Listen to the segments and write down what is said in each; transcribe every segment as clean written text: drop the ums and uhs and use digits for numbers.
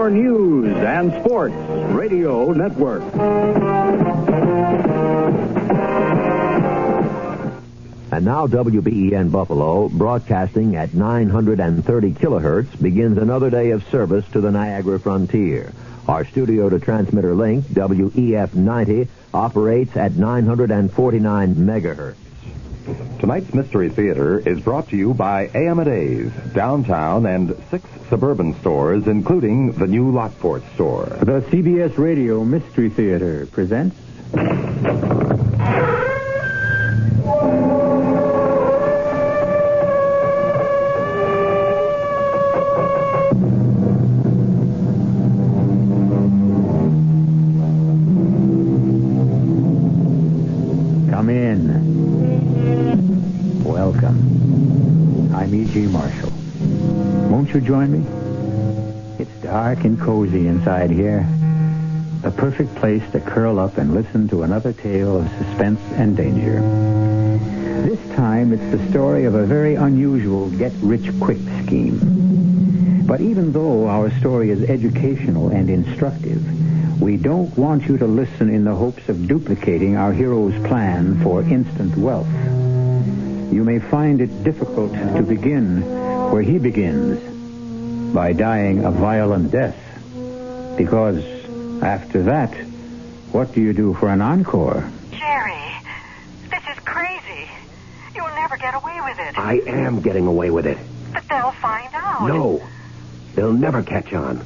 your news and sports radio network. And now WBEN Buffalo, broadcasting at 930 kilohertz, begins another day of service to the Niagara frontier. Our studio-to-transmitter link, WEF 90, operates at 949 megahertz. Tonight's Mystery Theater is brought to you by Amadeus, downtown, and 6 suburban stores, including the new Lockport store. The CBS Radio Mystery Theater presents... Come in. Welcome. I'm E.G. Marshall. Won't you join me? It's dark and cozy inside here. The perfect place to curl up and listen to another tale of suspense and danger. This time, it's the story of a very unusual get-rich-quick scheme. But even though our story is educational and instructive, we don't want you to listen in the hopes of duplicating our hero's plan for instant wealth. You may find it difficult to begin where he begins, by dying a violent death. Because after that, what do you do for an encore? Jerry, this is crazy. You'll never get away with it. I am getting away with it. But they'll find out. No, they'll never catch on.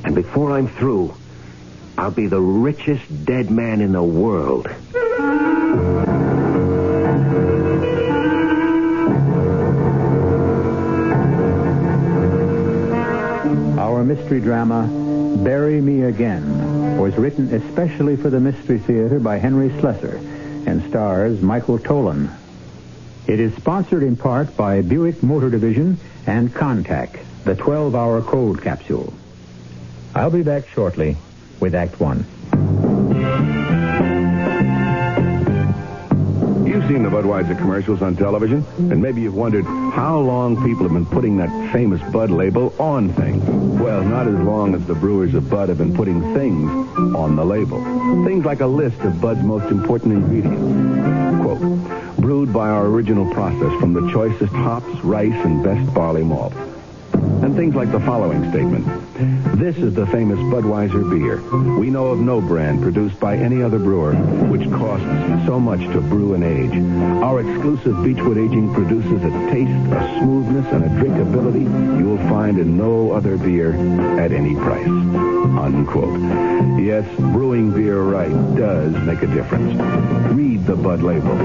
And before I'm through, I'll be the richest dead man in the world. Our mystery drama, Bury Me Again, was written especially for the Mystery Theater by Henry Slesser and stars Michael Tolan. It is sponsored in part by Buick Motor Division and Contact, the 12-hour cold capsule. I'll be back shortly with Act One. You've seen the Budweiser commercials on television, and maybe you've wondered how long people have been putting that famous Bud label on things. Well, not as long as the brewers of Bud have been putting things on the label. Things like a list of Bud's most important ingredients. Quote, brewed by our original process from the choicest hops, rice, and best barley malt. And things like the following statement. This is the famous Budweiser beer. We know of no brand produced by any other brewer which costs so much to brew and age. Our exclusive Beechwood aging produces a taste, a smoothness, and a drinkability you will find in no other beer at any price. Unquote. Yes, brewing beer right does make a difference. Read the Bud label.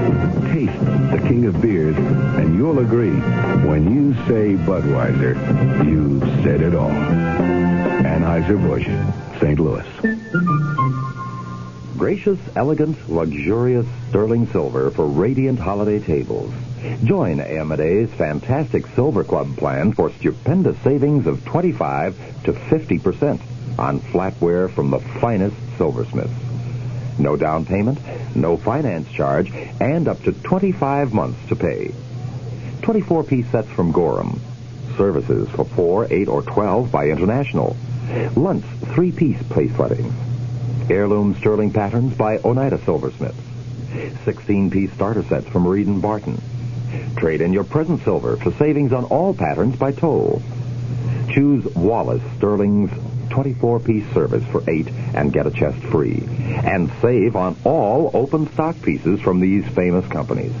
Taste the king of beers, and you'll agree, when you say Budweiser, you've said it all. Anheuser-Busch, St. Louis. Gracious, elegant, luxurious sterling silver for radiant holiday tables. Join Amadeus' fantastic Silver Club plan for stupendous savings of 25 to 50% on flatware from the finest silversmiths. No down payment, no finance charge, and up to 25 months to pay. 24-piece sets from Gorham. Services for 4, 8, or 12 by International. Luntz 3-piece place weddings. Heirloom sterling patterns by Oneida Silversmiths. 16-piece starter sets from Reed & Barton. Trade in your present silver for savings on all patterns by Toll. Choose Wallace Sterling's 24-piece service for 8 and get a chest free. And save on all open stock pieces from these famous companies.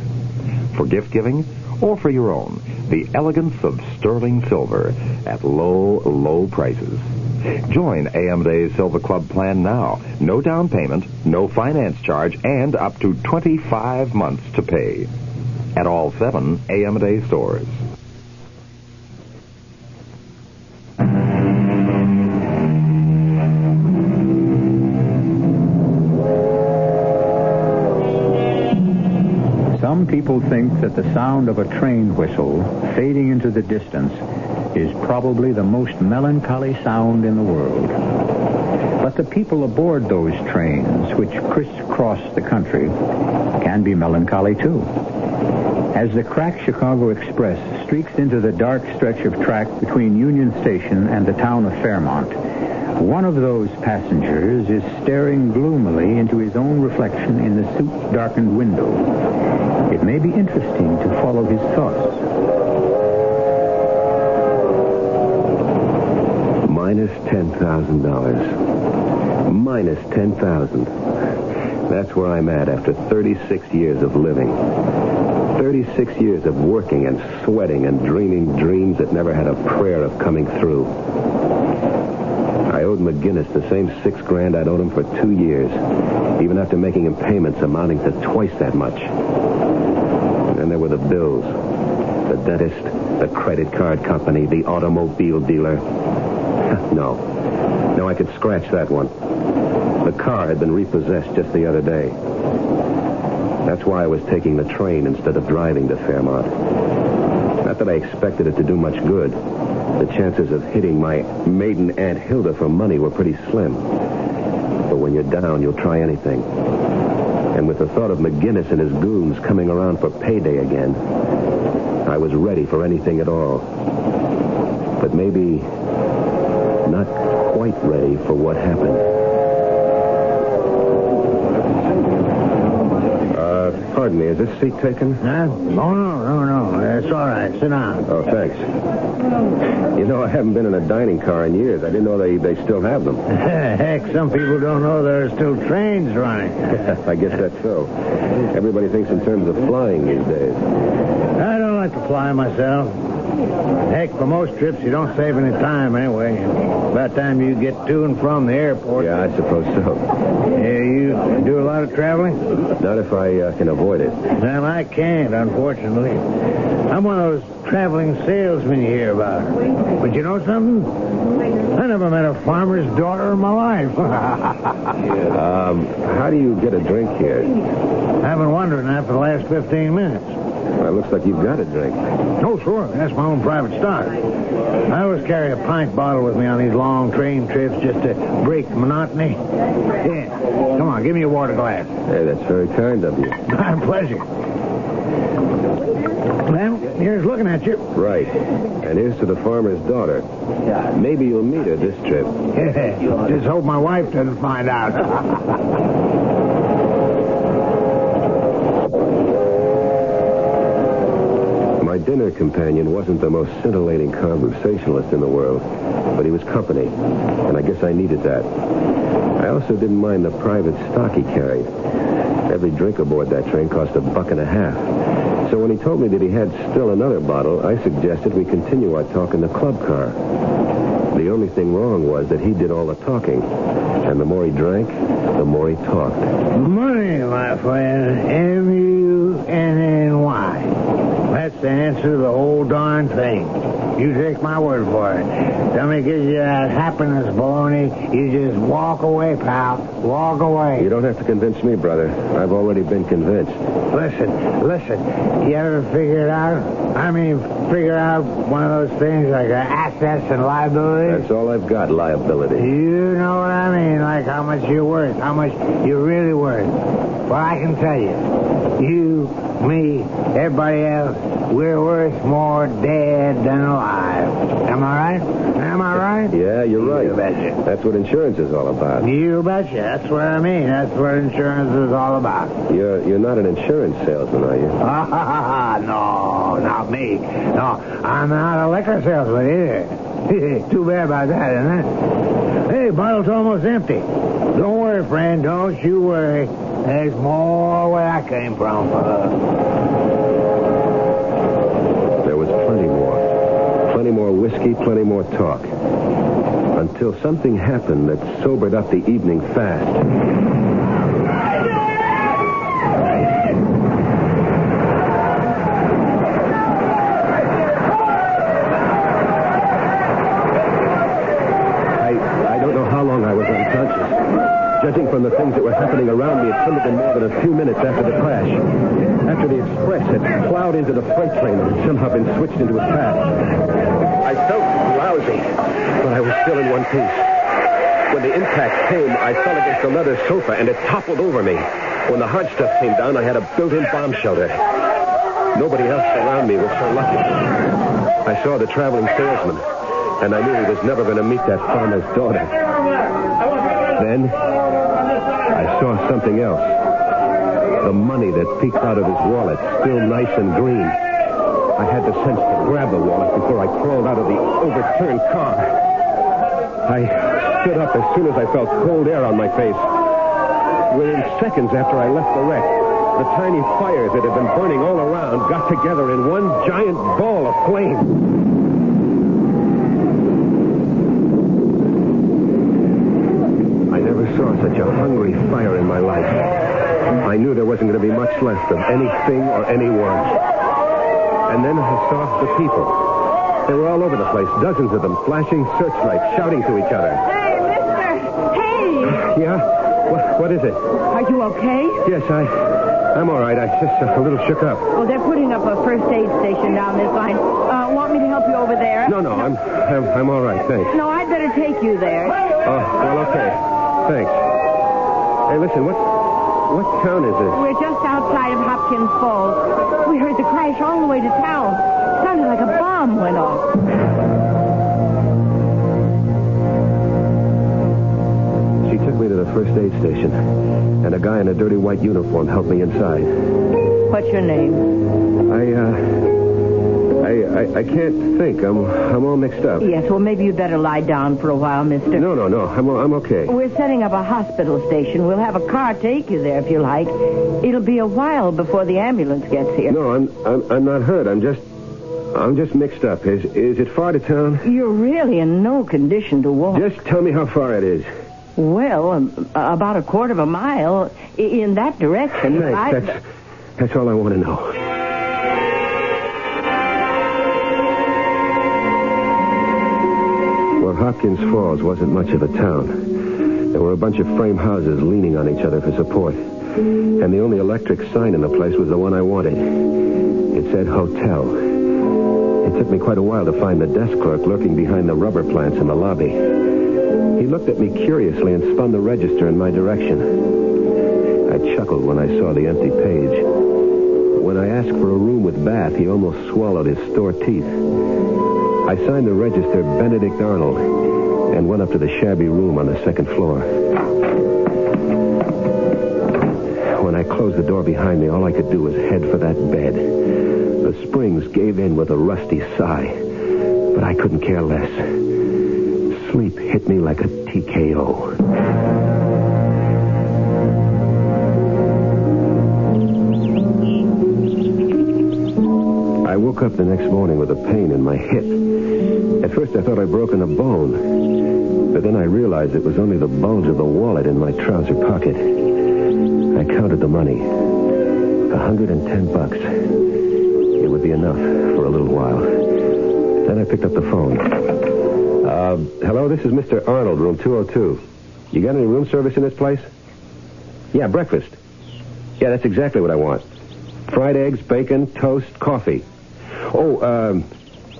For gift giving or for your own, the elegance of sterling silver at low, low prices. Join Amadeus Silver Club plan now. No down payment, no finance charge, and up to 25 months to pay. At all 7 Amadeus stores. Some people think that the sound of a train whistle fading into the distance is probably the most melancholy sound in the world. But the people aboard those trains, which crisscross the country, can be melancholy too. As the cracked Chicago Express streaks into the dark stretch of track between Union Station and the town of Fairmont, one of those passengers is staring gloomily into his own reflection in the soot-darkened window. It may be interesting to follow his thoughts. Minus $10,000. Minus $10,000. That's where I'm at after 36 years of living. 36 years of working and sweating and dreaming dreams that never had a prayer of coming through. I owed McGinnis the same $6,000 I'd owed him for 2 years, even after making him payments amounting to twice that much. And then there were the bills. The dentist, the credit card company, the automobile dealer. No, I could scratch that one. The car had been repossessed just the other day. That's why I was taking the train instead of driving to Fairmont. Not that I expected it to do much good. The chances of hitting my maiden Aunt Hilda for money were pretty slim. But when you're down, you'll try anything. And with the thought of McGinnis and his goons coming around for payday again, I was ready for anything at all. But maybe not quite ready for what happened. Pardon me, is this seat taken? Huh? Oh, no. It's all right. Sit down. Oh, thanks. You know, I haven't been in a dining car in years. I didn't know they still have them. Heck, some people don't know there are still trains running. I guess that's so. Everybody thinks in terms of flying these days. I don't like to fly myself. Heck, for most trips, you don't save any time anyway. By the time you get to and from the airport... Yeah, I suppose so. Yeah, you do a lot of traveling? Not if I can avoid it. Well, I can't, unfortunately. I'm one of those traveling salesmen you hear about. But you know something? I never met a farmer's daughter in my life. How do you get a drink here? I've been wondering that for the last 15 minutes. Well, it looks like you've got a drink. Oh, sure. That's my own private stock. I always carry a pint bottle with me on these long train trips just to break the monotony. Yeah. Come on, give me a water glass. Hey, that's very kind of you. My pleasure. Well, here's looking at you. Right. And here's to the farmer's daughter. Maybe you'll meet her this trip. Yeah. Just hope my wife doesn't find out. My dinner companion wasn't the most scintillating conversationalist in the world, but he was company, and I guess I needed that. I also didn't mind the private stock he carried. Every drink aboard that train cost $1.50. So when he told me that he had still another bottle, I suggested we continue our talk in the club car. The only thing wrong was that he did all the talking, and the more he drank, the more he talked. Money, my friend. M-U-N-N-Y. That's the answer to the whole darn thing. You take my word for it. Somebody gives you that happiness baloney, you just walk away, pal. Walk away. You don't have to convince me, brother. I've already been convinced. Listen. You ever figure it out? Figure out one of those things like assets and liabilities? That's all I've got, liability. You know what I mean, like how much you're worth, how much you're really worth. Well, I can tell you, you, me, everybody else, we're worth more dead than alive. Am I right? Yeah, you're right. You betcha. That's what insurance is all about. You betcha. That's what I mean. That's what insurance is all about. You're not an insurance salesman, are you? No, not me. No, I'm not a liquor salesman either. Too bad about that, isn't it? Hey, bottle's almost empty. Don't worry, friend. Don't you worry. There's more where I came from. There was plenty more. Plenty more whiskey, plenty more talk. Until something happened that sobered up the evening fast. I don't know how long I was unconscious. Judging from the things that were happening around me, it couldn't have been more than a few minutes after the crash. After the express had plowed into the freight train and had somehow been switched into its path. I felt lousy, but I was still in one piece. When the impact came, I fell against a leather sofa and it toppled over me. When the hard stuff came down, I had a built-in bomb shelter. Nobody else around me was so lucky. I saw the traveling salesman, and I knew he was never going to meet that farmer's daughter. Then, I saw something else. The money that peeked out of his wallet, still nice and green. I had the sense to grab the wallet before I crawled out of the overturned car. I stood up as soon as I felt cold air on my face. Within seconds after I left the wreck, the tiny fires that had been burning all around got together in one giant ball of flame. I never saw such a hungry fire in my life. I knew there wasn't going to be much left of anything or anyone. And then I saw the people. They were all over the place, dozens of them, flashing searchlights, shouting to each other. Hey, mister! Hey! Yeah? What is it? Are you okay? Yes, I'm all right. I just a little shook up. Oh, they're putting up a first aid station down this line. Want me to help you over there? No, I'm all right, thanks. No, I'd better take you there. Oh, well, okay. Thanks. Hey, listen, what town is this? We're just outside of Hopkins Falls. We heard the crash all the way to town. Sounded like a bomb went off. She took me to the first aid station, and a guy in a dirty white uniform helped me inside. What's your name? I can't think. I'm all mixed up. Yes, well, maybe you'd better lie down for a while, mister. No. I'm okay. We're setting up a hospital station. We'll have a car take you there if you like. It'll be a while before the ambulance gets here. No, I'm not hurt. I'm just mixed up. Is it far to town? You're really in no condition to walk. Just tell me how far it is. Well, about a quarter of a mile in that direction. Thanks. That's all I want to know. Well, Hopkins Falls wasn't much of a town. There were a bunch of frame houses leaning on each other for support. And the only electric sign in the place was the one I wanted. It said hotel. It took me quite a while to find the desk clerk lurking behind the rubber plants in the lobby. He looked at me curiously and spun the register in my direction. I chuckled when I saw the empty page. When I asked for a room with bath, he almost swallowed his store teeth. I signed the register Benedict Arnold and went up to the shabby room on the second floor. When I closed the door behind me, all I could do was head for that bed. The springs gave in with a rusty sigh, but I couldn't care less. Sleep hit me like a TKO. I woke up the next morning with a pain in my hip. At first I thought I'd broken a bone, but then I realized it was only the bulge of the wallet in my trouser pocket. I counted the money. $110. It would be enough for a little while. Then I picked up the phone. Hello, this is Mr. Arnold, room 202. You got any room service in this place? Yeah, breakfast. Yeah, that's exactly what I want. Fried eggs, bacon, toast, coffee. Oh,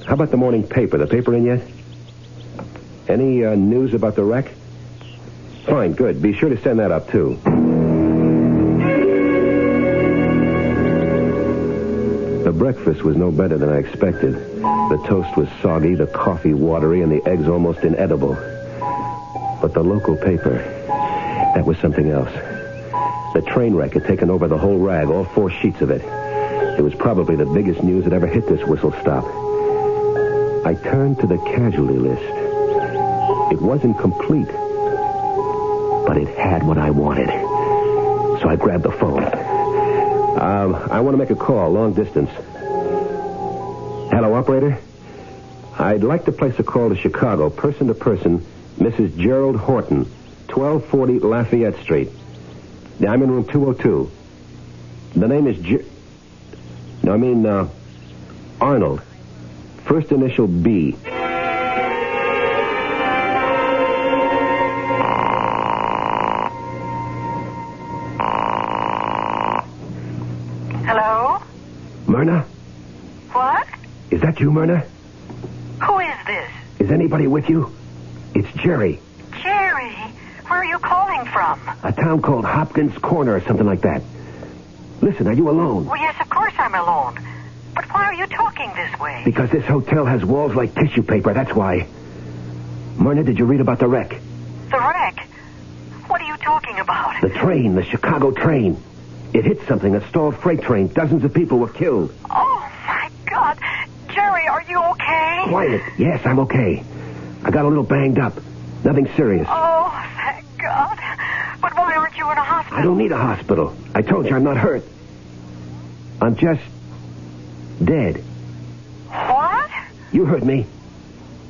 how about the morning paper? The paper in yet? Any news about the wreck? Fine, good. Be sure to send that up, too. The breakfast was no better than I expected. The toast was soggy, the coffee watery, and the eggs almost inedible. But the local paper, that was something else. The train wreck had taken over the whole rag, all 4 sheets of it. It was probably the biggest news that ever hit this whistle stop. I turned to the casualty list. It wasn't complete, but it had what I wanted. So I grabbed the phone. I want to make a call, long distance. Hello, operator? I'd like to place a call to Chicago, person to person, Mrs. Gerald Horton, 1240 Lafayette Street. Yeah, I'm in room 202. The name is Arnold. First initial B. Hello? Myrna? What? Is that you, Myrna? Who is this? Is anybody with you? It's Jerry. Jerry? Where are you calling from? A town called Hopkins Corner or something like that. Listen, are you alone? Well, yes, of course I'm alone. But why are you talking this way? Because this hotel has walls like tissue paper, that's why. Myrna, did you read about the wreck? The wreck? What are you talking about? The train, the Chicago train. It hit something, a stalled freight train. Dozens of people were killed. Oh, my God. Jerry, are you okay? Quiet. Yes, I'm okay. I got a little banged up. Nothing serious. Oh, thank God. But why aren't you in a hospital? I don't need a hospital. I told you I'm not hurt. I'm just dead. What? You heard me.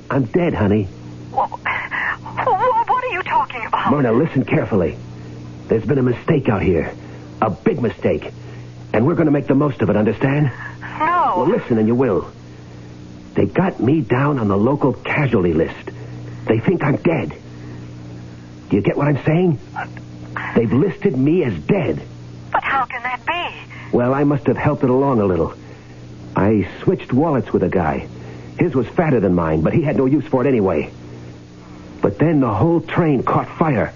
I'm dead, honey. What are you talking about? Myrna, listen carefully. There's been a mistake out here. A big mistake. And we're going to make the most of it, understand? No. Well, listen and you will. They got me down on the local casualty list. They think I'm dead. Do you get what I'm saying? They've listed me as dead. But how can that be? Well, I must have helped it along a little. I switched wallets with a guy. His was fatter than mine, but he had no use for it anyway. But then the whole train caught fire.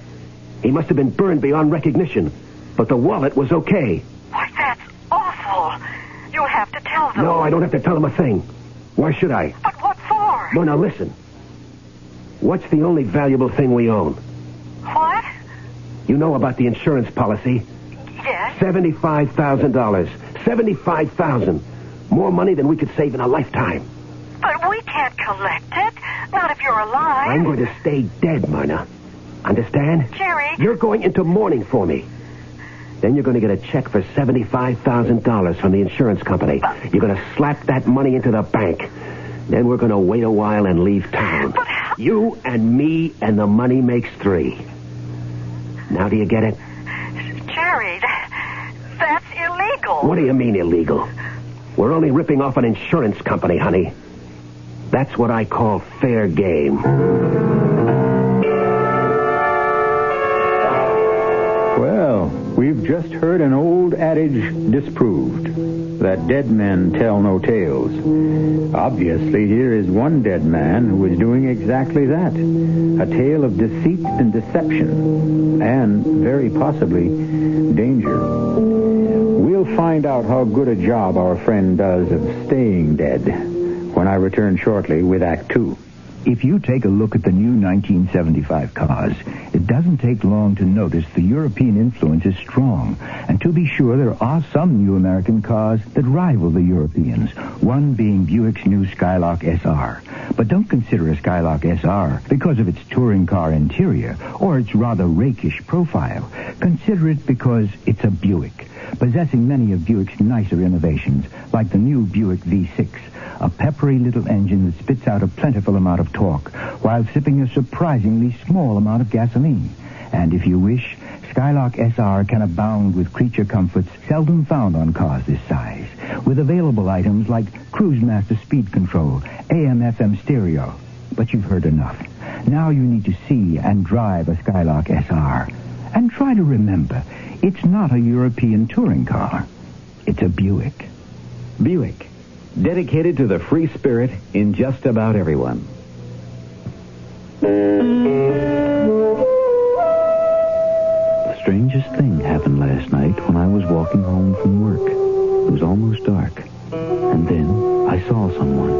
He must have been burned beyond recognition. But the wallet was okay. Why, that's awful. You'll have to tell them. No, I don't have to tell them a thing. Why should I? But what for? Myrna, listen. What's the only valuable thing we own? What? You know about the insurance policy? Yes. $75,000. $75,000. More money than we could save in a lifetime. But we can't collect it. Not if you're alive. I'm going to stay dead, Myrna. Understand? Jerry. You're going into mourning for me. Then you're going to get a check for $75,000 from the insurance company. You're going to slap that money into the bank. Then we're going to wait a while and leave town. But how... You and me and the money makes 3. Now do you get it? Jerry, that's illegal. What do you mean illegal? We're only ripping off an insurance company, honey. That's what I call fair game. Well, we've just heard an old adage disproved, that dead men tell no tales. Obviously, here is one dead man who is doing exactly that. A tale of deceit and deception, and, very possibly, danger. We'll find out how good a job our friend does of staying dead when I return shortly with Act 2. If you take a look at the new 1975 cars, it doesn't take long to notice the European influence is strong. And to be sure, there are some new American cars that rival the Europeans, one being Buick's new Skylark SR. But don't consider a Skylark SR because of its touring car interior or its rather rakish profile. Consider it because it's a Buick, possessing many of Buick's nicer innovations, like the new Buick V6, a peppery little engine that spits out a plentiful amount of torque while sipping a surprisingly small amount of gasoline. And if you wish, Skylark SR can abound with creature comforts seldom found on cars this size, with available items like Cruise Master speed control, AM/FM stereo. But you've heard enough. Now you need to see and drive a Skylark SR. And try to remember, it's not a European touring car. It's a Buick. Buick, dedicated to the free spirit in just about everyone. The strangest thing happened last night when I was walking home from work. It was almost dark. And then I saw someone.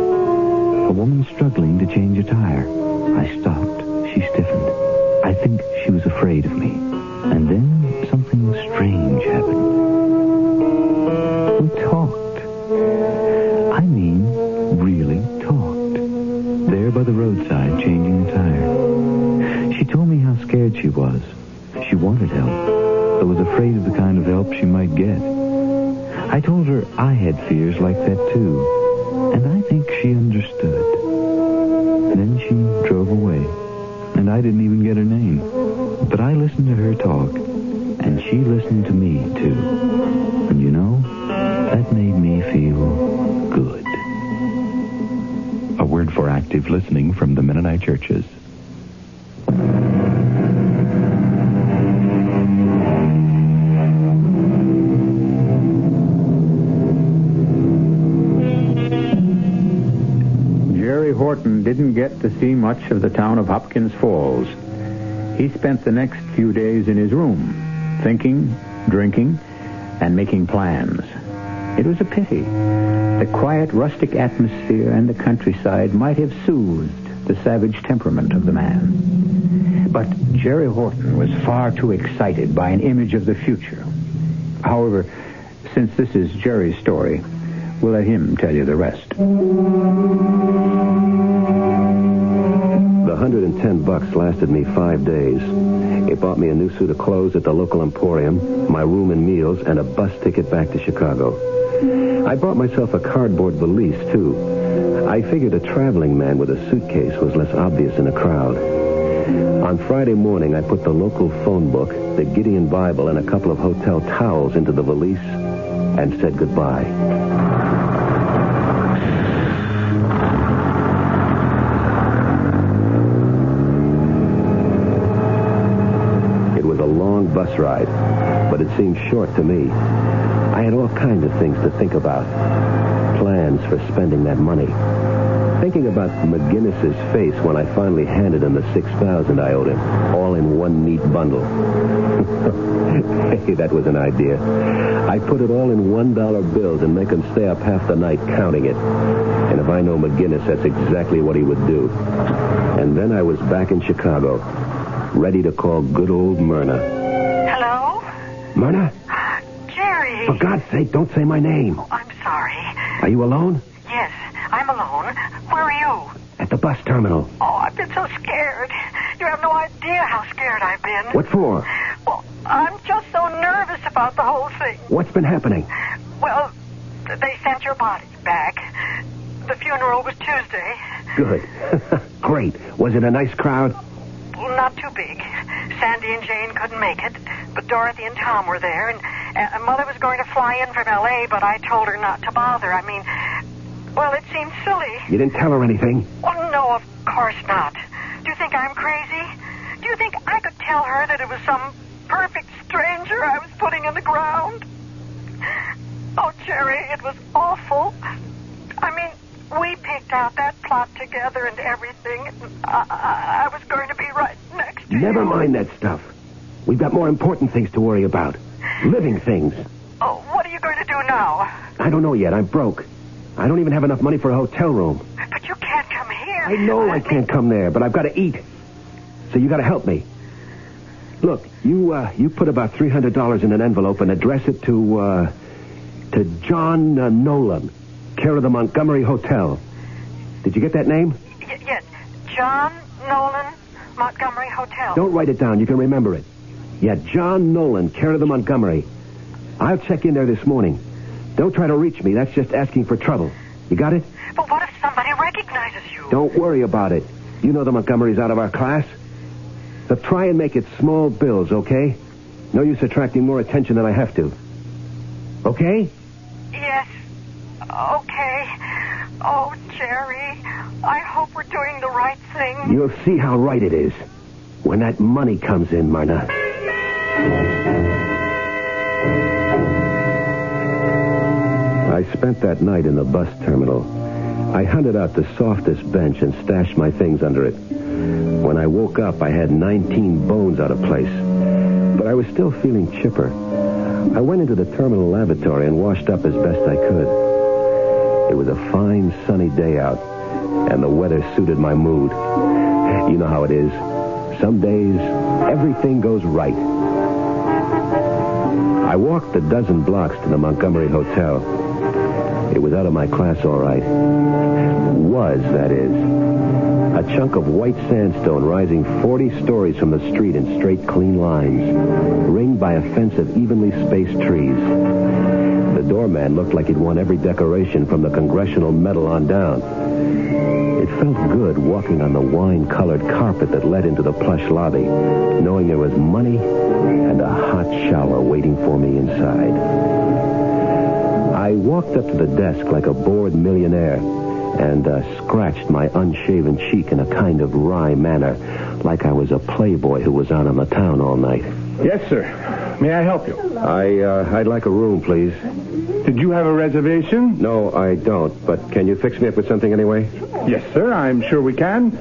A woman struggling to change a tire. I stopped. She stiffened. I think she was afraid of me. And then something strange happened. We talked. I mean, really talked. There by the roadside, changing the tire. She told me how scared she was. She wanted help, but was afraid of the kind of help she might get. I told her I had fears like that, too. And I think she understood. Then she drove away. And I didn't even get her name. But I listened to her talk. And she listened to me, too. And you know, that made me feel good. A word for active listening from the Mennonite churches. Jerry Horton didn't get to see much of the town of Hopkins Falls. He spent the next few days in his room, thinking, drinking, and making plans. It was a pity. The quiet, rustic atmosphere and the countryside might have soothed the savage temperament of the man. But Jerry Horton was far too excited by an image of the future. However, since this is Jerry's story, we'll let him tell you the rest. The $110 lasted me 5 days. It bought me a new suit of clothes at the local emporium, my room and meals, and a bus ticket back to Chicago. I bought myself a cardboard valise, too. I figured a traveling man with a suitcase was less obvious in a crowd. On Friday morning, I put the local phone book, the Gideon Bible, and a couple of hotel towels into the valise and said goodbye. It was a long bus ride, but it seemed short to me. I had all kinds of things to think about. Plans for spending that money. Thinking about McGinnis's face when I finally handed him the $6,000 I owed him, all in one neat bundle. Hey, that was an idea. I put it all in $1 bills and make him stay up half the night counting it. And if I know McGinnis, that's exactly what he would do. And then I was back in Chicago, ready to call good old Myrna. Hello? Myrna? Jerry. For God's sake, don't say my name. Oh, I'm sorry. Are you alone? Yes, I'm alone. Where are you? At the bus terminal. Oh, I've been so scared. You have no idea how scared I've been. What for? Well, I'm just so nervous about the whole thing. What's been happening? Well, they sent your body back. The funeral was Tuesday. Good. Great. Was it a nice crowd? Well, not too big. Sandy and Jane couldn't make it, but Dorothy and Tom were there, and Mother was going to fly in from L.A., but I told her not to bother. I mean, well, it seemed silly. You didn't tell her anything? Oh, no, of course not. Do you think I'm crazy? Do you think I could tell her that it was some perfect stranger I was putting in the ground? Oh, Jerry, it was awful. I mean, we picked out that plot together and everything. I was going to be right next to you. Never mind that stuff. We've got more important things to worry about. Living things. Oh, what are you going to do now? I don't know yet. I'm broke. I don't even have enough money for a hotel room. But you can't come here. I know I can't come there, but I've got to eat. So you got to help me. Look, you put about $300 in an envelope and address it to John Nolan, care of the Montgomery Hotel. Did you get that name? Yes. John Nolan, Montgomery Hotel. Don't write it down. You can remember it. Yeah, John Nolan, care of the Montgomery. I'll check in there this morning. Don't try to reach me. That's just asking for trouble. You got it? But what if somebody recognizes you? Don't worry about it. You know the Montgomerys out of our class. So try and make it small bills, okay? No use attracting more attention than I have to. Okay? Yes. Okay. Oh, Jerry, I hope we're doing the right thing. You'll see how right it is when that money comes in, Myrna. I spent that night in the bus terminal. I hunted out the softest bench and stashed my things under it. When I woke up, I had 19 bones out of place. But I was still feeling chipper. I went into the terminal lavatory and washed up as best I could. It was a fine, sunny day out, and the weather suited my mood. You know how it is. Some days, everything goes right. I walked a dozen blocks to the Montgomery Hotel. It was out of my class, all right. Was, that is. A chunk of white sandstone rising 40 stories from the street in straight, clean lines, ringed by a fence of evenly spaced trees. The doorman looked like he'd won every decoration from the Congressional Medal on down. It felt good walking on the wine-colored carpet that led into the plush lobby, knowing there was money and a hot shower waiting for me inside. I walked up to the desk like a bored millionaire and scratched my unshaven cheek in a kind of wry manner, like I was a playboy who was out on the town all night. Yes, sir. May I help you? I'd like a room, please. Did you have a reservation? No, I don't. But can you fix me up with something anyway? Yes, sir. I'm sure we can.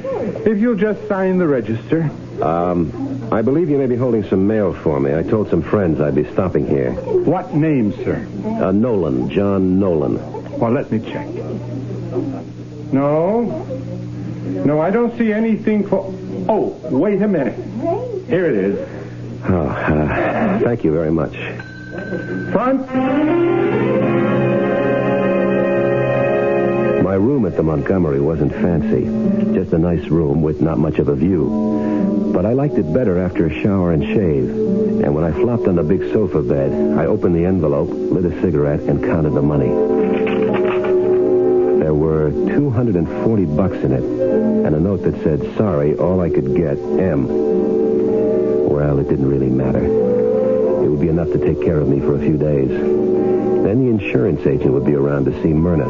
If you'll just sign the register. I believe you may be holding some mail for me. I told some friends I'd be stopping here. What name, sir? Nolan. John Nolan. Well, let me check. No, I don't see anything for... Oh, wait a minute. Here it is. Oh, thank you very much. Front. My room at the Montgomery wasn't fancy. Just a nice room with not much of a view. But I liked it better after a shower and shave. And when I flopped on the big sofa bed, I opened the envelope, lit a cigarette, and counted the money. There were $240 in it, and a note that said, "Sorry, all I could get, M." Well, it didn't really matter. It would be enough to take care of me for a few days. Then the insurance agent would be around to see Myrna.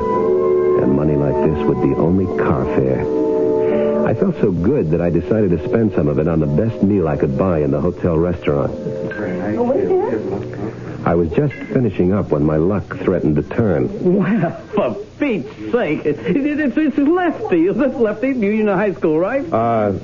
And money like this would be only car fare. I felt so good that I decided to spend some of it on the best meal I could buy in the hotel restaurant. I was just finishing up when my luck threatened to turn. Well, for Pete's sake, it's Lefty. Is this Lefty? Union High School, right? I'm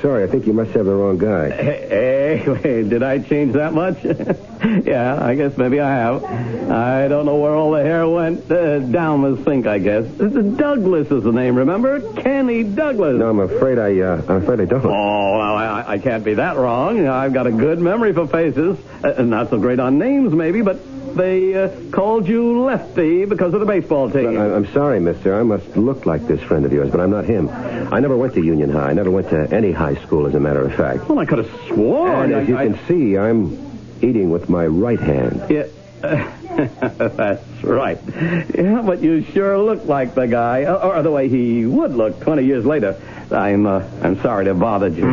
sorry. I think you must have the wrong guy. Hey, wait, did I change that much? Yeah, I guess maybe I have. I don't know where all the hair went. Down the sink, I guess. Douglas is the name, remember? Kenny Douglas. No, I'm afraid I don't. Oh, well, I can't be that wrong. I've got a good memory for faces. Not so great on names, maybe, but they called you Lefty because of the baseball team. I'm sorry, mister. I must look like this friend of yours, but I'm not him. I never went to Union High. I never went to any high school, as a matter of fact. Well, I could have sworn. And as you can see, I'm eating with my right hand. Yeah, that's right. Yeah, but you sure look like the guy, or the way he would look 20 years later. I'm sorry to bother you.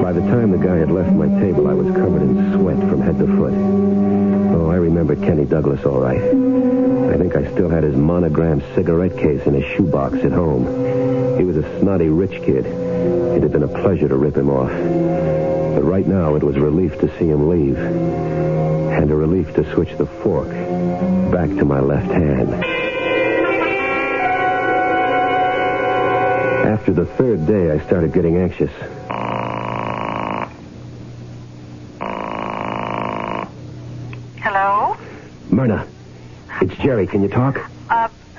By the time the guy had left my table, I was covered in sweat from head to foot. Oh, I remembered Kenny Douglas all right. I think I still had his monogrammed cigarette case in his shoebox at home. He was a snotty rich kid. It had been a pleasure to rip him off. But right now, it was a relief to see him leave. And a relief to switch the fork back to my left hand. After the third day, I started getting anxious. Hello? Myrna, it's Jerry. Can you talk?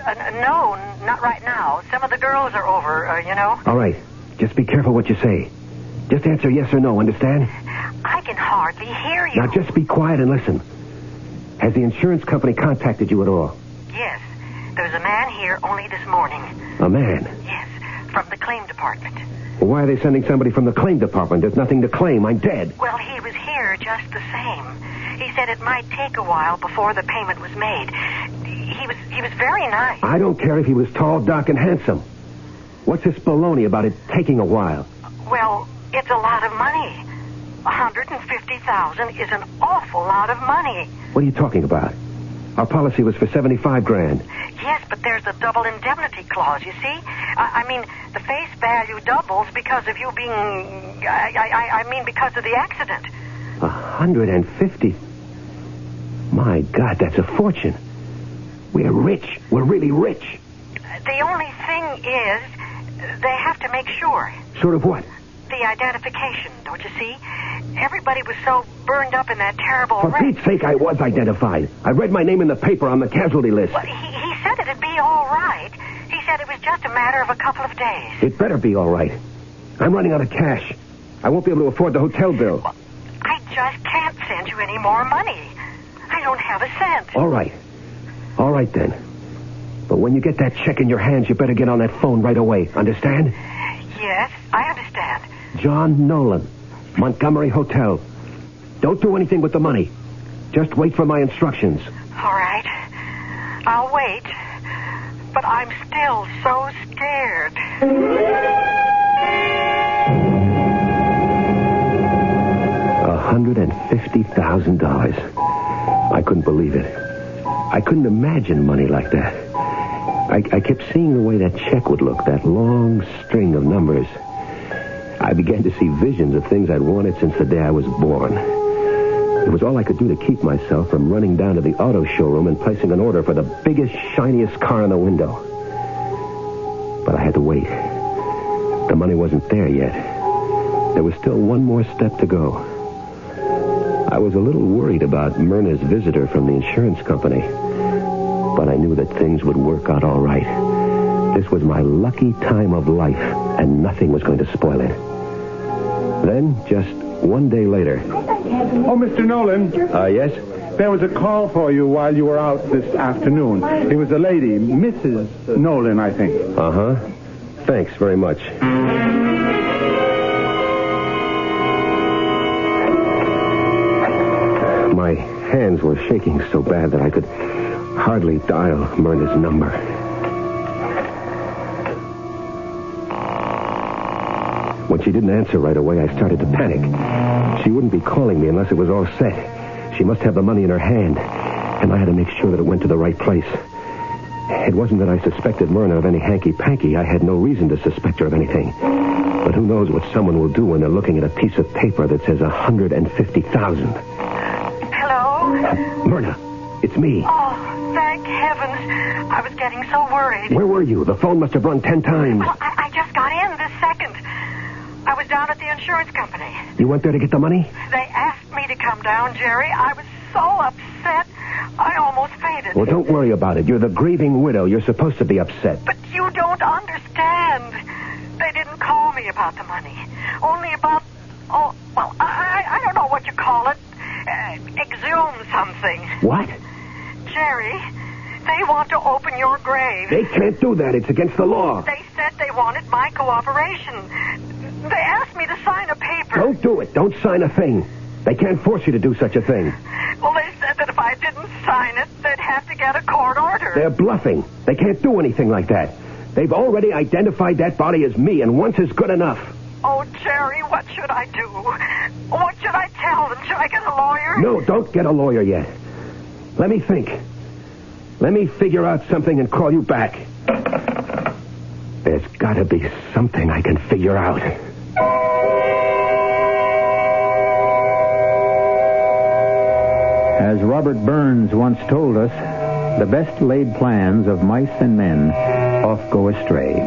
No, not right now. Some of the girls are over, you know. All right. Just be careful what you say. Just answer yes or no, understand? I can hardly hear you. Now just be quiet and listen. Has the insurance company contacted you at all? Yes. There's a man here only this morning. A man? Yes, from the claim department. Well, why are they sending somebody from the claim department? There's nothing to claim. I'm dead. Well, he was here just the same. He said it might take a while before the payment was made. He was very nice. I don't care if he was tall, dark, and handsome. What's this baloney about it taking a while? Well, it's a lot of money. $150,000 is an awful lot of money. What are you talking about? Our policy was for $75,000. Yes, but there's a double indemnity clause, you see? I mean, the face value doubles because of you being... I mean, because of the accident. 150? My God, that's a fortune. We're rich. We're really rich. The only thing is, they have to make sure. Sure of what? The identification, don't you see? Everybody was so burned up in that terrible For wreck. Pete's sake, I was identified. I read my name in the paper on the casualty list. Well, he said it'd be all right. He said it was just a matter of a couple of days. It better be all right. I'm running out of cash. I won't be able to afford the hotel bill. Well, I just can't send you any more money. I don't have a cent. All right. All right, then. But when you get that check in your hands, you better get on that phone right away. Understand? Yes, I understand. John Nolan, Montgomery Hotel. Don't do anything with the money. Just wait for my instructions. All right. I'll wait. But I'm still so scared. $150,000. I couldn't believe it. I couldn't imagine money like that. I kept seeing the way that check would look, that long string of numbers. I began to see visions of things I'd wanted since the day I was born. It was all I could do to keep myself from running down to the auto showroom and placing an order for the biggest, shiniest car in the window. But I had to wait. The money wasn't there yet. There was still one more step to go. I was a little worried about Myrna's visitor from the insurance company, but I knew that things would work out all right. This was my lucky time of life, and nothing was going to spoil it. Then, just one day later... Oh, Mr. Nolan. Yes? There was a call for you while you were out this afternoon. It was a lady, Mrs. Nolan, I think. Uh-huh. Thanks very much. My hands were shaking so bad that I could hardly dial Myrna's number. When she didn't answer right away, I started to panic. She wouldn't be calling me unless it was all set. She must have the money in her hand, and I had to make sure that it went to the right place. It wasn't that I suspected Myrna of any hanky-panky. I had no reason to suspect her of anything. But who knows what someone will do when they're looking at a piece of paper that says $150,000. Hello? Myrna, it's me. Oh, thank heavens. I was getting so worried. Where were you? The phone must have rung 10 times. Oh, I just got in this second. I was down at the insurance company. You went there to get the money? They asked me to come down, Jerry. I was so upset, I almost fainted. Well, don't worry about it. You're the grieving widow. You're supposed to be upset. But you don't understand. They didn't call me about the money. Only about, I don't know what you call it. Exhume something. What? Jerry, they want to open your grave. They can't do that. It's against the law. They said they wanted my cooperation. They asked me to sign a paper. Don't do it. Don't sign a thing. They can't force you to do such a thing. Well, they said that if I didn't sign it, they'd have to get a court order. They're bluffing. They can't do anything like that. They've already identified that body as me, and once is good enough. Oh, Jerry, what should I do? What should I tell them? Should I get a lawyer? No, don't get a lawyer yet. Let me think. Let me figure out something and call you back. There's got to be something I can figure out. As Robert Burns once told us, the best laid plans of mice and men oft go astray.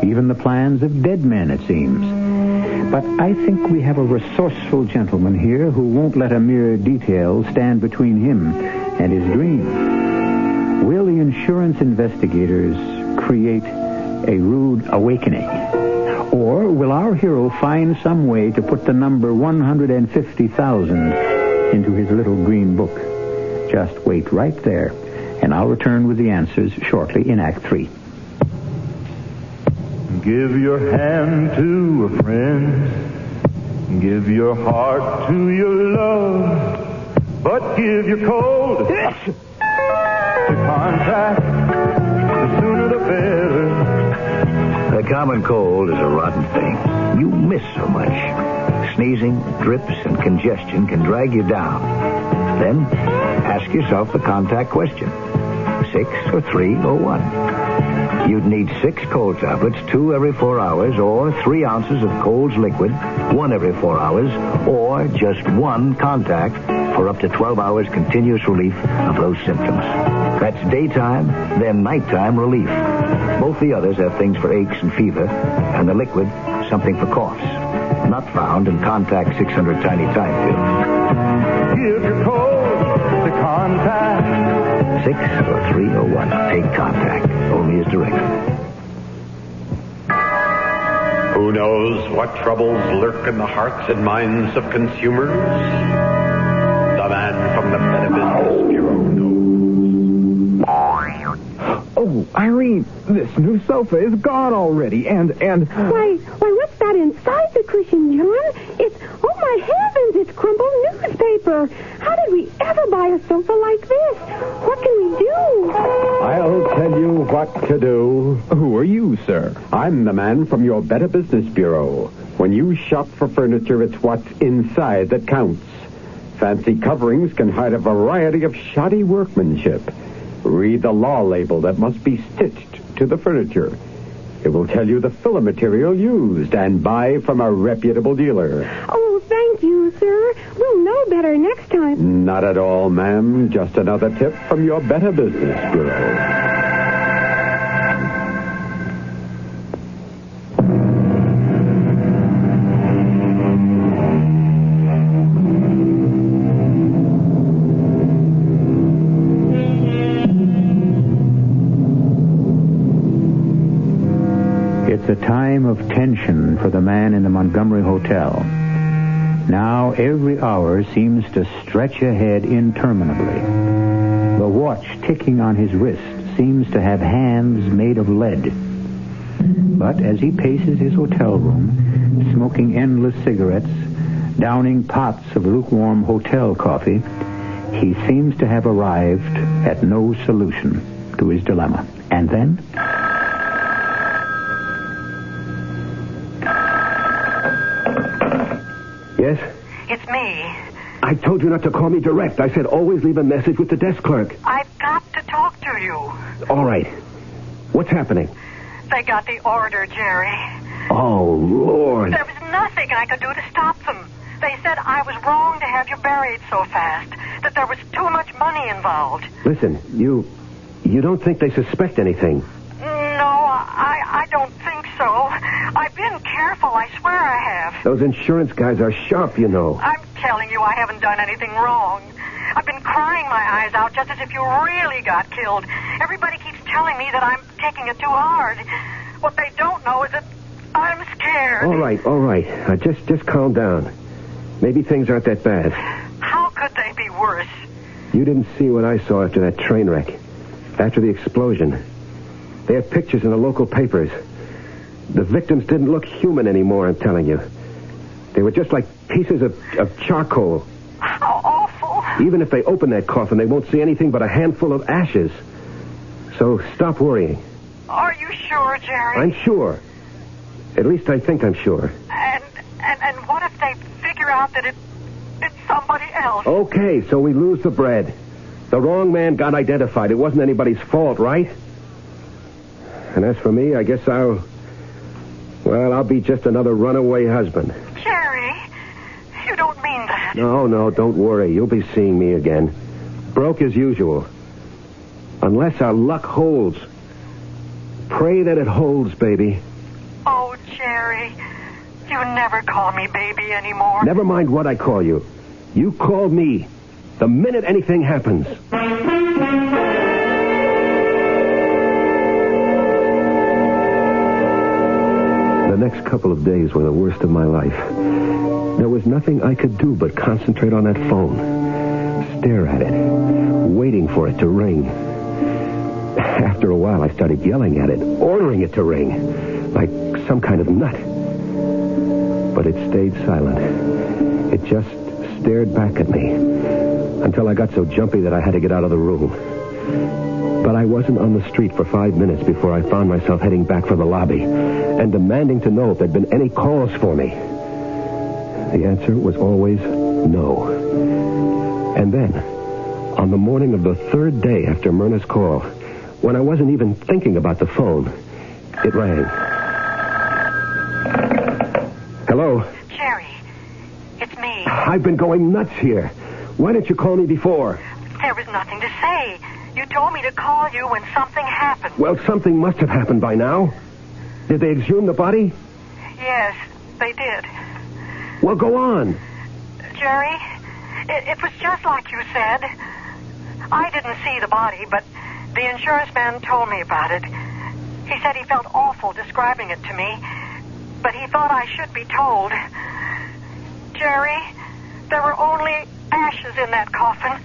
Even the plans of dead men, it seems. But I think we have a resourceful gentleman here who won't let a mere detail stand between him and his dream. Will the insurance investigators create a rude awakening? Or will our hero find some way to put the number 150,000 into his little green book? Just wait right there, and I'll return with the answers shortly in Act 3. Give your hand to a friend. Give your heart to your love. But give your cold to contact. The sooner the better. The common cold is a rotten thing. You miss so much. Sneezing, drips, and congestion can drag you down. Then, ask yourself the contact question. 6 or 3 or 1. You'd need 6 cold tablets, 2 every 4 hours, or 3 ounces of Cold's liquid, 1 every 4 hours, or just 1 contact for up to 12 hours continuous relief of those symptoms. That's daytime, then nighttime relief. Both the others have things for aches and fever, and the liquid, something for coughs. Not found in Contact 600 Tiny Time pills. Give your cold to contact. 6 or 3 or 1. Take Contact. Only as directed. Who knows what troubles lurk in the hearts and minds of consumers? The man from the Better Business Bureau knows. Oh, Irene, this new sofa is gone already, and... Why, what's that inside the cushion, John? It's, oh my heavens, it's crumpled newspaper. How did we ever buy a sofa like this? What can we do? I'll tell you what to do. Who are you, sir? I'm the man from your Better Business Bureau. When you shop for furniture, it's what's inside that counts. Fancy coverings can hide a variety of shoddy workmanship. Read the law label that must be stitched to the furniture. It will tell you the filler material used, and buy from a reputable dealer. Oh, thank you, sir. We'll know better next time. Not at all, ma'am. Just another tip from your Better Business Bureau. It's a time of tension for the man in the Montgomery Hotel. Now every hour seems to stretch ahead interminably. The watch ticking on his wrist seems to have hands made of lead. But as he paces his hotel room, smoking endless cigarettes, downing pots of lukewarm hotel coffee, he seems to have arrived at no solution to his dilemma. And then... Yes? It's me. I told you not to call me direct. I said always leave a message with the desk clerk. I've got to talk to you. All right. What's happening? They got the order, Jerry. Oh, Lord. There was nothing I could do to stop them. They said I was wrong to have you buried so fast, that there was too much money involved. Listen, you don't think they suspect anything? No, I don't think so. I've been careful, I swear I have. Those insurance guys are sharp, you know. I'm telling you, I haven't done anything wrong. I've been crying my eyes out just as if you really got killed. Everybody keeps telling me that I'm taking it too hard. What they don't know is that I'm scared. All right. Just calm down. Maybe things aren't that bad. How could they be worse? You didn't see what I saw after that train wreck. After the explosion. They had pictures in the local papers. The victims didn't look human anymore, I'm telling you. They were just like pieces of charcoal. How awful. Even if they open that coffin, they won't see anything but a handful of ashes. So stop worrying. Are you sure, Jerry? I'm sure. At least I think I'm sure. And what if they figure out that it's somebody else? Okay, so we lose the bread. The wrong man got identified. It wasn't anybody's fault, right? And as for me, I guess I'll be just another runaway husband. Jerry, you don't mean that. No, don't worry. You'll be seeing me again. Broke as usual. Unless our luck holds. Pray that it holds, baby. Oh, Jerry, you never call me baby anymore. Never mind what I call you. You call me the minute anything happens. The next couple of days were the worst of my life. There was nothing I could do but concentrate on that phone. Stare at it, waiting for it to ring. After a while, I started yelling at it, ordering it to ring, like some kind of nut. But it stayed silent. It just stared back at me until I got so jumpy that I had to get out of the room. But I wasn't on the street for 5 minutes before I found myself heading back for the lobby and demanding to know if there'd been any calls for me. The answer was always no. And then, on the morning of the third day after Myrna's call, when I wasn't even thinking about the phone, it rang. Hello? Jerry, it's me. I've been going nuts here. Why didn't you call me before? There was nothing to say. You told me to call you when something happened. Well, something must have happened by now. Did they exhume the body? Yes, they did. Well, go on. Jerry, it was just like you said. I didn't see the body, but the insurance man told me about it. He said he felt awful describing it to me, but he thought I should be told. Jerry, there were only ashes in that coffin.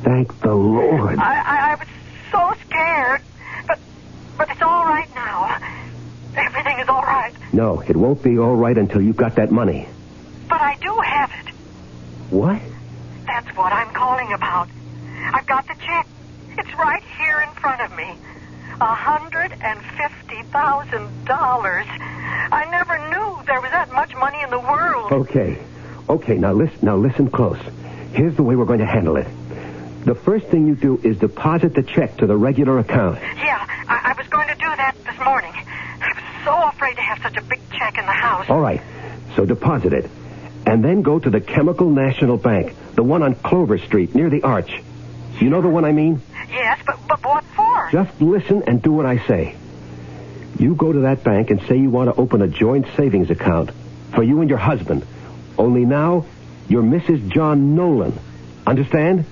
Thank the Lord. I was so scared, but it's all right now. Everything is all right. No, it won't be all right until you've got that money. But I do have it. What? That's what I'm calling about. I've got the check. It's right here in front of me. $150,000. I never knew there was that much money in the world. Okay, now listen close. Here's the way we're going to handle it. The first thing you do is deposit the check to the regular account. Yeah, I was going to do that this morning. I was so afraid to have such a big check in the house. All right, so deposit it. And then go to the Chemical National Bank, the one on Clover Street near the Arch. You know the one I mean? Yes, but what for? Just listen and do what I say. You go to that bank and say you want to open a joint savings account for you and your husband. Only now, you're Mrs. John Nolan. Understand?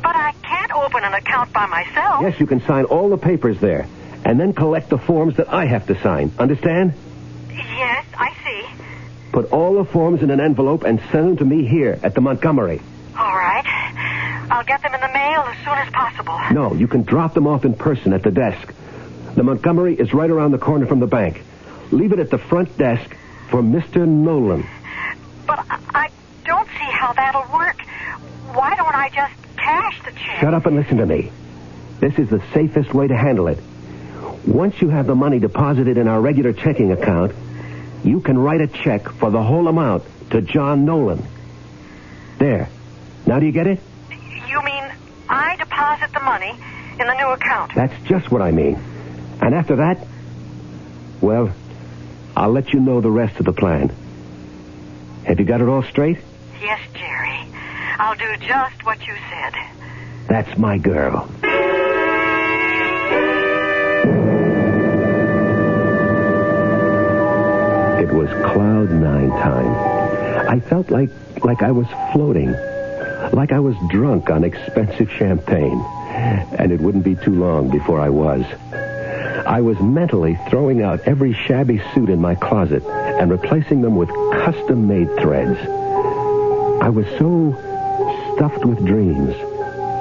But I can't open an account by myself. Yes, you can sign all the papers there. and then collect the forms that I have to sign. Understand? Yes, I see. Put all the forms in an envelope and send them to me here at the Montgomery. All right. I'll get them in the mail as soon as possible. No, you can drop them off in person at the desk. The Montgomery is right around the corner from the bank. Leave it at the front desk for Mr. Nolan. But I don't see how that'll work. Why don't I just cash the check? Shut up and listen to me. This is the safest way to handle it. Once you have the money deposited in our regular checking account, you can write a check for the whole amount to John Nolan. There. Now do you get it? You mean I deposit the money in the new account? That's just what I mean. And after that, well, I'll let you know the rest of the plan. Have you got it all straight? Yes, Jerry. I'll do just what you said. That's my girl. It was cloud nine time. I felt like I was floating. Like I was drunk on expensive champagne. And it wouldn't be too long before I was. I was mentally throwing out every shabby suit in my closet and replacing them with custom-made threads. I was so stuffed with dreams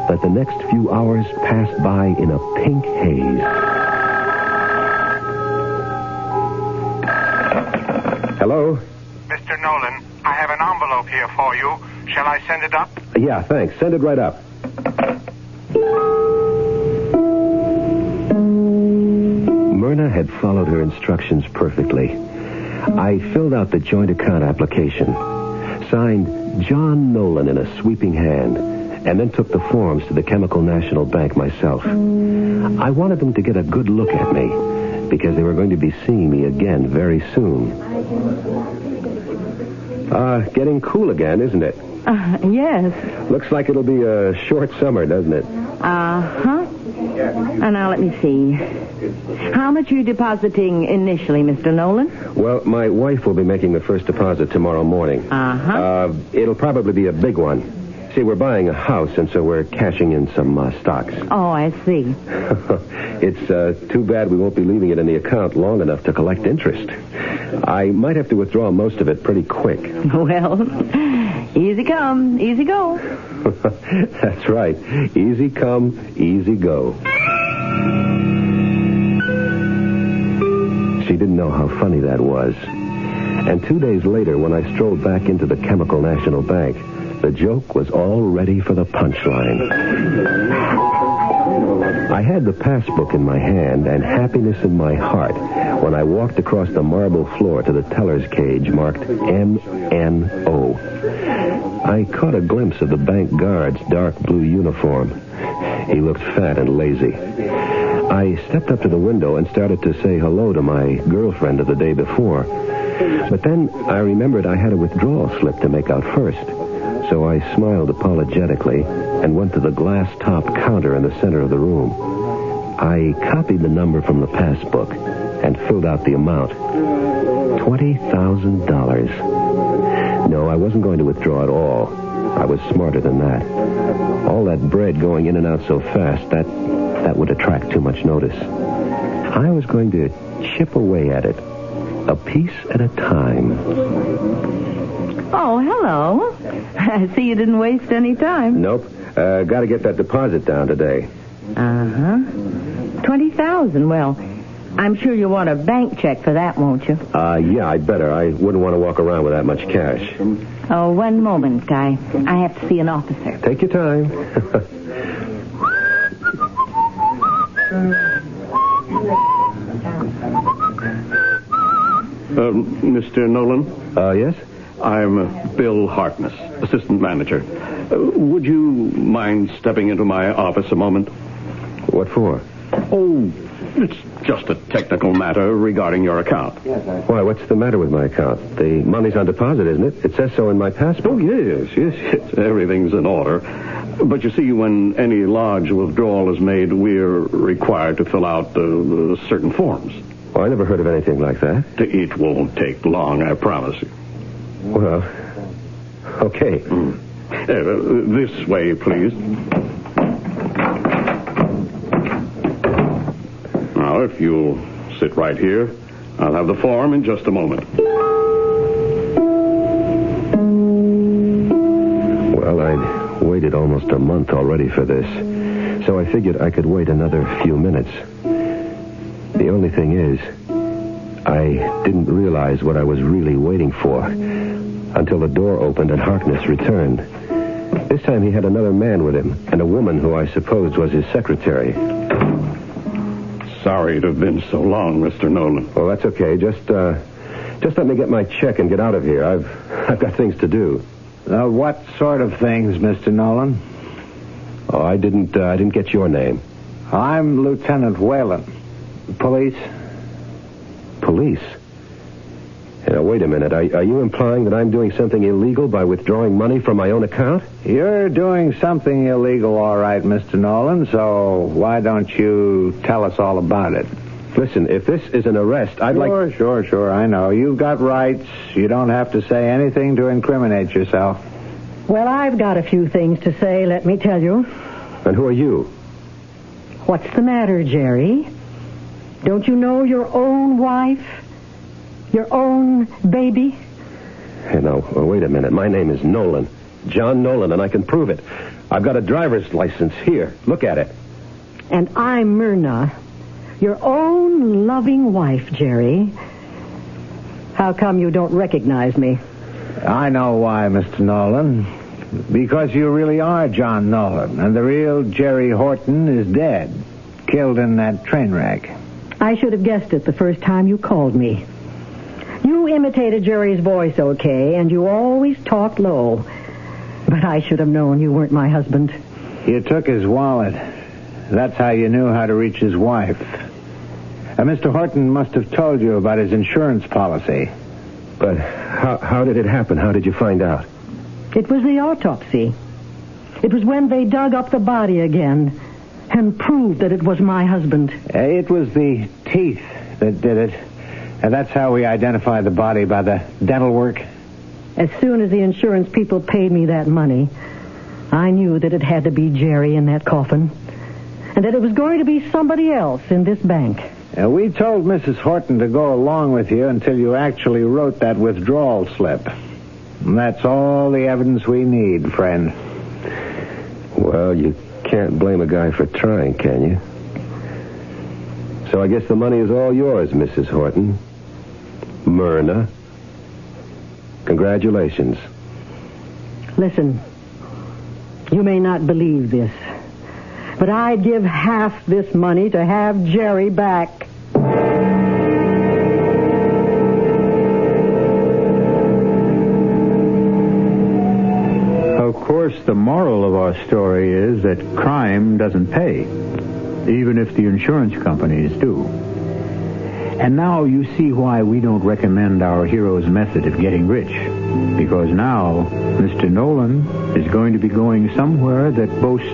that the next few hours passed by in a pink haze. Hello? Mr. Nolan, I have an envelope here for you. Shall I send it up? Yeah, thanks. Send it right up. Myrna had followed her instructions perfectly. I filled out the joint account application, signed John Nolan in a sweeping hand, and then took the forms to the Chemical National Bank myself. I wanted them to get a good look at me, because they were going to be seeing me again very soon. Getting cool again, isn't it? Yes. Looks like it'll be a short summer, doesn't it? Uh-huh. Now, let me see. How much are you depositing initially, Mr. Nolan? Well, my wife will be making the first deposit tomorrow morning. Uh-huh. It'll probably be a big one. See, we're buying a house, and so we're cashing in some stocks. Oh, I see. It's too bad we won't be leaving it in the account long enough to collect interest. I might have to withdraw most of it pretty quick. Well, easy come, easy go. That's right. Easy come, easy go. She didn't know how funny that was. And 2 days later, when I strolled back into the Chemical National Bank, the joke was all ready for the punchline. I had the passbook in my hand and happiness in my heart when I walked across the marble floor to the teller's cage marked MNO. I caught a glimpse of the bank guard's dark blue uniform. He looked fat and lazy. I stepped up to the window and started to say hello to my girlfriend of the day before. But then I remembered I had a withdrawal slip to make out first. So I smiled apologetically and went to the glass-top counter in the center of the room. I copied the number from the passbook and filled out the amount. $20,000. No, I wasn't going to withdraw at all. I was smarter than that. All that bread going in and out so fast, that would attract too much notice. I was going to chip away at it, a piece at a time. Oh, hello. I see you didn't waste any time. Nope. Got to get that deposit down today. Uh-huh. $20,000. Well, I'm sure you'll want a bank check for that, won't you? Yeah, I'd better. I wouldn't want to walk around with that much cash. Oh, one moment, I have to see an officer. Take your time. Mr. Nolan? Yes? I'm Bill Harkness, assistant manager. Would you mind stepping into my office a moment? What for? Oh, it's just a technical matter regarding your account. Why, what's the matter with my account? The money's on deposit, isn't it? It says so in my passbook. Oh, yes. Everything's in order. But you see, when any large withdrawal is made, we're required to fill out certain forms. Oh, I never heard of anything like that. It won't take long, I promise you. Well, okay. This way, please. Now, if you'll sit right here, I'll have the form in just a moment. Well, I'd waited almost a month already for this, so I figured I could wait another few minutes. The only thing is, I didn't realize what I was really waiting for until the door opened and Harkness returned. This time he had another man with him, and a woman who I supposed was his secretary. Sorry to have been so long, Mr. Nolan. Well, that's okay. Just let me get my check and get out of here. I've got things to do. What sort of things, Mr. Nolan? Oh, I didn't get your name. I'm Lieutenant Whalen. Police? Police? Now, wait a minute. Are you implying that I'm doing something illegal by withdrawing money from my own account? You're doing something illegal, all right, Mr. Nolan, so why don't you tell us all about it? Listen, if this is an arrest, I'd like... Sure, I know. You've got rights. You don't have to say anything to incriminate yourself. Well, I've got a few things to say, let me tell you. And who are you? What's the matter, Jerry? Don't you know your own wife? Your own baby? Hey, now, wait a minute. My name is Nolan. John Nolan, and I can prove it. I've got a driver's license here. Look at it. And I'm Myrna, your own loving wife, Jerry. How come you don't recognize me? I know why, Mr. Nolan. Because you really are John Nolan, and the real Jerry Horton is dead, killed in that train wreck. I should have guessed it the first time you called me. You imitated Jerry's voice okay, and you always talked low. But I should have known you weren't my husband. You took his wallet. That's how you knew how to reach his wife. Mr. Horton must have told you about his insurance policy. But how did it happen? How did you find out? It was the autopsy. It was when they dug up the body again and proved that it was my husband. It was the teeth that did it. And that's how we identified the body, by the dental work. As soon as the insurance people paid me that money, I knew that it had to be Jerry in that coffin, and that it was going to be somebody else in this bank. We told Mrs. Horton to go along with you until you actually wrote that withdrawal slip. And that's all the evidence we need, friend. Well, you can't blame a guy for trying, can you? So I guess the money is all yours, Mrs. Horton. Myrna. Congratulations. Listen, you may not believe this, but I'd give half this money to have Jerry back. Of course, the moral of our story is that crime doesn't pay, even if the insurance companies do. And now you see why we don't recommend our hero's method of getting rich. Because now, Mr. Nolan is going to be going somewhere that boasts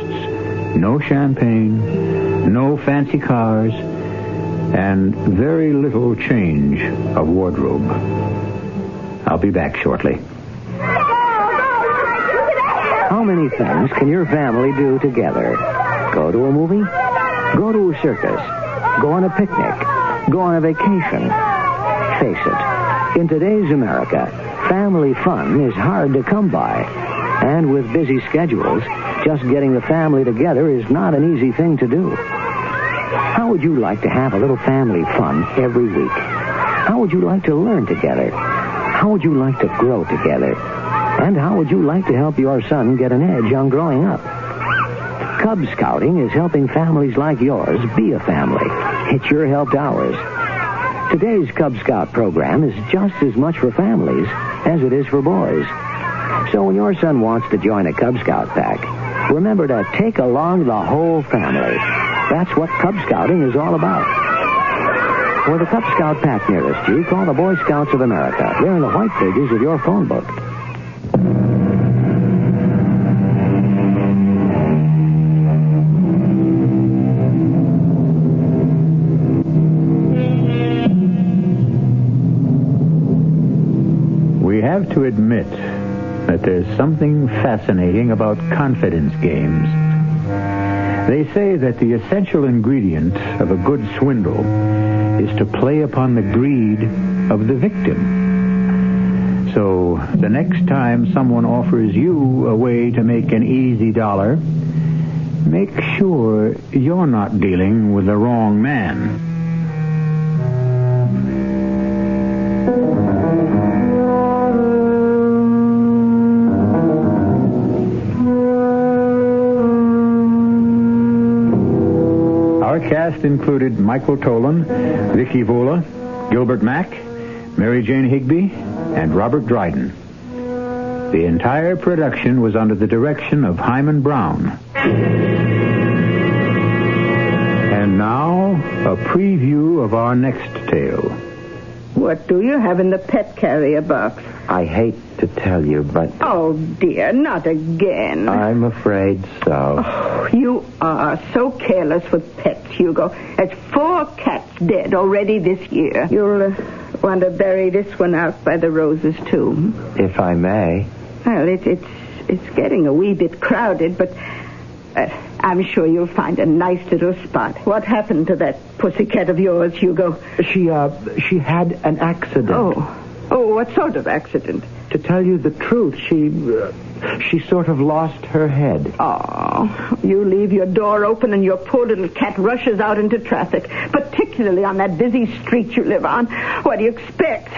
no champagne, no fancy cars, and very little change of wardrobe. I'll be back shortly. How many things can your family do together? Go to a movie? Go to a circus? Go on a picnic? Go on a vacation? Face it, in today's America, family fun is hard to come by. And with busy schedules, just getting the family together is not an easy thing to do. How would you like to have a little family fun every week? How would you like to learn together? How would you like to grow together? And how would you like to help your son get an edge on growing up? Cub Scouting is helping families like yours be a family. It's your help to ours. Today's Cub Scout program is just as much for families as it is for boys. So when your son wants to join a Cub Scout pack, remember to take along the whole family. That's what Cub Scouting is all about. For the Cub Scout pack nearest you, call the Boy Scouts of America. They're in the white pages of your phone book. We have to admit that there's something fascinating about confidence games. They say that the essential ingredient of a good swindle is to play upon the greed of the victim. So the next time someone offers you a way to make an easy dollar, make sure you're not dealing with the wrong man. Our cast included Michael Tolan, Vicky Vola, Gilbert Mack, Mary Jane Higby, and Robert Dryden. The entire production was under the direction of Hyman Brown. And now, a preview of our next tale. What do you have in the pet carrier box? I hate to tell you, but... Oh, dear, not again. I'm afraid so. Oh, you are so careless with pets, Hugo. There's 4 cats dead already this year. You'll want to bury this one out by the Rose's tomb. If I may. Well, it's getting a wee bit crowded, but I'm sure you'll find a nice little spot. What happened to that pussycat of yours, Hugo? She had an accident. Oh, what sort of accident? To tell you the truth, she sort of lost her head. Oh, you leave your door open and your poor little cat rushes out into traffic, particularly on that busy street you live on. What do you expect?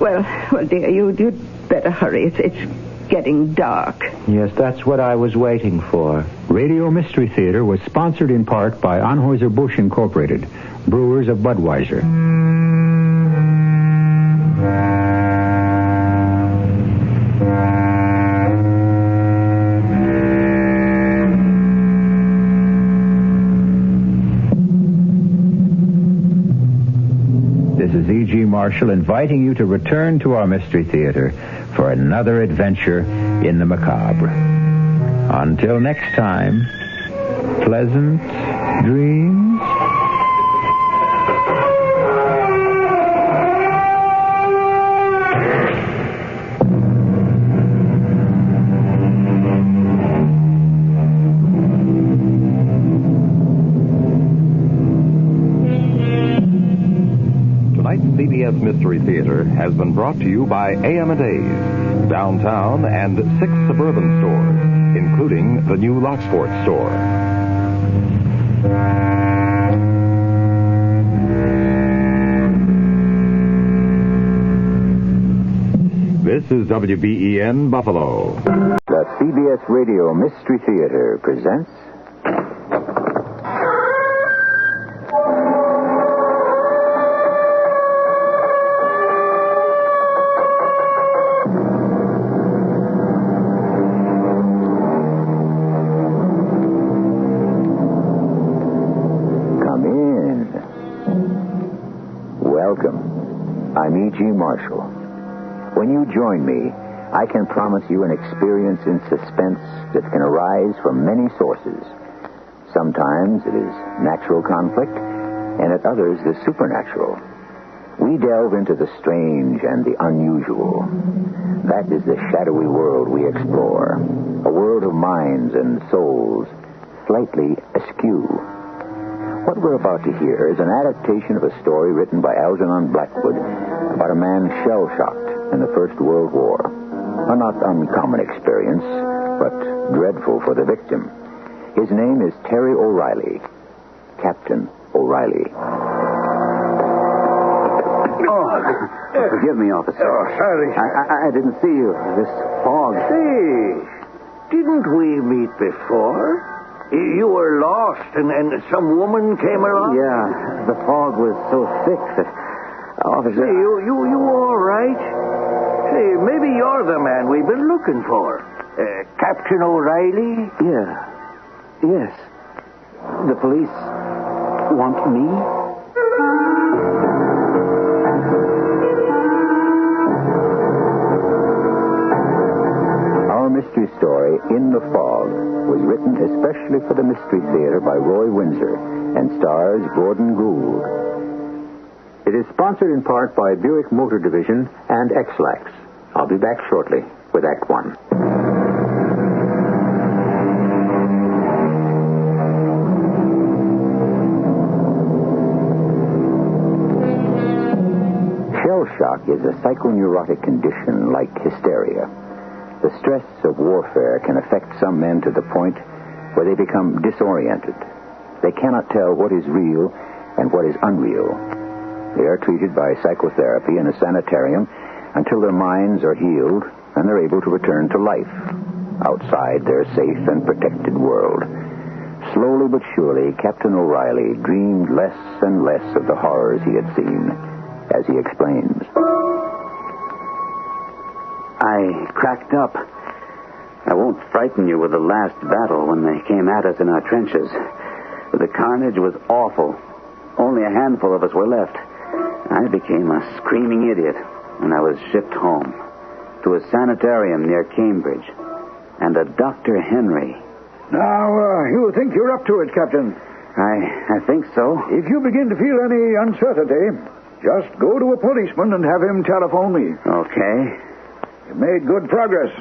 Well, dear, you'd better hurry. It's getting dark. Yes, that's what I was waiting for. Radio Mystery Theater was sponsored in part by Anheuser-Busch Incorporated, brewers of Budweiser. This is E.G. Marshall inviting you to return to our Mystery Theater for another adventure in the macabre. Until next time, pleasant dreams. CBS Mystery Theater has been brought to you by AM&A's, downtown, and 6 suburban stores, including the new Locksport store. This is WBEN Buffalo. The CBS Radio Mystery Theater presents... I'm E.G. Marshall. When you join me, I can promise you an experience in suspense that can arise from many sources. Sometimes it is natural conflict, and at others the supernatural. We delve into the strange and the unusual. That is the shadowy world we explore, a world of minds and souls slightly askew. What we're about to hear is an adaptation of a story written by Algernon Blackwood about a man shell-shocked in the First World War. A not uncommon experience, but dreadful for the victim. His name is Terry O'Reilly. Captain O'Reilly. Forgive me, officer. Oh, sorry. I didn't see you. This fog. Say, didn't we meet before? You were lost, and some woman came along? Yeah, the fog was so thick that... Officer... Say, you all right? Say, maybe you're the man we've been looking for. Captain O'Reilly? Yeah. Yes. The police want me? Our mystery story, In the Fog, was written especially for the Mystery Theater by Roy Windsor and stars Gordon Gould. It is sponsored in part by Buick Motor Division and X-Lax. I'll be back shortly with Act One. Shell shock is a psychoneurotic condition like hysteria. The stress of warfare can affect some men to the point where they become disoriented. They cannot tell what is real and what is unreal. They are treated by psychotherapy in a sanitarium until their minds are healed and they're able to return to life outside their safe and protected world. Slowly but surely, Captain O'Reilly dreamed less and less of the horrors he had seen, as he explains. I cracked up. I won't frighten you with the last battle when they came at us in our trenches. The carnage was awful. Only a handful of us were left. I became a screaming idiot, and I was shipped home to a sanitarium near Cambridge. And a Dr. Henry. Now, you think you're up to it, Captain? I think so. If you begin to feel any uncertainty, just go to a policeman and have him telephone me. Okay. You've made good progress.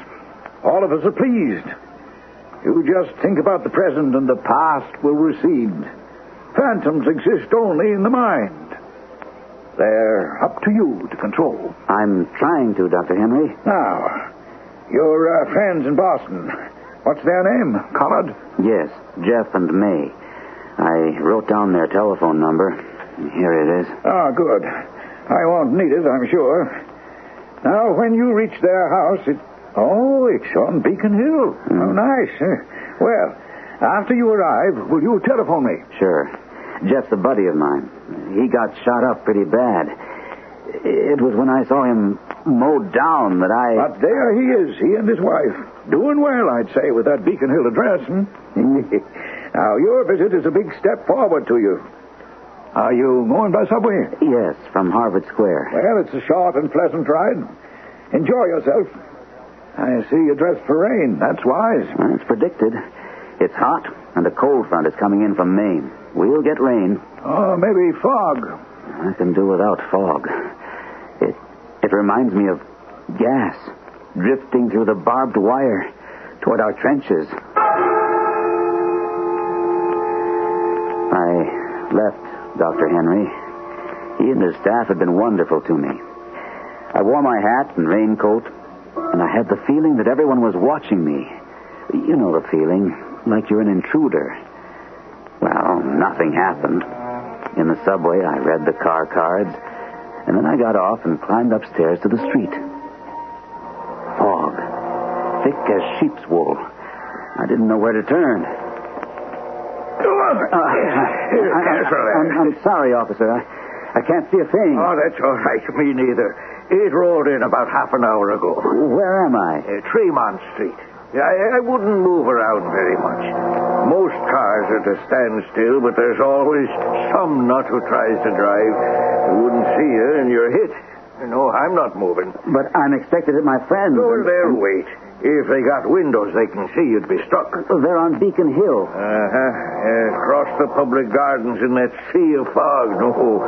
All of us are pleased. You just think about the present and the past will recede. Phantoms exist only in the mind. They're up to you to control. I'm trying to, Dr. Henry. Now, your friends in Boston, what's their name? Collard? Yes, Jeff and May. I wrote down their telephone number. Here it is. Ah, good. I won't need it, I'm sure. Now, when you reach their house, it's on Beacon Hill. Oh, nice. Well, after you arrive, will you telephone me? Sure. Jeff's a buddy of mine. He got shot up pretty bad. It was when I saw him mowed down that I... But there he is, he and his wife. Doing well, I'd say, with that Beacon Hill address. Now, your visit is a big step forward to you. Are you going by subway? Yes, from Harvard Square. Well, it's a short and pleasant ride. Enjoy yourself. I see you're dressed for rain. That's wise. Well, it's predicted. It's hot, and a cold front is coming in from Maine. We'll get rain. Oh, maybe fog. I can do without fog. It reminds me of gas drifting through the barbed wire toward our trenches. I left Dr. Henry. He and his staff had been wonderful to me. I wore my hat and raincoat, and I had the feeling that everyone was watching me. You know the feeling, like you're an intruder. Well, nothing happened. In the subway, I read the car cards, and then I got off and climbed upstairs to the street. Fog, thick as sheep's wool. I didn't know where to turn. I'm sorry, officer. I can't see a thing. Oh, that's all right. Me neither. It rolled in about half an hour ago. Where am I? Tremont Street. I wouldn't move around very much. Most cars are to stand still, but there's always some nut who tries to drive. Who wouldn't see you, and you're hit. No, I'm not moving. But I'm expected at my friend's. Go there, wait. If they got windows they can see, you'd be struck. They're on Beacon Hill. Across the public gardens in that sea of fog. No,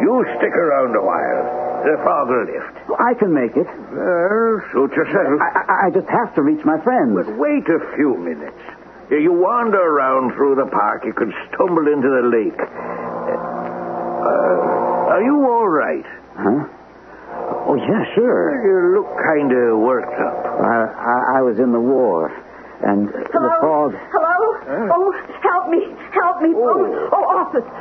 you stick around a while. The fog will lift. I can make it. Well, suit yourself. I just have to reach my friends. But wait a few minutes. You wander around through the park, you could stumble into the lake. Are you all right? Huh? Oh, yeah, sure. You look kind of worked up. I was in the war, and Hello? the fog... Hello? Oh, help me.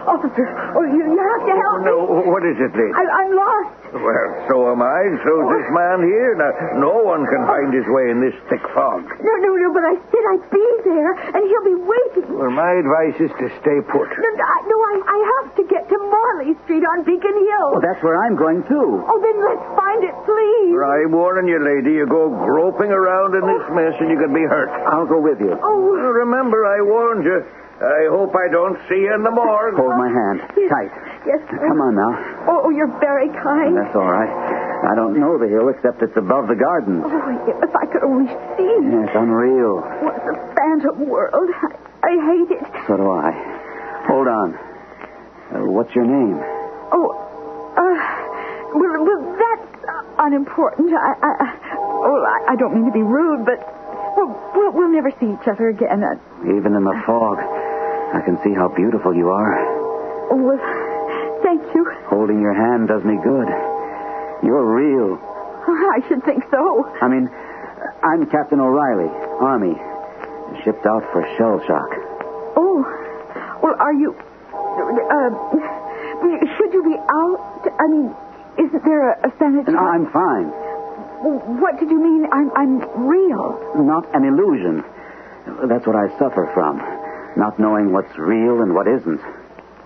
Officer. Oh, you have to help me. No, what is it, lady? I'm lost. Well, so am I. So's this man here. Now, no one can find his way in this thick fog. No, but I said I'd be there, and he'll be waiting. Well, my advice is to stay put. No, I have to get to Marley Street on Beacon Hill. Well, that's where I'm going, too. Oh, then let's find it, please. I'm warning you, lady. You go groping around in this mess, and you could be hurt. I'll go with you. Oh. Well, remember, I warned you. I hope I don't see you in the morgue. Hold my hand. Tight. Yes. Come on now. Oh, you're very kind. That's all right. I don't know the hill except it's above the gardens. Oh, if I could only see. Yeah, it's unreal. What a phantom world. I hate it. So do I. Hold on. What's your name? Well, that's unimportant. I don't mean to be rude, but we'll never see each other again. Even in the fog, I can see how beautiful you are. Oh, well, thank you. Holding your hand does me good. You're real. I should think so. I mean, I'm Captain O'Reilly, Army. Shipped out for shell shock. Oh, well, are you... should you be out? I mean, isn't there a sanitary... No, I'm fine. What did you mean? I'm real? Not an illusion. That's what I suffer from. Not knowing what's real and what isn't.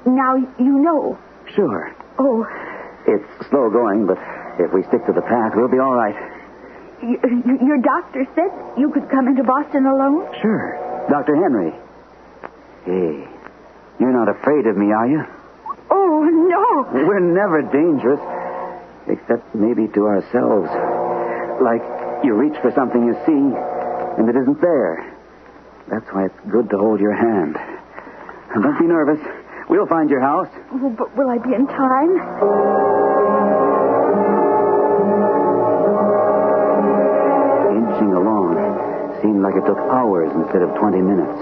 Now you know. Sure. Oh. It's slow going, but if we stick to the path, we'll be all right. Your doctor said you could come into Boston alone? Sure. Dr. Henry. Hey, you're not afraid of me, are you? Oh, no. We're never dangerous, except maybe to ourselves. Like you reach for something you see, and it isn't there. That's why it's good to hold your hand. And don't be nervous. We'll find your house. Oh, but will I be in time? Inching along seemed like it took hours instead of 20 minutes.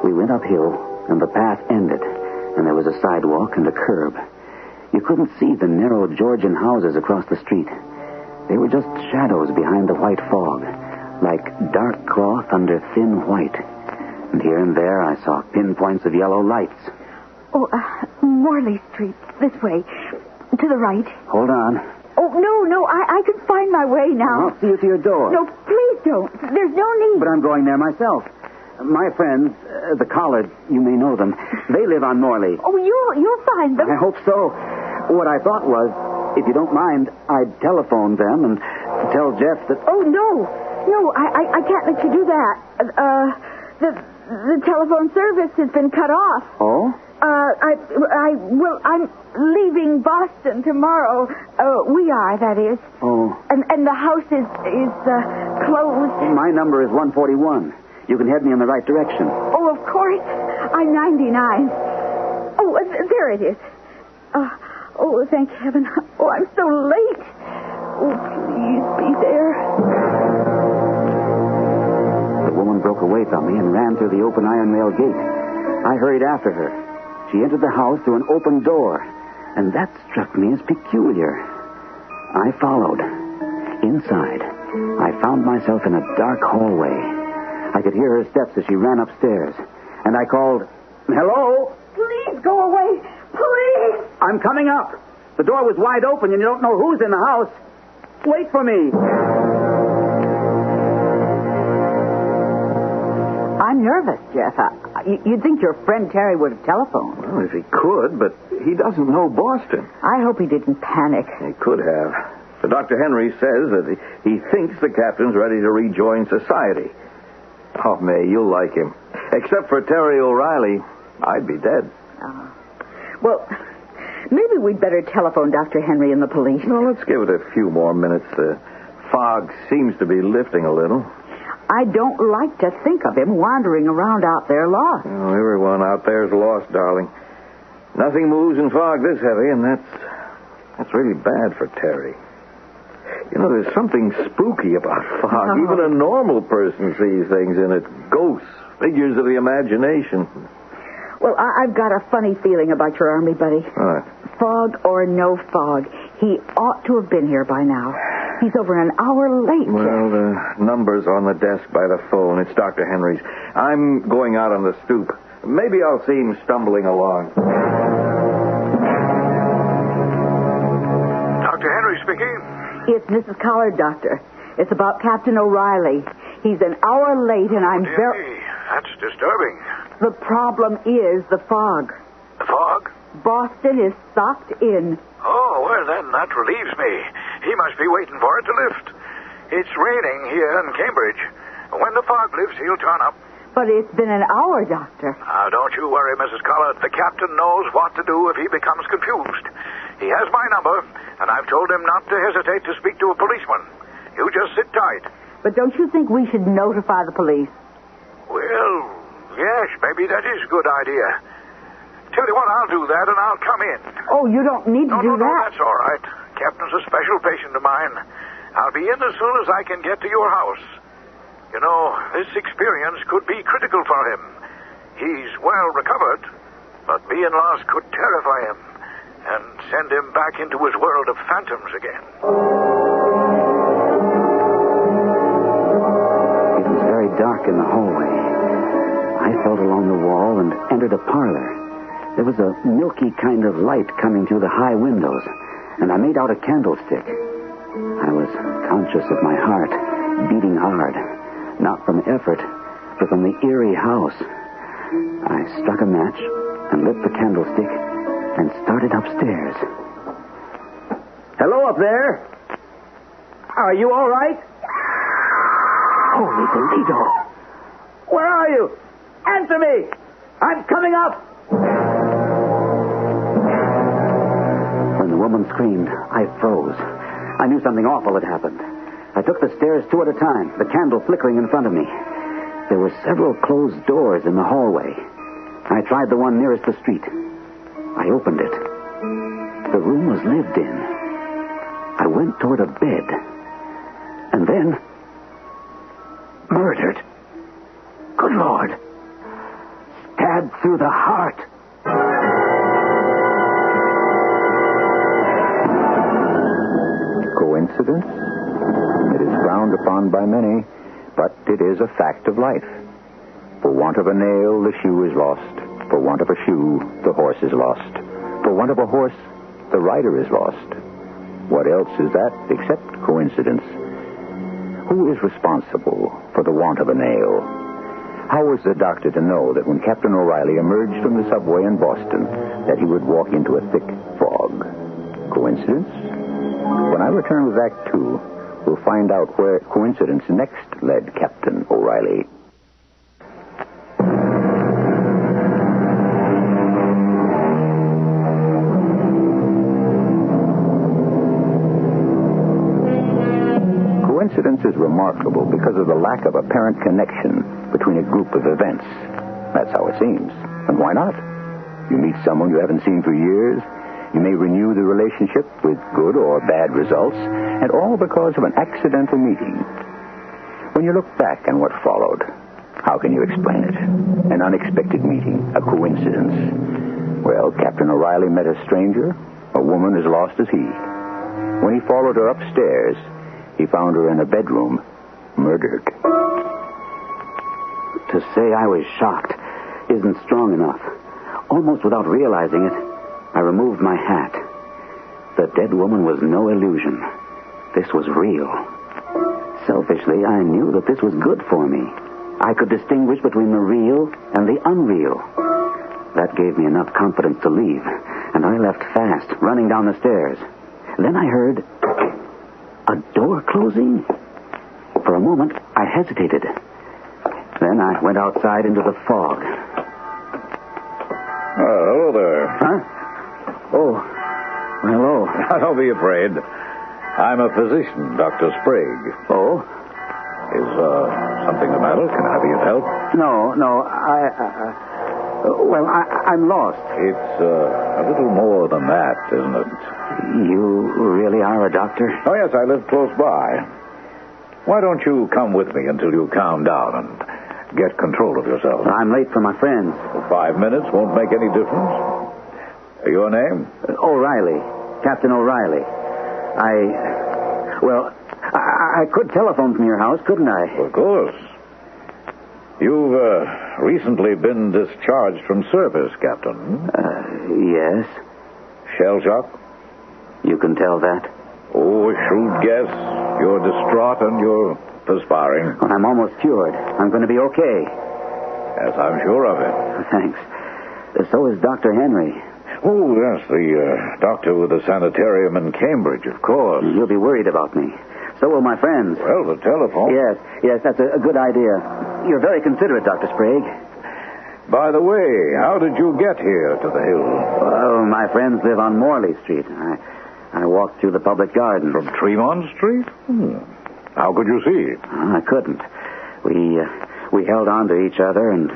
We went uphill, and the path ended, and there was a sidewalk and a curb. You couldn't see the narrow Georgian houses across the street. They were just shadows behind the white fog, like dark cloth under thin white. And here and there I saw pinpoints of yellow lights. Oh, Morley Street, this way. To the right. Hold on. Oh, no, I can find my way now. I'll see you to your door. No, please don't. There's no need. But I'm going there myself. My friends, the Collards, you may know them, they live on Morley. Oh, you'll find them. I hope so. What I thought was, if you don't mind, I'd telephone them and tell Jeff that... Oh, no, I can't let you do that. The telephone service has been cut off. Oh? I'm leaving Boston tomorrow. We are, that is. Oh. And the house is closed. My number is 141. You can head me in the right direction. Oh, of course. I'm 99. Oh, there it is. Oh, thank heaven. Oh, I'm so late. Oh, please be there. The woman broke away from me and ran through the open iron rail gate. I hurried after her. She entered the house through an open door, and that struck me as peculiar. I followed. Inside, I found myself in a dark hallway. I could hear her steps as she ran upstairs, and I called, "Hello?" Please go away. Please. I'm coming up. The door was wide open, and you don't know who's in the house. Wait for me. I'm nervous, Jeff. You'd think your friend Terry would have telephoned. Well, if he could, but he doesn't know Boston. I hope he didn't panic. He could have. But Dr. Henry says that he thinks the captain's ready to rejoin society. Oh, May, you'll like him. Except for Terry O'Reilly, I'd be dead. Well, maybe we'd better telephone Dr. Henry and the police. No, let's give it a few more minutes. The fog seems to be lifting a little. I don't like to think of him wandering around out there lost. Oh, everyone out there's lost, darling. Nothing moves in fog this heavy, and that's really bad for Terry. You know, there's something spooky about fog. Oh. Even a normal person sees things in it. Ghosts, figures of the imagination. Well, I've got a funny feeling about your Army buddy. What? Fog or no fog, he ought to have been here by now. He's over an hour late. Well, the number's on the desk by the phone. It's Dr. Henry's. I'm going out on the stoop. Maybe I'll see him stumbling along. Dr. Henry speaking. It's Mrs. Collard, Doctor. It's about Captain O'Reilly. He's an hour late, and I'm very... That's disturbing. The problem is the fog. The fog? Boston is socked in. Oh, well, then that relieves me. He must be waiting for it to lift. It's raining here in Cambridge. When the fog lifts, he'll turn up. But it's been an hour, Doctor. Now, don't you worry, Mrs. Collard. The captain knows what to do if he becomes confused. He has my number, and I've told him not to hesitate to speak to a policeman. You just sit tight. But don't you think we should notify the police? Well, yes, maybe that is a good idea. Tell you what, I'll do that, and I'll come in. Oh, you don't need to do that. No, that's all right. Captain's a special patient of mine. I'll be in as soon as I can get to your house. You know, this experience could be critical for him. He's well recovered, but being lost could terrify him. and send him back into his world of phantoms again. It was very dark in the hallway. I felt along the wall and entered a parlor. There was a milky kind of light coming through the high windows, and I made out a candlestick. I was conscious of my heart beating hard, not from effort, but from the eerie house. I struck a match and lit the candlestick and started upstairs. Hello up there. Are you all right? Holy Toledo. Where are you? Answer me. I'm coming up. When the woman screamed, I froze. I knew something awful had happened. I took the stairs two at a time, the candle flickering in front of me. There were several closed doors in the hallway. I tried the one nearest the street. I opened it. The room was lived in. I went toward a bed. And then... murdered. Good Lord. Stabbed through the heart. Coincidence? It is frowned upon by many, but it is a fact of life. For want of a nail, the shoe is lost. For want of a shoe, the horse is lost. For want of a horse, the rider is lost. What else is that except coincidence? Who is responsible for the want of a nail? How was the doctor to know that when Captain O'Reilly emerged from the subway in Boston, that he would walk into a thick fog? Coincidence? When I return with Act 2, we'll find out where coincidence next led Captain O'Reilly. Coincidence is remarkable because of the lack of apparent connection between a group of events. That's how it seems. And why not? You meet someone you haven't seen for years. You may renew the relationship with good or bad results, and all because of an accidental meeting. When you look back on what followed, how can you explain it? An unexpected meeting, a coincidence. Well, Captain O'Reilly met a stranger, a woman as lost as he. When he followed her upstairs, he found her in a bedroom, murdered. To say I was shocked isn't strong enough. Almost without realizing it, I removed my hat. The dead woman was no illusion. This was real. Selfishly, I knew that this was good for me. I could distinguish between the real and the unreal. That gave me enough confidence to leave, and I left fast, running down the stairs. Then I heard a door closing. For a moment, I hesitated. Then I went outside into the fog. Hello there. Huh? Oh, hello. Don't be afraid. I'm a physician, Dr. Sprague. Oh? Is something the matter? Can I be of help? No, I'm lost. It's a little more than that, isn't it? You really are a doctor? Oh, yes, I live close by. Why don't you come with me until you calm down and get control of yourself? I'm late for my friends. 5 minutes won't make any difference. Your name? O'Reilly. Captain O'Reilly. I could telephone from your house, couldn't I? Of course. You've recently been discharged from service, Captain. Yes. Shell shock? You can tell that? Oh, a shrewd guess. You're distraught and you're perspiring. I'm almost cured. I'm going to be okay. Yes, I'm sure of it. Thanks. So is Dr. Henry. Oh, yes, the doctor with the sanitarium in Cambridge, of course. You'll be worried about me. So will my friends. Well, the telephone. Yes, that's a good idea. You're very considerate, Dr. Sprague. By the way, how did you get here to the hill? Well, my friends live on Morley Street. I walked through the public garden. From Tremont Street? How could you see? I couldn't. We held on to each other, and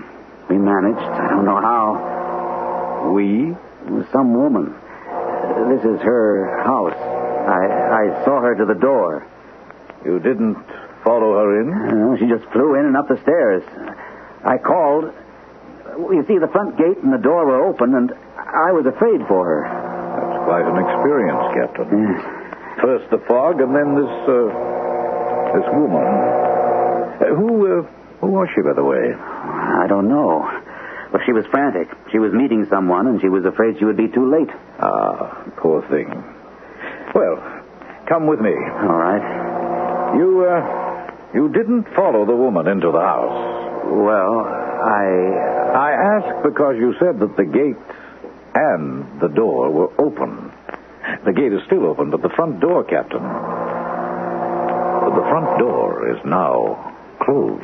we managed. I don't know how. We? Some woman. This is her house. I saw her to the door. You didn't follow her in? No, she just flew in and up the stairs. I called. You see, the front gate and the door were open, and I was afraid for her. That's quite an experience, Captain. Yes. First the fog, and then this woman. Who was she, by the way? I don't know. But she was frantic. She was meeting someone, and she was afraid she would be too late. Ah, poor thing. Well, come with me. All right. You didn't follow the woman into the house. Well, I asked because you said that the gate and the door were open. The gate is still open, but the front door, Captain. The front door is now closed.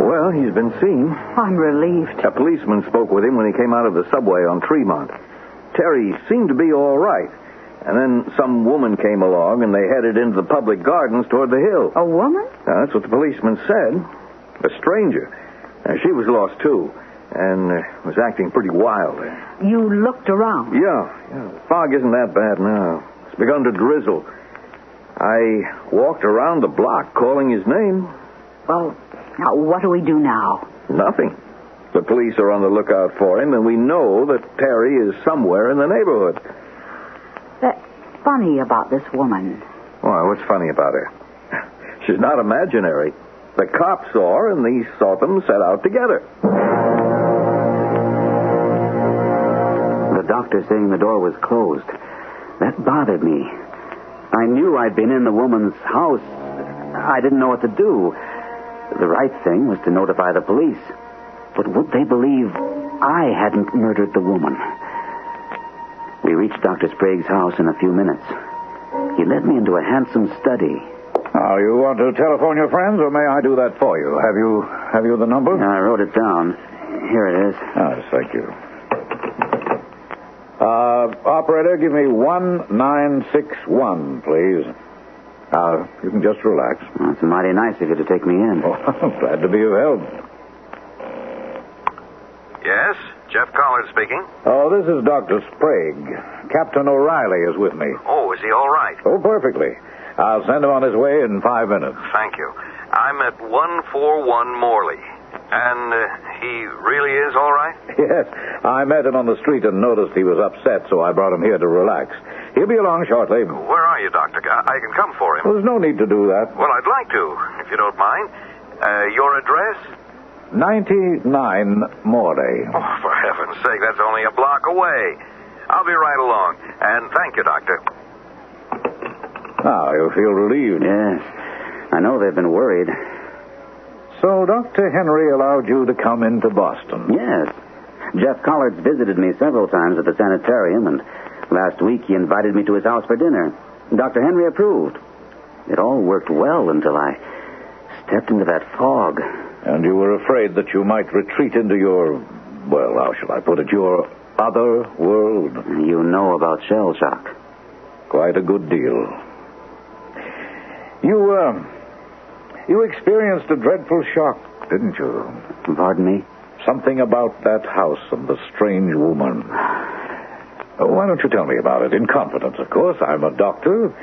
Well, he's been seen. I'm relieved. A policeman spoke with him when he came out of the subway on Tremont. Terry seemed to be all right. And then some woman came along, and they headed into the public gardens toward the hill. A woman? That's what the policeman said. A stranger. She was lost, too, and was acting pretty wild. You looked around? Yeah. The fog isn't that bad now. It's begun to drizzle. I walked around the block calling his name. Well, now, what do we do now? Nothing. The police are on the lookout for him, and we know that Terry is somewhere in the neighborhood. That's funny about this woman. Why, what's funny about her? She's not imaginary. The cops saw her, and they saw them set out together. The doctor saying the door was closed. That bothered me. I knew I'd been in the woman's house. I didn't know what to do. The right thing was to notify the police. But would they believe I hadn't murdered the woman? We reached Dr. Sprague's house in a few minutes. He led me into a handsome study. Now, you want to telephone your friends, or may I do that for you? Have you the number? I wrote it down. Here it is. Yes, thank you. Operator, give me 1961, please. You can just relax. Well, it's mighty nice of you to take me in. Oh, glad to be of help. Yes, Jeff Collard speaking. Oh, this is Dr. Sprague. Captain O'Reilly is with me. Oh, is he all right? Oh, perfectly. I'll send him on his way in 5 minutes. Thank you. I'm at 141 Morley. And he really is all right? Yes. I met him on the street and noticed he was upset, so I brought him here to relax. He'll be along shortly. Where are you, Doctor? I can come for him. Well, there's no need to do that. Well, I'd like to, if you don't mind. Your address? 99 Morley. Oh, for heaven's sake, that's only a block away. I'll be right along. And thank you, Doctor. Now, you feel relieved. Yes. I know they've been worried. So Dr. Henry allowed you to come into Boston? Yes. Jeff Collard's visited me several times at the sanitarium, and last week he invited me to his house for dinner. Dr. Henry approved. It all worked well until I stepped into that fog. And you were afraid that you might retreat into your, well, how shall I put it, your other world? You know about shell shock. Quite a good deal. You experienced a dreadful shock, didn't you? Pardon me? Something about that house and the strange woman. Why don't you tell me about it? In confidence, of course. I'm a doctor.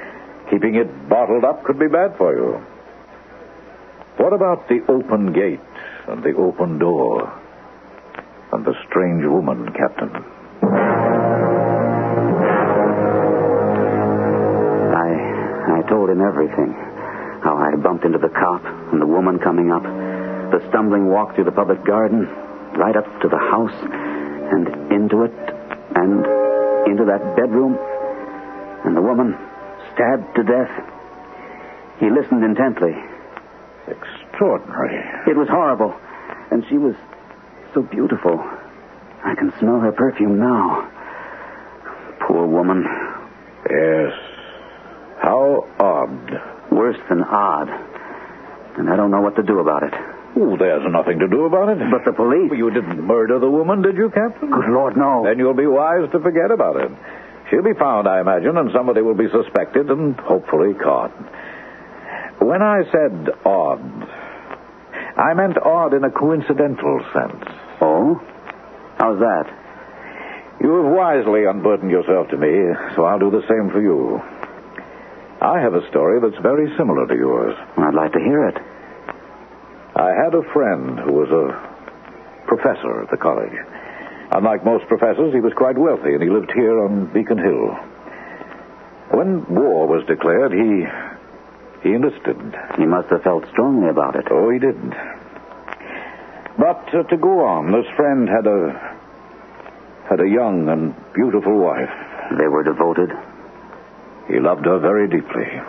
Keeping it bottled up could be bad for you. What about the open gate and the open door and the strange woman, Captain? I told him everything. How I bumped into the cop and the woman coming up, the stumbling walk through the public garden, right up to the house, and into it, and into that bedroom, and the woman stabbed to death. He listened intently. Extraordinary. It was horrible, and she was so beautiful. I can smell her perfume now. Poor woman. Yes. How odd. Worse than odd. And I don't know what to do about it. Oh, there's nothing to do about it. But the police... You didn't murder the woman, did you, Captain? Good Lord, no. Then you'll be wise to forget about it. She'll be found, I imagine, and somebody will be suspected and hopefully caught. When I said odd, I meant odd in a coincidental sense. Oh? How's that? You have wisely unburdened yourself to me, so I'll do the same for you. I have a story that's very similar to yours. I'd like to hear it. I had a friend who was a professor at the college. Unlike most professors, he was quite wealthy, and he lived here on Beacon Hill. When war was declared, he enlisted. He must have felt strongly about it. Oh, he did. But to go on, this friend had a young and beautiful wife. They were devoted? He loved her very deeply.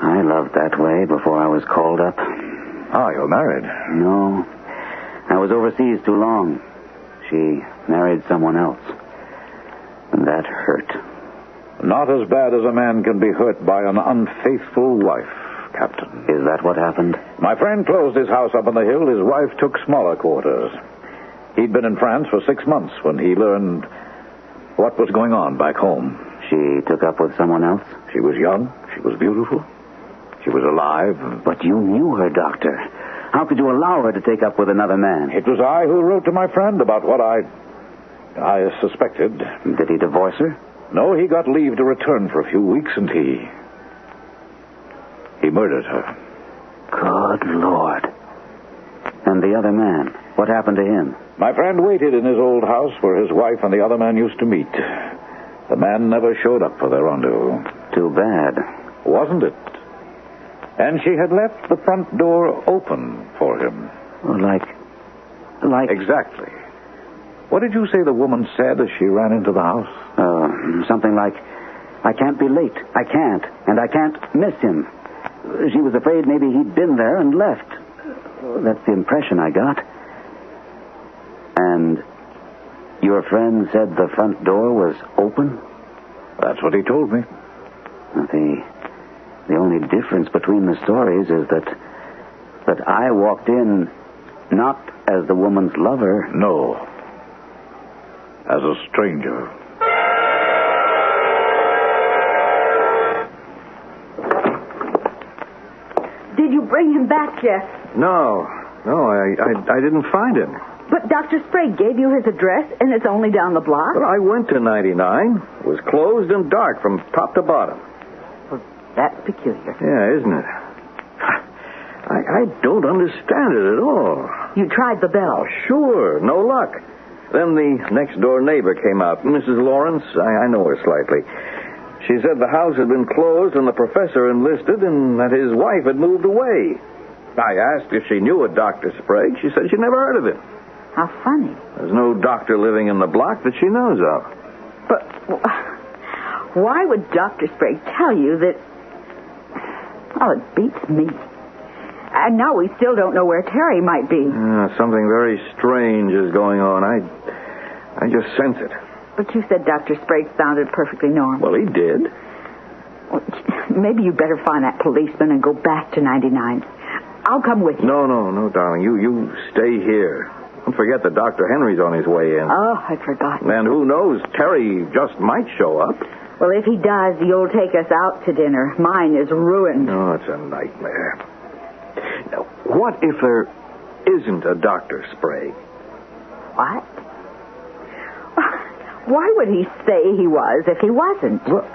I loved that way before I was called up. Ah, you're married? No. I was overseas too long. She married someone else. And that hurt. Not as bad as a man can be hurt by an unfaithful wife, Captain. Is that what happened? My friend closed his house up on the hill. His wife took smaller quarters. He'd been in France for 6 months when he learned what was going on back home. She took up with someone else? She was young. She was beautiful. She was alive. But you knew her, Doctor. How could you allow her to take up with another man? It was I who wrote to my friend about what I suspected. Did he divorce her? No, he got leave to return for a few weeks, and he murdered her. Good Lord. And the other man, what happened to him? My friend waited in his old house where his wife and the other man used to meet. The man never showed up for their rendezvous. Too bad. Wasn't it? And she had left the front door open for him. Like... Exactly. What did you say the woman said as she ran into the house? Something like, I can't be late. I can't. And I can't miss him. She was afraid maybe he'd been there and left. That's the impression I got. And your friend said the front door was open? That's what he told me. The only difference between the stories is that I walked in not as the woman's lover. No. As a stranger. Did you bring him back, Jeff? No, I didn't find him. But Dr. Sprague gave you his address, and it's only down the block? Well, I went to 99. It was closed and dark from top to bottom. Well, that's peculiar. Yeah, isn't it? I don't understand it at all. You tried the bell? Oh, sure. No luck. Then the next-door neighbor came out. Mrs. Lawrence, I know her slightly. She said the house had been closed and the professor enlisted and that his wife had moved away. I asked if she knew a Dr. Sprague. She said she never heard of him. How funny. There's no doctor living in the block that she knows of. But why would Dr. Sprague tell you that... Oh, it beats me. And now we still don't know where Terry might be. Something very strange is going on. I just sense it. But you said Dr. Sprague sounded perfectly normal. Well, he did. Well, maybe you better find that policeman and go back to 99. I'll come with you. No, darling. You stay here. Don't forget that Dr. Henry's on his way in. Oh, I'd forgotten. And who knows, Terry just might show up. Well, if he does, you'll take us out to dinner. Mine is ruined. Oh, it's a nightmare. Now, what if there isn't a Dr. Sprague? What? Why would he say he was if he wasn't? Well,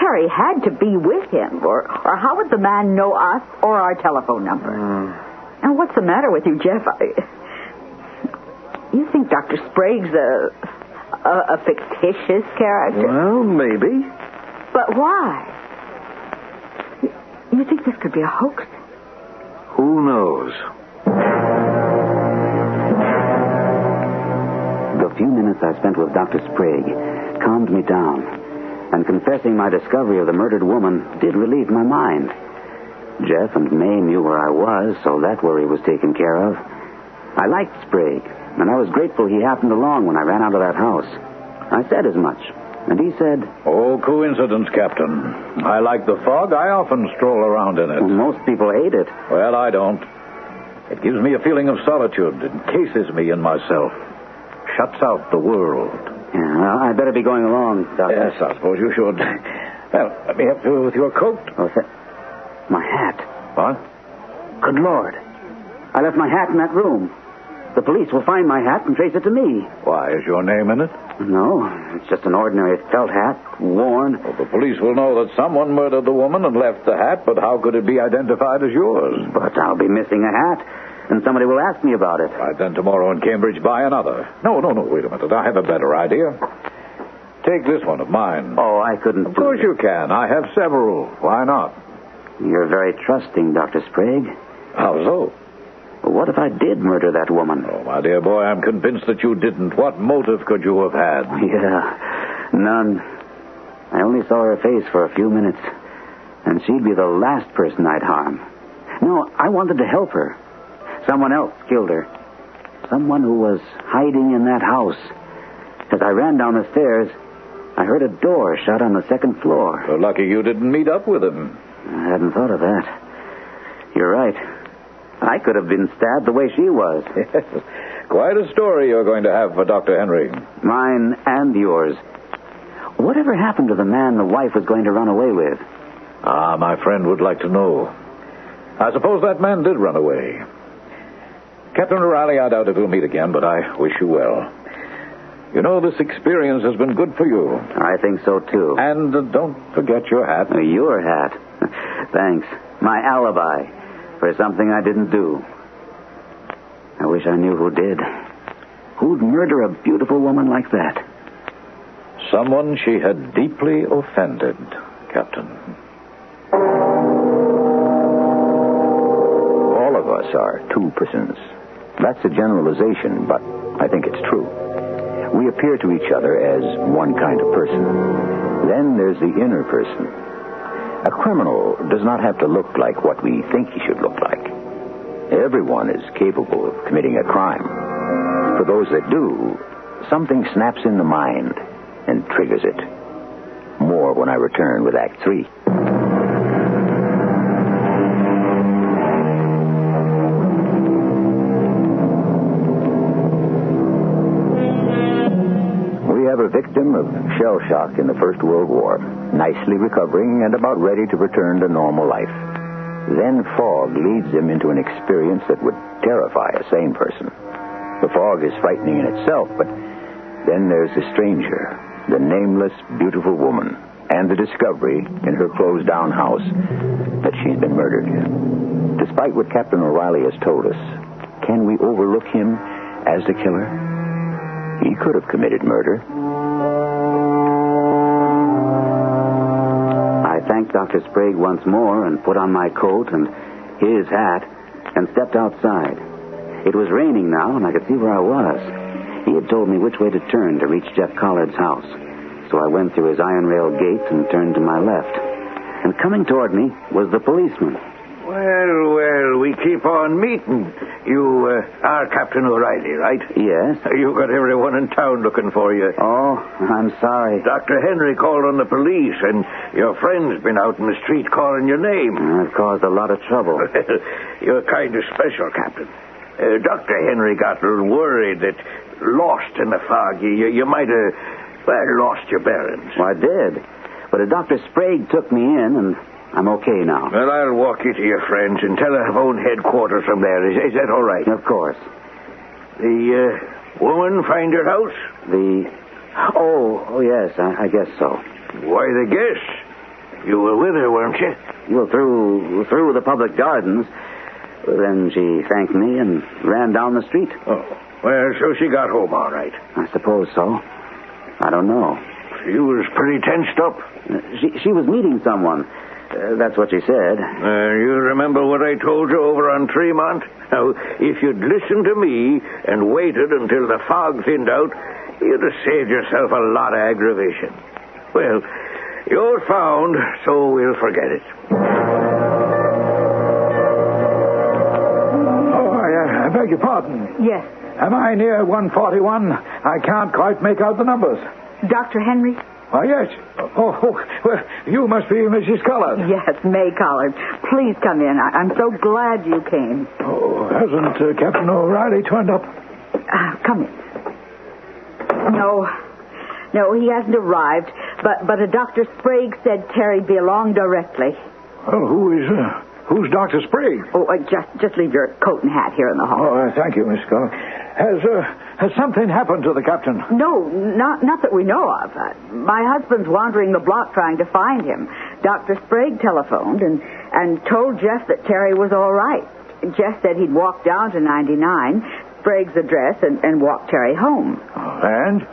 Terry had to be with him, or how would the man know us or our telephone number? And what's the matter with you, Jeff? You think Dr. Sprague's a fictitious character? Well, maybe. But why? You think this could be a hoax? Who knows? The few minutes I spent with Dr. Sprague calmed me down, and confessing my discovery of the murdered woman did relieve my mind. Jeff and May knew where I was, so that worry was taken care of. I liked Sprague, and I was grateful he happened along when I ran out of that house. I said as much, and he said... Oh, coincidence, Captain. I like the fog. I often stroll around in it. Most people hate it. Well, I don't. It gives me a feeling of solitude. It encases me in myself. Shuts out the world. Yeah, well, I'd better be going along, Doctor. Yes, I suppose you should. Well, let me help you with your coat. Oh, my hat. What? Good Lord. I left my hat in that room. The police will find my hat and trace it to me. Why, is your name in it? No, it's just an ordinary felt hat, worn. Well, the police will know that someone murdered the woman and left the hat, but how could it be identified as yours? But I'll be missing a hat. and somebody will ask me about it. Right, then tomorrow in Cambridge, buy another. No, wait a minute. I have a better idea. Take this one of mine. Oh, I couldn't. Of course you can. I have several. Why not? You're very trusting, Dr. Sprague. How so? What if I did murder that woman? Oh, my dear boy, I'm convinced that you didn't. What motive could you have had? Yeah, none. I only saw her face for a few minutes, and she'd be the last person I'd harm. No, I wanted to help her. Someone else killed her. Someone who was hiding in that house. As I ran down the stairs, I heard a door shut on the second floor. You're lucky you didn't meet up with him. I hadn't thought of that. You're right. I could have been stabbed the way she was. Yes. Quite a story you're going to have for Dr. Henry. Mine and yours. Whatever happened to the man the wife was going to run away with? Ah, my friend would like to know. I suppose that man did run away. Captain O'Reilly, I doubt if we'll meet again, but I wish you well. You know, this experience has been good for you. I think so, too. And don't forget your hat. Your hat. Thanks. My alibi for something I didn't do. I wish I knew who did. Who'd murder a beautiful woman like that? Someone she had deeply offended, Captain. All of us are two persons. That's a generalization, but I think it's true. We appear to each other as one kind of person. Then there's the inner person. A criminal does not have to look like what we think he should look like. Everyone is capable of committing a crime. For those that do, something snaps in the mind and triggers it. More when I return with Act 3. We have a victim of shell shock in the First World War, nicely recovering and about ready to return to normal life. Then fog leads him into an experience that would terrify a sane person. The fog is frightening in itself, but then there's the stranger, the nameless, beautiful woman, and the discovery in her closed-down house that she's been murdered. Despite what Captain O'Reilly has told us, can we overlook him as the killer? He could have committed murder. I thanked Dr. Sprague once more and put on my coat and his hat and stepped outside. It was raining now, and I could see where I was. He had told me which way to turn to reach Jeff Collard's house. So I went through his iron rail gate and turned to my left. And coming toward me was the policeman. Well, we keep on meeting. You are Captain O'Reilly, right? Yes. You've got everyone in town looking for you. Oh, I'm sorry. Dr. Henry called on the police, and your friend's been out in the street calling your name. I've caused a lot of trouble. You're kind of special, Captain. Dr. Henry got a little worried that lost in the fog, you might have, lost your bearings. Well, I did. But Dr. Sprague took me in, and I'm okay now. Well, I'll walk you to your friends and telephone headquarters from there. Is that all right? Of course. The woman find your house? Oh, yes, I guess so. Why the guess? You were with her, weren't you? Well, through the public gardens. Then she thanked me and ran down the street. Oh, well, so she got home all right. I suppose so. I don't know. She was pretty tensed up. She was meeting someone. That's what she said. You remember what I told you over on Tremont? Now, if you'd listened to me and waited until the fog thinned out, you'd have saved yourself a lot of aggravation. Well, you're found, so we'll forget it. I beg your pardon. Yes. Am I near 141? I can't quite make out the numbers. Dr. Henry? Oh, yes. Oh, well, you must be Mrs. Collard. Yes, May Collard. Please come in. I'm so glad you came. Oh, hasn't Captain O'Reilly turned up? Come in. No, he hasn't arrived. But Dr. Sprague said Terry'd be along directly. Well, who's Dr. Sprague? Oh, just leave your coat and hat here in the hall. Oh, thank you, Miss Collard. Has something happened to the captain? No, not that we know of. My husband's wandering the block trying to find him. Dr. Sprague telephoned and told Jeff that Terry was all right. Jeff said he'd walk down to 99, Sprague's address, and walk Terry home. And?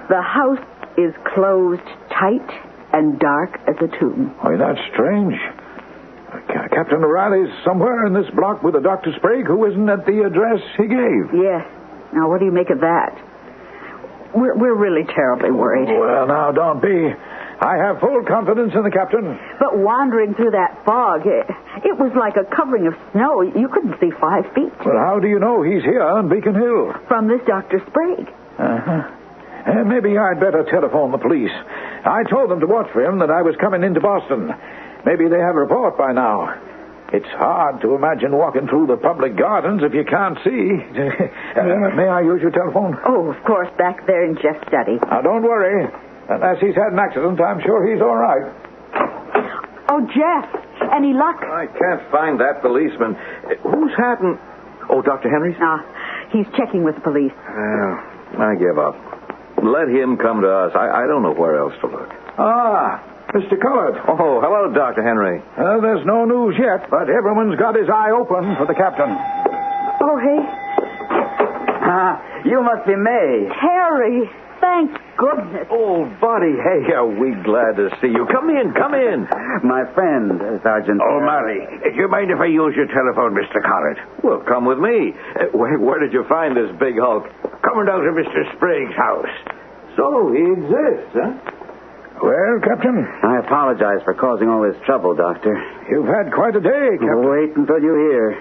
The house is closed tight and dark as a tomb. Why, that's strange. Captain O'Reilly's somewhere in this block with a Dr. Sprague who isn't at the address he gave. Yes. Now, what do you make of that? We're really terribly worried. Well, now, don't be. I have full confidence in the captain. But wandering through that fog, it was like a covering of snow. You couldn't see 5 feet. Well, how do you know he's here on Beacon Hill? From this Dr. Sprague. Uh-huh. Maybe I'd better telephone the police. I told them to watch for him, that I was coming into Boston. Maybe they have a report by now. It's hard to imagine walking through the public gardens if you can't see. May I use your telephone? Oh, of course, back there in Jeff's study. Now, don't worry. Unless he's had an accident, I'm sure he's all right. Oh, Jeff, any luck? I can't find that policeman. Who's Hatton? Oh, Dr. Henry's? He's checking with the police. I give up. Let him come to us. I don't know where else to look. Mr. Cullard. Oh, hello, Dr. Henry. There's no news yet, but everyone's got his eye open for the captain. Oh, hey. You must be May. Terry, thank goodness. Oh, buddy, hey, are we glad to see you. Come in. My friend, Sergeant. O'Malley, do you mind if I use your telephone, Mr. Collard? Well, come with me. Where did you find this big hulk? Coming down to Mr. Sprague's house. So, he exists, huh? Well, Captain? I apologize for causing all this trouble, Doctor. You've had quite a day, Captain. Wait until you hear.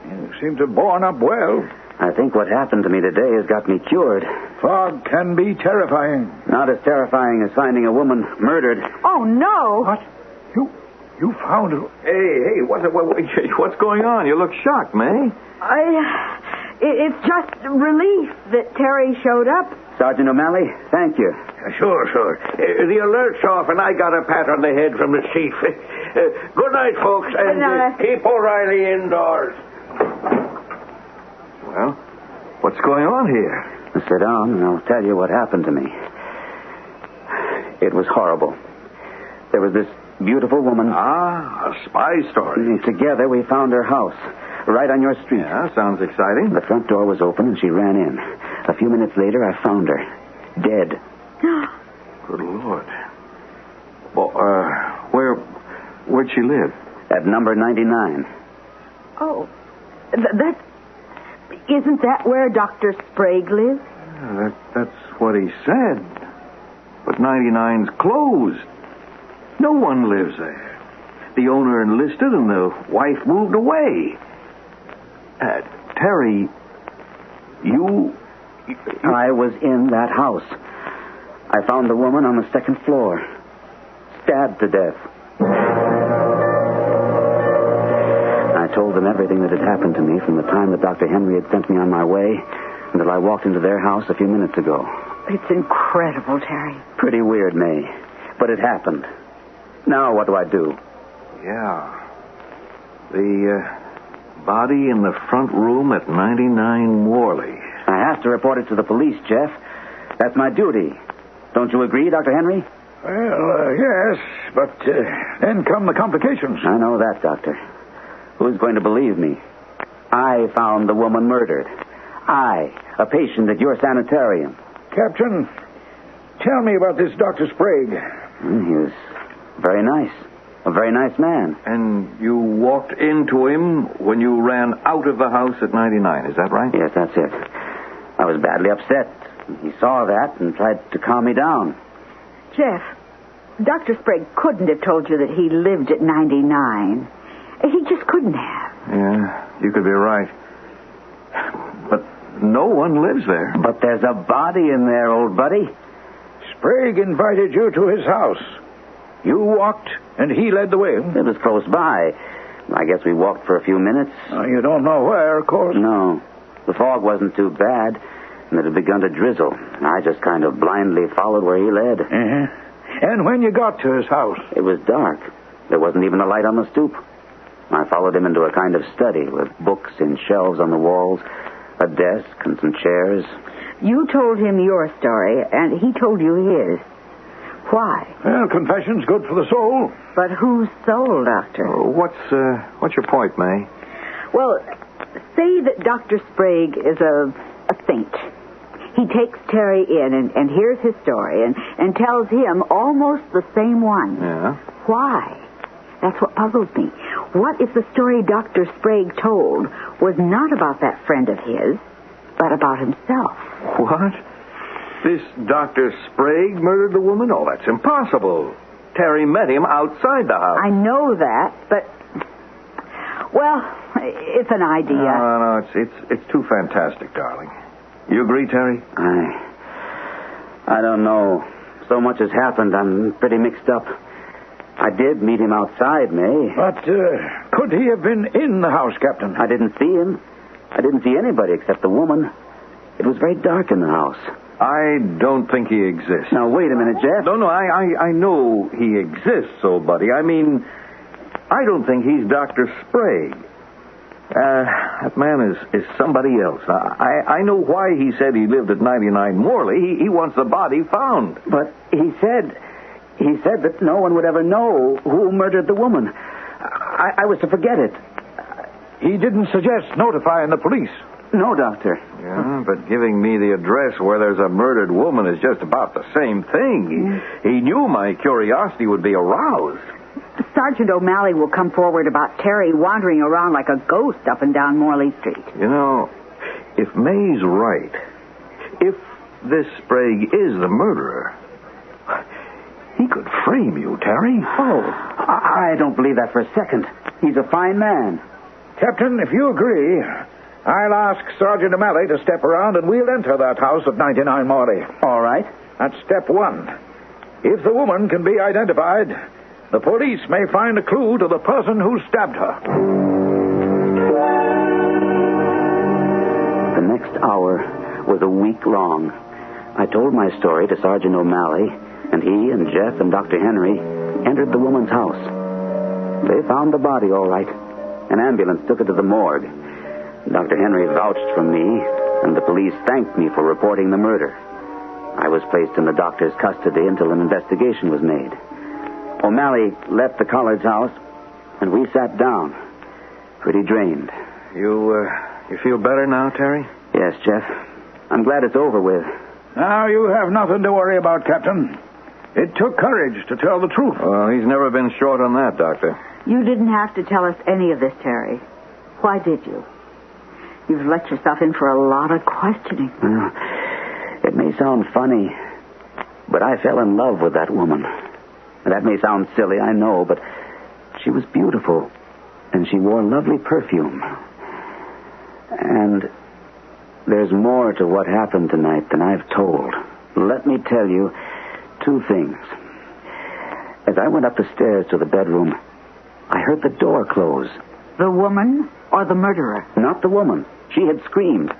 You seem to have borne up well. I think what happened to me today has got me cured. Fog can be terrifying. Not as terrifying as finding a woman murdered. Oh, no. What? You found her? Hey, what's going on? You look shocked, May. It's just relief that Terry showed up. Sergeant O'Malley, thank you. Sure. The alert's off, and I got a pat on the head from the chief. Good night, folks, and keep O'Reilly indoors. Well, what's going on here? Sit down, and I'll tell you what happened to me. It was horrible. There was this beautiful woman. A spy story. Together, we found her house, right on your street. Yeah, sounds exciting. The front door was open, and she ran in. A few minutes later, I found her, dead. Good Lord. Well, where'd she live? At number 99. Oh, isn't that where Dr. Sprague lives? Yeah, that's what he said. But 99's closed. No one lives there. The owner enlisted and the wife moved away. Terry, you... I was in that house. I found the woman on the second floor, stabbed to death. I told them everything that had happened to me from the time that Dr. Henry had sent me on my way until I walked into their house a few minutes ago. It's incredible, Terry. Pretty weird, May. But it happened. Now what do I do? Yeah. The body in the front room at 99 Morley. I have to report it to the police, Jeff. That's my duty. Don't you agree, Dr. Henry? Well, yes, but then come the complications. I know that, Doctor. Who's going to believe me? I found the woman murdered. I, a patient at your sanitarium. Captain, tell me about this Dr. Sprague. He was very nice. A very nice man. And you walked into him when you ran out of the house at 99, is that right? Yes, that's it. I was badly upset. He saw that and tried to calm me down. Jeff, Dr. Sprague couldn't have told you that he lived at 99. He just couldn't have. Yeah, you could be right. But no one lives there. But there's a body in there, old buddy. Sprague invited you to his house. You walked, and he led the way. It was close by. I guess we walked for a few minutes. You don't know where, of course. No. The fog wasn't too bad, and it had begun to drizzle. I just kind of blindly followed where he led. Uh-huh. And when you got to his house? It was dark. There wasn't even a light on the stoop. I followed him into a kind of study with books in shelves on the walls, a desk and some chairs. You told him your story, and he told you his. Why? Well, confession's good for the soul. But whose soul, Doctor? What's your point, May? Well, say that Dr. Sprague is a saint. He takes Terry in and hears his story and tells him almost the same one. Yeah? Why? That's what puzzles me. What if the story Dr. Sprague told was not about that friend of his, but about himself? What? This Dr. Sprague murdered the woman? Oh, that's impossible. Terry met him outside the house. I know that, but... Well, it's an idea. No, it's too fantastic, darling. You agree, Terry? I don't know. So much has happened, I'm pretty mixed up. I did meet him outside, May. But could he have been in the house, Captain? I didn't see him. I didn't see anybody except the woman. It was very dark in the house. I don't think he exists. Now, wait a minute, Jeff. No, I know he exists, old buddy. I mean, I don't think he's Dr. Sprague. That man is somebody else. I know why he said he lived at 99 Morley. He wants the body found. But he said that no one would ever know who murdered the woman. I was to forget it. He didn't suggest notifying the police. No, Doctor. Yeah, but giving me the address where there's a murdered woman is just about the same thing. He knew my curiosity would be aroused. Sergeant O'Malley will come forward about Terry wandering around like a ghost up and down Morley Street. You know, if May's right, if this Sprague is the murderer, he could frame you, Terry. Oh, I don't believe that for a second. He's a fine man. Captain, if you agree, I'll ask Sergeant O'Malley to step around and we'll enter that house at 99 Morley. All right. That's step one. If the woman can be identified, the police may find a clue to the person who stabbed her. The next hour was a week long. I told my story to Sergeant O'Malley, and he and Jeff and Dr. Henry entered the woman's house. They found the body all right. An ambulance took it to the morgue. Dr. Henry vouched for me, and the police thanked me for reporting the murder. I was placed in the doctor's custody until an investigation was made. O'Malley left the Collard's house, and we sat down, pretty drained. You feel better now, Terry? Yes, Jeff. I'm glad it's over with. Now you have nothing to worry about, Captain. It took courage to tell the truth. Well, he's never been short on that, Doctor. You didn't have to tell us any of this, Terry. Why did you? You've let yourself in for a lot of questioning. It may sound funny, but I fell in love with that woman. That may sound silly, I know, but she was beautiful, and she wore lovely perfume. And there's more to what happened tonight than I've told. Let me tell you two things. As I went up the stairs to the bedroom, I heard the door close. The woman or the murderer? Not the woman. She had screamed.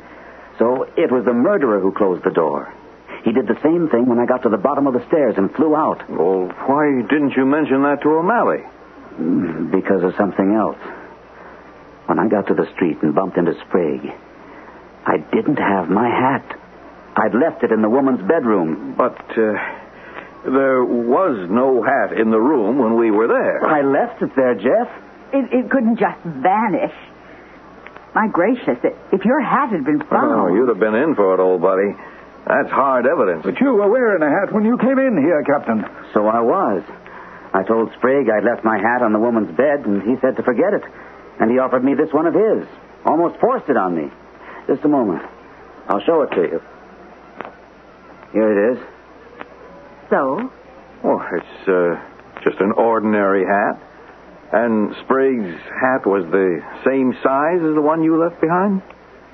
So it was the murderer who closed the door. He did the same thing when I got to the bottom of the stairs and flew out. Well, why didn't you mention that to O'Malley? Because of something else. When I got to the street and bumped into Sprague, I didn't have my hat. I'd left it in the woman's bedroom. But there was no hat in the room when we were there. I left it there, Jeff. It couldn't just vanish. My gracious, if your hat had been found... Oh, you'd have been in for it, old buddy. That's hard evidence. But you were wearing a hat when you came in here, Captain. So I was. I told Sprague I'd left my hat on the woman's bed, and he said to forget it. And he offered me this one of his. Almost forced it on me. Just a moment. I'll show it to you. Here it is. So? Oh, it's just an ordinary hat. And Sprague's hat was the same size as the one you left behind?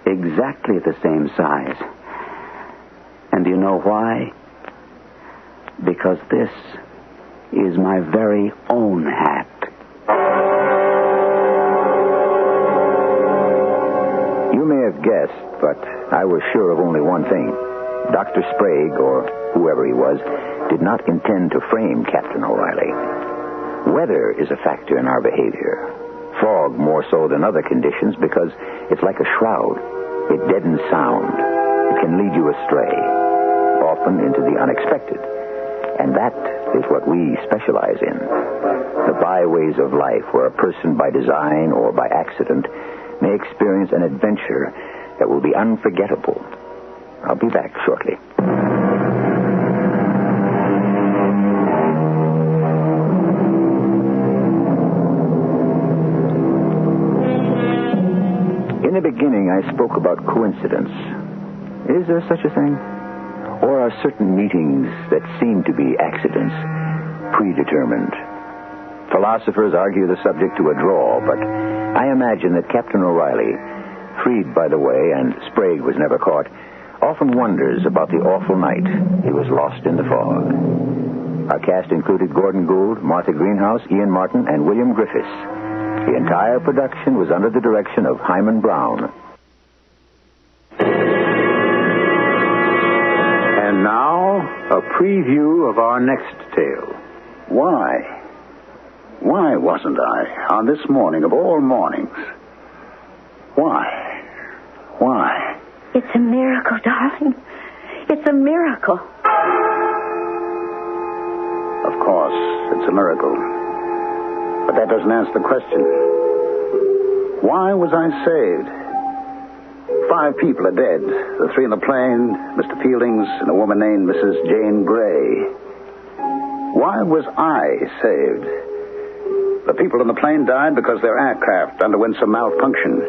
Exactly the same size. And do you know why? Because this is my very own hat. You may have guessed, but I was sure of only one thing. Dr. Sprague, or whoever he was, did not intend to frame Captain O'Reilly. Weather is a factor in our behavior. Fog more so than other conditions because it's like a shroud. It deadens sound. It can lead you astray, often into the unexpected. And that isn't what we specialize in. The byways of life where a person by design or by accident may experience an adventure that will be unforgettable. I'll be back shortly. In the beginning, I spoke about coincidence. Is there such a thing? Or are certain meetings that seem to be accidents predetermined? Philosophers argue the subject to a draw, but I imagine that Captain O'Reilly, freed by the way, and Sprague was never caught, often wonders about the awful night he was lost in the fog. Our cast included Gordon Gould, Martha Greenhouse, Ian Martin, and William Griffiths. The entire production was under the direction of Hyman Brown. And now, a preview of our next tale. Why? Why wasn't I on this morning of all mornings? Why? Why? It's a miracle, darling. It's a miracle. Of course, it's a miracle. But that doesn't answer the question. Why was I saved? 5 people are dead. The 3 in the plane, Mr. Fieldings, and a woman named Mrs. Jane Grey. Why was I saved? The people in the plane died because their aircraft underwent some malfunction.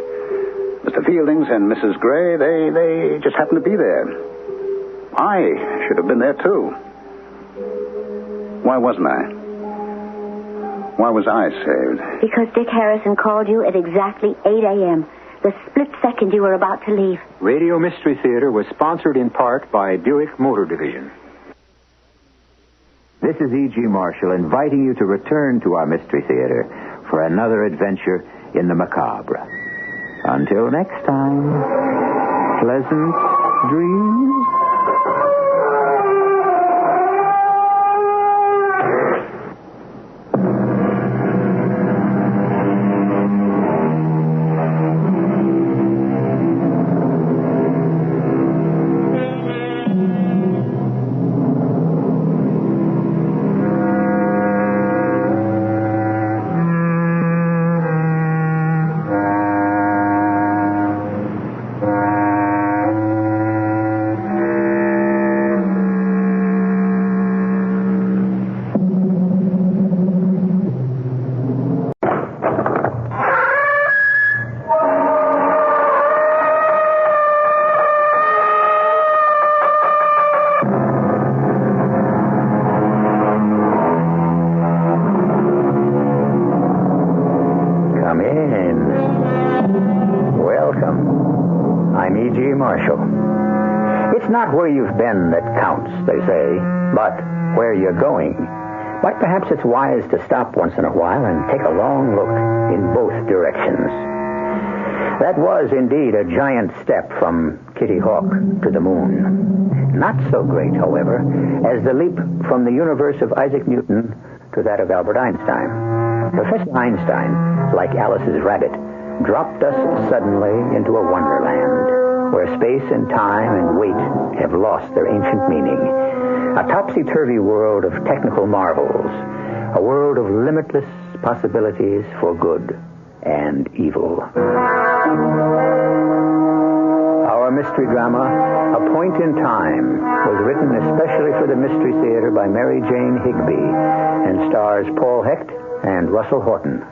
Mr. Fieldings and Mrs. Grey, they just happened to be there. I should have been there, too. Why wasn't I? Why was I saved? Because Dick Harrison called you at exactly 8 a.m., the split second you were about to leave. Radio Mystery Theater was sponsored in part by Buick Motor Division. This is E.G. Marshall inviting you to return to our Mystery Theater for another adventure in the macabre. Until next time, pleasant dreams. It's not where you've been that counts, they say, but where you're going. But perhaps it's wise to stop once in a while and take a long look in both directions. That was indeed a giant step from Kitty Hawk to the moon. Not so great, however, as the leap from the universe of Isaac Newton to that of Albert Einstein. Professor Einstein, like Alice's rabbit, dropped us suddenly into a wonderland where space and time and weight have lost their ancient meaning. A topsy-turvy world of technical marvels. A world of limitless possibilities for good and evil. Our mystery drama, A Point in Time, was written especially for the Mystery Theater by Mary Jane Higby and stars Paul Hecht and Russell Horton.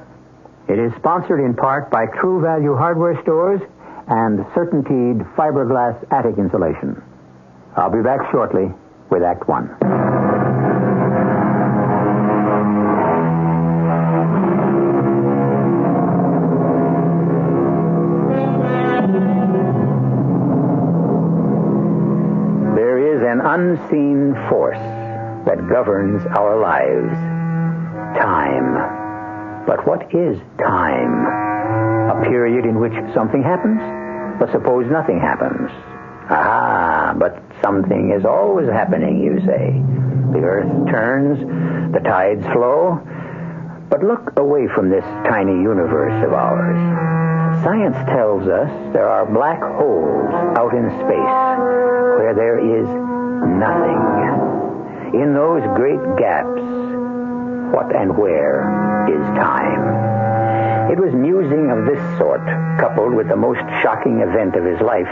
It is sponsored in part by True Value Hardware Stores and Certainteed fiberglass attic insulation. I'll be back shortly with Act 1. There is an unseen force that governs our lives. Time. But what is time? A period in which something happens? But suppose nothing happens. Aha, but something is always happening, you say. The earth turns, the tides flow. But look away from this tiny universe of ours. Science tells us there are black holes out in space where there is nothing. In those great gaps What and where is time? It was musing of this sort, coupled with the most shocking event of his life,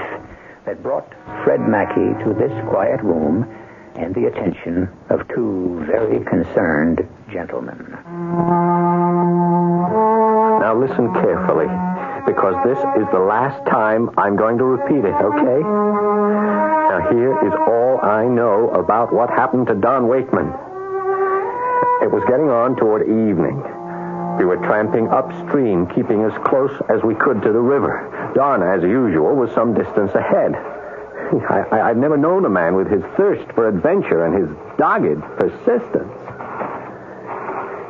that brought Fred Mackey to this quiet room and the attention of two very concerned gentlemen. Now listen carefully, because this is the last time I'm going to repeat it, okay? Now here is all I know about what happened to Don Wakeman. It was getting on toward evening. We were tramping upstream, keeping as close as we could to the river. Don, as usual, was some distance ahead. I've never known a man with his thirst for adventure and his dogged persistence.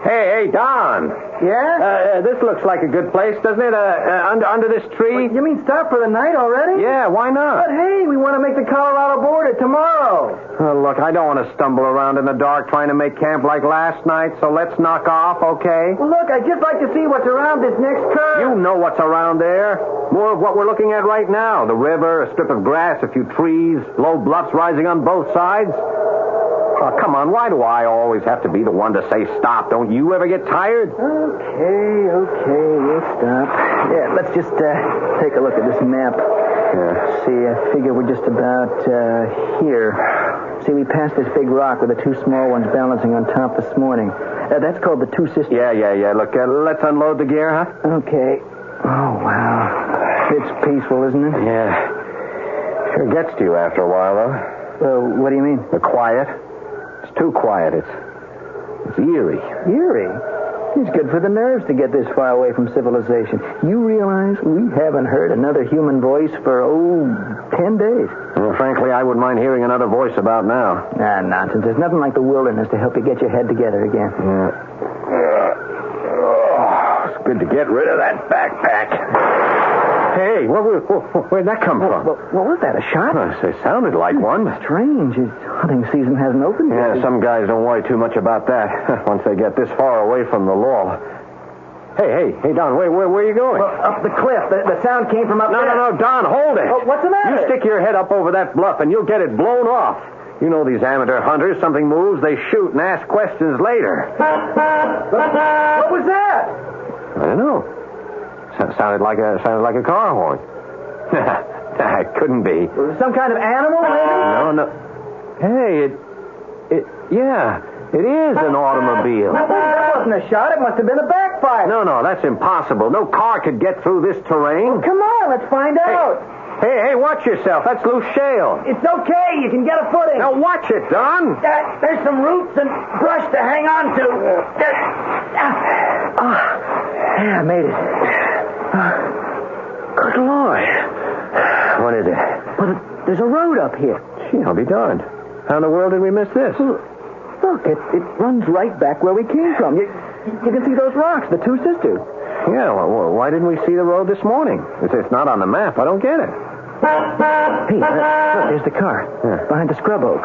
Hey, Don. Yeah? This looks like a good place, doesn't it? Under this tree? You mean stop for the night already? Yeah, why not? But hey, we want to make the Colorado border tomorrow. Oh, look, I don't want to stumble around in the dark trying to make camp like last night, so let's knock off, okay? Well, look, I'd just like to see what's around this next curve. You know what's around there. More of what we're looking at right now. The river, a strip of grass, a few trees, low bluffs rising on both sides. Oh, come on, why do I always have to be the one to say stop? Don't you ever get tired? Okay, we'll stop. Yeah, let's just take a look at this map. Yeah. See, I figure we're just about here. See, we passed this big rock with the two small ones balancing on top this morning. That's called the Two Sisters. Yeah. Look, let's unload the gear, huh? Okay. Oh, wow. It's peaceful, isn't it? Yeah. Sure gets to you after a while, though. What do you mean? The quiet. It's too quiet. It's eerie. Eerie? It's good for the nerves to get this far away from civilization. You realize we haven't heard another human voice for, 10 days. Well, frankly, I wouldn't mind hearing another voice about now. Nonsense. There's nothing like the wilderness to help you get your head together again. Yeah. It's good to get rid of that backpack. Hey, where'd that come from? What was that, a shot? It sounded like one. Strange. Hunting season hasn't opened yet. Yeah, some guys don't worry too much about that once they get this far away from the law. Hey, Don, where are you going? Well, up the cliff. The sound came from up there. No, Don, hold it. Well, what's the matter? You stick your head up over that bluff and you'll get it blown off. You know these amateur hunters, something moves, they shoot and ask questions later. What was that? I don't know. Sounded like a car horn. It couldn't be. Some kind of animal, maybe? No. Hey, it is an automobile. That wasn't a shot. It must have been a backfire. No, that's impossible. No car could get through this terrain. Well, come on, let's find out. Hey, watch yourself. That's loose shale. It's okay. You can get a footing. Now watch it, Don. There's some roots and brush to hang on to. Yeah, I made it. Good Lord. What is it? Well, there's a road up here. Gee, I'll be darned. How in the world did we miss this? Look, it runs right back where we came from. You can see those rocks, the Two Sisters. Yeah, well, why didn't we see the road this morning? It's not on the map. I don't get it. Hey, look, there's the car. Yeah. Behind the scrub oak.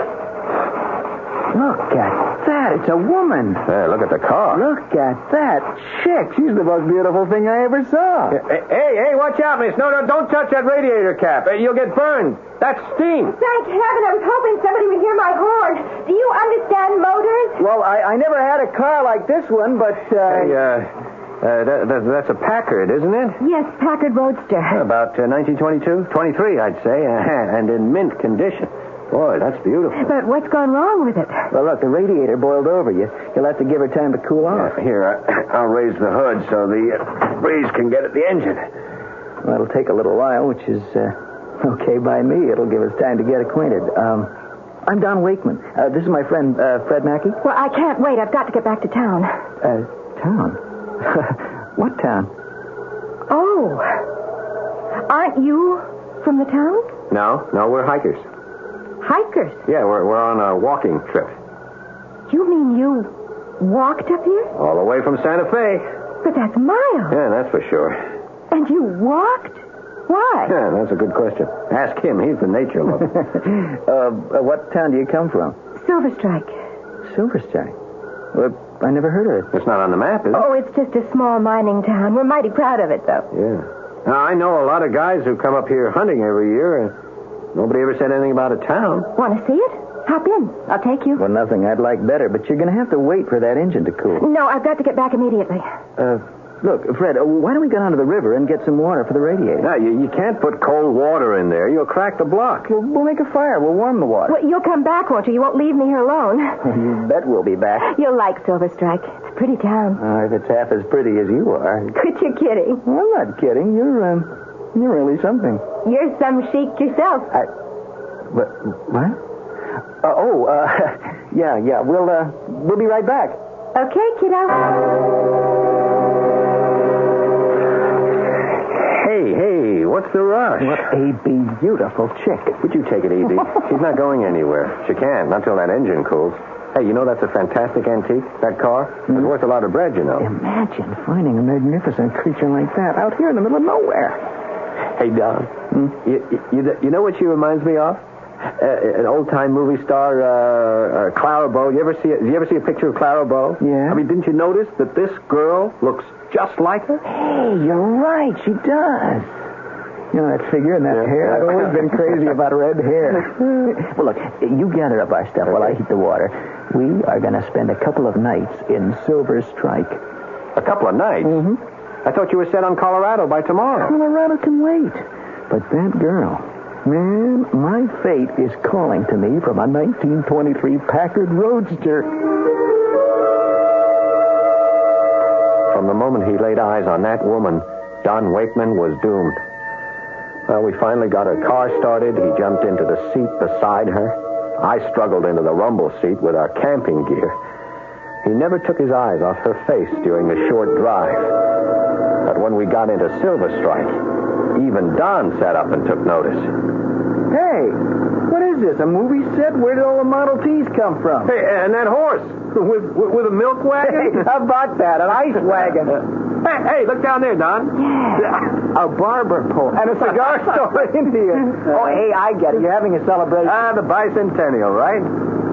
Look at that. It's a woman. Hey, look at the car. Look at that chick. She's the most beautiful thing I ever saw. Hey, watch out, miss. No, don't touch that radiator cap. You'll get burned. That's steam. Thank heaven. I was hoping somebody would hear my horn. Do you understand motors? Well, I never had a car like this one, but... That's a Packard, isn't it? Yes, Packard Roadster. About 1922? 23, I'd say, and in mint condition. Boy, that's beautiful. But what's gone wrong with it? Well, look, the radiator boiled over. You'll have to give her time to cool off. Here, I'll raise the hood so the breeze can get at the engine. Well, it'll take a little while, which is okay by me. It'll give us time to get acquainted. I'm Don Wakeman. This is my friend, Fred Mackey. Well, I can't wait. I've got to get back to town. Town? What town? Oh. Aren't you from the town? No, we're hikers. Hikers? Yeah, we're on a walking trip. You mean you walked up here? All the way from Santa Fe. But that's miles. Yeah, that's for sure. And you walked? Why? Yeah, that's a good question. Ask him. He's the nature lover. What town do you come from? Silver Strike. Silver Strike? Well, I never heard of it. It's not on the map, is it? Oh, it's just a small mining town. We're mighty proud of it, though. Yeah. Now, I know a lot of guys who come up here hunting every year, and nobody ever said anything about a town. Want to see it? Hop in. I'll take you. Well, nothing I'd like better, but you're going to have to wait for that engine to cool. No, I've got to get back immediately. Look, Fred, why don't we go down to the river and get some water for the radiator? No, you can't put cold water in there. You'll crack the block. We'll make a fire. We'll warm the water. Well, you'll come back, won't you? You won't leave me here alone. You bet we'll be back. You'll like Silver Strike. It's a pretty town. If it's half as pretty as you are. Quit your kidding. Well, I'm not kidding. You're really something. You're some chic yourself. What? Yeah. We'll be right back. Okay, kiddo. Hey, what's the rush? What a beautiful chick. Would you take it easy? She's not going anywhere. She can't, not till that engine cools. Hey, you know that's a fantastic antique, that car? It's worth a lot of bread, you know. Imagine finding a magnificent creature like that out here in the middle of nowhere. Hey, Don, you know what she reminds me of? An old-time movie star, Clara Bow. You ever see a picture of Clara Bow? Yeah. I mean, didn't you notice that this girl looks just like her? Hey, you're right. She does. You know, that figure and that hair. I've always been crazy about red hair. Well, look, you gather up our stuff while I heat the water. We are going to spend a couple of nights in Silver Strike. A couple of nights? Mm-hmm. I thought you were set on Colorado by tomorrow. Colorado can wait. But that girl... Man, my fate is calling to me from a 1923 Packard Roadster. From the moment he laid eyes on that woman, Don Wakeman was doomed. Well, we finally got her car started. He jumped into the seat beside her. I struggled into the rumble seat with our camping gear. He never took his eyes off her face during the short drive. But when we got into Silver Strike, even Don sat up and took notice. Hey, what is this, a movie set? Where did all the Model Ts come from? Hey, and that horse with a milk wagon? Hey, how about that, an ice wagon? Hey, look down there, Don. Yeah. A barber pole and a cigar store in here. Oh, hey, I get it. You're having a celebration. The bicentennial, right?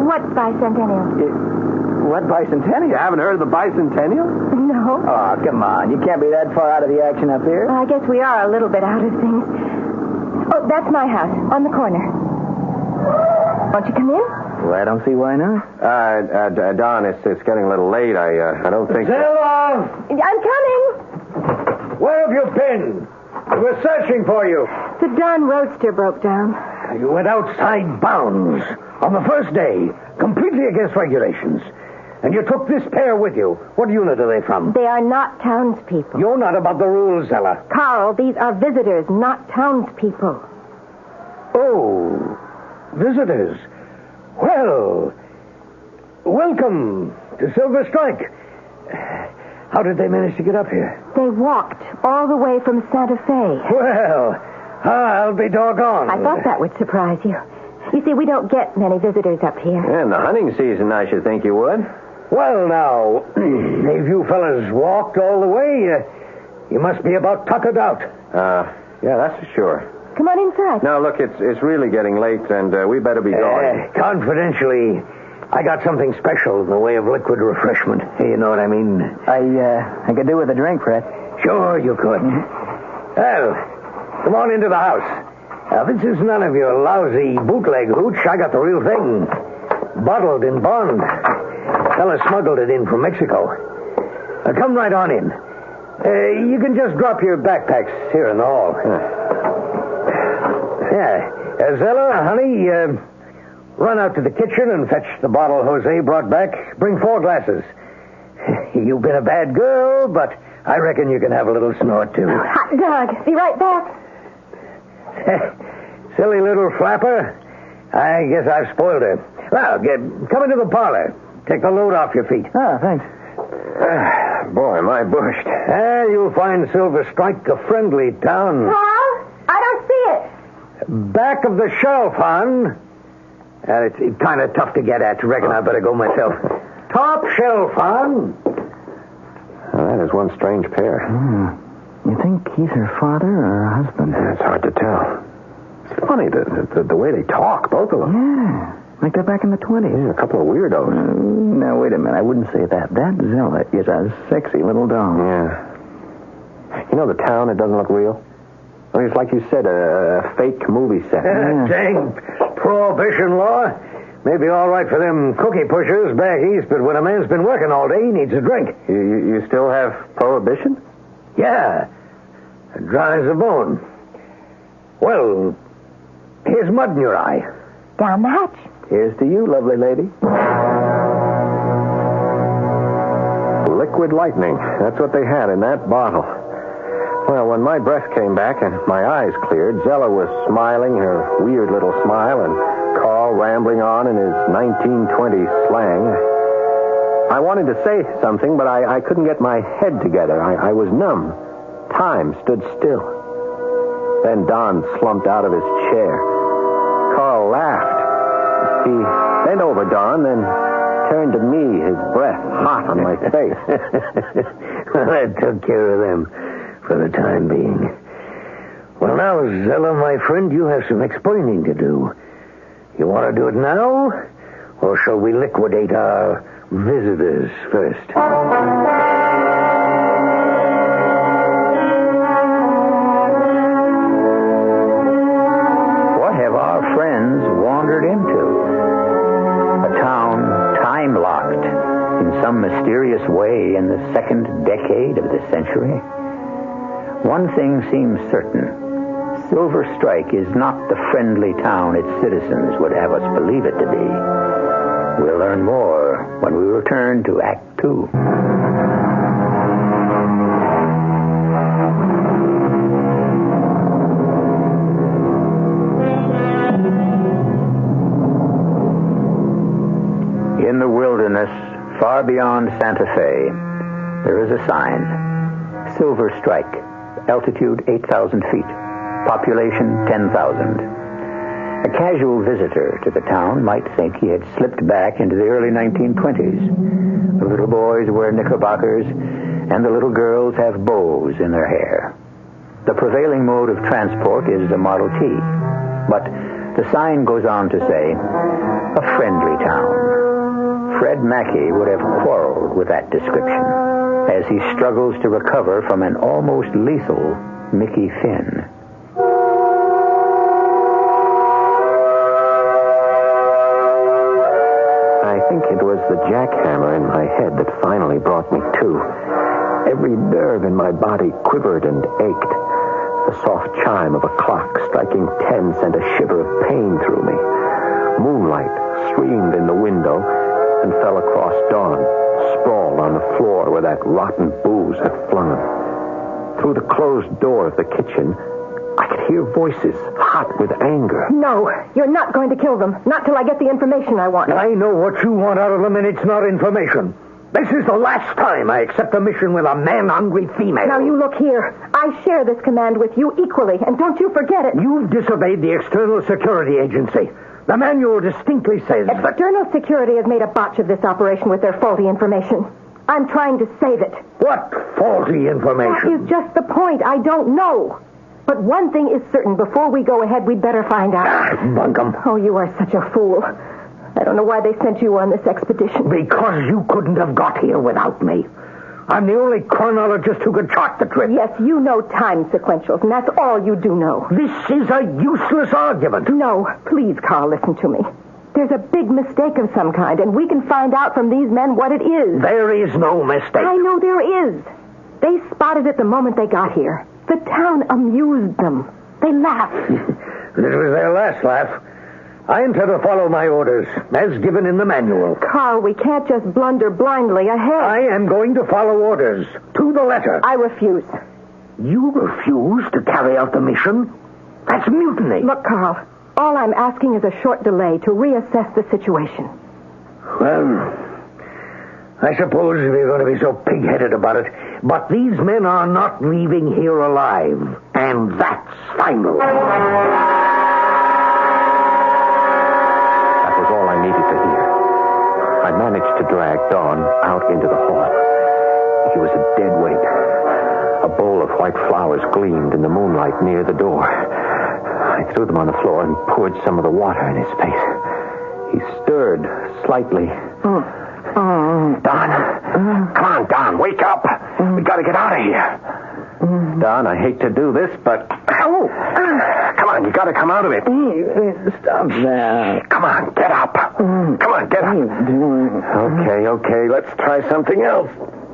What bicentennial? What bicentennial? You haven't heard of the bicentennial? No. Oh, come on. You can't be that far out of the action up here. I guess we are a little bit out of things. Oh, that's my house, on the corner. Won't you come in? Well, I don't see why not. Don, it's getting a little late. I don't think... Zilla! I'm coming. Where have you been? We're searching for you. The Don Roadster broke down. You went outside bounds on the first day, completely against regulations. And you took this pair with you. What unit are they from? They are not townspeople. You're not about the rules, Zella. Carl, these are visitors, not townspeople. Oh, visitors. Well, welcome to Silver Strike. How did they manage to get up here? They walked all the way from Santa Fe. Well, I'll be doggone. I thought that would surprise you. You see, we don't get many visitors up here. In the hunting season, I should think you would. Well, now, if you fellas walked all the way, you must be about tuckered out. Yeah, that's for sure. Come on inside. Now, look, it's really getting late, and we better be going. Confidentially, I got something special in the way of liquid refreshment. You know what I mean? I could do with a drink, Fred. Sure you could. Well, come on into the house. This is none of your lousy bootleg hooch. I got the real thing. Bottled in bond. Fella smuggled it in from Mexico. Come right on in. You can just drop your backpacks here in the hall. Zella, honey, run out to the kitchen and fetch the bottle Jose brought back. Bring 4 glasses. You've been a bad girl, but I reckon you can have a little snort, too. Hot dog. Be right back. Silly little flapper. I guess I've spoiled her. Well, come into the parlor. Take the load off your feet. Oh, thanks. Boy, am I bushed. You'll find Silver Strike a friendly town. Carl? I don't see it. Back of the shelf, hon. It's kind of tough to get at. Reckon I better go myself. Top shelf, hon. Well, that is one strange pair. You think he's her father or her husband? It's hard to tell. It's funny, the way they talk, both of them. Yeah, like they're back in the 20s. Yeah, a couple of weirdos. No, wait a minute. I wouldn't say that. That Zilla is a sexy little doll. Yeah. You know the town, it doesn't look real. I mean, it's like you said, a fake movie set. Dang prohibition law. May be all right for them cookie pushers back east, but when a man's been working all day, he needs a drink. You still have prohibition? Yeah. Dry as a bone. Well, here's mud in your eye. Down the hatch. Here's to you, lovely lady. Liquid lightning. That's what they had in that bottle. Well, when my breath came back and my eyes cleared, Zella was smiling her weird little smile and Carl rambling on in his 1920s slang. I wanted to say something, but I couldn't get my head together. I was numb. Time stood still. Then Don slumped out of his chair. Carl laughed. He bent over Don, then turned to me, his breath hot on my face. I took care of them for the time being. Well, now, Zella, my friend, you have some explaining to do. You want to do it now, or shall we liquidate our visitors first? What have our friends wandered into? A town time-locked in some mysterious way in the second decade of the century? One thing seems certain. Silver Strike is not the friendly town its citizens would have us believe it to be. We'll learn more when we return to Act 2. In the wilderness, far beyond Santa Fe, there is a sign. Silver Strike, altitude 8,000 feet. Population 10,000. A casual visitor to the town might think he had slipped back into the early 1920s. The little boys wear knickerbockers, and the little girls have bows in their hair. The prevailing mode of transport is the Model T. But the sign goes on to say, a friendly town. Fred Mackey would have quarreled with that description as he struggles to recover from an almost lethal Mickey Finn. I think it was the jackhammer in my head that finally brought me to. Every nerve in my body quivered and ached. The soft chime of a clock striking 10 sent a shiver of pain through me. Moonlight streamed in the window and fell across Dawn, sprawled on the floor where that rotten booze had flung him. Through the closed door of the kitchen, I could hear voices, hot with anger. No, you're not going to kill them. Not till I get the information I want. I know what you want out of them, and it's not information. This is the last time I accept a mission with a man-hungry female. Now, you look here. I share this command with you equally, and don't you forget it. You've disobeyed the External Security Agency. The manual distinctly says that... External Security has made a botch of this operation with their faulty information. I'm trying to save it. What faulty information? That is just the point. I don't know. But one thing is certain. Before we go ahead, we'd better find out. Bunkum. Oh, you are such a fool. I don't know why they sent you on this expedition. Because you couldn't have got here without me. I'm the only chronologist who could chart the trip. Yes, you know time sequentials, and that's all you do know. This is a useless argument. No, please, Carl, listen to me. There's a big mistake of some kind, and we can find out from these men what it is. There is no mistake. I know there is. They spotted it the moment they got here. The town amused them. They laughed. This was their last laugh. I intend to follow my orders, as given in the manual. Carl, we can't just blunder blindly ahead. I am going to follow orders, to the letter. I refuse. You refuse to carry out the mission? That's mutiny. Look, Carl, all I'm asking is a short delay to reassess the situation. Well, I suppose if you're going to be so pig-headed about it. But these men are not leaving here alive. And that's final. That was all I needed to hear. I managed to drag Dawn out into the hall. He was a dead weight. A bowl of white flowers gleamed in the moonlight near the door. I threw them on the floor and poured some of the water in his face. He stirred slightly. Don. Come on, Don, wake up. We got to get out of here. Don, I hate to do this, but... Come on, you got to come out of it. Stop that. Come on, get up. Come on, get up. Okay. Let's try something else.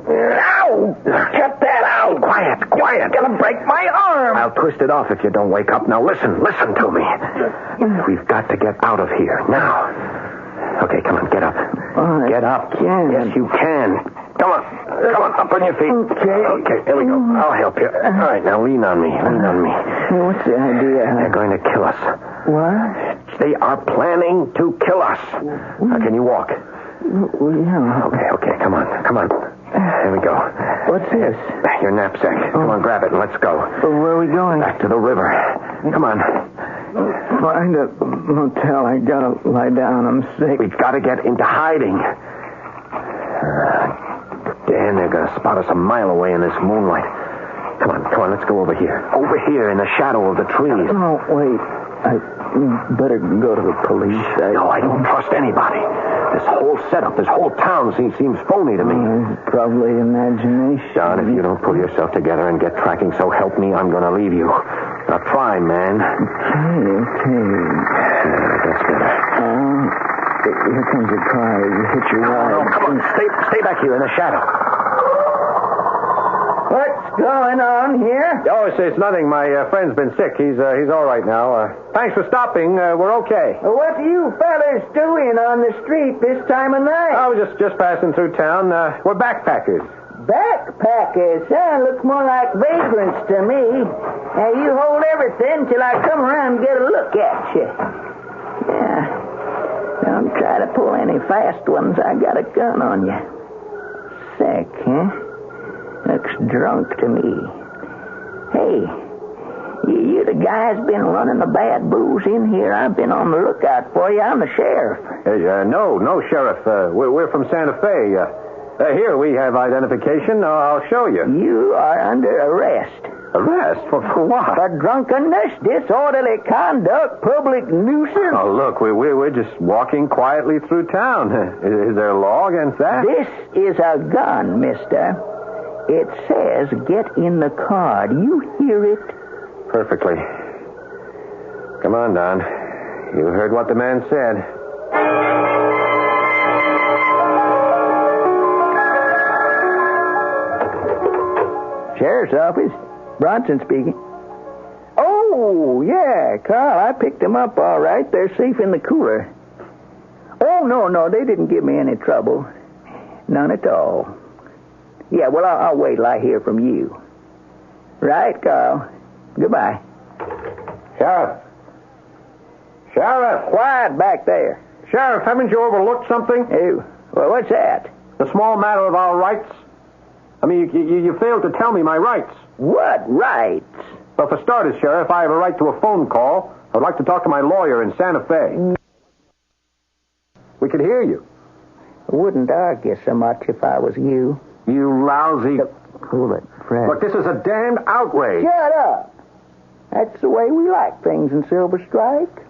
Ow! Get that out! Quiet. You're gonna break my arm. I'll twist it off if you don't wake up. Now listen to me. We've got to get out of here now. Okay, come on, get up. Get up. Yes, you can. Come on, up on your feet. Okay, here we go. I'll help you. All right, now lean on me. What's the idea? They're going to kill us. What? They are planning to kill us. Now, can you walk? Well, yeah. Okay, come on. Here we go. What's this? Your knapsack. Come on, grab it and let's go. Where are we going? Back to the river. Come on. Find a motel. I gotta lie down. I'm sick. We've got to get into hiding. Dan, they're going to spot us a mile away in this moonlight. Come on, let's go over here. Over here in the shadow of the trees. Oh, wait. I better go to the police. No, I don't trust anybody. This whole setup, this whole town seems phony to me. Probably imagination. John, if you don't pull yourself together and get tracking, so help me, I'm going to leave you. Now try, man. Okay. That's better. Here comes your car. You hit your ride. No, come on. Stay back here in the shadow. What's going on here? Oh, it's nothing. My friend's been sick. He's all right now. Thanks for stopping. We're okay. What are you fellas doing on the street this time of night? I was just passing through town. We're backpackers. Backpackers? Looks more like vagrants to me. Now, you hold everything till I come around and get a look at you. Yeah. Don't try to pull any fast ones. I got a gun on you. Sick, huh? Looks drunk to me. Hey, you the guy's been running the bad booze in here. I've been on the lookout for you. I'm the sheriff. No, Sheriff. We're from Santa Fe. Here, we have identification. I'll show you. You are under arrest. Arrest? For what? For drunkenness, disorderly conduct, public nuisance. Oh, look, we're just walking quietly through town. Is there a law against that? This is a gun, mister. It says, get in the car. Do you hear it? Perfectly. Come on, Don. You heard what the man said. Sheriff's office. Bronson speaking. Oh, yeah, Carl, I picked them up all right. They're safe in the cooler. Oh, no, they didn't give me any trouble. None at all. Yeah, well, I'll wait till I hear from you. Right, Carl. Goodbye. Sheriff! Quiet back there. Sheriff, haven't you overlooked something? Well, what's that? The small matter of our rights. I mean, you failed to tell me my rights. What rights? Well, for starters, Sheriff, I have a right to a phone call. I'd like to talk to my lawyer in Santa Fe. We could hear you. I wouldn't argue so much if I was you. You lousy... Cool it, Fred. Look, this is a damned outrage. Shut up. That's the way we like things in Silver Strike.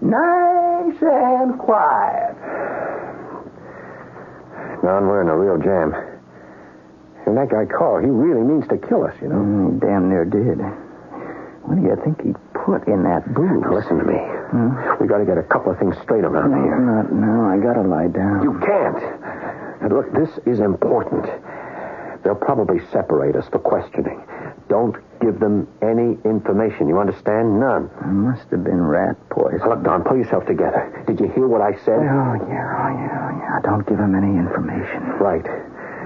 Nice and quiet. Don, we're in a real jam. And that guy Carl, he really means to kill us, you know. Damn near did. What do you think he put in that booze? Now, listen to me. We got to get a couple of things straight around here. Not now. I got to lie down. You can't. And look, this is important. They'll probably separate us for questioning. Don't give them any information. You understand? None. It must have been rat poison. Look, Don, pull yourself together. Did you hear what I said? Oh, yeah. Don't give them any information. Right.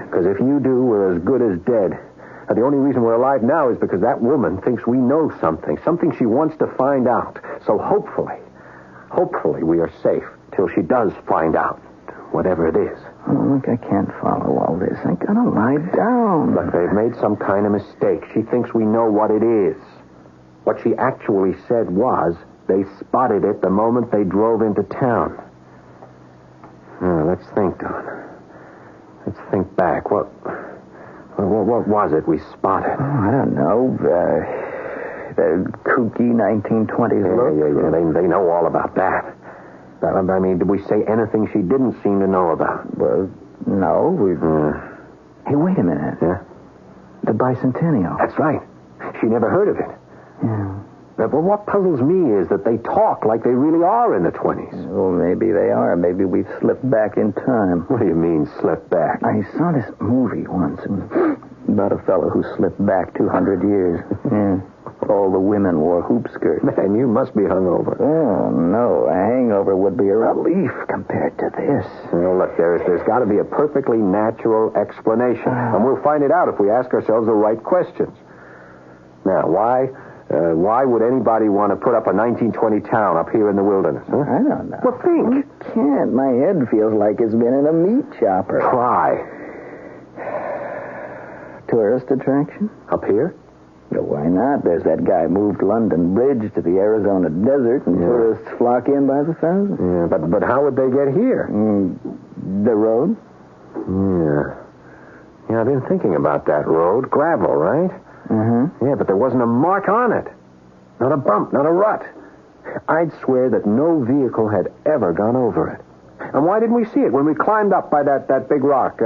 Because if you do, we're as good as dead. The only reason we're alive now is because that woman thinks we know something she wants to find out. So hopefully we are safe till she does find out, whatever it is. Oh, look, I can't follow all this. I gotta lie down. Look, they've made some kind of mistake. She thinks we know what it is. What she actually said was they spotted it the moment they drove into town. Let's think, Don. Let's think back. What was it we spotted? Oh, I don't know. The kooky 1920s look. Yeah. They know all about that. I mean, did we say anything she didn't seem to know about? Well, no. Hey, wait a minute. Yeah? The bicentennial. That's right. She never heard of it. Yeah. But what puzzles me is that they talk like they really are in the 20s. Well, maybe they are. Maybe we've slipped back in time. What do you mean, slipped back? I saw this movie once about a fellow who slipped back 200 years. Yeah. All the women wore hoop skirts. Man, you must be hungover. Oh, no. A hangover would be a relief compared to this. Well, look, there's got to be a perfectly natural explanation. And we'll find it out if we ask ourselves the right questions. Now, why would anybody want to put up a 1920 town up here in the wilderness? Huh? I don't know. Well, think. You can't. My head feels like it's been in a meat chopper. Try. Tourist attraction? Up here? Well, why not? There's that guy moved London Bridge to the Arizona desert, and tourists flock in by the thousands. Yeah, but how would they get here? The road? Yeah, I've been thinking about that road. Gravel, right? Mm-hmm. Yeah, but there wasn't a mark on it. Not a bump, not a rut. I'd swear that no vehicle had ever gone over it. And why didn't we see it when we climbed up by that big rock,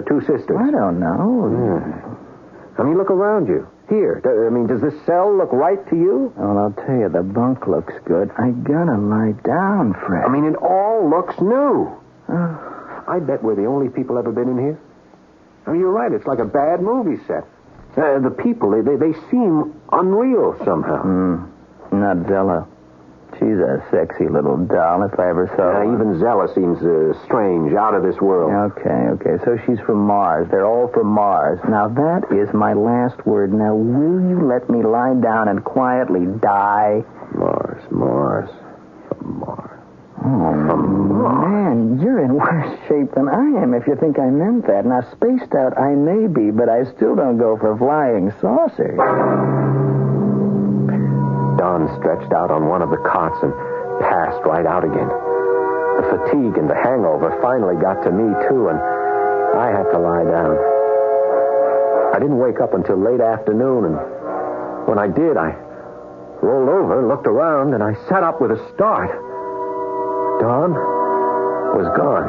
Two Sisters? I don't know. I mean, look around you. Here. Does this cell look right to you? Well, I'll tell you, the bunk looks good. I gotta lie down, Fred. I mean, it all looks new. I bet we're the only people ever been in here. I mean, you're right. It's like a bad movie set. The people, they seem unreal somehow. Not Zella. She's a sexy little doll, if I ever saw her. Even Zella seems strange, out of this world. Okay. So she's from Mars. They're all from Mars. Now, that is my last word. Now, will you let me lie down and quietly die? Mars. Oh, man, you're in worse shape than I am if you think I meant that. Now, spaced out I may be, but I still don't go for flying saucers. Don stretched out on one of the cots and passed right out again. The fatigue and the hangover finally got to me, too, and I had to lie down. I didn't wake up until late afternoon, and when I did, I rolled over, looked around, and I sat up with a start. Don was gone.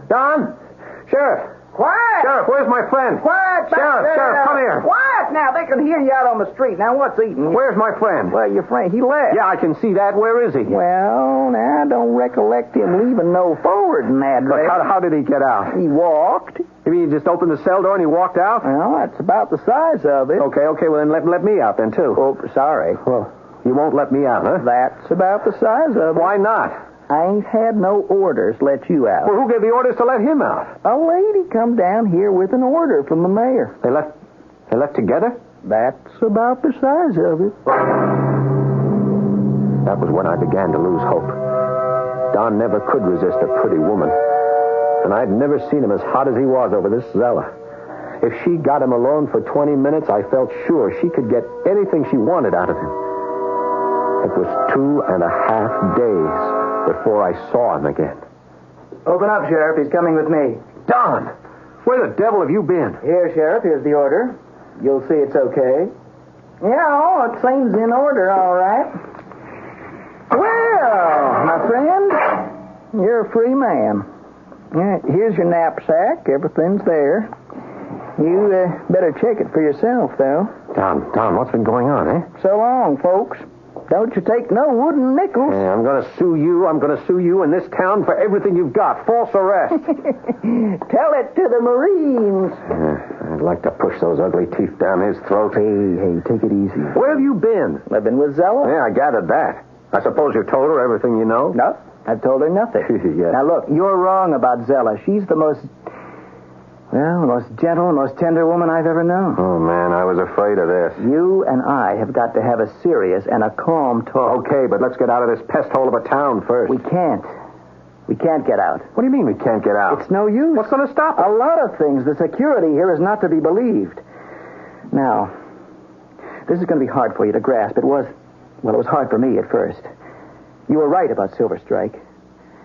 Don! Sheriff! Quiet! Sheriff, where's my friend? Quiet! Sheriff, come here. Quiet now! They can hear you out on the street. Now, what's eating you? Where's my friend? Well, your friend, he left. Yeah, I can see that. Where is he? Well, now, I don't recollect him leaving no forwarding address. But how did he get out? He walked. You mean he just opened the cell door and he walked out? Well, that's about the size of it. Okay, well, then let me out then, too. Oh, sorry. Well, you won't let me out, huh? That's about the size of it. Why not? I ain't had no orders to let you out. Well, who gave the orders to let him out? A lady come down here with an order from the mayor. They left together? That's about the size of it. That was when I began to lose hope. Don never could resist a pretty woman. And I'd never seen him as hot as he was over this Zella. If she got him alone for 20 minutes, I felt sure she could get anything she wanted out of him. It was 2.5 days before I saw him again. Open up, Sheriff. He's coming with me. Don! Where the devil have you been? Here, Sheriff. Here's the order. You'll see it's okay. Yeah, it seems in order, all right. Well, my friend, you're a free man. Yeah, here's your knapsack. Everything's there. You better check it for yourself, though. Don, what's been going on, eh? So long, folks. Don't you take no wooden nickels. Yeah, I'm going to sue you. I'm going to sue you in this town for everything you've got. False arrest. Tell it to the Marines. I'd like to push those ugly teeth down his throat. Hey, take it easy. Where have you been? Living with Zella. Yeah, I gathered that. I suppose you told her everything you know? No, I've told her nothing. Yes. Now, look, you're wrong about Zella. She's the most gentle, most tender woman I've ever known. Oh, man, I was afraid of this. You and I have got to have a serious and a calm talk. Okay, but let's get out of this pest hole of a town first. We can't. We can't get out. What do you mean we can't get out? It's no use. What's going to stop us? A lot of things. The security here is not to be believed. Now, this is going to be hard for you to grasp. It was hard for me at first. You were right about Silver Strike.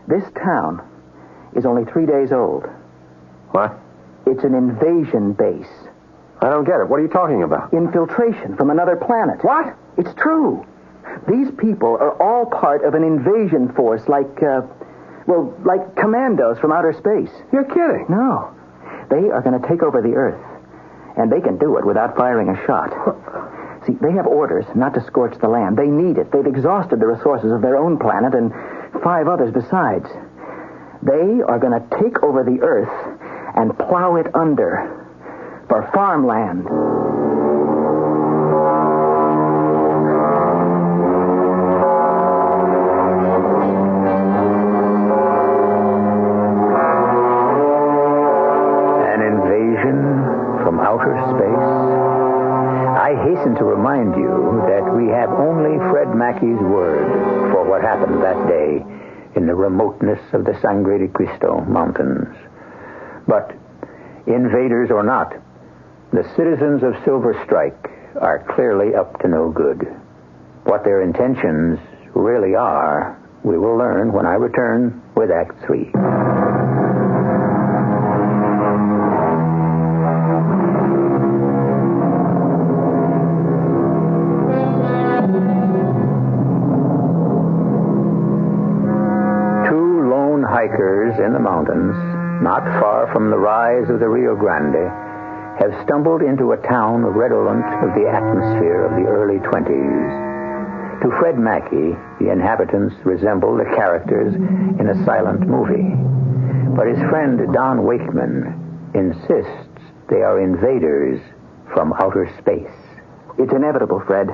This town is only 3 days old. What? It's an invasion base. I don't get it. What are you talking about? Infiltration from another planet. What? It's true. These people are all part of an invasion force like commandos from outer space. You're kidding. No. They are going to take over the Earth. And they can do it without firing a shot. See, they have orders not to scorch the land. They need it. They've exhausted the resources of their own planet and 5 others besides. They are going to take over the Earth and plow it under for farmland. I hasten to remind you that we have only Fred Mackey's word for what happened that day in the remoteness of the Sangre de Cristo Mountains. But, invaders or not, the citizens of Silver Strike are clearly up to no good. What their intentions really are, we will learn when I return with Act 3. Hikers in the mountains, not far from the rise of the Rio Grande, have stumbled into a town redolent of the atmosphere of the early 20s. To Fred Mackey, the inhabitants resemble the characters in a silent movie. But his friend Don Wakeman insists they are invaders from outer space. It's inevitable, Fred.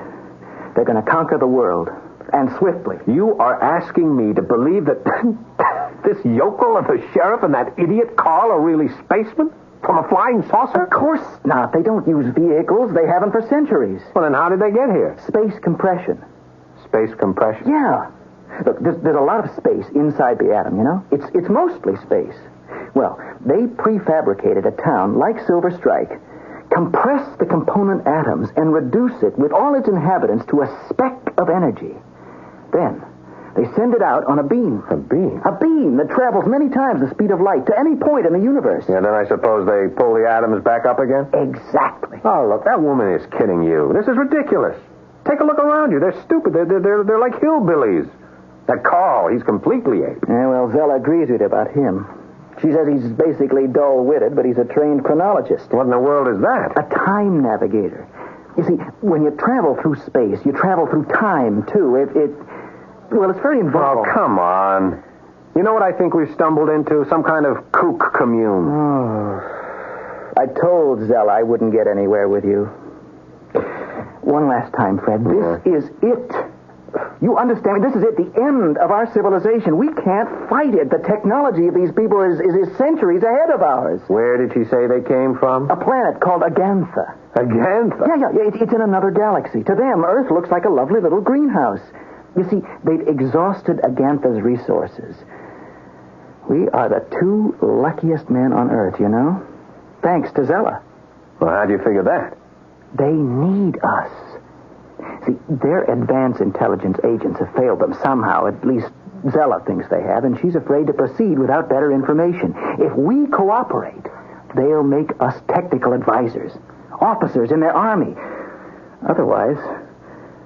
They're going to conquer the world, and swiftly. You are asking me to believe that this yokel of a sheriff and that idiot Carl are really spacemen? From a flying saucer? Of course not. They don't use vehicles. They haven't for centuries. Well, then how did they get here? Space compression. Space compression? Yeah. Look, there's a lot of space inside the atom, you know? It's mostly space. Well, they prefabricated a town like Silver Strike, compress the component atoms, and reduce it with all its inhabitants to a speck of energy. Then they send it out on a beam. A beam? A beam that travels many times the speed of light to any point in the universe. Yeah, then I suppose they pull the atoms back up again? Exactly. Oh, look, that woman is kidding you. This is ridiculous. Take a look around you. They're stupid. They're like hillbillies. That Carl, he's completely ape. Yeah, well, Zella agrees with you about him. She says he's basically dull-witted, but he's a trained chronologist. What in the world is that? A time navigator. You see, when you travel through space, you travel through time, too. Well, it's very involved. Oh, come on. You know what I think we've stumbled into? Some kind of kook commune. Oh. I told Zella I wouldn't get anywhere with you. One last time, Fred. This is it. You understand me? This is it, the end of our civilization. We can't fight it. The technology of these people is centuries ahead of ours. Where did she say they came from? A planet called Agantha. Agantha? Yeah, it's in another galaxy. To them, Earth looks like a lovely little greenhouse. You see, they've exhausted Agantha's resources. We are the 2 luckiest men on Earth, you know? Thanks to Zella. Well, how do you figure that? They need us. See, their advanced intelligence agents have failed them somehow. At least Zella thinks they have, and she's afraid to proceed without better information. If we cooperate, they'll make us technical advisors, officers in their army. Otherwise...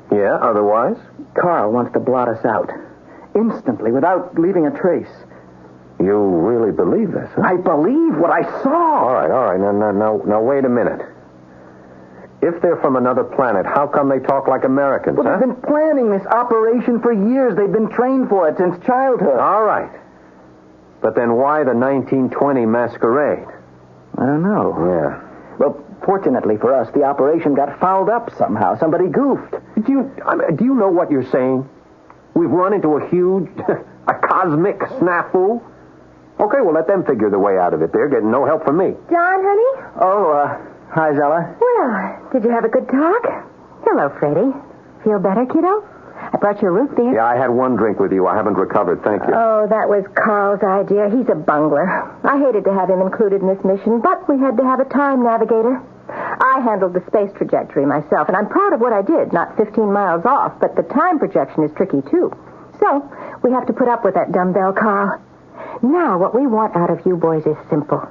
Yeah, otherwise? Carl wants to blot us out. Instantly, without leaving a trace. You really believe this, huh? I believe what I saw. All right. Now, wait a minute. If they're from another planet, how come they talk like Americans, Well, huh? they've been planning this operation for years. They've been trained for it since childhood. All right. But then why the 1920 masquerade? I don't know. Yeah. Well, fortunately for us, the operation got fouled up somehow. Somebody goofed. Do you know what you're saying? We've run into a huge, a cosmic snafu. Okay, well, let them figure their way out of it. They're getting no help from me. John, honey? Oh, hi, Zella. Well, did you have a good talk? Hello, Freddie. Feel better, kiddo? I brought you a root beer. Yeah, I had one drink with you. I haven't recovered. Thank you. Oh, that was Carl's idea. He's a bungler. I hated to have him included in this mission, but we had to have a time navigator. I handled the space trajectory myself, and I'm proud of what I did. Not 15 miles off, but the time projection is tricky, too. So, we have to put up with that dumbbell, Carl. Now, what we want out of you boys is simple.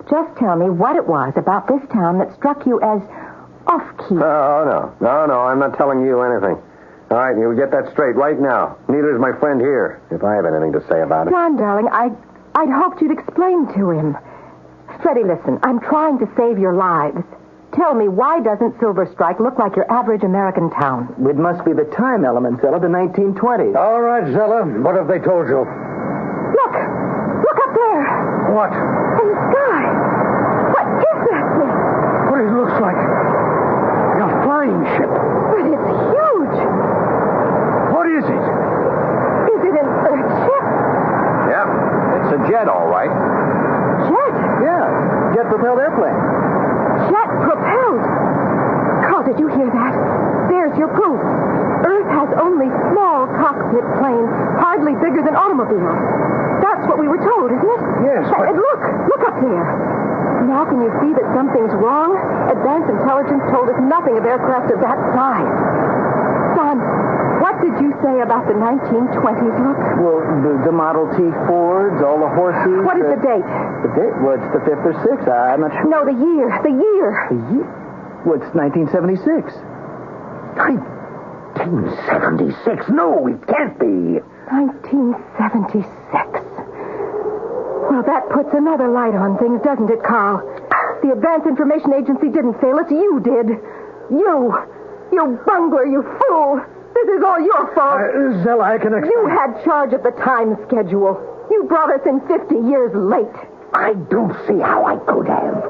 Just tell me what it was about this town that struck you as off-key. Oh, no, I'm not telling you anything. All right, you get that straight right now. Neither is my friend here, if I have anything to say about it. John, darling, I'd hoped you'd explain to him. Freddie, listen, I'm trying to save your lives. Tell me, why doesn't Silver Strike look like your average American town? It must be the time element, Zella, the 1920s. All right, Zella. What have they told you? Look! Look up there! What? In the sky! What is that thing? What it looks like? A flying ship. But it's huge! What is it? Is it an Earth ship? Yeah, it's a jet, all right. Jet? Yeah, jet-propelled airplane. Jet propelled. Carl, did you hear that? There's your proof. Earth has only small cockpit planes, hardly bigger than automobiles. That's what we were told, isn't it? Yes, but... And look up there. Now can you see that something's wrong? Advanced intelligence told us nothing of aircraft of that size. Son, what did you say about the 1920s look? Well, the Model T Fords, all the horses. What is the date? The date? Well, it's the 5th or 6th. I'm not sure. No, the year. The year. The year? Well, it's 1976. 1976? No, it can't be. 1976. Well, that puts another light on things, doesn't it, Carl? The Advanced Information Agency didn't fail us. You did. You bungler, you fool. This is all your fault. Zella, I can explain. You had charge of the time schedule. You brought us in 50 years late. I don't see how I could have.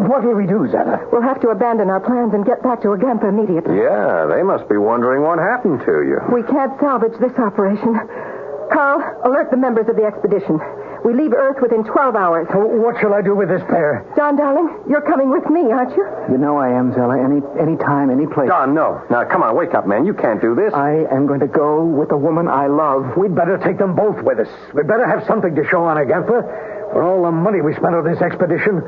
What will we do, Zella? We'll have to abandon our plans and get back to Agampa immediately. Yeah, they must be wondering what happened to you. We can't salvage this operation. Carl, alert the members of the expedition. We leave Earth within 12 hours. What shall I do with this pair? Don, darling, you're coming with me, aren't you? You know I am, Zella. Any time, any place. Don, no. Now, come on, wake up, man. You can't do this. I am going to go with the woman I love. We'd better take them both with us. We'd better have something to show on Agampa for all the money we spent on this expedition.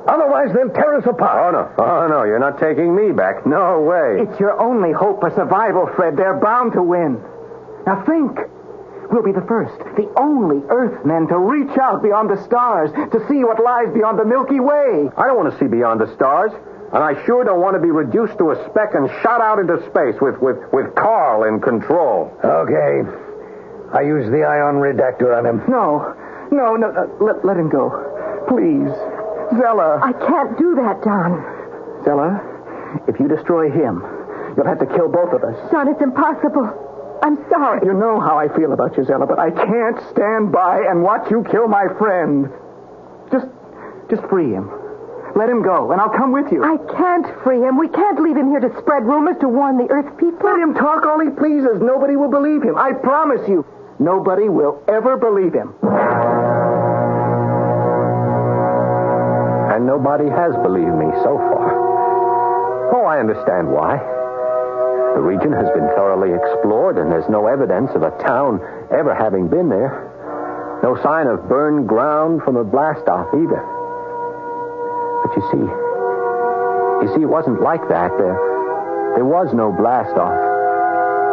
Otherwise, they'll tear us apart. Oh, no, you're not taking me back. No way. It's your only hope for survival, Fred. They're bound to win. Now think. We'll be the first, the only Earthmen to reach out beyond the stars, to see what lies beyond the Milky Way. I don't want to see beyond the stars, and I sure don't want to be reduced to a speck and shot out into space with Carl in control. Okay. I use the ion redactor on him. No. Let him go. Please. Zella. I can't do that, Don. Zella, if you destroy him, you'll have to kill both of us. Don, it's impossible. I'm sorry. You know how I feel about you, Zella, but I can't stand by and watch you kill my friend. Just free him. Let him go, and I'll come with you. I can't free him. We can't leave him here to spread rumors to warn the Earth people. Let him talk all he pleases. Nobody will believe him. I promise you. Nobody will ever believe him. And nobody has believed me so far. Oh, I understand why. The region has been thoroughly explored, and there's no evidence of a town ever having been there. No sign of burned ground from a blast-off either. But you see, it wasn't like that. There was no blast-off.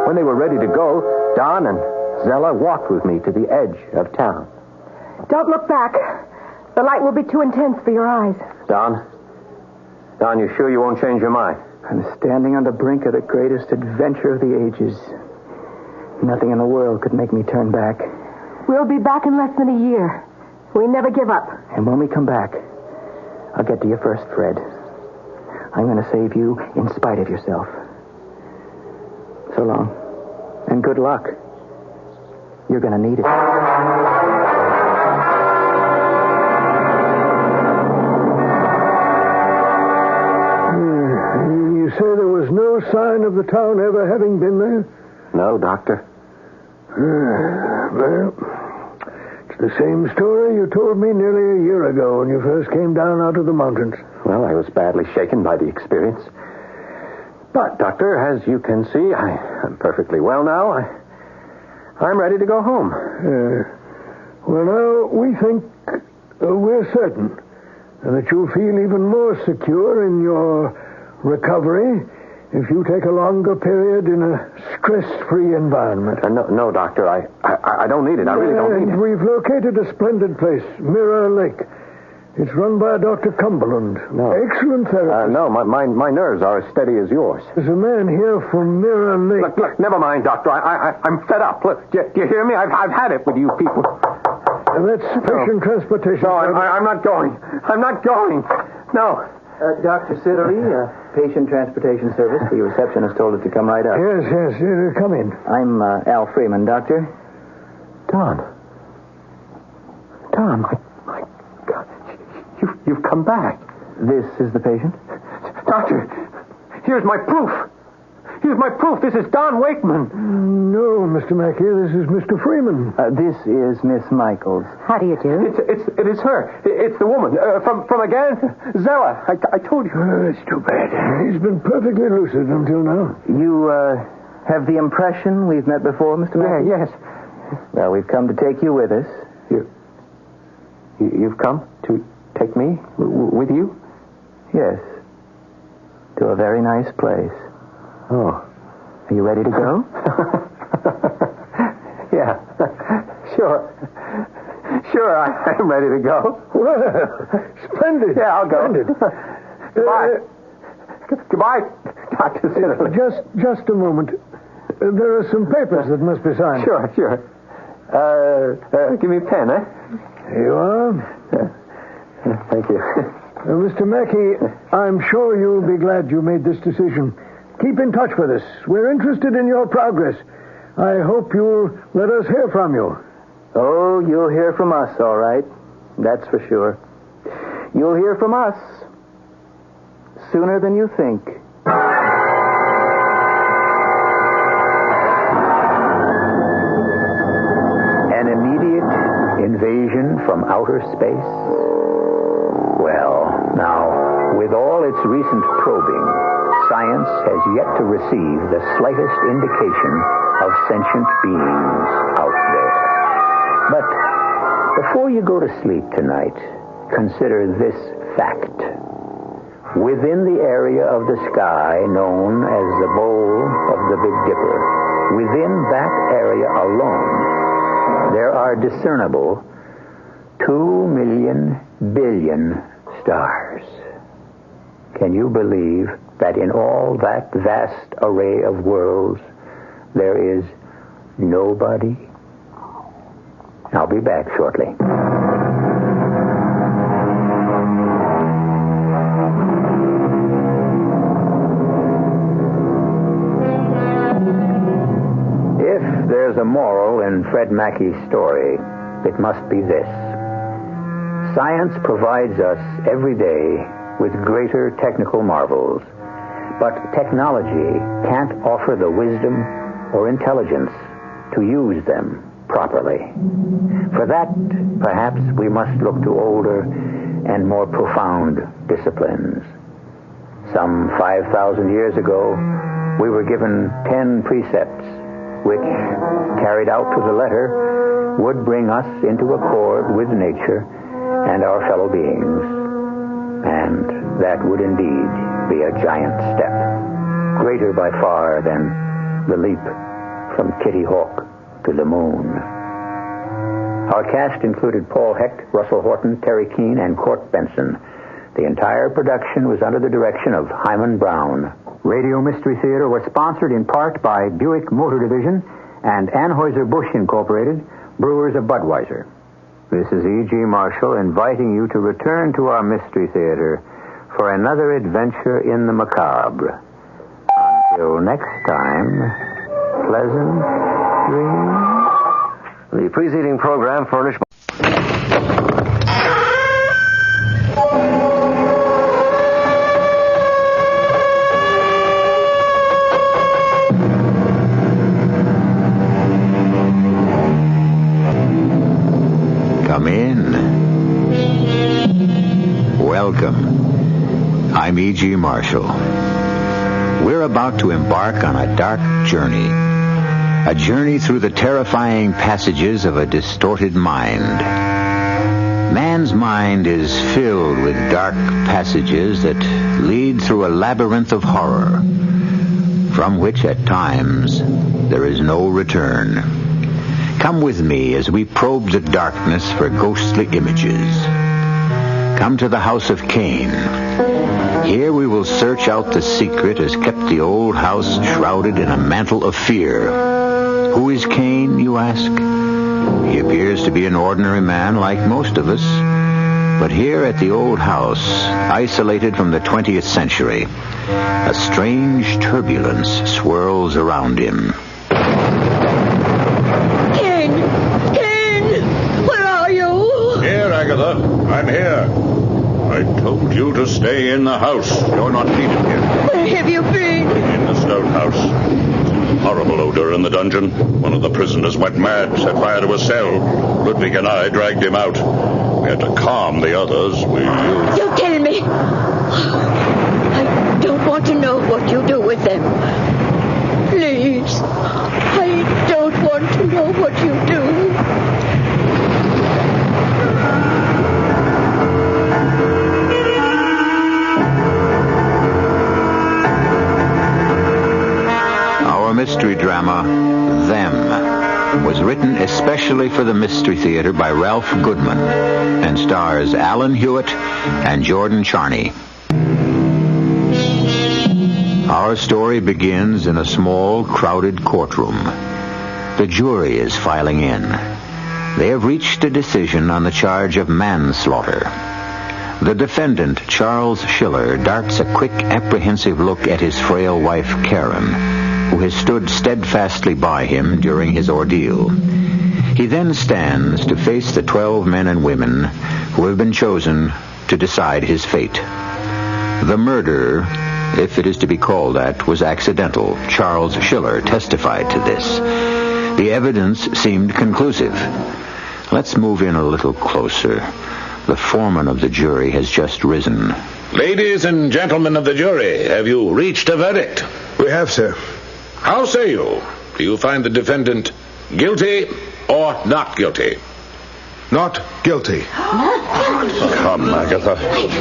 When they were ready to go, Don and Zella walked with me to the edge of town. Don't look back. The light will be too intense for your eyes. Don, you sure you won't change your mind? I'm standing on the brink of the greatest adventure of the ages. Nothing in the world could make me turn back. We'll be back in less than a year. We never give up. And when we come back, I'll get to you first, Fred. I'm going to save you in spite of yourself. So long. And good luck. You're going to need it. You say there was no sign of the town ever having been there? No, Doctor. Well, it's the same story you told me nearly a year ago when you first came down out of the mountains. Well, I was badly shaken by the experience. But, Doctor, as you can see, I'm perfectly well now. I'm ready to go home. Well, now, we think we're certain that you'll feel even more secure in your recovery if you take a longer period in a stress-free environment. No, Doctor, I don't need it. I really don't need it. We've located a splendid place, Mirror Lake. It's run by Dr. Cumberland. No. Excellent therapist. No, my nerves are as steady as yours. There's a man here from Mirror Lake. Look, never mind, Doctor. I'm fed up. Look, do you hear me? I've had it with you people. That's patient transportation. No, I'm not going. I'm not going. No. Dr. Siddery, Patient Transportation Service. The receptionist told us to come right up. Yes, come in. I'm Al Freeman, Doctor. Don, my God, you've come back. This is the patient? Doctor, here's my proof. This is Don Wakeman. No, Mr. Mackey, this is Mr. Freeman. This is Miss Michaels. How do you do? It is her. It's the woman from again, Zella. I told you. It's too bad. He's been perfectly lucid until now. You have the impression we've met before, Mr. Mackey? Yes. Well, we've come to take you with us. You've come to take me with you? Yes. To a very nice place. Oh. Are you ready to go? Yeah. Sure, I'm ready to go. Well, splendid. Yeah, I'll go. Splendid. Goodbye, Dr. Siddery. Just a moment. There are some papers that must be signed. Sure. Give me a pen, eh? Here you are. Thank you. Mr. Mackey, I'm sure you'll be glad you made this decision. Keep in touch with us. We're interested in your progress. I hope you'll let us hear from you. Oh, you'll hear from us, all right. That's for sure. You'll hear from us sooner than you think. An immediate invasion from outer space? Well, now, with all its recent probing, science has yet to receive the slightest indication of sentient beings out there. But before you go to sleep tonight, consider this fact. Within the area of the sky known as the bowl of the Big Dipper, within that area alone, there are discernible 2 million billion stars. Can you believe that in all that vast array of worlds, there is nobody? I'll be back shortly. If there's a moral in Fred Mackey's story, it must be this. Science provides us every day with greater technical marvels, but technology can't offer the wisdom or intelligence to use them properly. For that, perhaps we must look to older and more profound disciplines. Some 5,000 years ago, we were given 10 precepts, which, carried out to the letter, would bring us into accord with nature and our fellow beings. And that would indeed be a giant step, greater by far than the leap from Kitty Hawk to the moon. Our cast included Paul Hecht, Russell Horton, Terry Keane, and Court Benson. The entire production was under the direction of Hyman Brown. Radio Mystery Theater was sponsored in part by Buick Motor Division and Anheuser-Busch Incorporated, brewers of Budweiser. This is E.G. Marshall inviting you to return to our Mystery Theater for another adventure in the macabre. Until next time, pleasant dreams. The preceding program furnished by... Come in. Welcome. I'm E.G. Marshall. We're about to embark on a dark journey. A journey through the terrifying passages of a distorted mind. Man's mind is filled with dark passages that lead through a labyrinth of horror, from which at times there is no return. Come with me as we probe the darkness for ghostly images. Come to the house of Cain. Here we will search out the secret as kept the old house shrouded in a mantle of fear. Who is Cain, you ask? He appears to be an ordinary man like most of us, But here at the old house, isolated from the 20th century, a strange turbulence swirls around him. Ken! Where are you? Here, Agatha. I'm here. I told you to stay in the house. You're not needed here. Where have you been? In the stone house. Horrible odor in the dungeon. One of the prisoners went mad, set fire to a cell. Ludwig and I dragged him out. We had to calm the others. Don't tell me. I don't want to know what you do with them. Please. I don't want to know what you do. Our mystery drama, Them, was written especially for the Mystery Theater by Ralph Goodman and stars Alan Hewitt and Jordan Charney. Our story begins in a small, crowded courtroom. The jury is filing in. They have reached a decision on the charge of manslaughter. The defendant, Charles Schiller, darts a quick, apprehensive look at his frail wife, Karen, who has stood steadfastly by him during his ordeal. He then stands to face the 12 men and women who have been chosen to decide his fate. The murder, if it is to be called that, was accidental. Charles Schiller testified to this. The evidence seemed conclusive. Let's move in a little closer. The foreman of the jury has just risen. Ladies and gentlemen of the jury, have you reached a verdict? We have, sir. How say you? Do you find the defendant guilty or not guilty? Not guilty. Come, Agatha.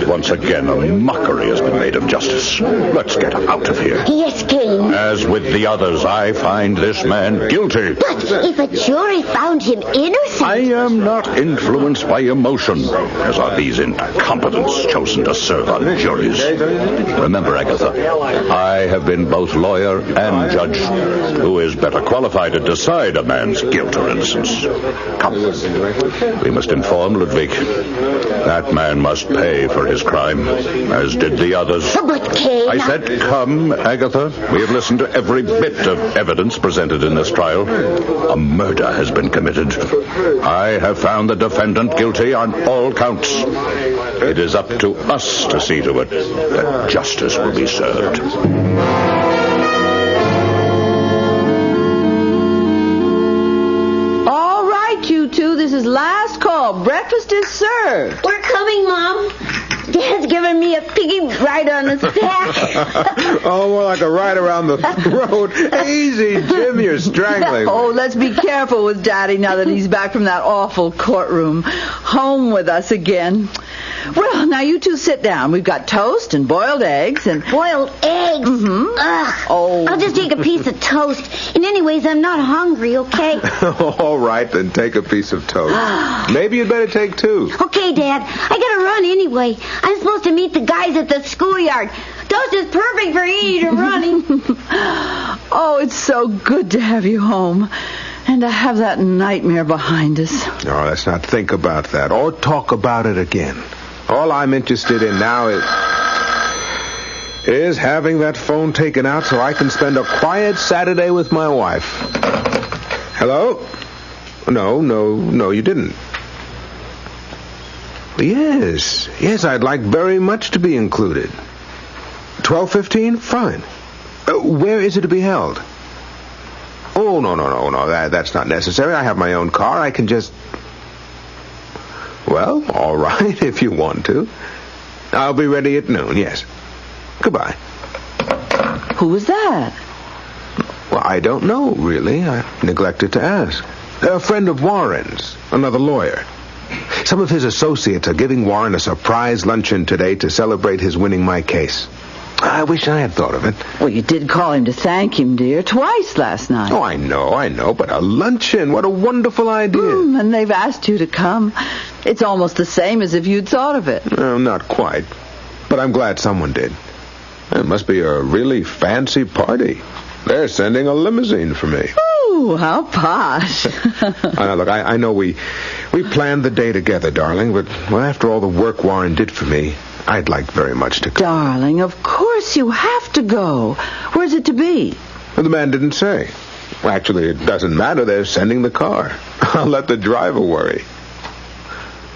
Once again, a mockery has been made of justice. Let's get out of here. Yes, King. As with the others, I find this man guilty. But if a jury found him innocent... I am not influenced by emotion, as are these incompetents chosen to serve on juries. Remember, Agatha, I have been both lawyer and judge. Who is better qualified to decide a man's guilt or innocence? Come. We must inform Ludwig. That man must pay for his crime, as did the others. But, King... I said come, Agatha. We have listened to every bit of evidence presented in this trial. A murder has been committed. I have found the defendant guilty on all counts. It is up to us to see to it that justice will be served. You two, this is last call. Breakfast is served. We're coming, Mom. Dad's giving me a piggy ride on the stack. Oh, more like a ride around the throat. Easy, Jim, you're strangling. Oh, let's be careful with Daddy now that he's back from that awful courtroom. Home with us again. Well, now you two sit down. We've got toast and boiled eggs and... Boiled eggs? Mm-hmm. Ugh. Oh. I'll just take a piece of toast. And anyways, I'm not hungry, okay? All right, then take a piece of toast. Maybe you'd better take two. Okay, Dad. I gotta run anyway. I'm supposed to meet the guys at the schoolyard. Toast is perfect for eating and running. Oh, it's so good to have you home. And to have that nightmare behind us. No, let's not think about that or talk about it again. All I'm interested in now is having that phone taken out so I can spend a quiet Saturday with my wife. Hello? No, you didn't. Yes, I'd like very much to be included. 12:15? Fine. Where is it to be held? Oh, no, that's not necessary. I have my own car. I can just... Well, all right, if you want to. I'll be ready at noon, yes. Goodbye. Who was that? Well, I don't know, really. I neglected to ask. A friend of Warren's, another lawyer. Some of his associates are giving Warren a surprise luncheon today to celebrate his winning my case. I wish I had thought of it. Well, you did call him to thank him, dear, twice last night. Oh, I know, but a luncheon, what a wonderful idea. And they've asked you to come. It's almost the same as if you'd thought of it. No, not quite, but I'm glad someone did. It must be a really fancy party. They're sending a limousine for me. Ooh, Ooh, how posh. Look, I know we planned the day together, darling, but after all the work Warren did for me, I'd like very much to go. Darling, of course you have to go. Where's it to be? Well, the man didn't say. Well, actually, it doesn't matter. They're sending the car. I'll let the driver worry.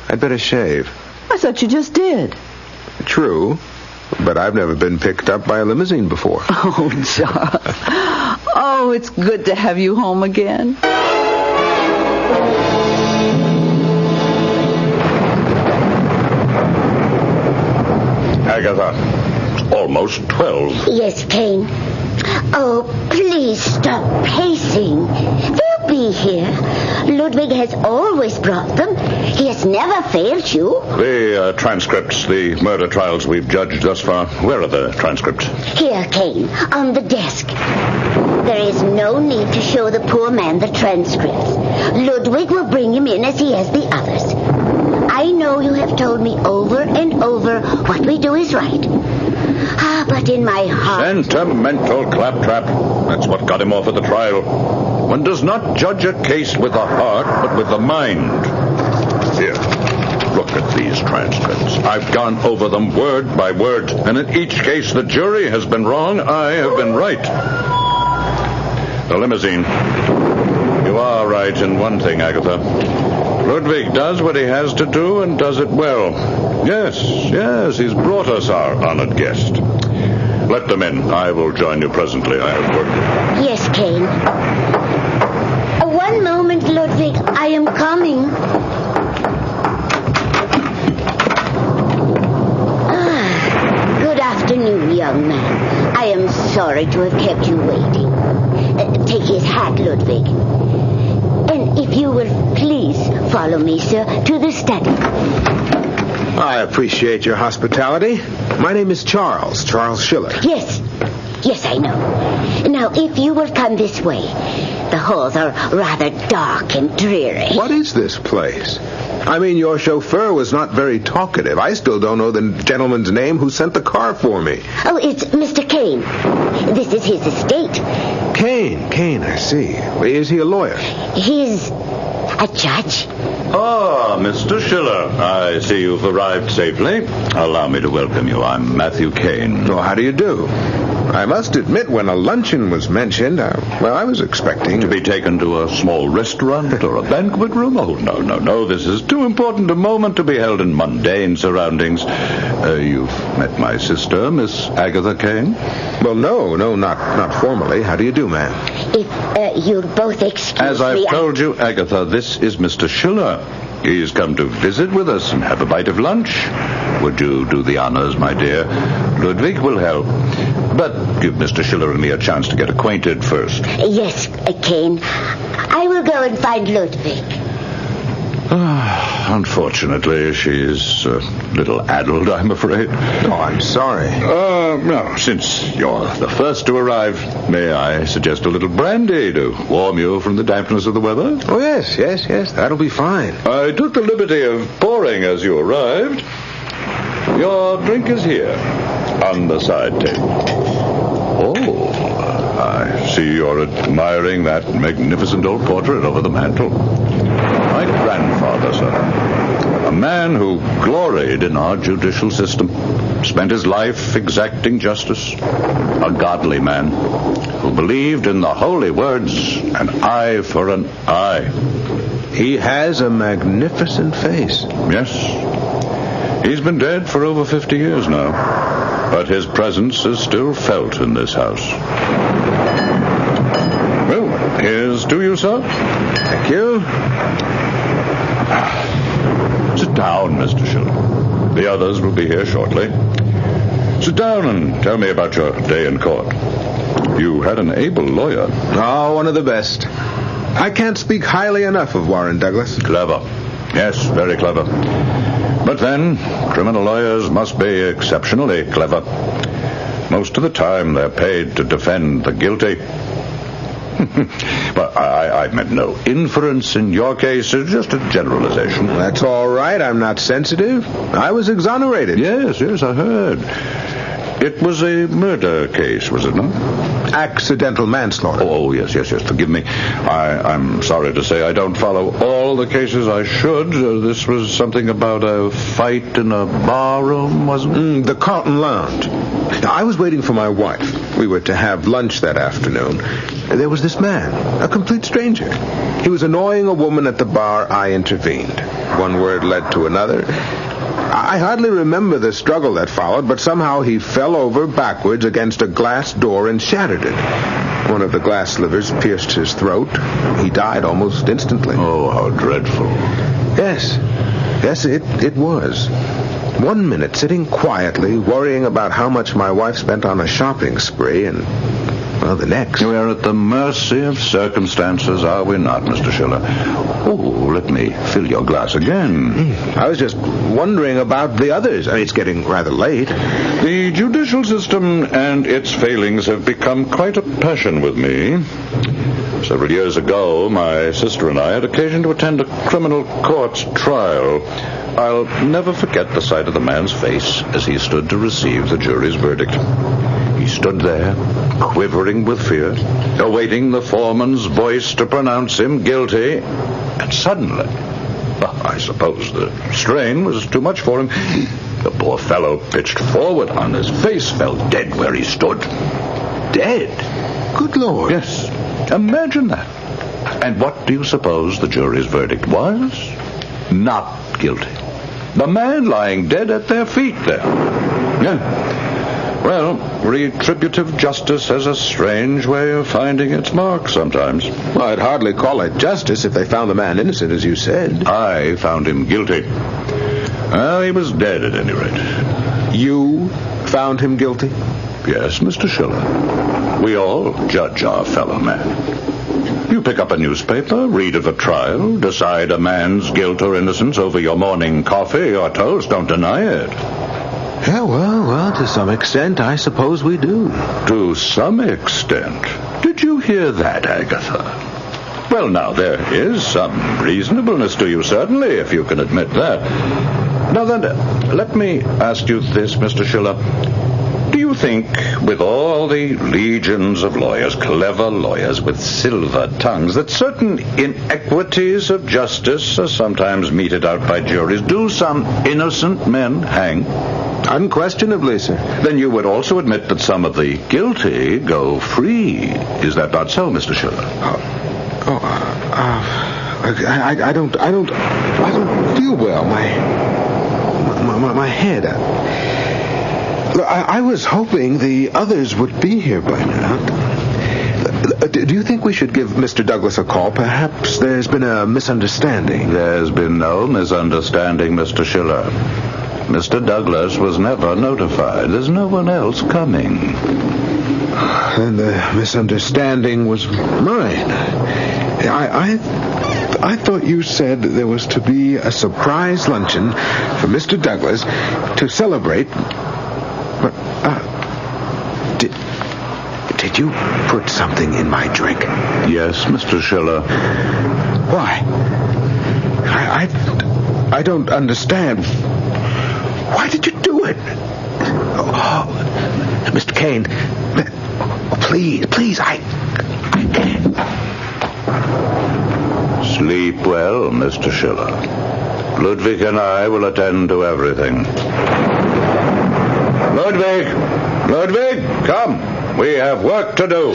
I'd better shave. I thought you just did. True, but I've never been picked up by a limousine before. Oh, Charles. Oh, it's good to have you home again. Agatha, almost 12. Yes, Kane. Oh, please stop pacing. They'll be here. Ludwig has always brought them. He has never failed you. The transcripts, the murder trials we've judged thus far. Where are the transcripts? Here, Kane, on the desk. There is no need to show the poor man the transcripts. Ludwig will bring him in as he has the others. I know you have told me over and over what we do is right. But in my heart... Sentimental claptrap. That's what got him off at the trial. One does not judge a case with the heart, but with the mind. Here, look at these transcripts. I've gone over them word by word, and in each case the jury has been wrong, I have been right. The limousine. You are right in one thing, Agatha. Ludwig does what he has to do and does it well. Yes, he's brought us our honored guest. Let them in. I will join you presently. I have work. Yes, Kane. One moment, Ludwig. I am coming. Good afternoon, young man. I am sorry to have kept you waiting. Take his hat, Ludwig. And if you will please follow me, sir, to the study. I appreciate your hospitality. My name is Charles Schiller. Yes, I know. Now, if you will come this way. The halls are rather dark and dreary. What is this place? I mean, your chauffeur was not very talkative. I still don't know the gentleman's name who sent the car for me. Oh, it's Mr. Kane. This is his estate. Kane, I see. Is he a lawyer? He's a judge. Ah, Mr. Schiller. I see you've arrived safely. Allow me to welcome you. I'm Matthew Kane. Oh, how do you do? I must admit, when a luncheon was mentioned, I was expecting... To be taken to a small restaurant or a banquet room? Oh, no. This is too important a moment to be held in mundane surroundings. You've met my sister, Miss Agatha Kane? Well, no, not formally. How do you do, ma'am? If you'll both excuse me... As I've told you, Agatha, this is Mr. Schiller. He's come to visit with us and have a bite of lunch. Would you do the honors, my dear? Ludwig will help. But give Mr. Schiller and me a chance to get acquainted first. Yes, Kane. I will go and find Ludwig. Unfortunately, she's a little addled, I'm afraid. Oh, I'm sorry. No, since you're the first to arrive, may I suggest a little brandy to warm you from the dampness of the weather? Oh, yes. That'll be fine. I took the liberty of pouring as you arrived. Your drink is here, on the side table. Oh, I see you're admiring that magnificent old portrait over the mantel. My grandfather, sir. A man who gloried in our judicial system. Spent his life exacting justice. A godly man who believed in the holy words, an eye for an eye. He has a magnificent face. Yes. He's been dead for over 50 years now. But his presence is still felt in this house. Well, here's to you, sir. Thank you. Sit down, Mr. Schiller. The others will be here shortly. Sit down and tell me about your day in court. You had an able lawyer. Oh, one of the best. I can't speak highly enough of Warren Douglas. Clever. Yes, very clever. But then, criminal lawyers must be exceptionally clever. Most of the time, they're paid to defend the guilty. But I meant no inference in your case, just a generalization. That's all right. I'm not sensitive. I was exonerated. Yes, I heard. It was a murder case, was it not? Accidental manslaughter. Oh, yes. Forgive me. I'm sorry to say I don't follow all the cases I should. This was something about a fight in a barroom, wasn't it? The Carlton Lounge. Now, I was waiting for my wife. We were to have lunch that afternoon. There was this man, a complete stranger. He was annoying a woman at the bar. I intervened. One word led to another. I hardly remember the struggle that followed, but somehow he fell over backwards against a glass door and shattered it. One of the glass slivers pierced his throat. He died almost instantly. Oh, how dreadful. Yes, it was. 1 minute sitting quietly, worrying about how much my wife spent on a shopping spree, and, well, the next. We're at the mercy of circumstances, are we not, Mr. Schiller? Oh, let me fill your glass again. I was just wondering about the others. It's getting rather late. The judicial system and its failings have become quite a passion with me. Several years ago, my sister and I had occasion to attend a criminal court's trial. I'll never forget the sight of the man's face as he stood to receive the jury's verdict. He stood there, quivering with fear, awaiting the foreman's voice to pronounce him guilty. And suddenly, I suppose the strain was too much for him. The poor fellow pitched forward on his face, fell dead where he stood. Dead? Good Lord. Yes. Imagine that. And what do you suppose the jury's verdict was? Not guilty. The man lying dead at their feet there. Yeah. Well, retributive justice has a strange way of finding its mark sometimes. Well, I'd hardly call it justice if they found the man innocent, as you said. I found him guilty. Well, he was dead at any rate. You found him guilty? Yes, Mr. Schiller. We all judge our fellow man. You pick up a newspaper, read of a trial, decide a man's guilt or innocence over your morning coffee or toast. Don't deny it. Yeah, well, to some extent, I suppose we do. To some extent? Did you hear that, Agatha? Well, now, there is some reasonableness to you, certainly, if you can admit that. Now, then, let me ask you this, Mr. Schiller. Do you think, with all the legions of lawyers, clever lawyers with silver tongues, that certain inequities of justice are sometimes meted out by juries? Do some innocent men hang? Unquestionably, sir. Then you would also admit that some of the guilty go free. Is that not so, Mr. Schiller? I don't feel well. My head. Look, I was hoping the others would be here by now. Do you think we should give Mr. Douglas a call? Perhaps there's been a misunderstanding. There's been no misunderstanding, Mr. Schiller. Mr. Douglas was never notified. There's no one else coming. Then the misunderstanding was mine. I thought you said there was to be a surprise luncheon for Mr. Douglas to celebrate. But, did you put something in my drink? Yes, Mr. Schiller. Why? I don't understand. Why did you do it? Oh, Mr. Kane, please, I can't. Sleep well, Mr. Schiller. Ludwig and I will attend to everything. Ludwig, come. We have work to do.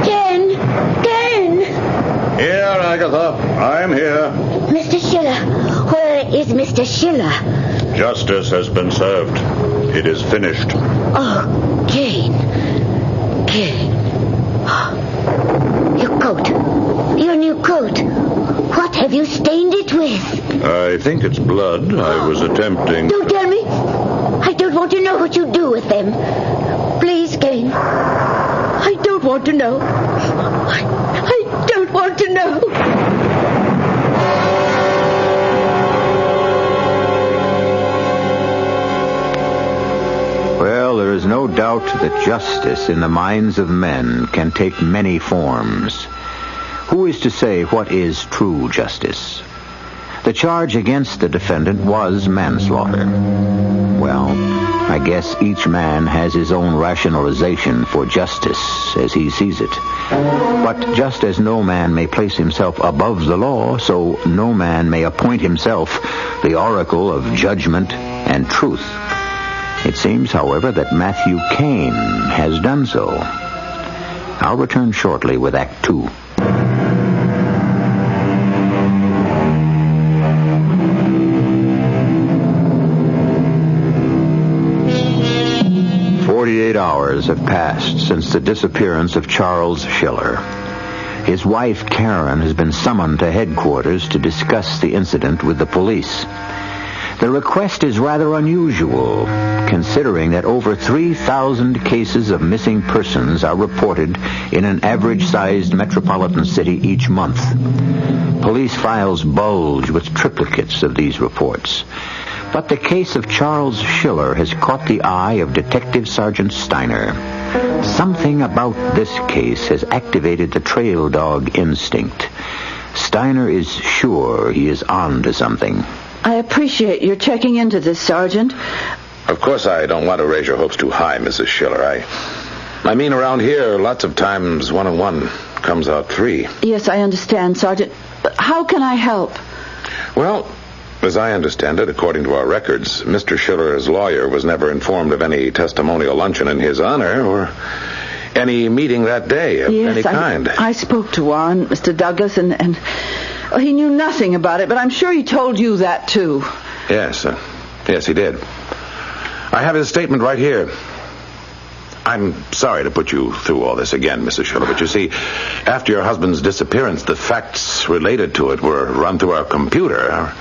Ken! Here, Agatha. I'm here. Mr. Schiller. Where is Mr. Schiller? Justice has been served. It is finished. Oh, Kane. Your coat. Your new coat. What have you stained it with? I think it's blood. I was attempting... Don't tell me. I don't want to know what you do with them. Please, Kane. I don't want to know. I don't want to know. Well, there is no doubt that justice in the minds of men can take many forms. Who is to say what is true justice? The charge against the defendant was manslaughter. Well, I guess each man has his own rationalization for justice as he sees it. But just as no man may place himself above the law, so no man may appoint himself the oracle of judgment and truth. It seems, however, that Matthew Kane has done so. I'll return shortly with Act 2. Hours have passed since the disappearance of Charles Schiller. His wife, Karen, has been summoned to headquarters to discuss the incident with the police. The request is rather unusual, considering that over 3,000 cases of missing persons are reported in an average-sized metropolitan city each month. Police files bulge with triplicates of these reports. But the case of Charles Schiller has caught the eye of Detective Sergeant Steiner. Something about this case has activated the trail dog instinct. Steiner is sure he is on to something. I appreciate your checking into this, Sergeant. Of course, I don't want to raise your hopes too high, Mrs. Schiller. I mean, around here, lots of times 1 and 1 comes out 3. Yes, I understand, Sergeant. But how can I help? Well, as I understand it, according to our records, Mr. Schiller's lawyer was never informed of any testimonial luncheon in his honor or any meeting that day of any kind. I spoke to Warren, Mr. Douglas, and he knew nothing about it, but I'm sure he told you that, too. Yes, yes, he did. I have his statement right here. I'm sorry to put you through all this again, Mrs. Schiller, but you see, after your husband's disappearance, the facts related to it were run through our computer. Our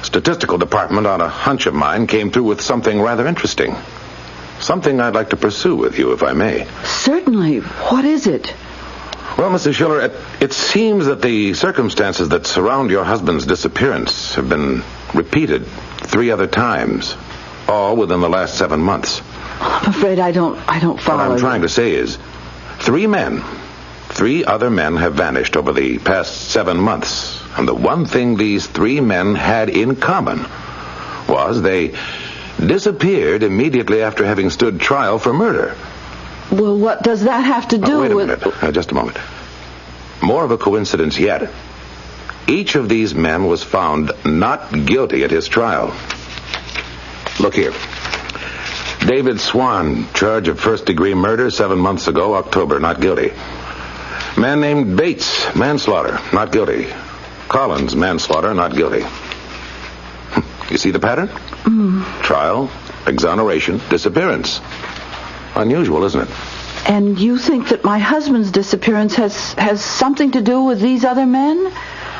statistical department, on a hunch of mine, came through with something rather interesting. Something I'd like to pursue with you, if I may. Certainly. What is it? Well, Mrs. Schiller, it seems that the circumstances that surround your husband's disappearance have been repeated 3 other times, all within the last 7 months. I'm afraid I don't follow. What I'm trying to say is 3 other men have vanished over the past 7 months. And the one thing these 3 men had in common was they disappeared immediately after having stood trial for murder. Well, what does that have to do with... Wait a minute. Just a moment. More of a coincidence yet. Each of these men was found not guilty at his trial. Look here. David Swan, charge of first-degree murder 7 months ago, October, not guilty. Man named Bates, manslaughter, not guilty. Collins, manslaughter, not guilty. You see the pattern? Trial, exoneration, disappearance. Unusual, isn't it? And you think that my husband's disappearance has something to do with these other men?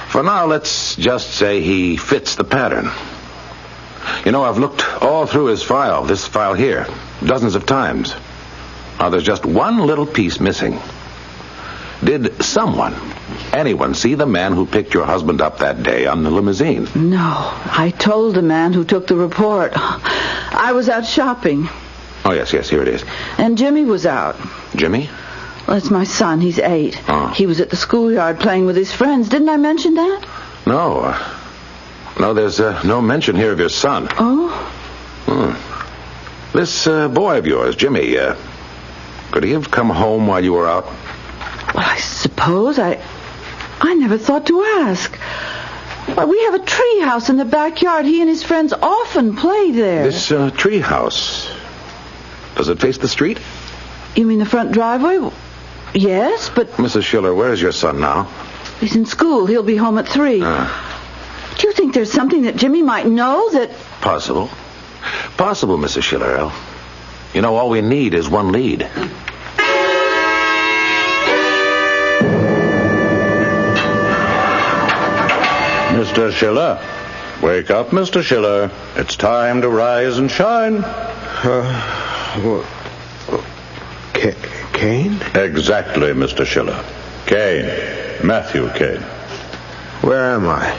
For now, let's just say he fits the pattern. You know, I've looked all through his file, this file here, dozens of times. Now, there's just one little piece missing. Did anyone see the man who picked your husband up that day on the limousine? No. I told the man who took the report. I was out shopping. Oh, yes, here it is. And Jimmy was out. Jimmy? Well, that's my son. He's 8. Oh. He was at the schoolyard playing with his friends. Didn't I mention that? No. No, there's no mention here of your son. Oh? This boy of yours, Jimmy, could he have come home while you were out? Well, I suppose. I never thought to ask. Well, we have a tree house in the backyard. He and his friends often play there. This tree house, does it face the street? You mean the front driveway? Yes, but... Mrs. Schiller, where is your son now? He's in school. He'll be home at 3. Do you think there's something that Jimmy might know that... Possible, Mrs. Schiller. You know, all we need is one lead. Mr. Schiller. Wake up, Mr. Schiller. It's time to rise and shine. Kane? Exactly, Mr. Schiller. Kane. Matthew Kane. Where am I?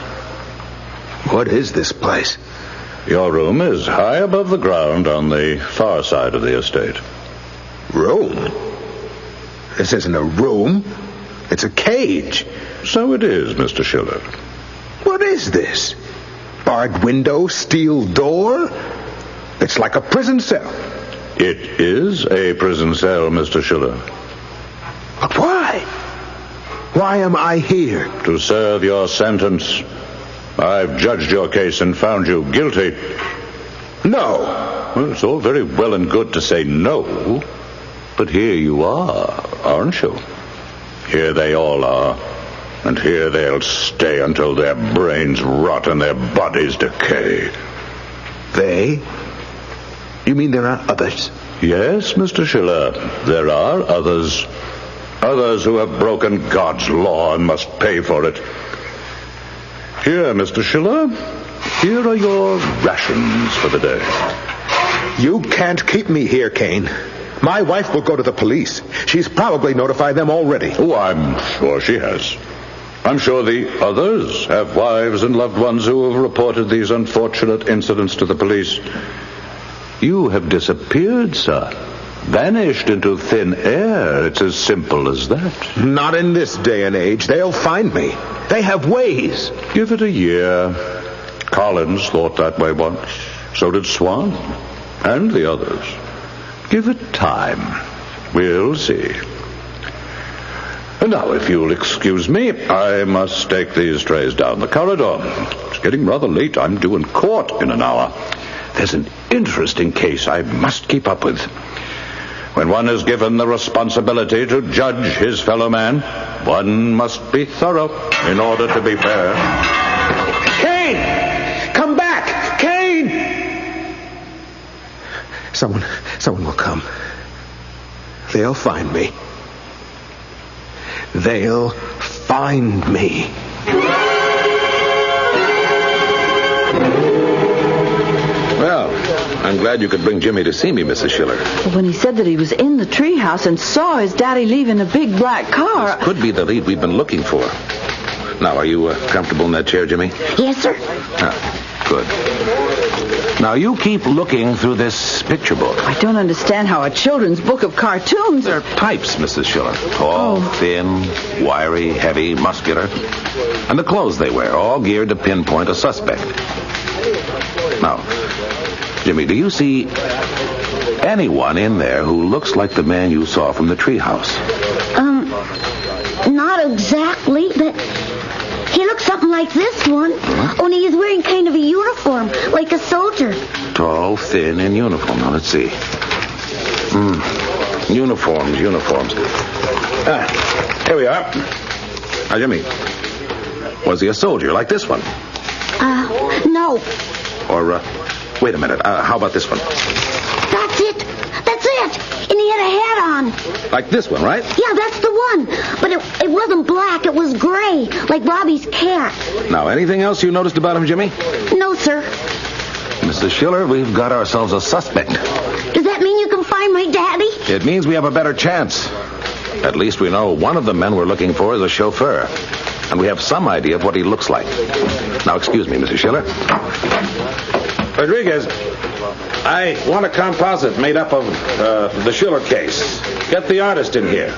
What is this place? Your room is high above the ground on the far side of the estate. Room? This isn't a room. It's a cage. So it is, Mr. Schiller. What is this? Barred window, steel door. It's like a prison cell. It is a prison cell, Mr. Schiller. But why? Why am I here? To serve your sentence. I've judged your case and found you guilty. No. Well, it's all very well and good to say no, but here you are, aren't you? Here they all are, and here they'll stay until their brains rot and their bodies decay. They? You mean there are others? Yes, Mr. Schiller, there are others. Others who have broken God's law and must pay for it. Here, Mr. Schiller, here are your rations for the day. You can't keep me here, Kane. My wife will go to the police. She's probably notified them already. Oh, I'm sure she has. I'm sure the others have wives and loved ones who have reported these unfortunate incidents to the police. You have disappeared, sir. Vanished into thin air. It's as simple as that. Not in this day and age. They'll find me. They have ways. Give it a year. Collins thought that way once. So did Swan. And the others. Give it time. We'll see. And now, if you'll excuse me, I must take these trays down the corridor. It's getting rather late. I'm due in court in an hour. There's an interesting case I must keep up with. When one is given the responsibility to judge his fellow man, one must be thorough in order to be fair. Kane! Come back! Kane! Someone will come. They'll find me. They'll find me. Well, I'm glad you could bring Jimmy to see me, Mrs. Schiller. Well, when he said that he was in the treehouse and saw his daddy leave in a big black car... This could be the lead we've been looking for. Now, are you comfortable in that chair, Jimmy? Yes, sir. Good. Now, you keep looking through this picture book. I don't understand how a children's book of cartoons... They're types, Mrs. Schiller. Tall, thin, wiry, heavy, muscular. And the clothes they wear, all geared to pinpoint a suspect. Now, Jimmy, do you see anyone in there who looks like the man you saw from the treehouse? Not exactly, but he looks something like this one. Only he's wearing kind of a uniform, like a soldier. Tall, thin, in uniform. Now, let's see. Uniforms. Here we are. Now, Jimmy, was he a soldier like this one? No. Or, wait a minute. How about this one? That's it. And he had a hat on. Like this one, right? Yeah, that's the one. But it wasn't black. It was gray, like Bobby's cat. Now, anything else you noticed about him, Jimmy? No, sir. Mrs. Schiller, we've got ourselves a suspect. Does that mean you can find my daddy? It means we have a better chance. At least we know one of the men we're looking for is a chauffeur. And we have some idea of what he looks like. Now, excuse me, Mrs. Schiller. Rodriguez, I want a composite made up of the Schiller case. Get the artist in here.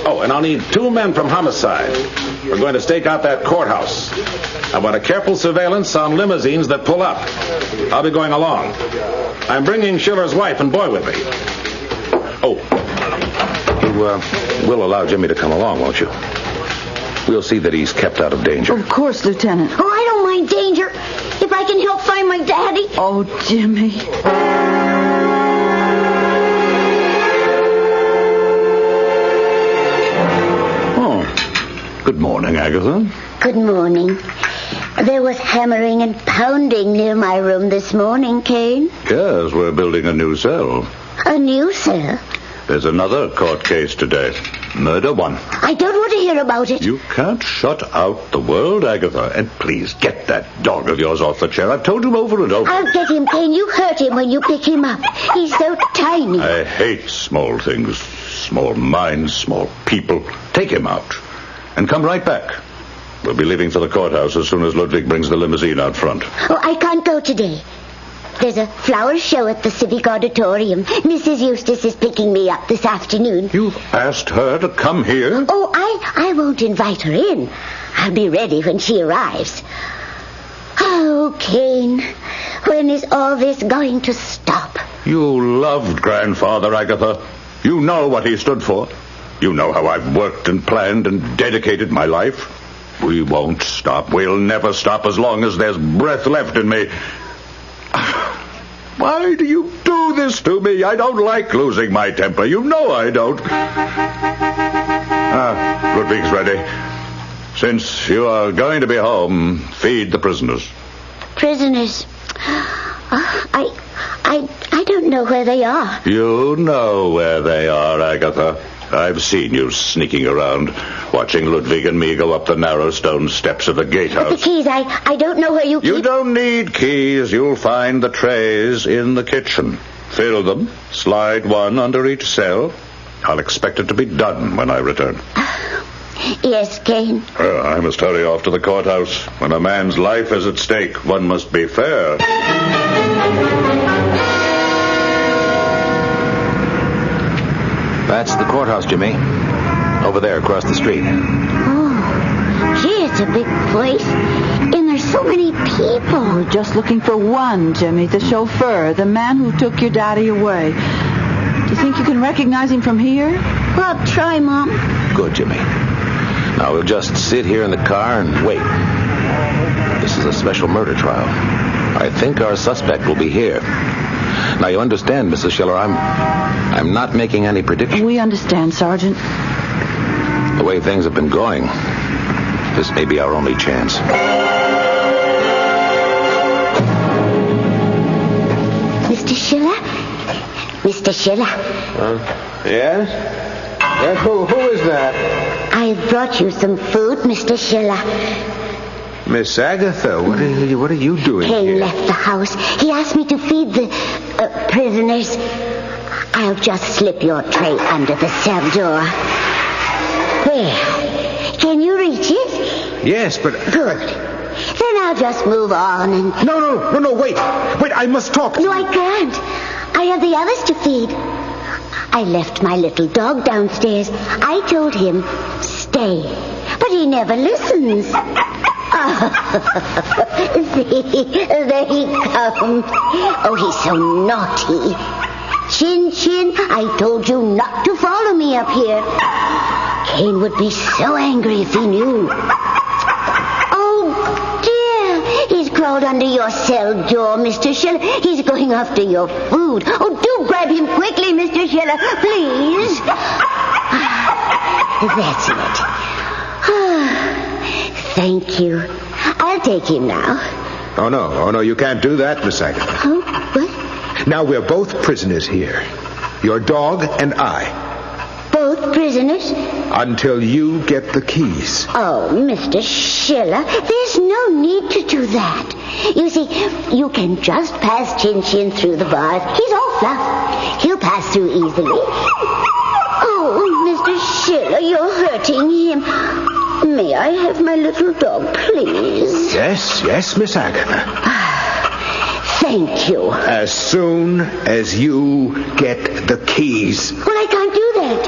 Oh, and I'll need 2 men from homicide. We're going to stake out that courthouse. I want a careful surveillance on limousines that pull up. I'll be going along. I'm bringing Schiller's wife and boy with me. Oh, you will allow Jimmy to come along, won't you? We'll see that he's kept out of danger. Of course, Lieutenant. Oh, I don't mind danger. If I can help find my daddy. Oh, Jimmy. Oh, good morning, Agatha. Good morning. There was hammering and pounding near my room this morning, Kane. Yes, we're building a new cell. A new cell? There's another court case today. Murder one. I don't want to hear about it. You can't shut out the world, Agatha. And please get that dog of yours off the chair. I've told him over and over. I'll get him, Kane. You hurt him when you pick him up. He's so tiny. I hate small things. Small minds, small people. Take him out. And come right back. We'll be leaving for the courthouse as soon as Ludwig brings the limousine out front. Oh, I can't go today. There's a flower show at the Civic Auditorium. Mrs. Eustace is picking me up this afternoon. You've asked her to come here? Oh, I won't invite her in. I'll be ready when she arrives. Oh, Oh, Cain, when is all this going to stop? You loved Grandfather, Agatha. You know what he stood for. You know how I've worked and planned and dedicated my life. We won't stop. We'll never stop as long as there's breath left in me. Why do you do this to me? I don't like losing my temper. You know I don't. Ludwig's ready. Since you are going to be home, feed the prisoners. Prisoners? I don't know where they are. You know where they are, Agatha. I've seen you sneaking around, watching Ludwig and me go up the narrow stone steps of the gatehouse. But the keys, I don't know where you keep... You don't need keys. You'll find the trays in the kitchen. Fill them, slide one under each cell. I'll expect it to be done when I return. Yes, Cain. I must hurry off to the courthouse. When a man's life is at stake, one must be fair. That's the courthouse, Jimmy. Over there, across the street. Oh, gee, it's a big place. And there's so many people. We're just looking for one, Jimmy, the chauffeur, the man who took your daddy away. Do you think you can recognize him from here? Well, try, Mom. Good, Jimmy. Now, we'll just sit here in the car and wait. This is a special murder trial. I think our suspect will be here. Now, you understand, Mrs. Schiller, I'm not making any predictions. We understand, Sergeant. The way things have been going, this may be our only chance. Mr. Schiller? Mr. Schiller? Yes? Yes, who is that? I brought you some food, Mr. Schiller. Miss Agatha, what are you doing Cain here? left the house. He asked me to feed the prisoners. I'll just slip your tray under the cell door. Where? Can you reach it? Yes, but... Good. Then I'll just move on and... No, wait. Wait, I must talk. No, I can't. I have the others to feed. I left my little dog downstairs. I told him, stay. But he never listens. See, there he comes. Oh, he's so naughty. Chin Chin, I told you not to follow me up here. Cain would be so angry if he knew. Oh, dear. He's crawled under your cell door, Mr. Schiller. He's going after your food. Oh, do grab him quickly, Mr. Schiller, please. That's it. Thank you. I'll take him now. Oh, no, you can't do that, Miss Agatha. Oh, what? Now we're both prisoners here. Your dog and I. Both prisoners? Until you get the keys. Oh, Mr. Schiller, there's no need to do that. You see, you can just pass Chin Chin through the bars. He's all fluff. He'll pass through easily. Oh, Mr. Schiller, you're hurting him. May I have my little dog, please? Yes, Miss Agatha. Thank you. As soon as you get the keys. Well, I can't do that.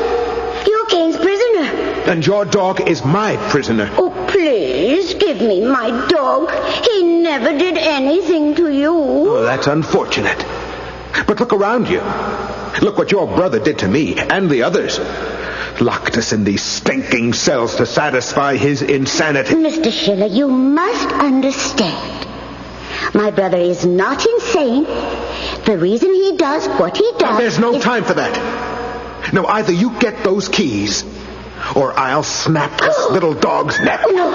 You're Cain's prisoner. And your dog is my prisoner. Oh, please, give me my dog. He never did anything to you. Oh, that's unfortunate. But look around you. Look what your brother did to me and the others. Locked us in these stinking cells to satisfy his insanity. Mr. Schiller, you must understand. My brother is not insane. The reason he does what he does... There's no time for that. No, either you get those keys, or I'll snap this little dog's neck. No,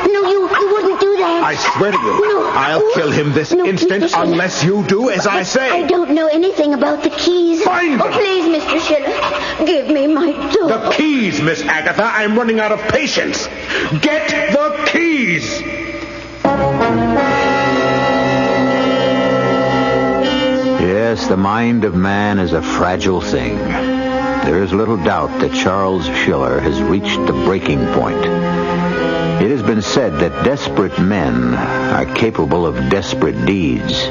you wouldn't do that. I swear to you, No. I'll kill him this instant unless you do as I say. I don't know anything about the keys. Find them. Oh, please, Mr. Schiller, give me my dog. The keys, Miss Agatha. I'm running out of patience. Get the keys. Yes, the mind of man is a fragile thing. There is little doubt that Charles Schiller has reached the breaking point. It has been said that desperate men are capable of desperate deeds.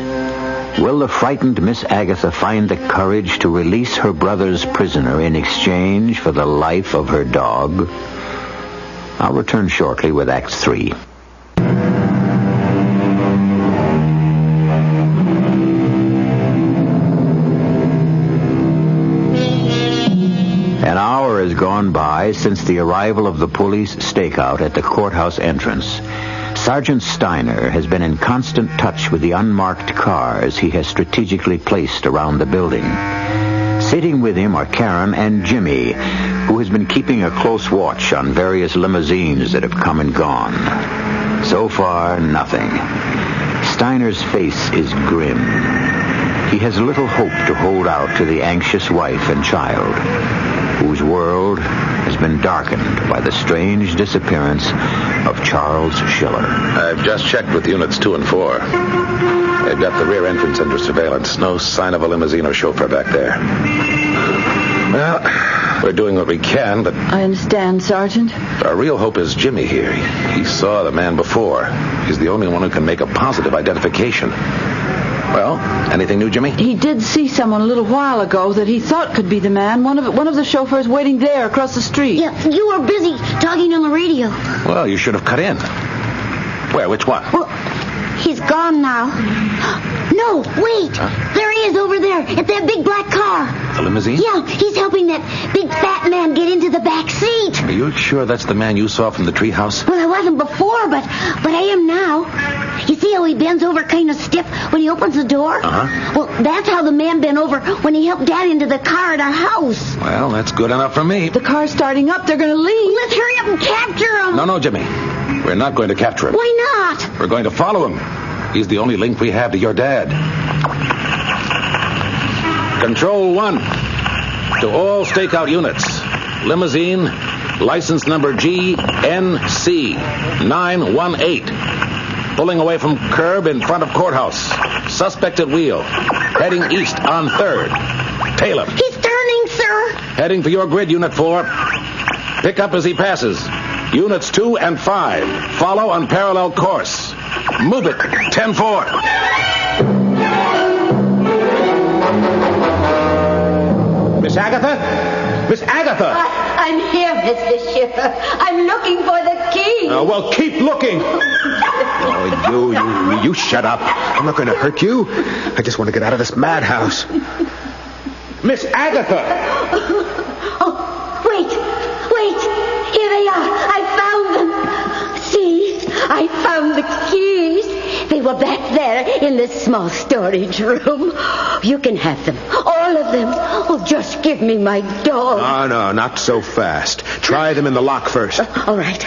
Will the frightened Miss Agatha find the courage to release her brother's prisoner in exchange for the life of her dog? I'll return shortly with Act 3. since the arrival of the police stakeout at the courthouse entrance, Sergeant Steiner has been in constant touch with the unmarked cars he has strategically placed around the building. Sitting with him are Karen and Jimmy, who has been keeping a close watch on various limousines that have come and gone. So far, nothing. Steiner's face is grim. He has little hope to hold out to the anxious wife and child, whose world has been darkened by the strange disappearance of Charles Schiller. I've just checked with units 2 and 4. They've got the rear entrance under surveillance. No sign of a limousine or chauffeur back there. Well, we're doing what we can, but... I understand, Sergeant. Our real hope is Jimmy here. He saw the man before. He's the only one who can make a positive identification. Well, anything new, Jimmy? He did see someone a little while ago that he thought could be the man. One of the chauffeurs waiting there across the street. Yeah, you were busy talking on the radio. Well, you should have cut in. Where? Which one? Well, he's gone now. No, wait. Huh? There he is over there at that big black car. The limousine? Yeah, he's helping that big fat man get into the back seat. Are you sure that's the man you saw from the treehouse? Well, I wasn't before, but I am now. You see how he bends over kind of stiff when he opens the door? Uh-huh. Well, that's how the man bent over when he helped Dad into the car at our house. Well, that's good enough for me. The car's starting up. They're going to leave. Let's hurry up and capture him. No, Jimmy. We're not going to capture him. Why not? We're going to follow him. He's the only link we have to your dad. Control 1. To all stakeout units. Limousine, license number GNC 918. Pulling away from curb in front of courthouse. Suspect at wheel. Heading east on 3rd. Tail him. He's turning, sir. Heading for your grid, Unit 4. Pick up as he passes. Units 2 and 5. Follow on parallel course. Move it. 10-4. Miss Agatha? Miss Agatha! I'm here, Mr. Schiller. I'm looking for the key. Well, keep looking. Oh, you shut up. I'm not going to hurt you. I just want to get out of this madhouse. Miss Agatha! Oh, wait. Here they are. I found them. See, I found the keys. They were back there in this small storage room. You can have them. All of them. Oh, just give me my dog. No, not so fast. Try them in the lock first. All right.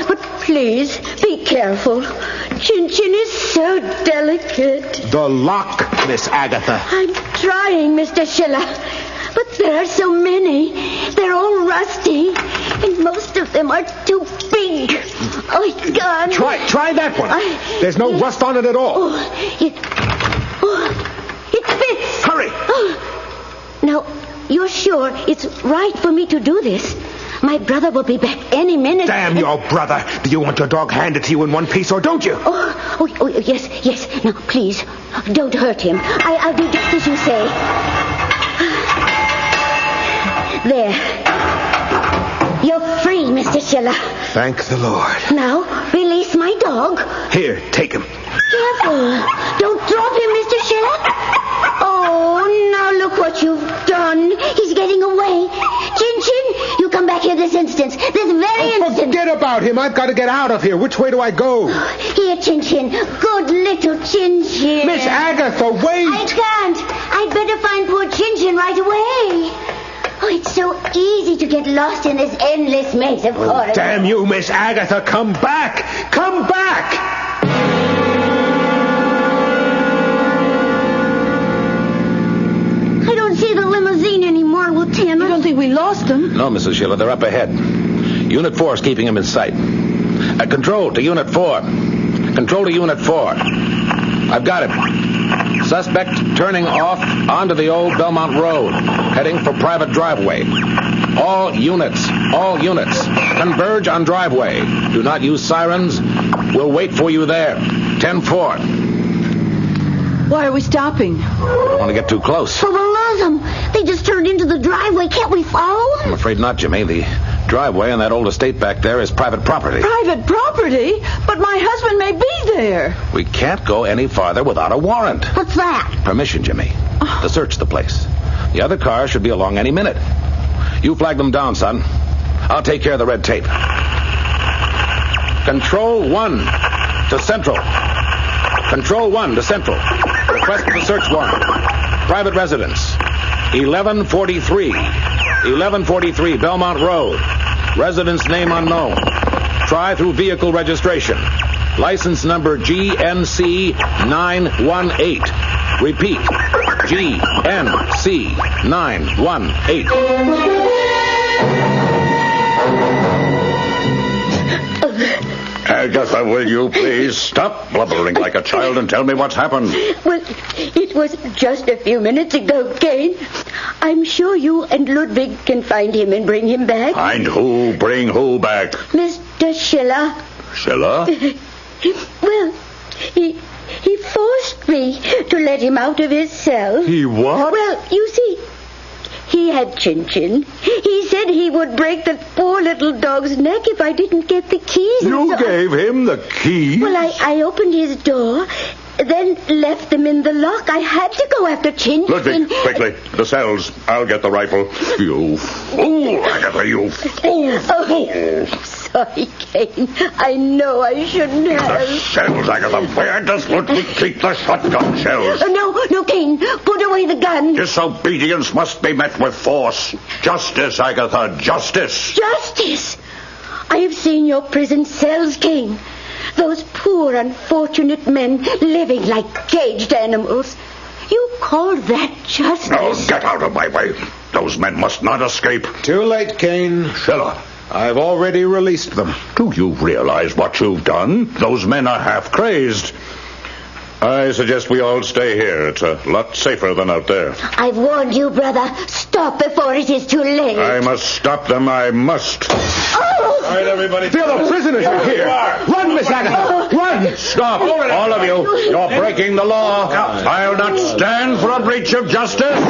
But please, be careful. Chin Chin is so delicate. The lock, Miss Agatha. I'm trying, Mr. Schiller. But there are so many. They're all rusty. And most of them are too big. Oh, it's gone. Try that one. There's no rust on it at all. It fits. Hurry. Now, you're sure it's right for me to do this? My brother will be back any minute. Damn your brother. Do you want your dog handed to you in one piece or don't you? Oh, yes. Now, please, don't hurt him. I'll do just as you say. There. You're free, Mr. Schiller. Thank the Lord. Now, release my dog. Here, take him. Careful. Don't drop him, Mr. Schiller. Oh, now look what you've done. He's getting away. Chin Chin, you come back here this instant. This very instant. Forget about him. I've got to get out of here. Which way do I go? Here, Chin Chin. Good little Chin Chin. Miss Agatha, wait. I can't. I'd better find poor Chin Chin right away. Oh, it's so easy to get lost in this endless maze of corridors. Damn you, Miss Agatha. Come back. Come back. I don't see the limousine anymore, Lieutenant. You don't think we lost them? No, Mrs. Schiller. They're up ahead. Unit 4 is keeping him in sight. Control to Unit 4. Control to Unit 4. I've got him. Suspect turning off onto the old Belmont Road, heading for private driveway. All units, converge on driveway. Do not use sirens. We'll wait for you there. 10-4. Why are we stopping? I don't want to get too close. But we'll lose them. They just turned into the driveway. Can't we follow them? I'm afraid not, Jimmy. The driveway and that old estate back there is private property. Private property? But my husband may be there. We can't go any farther without a warrant. What's that? Permission, Jimmy, to search the place. The other car should be along any minute. You flag them down, son. I'll take care of the red tape. Control 1 to Central. Control 1 to Central. Request for search warrant. Private residence. 1143 Belmont Road. Residence name unknown. Try through vehicle registration. License number GNC 918. Repeat. GNC 918. Agatha, will you please stop blubbering like a child and tell me what's happened? Well, it was just a few minutes ago, Kane. I'm sure you and Ludwig can find him and bring him back. Find who? Bring who back? Mr. Schiller. Schiller? Well, he forced me to let him out of his cell. He what? Well, you see, he had Chin-Chin. He said he would break the poor little dog's neck if I didn't get the keys. You gave him the keys? Well, I opened his door, then left them in the lock. I had to go after Chin-Chin. Ludwig, quickly. The cells. I'll get the rifle. You fool, Agatha, you fool. Sorry, Kane. I know I shouldn't have. The shells, Agatha. Where does Ludwig keep the shotgun shells? No, Kane. Put away the gun. Disobedience must be met with force. Justice, Agatha, justice. Justice? I have seen your prison cells, Kane. Those poor, unfortunate men living like caged animals. You call that justice? Now, get out of my way. Those men must not escape. Too late, Kane. Schiller. I've already released them. Do you realize what you've done? Those men are half crazed. I suggest we all stay here. It's a lot safer than out there. I've warned you, brother. Stop before it is too late. I must stop them. I must. Oh! All right, everybody. Feel the prisoners are here. Run, Miss Agatha. Run. Stop. All of you. You're breaking the law. I'll not stand for a breach of justice.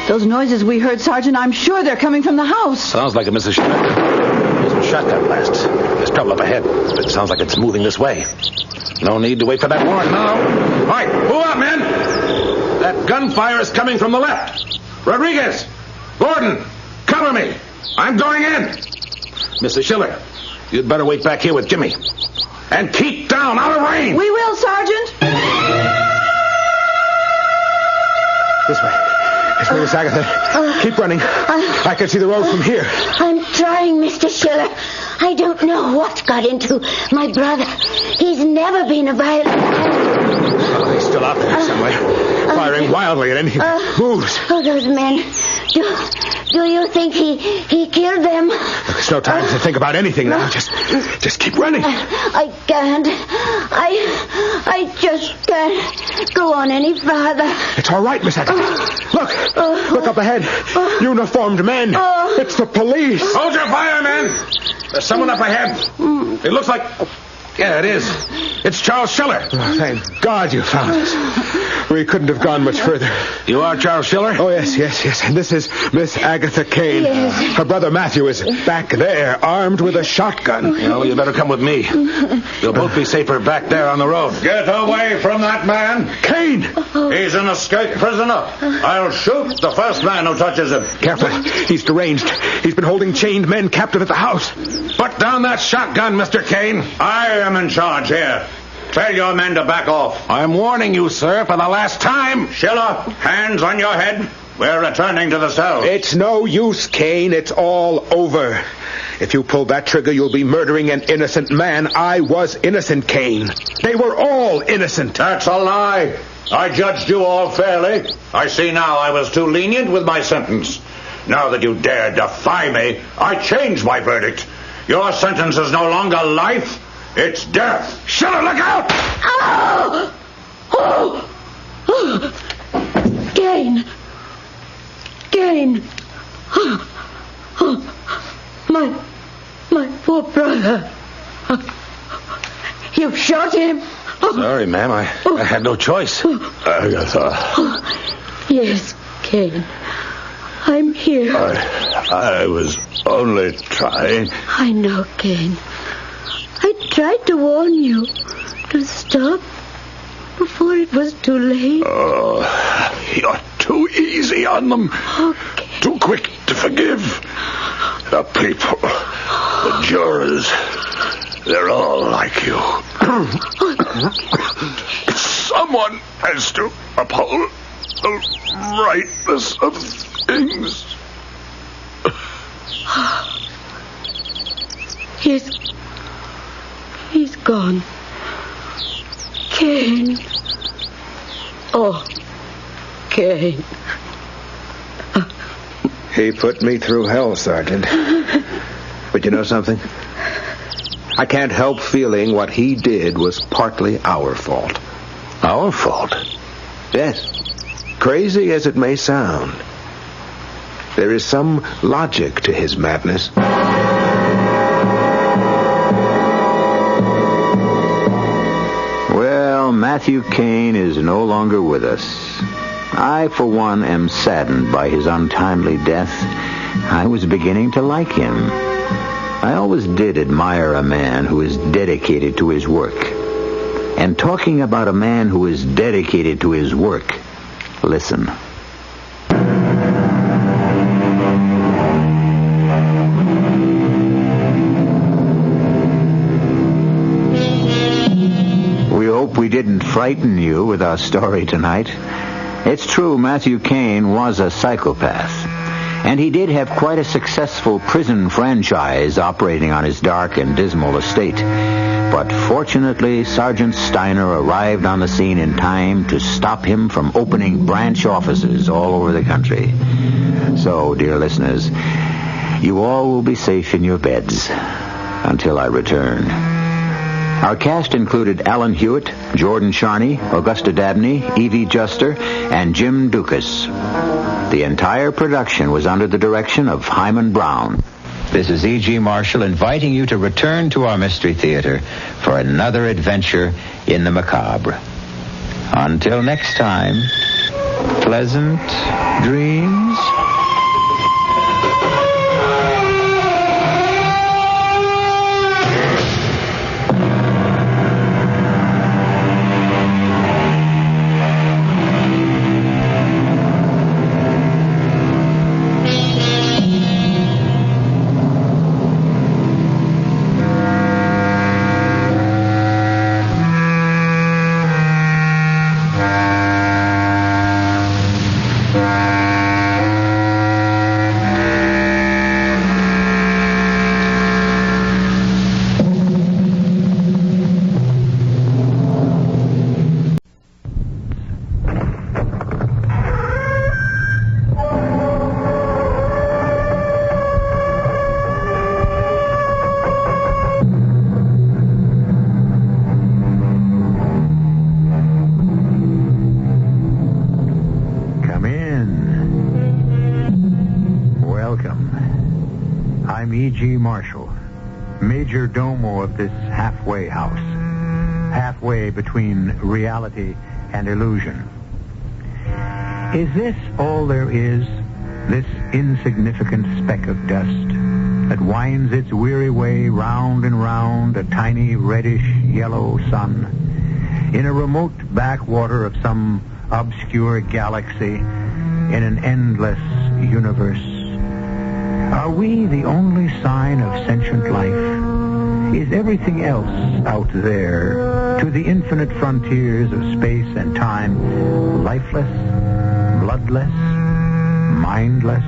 Those noises we heard, Sergeant, I'm sure they're coming from the house. Sounds like a Mrs. Schiller. There's a shotgun blast. There's trouble up ahead. It sounds like it's moving this way. No need to wait for that warrant now. All right, move out, men. That gunfire is coming from the left. Rodriguez, Gordon, cover me. I'm going in. Mrs. Schiller, you'd better wait back here with Jimmy. And keep down, out of range. We will, Sergeant. This way. This way, Miss Agatha. Keep running. I can see the road from here. I'm trying, Mr. Schiller. I don't know what got into my brother. He's never been a violent man. He's still out there somewhere, firing wildly at anything that moves. Oh, those men. Do you think he killed them? There's no time to think about anything now. Just keep running. I can't. I just can't go on any farther. It's all right, Miss Agatha. Look up ahead. Uniformed men. It's the police. Hold your fire, men. There's someone up ahead. It looks like... Yeah, it is. It's Charles Schiller. Oh, thank God you found us. We couldn't have gone much further. You are Charles Schiller? Oh, yes. And this is Miss Agatha Kane. Yes. Her brother Matthew is back there, armed with a shotgun. You better come with me. You'll both be safer back there on the road. Get away from that man. Kane! He's an escaped prisoner. I'll shoot the first man who touches him. Careful. He's deranged. He's been holding chained men captive at the house. Put down that shotgun, Mr. Kane. I am in charge here. Tell your men to back off. I'm warning you, sir, for the last time. Schiller, hands on your head. We're returning to the cell. It's no use, Kane. It's all over. If you pull that trigger, you'll be murdering an innocent man. I was innocent, Kane. They were all innocent. That's a lie. I judged you all fairly. I see now I was too lenient with my sentence. Now that you dare defy me, I change my verdict. Your sentence is no longer life. It's death. Schiller, look out! Oh! Kane! My poor brother. You shot him. Sorry, ma'am. I had no choice. Agatha. Yes, Kane. I'm here. I was only trying. I know, Kane. I tried to warn you to stop before it was too late. Oh, you're too easy on them. Okay. Too quick to forgive. The people, the jurors, they're all like you. Someone has to uphold the rightness of things. He's gone. Kane. Oh, Kane. He put me through hell, Sergeant. But you know something? I can't help feeling what he did was partly our fault. Our fault? Yes. Crazy as it may sound, there is some logic to his madness. Well, Matthew Kane is no longer with us. I, for one, am saddened by his untimely death. I was beginning to like him. I always did admire a man who is dedicated to his work. And talking about a man who is dedicated to his work, listen. We hope we didn't frighten you with our story tonight. It's true, Matthew Kane was a psychopath. And he did have quite a successful prison franchise operating on his dark and dismal estate. But fortunately, Sergeant Steiner arrived on the scene in time to stop him from opening branch offices all over the country. So, dear listeners, you all will be safe in your beds until I return. Our cast included Alan Hewitt, Jordan Charney, Augusta Dabney, Evie Juster, and Jim Dukas. The entire production was under the direction of Hyman Brown. This is E.G. Marshall inviting you to return to our Mystery Theater for another adventure in the macabre. Until next time, pleasant dreams. E.G. Marshall, major domo of this halfway house, halfway between reality and illusion. Is this all there is, this insignificant speck of dust that winds its weary way round and round a tiny reddish-yellow sun in a remote backwater of some obscure galaxy in an endless universe? Are we the only sign of sentient life? Is everything else out there, to the infinite frontiers of space and time, lifeless, bloodless, mindless?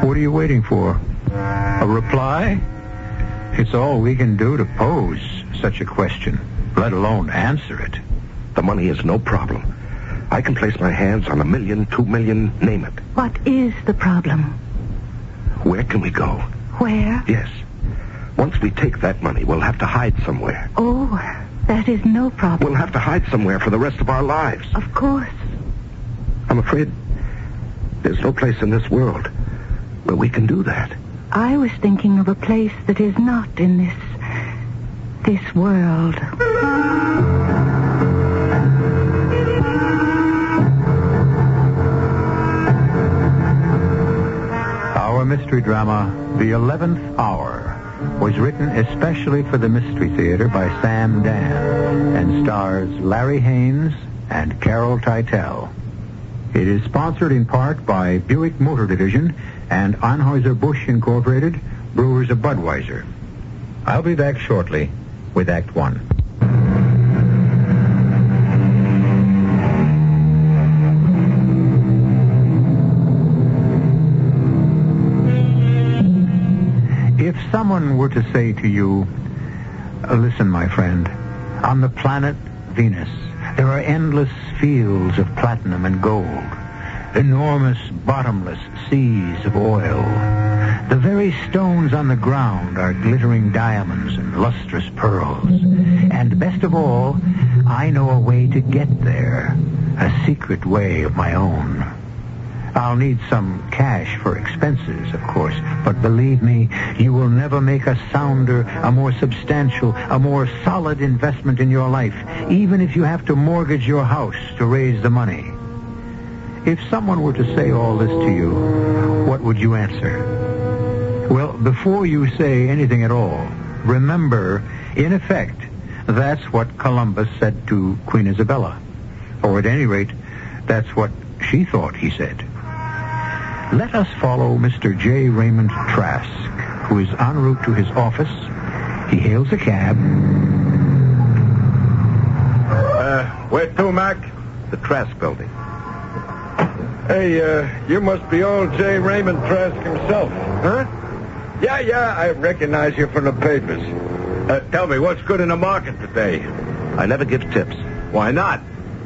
What are you waiting for? A reply? It's all we can do to pose such a question, let alone answer it. The money is no problem. I can place my hands on $1 million, $2 million, name it. What is the problem? Where can we go? Where? Yes. Once we take that money, we'll have to hide somewhere. Oh, that is no problem. We'll have to hide somewhere for the rest of our lives. Of course. I'm afraid there's no place in this world where we can do that. I was thinking of a place that is not in this world. Our mystery drama, The 11th Hour, was written especially for the Mystery Theater by Sam Dan and stars Larry Haynes and Carol Teitel. It is sponsored in part by Buick Motor Division and Anheuser-Busch Incorporated, Brewers of Budweiser. I'll be back shortly with Act One. If someone were to say to you, listen, my friend, on the planet Venus, there are endless fields of platinum and gold, enormous bottomless seas of oil. The very stones on the ground are glittering diamonds and lustrous pearls. And best of all, I know a way to get there, a secret way of my own. I'll need some cash for expenses, of course, but believe me, you will never make a sounder, a more substantial, a more solid investment in your life, even if you have to mortgage your house to raise the money. If someone were to say all this to you, what would you answer? Well, before you say anything at all, remember, in effect, that's what Columbus said to Queen Isabella. Or at any rate, that's what she thought he said. Let us follow Mr. J. Raymond Trask, who is en route to his office. He hails a cab. Where to, Mac? The Trask building. Hey, you must be old J. Raymond Trask himself. Huh? Yeah, I recognize you from the papers. Tell me, what's good in the market today? I never give tips. Why not?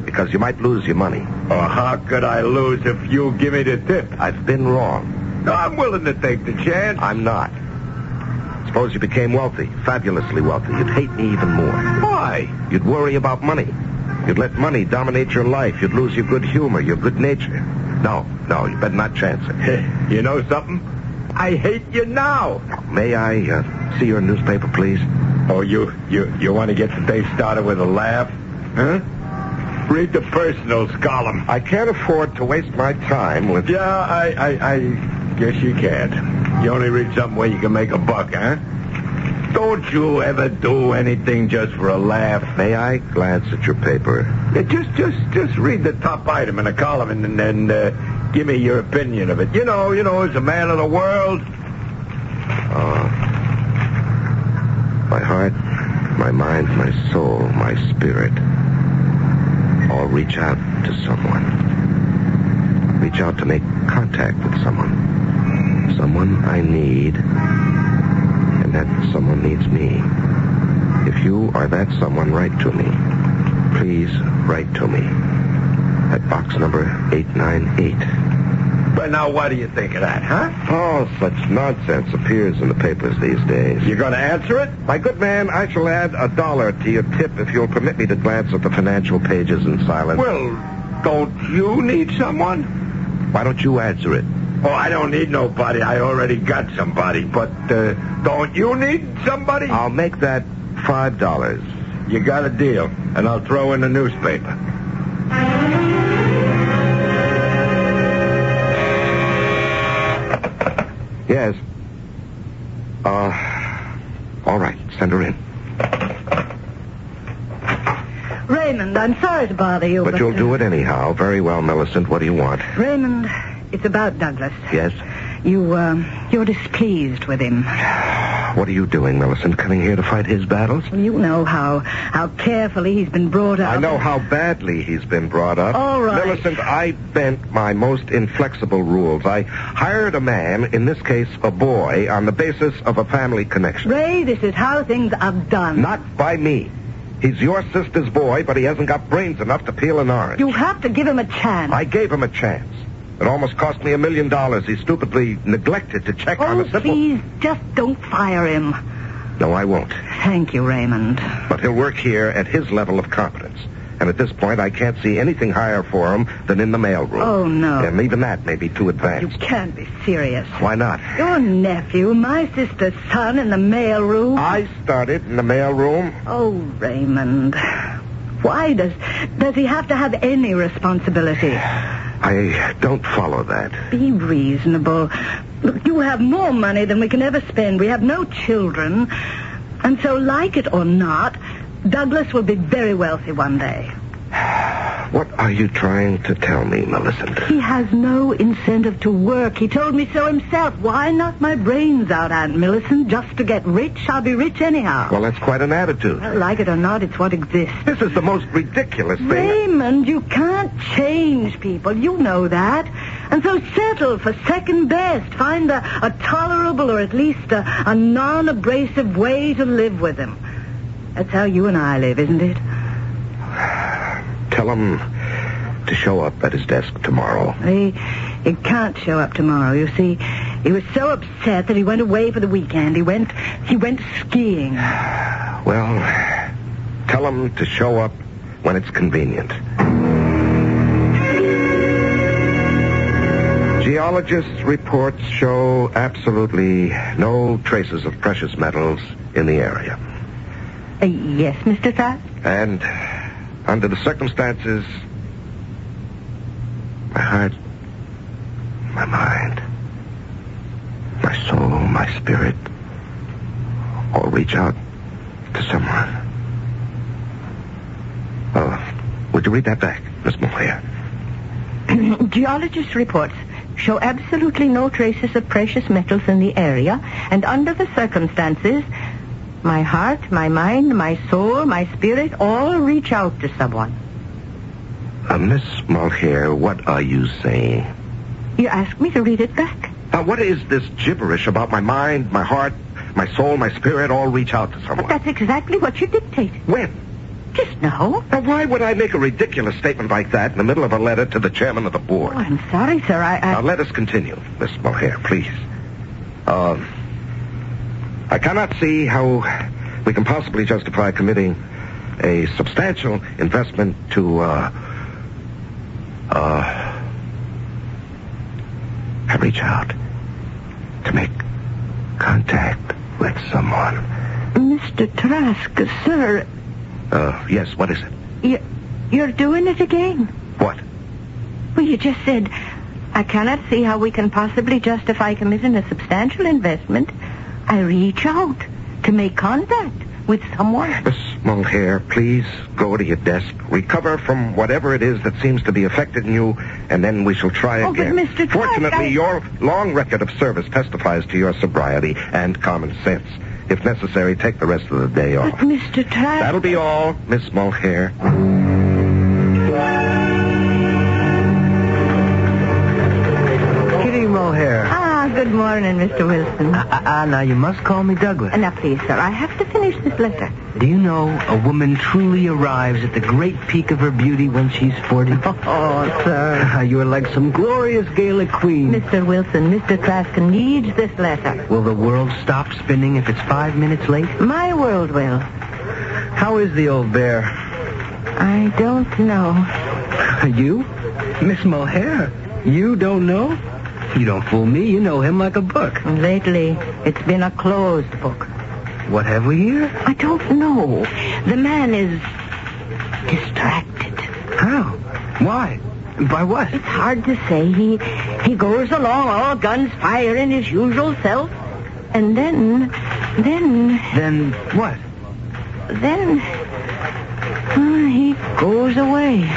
Because you might lose your money. Oh, how could I lose if you give me the tip? I've been wrong. No, I'm willing to take the chance. I'm not. Suppose you became wealthy, fabulously wealthy. You'd hate me even more. Why? You'd worry about money. You'd let money dominate your life. You'd lose your good humor, your good nature. No, you better not chance it. You know something? I hate you now. May I see your newspaper, please? Oh, you want to get the day started with a laugh? Huh? Read the personals column. I can't afford to waste my time with... Yeah, I guess you can't. You only read something where you can make a buck, huh? Don't you ever do anything just for a laugh? May I glance at your paper? Yeah, just read the top item in the column and then give me your opinion of it. You know, as a man of the world. My heart, my mind, my soul, my spirit... all reach out to someone. Reach out to make contact with someone. Someone I need, and that someone needs me. If you are that someone, write to me. Please write to me at box number 898. But now what do you think of that, huh? Oh, such nonsense appears in the papers these days. You going to answer it? My good man, I shall add $1 to your tip if you'll permit me to glance at the financial pages in silence. Well, don't you need someone? Why don't you answer it? Oh, I don't need nobody. I already got somebody. But don't you need somebody? I'll make that $5. You got a deal, and I'll throw in the newspaper. Yes. All right. Send her in. Raymond, I'm sorry to bother you, but you'll do it anyhow. Very well, Millicent. What do you want? Raymond, it's about Douglas. Yes? You're displeased with him. What are you doing, Millicent? Coming here to fight his battles? Well, you know how carefully he's been brought up. I know how badly he's been brought up. All right. Millicent, I bent my most inflexible rules. I hired a man, in this case a boy, on the basis of a family connection. Ray, this is how things are done. Not by me. He's your sister's boy, but he hasn't got brains enough to peel an orange. You have to give him a chance. I gave him a chance. It almost cost me $1 million. He stupidly neglected to check on a simple... please, just don't fire him. No, I won't. Thank you, Raymond. But he'll work here at his level of competence. And at this point, I can't see anything higher for him than in the mailroom. Oh, no. And even that may be too advanced. You can't be serious. Why not? Your nephew, my sister's son, in the mailroom. I started in the mailroom. Oh, Raymond. Why does he have to have any responsibility? I don't follow that. Be reasonable. Look, you have more money than we can ever spend. We have no children. And so, like it or not, Douglas will be very wealthy one day. What are you trying to tell me, Millicent? He has no incentive to work. He told me so himself. Why knock my brains out, Aunt Millicent? Just to get rich? I'll be rich anyhow. Well, that's quite an attitude. Well, like it or not, it's what exists. This is the most ridiculous thing. Raymond, you can't change people. You know that. And so settle for second best. Find a tolerable or at least a non-abrasive way to live with him. That's how you and I live, isn't it? Tell him to show up at his desk tomorrow. He can't show up tomorrow. You see, he was so upset that he went away for the weekend. He went skiing. Well, tell him to show up when it's convenient. Geologists' reports show absolutely no traces of precious metals in the area. Yes, Mr. Trask? And under the circumstances, my heart, my mind, my soul, my spirit, all reach out to someone. Would you read that back, Miss Moyer? Geologists' reports show absolutely no traces of precious metals in the area, and under the circumstances, my heart, my mind, my soul, my spirit all reach out to someone. Miss Mulcair, what are you saying? You asked me to read it back. What is this gibberish about my mind, my heart, my soul, my spirit all reach out to someone? But that's exactly what you dictated. When? Just now. Now, why would I make a ridiculous statement like that in the middle of a letter to the chairman of the board? Oh, I'm sorry, sir. Now, let us continue, Miss Mulcair, please. I cannot see how we can possibly justify committing a substantial investment to, reach out to make contact with someone. Mr. Trask, sir. Yes, what is it? You're doing it again. What? Well, you just said, I cannot see how we can possibly justify committing a substantial investment. I reach out to make contact with someone. Miss Mulcair, please go to your desk, recover from whatever it is that seems to be affecting you, and then we shall try again. But Mr. Trask, Fortunately, your long record of service testifies to your sobriety and common sense. If necessary, take the rest of the day off. But Mr. Trask... That'll be all, Miss Mulcair. Kitty Mulcair. Good morning, Mr. Wilson. Now, you must call me Douglas. Now, please, sir, I have to finish this letter. Do you know a woman truly arrives at the great peak of her beauty when she's 40? Oh, sir. You are like some glorious Gaelic queen. Mr. Wilson, Mr. Trask needs this letter. Will the world stop spinning if it's 5 minutes late? My world will. How is the old bear? I don't know. You? Miss Mulcair? You don't know? You don't fool me. You know him like a book. Lately, it's been a closed book. What have we here? I don't know. The man is distracted. How? Why? By what? It's hard to say. He goes along all guns firing his usual self. And then... Then what? Then... he goes away.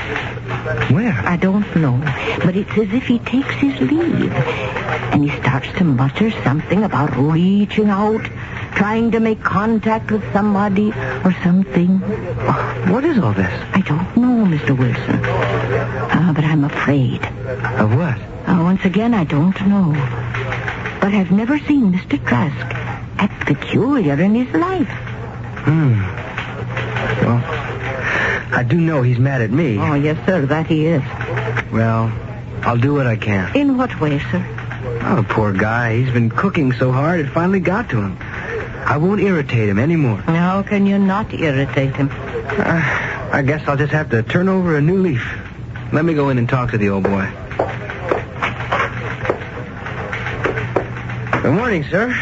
Where? I don't know. But it's as if he takes his leave. And he starts to mutter something about reaching out, trying to make contact with somebody or something. What is all this? I don't know, Mr. Wilson. But I'm afraid. Of what? Once again, I don't know. But I've never seen Mr. Trask act peculiar in his life. Well, I do know he's mad at me. Oh, yes, sir, that he is. Well, I'll do what I can. In what way, sir? Oh, poor guy. He's been cooking so hard it finally got to him. I won't irritate him anymore. How can you not irritate him? I guess I'll just have to turn over a new leaf. Let me go in and talk to the old boy. Good morning, sir.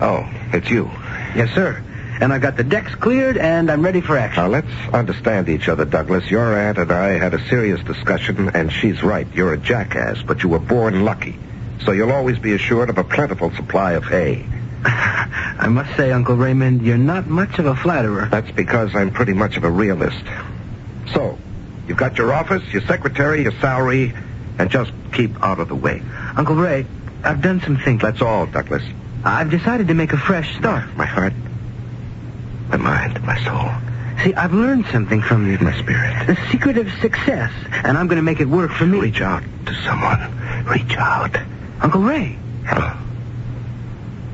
Oh, it's you. Yes, sir. And I got the decks cleared, and I'm ready for action. Now, let's understand each other, Douglas. Your aunt and I had a serious discussion, and she's right. You're a jackass, but you were born lucky. So you'll always be assured of a plentiful supply of hay. I must say, Uncle Raymond, you're not much of a flatterer. That's because I'm pretty much of a realist. So, You've got your office, your secretary, your salary, and just keep out of the way. Uncle Ray, I've done some thinking. That's all, Douglas. I've decided to make a fresh start. My heart, my mind, my soul. See, I've learned something from you. My spirit. The secret of success, and I'm going to make it work for me. Reach out to someone. Reach out. Uncle Ray. Hello.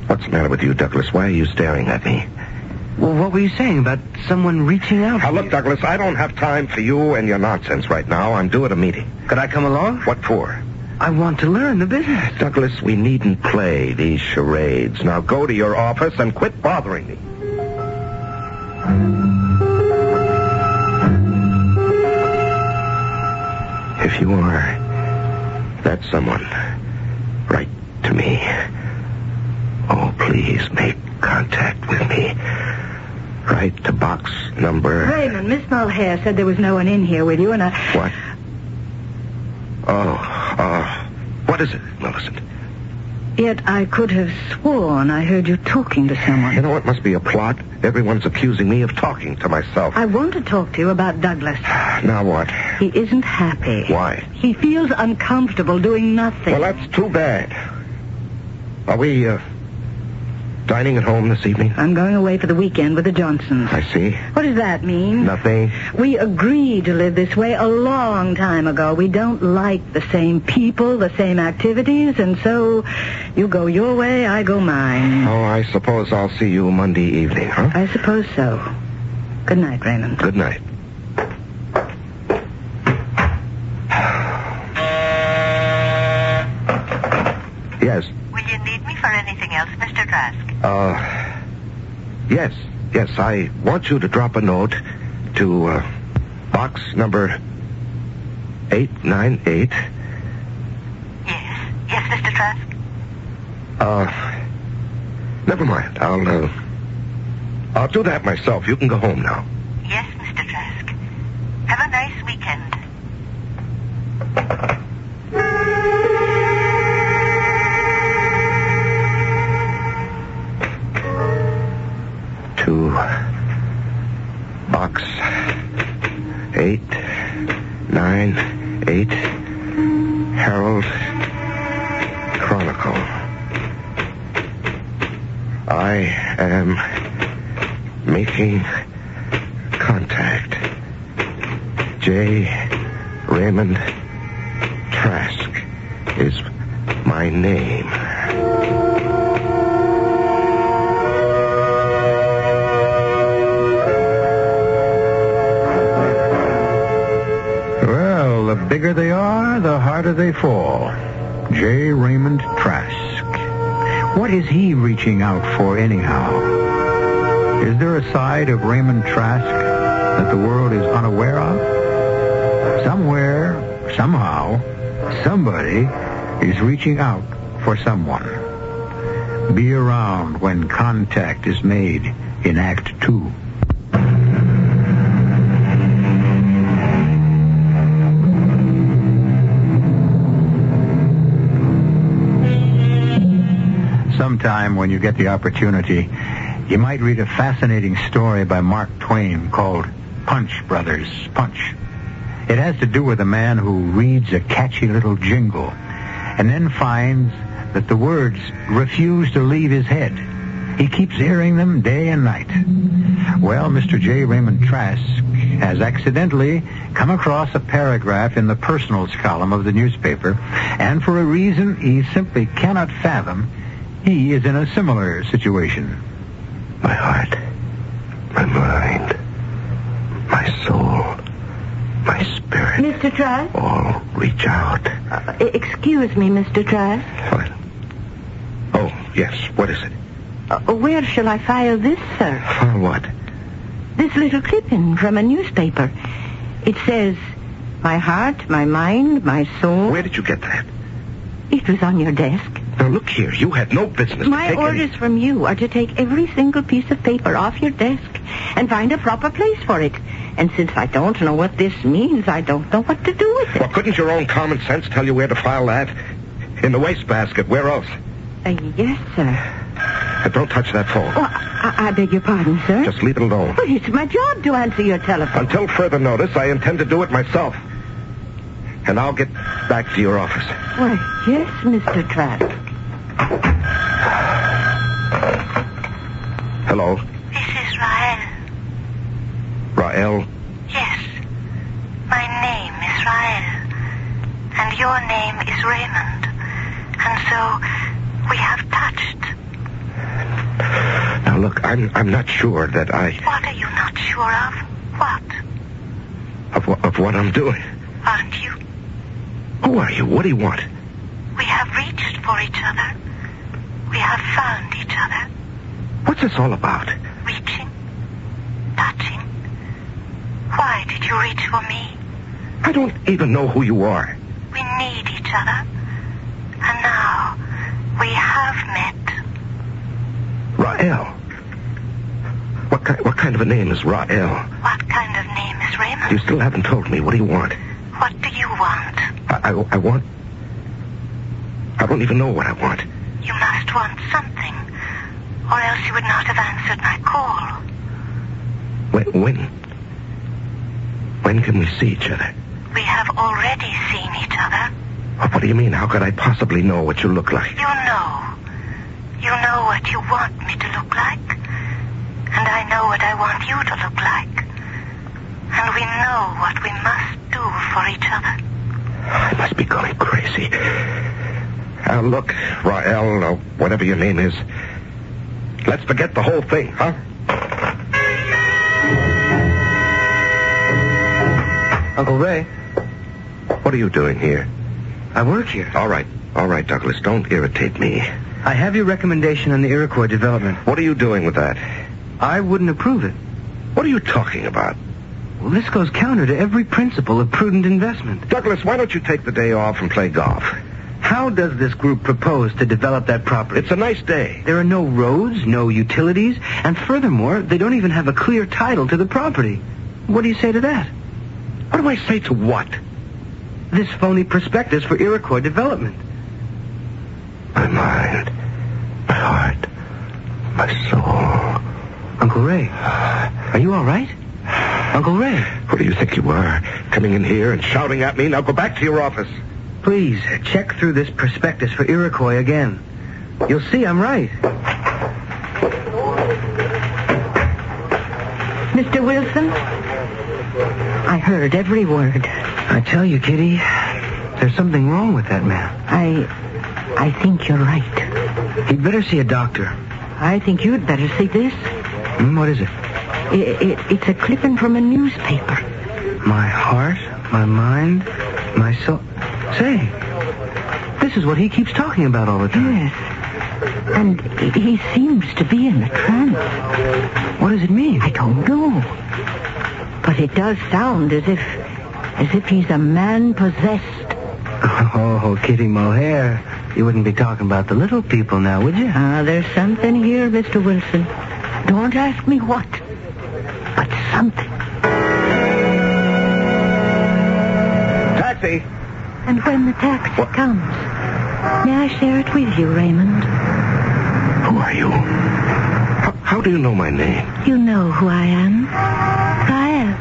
What's the matter with you, Douglas? Why are you staring at me? Well, what were you saying about someone reaching out? Now, look, Douglas, I don't have time for you and your nonsense right now. I'm due at a meeting. Could I come along? What for? I want to learn the business. Douglas, we needn't play these charades. Now go to your office and quit bothering me. If you are that someone, write to me. Oh, please make contact with me. Write to box number... Raymond, Miss Mulhare said there was no one in here with you, and I... What? What is it, Millicent? Yet I could have sworn I heard you talking to someone. You know, it must be a plot. Everyone's accusing me of talking to myself. I want to talk to you about Douglas. Now what? He isn't happy. Why? He feels uncomfortable doing nothing. Well, that's too bad. Are we, dining at home this evening? I'm going away for the weekend with the Johnsons. I see. What does that mean? Nothing. We agreed to live this way a long time ago. We don't like the same people, the same activities, and so you go your way, I go mine. Oh, I suppose I'll see you Monday evening, huh? I suppose so. Good night, Raymond. Good night. Yes. Will you need me for anything else, Mr. Trask? Yes. I want you to drop a note to, box number 898. Yes, Mr. Trask? Never mind. I'll do that myself. You can go home now. Yes, Mr. Trask. Have a nice weekend. To box 898, Herald Chronicle. I am making contact. J. Raymond Trask is my name. Well, the bigger they are, the harder they fall. J. Raymond Trask. What is he reaching out for anyhow? Is there a side of Raymond Trask that the world is unaware of? Somewhere, somehow, somebody is reaching out for someone. Be around when contact is made in Act 2. Sometime when you get the opportunity, you might read a fascinating story by Mark Twain called Punch, Brothers, Punch. It has to do with a man who reads a catchy little jingle and then finds that the words refuse to leave his head. He keeps hearing them day and night. Well, Mr. J. Raymond Trask has accidentally come across a paragraph in the personals column of the newspaper, and for a reason he simply cannot fathom, he is in a similar situation. My heart, my mind, my soul, my spirit. Mr. Trask? All reach out. Excuse me, Mr. Trask. What? Oh, yes. What is it? Where shall I file this, sir? For what? This little clipping from a newspaper. It says, my heart, my mind, my soul. Where did you get that? It was on your desk. Now, look here. You had no business to My take orders from you are to take every single piece of paper off your desk and find a proper place for it. And since I don't know what this means, I don't know what to do with it. Well, couldn't your own common sense tell you where to file that? In the wastebasket. Where else? Yes, sir. Don't touch that phone. Oh, I beg your pardon, sir. Just leave it alone. But it's my job to answer your telephone. Until further notice, I intend to do it myself. And I'll get back to your office. Why, yes, Mr. Trask. Hello? This is Rael. Rael? Yes. My name is Rael. And your name is Raymond. And so we have touched. Now, look, I'm not sure that I... What are you not sure of? What? Of what I'm doing. Aren't you? Who are you? What do you want? We have reached for each other. We have found each other. What's this all about? Reaching. Touching. Why did you reach for me? I don't even know who you are. We need each other. And now we have met. Rael. What kind of a name is Rael? What kind of name is Raymond? You still haven't told me. What do you want? What do you want? I want... I don't even know what I want. You must want something, or else you would not have answered my call. When can we see each other? We have already seen each other. What do you mean? How could I possibly know what you look like? You know. You know what you want me to look like. And I know what I want you to look like. And we know what we must do for each other. I must be going crazy. Look, Rael, or whatever your name is, let's forget the whole thing, huh? Uncle Ray. What are you doing here? I work here. All right, Douglas, don't irritate me. I have your recommendation on the Iroquois development. What are you doing with that? I wouldn't approve it. What are you talking about? Well, this goes counter to every principle of prudent investment. Douglas, why don't you take the day off and play golf? How does this group propose to develop that property? It's a nice day. There are no roads, no utilities, and furthermore, they don't even have a clear title to the property. What do you say to that? What do I say to what? This phony prospectus for Iroquois development. My mind, my heart, my soul. Uncle Ray, are you all right? Uncle Ray. What do you think you are? Coming in here and shouting at me? Now go back to your office. Please, check through this prospectus for Iroquois again. You'll see I'm right. Mr. Wilson, I heard every word. I tell you, Kitty, there's something wrong with that man. I think you're right. He'd better see a doctor. I think you'd better see this. What is it? It's a clipping from a newspaper. My heart, my mind, my soul. Say, this is what he keeps talking about all the time. Yes. And he seems to be in a trance. What does it mean? I don't know. But it does sound as if he's a man possessed. Oh, Kitty Mohair. You wouldn't be talking about the little people now, would you? There's something here, Mr. Wilson. Don't ask me what, but something. Taxi! And when the taxi comes, may I share it with you, Raymond? Who are you? How do you know my name? You know who I am. Rael.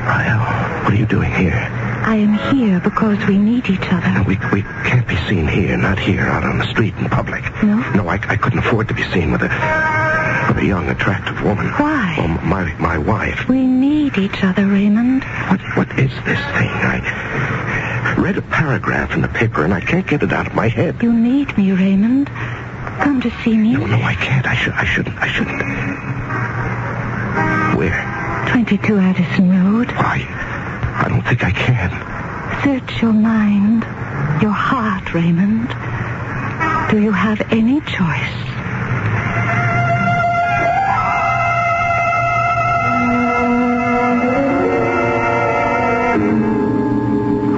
Rael, what are you doing here? I am here because we need each other. No, we can't be seen here, not here, out on the street in public. No? No, I couldn't afford to be seen with a young, attractive woman. Why? Well, my wife. We need each other, Raymond. What is this thing? I read a paragraph in the paper, and I can't get it out of my head. You need me, Raymond. Come to see me. No, I can't. I shouldn't. Where? 22 Addison Road. Why? I don't think I can. Search your mind, your heart, Raymond. Do you have any choice?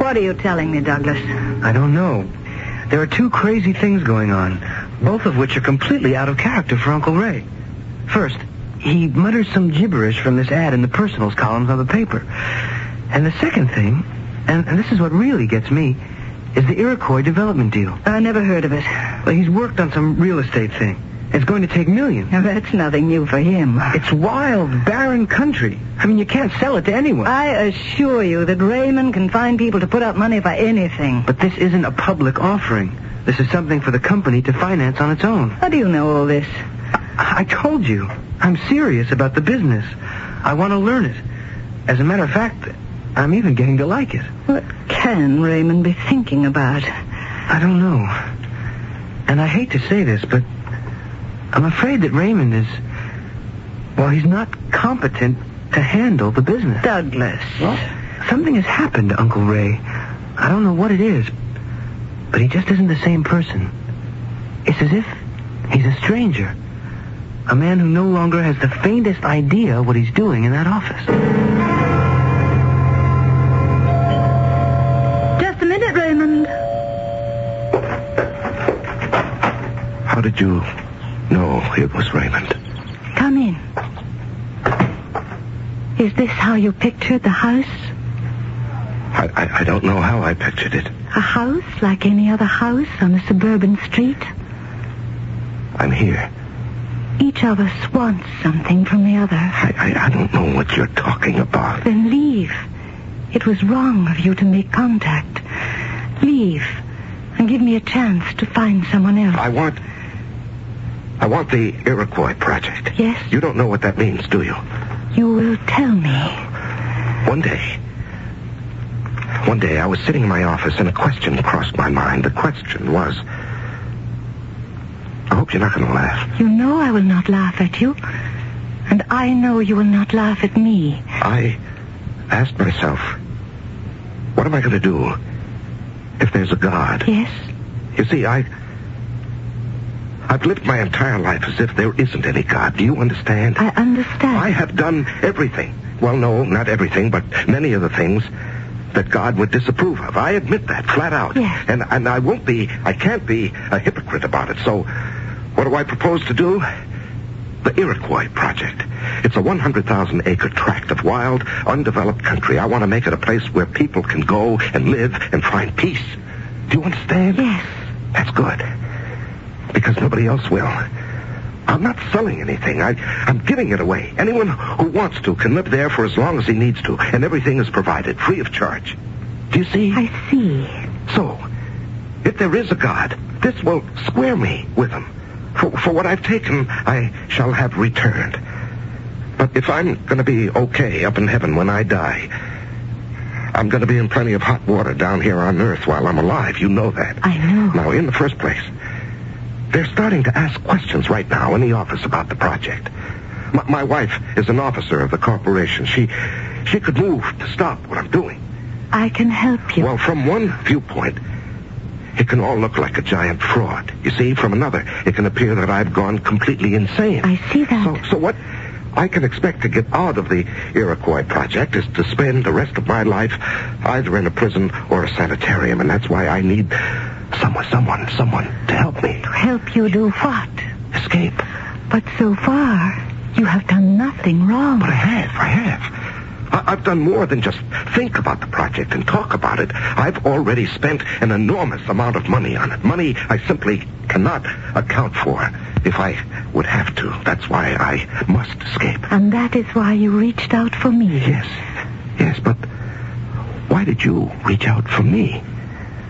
What are you telling me, Douglas? I don't know. There are two crazy things going on, both of which are completely out of character for Uncle Ray. First, he mutters some gibberish from this ad in the personals columns of the paper. And the second thing, and this is what really gets me, is the Iroquois development deal. I never heard of it. Well, he's worked on some real estate thing. It's going to take millions. Now, that's nothing new for him. It's wild, barren country. I mean, you can't sell it to anyone. I assure you that Raymond can find people to put up money for anything. But this isn't a public offering. This is something for the company to finance on its own. How do you know all this? I told you. I'm serious about the business. I want to learn it. As a matter of fact, I'm even getting to like it. What can Raymond be thinking about? I don't know. And I hate to say this, but I'm afraid that Raymond is... well, he's not competent to handle the business. Douglas. Well, something has happened to Uncle Ray. I don't know what it is, but he just isn't the same person. It's as if he's a stranger. A man who no longer has the faintest idea what he's doing in that office. Just a minute, Raymond. How did you know it was Raymond? Come in. Is this how you pictured the house? I don't know how I pictured it. A house like any other house on a suburban street? I'm here. Each of us wants something from the other. I don't know what you're talking about. Then leave. It was wrong of you to make contact. Leave and give me a chance to find someone else. I want the Iroquois project. Yes? You don't know what that means, do you? You will tell me. One day I was sitting in my office and a question crossed my mind. The question was... I hope you're not going to laugh. You know I will not laugh at you. And I know you will not laugh at me. I asked myself, what am I going to do if there's a God? Yes? You see, I've lived my entire life as if there isn't any God. Do you understand? I understand. I have done everything. Well, no, not everything, but many of the things that God would disapprove of. I admit that, flat out. Yes. And I can't be a hypocrite about it. So, what do I propose to do? The Iroquois project. It's a 100,000-acre tract of wild, undeveloped country. I want to make it a place where people can go and live and find peace. Do you understand? Yes. That's good. Because nobody else will. I'm not selling anything. I'm giving it away. Anyone who wants to can live there for as long as he needs to, and everything is provided, free of charge. Do you see? I see. So, if there is a God, this will square me with him. For what I've taken, I shall have returned. But if I'm going to be okay up in heaven when I die, I'm going to be in plenty of hot water down here on Earth while I'm alive. You know that. I know. Now, in the first place, they're starting to ask questions right now in the office about the project. My wife is an officer of the corporation. She could move to stop what I'm doing. I can help you. Well, from one viewpoint, it can all look like a giant fraud. You see, from another, it can appear that I've gone completely insane. I see that. So what I can expect to get out of the Iroquois project is to spend the rest of my life either in a prison or a sanitarium, and that's why I need someone to help me. To help you do what? Escape. But so far, you have done nothing wrong. But I have. I've done more than just think about the project and talk about it. I've already spent an enormous amount of money on it. Money I simply cannot account for if I would have to. That's why I must escape. And that is why you reached out for me. Yes, but why did you reach out for me?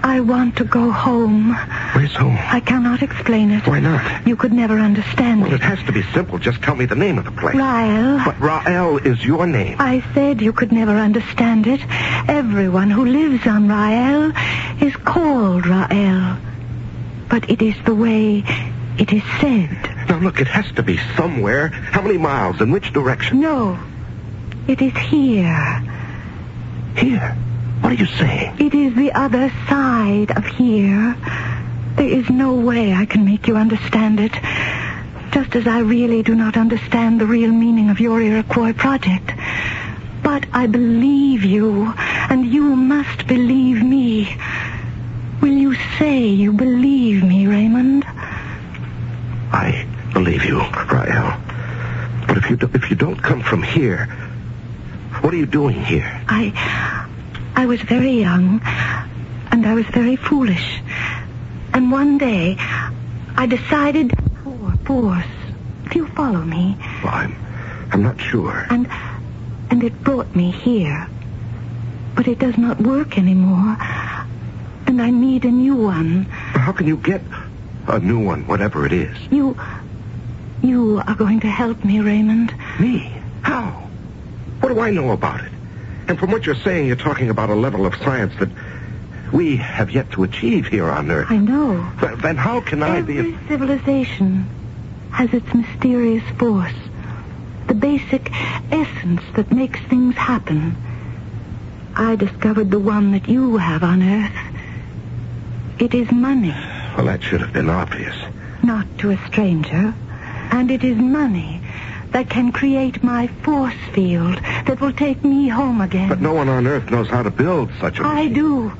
I want to go home. Where's home? I cannot explain it. Why not? You could never understand Well, it has to be simple. Just tell me the name of the place. Rael. But Rael is your name. I said you could never understand it. Everyone who lives on Rael is called Rael. But it is the way it is said. Now, look, it has to be somewhere. How many miles? In which direction? No. It is here. Here? What are you saying? It is the other side of here. There is no way I can make you understand it. Just as I really do not understand the real meaning of your Iroquois project. But I believe you, and you must believe me. Will you say you believe me, Raymond? I believe you, Rael. But if you don't come from here, what are you doing here? I was very young, and And I was very foolish. And one day, I decided for force. Do you follow me? Well, I'm not sure. And it brought me here. But it does not work anymore. And I need a new one. How can you get a new one, whatever it is? You are going to help me, Raymond. Me? How? What do I know about it? And from what you're saying, you're talking about a level of science that we have yet to achieve here on Earth. I know. Then how can I be... Every civilization has its mysterious force. The basic essence that makes things happen. I discovered the one that you have on Earth. It is money. Well, that should have been obvious. Not to a stranger. And it is money that can create my force field that will take me home again. But no one on Earth knows how to build such a machine.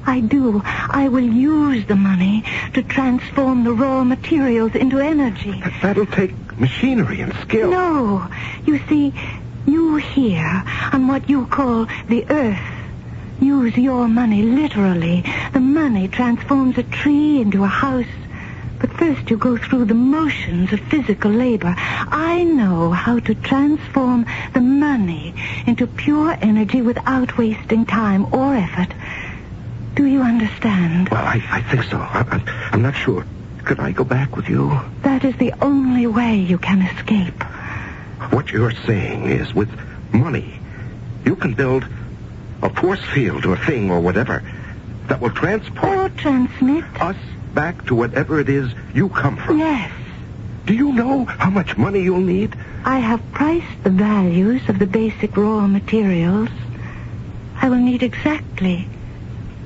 I do. I will use the money to transform the raw materials into energy. That'll take machinery and skill. No. You see, you here, on what you call the Earth, use your money literally. The money transforms a tree into a house. But first you go through the motions of physical labor. I know how to transform the money into pure energy without wasting time or effort. Do you understand? Well, I think so. I'm not sure. Could I go back with you? That is the only way you can escape. What you're saying is, with money, you can build a force field or thing or whatever that will transport... Or transmit. Us back to whatever it is you come from. Yes. Do you know how much money you'll need? I have priced the values of the basic raw materials. I will need exactly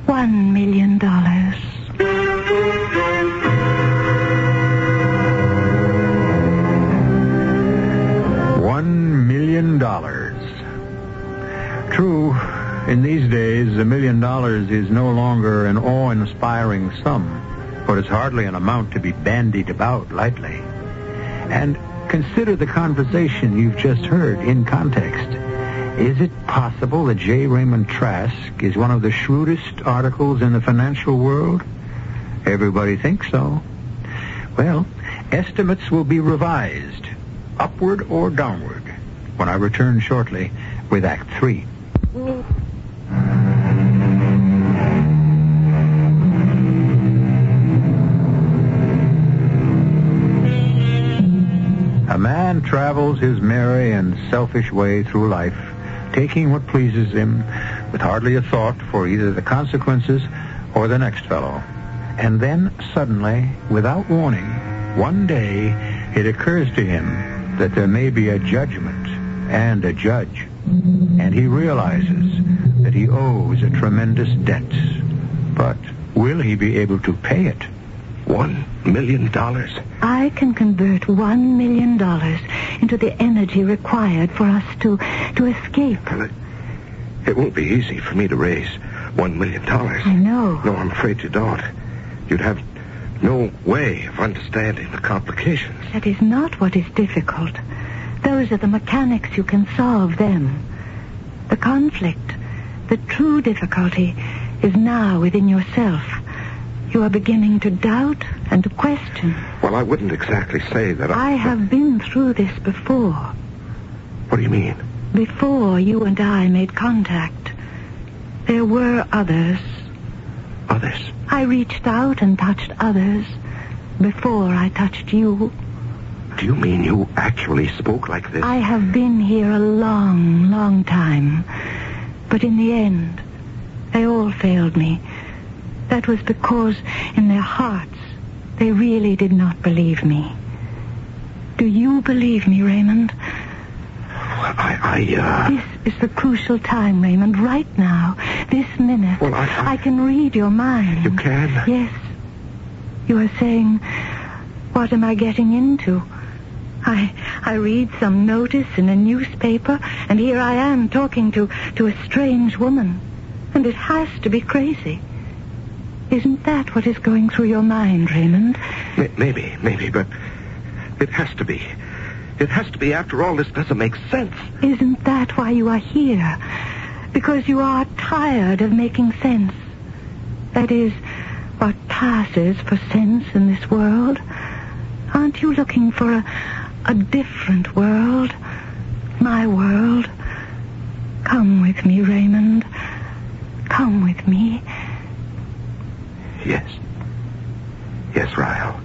$1 million. $1 million. True, in these days, $1 million is no longer an awe-inspiring sum, but it's hardly an amount to be bandied about lightly. And consider the conversation you've just heard in context. Is it possible that J. Raymond Trask is one of the shrewdest articles in the financial world? Everybody thinks so. Well, estimates will be revised, upward or downward, when I return shortly with Act 3. A man travels his merry and selfish way through life, taking what pleases him, with hardly a thought for either the consequences or the next fellow. And then, suddenly, without warning, one day, it occurs to him that there may be a judgment and a judge. And he realizes that he owes a tremendous debt. But will he be able to pay it? $1 million? I can convert $1 million into the energy required for us to escape. Well, it won't be easy for me to raise $1 million. I know. No, I'm afraid you don't. You'd have no way of understanding the complications. That is not what is difficult. Those are the mechanics. You can solve them. The conflict, the true difficulty, is now within yourself. You are beginning to doubt and to question. Well, I wouldn't exactly say that I have been through this before. What do you mean? Before you and I made contact, there were others. Others? I reached out and touched others before I touched you. Do you mean you actually spoke like this? I have been here a long, long time. But in the end, they all failed me. That was because in their hearts, they really did not believe me. Do you believe me, Raymond? This is the crucial time, Raymond, right now, this minute. Well, I can read your mind. You can? Yes. You are saying, what am I getting into? I read some notice in a newspaper, and here I am talking to a strange woman. And it has to be crazy. Isn't that what is going through your mind, Raymond? Maybe, but it has to be. It has to be. After all, this doesn't make sense. Isn't that why you are here? Because you are tired of making sense. That is, what passes for sense in this world. Aren't you looking for a different world? My world? Come with me, Raymond. Come with me. Yes. Yes, Ryle.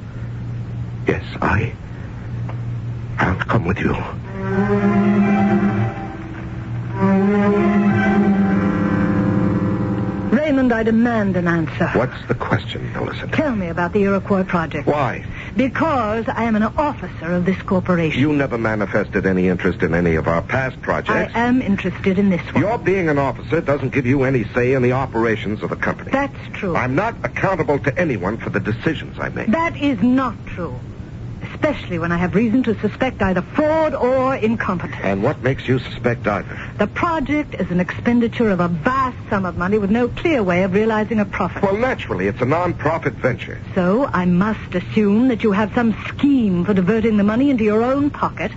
Yes, I'll come with you. Raymond, I demand an answer. What's the question, Millicent? Tell me about the Iroquois project. Why? Because I am an officer of this corporation. You never manifested any interest in any of our past projects. I am interested in this one. Your being an officer doesn't give you any say in the operations of the company. That's true. I'm not accountable to anyone for the decisions I make. That is not true. Especially when I have reason to suspect either fraud or incompetence. And what makes you suspect either? The project is an expenditure of a vast sum of money with no clear way of realizing a profit. Well, naturally, it's a non-profit venture. So I must assume that you have some scheme for diverting the money into your own pocket,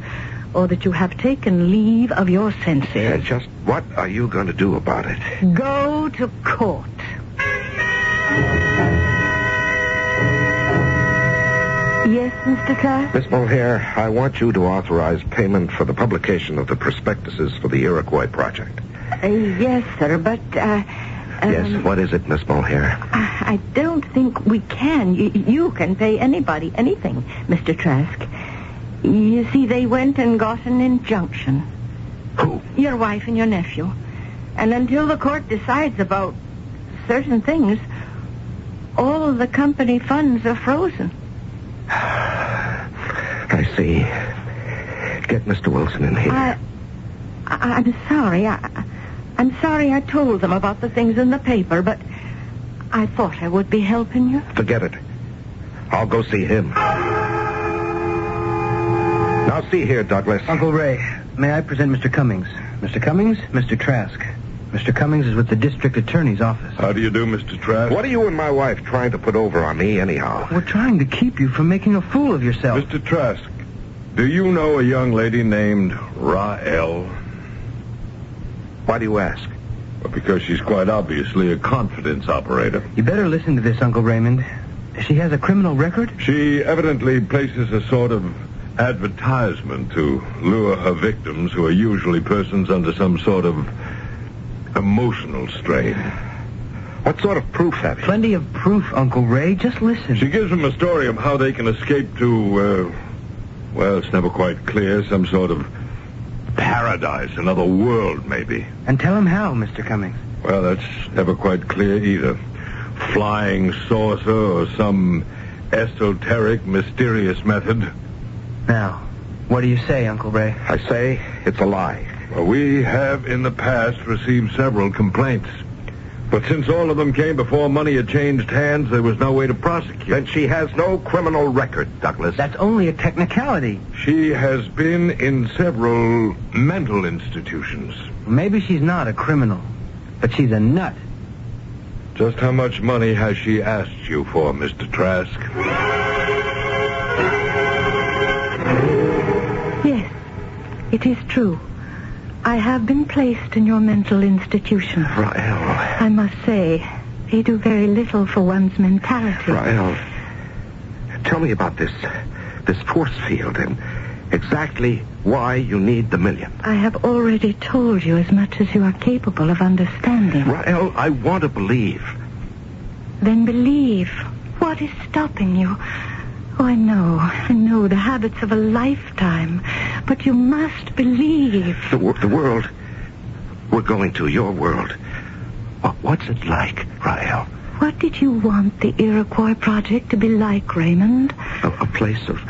or that you have taken leave of your senses. And just what are you going to do about it? Go to court. Yes, Mr. Trask? Miss Mulhare, I want you to authorize payment for the publication of the prospectuses for the Iroquois project. Yes, sir, but, Yes, what is it, Miss Mulhare? I don't think we can. You can pay anybody anything, Mr. Trask. You see, they went and got an injunction. Who? Your wife and your nephew. And until the court decides about certain things, all of the company funds are frozen. I see. Get Mr. Wilson in here. I'm sorry. I'm sorry I told them about the things in the paper, but I thought I would be helping you. Forget it. I'll go see him. Now, see here, Douglas. Uncle Ray, may I present Mr. Cummings? Mr. Cummings, Mr. Trask. Mr. Cummings is with the district attorney's office. How do you do, Mr. Trask? What are you and my wife trying to put over on me, anyhow? We're trying to keep you from making a fool of yourself. Mr. Trask, do you know a young lady named Rael? Why do you ask? Well, because she's quite obviously a confidence operator. You better listen to this, Uncle Raymond. She has a criminal record? She evidently places a sort of advertisement to lure her victims, who are usually persons under some sort of emotional strain. What sort of proof have you? Plenty of proof, Uncle Ray. Just listen. She gives them a story of how they can escape to, well, it's never quite clear, some sort of paradise, another world, maybe. And tell him how, Mr. Cummings. Well, that's never quite clear either. Flying saucer or some esoteric, mysterious method. Now, what do you say, Uncle Ray? I say it's a lie. Well, we have in the past received several complaints. But since all of them came before money had changed hands, there was no way to prosecute. Then she has no criminal record, Douglas. That's only a technicality. She has been in several mental institutions. Maybe she's not a criminal, but she's a nut. Just how much money has she asked you for, Mr. Trask? Yes, it is true. I have been placed in your mental institution. Rael. I must say, they do very little for one's mentality. Rael, tell me about this force field and exactly why you need the $1 million. I have already told you as much as you are capable of understanding. Rael, I want to believe. Then believe. What is stopping you? Oh, I know the habits of a lifetime. But you must believe. The world we're going to, your world. What's it like, Rael? What did you want the Iroquois project to be like, Raymond? A place of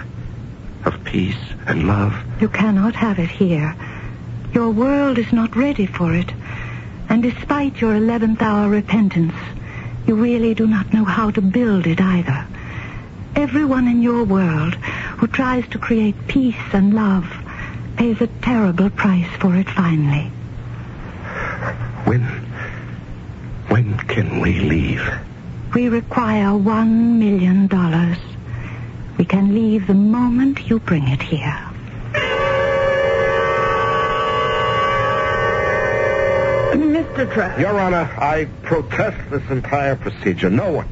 peace and love. You cannot have it here. Your world is not ready for it. And despite your 11th hour repentance, you really do not know how to build it either. Everyone in your world who tries to create peace and love pays a terrible price for it finally. When can we leave? We require $1 million. We can leave the moment you bring it here. Mr. Trask. Your Honor, I protest this entire procedure. No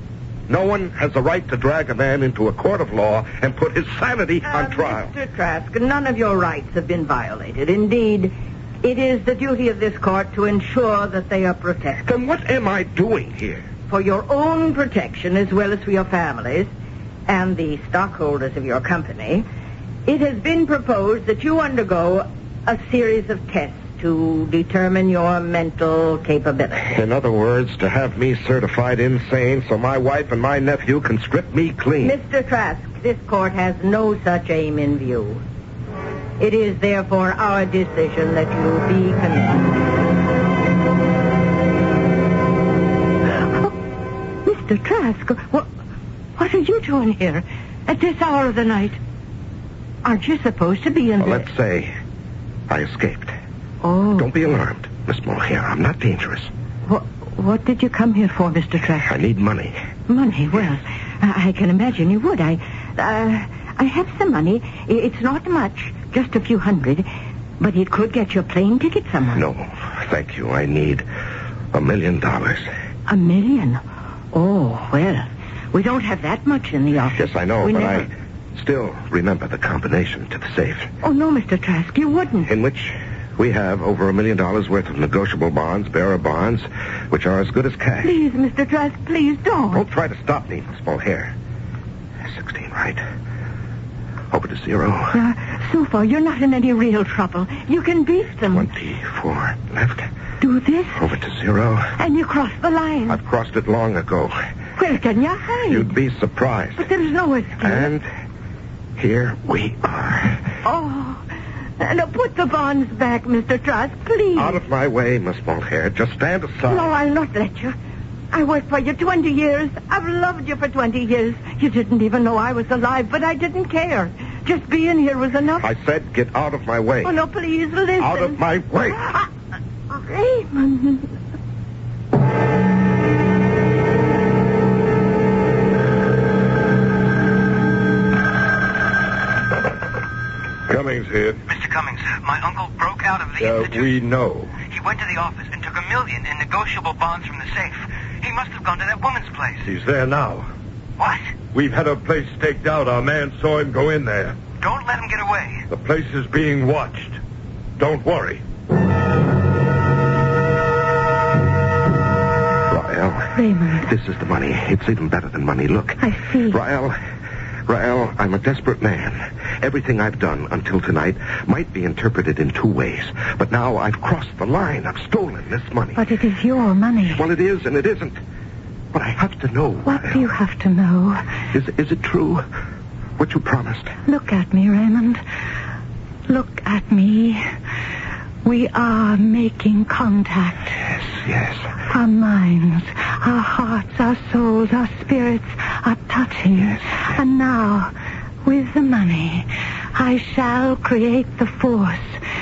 one has the right to drag a man into a court of law and put his sanity on trial. Mr. Trask, none of your rights have been violated. Indeed, it is the duty of this court to ensure that they are protected. Then what am I doing here? For your own protection, as well as for your families and the stockholders of your company, it has been proposed that you undergo a series of tests to determine your mental capability. In other words, to have me certified insane so my wife and my nephew can strip me clean. Mr. Trask, this court has no such aim in view. It is therefore our decision that you be convicted. Oh, Mr. Trask, what are you doing here at this hour of the night? Aren't you supposed to be in Well, let's say I escaped. Oh. Don't be alarmed, Miss Mulhare. I'm not dangerous. What did you come here for, Mr. Trask? I need money. Money? Well, I can imagine you would. I have some money. It's not much, just a few hundred, but it could get you a plane ticket somewhere. No, thank you. I need $1 million. $1 million? Oh, well, we don't have that much in the office. Yes, I know, I still remember the combination to the safe. Oh, no, Mr. Trask, you wouldn't. In which we have over $1 million worth of negotiable bonds, bearer bonds, which are as good as cash. Please, Mr. Trask, please don't. Don't try to stop me, Miss Mulhare. 16, right? Over to 0. So far, you're not in any real trouble. You can beat them. 24 left. Do this. Over to 0. And you cross the line. I've crossed it long ago. Where can you hide? You'd be surprised. But there's no escape. And here we are. Oh. Now put the bonds back, Mr. Trask, please. Out of my way, Miss Mulhare. Just stand aside. No, I'll not let you. I worked for you 20 years. I've loved you for 20 years. You didn't even know I was alive, but I didn't care. Just being here was enough. I said get out of my way. Oh, no, please, listen. Out of my way. Raymond. Cummings here. Mr. Cummings, my uncle broke out of the institute. We know. He went to the office and took $1 million in negotiable bonds from the safe. He must have gone to that woman's place. He's there now. What? We've had a place staked out. Our man saw him go in there. Don't let him get away. The place is being watched. Don't worry. Rael. Raymond. This is the money. It's even better than money. Look. I see. Rael, I'm a desperate man. Everything I've done until tonight might be interpreted in 2 ways. But now I've crossed the line. I've stolen this money. But it is your money. Well, it is and it isn't. But I have to know. What do you have to know? Is it true? What you promised? Look at me, Raymond. Look at me. We are making contact. Yes. Our minds, our hearts, our souls, our spirits are touching. Yes. And now, with the money, I shall create the force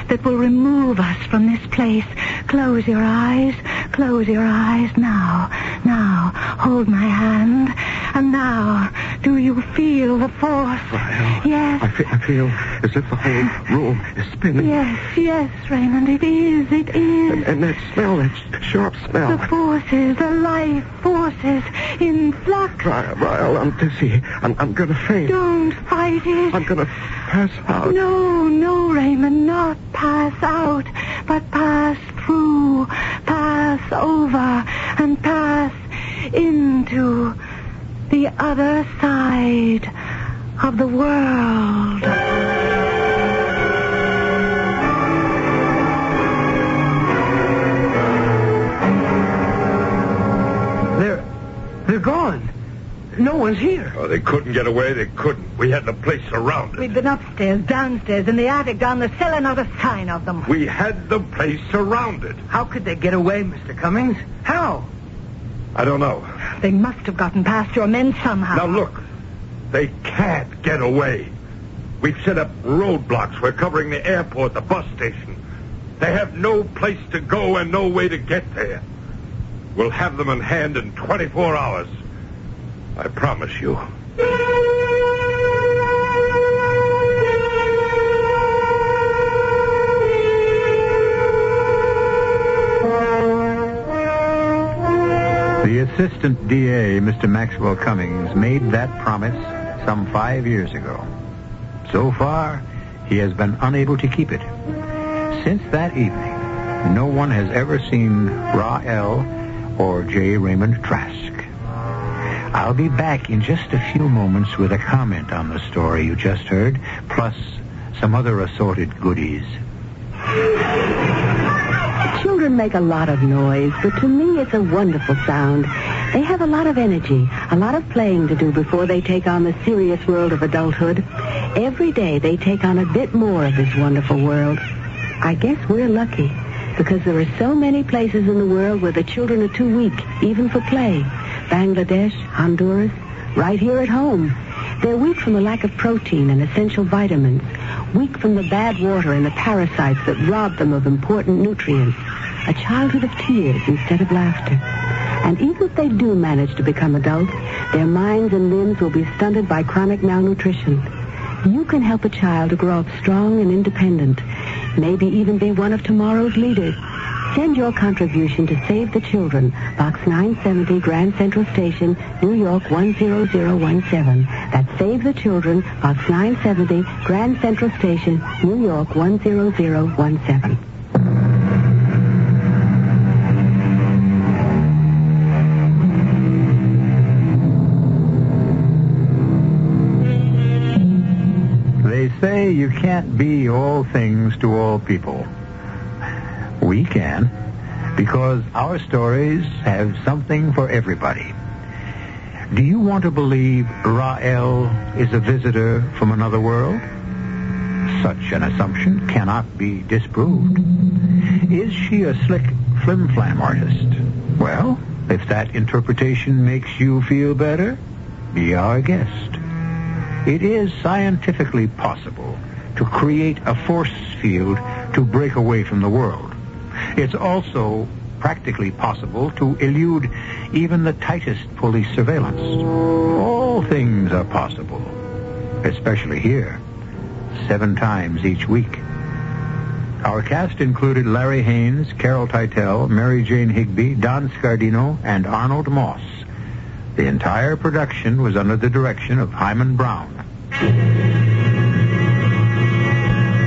that will remove us from this place. Close your eyes. Close your eyes now. Now, hold my hand. And now, do you feel the force? Rael, yes. I feel as if the whole room is spinning. Yes, Raymond, it is. And that smell, that sharp smell. The forces, the life forces in flux. Rael, I'm dizzy. I'm going to faint. Don't fight it. I'm going to pass out. No, Raymond, not pass out, but pass through, pass over, and pass into the other side of the world. They're gone. No one's here. Oh, they couldn't get away. They couldn't. We had the place surrounded. We've been upstairs, downstairs, in the attic, down the cellar, not a sign of them. We had the place surrounded. How could they get away, Mr. Cummings? How? I don't know. They must have gotten past your men somehow. Now, look. They can't get away. We've set up roadblocks. We're covering the airport, the bus station. They have no place to go and no way to get there. We'll have them in hand in 24 hours. I promise you. Assistant DA, Mr. Maxwell Cummings, made that promise some 5 years ago. So far, he has been unable to keep it. Since that evening, no one has ever seen Rael or J. Raymond Trask. I'll be back in just a few moments with a comment on the story you just heard, plus some other assorted goodies. Children make a lot of noise, but to me it's a wonderful sound. They have a lot of energy, a lot of playing to do before they take on the serious world of adulthood. Every day they take on a bit more of this wonderful world. I guess we're lucky, because there are so many places in the world where the children are too weak, even for play. Bangladesh, Honduras, right here at home. They're weak from the lack of protein and essential vitamins, weak from the bad water and the parasites that rob them of important nutrients. A childhood of tears instead of laughter. And even if they do manage to become adults, their minds and limbs will be stunted by chronic malnutrition. You can help a child to grow up strong and independent, maybe even be one of tomorrow's leaders. Send your contribution to Save the Children, Box 970, Grand Central Station, New York 10017. That's Save the Children, Box 970, Grand Central Station, New York 10017. They say you can't be all things to all people. We can, because our stories have something for everybody. Do you want to believe Rael is a visitor from another world? Such an assumption cannot be disproved. Is she a slick flim-flam artist? Well, if that interpretation makes you feel better, be our guest. It is scientifically possible to create a force field to break away from the world. It's also practically possible to elude even the tightest police surveillance. All things are possible, especially here, 7 times each week. Our cast included Larry Haynes, Carol Teitel, Mary Jane Higby, Don Scardino, and Arnold Moss. The entire production was under the direction of Hyman Brown.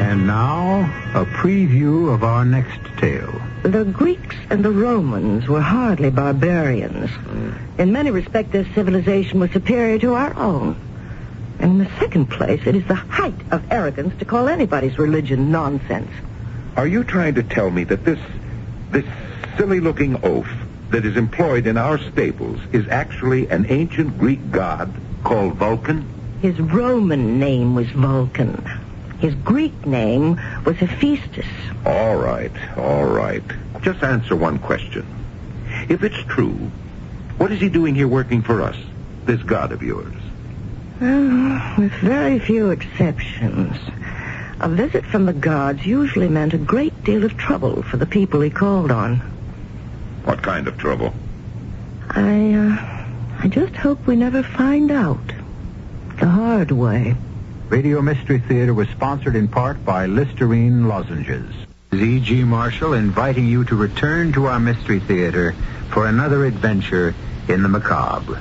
And now, a preview of our next tale. The Greeks and the Romans were hardly barbarians. In many respects, their civilization was superior to our own. And in the second place, it is the height of arrogance to call anybody's religion nonsense. Are you trying to tell me that this silly-looking oaf that is employed in our stables is actually an ancient Greek god called Vulcan? His Roman name was Vulcan. His Greek name was Hephaestus. All right. Just answer one question. If it's true, what is he doing here working for us, this god of yours? With very few exceptions. A visit from the gods usually meant a great deal of trouble for the people he called on. What kind of trouble? I just hope we never find out. The hard way. Radio Mystery Theater was sponsored in part by Listerine lozenges. E.G. Marshall inviting you to return to our Mystery Theater for another adventure in the macabre.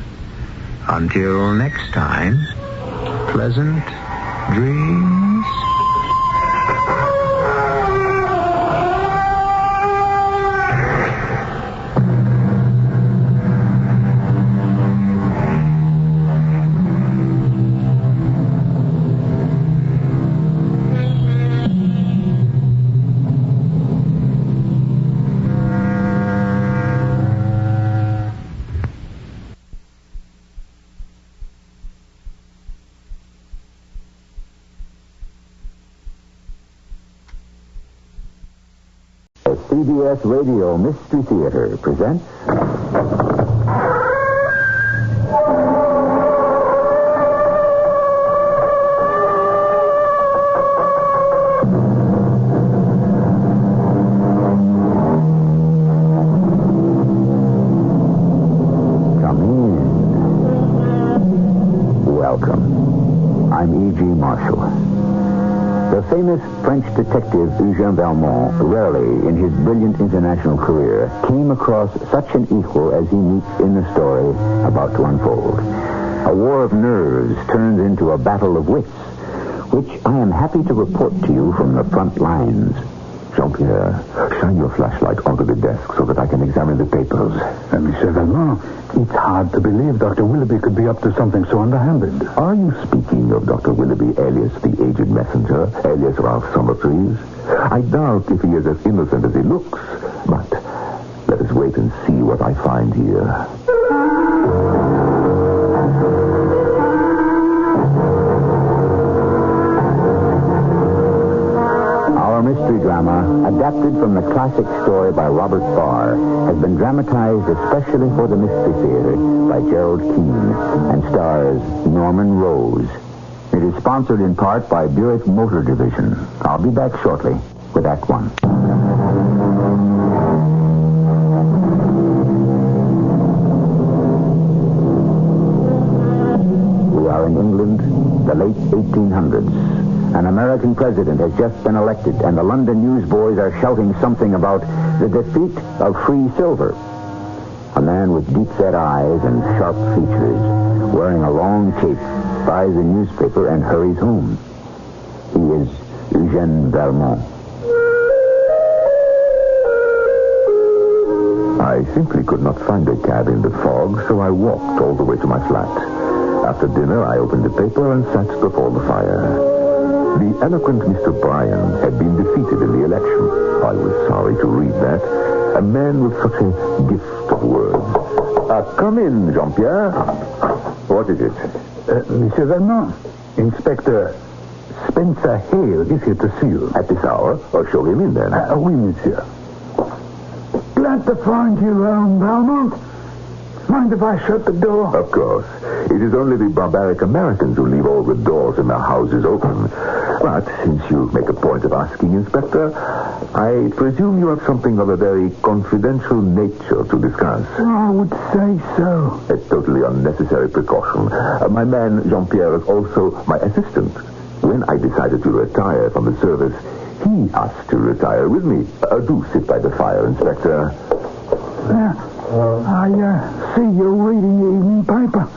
Until next time, pleasant dreams. CBS Radio Mystery Theater presents... Come in. Welcome. I'm E.G. Marshall. The famous French detective Eugène Valmont rarely, in his brilliant international career, came across such an equal as he meets in the story about to unfold. A war of nerves turns into a battle of wits, which I am happy to report to you from the front lines. Jean-Pierre, shine your flashlight onto the desk so that I can examine the papers. Monsieur Valmont, it's hard to believe Dr. Willoughby could be up to something so underhanded. Are you speaking of Dr. Willoughby, alias the aged messenger, alias Ralph Summertrees? I doubt if he is as innocent as he looks, but let us wait and see what I find here. Our mystery drama, adapted from the classic story by Robert Barr, has been dramatized especially for the Mystery Theater by Gerald Keane and stars Norman Rose. It is sponsored in part by Buick Motor Division. I'll be back shortly with Act One. We are in England, the late 1800s. An American president has just been elected, and the London newsboys are shouting something about the defeat of free silver. A man with deep-set eyes and sharp features, wearing a long cape, buys a newspaper and hurries home. He is Eugène Valmont. I simply could not find a cab in the fog, so I walked all the way to my flat. After dinner, I opened the paper and sat before the fire. The eloquent Mr. Bryan had been defeated in the election. I was sorry to read that. A man with such a gift of words. Come in, Jean-Pierre. What is it? Monsieur Valmont, Inspector Spencer Hale is here to see you. At this hour? Show him in, then. Oui, monsieur. Glad to find you, Valmont. Mind if I shut the door? Of course. It is only the barbaric Americans who leave all the doors in their houses open. But since you make a point of asking, Inspector, I presume you have something of a very confidential nature to discuss. I would say so. A totally unnecessary precaution. My man, Jean-Pierre, is also my assistant. When I decided to retire from the service, he asked to retire with me. Do sit by the fire, Inspector. I see you're reading the evening paper.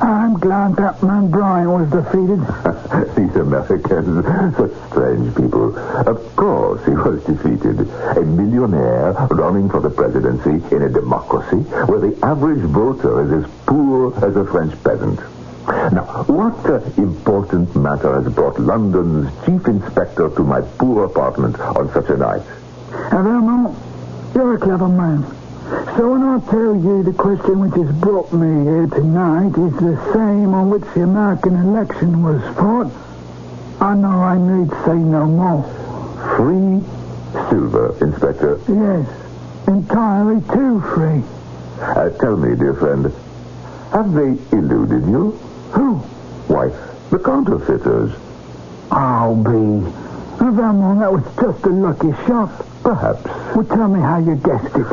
I'm glad that man Bryan was defeated. These Americans, such strange people. Of course he was defeated. A millionaire running for the presidency in a democracy where the average voter is as poor as a French peasant. Now, what important matter has brought London's chief inspector to my poor apartment on such a night? Valmont, you're a clever man. So when I tell you the question which has brought me here tonight is the same on which the American election was fought, I know I need say no more. Free silver, Inspector? Yes, entirely too free. Tell me, dear friend, have they eluded you? Who? Why, the counterfeiters. I'll be. Valmont, that was just a lucky shot. Perhaps. Well, tell me how you guessed it.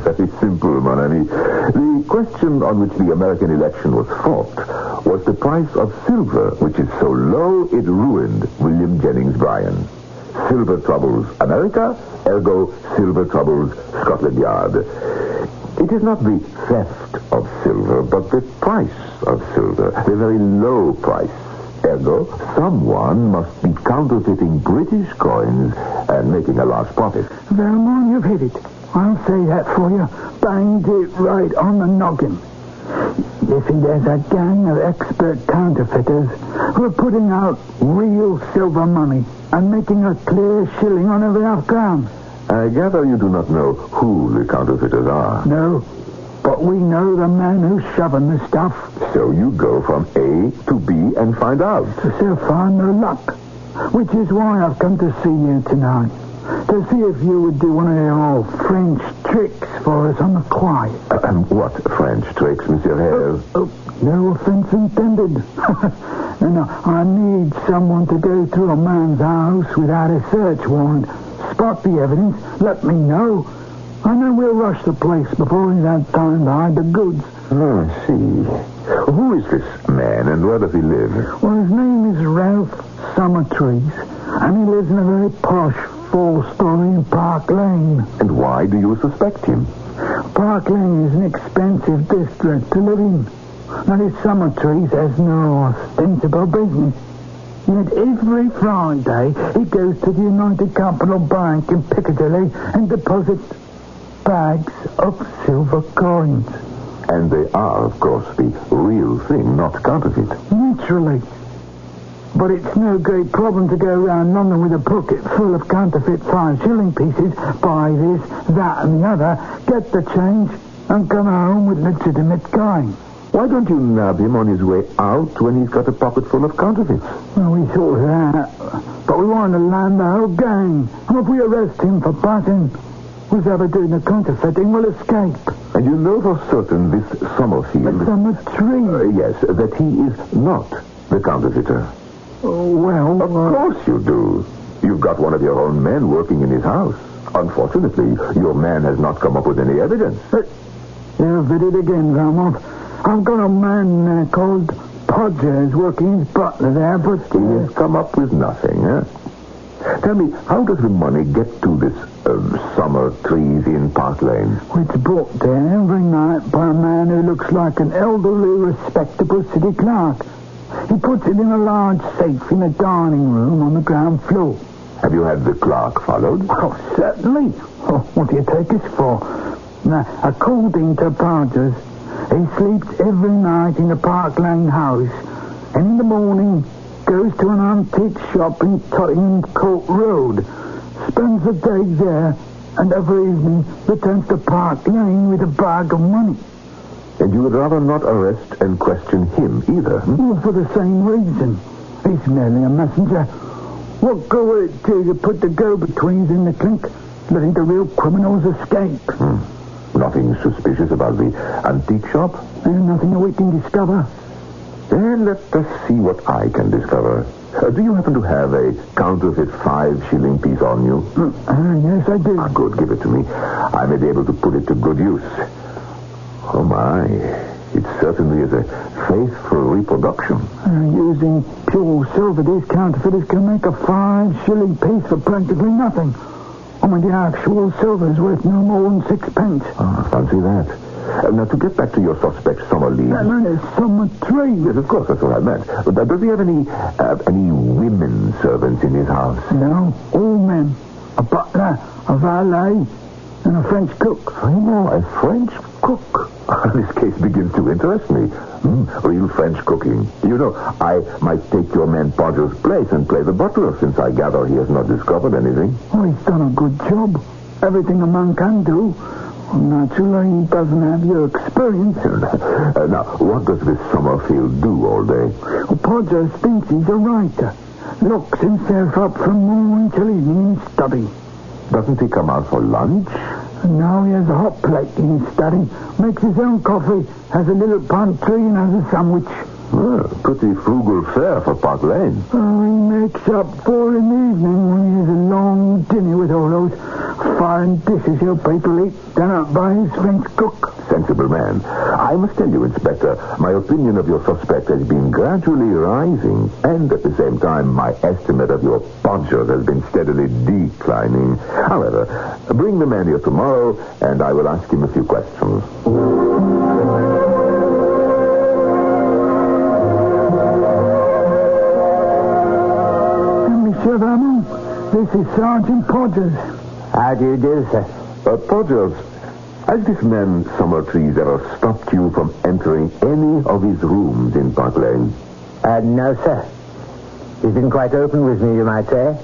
Very simple, mon ami. The question on which the American election was fought was the price of silver, which is so low it ruined William Jennings Bryan. Silver troubles America, ergo silver troubles Scotland Yard. It is not the theft of silver, but the price of silver, the very low price. Ergo, someone must be counterfeiting British coins and making a large profit. Valmont, you've hit it. I'll say that for you. Banged it right on the noggin. You see, there's a gang of expert counterfeiters who are putting out real silver money and making a clear shilling on every half-crown. I gather you do not know who the counterfeiters are. No, but we know the man who's shoving the stuff. So you go from A to B and find out. So far, no luck. Which is why I've come to see you tonight. To see if you would do one of your old French tricks for us on the quiet. What French tricks, Monsieur Hale? No offense intended. No, I need someone to go through a man's house without a search warrant. Spot the evidence, let me know. And then we'll rush the place before he's had time to hide the goods. Oh, I see. Who is this man and where does he live? Well, his name is Ralph Summertrees. And he lives in a very posh 4-story in Park Lane. And why do you suspect him? Park Lane is an expensive district to live in. Now, this Summertrees has no ostensible business. Yet every Friday he goes to the United Capital Bank in Piccadilly and deposits bags of silver coins. And they are, of course, the real thing, not counterfeit. Naturally. But it's no great problem to go around London with a pocket full of counterfeit 5-shilling pieces, buy this, that, and the other, get the change, and come home with legitimate coin. Why don't you nab him on his way out when he's got a pocket full of counterfeits? Well, we thought of that. But we want to land the whole gang. And if we arrest him for passing, whoever doing the counterfeiting will escape. And you know for certain this Summerfield... The Summertree? Yes, that he is not the counterfeiter. Well... Of course you do. You've got one of your own men working in his house. Unfortunately, your man has not come up with any evidence. You've hit it again, Valmont. I've got a man called Podgers working his butler there, but... He has come up with nothing, eh? Tell me, how does the money get to this Summertrees in Park Lane? It's brought there every night by a man who looks like an elderly, respectable city clerk. He puts it in a large safe in the dining room on the ground floor. Have you had the clerk followed? Oh, certainly. Oh, what do you take us for? Now, according to Podgers, he sleeps every night in the Park Lane house, and in the morning goes to an antique shop in Tottenham Court Road, spends the day there, and every evening returns to Park Lane with a bag of money. And you would rather not arrest and question him either, Well, for the same reason. He's merely a messenger. What good will it do to put the go-betweens in the clink, letting the real criminals escape? Nothing suspicious about the antique shop? And nothing that we can discover. Then let us see what I can discover. Do you happen to have a counterfeit 5-shilling piece on you? Yes, I do. Good, give it to me. I may be able to put it to good use. Oh, my. It certainly is a faithful reproduction. Using pure silver, these counterfeiters can make a 5-shilling piece for practically nothing. I mean, the actual silver is worth no more than 6 pence. Fancy that. Now, to get back to your suspect, Summerlee. Man, it's Summertree. Yes, of course, that's what I meant. But does he have any women servants in his house? No, all men. A butler, a valet, and a French cook. I know, a French cook. This case begins to interest me. Real French cooking. You know, I might take your man Podger's place and play the butler, since I gather he has not discovered anything. Oh, he's done a good job. Everything a man can do. Naturally, he doesn't have your experience. Now, what does this Summerfield do all day? Well, Podger thinks he's a writer. Locks himself up from morning till evening in study. Doesn't he come out for lunch? And now he has a hot plate in his study, makes his own coffee, has a little pantry, and has a sandwich. Pretty frugal fare for Park Lane. He makes up for in the evening when he has a long dinner with all those fine dishes he'll pay to eat done up by his French cook. Sensible man. I must tell you, Inspector, my opinion of your suspect has been gradually rising, and at the same time, my estimate of your Podger has been steadily declining. However, bring the man here tomorrow, and I will ask him a few questions. Monsieur Valmont, this is Sergeant Podgers. How do you do, sir? Podgers, has this man Summertrees ever stopped you from entering any of his rooms in Park Lane? No, sir. He's been quite open with me, you might say.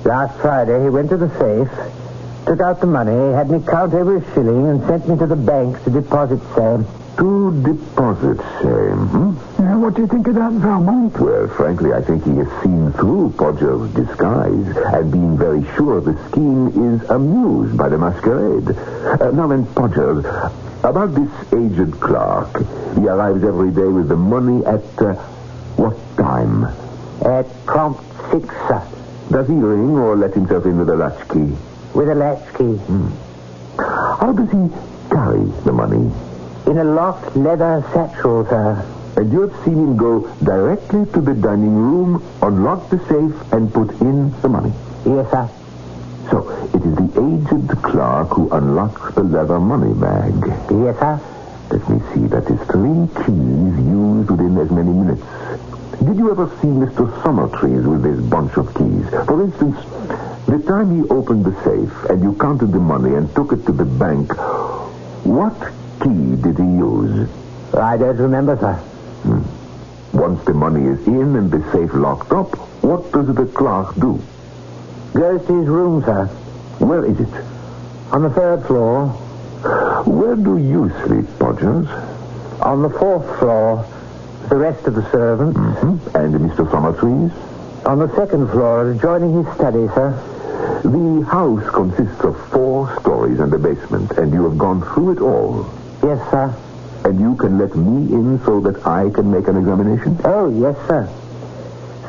Last Friday, he went to the safe, took out the money, had me count every shilling, and sent me to the bank to deposit same. To deposit same, What do you think of that, Valmont? Well, frankly, I think he has seen through Podger's disguise, and being very sure the scheme is amused by the masquerade. Now then, Podger, about this aged clerk. He arrives every day with the money at what time? At prompt 6, sir. Does he ring or let himself in with a latchkey? With a latchkey. How does he carry the money? In a locked leather satchel, sir. And you have seen him go directly to the dining room, unlock the safe, and put in the money. Yes, sir. So, it is the aged clerk who unlocks the leather money bag. Yes, sir. Let me see. That is 3 keys used within as many minutes. Did you ever see Mr. Summertrees with this bunch of keys? For instance, the time he opened the safe and you counted the money and took it to the bank, what key did he use? I don't remember, sir. Once the money is in and the safe locked up, what does the clerk do? Goes to his room, sir. Where is it? On the 3rd floor. Where do you sleep, Podgers? On the 4th floor. The rest of the servants. Mm-hmm. And Mr. Summertrees? On the 2nd floor, adjoining his study, sir. The house consists of 4 stories and a basement, and you have gone through it all. Yes, sir. And you can let me in so that I can make an examination? Oh, yes, sir.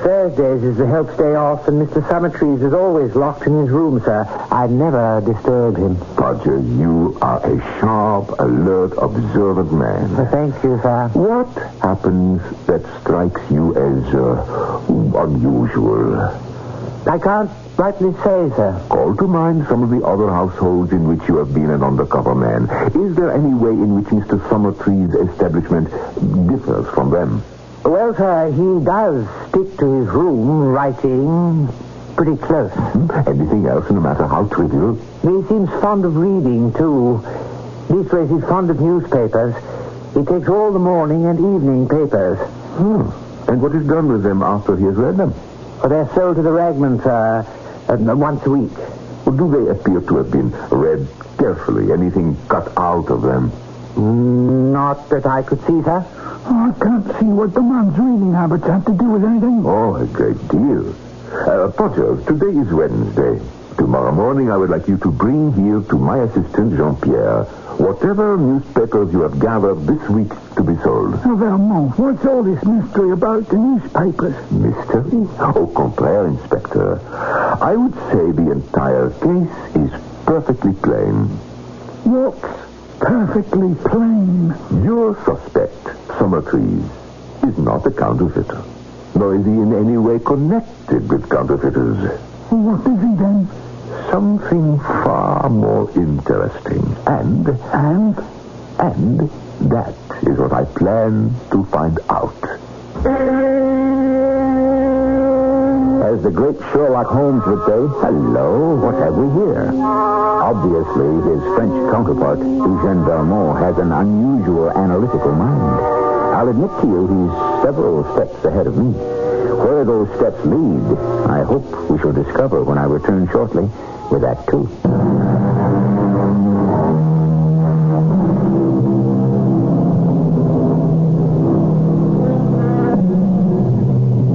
Thursdays is the help's day off, and Mr. Summertrees is always locked in his room, sir. I never disturb him. Podgers, you are a sharp, alert, observant man. Thank you, sir. What happens that strikes you as unusual? I can't rightly say, sir. Call to mind some of the other households in which you have been an undercover man. Is there any way in which Mr. Summertrees' establishment differs from them? Well, sir, he does stick to his room, writing pretty close. Anything else, no matter how trivial? He seems fond of reading, too. Leastways, he's fond of newspapers. He takes all the morning and evening papers. And what is done with them after he has read them? Well, they're sold to the ragman, sir, once a week. Well, do they appear to have been read carefully? Anything cut out of them? Not that I could see, sir. I can't see what the man's reading habits have to do with anything. Oh, a great deal. Podgers, today is Wednesday. Tomorrow morning, I would like you to bring here to my assistant, Jean-Pierre, whatever newspapers you have gathered this week to be sold. Vermont, what's all this mystery about the newspapers? Mystery? Au contraire, Inspector. I would say the entire case is perfectly plain. What's perfectly plain? Your suspect, Summertrees, is not a counterfeiter. Nor is he in any way connected with counterfeiters. What is he then? Something far more interesting. And that is what I plan to find out. As the great Sherlock Holmes would say, hello, what have we here? Obviously, his French counterpart, Eugène Valmont, has an unusual analytical mind. I'll admit to you he's several steps ahead of me. Where those steps lead, I hope we shall discover when I return shortly with Act 2.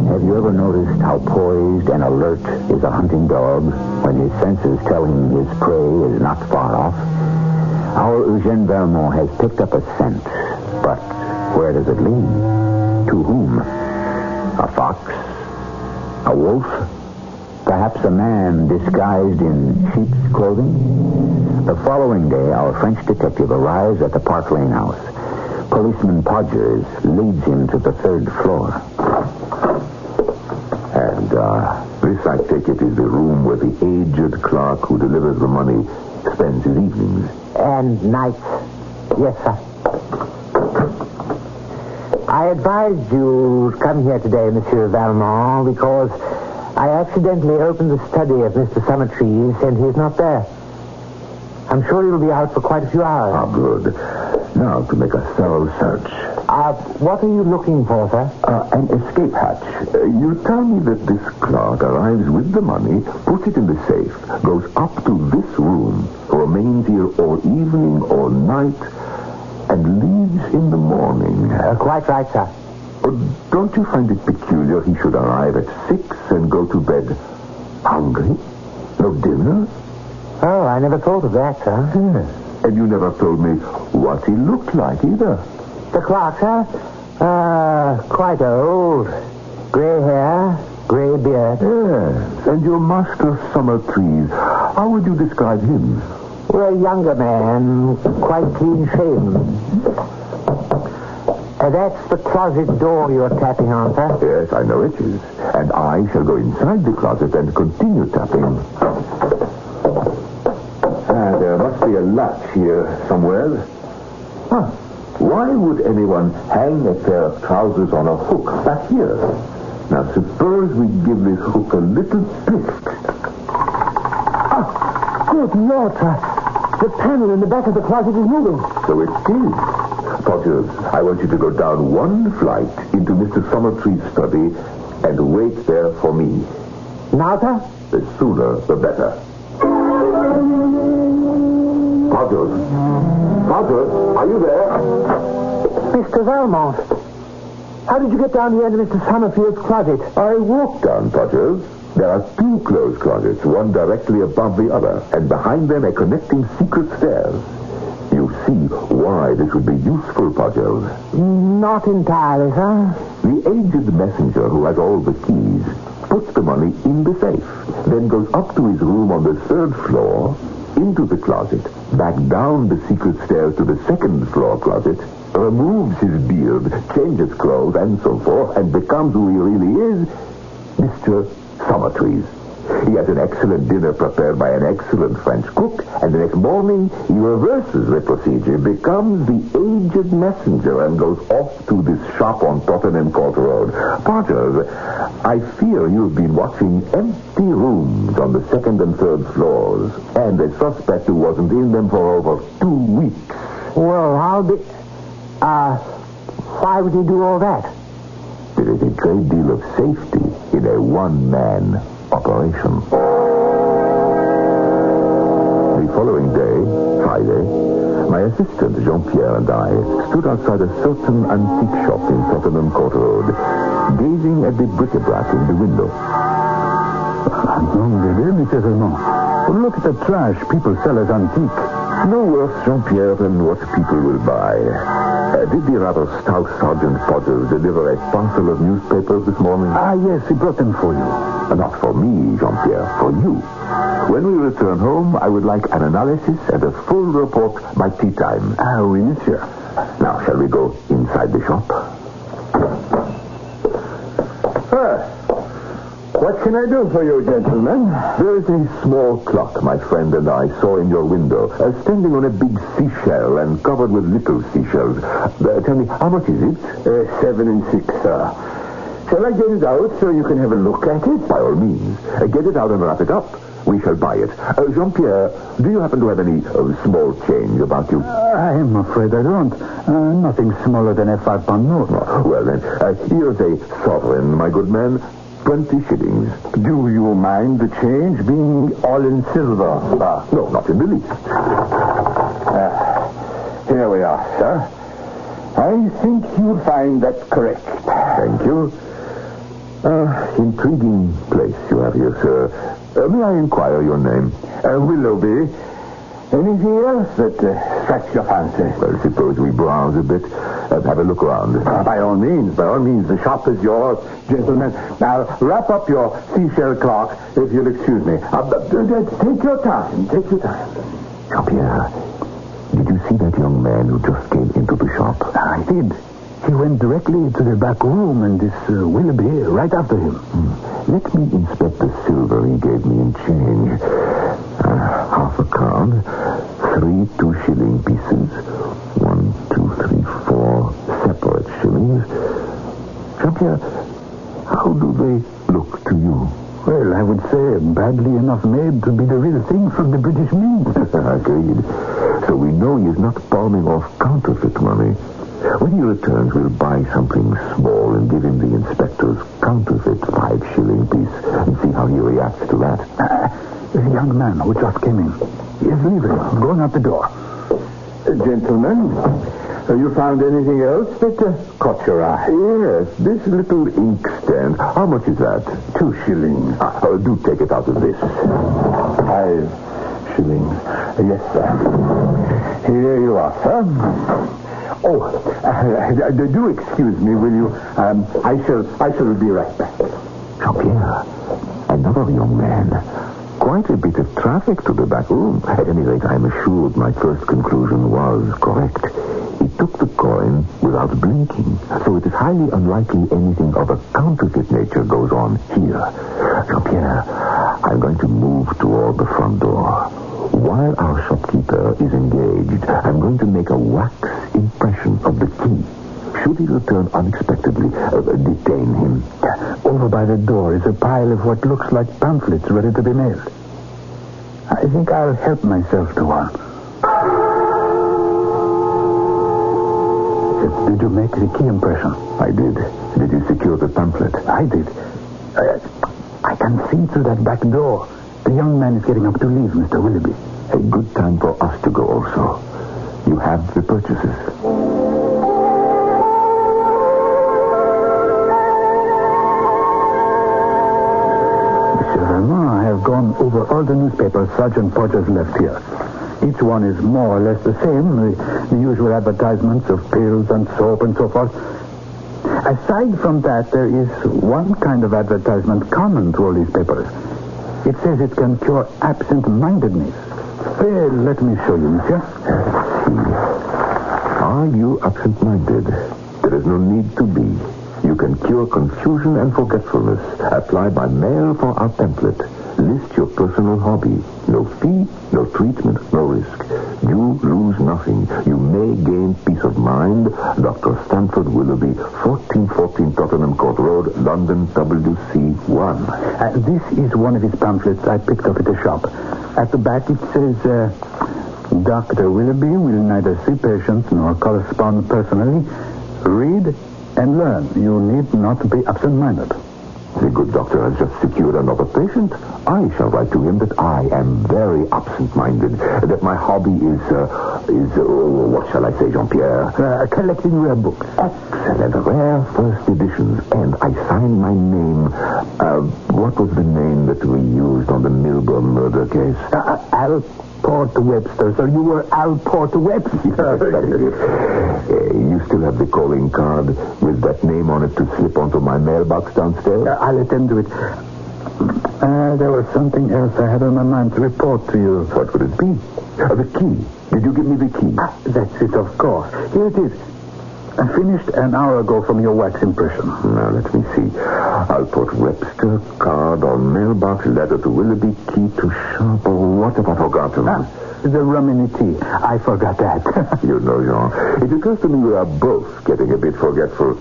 Have you ever noticed how poised and alert is a hunting dog when his senses tell him his prey is not far off? Our Eugène Valmont has picked up a scent, but where does it lead? To whom? A fox? A wolf? Perhaps a man disguised in sheep's clothing? The following day, our French detective arrives at the Park Lane house. Policeman Podgers leads him to the 3rd floor. And, this, I take it, is the room where the aged clerk who delivers the money spends his evenings. And nights. Yes, sir. I advised you to come here today, Monsieur Valmont, because I accidentally opened the study of Mr. Summertrees, and he's not there. I'm sure he'll be out for quite a few hours. Ah, good. Now, to make a thorough search. What are you looking for, sir? An escape hatch. You tell me that this clerk arrives with the money, puts it in the safe, goes up to this room, remains here all evening or night, and leaves in the morning. Quite right, sir. But don't you find it peculiar he should arrive at 6 and go to bed hungry? No dinner? Oh, I never thought of that, sir. Yes. And you never told me what he looked like either. The clerk, sir? Quite old. Gray hair, gray beard. Yes. And your master Summertrees, how would you describe him? Well, a younger man, quite clean-shaven. That's the closet door you're tapping on, sir. Yes, I know it is. And I shall go inside the closet and continue tapping. There must be a latch here somewhere. Why would anyone hang a pair of trousers on a hook back here? Now, suppose we give this hook a little twist. Good Lord, sir. The panel in the back of the closet is moving. So it is. Potter, I want you to go down one flight into Mr. Summertree's study and wait there for me. Now, sir? The sooner, the better. Potter, are you there? Mr. Valmont, how did you get down here into Mr. Summerfield's closet? I walked down, Potter. There are two closed closets, one directly above the other, and behind them a connecting secret stairs. You see why this would be useful, Potter. Not entirely, sir. The aged messenger who has all the keys puts the money in the safe, then goes up to his room on the 3rd floor, into the closet, back down the secret stairs to the 2nd floor closet, removes his beard, changes clothes, and so forth, and becomes who he really is, Mr. Summertrees. He has an excellent dinner prepared by an excellent French cook, and the next morning he reverses the procedure, becomes the aged messenger, and goes off to this shop on Tottenham Court Road. Potter, I fear you've been watching empty rooms on the 2nd and 3rd floors, and a suspect who wasn't in them for over 2 weeks. Well, why would he do all that? There is a great deal of safety in a one-man operation. The following day, Friday, my assistant Jean-Pierre and I stood outside a certain antique shop in Tottenham Court Road, gazing at the bric-a-brac in the window. Mr. Valmont. Look at the trash people sell as antique. No worse, Jean-Pierre, than what people will buy. Did the rather stout Sergeant Potter deliver a parcel of newspapers this morning? Yes, he brought them for you. Not for me, Jean-Pierre, for you. When we return home, I would like an analysis and a full report by tea time. Oui, monsieur. Now, shall we go inside the shop? What can I do for you, gentlemen? There is a small clock my friend and I saw in your window, standing on a big seashell and covered with little seashells. Tell me, how much is it? 7 and 6, sir. Shall I get it out so you can have a look at it? By all means. Get it out and wrap it up. We shall buy it. Jean-Pierre, do you happen to have any small change about you? I'm afraid I don't. Nothing smaller than a 5-pound note. Well, then, here's a sovereign, my good man. 20 shillings. Do you mind the change being all in silver? No, not in the least. Here we are, sir. I think you'll find that correct. Thank you. Intriguing place you have here, sir. May I inquire your name? Willoughby. Anything else that strikes your fancy? Well, suppose we browse a bit and have a look around. By all means. The shop is yours, gentlemen. Now, wrap up your seashell clock, if you'll excuse me. Take your time. Jean-Pierre, did you see that young man who just came into the shop? I did. He went directly to the back room, and this Willoughby right after him. Let me inspect the silver he gave me in change. Half a crown, 3 2-shilling pieces, 1, 2, 3, 4 separate shillings. Jean-Pierre, how do they look to you? Well, I would say badly enough made to be the real thing from the British Mint. Agreed. So we know he is not palming off counterfeit money. When he returns, we'll buy something small and give him the inspector's counterfeit 5-shilling piece and see how he reacts to that. The young man who just came in. He is leaving, going out the door. Gentlemen, you found anything else that caught your eye? Yes, this little inkstand. How much is that? 2 shillings. Do take it out of this. 5 shillings. Yes, sir. Here you are, sir. Do excuse me, will you? I shall be right back. Jean-Pierre, another young man. Quite a bit of traffic to the back room. At any rate, I'm assured my first conclusion was correct. He took the coin without blinking, so it is highly unlikely anything of a counterfeit nature goes on here. Jean-Pierre, I'm going to move toward the front door. While our shopkeeper is engaged, I'm going to make a wax impression of the key. Should he return unexpectedly, detain him. Over by the door is a pile of what looks like pamphlets ready to be mailed. I think I'll help myself to one. Did you make the key impression? I did. Did you secure the pamphlet? I did. I can see through that back door. The young man is getting up to leave, Mr. Willoughby. A good time for us to go also. You have the purchases. Monsieur Valmont, I have gone over all the newspapers Sergeant Porter's left here. Each one is more or less the same, the usual advertisements of pills and soap and so forth. Aside from that, there is one kind of advertisement common to all these papers. It says it can cure absent-mindedness. Well, let me show you, monsieur. Are you absent-minded? There is no need to be. You can cure confusion and forgetfulness. Apply by mail for our template. List your personal hobby. No fee, no treatment, no risk. You lose nothing. You may gain peace of mind. Dr. Stanford Willoughby, 1414 Tottenham Court Road, London, WC1. This is one of his pamphlets I picked up at the shop. At the back it says, Dr. Willoughby will neither see patients nor correspond personally. Read and learn. You need not be absent-minded. The good doctor has just secured another patient. I shall write to him that I am very absent-minded, that my hobby is what shall I say, Jean-Pierre? Collecting rare books. Excellent, rare first editions. And I sign my name. What was the name that we used on the Milburn murder case? Alport Webster. So you were Alport Webster. You still have the calling card with that name on it to slip onto my mailbox downstairs? I'll attend to it. There was something else I had on my mind to report to you. What would it be? The key. Did you give me the key? That's it, of course. Here it is. I finished an hour ago from your wax impression. Now, let me see. I'll put Webster, card on mailbox, letter to Willoughby, key to shop. Oh, what have I forgotten? The rum in the tea. I forgot that. You know, Jean, it occurs to me we are both getting a bit forgetful.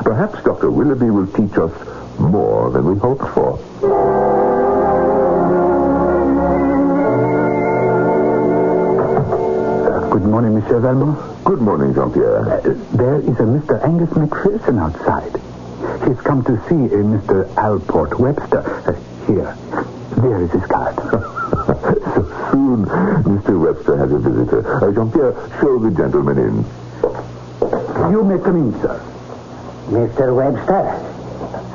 Perhaps Dr. Willoughby will teach us more than we hoped for. Good morning, Monsieur Valmont. Good morning, Jean-Pierre. There is a Mr. Angus McPherson outside. He's come to see a Mr. Alport Webster. Here. There is his card. So soon, Mr. Webster has a visitor. Jean-Pierre, show the gentleman in. You may come in, sir. Mr. Webster,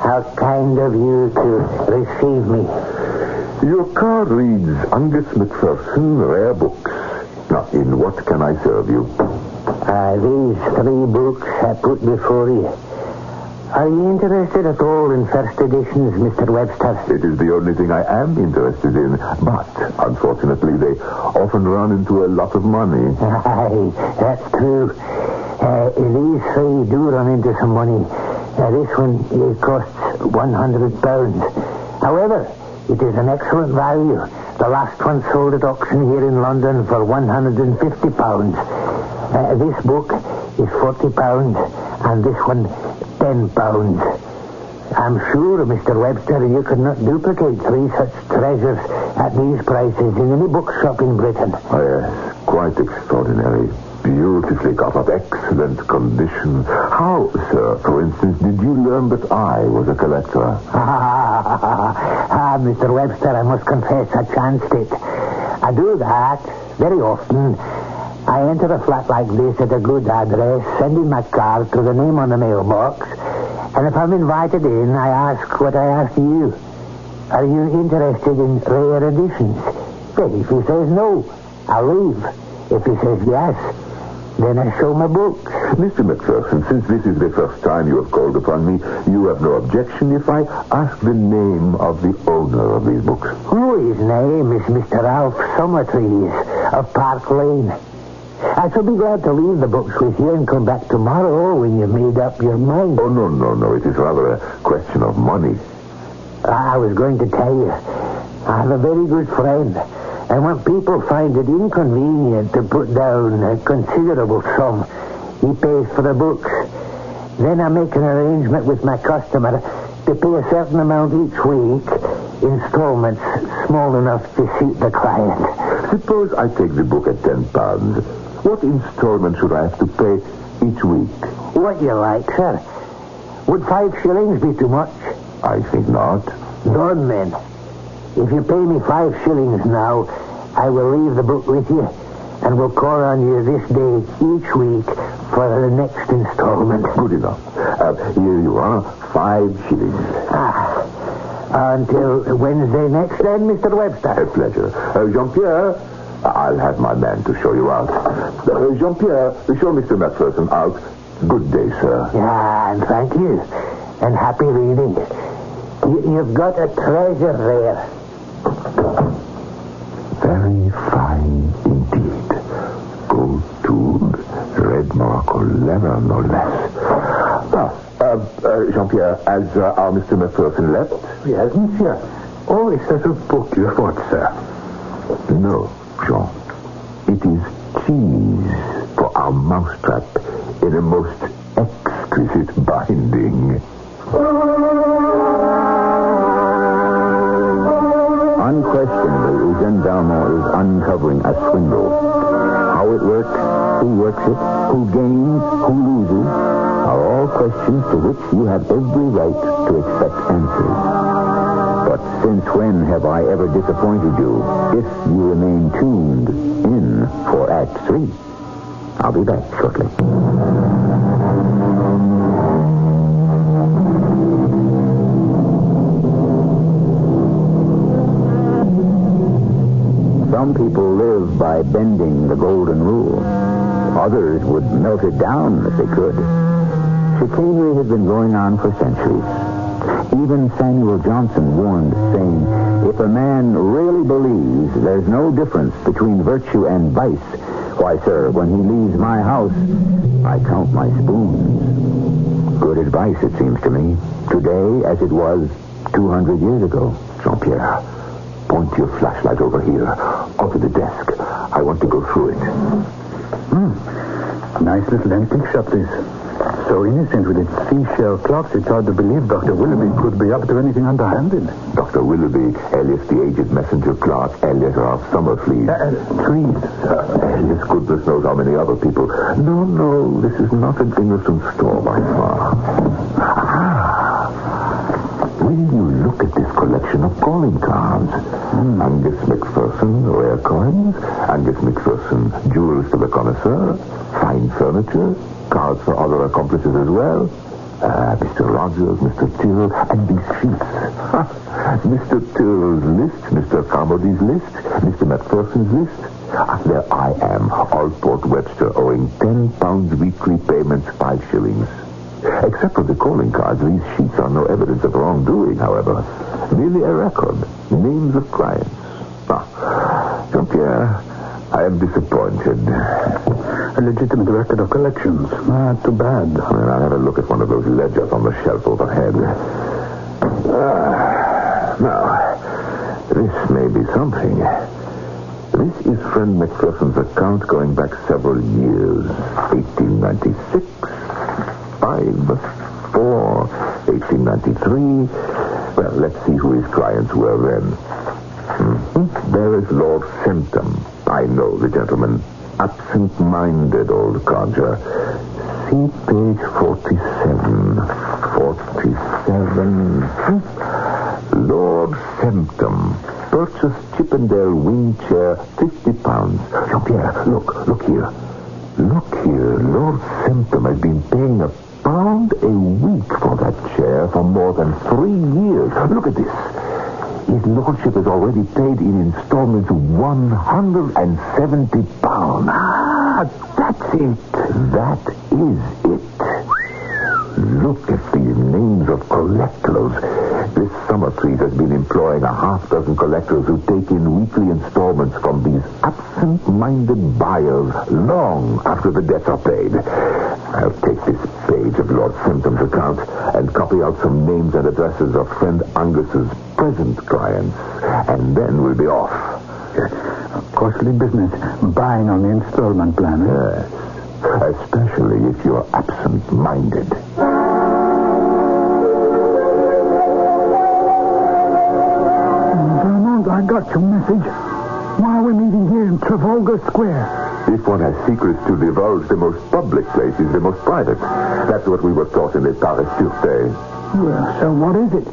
how kind of you to receive me. Your card reads Angus McPherson, rare books. Now, in what can I serve you? These 3 books I put before you. Are you interested at all in first editions, Mr. Webster? It is the only thing I am interested in. But, unfortunately, they often run into a lot of money. Aye, that's true. These 3 do run into some money. This one costs £100. However, it is an excellent value. The last one sold at auction here in London for £150. This book is £40, and this one £10. I'm sure, Mr. Webster, you could not duplicate 3 such treasures at these prices in any bookshop in Britain. Oh, yes, quite extraordinary. Beautifully got up, excellent condition. How, sir, for instance, did you learn that I was a collector? Mr. Webster, I must confess I chanced it. I do that very often. I enter a flat like this at a good address, send in my card to the name on the mailbox, and if I'm invited in, I ask what I asked you. Are you interested in rare editions? Well, if he says no, I'll leave. If he says yes, then I show my books. Mr. McPherson, since this is the first time you have called upon me, you have no objection if I ask the name of the owner of these books? Oh, his name is Mr. Ralph Summertrees of Park Lane. I shall be glad to leave the books with you and come back tomorrow when you've made up your mind. Oh, no. It is rather a question of money. I was going to tell you, I have a very good friend. And when people find it inconvenient to put down a considerable sum, he pays for the books. Then I make an arrangement with my customer to pay a certain amount each week, installments small enough to suit the client. Suppose I take the book at £10. What installment should I have to pay each week? What you like, sir. Would 5 shillings be too much? I think not. Done, then. If you pay me 5 shillings now, I will leave the book with you, and will call on you this day each week for the next installment. Good enough. Here you are, 5 shillings. Until Wednesday next then, Mr. Webster. A pleasure. Jean-Pierre, I'll have my man to show you out. Jean-Pierre, show Mr. Macpherson out. Good day, sir. Yeah, and thank you. And happy reading. You've got a treasure there. Very fine indeed. Gold tube, red Morocco leather, no less. Jean-Pierre, has our Mr. Macpherson left? Yes, monsieur. Oh, is that a book you bought, sir? No, Jean. It is cheese for our mousetrap in a most exquisite binding. Unquestionably, Eugene Valmont is uncovering a swindle. How it works, who works it, who gains, who loses, are all questions to which you have every right to expect answers. But since when have I ever disappointed you if you remain tuned in for Act 3? I'll be back shortly. Some people live by bending the golden rule. Others would melt it down if they could. Chicanery has been going on for centuries. Even Samuel Johnson warned, saying, if a man really believes there's no difference between virtue and vice, why, sir, when he leaves my house, I count my spoons. Good advice, it seems to me, today as it was 200 years ago. Jean-Pierre, point your flashlight over here, onto the desk. I want to go through it. Nice little antique shop, this. So innocent with its seashell clocks, it's hard to believe Dr. Willoughby could be up to anything underhanded. Dr. Willoughby, alias the aged messenger clerk, alias our Summerfleet. Trees. Alias goodness knows how many other people. No, this is not an innocent store by far. Will you look at this collection of calling cards? Angus McPherson, rare coins. Angus McPherson, jewels to the connoisseur. Fine furniture. Cards for other accomplices as well. Mr. Rogers, Mr. Tyrrell, and these sheets. Mr. Tyrrell's list, Mr. Carmody's list, Mr. McPherson's list. There I am, Allport Webster, owing £10 weekly payments, 5 shillings. Except for the calling cards, these sheets are no evidence of wrongdoing, however. Merely a record. Names of clients. Jean-Pierre, I am disappointed. A legitimate record of collections. Too bad. Well, I'll have a look at one of those ledgers on the shelf overhead. Now, this may be something. This is friend McPherson's account going back several years. 1896, 1893. Well, let's see who his clients were then. There is Lord Symptom. I know the gentleman. Absent-minded old codger. See page 47. 47. Lord Symptom. Purchased Chippendale wing chair, £50. Jean-Pierre, look here. Look here. Lord Symptom has been paying £1 a week for that chair for more than 3 years. Look at this. His lordship has already paid in installments £170. That's it. That is it. Look at these names of collectors. This Summertrees has been employing a half-dozen collectors who take in weekly installments from these absent-minded buyers long after the debts are paid. I'll take this page of Lord Symptom's account and copy out some names and addresses of friend Angus's present clients, and then we'll be off. Costly business, buying on the installment plan. Yes, especially if you're absent-minded. I got your message. Why are we meeting here in Trafalgar Square? If one has secrets to divulge, the most public place is the most private. That's what we were taught in the Paris Sûreté. Well, so what is it?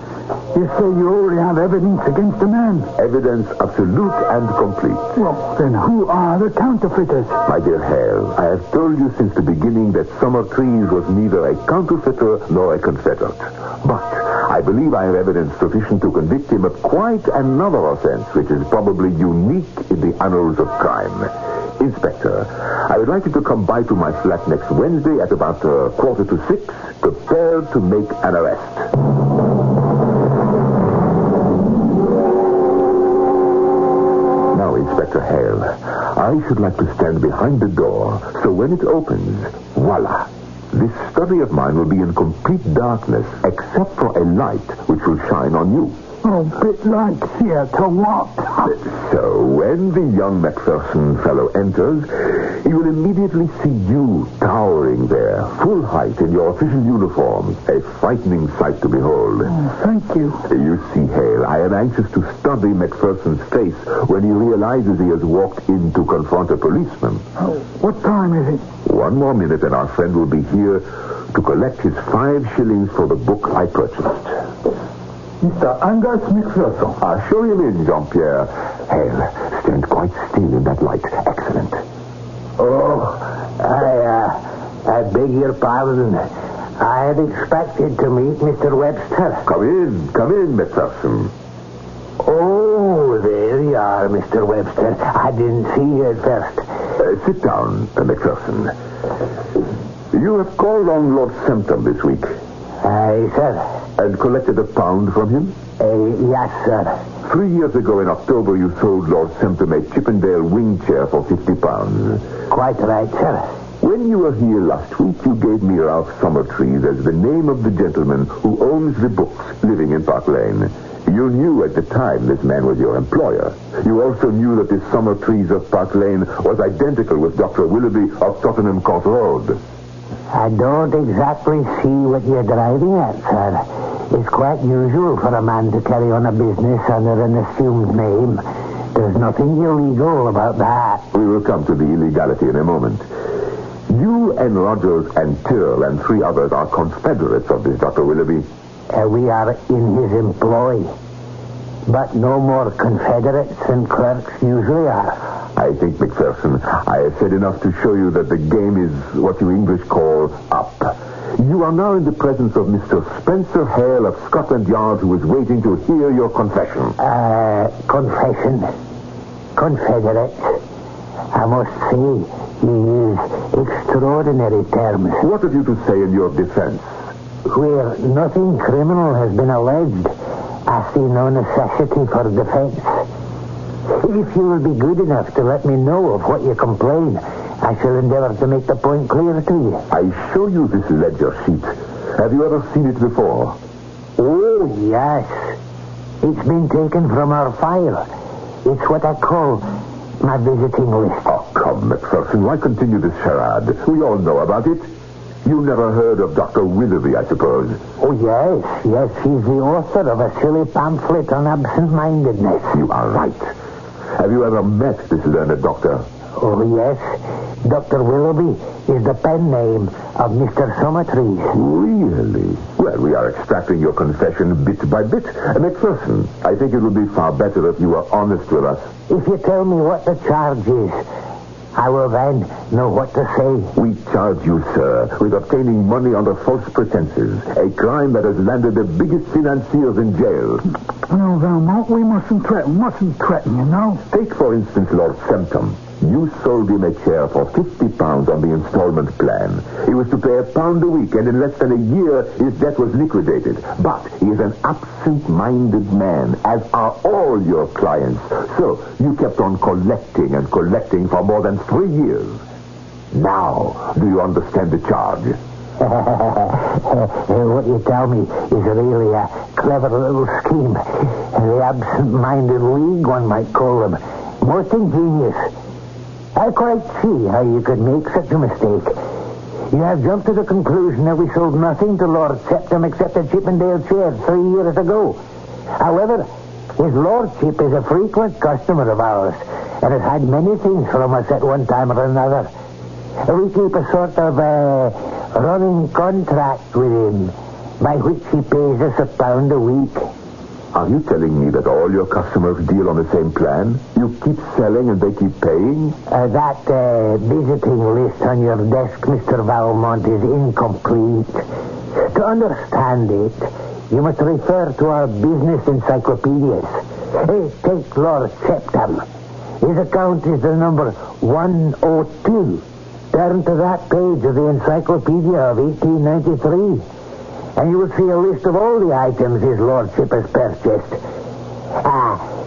You say you already have evidence against the man. Evidence absolute and complete. Well, then who are the counterfeiters? My dear Hale, I have told you since the beginning that Summertrees was neither a counterfeiter nor a confederate. But I believe I have evidence sufficient to convict him of quite another offense, which is probably unique in the annals of crime. Inspector, I would like you to come by to my flat next Wednesday at about 5:45, prepared to make an arrest. Now, Inspector Hale, I should like to stand behind the door, so when it opens, voila, this study of mine will be in complete darkness, except for a light which will shine on you. Oh, bit like theater, what? So, when the young Macpherson fellow enters, he will immediately see you towering there, full height in your official uniform. A frightening sight to behold. Oh, thank you. You see, Hale, I am anxious to study Macpherson's face when he realizes he has walked in to confront a policeman. Oh, what time is it? One more minute and our friend will be here to collect his 5 shillings for the book I purchased. Mr. Angus Macpherson. I'll show him in, Jean-Pierre. Hale, stand quite still in that light. Excellent. Oh, I beg your pardon. I had expected to meet Mr. Webster. Come in, Macpherson. Oh, there you are, Mr. Webster. I didn't see you at first. Sit down, Macpherson. You have called on Lord Symptom this week. Aye, sir. And collected £1 from him? Yes, sir. 3 years ago in October, you sold Lord Symptom a Chippendale wing chair for £50. Quite right, sir. When you were here last week, you gave me Ralph Summertrees as the name of the gentleman who owns the books living in Park Lane. You knew at the time this man was your employer. You also knew that this Summertrees of Park Lane was identical with Dr. Willoughby of Tottenham Court Road. I don't exactly see what you're driving at, sir. It's quite usual for a man to carry on a business under an assumed name. There's nothing illegal about that. We will come to the illegality in a moment. You and Rogers and Tyrrell and 3 others are confederates of this Dr. Willoughby. We are in his employ. But no more confederates than clerks usually are. I think, Macpherson, I have said enough to show you that the game is what you English call up. You are now in the presence of Mr. Spencer Hale of Scotland Yard, who is waiting to hear your confession. Confession. Confederate. I must say, you use extraordinary terms. What have you to say in your defense? Where nothing criminal has been alleged, I see no necessity for defense. If you will be good enough to let me know of what you complain, I shall endeavor to make the point clear to you. I show you this ledger sheet. Have you ever seen it before? Oh, yes. It's been taken from our file. It's what I call my visiting list. Oh, come, Macpherson, why continue this charade? We all know about it. You never heard of Dr. Willoughby, I suppose. Oh, yes. Yes, he's the author of a silly pamphlet on absent-mindedness. You are right. Have you ever met this learned doctor? Oh, yes. Dr. Willoughby is the pen name of Mr. Summertrees. Really? Well, we are extracting your confession bit by bit. Macpherson, I think it would be far better if you were honest with us. If you tell me what the charge is, I will then know what to say. We charge you, sir, with obtaining money under false pretenses, a crime that has landed the biggest financiers in jail. No, Valmont, we mustn't threaten, you know. Take, for instance, Lord Symptom. You sold him a chair for £50 on the installment plan. He was to pay £1 a week, and in less than a year, his debt was liquidated. But he is an absent-minded man, as are all your clients. So you kept on collecting and collecting for more than 3 years. Now, do you understand the charge? What you tell me is really a clever little scheme. The absent-minded league, one might call them. Most ingenious. I quite see how you could make such a mistake. You have jumped to the conclusion that we sold nothing to Lord Septim except a Chippendale chair 3 years ago. However, his lordship is a frequent customer of ours and has had many things from us at one time or another. We keep a sort of running contract with him, by which he pays us £1 a week. Are you telling me that all your customers deal on the same plan? You keep selling and they keep paying? That visiting list on your desk, Mr. Valmont, is incomplete. To understand it, you must refer to our business encyclopedias. Take Lord Septim. His account is the number 102. Turn to that page of the Encyclopedia of 1893, and you will see a list of all the items his lordship has purchased.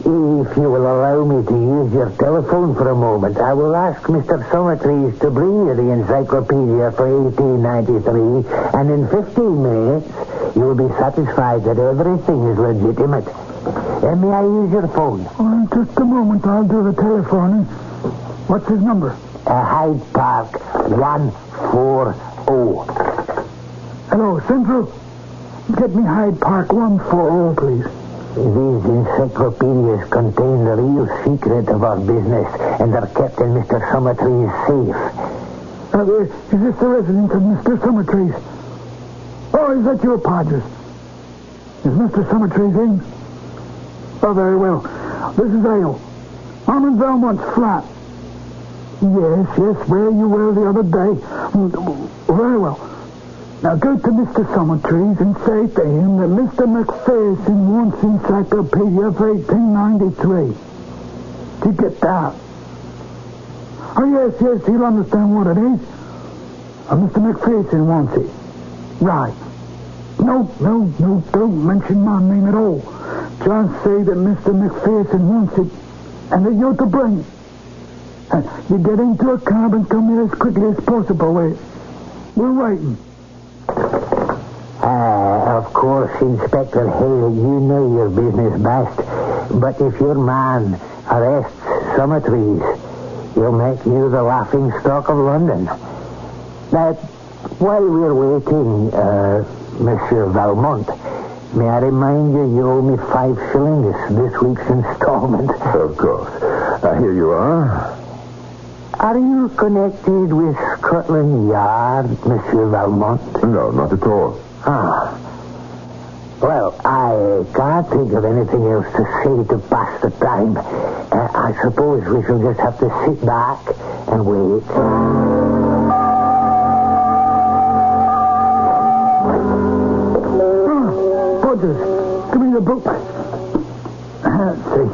If you will allow me to use your telephone for a moment, I will ask Mr. Summertrees to bring you the Encyclopedia for 1893, and in 15 minutes, you will be satisfied that everything is legitimate. May I use your phone? Just a moment, I'll do the telephoning. What's his number? Hyde Park 140. Hello, Central. Get me Hyde Park 140, please. These encyclopedias contain the real secret of our business, and are kept in Mr. Summertrees' safe. Is this the residence of Mr. Summertrees? Oh, is that your Podgers? Is Mr. Summertrees in? Oh, very well. This is Ale. I'm in Valmont's flat. Yes, where you were the other day. Very well. Now go to Mr. Summertrees and say to him that Mr. McPherson wants Encyclopedia for 1893. Did you get that? Oh, yes, he'll understand what it is. Mr. McPherson wants it. Right. No, don't mention my name at all. Just say that Mr. McPherson wants it, and that you're to bring it. You get into a cab and come here as quickly as possible. We're waiting. Of course, Inspector Hale, you know your business best. But if your man arrests Summertrees, he'll make you the laughing stock of London. Now, while we're waiting, Monsieur Valmont, may I remind you owe me 5 shillings this week's installment? Of course. Here you are. Are you connected with Scotland Yard, Monsieur Valmont? No, not at all. Well, I can't think of anything else to say to pass the time. I suppose we shall just have to sit back and wait. Podgers, give me the book. Let's see.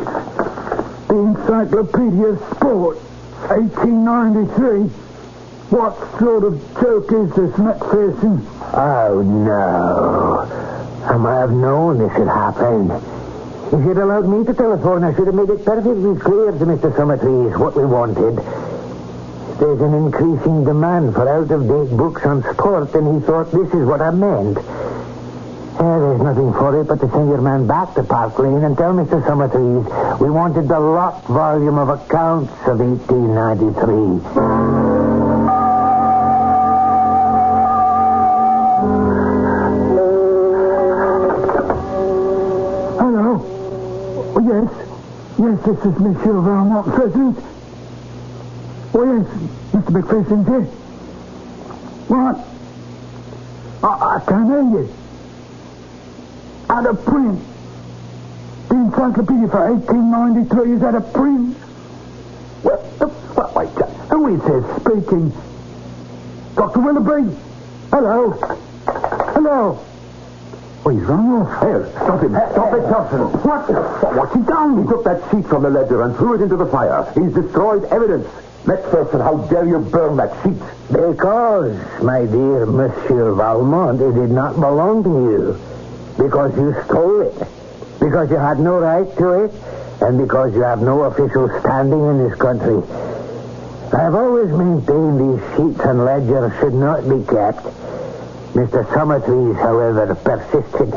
The Encyclopedia of Sport. 1893. What sort of joke is this, McPherson? Oh, no. I might have known this had happened. If you'd allowed me to telephone, I should have made it perfectly clear to Mr. Summertrees what we wanted. There's an increasing demand for out-of-date books on sport, and he thought this is what I meant. There's nothing for it but to send your man back to Park Lane and tell Mr. Summertrees we wanted the locked volume of accounts of 1893. Hello? Oh, yes, this is Monsieur Valmont present. Oh, yes, Mr. McPherson's here. What? I can't hear you. Out of print. The Encyclopedia for 1893 is out of print. Well, wait, who is this speaking? Dr. Willoughby? Hello? Oh, he's run off. Here, stop him. Stop it, Johnson. What? What's he done? He took that sheet from the ledger and threw it into the fire. He's destroyed evidence. Macpherson, how dare you burn that sheet? Because, my dear Monsieur Valmont, it did not belong to you. Because you stole it. Because you had no right to it. And because you have no official standing in this country. I have always maintained these sheets and ledgers should not be kept. Mr. Summertrees, however, persisted.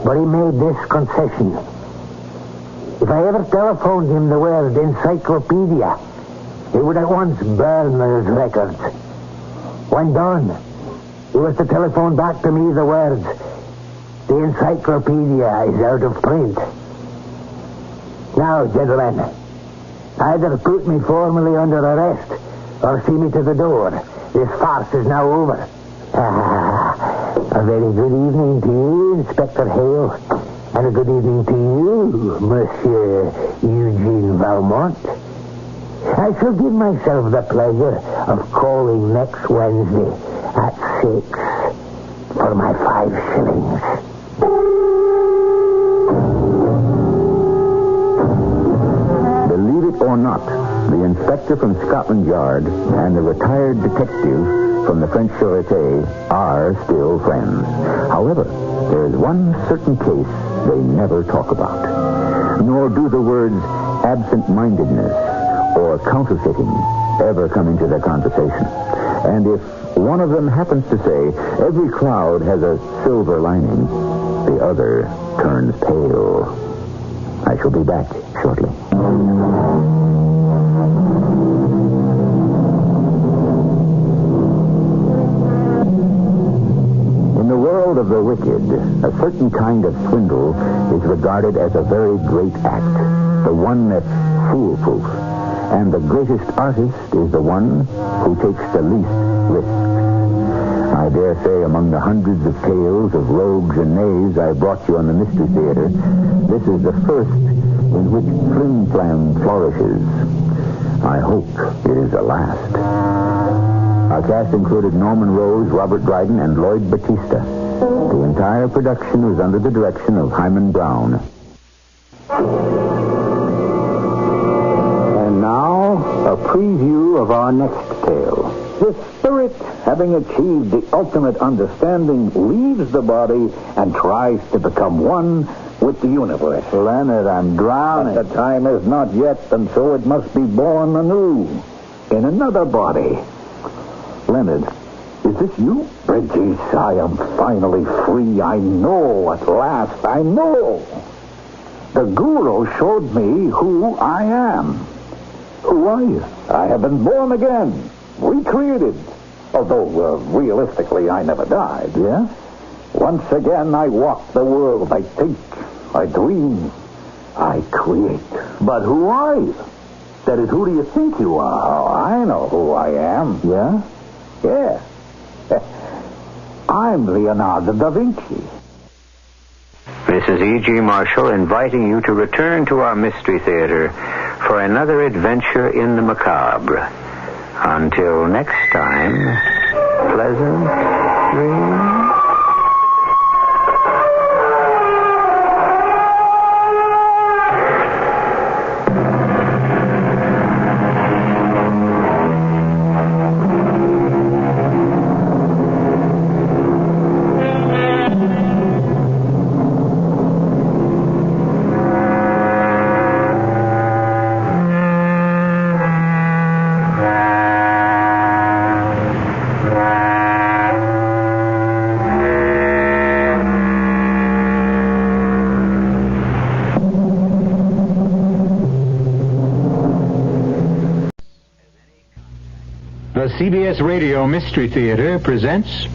But he made this concession. If I ever telephoned him the word encyclopedia, he would at once burn those records. When done, he was to telephone back to me the words, the encyclopedia is out of print. Now, gentlemen, either put me formally under arrest or see me to the door. This farce is now over. A very good evening to you, Inspector Hale. And a good evening to you, Monsieur Eugene Valmont. I shall give myself the pleasure of calling next Wednesday at 6 for my 5 shillings. Believe it or not, the inspector from Scotland Yard and the retired detective from the French Sûreté are still friends. However, there is one certain case they never talk about. Nor do the words absent-mindedness or counterfeiting ever come into their conversation. And if one of them happens to say, every cloud has a silver lining, the other turns pale. I shall be back shortly. In the world of the wicked, a certain kind of swindle is regarded as a very great act, the one that's foolproof. And the greatest artist is the one who takes the least risks. I dare say among the hundreds of tales of rogues and knaves I brought you on the Mystery Theater, this is the first in which flim-flam flourishes. I hope it is the last. Our cast included Norman Rose, Robert Dryden, and Lloyd Batista. The entire production was under the direction of Hyman Brown. And now, a preview of our next tale. The spirit, having achieved the ultimate understanding, leaves the body and tries to become one with the universe. Leonard, I'm drowning. But the time is not yet, and so it must be born anew in another body. Leonard, is this you? Bridges, I am finally free. I know at last. I know. The guru showed me who I am. Who are you? I have been born again, recreated. Although, realistically, I never died. Yeah? Once again, I walk the world. I think, I dream, I create. But who are you? That is, who do you think you are? Oh, I know who I am. Yeah? Yeah. I'm Leonardo da Vinci. This is E.G. Marshall inviting you to return to our Mystery Theater for another adventure in the macabre. Until next time, pleasant dreams. The CBS Radio Mystery Theater presents...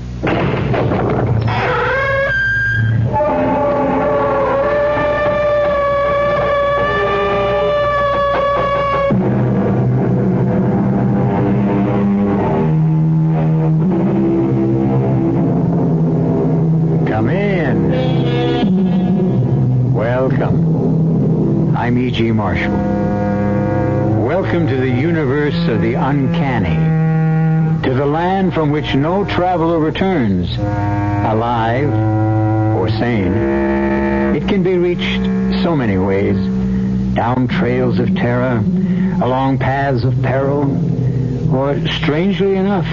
Come in. Welcome. I'm E.G. Marshall. Welcome to the universe of the uncanny. To the land from which no traveler returns, alive or sane. It can be reached so many ways. Down trails of terror, along paths of peril, or, strangely enough,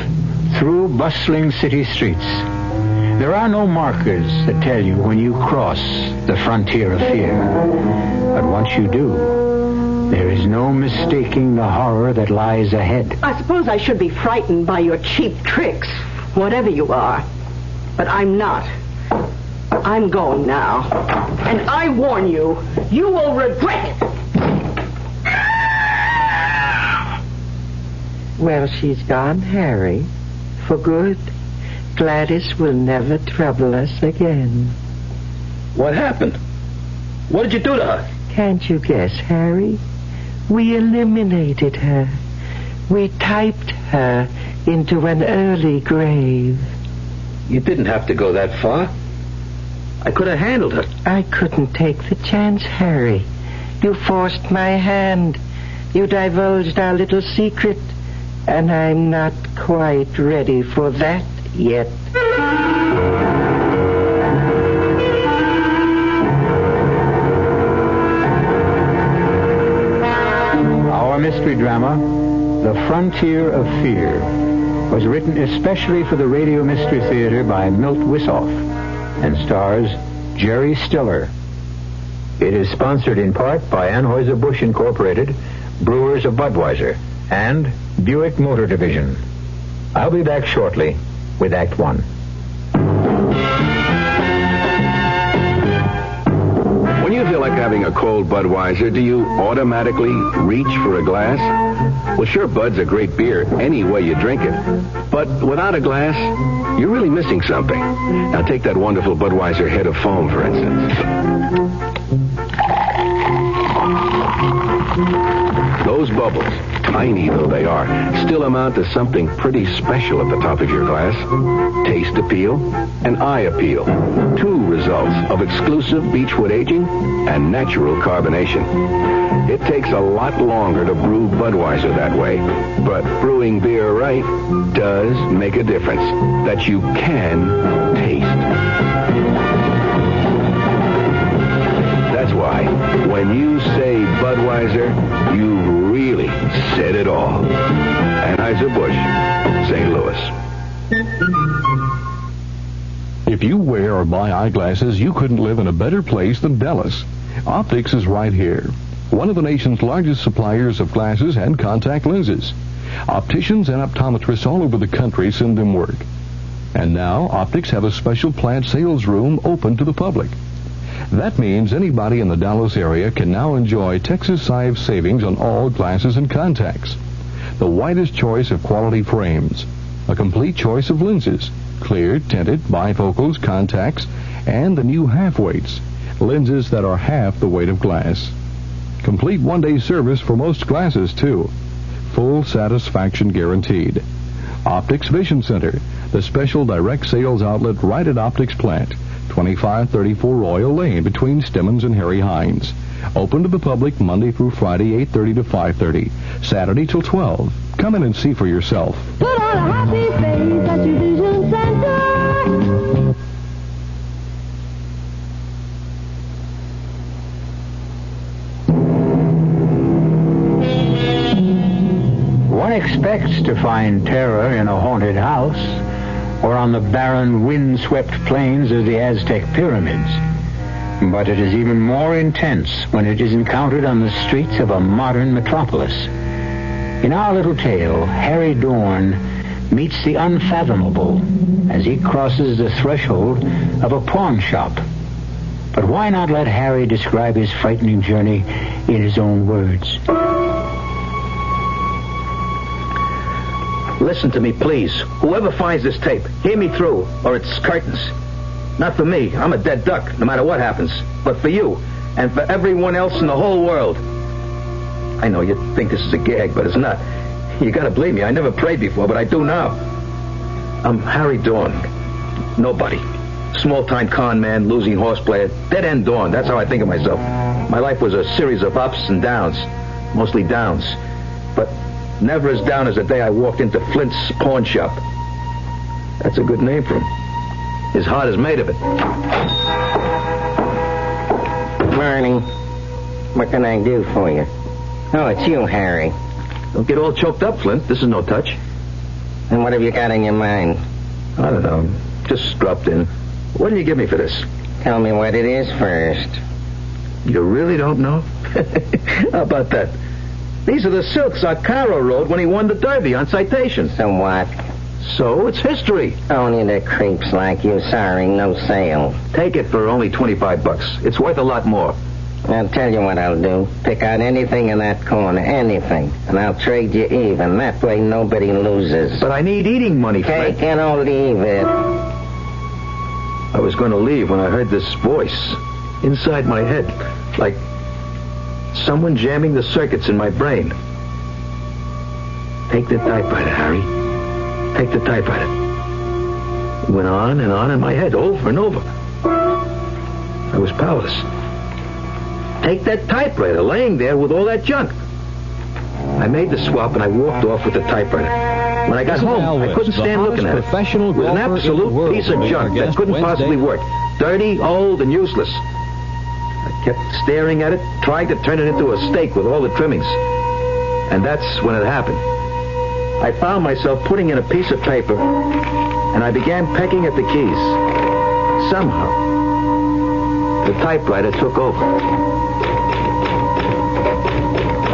through bustling city streets. There are no markers that tell you when you cross the frontier of fear. But once you do, there is no mistaking the horror that lies ahead. I suppose I should be frightened by your cheap tricks, whatever you are. But I'm not. I'm going now. And I warn you, you will regret it. Well, she's gone, Harry. For good. Gladys will never trouble us again. What happened? What did you do to her? Can't you guess, Harry? We eliminated her. We typed her into an early grave. You didn't have to go that far. I could have handled her. I couldn't take the chance, Harry. You forced my hand. You divulged our little secret. And I'm not quite ready for that yet. Our mystery drama, The Frontier of Fear, was written especially for the Radio Mystery Theater by Milt Wissoff and stars Jerry Stiller. It is sponsored in part by Anheuser-Busch Incorporated, Brewers of Budweiser, and Buick Motor Division. I'll be back shortly with Act One. When you feel like having a cold Budweiser, do you automatically reach for a glass? Well, sure, Bud's a great beer any way you drink it. But without a glass, you're really missing something. Now take that wonderful Budweiser head of foam, for instance. Those bubbles, tiny though they are, still amount to something pretty special at the top of your glass. Taste appeal and eye appeal. Two results of exclusive beechwood aging and natural carbonation. It takes a lot longer to brew Budweiser that way, but brewing beer right does make a difference that you can taste. That's why when you say Budweiser, you really said it all. Anheuser-Busch, St. Louis. If you wear or buy eyeglasses, you couldn't live in a better place than Dallas. Optics is right here, one of the nation's largest suppliers of glasses and contact lenses. Opticians and optometrists all over the country send them work. And now, Optics have a special plant sales room open to the public. That means anybody in the Dallas area can now enjoy Texas-sized savings on all glasses and contacts. The widest choice of quality frames, a complete choice of lenses, clear, tinted, bifocals, contacts, and the new half-weights, lenses that are half the weight of glass. Complete one-day service for most glasses, too. Full satisfaction guaranteed. Optics Vision Center, the special direct sales outlet right at Optics Plant, 2534 Royal Lane between Stemmons and Harry Hines. Open to the public Monday through Friday, 8:30 to 5:30. Saturday till 12. Come in and see for yourself. Put on a happy face at your Vision Center. One expects to find terror in a haunted house or on the barren, wind-swept plains of the Aztec pyramids. But it is even more intense when it is encountered on the streets of a modern metropolis. In our little tale, Harry Dorn meets the unfathomable as he crosses the threshold of a pawn shop. But why not let Harry describe his frightening journey in his own words? Listen to me, please. Whoever finds this tape, hear me through, or it's curtains. Not for me. I'm a dead duck, no matter what happens. But for you, and for everyone else in the whole world. I know you think this is a gag, but it's not. You gotta believe me. I never prayed before, but I do now. I'm Harry Dorn. Nobody. Small-time con man, losing horse player, dead-end Dorn. That's how I think of myself. My life was a series of ups and downs. Mostly downs. But never as down as the day I walked into Flint's pawn shop. That's a good name for him. His heart is made of it. Morning. What can I do for you? Oh, it's you, Harry. Don't get all choked up, Flint. This is no touch. And what have you got in your mind? I don't know. Just dropped in. What do you give me for this? Tell me what it is first. You really don't know? How about that? These are the silks Arcaro rode when he won the Derby on citation. So what? So it's history. Only the creeps like you, sorry, no sale. Take it for only $25. It's worth a lot more. I'll tell you what I'll do. Pick out anything in that corner, anything, and I'll trade you even. That way nobody loses. But I need eating money, Frank. Take it or leave it. I was going to leave when I heard this voice inside my head, like someone jamming the circuits in my brain. Take the typewriter, Harry. Take the typewriter. It went on in my head, over and over. I was powerless. Take that typewriter, laying there with all that junk. I made the swap and I walked off with the typewriter. When I got home, I couldn't stand looking at it. It was an absolute piece of junk that couldn't possibly work. Dirty, old, and useless. I kept staring at it, trying to turn it into a steak with all the trimmings. And that's when it happened. I found myself putting in a piece of paper, and I began pecking at the keys. Somehow, the typewriter took over.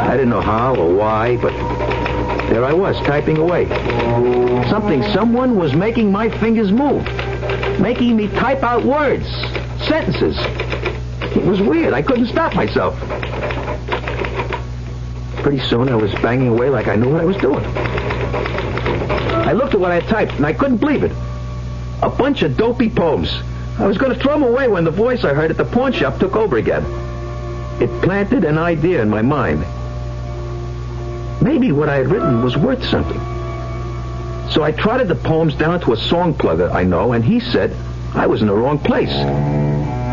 I didn't know how or why, but there I was, typing away. Someone was making my fingers move, making me type out words, sentences. It was weird. I couldn't stop myself. Pretty soon I was banging away like I knew what I was doing. I looked at what I had typed, and I couldn't believe it. A bunch of dopey poems. I was going to throw them away when the voice I heard at the pawn shop took over again. It planted an idea in my mind. Maybe what I had written was worth something. So I trotted the poems down to a song plugger I know, and he said I was in the wrong place.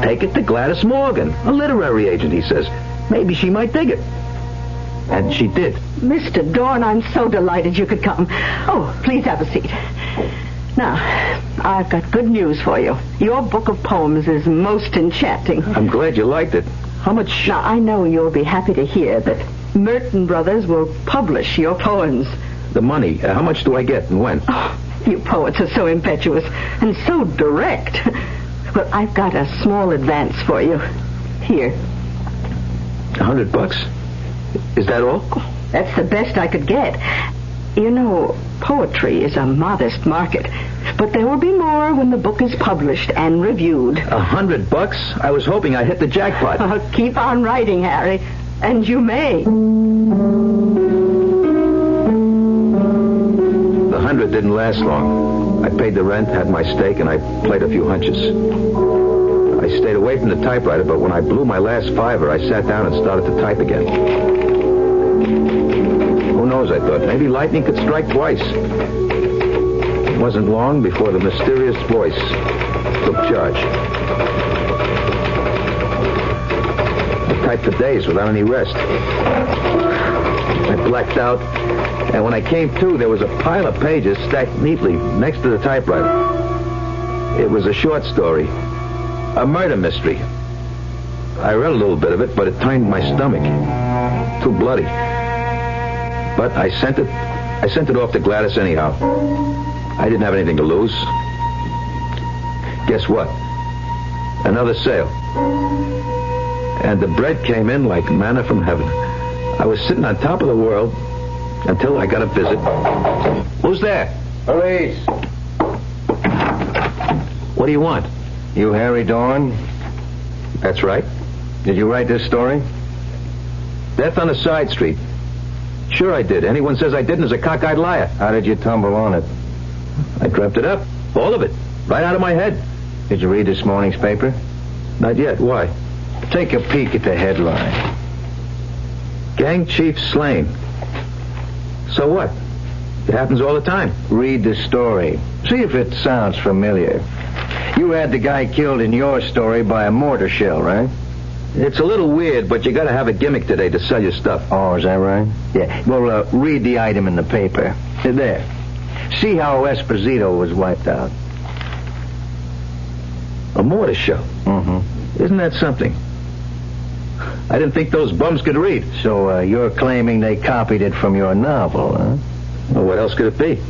Take it to Gladys Morgan, a literary agent, he says. Maybe she might dig it. And she did. Mr. Dorn, I'm so delighted you could come. Oh, please have a seat. Now, I've got good news for you. Your book of poems is most enchanting. I'm glad you liked it. How much... Now, I know you'll be happy to hear that Merton Brothers will publish your poems. The money, how much do I get and when? Oh, you poets are so impetuous and so direct. Well, I've got a small advance for you. Here. $100? Is that all? That's the best I could get. You know, poetry is a modest market. But there will be more when the book is published and reviewed. $100? I was hoping I'd hit the jackpot. Keep on writing, Harry. And you may. The 100 didn't last long. I paid the rent, had my steak, and I played a few hunches. I stayed away from the typewriter, but when I blew my last $5, I sat down and started to type again. Who knows, I thought. Maybe lightning could strike twice. It wasn't long before the mysterious voice took charge. I typed for days without any rest. I blacked out, and when I came to, there was a pile of pages stacked neatly next to the typewriter. It was a short story. A murder mystery. I read a little bit of it, but it turned my stomach. Too bloody. But I sent it off to Gladys anyhow. I didn't have anything to lose. Guess what? Another sale. And the bread came in like manna from heaven. I was sitting on top of the world until I got a visit. Who's there? Police. What do you want? You Harry Dorn? That's right. Did you write this story? Death on a side street. Sure I did. Anyone says I didn't is a cockeyed liar. How did you tumble on it? I dreamt it up. All of it. Right out of my head. Did you read this morning's paper? Not yet. Why? Take a peek at the headline. Gang chief slain. So what? It happens all the time. Read the story. See if it sounds familiar. You had the guy killed in your story by a mortar shell, right? It's a little weird, but you gotta have a gimmick today to sell your stuff. Oh, is that right? Yeah. Well, read the item in the paper. There. See how Esposito was wiped out. A mortar shell. Mm-hmm. Isn't that something? I didn't think those bums could read. So you're claiming they copied it from your novel, huh? Well, what else could it be?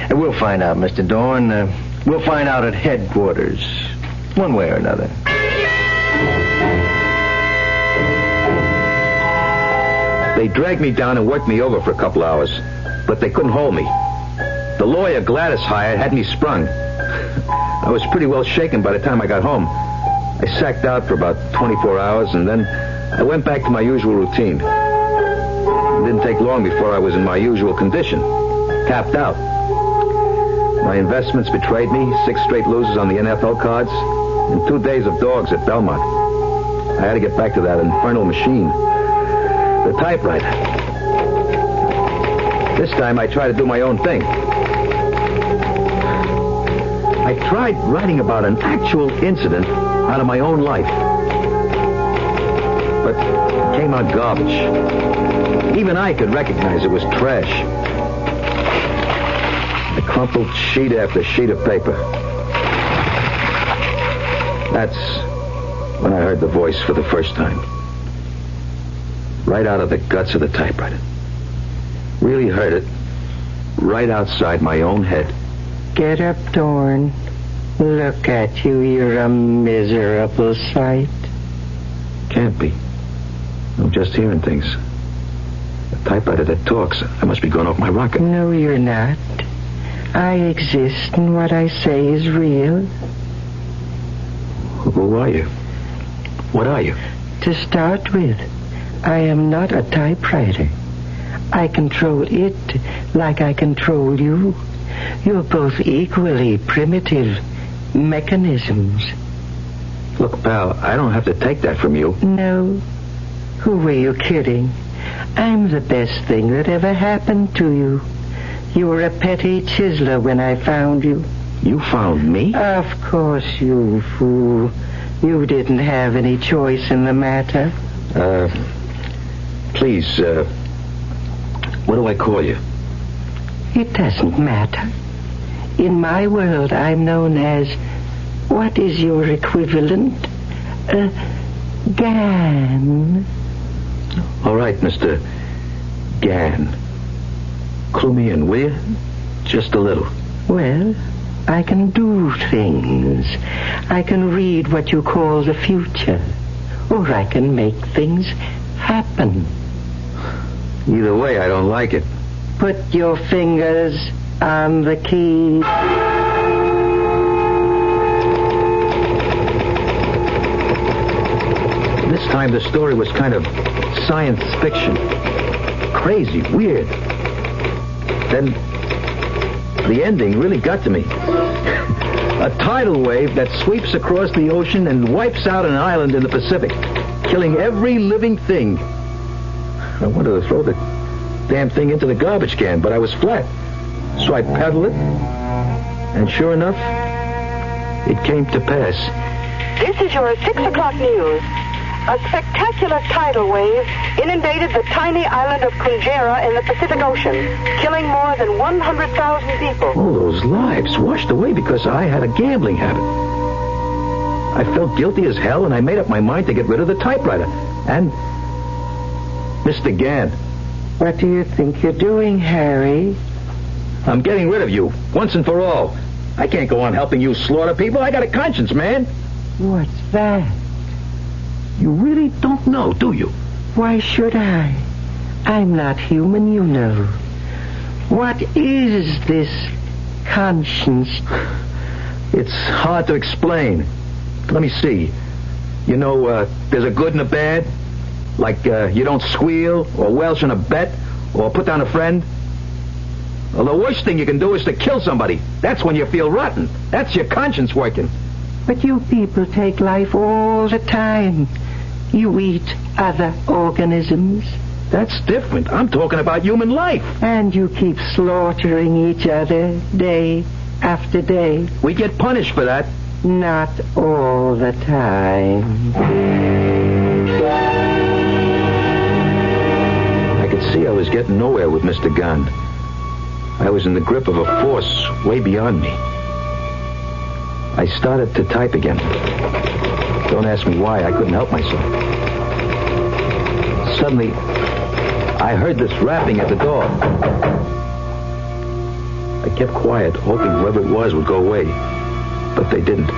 And we'll find out, Mr. Dorn. We'll find out at headquarters, one way or another. They dragged me down and worked me over for a couple hours, but they couldn't hold me. The lawyer Gladys hired had me sprung. I was pretty well shaken by the time I got home. I sacked out for about 24 hours, and then I went back to my usual routine. It didn't take long before I was in my usual condition, tapped out. My investments betrayed me, 6 straight losses on the NFL cards, and 2 days of dogs at Belmont. I had to get back to that infernal machine, the typewriter. This time I tried to do my own thing. I tried writing about an actual incident out of my own life. But it came out garbage. Even I could recognize it was trash. I crumpled sheet after sheet of paper. That's when I heard the voice for the first time. Right out of the guts of the typewriter. Really heard it right outside my own head. Get up, Dorn. Look at you. You're a miserable sight. Can't be. I'm just hearing things. A typewriter that talks. I must be going off my rocker. No, you're not. I exist, and what I say is real. Who are you? What are you? To start with, I am not a typewriter. I control it like I control you. You're both equally primitive mechanisms. Look, pal, I don't have to take that from you. No. Who were you kidding? I'm the best thing that ever happened to you. You were a petty chiseler when I found you. You found me? Of course, you fool. You didn't have any choice in the matter. Please, what do I call you? It doesn't matter. In my world, I'm known as... What is your equivalent? Gan. All right, Mr. Gan. Clue me in, will you? Just a little. Well, I can do things. I can read what you call the future. Or I can make things happen. Either way, I don't like it. Put your fingers on the key. This time the story was kind of science fiction. Crazy, weird. Then the ending really got to me. A tidal wave that sweeps across the ocean and wipes out an island in the Pacific, killing every living thing. I wanted to throw the damn thing into the garbage can, but I was flat. So I paddled it, and sure enough, it came to pass. This is your 6 o'clock news. A spectacular tidal wave inundated the tiny island of Kunjera in the Pacific Ocean, killing more than 100,000 people. All those lives washed away because I had a gambling habit. I felt guilty as hell, and I made up my mind to get rid of the typewriter. And... Mr. Gann. What do you think you're doing, Harry? I'm getting rid of you, once and for all. I can't go on helping you slaughter people. I got a conscience, man. What's that? You really don't know, do you? Why should I? I'm not human, you know. What is this conscience? It's hard to explain. Let me see. You know, there's a good and a bad. Like you don't squeal or welch on a bet or put down a friend. Well, the worst thing you can do is to kill somebody. That's when you feel rotten. That's your conscience working. But you people take life all the time. You eat other organisms. That's different. I'm talking about human life. And you keep slaughtering each other day after day. We get punished for that. Not all the time. I could see I was getting nowhere with Mr. Gunn. I was in the grip of a force way beyond me. I started to type again. Don't ask me why. I couldn't help myself. Suddenly, I heard this rapping at the door. I kept quiet, hoping whoever it was would go away. But they didn't.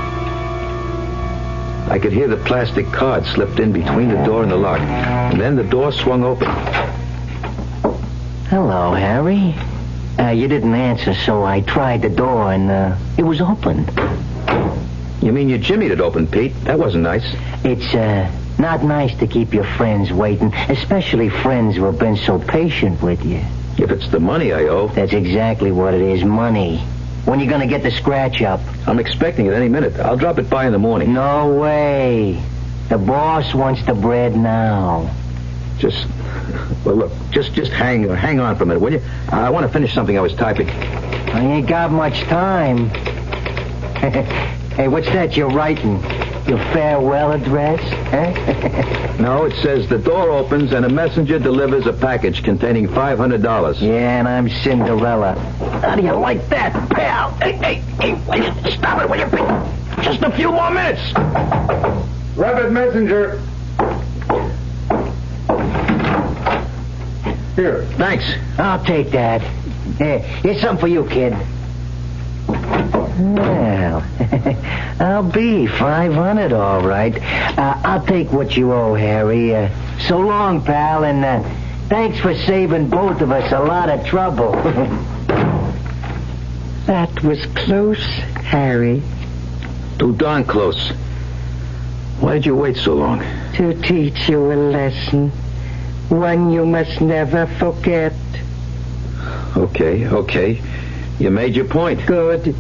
I could hear the plastic card slipped in between the door and the lock. And then the door swung open. Hello, Harry. You didn't answer, so I tried the door, and it was open. You mean you jimmied it open, Pete? That wasn't nice. It's not nice to keep your friends waiting, especially friends who have been so patient with you. If it's the money I owe. That's exactly what it is, money. When you gonna get the scratch up? I'm expecting it any minute. I'll drop it by in the morning. No way. The boss wants the bread now. Well, look, just hang on for a minute, will you? I want to finish something I was typing. I ain't got much time. Hey, what's that you're writing? Your farewell address? Huh? No, it says the door opens and a messenger delivers a package containing $500. Yeah, and I'm Cinderella. How do you like that, pal? Hey, will you stop it, will you? Just a few more minutes. Rapid messenger. Here. Thanks. I'll take that. Here's something for you, kid. Well, I'll be 500, all right. I'll take what you owe, Harry. So long, pal, and thanks for saving both of us a lot of trouble. That was close, Harry. Too darn close. Why did you wait so long? To teach you a lesson. One you must never forget. Okay. You made your point. Good.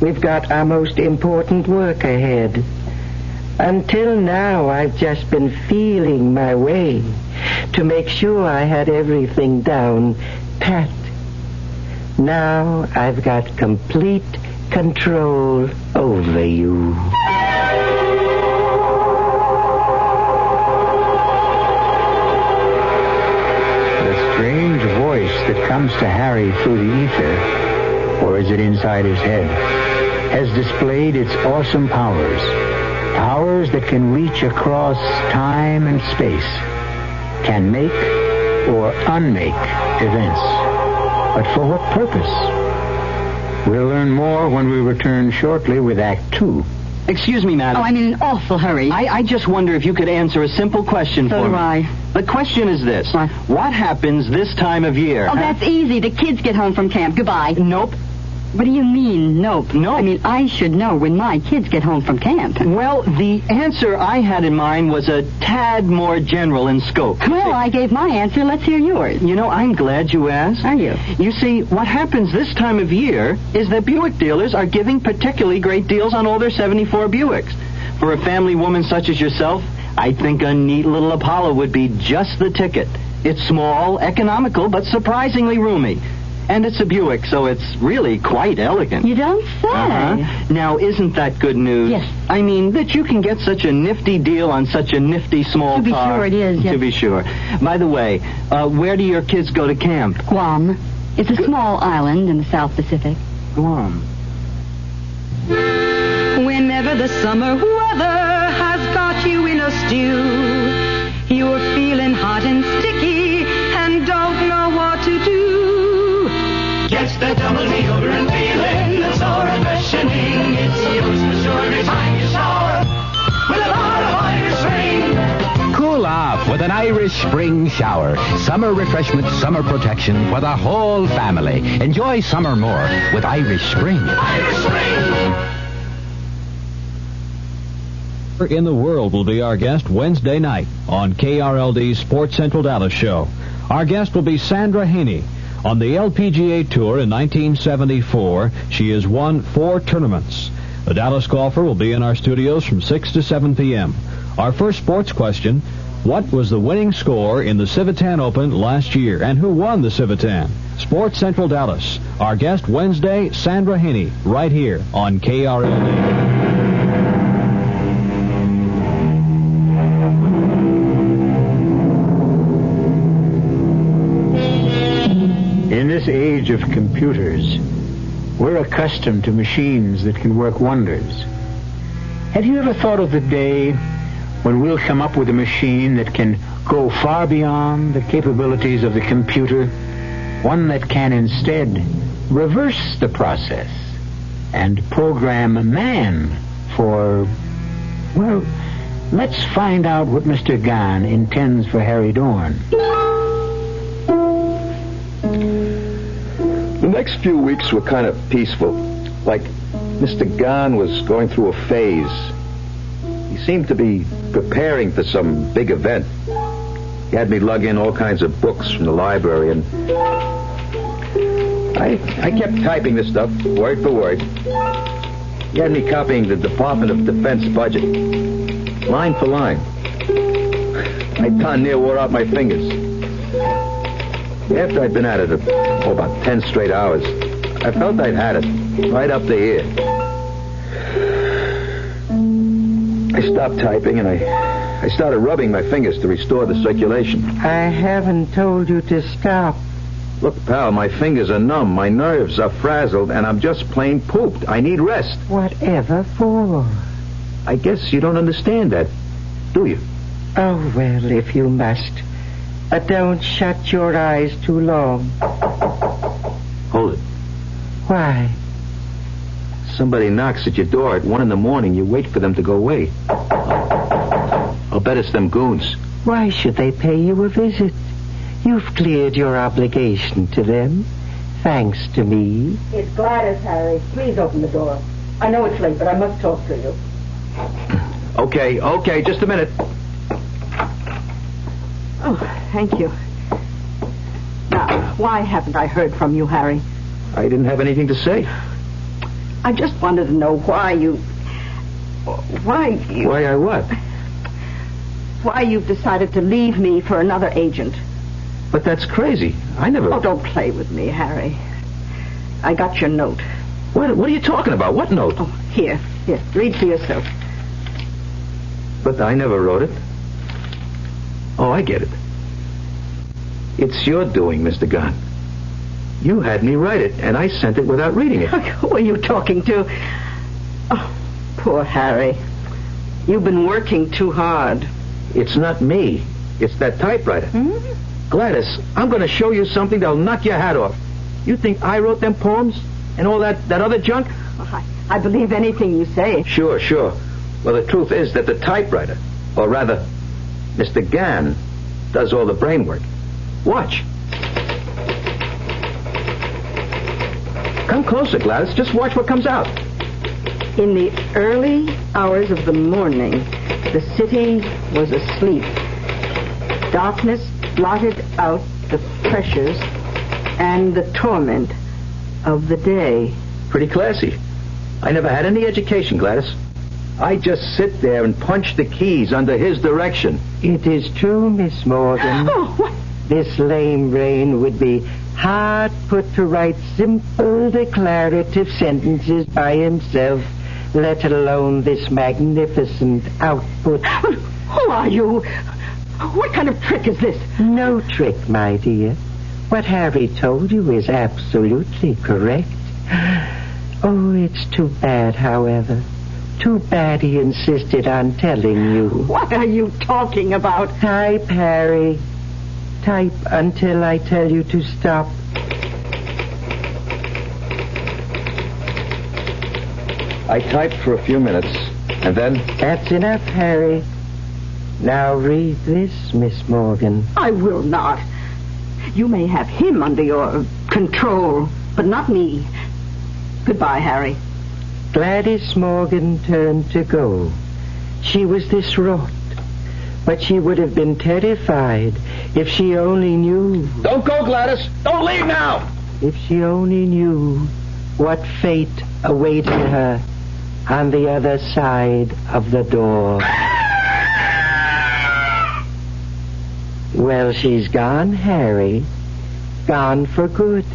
We've got our most important work ahead. Until now, I've just been feeling my way to make sure I had everything down pat. Now I've got complete control over you. The strange voice that comes to Harry through the ether, or is it inside his head, has displayed its awesome powers. Powers that can reach across time and space, can make or unmake events. But for what purpose? We'll learn more when we return shortly with Act 2. Excuse me, madam. Oh, I'm in an awful hurry. I just wonder if you could answer a simple question for me. So do I. The question is this. What happens this time of year? Oh, that's easy. The kids get home from camp. Goodbye. Nope. What do you mean, nope? Nope. I mean, I should know when my kids get home from camp. Well, the answer I had in mind was a tad more general in scope. Well, I gave my answer. Let's hear yours. You know, I'm glad you asked. Are you? You see, what happens this time of year is that Buick dealers are giving particularly great deals on all their 74 Buicks. For a family woman such as yourself, I think a neat little Apollo would be just the ticket. It's small, economical, but surprisingly roomy. And it's a Buick, so it's really quite elegant. You don't say. Uh-huh. Now, isn't that good news? Yes. I mean, that you can get such a nifty deal on such a nifty small car. To be sure it is, yes. To be sure. By the way, where do your kids go to camp? Guam. It's a small island in the South Pacific. Guam. Whenever the summer weather has got you in a stew, you're feeling hot and sticky and don't know what to do. Gets that double deodorant feeling that's so refreshing. It's yours for sure every time you shower with a lot of Irish Spring. Cool off with an Irish Spring shower. Summer refreshment, summer protection for the whole family. Enjoy summer more with Irish Spring. Irish Spring. In the world will be our guest Wednesday night on KRLD's Sports Central Dallas show. Our guest will be Sandra Haney. On the LPGA Tour in 1974, she has won 4 tournaments. The Dallas golfer will be in our studios from 6 to 7 p.m. Our first sports question, what was the winning score in the Civitan Open last year, and who won the Civitan? Sports Central Dallas. Our guest Wednesday, Sandra Haney, right here on KRLD. In this age of computers, We're accustomed to machines that can work wonders. Have you ever thought of the day when we'll come up with a machine that can go far beyond the capabilities of the computer? One that can instead reverse the process and program man for, well, let's find out what Mr. Gahn intends for Harry Dorn. The next few weeks were kind of peaceful. Like Mr. Gahn was going through a phase. He seemed to be preparing for some big event. He had me lug in all kinds of books from the library, and I kept typing this stuff, word for word. He had me copying the Department of Defense budget, line for line. I darn near wore out my fingers. After I'd been at it for about 10 straight hours, I felt I'd had it, right up to here. I stopped typing, and I started rubbing my fingers to restore the circulation. I haven't told you to stop. Look, pal, my fingers are numb, my nerves are frazzled, and I'm just plain pooped. I need rest. Whatever for? I guess you don't understand that, do you? Oh, well, if you must. But don't shut your eyes too long. Hold it. Why? Somebody knocks at your door at 1 a.m. You wait for them to go away. I'll bet it's them goons. Why should they pay you a visit? You've cleared your obligation to them, thanks to me. It's Gladys, Harry. Please open the door. I know it's late, but I must talk to you. Okay, just a minute. Oh, thank you. Now, why haven't I heard from you, Harry? I didn't have anything to say. I just wanted to know why you... Why I what? Why you've decided to leave me for another agent. But that's crazy. I never... Oh, don't play with me, Harry. I got your note. What are you talking about? What note? Oh, here. Read for yourself. But I never wrote it. Oh, I get it. It's your doing, Mr. Gahn. You had me write it, and I sent it without reading it. Who are you talking to? Oh, poor Harry. You've been working too hard. It's not me. It's that typewriter. Gladys, I'm going to show you something that'll knock your hat off. You think I wrote them poems and all that other junk? Oh, I believe anything you say. Sure. Well, the truth is that the typewriter, or rather, Mr. Gahn, does all the brain work. Watch. Come closer, Gladys. Just watch what comes out. In the early hours of the morning, the city was asleep. Darkness blotted out the pressures and the torment of the day. Pretty classy. I never had any education, Gladys. I just sit there and punch the keys under his direction. It is true, Miss Morgan. Oh, what? This lame brain would be hard put to write simple declarative sentences by himself, let alone this magnificent output. Who are you? What kind of trick is this? No trick, my dear. What Harry told you is absolutely correct. Oh, it's too bad, however. Too bad he insisted on telling you. What are you talking about? Type, Harry. Type until I tell you to stop. I typed for a few minutes, and then... That's enough, Harry. Now read this, Miss Morgan. I will not. You may have him under your control, but not me. Goodbye, Harry. Gladys Morgan turned to go. She was distraught, but she would have been terrified if she only knew. Don't go, Gladys! Don't leave now! If she only knew what fate awaited her on the other side of the door. Well, she's gone, Harry. Gone for good.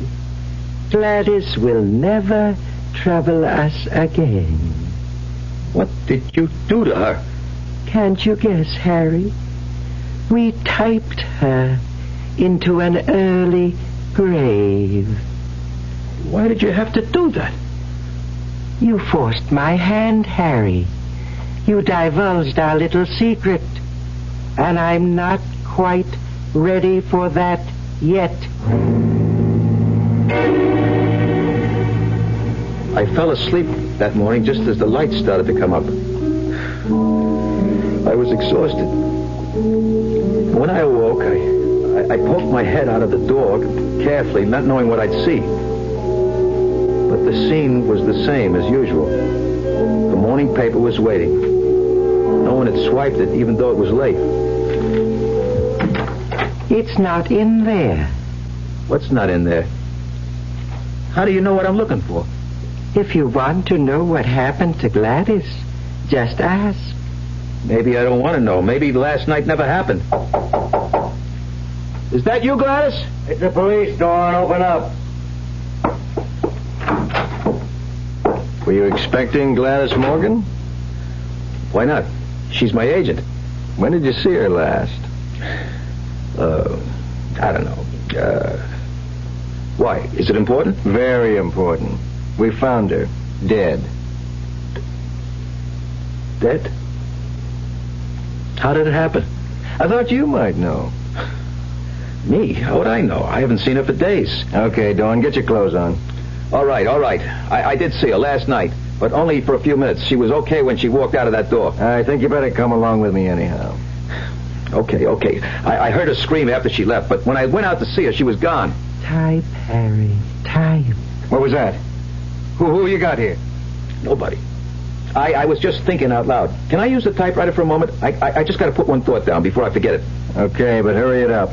Gladys will never trouble us again. What did you do to her? Can't you guess, Harry? We typed her into an early grave. Why did you have to do that? You forced my hand, Harry. You divulged our little secret. And I'm not quite ready for that yet. I fell asleep that morning just as the lights started to come up. I was exhausted. When I awoke, I poked my head out of the door carefully, not knowing what I'd see. But the scene was the same as usual. The morning paper was waiting. No one had swiped it, even though it was late. It's not in there. What's not in there? How do you know what I'm looking for? If you want to know what happened to Gladys, just ask. Maybe I don't want to know. Maybe last night never happened. Is that you, Gladys? It's the police, Dawn. Open up. Were you expecting Gladys Morgan? Why not? She's my agent. When did you see her last? I don't know. Why? Is it important? Very important. We found her. Dead. Dead? How did it happen? I thought you might know. Me? How would I know? I haven't seen her for days. Okay, Dawn, get your clothes on. All right. I did see her last night, but only for a few minutes. She was okay when she walked out of that door. I think you better come along with me anyhow. Okay. I heard her scream after she left, but when I went out to see her, she was gone. Type, Harry. Type. What was that? Who you got here? Nobody. I was just thinking out loud. Can I use the typewriter for a moment? I just got to put one thought down before I forget it. Okay, but hurry it up.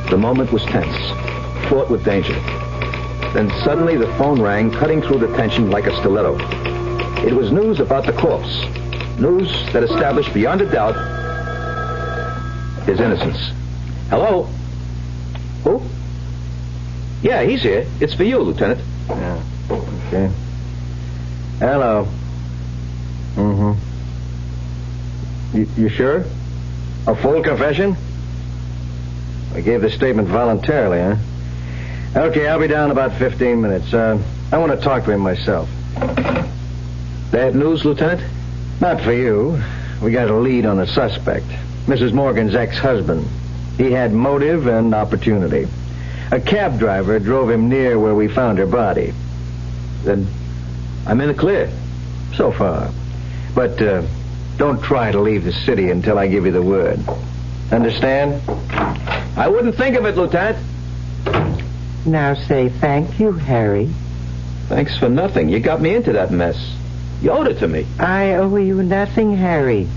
The moment was tense, fraught with danger. Then suddenly the phone rang, cutting through the tension like a stiletto. It was news about the corpse. News that established beyond a doubt his innocence. Hello? Who? Yeah, he's here. It's for you, Lieutenant. Yeah. Okay. Hello. Mm-hmm. You sure? A full confession? I gave the statement voluntarily, huh? Okay, I'll be down in about 15 minutes. I want to talk to him myself. Bad news, Lieutenant? Not for you. We got a lead on the suspect. Mrs. Morgan's ex-husband. He had motive and opportunity. A cab driver drove him near where we found her body. Then I'm in the clear. So far. But don't try to leave the city until I give you the word. Understand? I wouldn't think of it, Lieutenant. Now say thank you, Harry. Thanks for nothing. You got me into that mess. You owed it to me. I owe you nothing, Harry.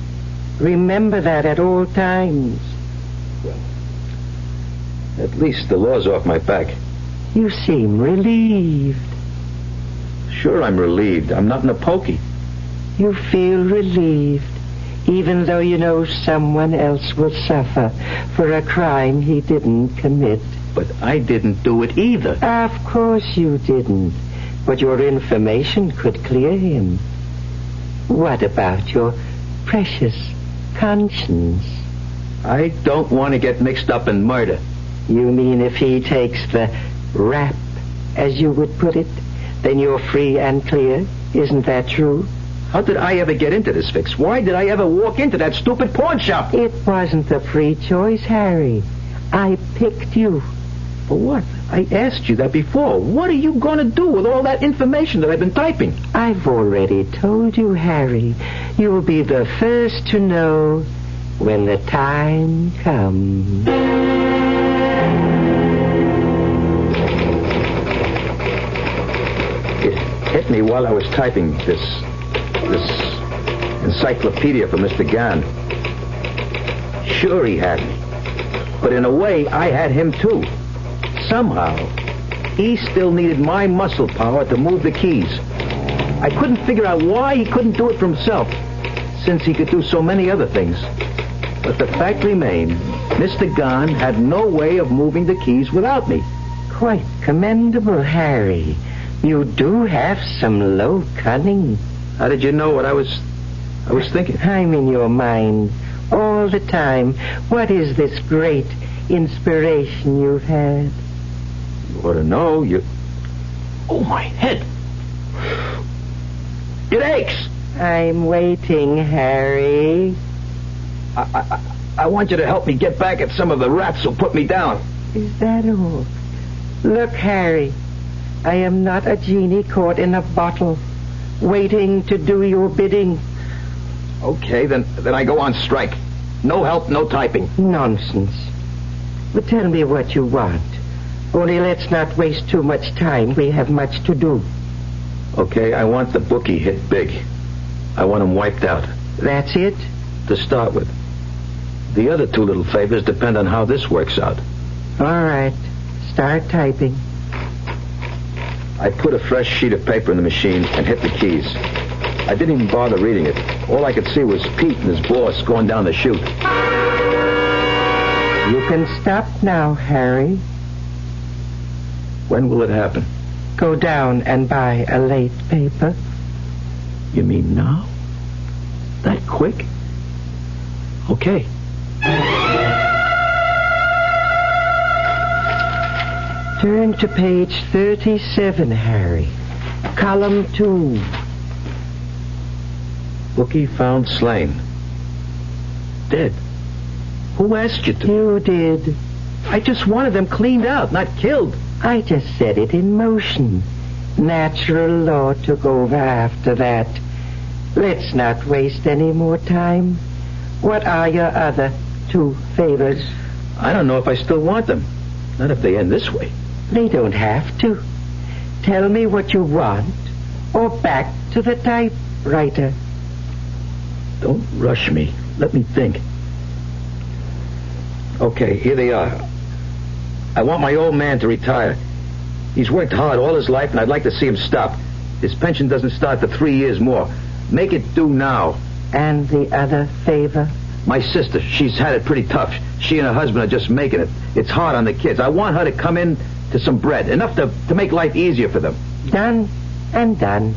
Remember that at all times. Well, at least the law's off my back. You seem relieved. Sure, I'm relieved. I'm not in a pokey. You feel relieved, even though you know someone else will suffer for a crime he didn't commit. But I didn't do it either. Of course you didn't. But your information could clear him. What about your precious conscience? I don't want to get mixed up in murder. You mean if he takes the rap, as you would put it, then you're free and clear? Isn't that true? How did I ever get into this fix? Why did I ever walk into that stupid pawn shop? It wasn't a free choice, Harry. I picked you. For what? I asked you that before. What are you going to do with all that information that I've been typing? I've already told you, Harry. You'll be the first to know when the time comes. It hit me while I was typing this encyclopedia for Mr. Gann. Sure, he had me. But in a way, I had him too. Somehow, he still needed my muscle power to move the keys. I couldn't figure out why he couldn't do it for himself, since he could do so many other things. But the fact remained, Mr. Gann had no way of moving the keys without me. Quite commendable, Harry. You do have some low cunning. How did you know what I was thinking? I'm in your mind all the time. What is this great inspiration you've had? You ought to know. Oh, my head. It aches. I'm waiting, Harry. I want you to help me get back at some of the rats who put me down. Is that all? Look, Harry, I am not a genie caught in a bottle, waiting to do your bidding. Okay, then I go on strike. No help, no typing. Nonsense. But tell me what you want. Only let's not waste too much time. We have much to do. Okay, I want the bookie hit big. I want him wiped out. That's it? To start with. The other two little favors depend on how this works out. All right. Start typing. I put a fresh sheet of paper in the machine and hit the keys. I didn't even bother reading it. All I could see was Pete and his boss going down the chute. You can stop now, Harry. When will it happen? Go down and buy a late paper. You mean now? That quick? Okay. Turn to page 37, Harry. Column 2. Bookie found slain. Dead. Who asked you to? You did. I just wanted them cleaned out, not killed. I just set it in motion. Natural law took over after that. Let's not waste any more time. What are your other two favors? I don't know if I still want them. Not if they end this way. They don't have to. Tell me what you want, or back to the typewriter. Don't rush me. Let me think. Okay, here they are. I want my old man to retire. He's worked hard all his life, and I'd like to see him stop. His pension doesn't start for 3 years more. Make it due now. And the other favor? My sister, she's had it pretty tough. She and her husband are just making it. It's hard on the kids. I want her to come in to some bread, enough to make life easier for them. Done and done.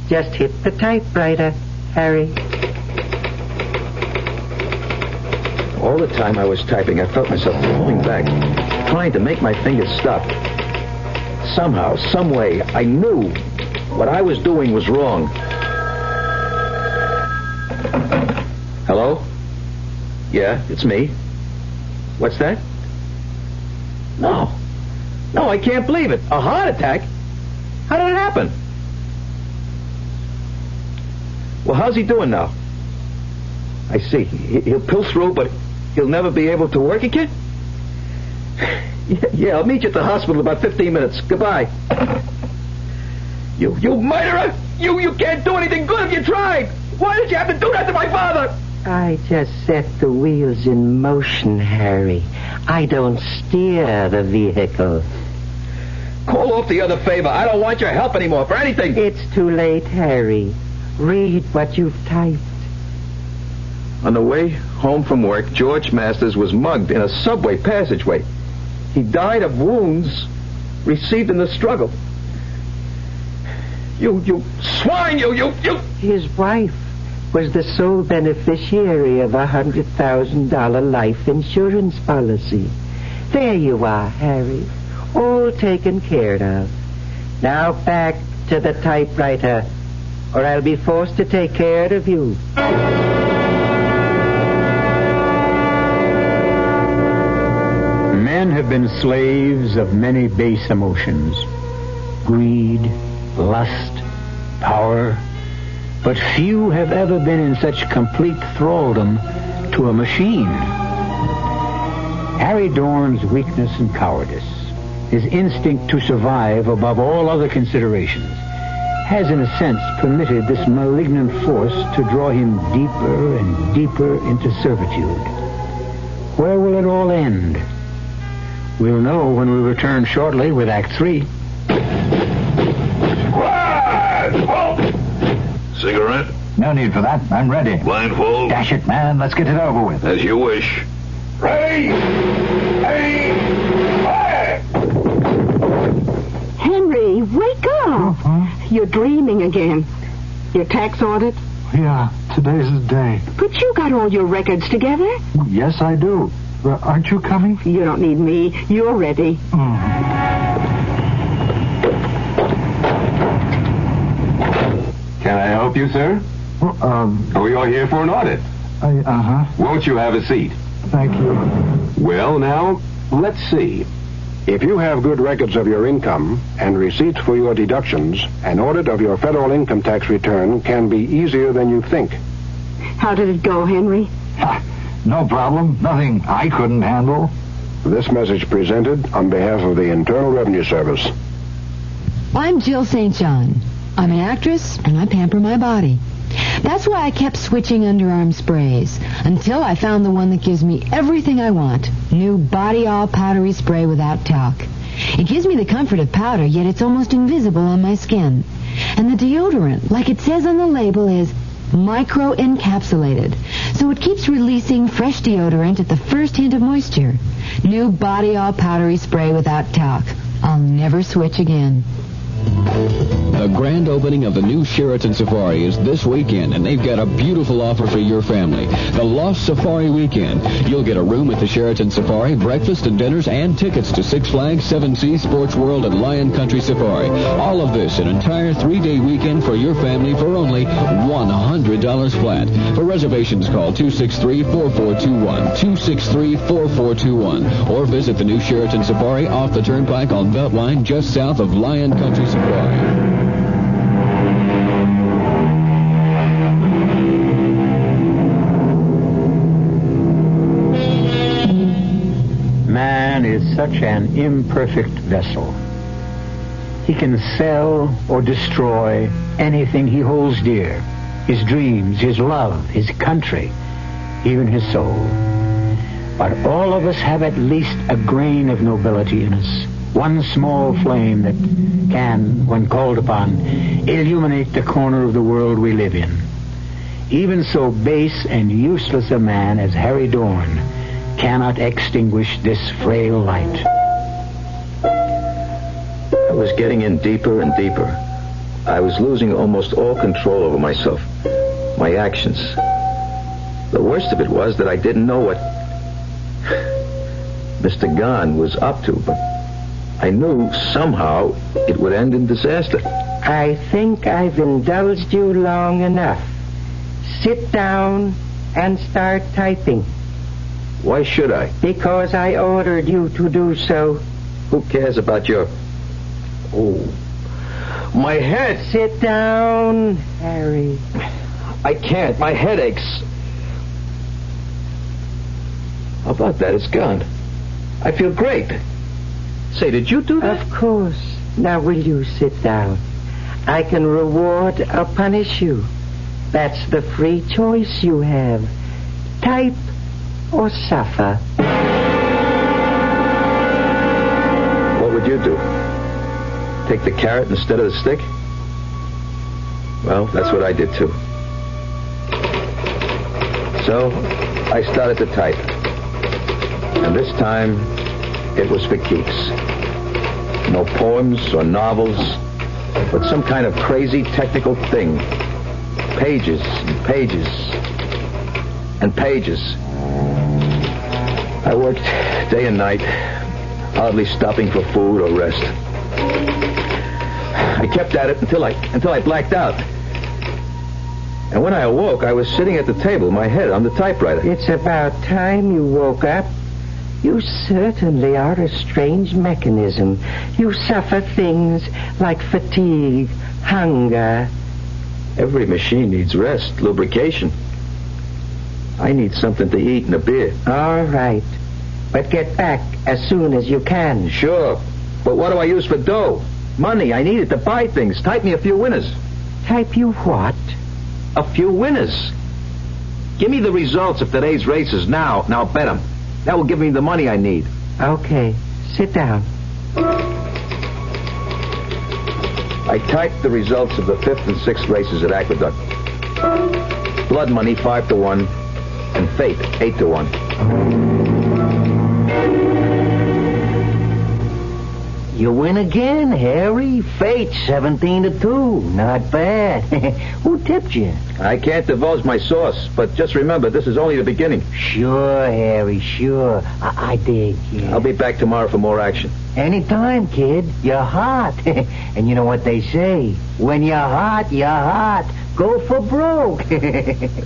Just hit the typewriter, Harry. All the time I was typing, I felt myself pulling back, trying to make my fingers stop. Somehow, some way, I knew what I was doing was wrong. Hello? Yeah, it's me. What's that? No, I can't believe it. A heart attack? How did it happen? Well, how's he doing now? I see. He'll pull through, but he'll never be able to work again? Yeah, I'll meet you at the hospital in about 15 minutes. Goodbye. You murderer! You can't do anything good if you tried! Why did you have to do that to my father? I just set the wheels in motion, Harry. I don't steer the vehicle. Call off the other favor. I don't want your help anymore for anything. It's too late, Harry. Read what you've typed. On the way home from work, George Masters was mugged in a subway passageway. He died of wounds received in the struggle. You swine, you! His wife was the sole beneficiary of a $100,000 life insurance policy. There you are, Harry. All taken care of. Now back to the typewriter, or I'll be forced to take care of you. Men have been slaves of many base emotions. Greed, lust, power. But few have ever been in such complete thraldom to a machine. Harry Dorn's weakness and cowardice, his instinct to survive above all other considerations, has in a sense permitted this malignant force to draw him deeper and deeper into servitude. Where will it all end? We'll know when we return shortly with Act 3. Cigarette? No need for that. I'm ready. Blindfold? Dash it, man. Let's get it over with. As you wish. Ready? Henry, wake up. You're dreaming again. Your tax audit? Yeah, today's the day. But you got all your records together. Yes, I do. Aren't you coming? You don't need me. You're ready. Can I help you, sir? We are here for an audit. Won't you have a seat? Thank you. Well, now, let's see. If you have good records of your income and receipts for your deductions, an audit of your federal income tax return can be easier than you think. How did it go, Henry? No problem. Nothing I couldn't handle. This message presented on behalf of the Internal Revenue Service. I'm Jill St. John. I'm an actress, and I pamper my body. That's why I kept switching underarm sprays, until I found the one that gives me everything I want. New Body All Powdery Spray without talc. It gives me the comfort of powder, yet it's almost invisible on my skin. And the deodorant, like it says on the label, is micro-encapsulated, so it keeps releasing fresh deodorant at the first hint of moisture. New Body All Powdery Spray without talc. I'll never switch again. The grand opening of the new Sheraton Safari is this weekend, and they've got a beautiful offer for your family. The Lost Safari Weekend. You'll get a room at the Sheraton Safari, breakfast and dinners, and tickets to Six Flags, Seven Seas, Sports World, and Lion Country Safari. All of this, an entire 3-day weekend for your family for only $100 flat. For reservations, call 263-4421, 263-4421, or visit the new Sheraton Safari off the Turnpike on Beltline just south of Lion Country Safari. Man is such an imperfect vessel. He can sell or destroy anything he holds dear. His dreams, his love, his country, even his soul. But all of us have at least a grain of nobility in us. One small flame that can, when called upon, illuminate the corner of the world we live in. Even so base and useless a man as Harry Dorn cannot extinguish this frail light. I was getting in deeper and deeper. I was losing almost all control over myself, my actions. The worst of it was that I didn't know what Mr. Gahn was up to, but I knew somehow it would end in disaster. I think I've indulged you long enough. Sit down and start typing. Why should I? Because I ordered you to do so. Who cares about your... Oh, my head. Sit down, Harry. I can't. My head aches. How about that? It's gone. I feel great. Say, did you do that? Of course. Now will you sit down? I can reward or punish you. That's the free choice you have. Type or suffer. What would you do? Take the carrot instead of the stick? Well, that's what I did too. So, I started to type. And this time, it was for keeps. No poems or novels, but some kind of crazy technical thing. Pages and pages and pages. I worked day and night, hardly stopping for food or rest. I kept at it until I blacked out. And when I awoke, I was sitting at the table, my head on the typewriter. It's about time you woke up. You certainly are a strange mechanism. You suffer things like fatigue, hunger. Every machine needs rest, lubrication. I need something to eat and a beer. All right. But get back as soon as you can. Sure. But what do I use for dough? Money. I need it to buy things. Type me a few winners. Type you what? A few winners. Give me the results of today's races now. Now bet them. That will give me the money I need. Okay. Sit down. I typed the results of the 5th and 6th races at Aqueduct. Blood money 5-1, and fate 8-1. You win again, Harry. Fate, 17-2. Not bad. Who tipped you? I can't divulge my source, but just remember, this is only the beginning. Sure, Harry, sure. I dig, kid. I'll be back tomorrow for more action. Anytime, kid. You're hot. And you know what they say? When you're hot, you're hot. Go for broke.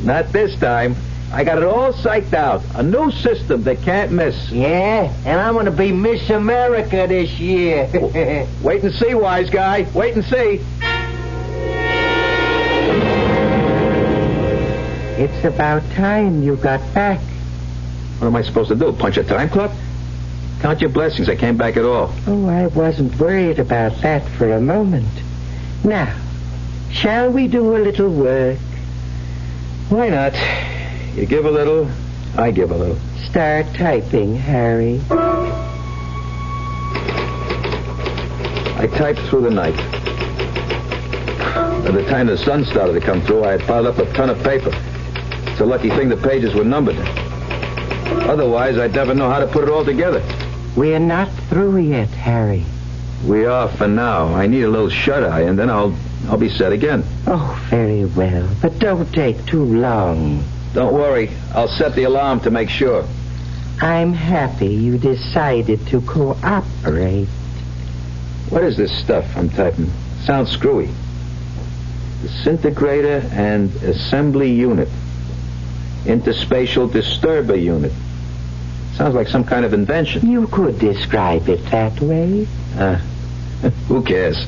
Not this time. I got it all psyched out. A new system they can't miss. Yeah, and I'm going to be Miss America this year. Wait and see, wise guy. Wait and see. It's about time you got back. What am I supposed to do? Punch a time clock? Count your blessings. I came back at all. Oh, I wasn't worried about that for a moment. Now, shall we do a little work? Why not? You give a little, I give a little. Start typing, Harry. I typed through the night. By the time the sun started to come through, I had piled up a ton of paper. It's a lucky thing the pages were numbered. Otherwise, I'd never know how to put it all together. We're not through yet, Harry. We are for now. I need a little shut-eye, and then I'll be set again. Oh, very well. But don't take too long. Don't worry. I'll set the alarm to make sure. I'm happy you decided to cooperate. What is this stuff I'm typing? Sounds screwy. Disintegrator and assembly unit. Interspatial disturber unit. Sounds like some kind of invention. You could describe it that way. Who cares?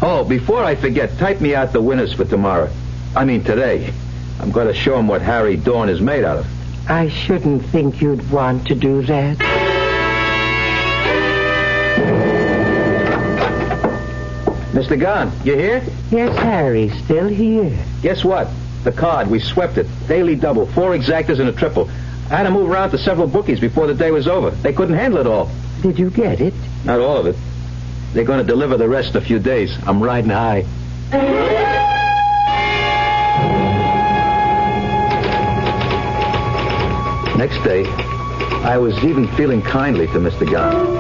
Oh, before I forget, type me out the winners for tomorrow. I mean today. I'm going to show him what Harry Dorn is made out of. I shouldn't think you'd want to do that. Mr. Gahn, you here? Yes, Harry, still here. Guess what? The card, we swept it. Daily double, 4 exactas and a triple. I had to move around to several bookies before the day was over. They couldn't handle it all. Did you get it? Not all of it. They're going to deliver the rest in a few days. I'm riding high. Next day, I was even feeling kindly to Mr. Gahn.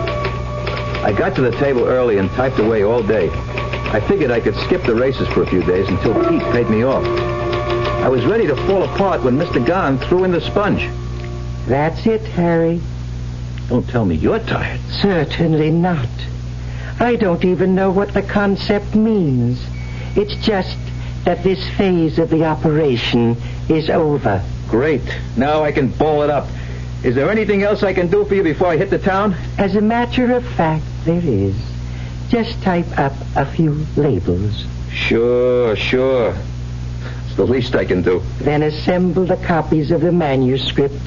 I got to the table early and typed away all day. I figured I could skip the races for a few days until Pete paid me off. I was ready to fall apart when Mr. Gahn threw in the sponge. That's it, Harry. Don't tell me you're tired. Certainly not. I don't even know what the concept means. It's just that this phase of the operation is over. Great. Now I can ball it up. Is there anything else I can do for you before I hit the town? As a matter of fact, there is. Just type up a few labels. Sure. It's the least I can do. Then assemble the copies of the manuscript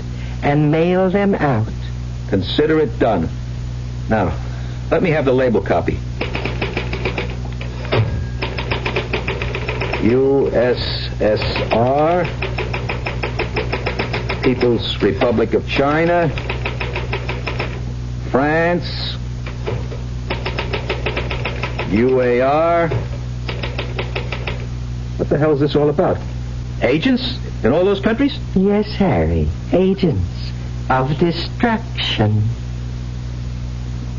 and mail them out. Consider it done. Now, let me have the label copy. USSR, People's Republic of China, France, UAR. What the hell is this all about? Agents in all those countries? Yes, Harry. Agents of destruction.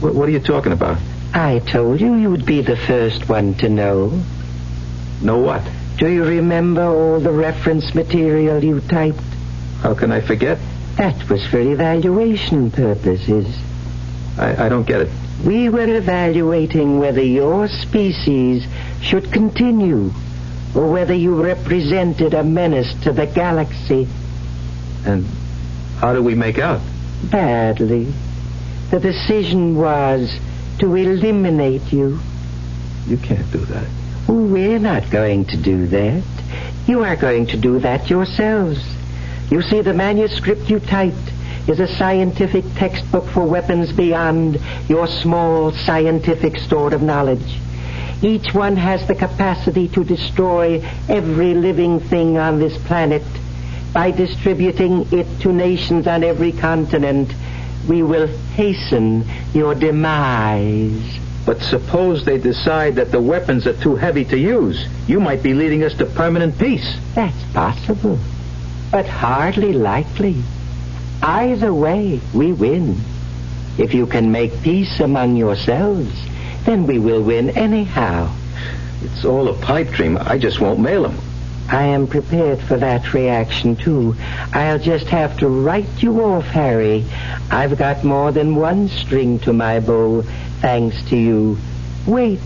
What are you talking about? I told you would be the first one to know. Know what? Do you remember all the reference material you typed? How can I forget? That was for evaluation purposes. I don't get it. We were evaluating whether your species should continue or whether you represented a menace to the galaxy. And how do we make out? Badly. The decision was to eliminate you. You can't do that. We're not going to do that. You are going to do that yourselves. You see, the manuscript you typed is a scientific textbook for weapons beyond your small scientific store of knowledge. Each one has the capacity to destroy every living thing on this planet. By distributing it to nations on every continent, we will hasten your demise. But suppose they decide that the weapons are too heavy to use. You might be leading us to permanent peace. That's possible, but hardly likely. Either way, we win. If you can make peace among yourselves, then we will win anyhow. It's all a pipe dream. I just won't mail them. I am prepared for that reaction, too. I'll just have to write you off, Harry. I've got more than one string to my bow, thanks to you. Wait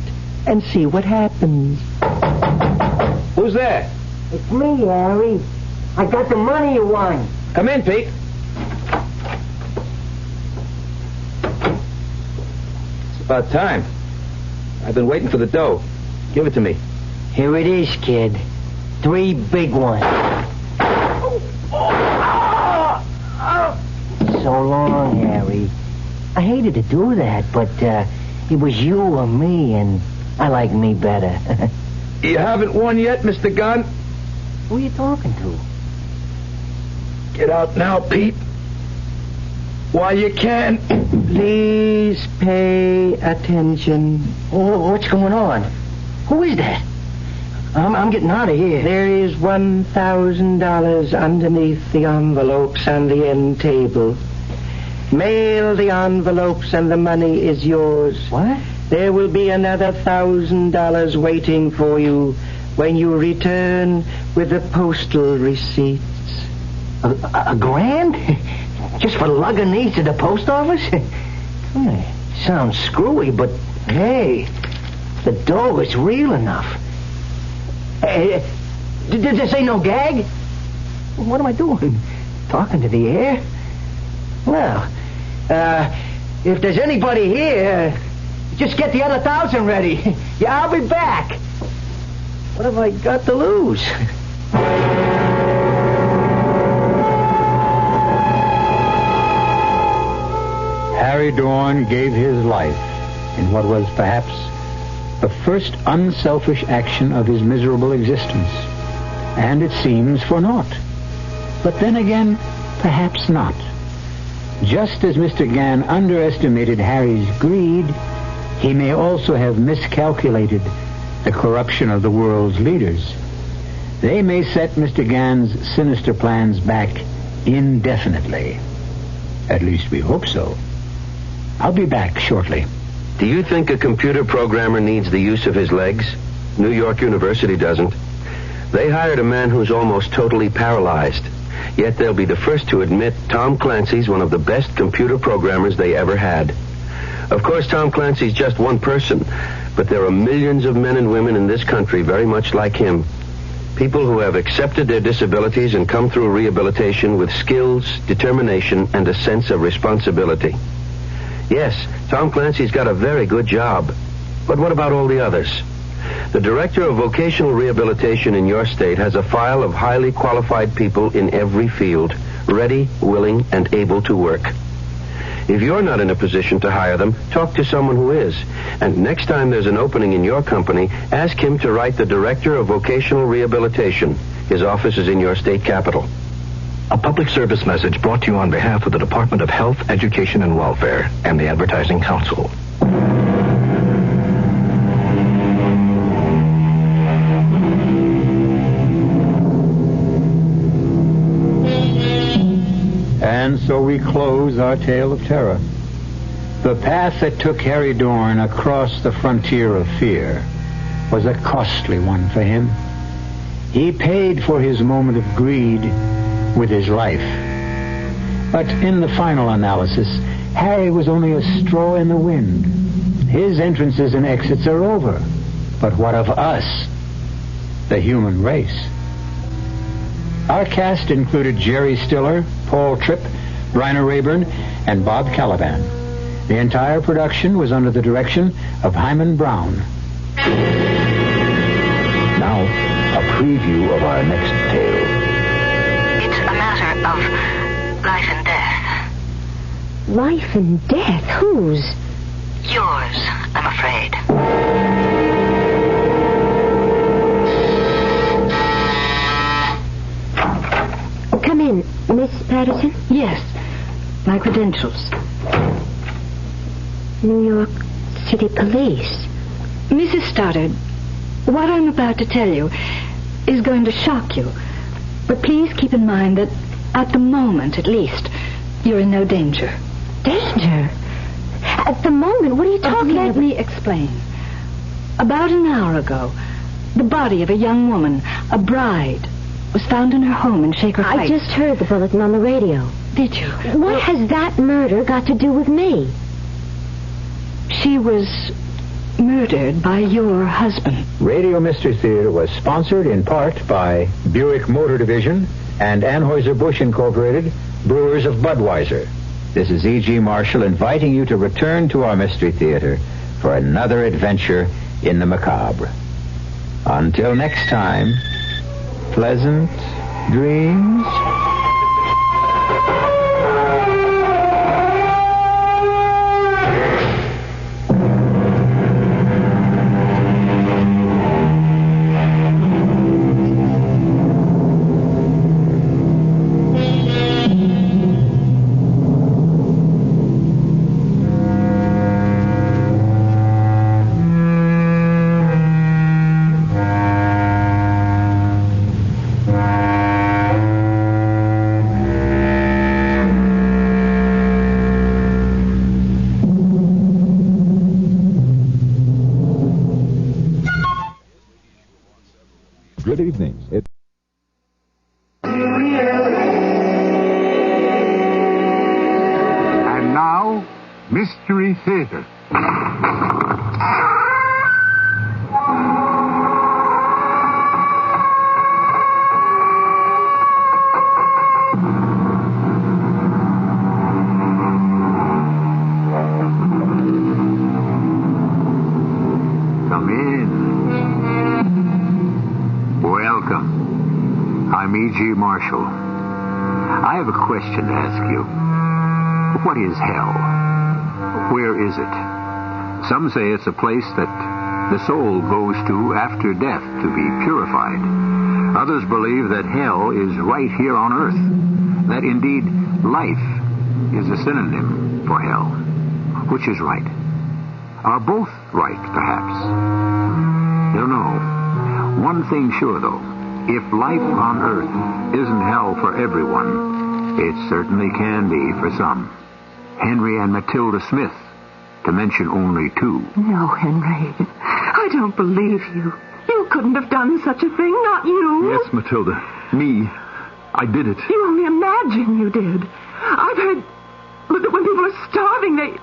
and see what happens. Who's there? It's me, Harry. I got the money you won. Come in, Pete. It's about time. I've been waiting for the dough. Give it to me. Here it is, kid. 3 big ones. So long, Harry. I hated to do that, but it was you or me, and I like me better. You haven't won yet, Mr. Gunn? Who are you talking to? Get out now, Pete. While you can. Please pay attention. What's going on? Who is that? I'm getting out of here. There is $1,000 underneath the envelopes on the end table. Mail the envelopes and the money is yours. What? There will be another $1,000 waiting for you when you return with the postal receipts. A grand? Just for lugging these to the post office? Sounds screwy, but hey, the dough is real enough. Did this ain't no gag? What am I doing? Talking to the air? Well, if there's anybody here, just get the other 1,000 ready. Yeah, I'll be back. What have I got to lose? Harry Dorn gave his life in what was perhaps the first unselfish action of his miserable existence. And it seems for naught. But then again, perhaps not. Just as Mr. Gann underestimated Harry's greed, he may also have miscalculated the corruption of the world's leaders. They may set Mr. Gann's sinister plans back indefinitely. At least we hope so. I'll be back shortly. Do you think a computer programmer needs the use of his legs? New York University doesn't. They hired a man who's almost totally paralyzed. Yet they'll be the first to admit Tom Clancy's one of the best computer programmers they ever had. Of course, Tom Clancy's just one person, but there are millions of men and women in this country very much like him. People who have accepted their disabilities and come through rehabilitation with skills, determination, and a sense of responsibility. Yes, Tom Clancy's got a very good job. But what about all the others? The Director of Vocational Rehabilitation in your state has a file of highly qualified people in every field, ready, willing, and able to work. If you're not in a position to hire them, talk to someone who is. And next time there's an opening in your company, ask him to write the Director of Vocational Rehabilitation. His office is in your state capital. A public service message brought to you on behalf of the Department of Health, Education, and Welfare and the Advertising Council. And so we close our tale of terror. The path that took Harry Dorn across the frontier of fear was a costly one for him. He paid for his moment of greed with his life. But in the final analysis, Harry was only a straw in the wind. His entrances and exits are over. But what of us, the human race? Our cast included Jerry Stiller, Paul Tripp, Rainer Rayburn, and Bob Caliban. The entire production was under the direction of Hyman Brown. Now, a preview of our next tale. It's a matter of life and death. Life and death? Whose? Yours, I'm afraid. Come in, Miss Patterson. Yes. My credentials. New York City Police. Mrs. Stoddard, what I'm about to tell you is going to shock you. But please keep in mind that at the moment, at least, you're in no danger. Danger? At the moment, what are you talking about? Let me explain. About an hour ago, the body of a young woman, a bride, was found in her home in Shaker Heights. I just heard the bulletin on the radio. Did you? What has that murder got to do with me? She was murdered by your husband. Radio Mystery Theater was sponsored in part by Buick Motor Division and Anheuser-Busch Incorporated, Brewers of Budweiser. This is E.G. Marshall inviting you to return to our Mystery Theater for another adventure in the macabre. Until next time, pleasant dreams. Good evening. And now, Mystery Theater. Come in. Welcome. I'm E.G. Marshall. I have a question to ask you. What is hell? Where is it? Some say it's a place that the soul goes to after death to be purified. Others believe that hell is right here on earth. That indeed life is a synonym for hell. Which is right? Are both right, perhaps? Don't know. One thing sure, though. If life on earth isn't hell for everyone, it certainly can be for some. Henry and Matilda Smith, to mention only two. No, Henry. I don't believe you. You couldn't have done such a thing, not you. Yes, Matilda. Me. I did it. You only imagine you did. I've heard that when people are starving, they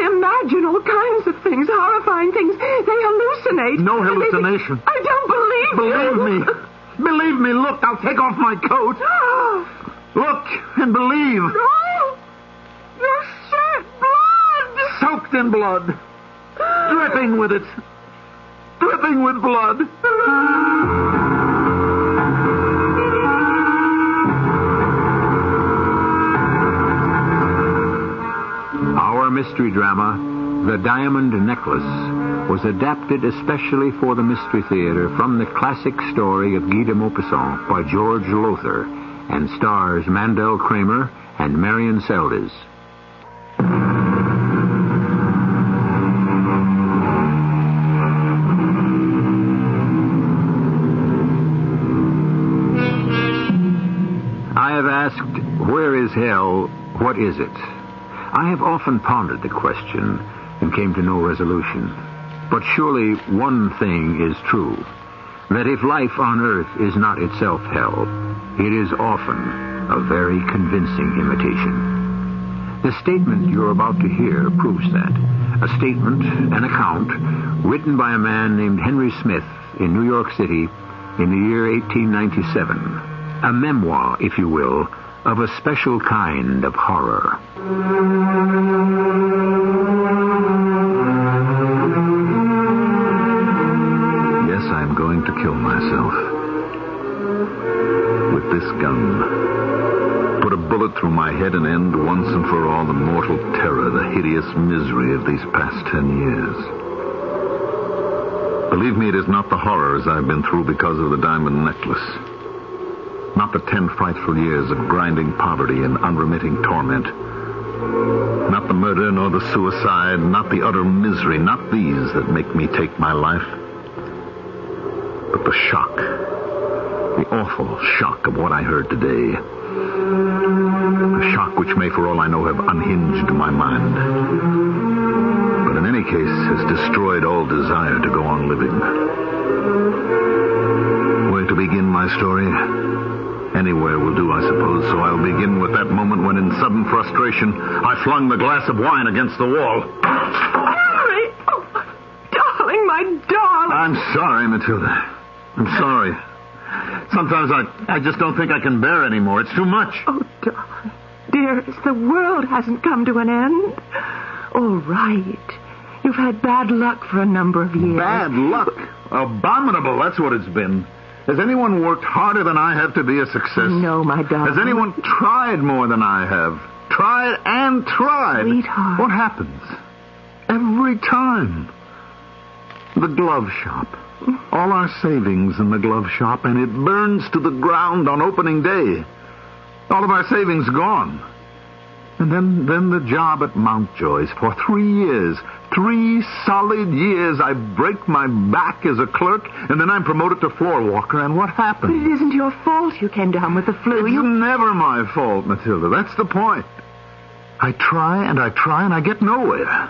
imagine all kinds of things, horrifying things. They hallucinate. No hallucination. I don't believe you. Believe me. Believe me. Look, I'll take off my coat. Look and believe. No. You're shed blood. Soaked in blood. Dripping with it. Dripping with blood. Our mystery drama, The Diamond Necklace, was adapted especially for the Mystery Theater from the classic story of Guy de Maupassant by George Lothar and stars Mandel Kramer and Marion Seldes. I have asked, where is hell? What is it? I have often pondered the question and came to no resolution. But surely one thing is true, that if life on earth is not itself hell, it is often a very convincing imitation. The statement you're about to hear proves that. A statement, an account, written by a man named Henry Smith in New York City in the year 1897. A memoir, if you will, of a special kind of horror. Yes, I'm going to kill myself. With this gun. Put a bullet through my head and end once and for all the mortal terror, the hideous misery of these past 10 years. Believe me, it is not the horrors I've been through because of the diamond necklace. Not the 10 frightful years of grinding poverty and unremitting torment. Not the murder nor the suicide, not the utter misery, not these that make me take my life. But the shock, the awful shock of what I heard today. The shock shock which may, for all I know, have unhinged my mind. But in any case, has destroyed all desire to go on living. Where to begin my story? Anywhere will do, I suppose, so I'll begin with that moment when, in sudden frustration, I flung the glass of wine against the wall. Henry! Oh, darling, my darling! I'm sorry, Matilda. I'm sorry. Sometimes I just don't think I can bear anymore. It's too much. Oh, darling. Dearest, the world hasn't come to an end. All right. You've had bad luck for a number of years. Bad luck? Abominable, that's what it's been. Has anyone worked harder than I have to be a success? No, my darling. Has anyone tried more than I have? Tried and tried. Sweetheart. What happens? Every time. The glove shop. All our savings in the glove shop, and it burns to the ground on opening day. All of our savings gone. And then the job at Mountjoy's for 3 years. 3 solid years. I break my back as a clerk, and then I'm promoted to floor walker, and what happened? But it isn't your fault you came down with the flu. It's never my fault, Matilda. That's the point. I try, and I get nowhere.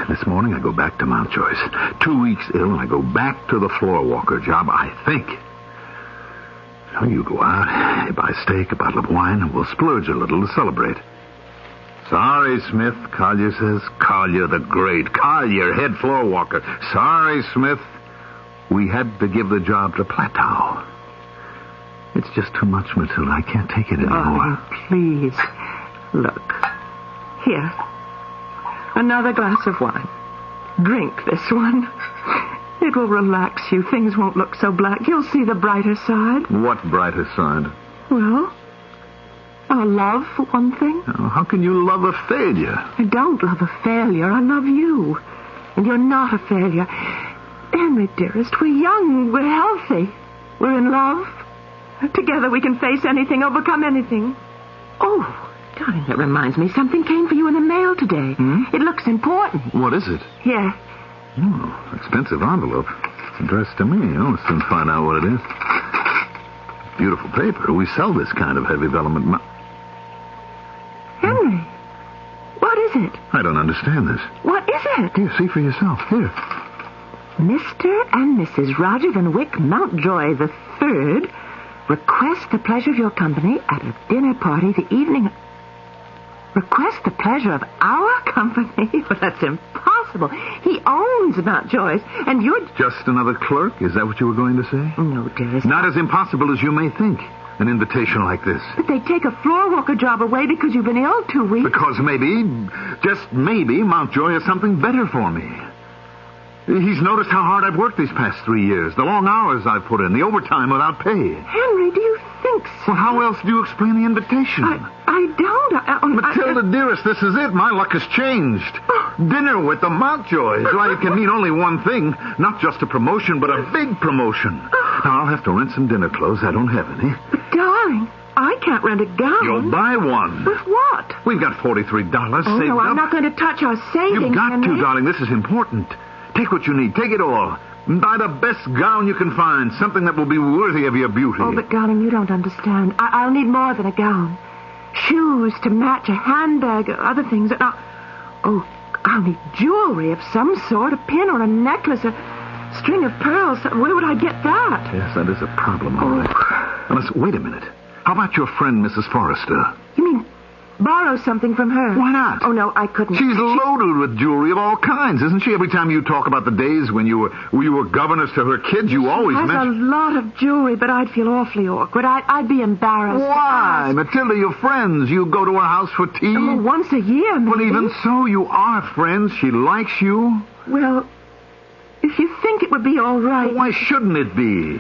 This morning I go back to Mountjoy's. 2 weeks ill, and I go back to the floor walker job, I think. So you go out, you buy steak, a bottle of wine, and we'll splurge a little to celebrate. Sorry, Smith, Collier says. Collier the Great. Collier, head floor walker. Sorry, Smith. We had to give the job to Platow. It's just too much, Matilda. I can't take it anymore. Oh, please. Look. Here. Another glass of wine. Drink this one. It will relax you. Things won't look so black. You'll see the brighter side. What brighter side? Well, our love, for one thing. Oh, how can you love a failure? I don't love a failure. I love you. And you're not a failure. Henry, dearest, we're young. We're healthy. We're in love. Together we can face anything, overcome anything. Oh, darling, that reminds me. Something came for you in the mail today. It looks important. What is it? Here. Oh, expensive envelope. It's addressed to me. I'll soon find out what it is. Beautiful paper. We sell this kind of heavy vellum. Henry, what is it? I don't understand this. What is it? Here, see for yourself. Here. Mr. and Mrs. Roger Van Wyck Mountjoy III request the pleasure of your company at a dinner party the evening... Request the pleasure of our company? Well, that's impossible. He owns Mountjoy's, and you're... Just another clerk? Is that what you were going to say? No, dearest. Not as impossible as you may think. An invitation like this. But they take a floor walker job away because you've been ill 2 weeks. Because maybe, just maybe, Mountjoy has something better for me. He's noticed how hard I've worked these past 3 years, the long hours I've put in, the overtime without pay. Henry, do you think so? Well, how else do you explain the invitation? I don't. Matilda, dearest, this is it. My luck has changed. Dinner with the Mountjoys. Why, it can mean only one thing. Not just a promotion, but a big promotion. Now, I'll have to rent some dinner clothes. I don't have any. But, darling, I can't rent a gown. You'll buy one. With what? We've got $43 Oh, saved no, I'm up. not going to touch our savings, You've got Henry. to, darling. This is important. Take what you need. Take it all. Buy the best gown you can find. Something that will be worthy of your beauty. Oh, but, darling, you don't understand. I'll need more than a gown. Shoes to match, a handbag, other things. I'll need jewelry of some sort, a pin or a necklace, a string of pearls. Where would I get that? Yes, that is a problem, all right. Now, listen, wait a minute. How about your friend, Mrs. Forrester? You mean borrow something from her? Why not? Oh, no, I couldn't. She's loaded with jewelry of all kinds, isn't she? Every time you talk about the days when you were governess to her kids, you always She has mention... a lot of jewelry, but I'd feel awfully awkward. I'd be embarrassed. Why? Matilda, you're friends. You go to her house for tea. Well, once a year, maybe. Well, even so, you are friends. She likes you. Well, if you think it would be all right... Well, why shouldn't it be?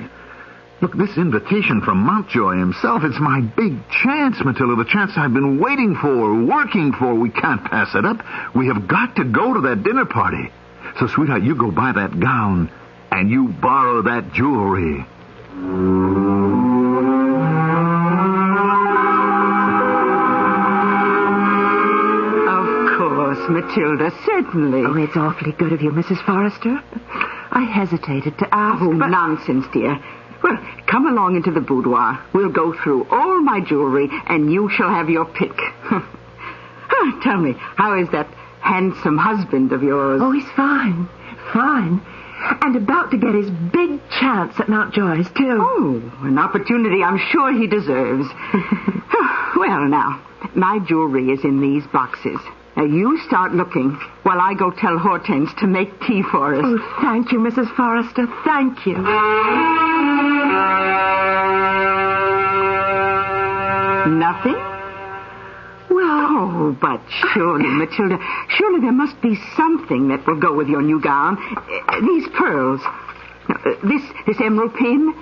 Look, this invitation from Mountjoy himself, it's my big chance, Matilda, the chance I've been waiting for, working for. We can't pass it up. We have got to go to that dinner party. So, sweetheart, you go buy that gown, and you borrow that jewelry. Of course, Matilda, certainly. Oh, it's awfully good of you, Mrs. Forrester. I hesitated to ask, Oh, nonsense, dear. Well, come along into the boudoir. We'll go through all my jewelry, and you shall have your pick. Tell me, how is that handsome husband of yours? Oh, he's fine. Fine. And about to get his big chance at Mountjoy's, too. Oh, an opportunity I'm sure he deserves. Well, now, my jewelry is in these boxes. Now, you start looking while I go tell Hortense to make tea for us. Oh, thank you, Mrs. Forrester. Thank you. Nothing? Well, but surely, Matilda, surely there must be something that will go with your new gown. These pearls. This emerald pin.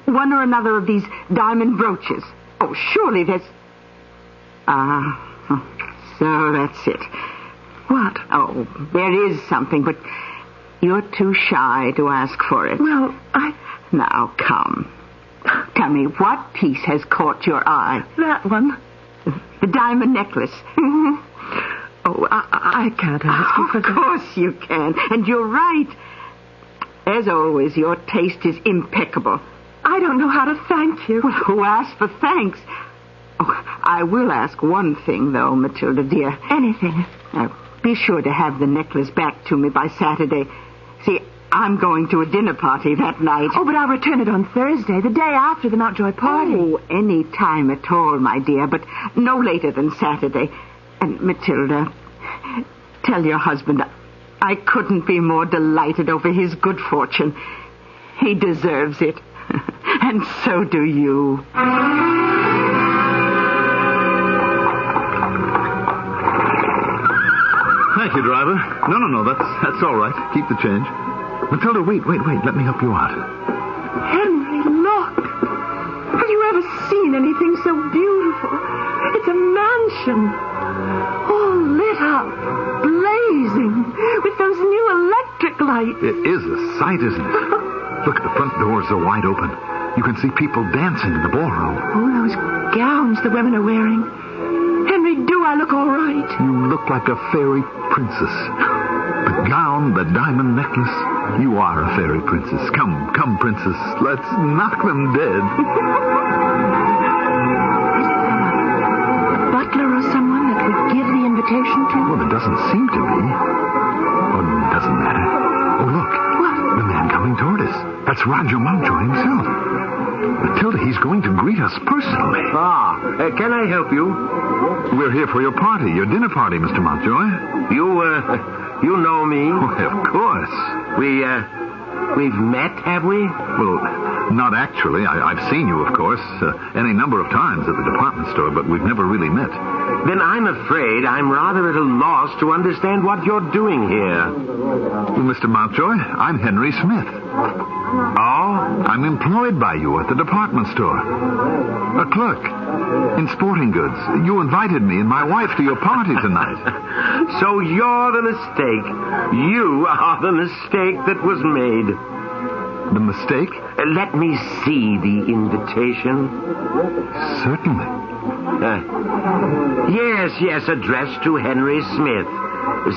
One or another of these diamond brooches. Oh, surely there's... So that's it. What? Oh, there is something, but you're too shy to ask for it. Well, Now, come. Tell me, what piece has caught your eye? That one. The diamond necklace. Oh, I can't ask you for that. Of course you can, and you're right. As always, your taste is impeccable. I don't know how to thank you. Well, who asked for thanks? Oh, I will ask one thing, though, Matilda, dear. Anything. Now, be sure to have the necklace back to me by Saturday. See, I'm going to a dinner party that night. Oh, but I'll return it on Thursday, the day after the Mountjoy party. Oh, any time at all, my dear, but no later than Saturday. And, Matilda, tell your husband I couldn't be more delighted over his good fortune. He deserves it. And so do you. Thank you, driver. No, that's all right. Keep the change. Matilda, wait. Let me help you out. Henry, look. Have you ever seen anything so beautiful? It's a mansion. All lit up, blazing, with those new electric lights. It is a sight, isn't it? Look, the front doors are wide open. You can see people dancing in the ballroom. Oh, those gowns the women are wearing. Henry, do I look all right? You look like a fairy princess. The gown, the diamond necklace. You are a fairy princess. Come, princess. Let's knock them dead. A butler or someone that would give the invitation to? Well, there doesn't seem to be. Oh, it doesn't matter. Oh, look. What? The man coming toward us. That's Roger Mountjoy himself. Matilda, he's going to greet us personally. Can I help you? We're here for your party, your dinner party, Mr. Mountjoy. You know me? Why, of course. We've met, have we? Well, not actually. I've seen you, of course, any number of times at the department store, but we've never really met. Then I'm afraid I'm rather at a loss to understand what you're doing here. Well, Mr. Mountjoy, I'm Henry Smith. Oh? I'm employed by you at the department store. A clerk in sporting goods. You invited me and my wife to your party tonight. So you're the mistake. You are the mistake that was made. The mistake? Let me see the invitation. Certainly. Yes, addressed to Henry Smith.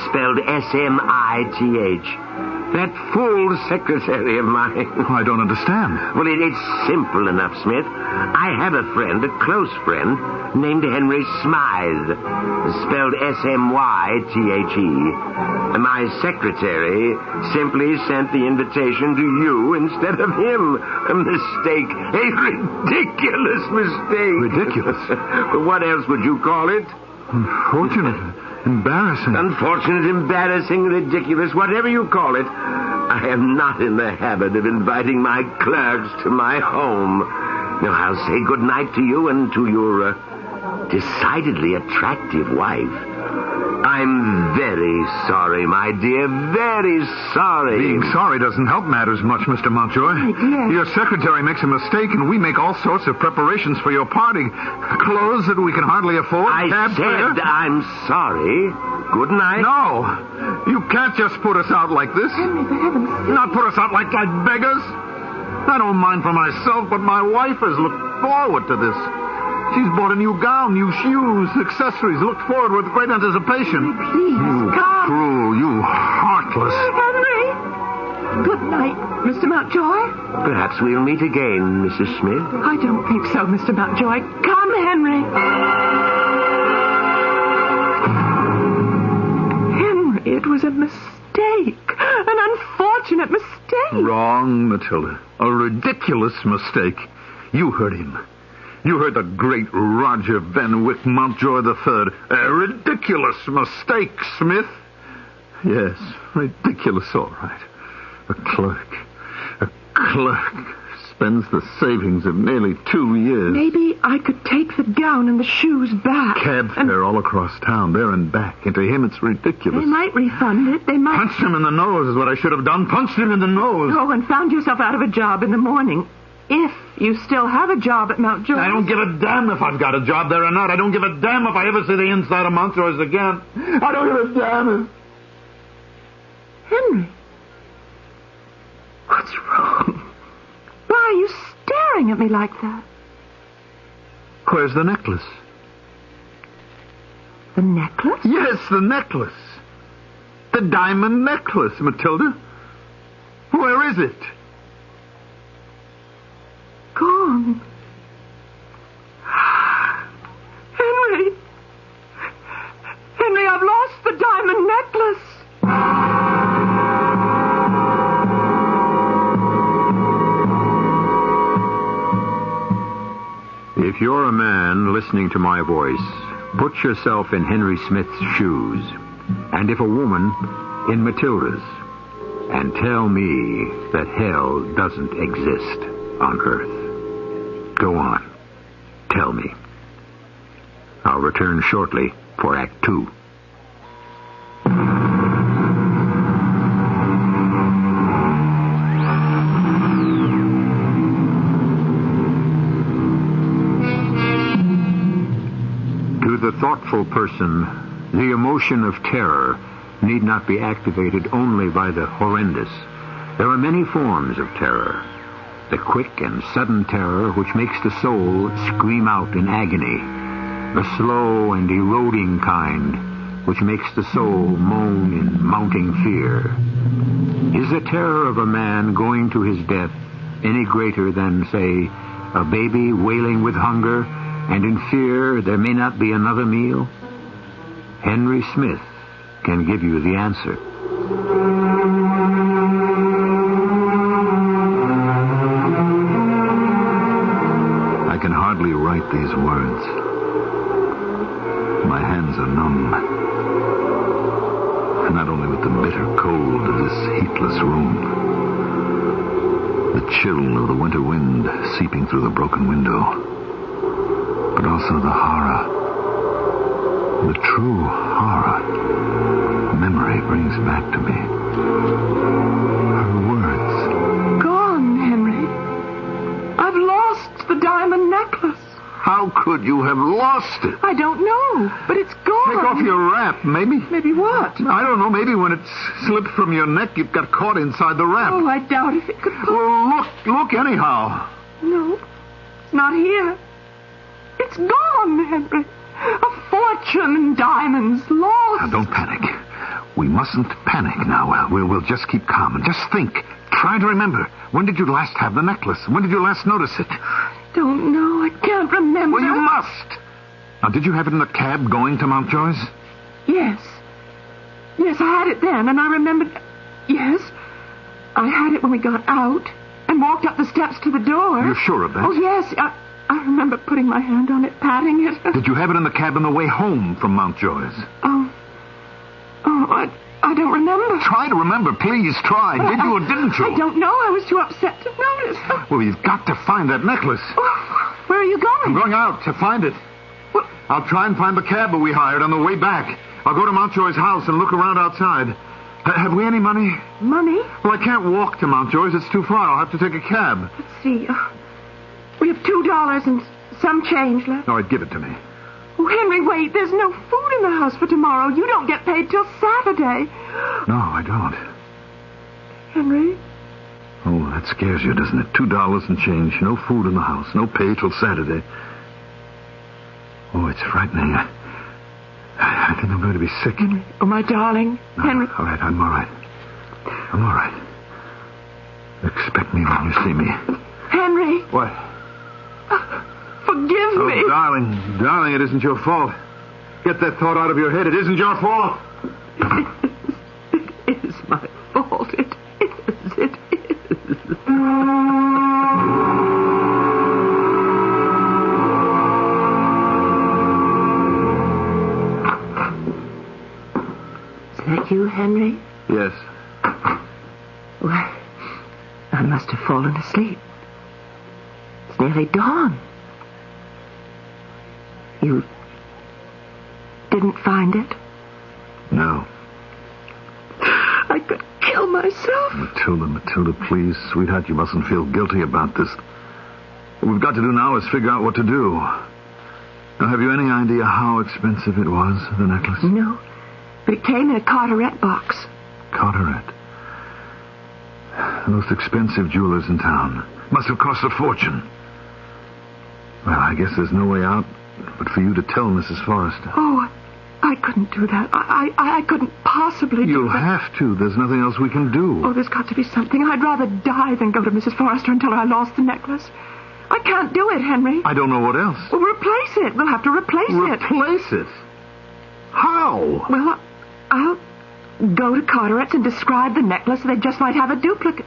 Spelled S-M-I-T-H. That fool secretary of mine. Oh, I don't understand. Well, it's simple enough, Smith. I have a friend, a close friend, named Henry Smythe. Spelled S-M-Y-T-H-E. My secretary simply sent the invitation to you instead of him. A mistake. A ridiculous mistake. Ridiculous? What else would you call it? Unfortunate. Embarrassing. Unfortunate, embarrassing, ridiculous, whatever you call it. I am not in the habit of inviting my clerks to my home. Now, I'll say good night to you and to your decidedly attractive wife. I'm very sorry, my dear, very sorry. Being sorry doesn't help matters much, Mr. Mountjoy. My dear. Your secretary makes a mistake, and we make all sorts of preparations for your party. Clothes that we can hardly afford. I said I'm sorry. Good night. No. You can't just put us out like this. Henry, for heaven's sake. Not put us out like beggars. I don't mind for myself, but my wife has looked forward to this. She's bought a new gown, new shoes, accessories, looked forward with great anticipation. Please, you come. cruel, you heartless. Henry! Good night. Mr. Mountjoy? Perhaps we'll meet again, Mrs. Smith. I don't think so, Mr. Mountjoy. Come, Henry. Henry, it was a mistake. An unfortunate mistake. Wrong, Matilda. A ridiculous mistake. You heard him. You heard the great Roger Van Wyck Mountjoy III. A ridiculous mistake, Smith. Yes, ridiculous, all right. A clerk spends the savings of nearly 2 years. Maybe I could take the gown and the shoes back. Cab fare all across town, there and back. And to him, it's ridiculous. They might refund it. They might... Punched him in the nose is what I should have done. Punched him in the nose. Oh, and found yourself out of a job in the morning. If you still have a job at Mountjoy. I don't give a damn if I've got a job there or not. I don't give a damn if I ever see the inside of Mountjoy's again. I don't give a damn if... Henry. What's wrong? Why are you staring at me like that? Where's the necklace? The necklace? Yes, the necklace. The diamond necklace, Matilda. Where is it? Gone. Henry. Henry, I've lost the diamond necklace. If you're a man listening to my voice, put yourself in Henry Smith's shoes, and if a woman, in Matilda's, and tell me that hell doesn't exist on Earth. Go on. Tell me. I'll return shortly for Act 2. To the thoughtful person, the emotion of terror need not be activated only by the horrendous. There are many forms of terror. The quick and sudden terror which makes the soul scream out in agony. The slow and eroding kind which makes the soul moan in mounting fear. Is the terror of a man going to his death any greater than, say, a baby wailing with hunger and in fear there may not be another meal? Henry Smith can give you the answer. I can hardly write these words. My hands are numb. Not only with the bitter cold of this heatless room, the chill of the winter wind seeping through the broken window, but also the horror, the true horror memory brings back to me. Her words. Gone, Henry. I've lost the diamond necklace. How could you have lost it? I don't know, but it's gone. Take off your wrap, maybe. Maybe what? I don't know. Maybe when it slipped from your neck, it got caught inside the wrap. Oh, I doubt if it could... Well, look anyhow. No, it's not here. It's gone, Henry. A fortune in diamonds lost. Now, don't panic. We mustn't panic now. We'll just keep calm and just think. Try to remember. When did you last have the necklace? When did you last notice it? Don't know. I can't remember. Well, you must. Now, did you have it in the cab going to Mountjoy's? Yes. Yes, I had it then, and I remembered... Yes, I had it when we got out and walked up the steps to the door. You're sure of that? Oh, yes. I remember putting my hand on it, patting it. Did you have it in the cab on the way home from Mountjoy's? I don't remember. Try to remember, please. Try. Did you or didn't you? I don't know. I was too upset to notice. Well, you've got to find that necklace. Where are you going? I'm going out to find it. Well, I'll try and find the cab we hired on the way back. I'll go to Mountjoy's house and look around outside. Have we any money? Money? Well, I can't walk to Mountjoy's. It's too far. I'll have to take a cab. Let's see. We have $2 and some change left. All right, give it to me. Oh, Henry, wait. There's no food in the house for tomorrow. You don't get paid till Saturday. No, I don't. Henry? Oh, that scares you, doesn't it? $2 and change. No food in the house. No pay till Saturday. Oh, it's frightening. I think I'm going to be sick. Henry. Oh, my darling. No, Henry. All right, I'm all right. I'm all right. Expect me when you see me. Henry. What? Forgive me. Oh, darling, it isn't your fault. Get that thought out of your head. It isn't your fault. It is my fault. It is. Is that you, Henry? Yes. Well, I must have fallen asleep. It's nearly dawn. You didn't find it? No. I could kill myself. Matilda, please. Sweetheart, you mustn't feel guilty about this. What we've got to do now is figure out what to do. Now, have you any idea how expensive it was, the necklace? No, but it came in a Carteret box. Carteret? The most expensive jewelers in town. Must have cost a fortune. Well, I guess there's no way out but for you to tell Mrs. Forrester. Oh, I couldn't do that. I couldn't possibly do You'll that. have to. There's nothing else we can do. Oh, there's got to be something. I'd rather die than go to Mrs. Forrester and tell her I lost the necklace. I can't do it, Henry. I don't know what else. Well, replace it. We'll have to replace it. Replace it? How? Well, I'll go to Carteret's and describe the necklace. They just might have a duplicate.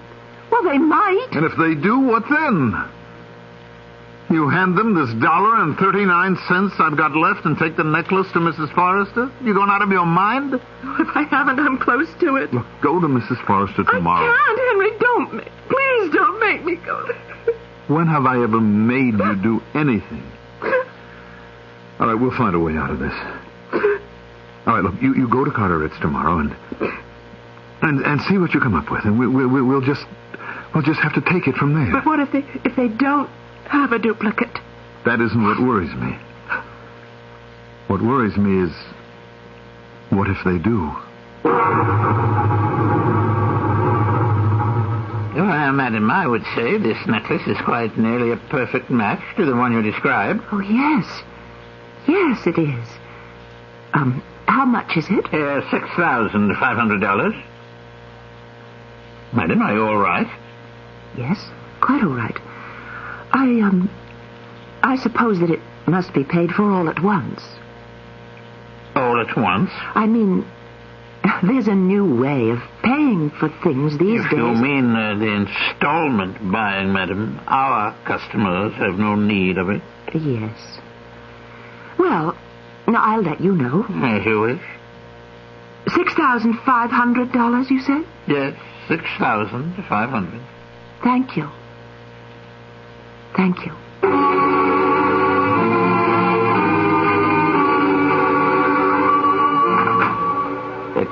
Well, they might. And if they do, what then? You hand them this $1.39 I've got left and take the necklace to Mrs. Forrester? You going out of your mind? If I haven't, I'm close to it. Look, go to Mrs. Forrester tomorrow. I can't, Henry. Please don't make me go there. When have I ever made you do anything? All right, we'll find a way out of this. All right, look, you go to Carteret's tomorrow and see what you come up with, and we'll just have to take it from there. But what if they don't have a duplicate? That isn't what worries me. What worries me is, what if they do? Well, madam, I would say this necklace is quite nearly a perfect match to the one you described. Oh, yes. Yes, it is. How much is it? $6,500. Madam, are you all right? Yes, quite all right. I suppose that it must be paid for all at once. All at once? I mean, there's a new way of paying for things these days. If you mean the installment buying, madam, our customers have no need of it. Yes. Well, now I'll let you know. As you wish. $6,500, you said? Yes, $6,500. Thank you. Thank you.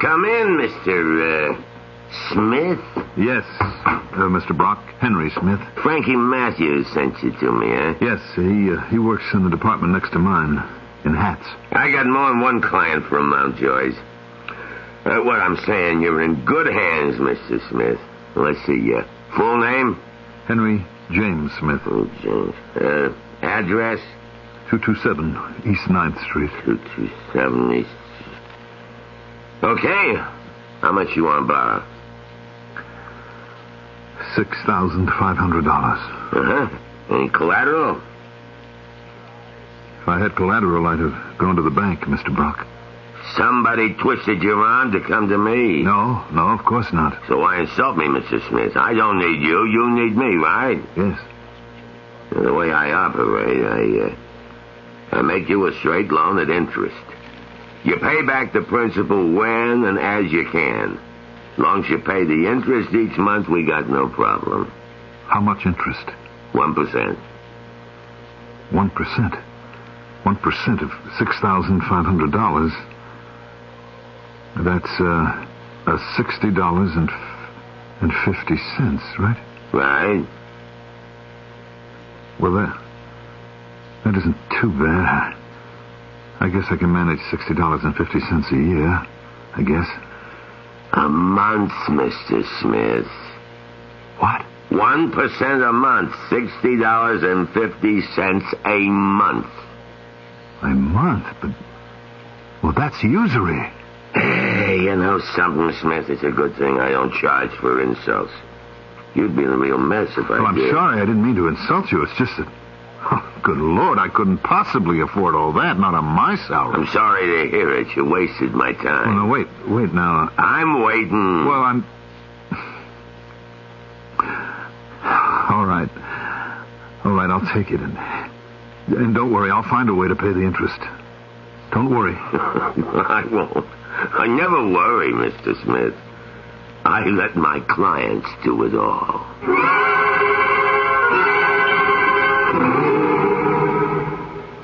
Come in, Mr. Smith. Yes, Mr. Brock. Henry Smith. Frankie Matthews sent you to me, eh? Yes, he works in the department next to mine, in hats. I got more than one client from Mountjoy's. What I'm saying, you're in good hands, Mr. Smith. Let's see, your full name? Henry James Smith. Oh, James. Address? 227 East 9th Street. 227 East. Okay. How much you want to borrow? $6,500. Uh-huh. Any collateral? If I had collateral, I'd have gone to the bank, Mr. Brock. Somebody twisted your arm to come to me. No, of course not. So why insult me, Mr. Smith? I don't need you. You need me, right? Yes. The way I operate, I make you a straight loan at interest. You pay back the principal when and as you can. As long as you pay the interest each month, we got no problem. How much interest? 1%. 1%? 1% of $6,500. That's $60.50, right? Right. Well, that isn't too bad. I guess I can manage $60.50 a year, I guess. A month, Mr. Smith. What? 1% a month, $60.50 a month. A month? But, well, that's usury. Hey, you know something, Smith? It's a good thing I don't charge for insults. You'd be in a real mess if I I'm did. sorry. I didn't mean to insult you. It's just that... Oh, good Lord, I couldn't possibly afford all that, not on my salary. I'm sorry to hear it. You wasted my time. Oh, no, wait now. I'm waiting. Well, I'm... All right, I'll take it. And don't worry, I'll find a way to pay the interest. Don't worry. I won't. I never worry, Mr. Smith. I let my clients do it all.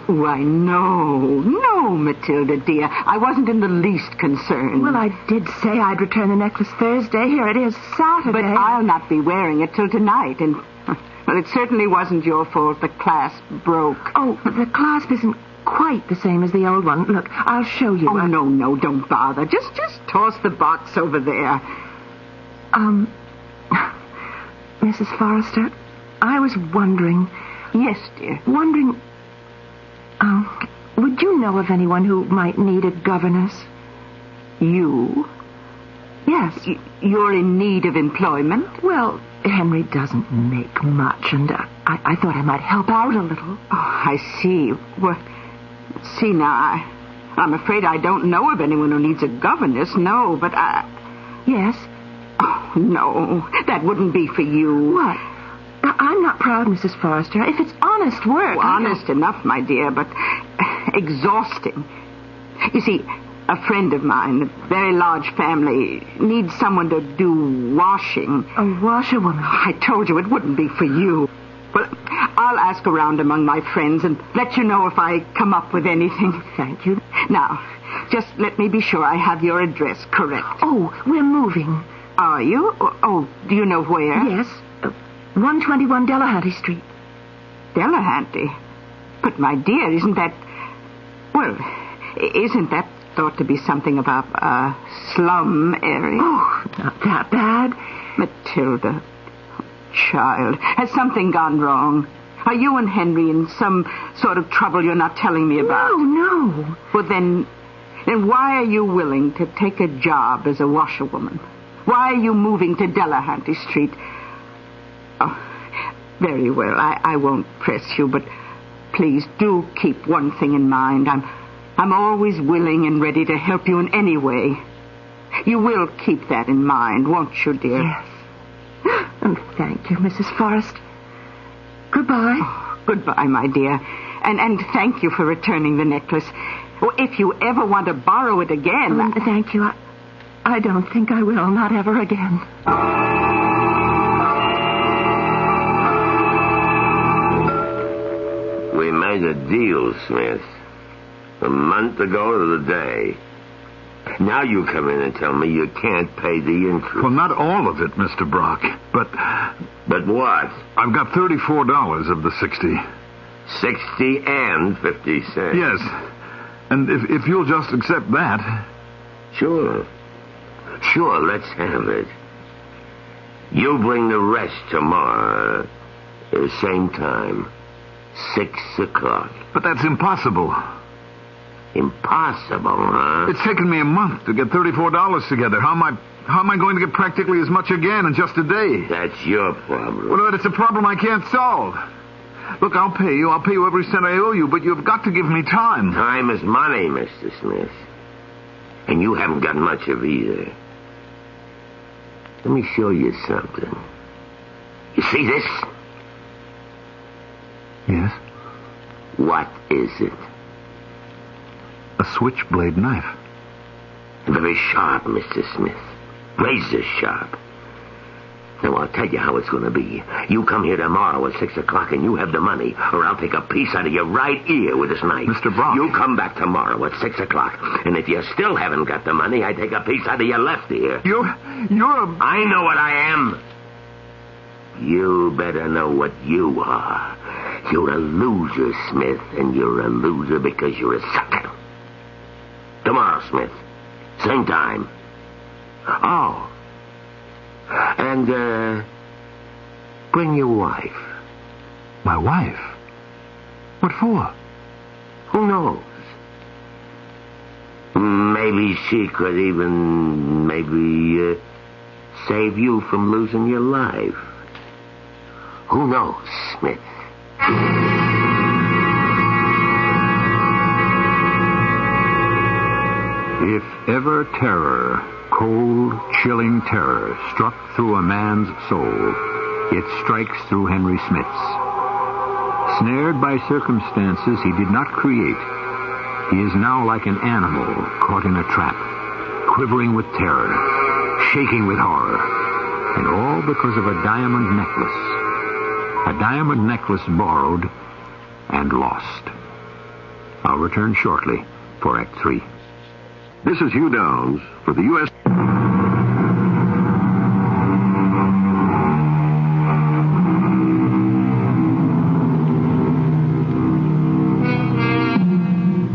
Why, no, Matilda, dear. I wasn't in the least concerned. Well, I did say I'd return the necklace Thursday. Here it is, Saturday. But I'll not be wearing it till tonight, and... Well, it certainly wasn't your fault. The clasp broke. Oh, the clasp isn't quite the same as the old one. Look, I'll show you. Oh, no, don't bother. Just toss the box over there. Mrs. Forrester, I was wondering... Yes, dear. Wondering... would you know of anyone who might need a governess? You? Yes. You're in need of employment? Well, Henry doesn't make much, and I thought I might help out a little. Oh, I see. Well, see now, I'm afraid I don't know of anyone who needs a governess, no, but Yes? Oh, no, that wouldn't be for you. What? I'm not proud, Mrs. Forrester. If it's honest work... Well, honest enough, my dear, but exhausting. You see, a friend of mine, a very large family, needs someone to do washing. A washerwoman? I told you it wouldn't be for you. Well, I'll ask around among my friends and let you know if I come up with anything. Thank you. Now, just let me be sure I have your address correct. Oh, we're moving. Are you? Oh, do you know where? Yes. 121 Delahanty Street. Delahanty? But, my dear, isn't that thought to be something of a slum area? Oh, not that bad. Matilda, child, has something gone wrong? Are you and Henry in some sort of trouble you're not telling me about? No. Well, then why are you willing to take a job as a washerwoman? Why are you moving to Delahanty Street? Oh, very well. I won't press you, but please do keep one thing in mind. I'm always willing and ready to help you in any way. You will keep that in mind, won't you, dear? Yes. Oh, thank you, Mrs. Forrest. Goodbye. Oh, goodbye, my dear. And thank you for returning the necklace. Well, if you ever want to borrow it again... Thank you. I don't think I will. Not ever again. We made a deal, Smith. A month ago to the day. Now you come in and tell me you can't pay the interest. Well, not all of it, Mr. Brock, but... But what? I've got $34 of the 60. 60 and 50 cents. Yes. And if you'll just accept that... Sure, let's have it. You bring the rest tomorrow. Same time. 6 o'clock. But that's impossible. Impossible, huh? It's taken me a month to get $34 together. How am I going to get practically as much again in just a day? That's your problem. Well, it's a problem I can't solve. Look, I'll pay you every cent I owe you, but you've got to give me time. Time is money, Mr. Smith. And you haven't got much of either. Let me show you something. You see this? Yes. What is it? A switchblade knife. Very sharp, Mr. Smith. Razor sharp. Now, I'll tell you how it's going to be. You come here tomorrow at 6 o'clock and you have the money, or I'll take a piece out of your right ear with this knife. Mr. Brock. You come back tomorrow at 6 o'clock, and if you still haven't got the money, I take a piece out of your left ear. You're a... I know what I am. You better know what you are. You're a loser, Smith, and you're a loser because you're a sucker. Tomorrow, Smith. Same time. Oh. And, bring your wife. My wife? What for? Who knows? Maybe she could even, save you from losing your life. Who knows, Smith? If ever terror, cold, chilling terror, struck through a man's soul, it strikes through Henry Smith's. Snared by circumstances he did not create, he is now like an animal caught in a trap, quivering with terror, shaking with horror, and all because of a diamond necklace. A diamond necklace borrowed and lost. I'll return shortly for Act 3. This is Hugh Downs for the U.S.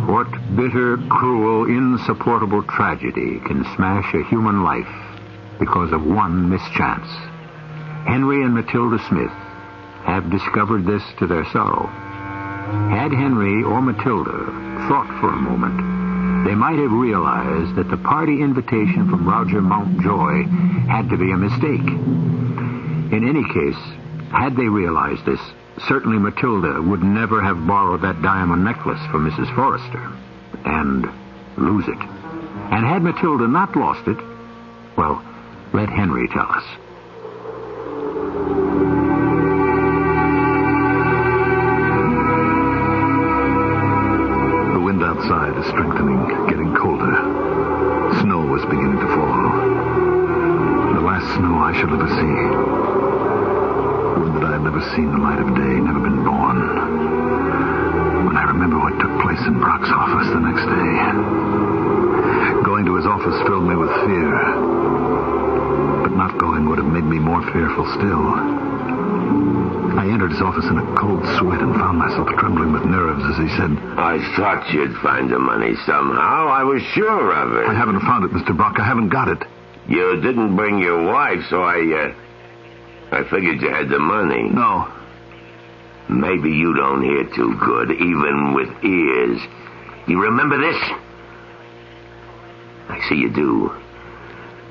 What bitter, cruel, insupportable tragedy can smash a human life because of one mischance? Henry and Matilda Smith have discovered this to their sorrow. Had Henry or Matilda thought for a moment, they might have realized that the party invitation from Roger Mountjoy had to be a mistake. In any case, had they realized this, certainly Matilda would never have borrowed that diamond necklace from Mrs. Forrester and lose it. And had Matilda not lost it, well, let Henry tell us. Outside is strengthening, getting colder. Snow was beginning to fall. The last snow I shall ever see. Would that I had never seen the light of day, never been born. When I remember what took place in Brock's office the next day, going to his office filled me with fear. But not going would have made me more fearful still. I entered his office in a cold sweat and found myself trembling with nerves as he said, I thought you'd find the money somehow. I was sure of it. I haven't found it, Mr. Brock. I haven't got it. You didn't bring your wife, so I figured you had the money. No. Maybe you don't hear too good, even with ears. You remember this? I see you do.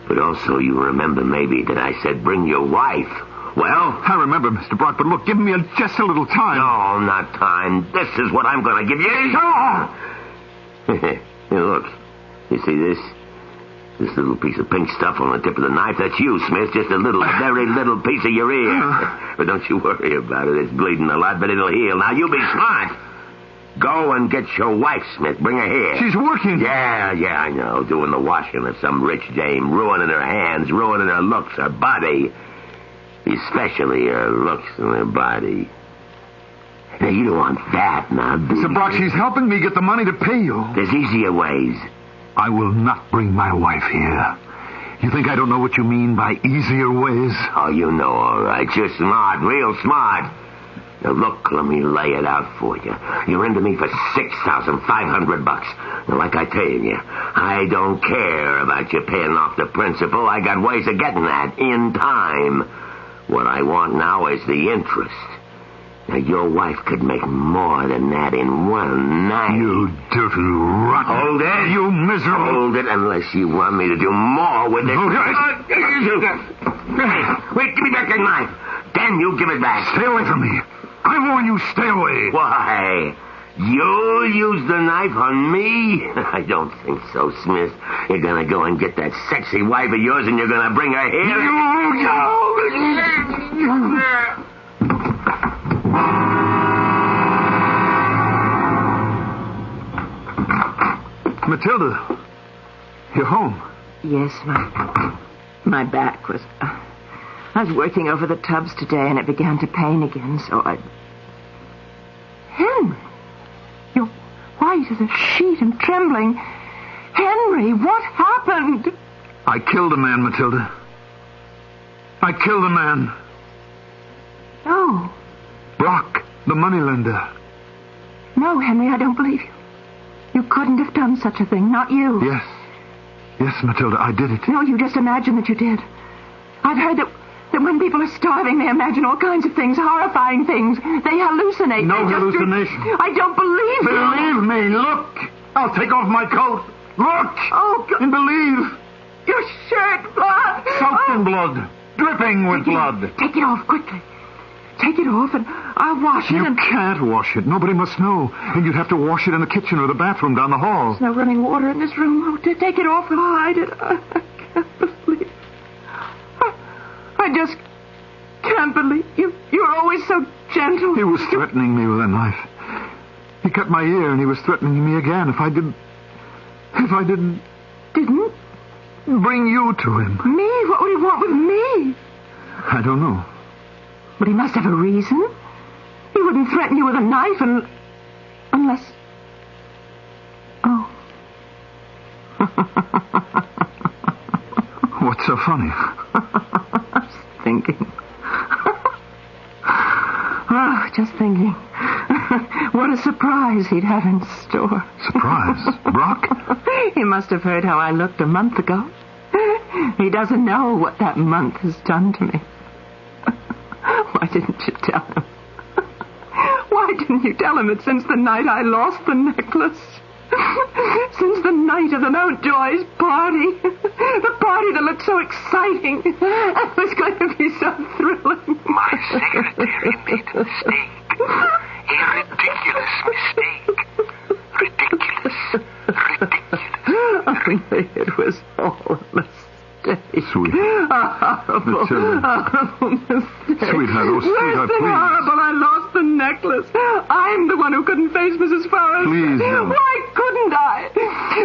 But also you remember maybe that I said bring your wife. Well? I remember, Mr. Brock, but look, give me just a little time. No, not time. This is what I'm going to give you. Hey, look. You see this? This little piece of pink stuff on the tip of the knife, that's you, Smith. Just a little, very little piece of your ear. But don't you worry about it. It's bleeding a lot, but it'll heal. Now, you be smart. Go and get your wife, Smith. Bring her here. She's working. Yeah, I know. Doing the washing of some rich dame. Ruining her hands, ruining her looks, her body. Especially her looks and her body. Now, you don't want that, now, do you? Mr. Brock, she's helping me get the money to pay you. There's easier ways. I will not bring my wife here. You think I don't know what you mean by easier ways? Oh, you know, all right. You're smart, real smart. Now, look, let me lay it out for you. You're into me for $6,500. Now, like I tell you, I don't care about you paying off the principal. I got ways of getting that in time. What I want now is the interest. Now, your wife could make more than that in one night. You dirty rotten... Hold it. You miserable... Hold it unless you want me to do more with it. Wait, give me back that knife. Then you give it back. Stay away from me. I warn you, stay away. Why? You'll use the knife on me? I don't think so, Smith. You're going to go and get that sexy wife of yours and you're going to bring her here? Matilda, you're home. Yes, my back was... I was working over the tubs today and it began to pain again, so I... Henry! You're white as a sheet and trembling. Henry, what happened? I killed a man, Matilda. I killed a man. No. Brock, the moneylender. No, Henry, I don't believe you. You couldn't have done such a thing, not you. Yes. Yes, Matilda, I did it. No, you just imagine that you did. I've heard that when people are starving, they imagine all kinds of things, horrifying things. They hallucinate. No hallucination. I don't believe you. Believe me, look. I'll take off my coat. Look. Oh, God. And believe. Your shirt, blood. Soaked in blood. Dripping with blood. Take it off, quickly. take it off and I'll wash it. You can't wash it. Nobody must know. And you'd have to wash it in the kitchen or the bathroom down the hall. There's no running water in this room. Oh, take it off and hide it. I can't believe... I just can't believe you. You're always so gentle. He was threatening me with a knife. He cut my ear and he was threatening me again if I didn't... Didn't? Bring you to him. Me? What would he want with me? I don't know. But he must have a reason. He wouldn't threaten you with a knife unless... Oh. What's so funny? I was thinking. Oh, just thinking. What a surprise he'd have in store. Surprise? Brock? He must have heard how I looked a month ago. He doesn't know what that month has done to me. Why didn't you tell him? Why didn't you tell him that since the night I lost the necklace, since the night of the Mountjoy's party, the party that looked so exciting, it was going to be so thrilling. My secretary made a mistake. A ridiculous mistake. Ridiculous. Only it was all a mistake. Sweet. A horrible mistake. Sweetheart, oh, sweetheart, Worse than please. horrible, I lost the necklace. I'm the one who couldn't face Mrs. Forrest. Please, no. Why couldn't I?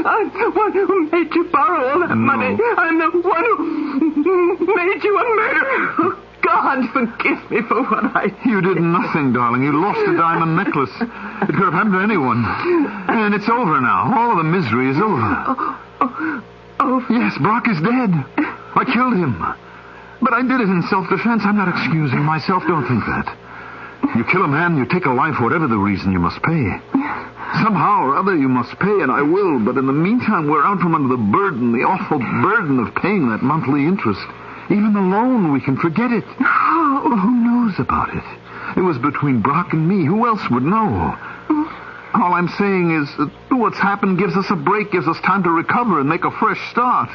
I'm the one who made you borrow all that money. I'm the one who made you a murderer. Oh, God, forgive me for what I did. You did nothing, darling. You lost a diamond necklace. It could have happened to anyone. And it's over now. All of the misery is over. Oh. Yes, Brock is dead. I killed him. But I did it in self-defense. I'm not excusing myself. Don't think that. You kill a man, you take a life, whatever the reason, you must pay. Somehow or other you must pay, and I will. But in the meantime, we're out from under the burden, the awful burden of paying that monthly interest. Even the loan, we can forget it. Well, who knows about it? It was between Brock and me. Who else would know? All I'm saying is that what's happened gives us a break, gives us time to recover and make a fresh start.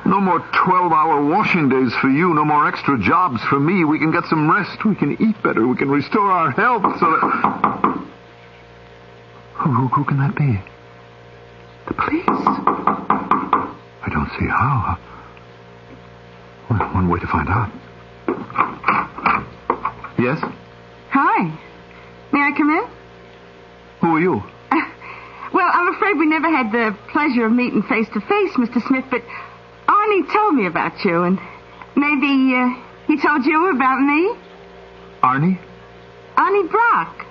No more 12-hour washing days for you, no more extra jobs for me. We can get some rest, we can eat better, we can restore our health so that... Who can that be? The police. I don't see how. Well, one way to find out. Yes? Hi. May I come in? Who are you? Well, I'm afraid we never had the pleasure of meeting face to face, Mr. Smith, but Arnie told me about you, and maybe he told you about me? Arnie? Arnie Brock.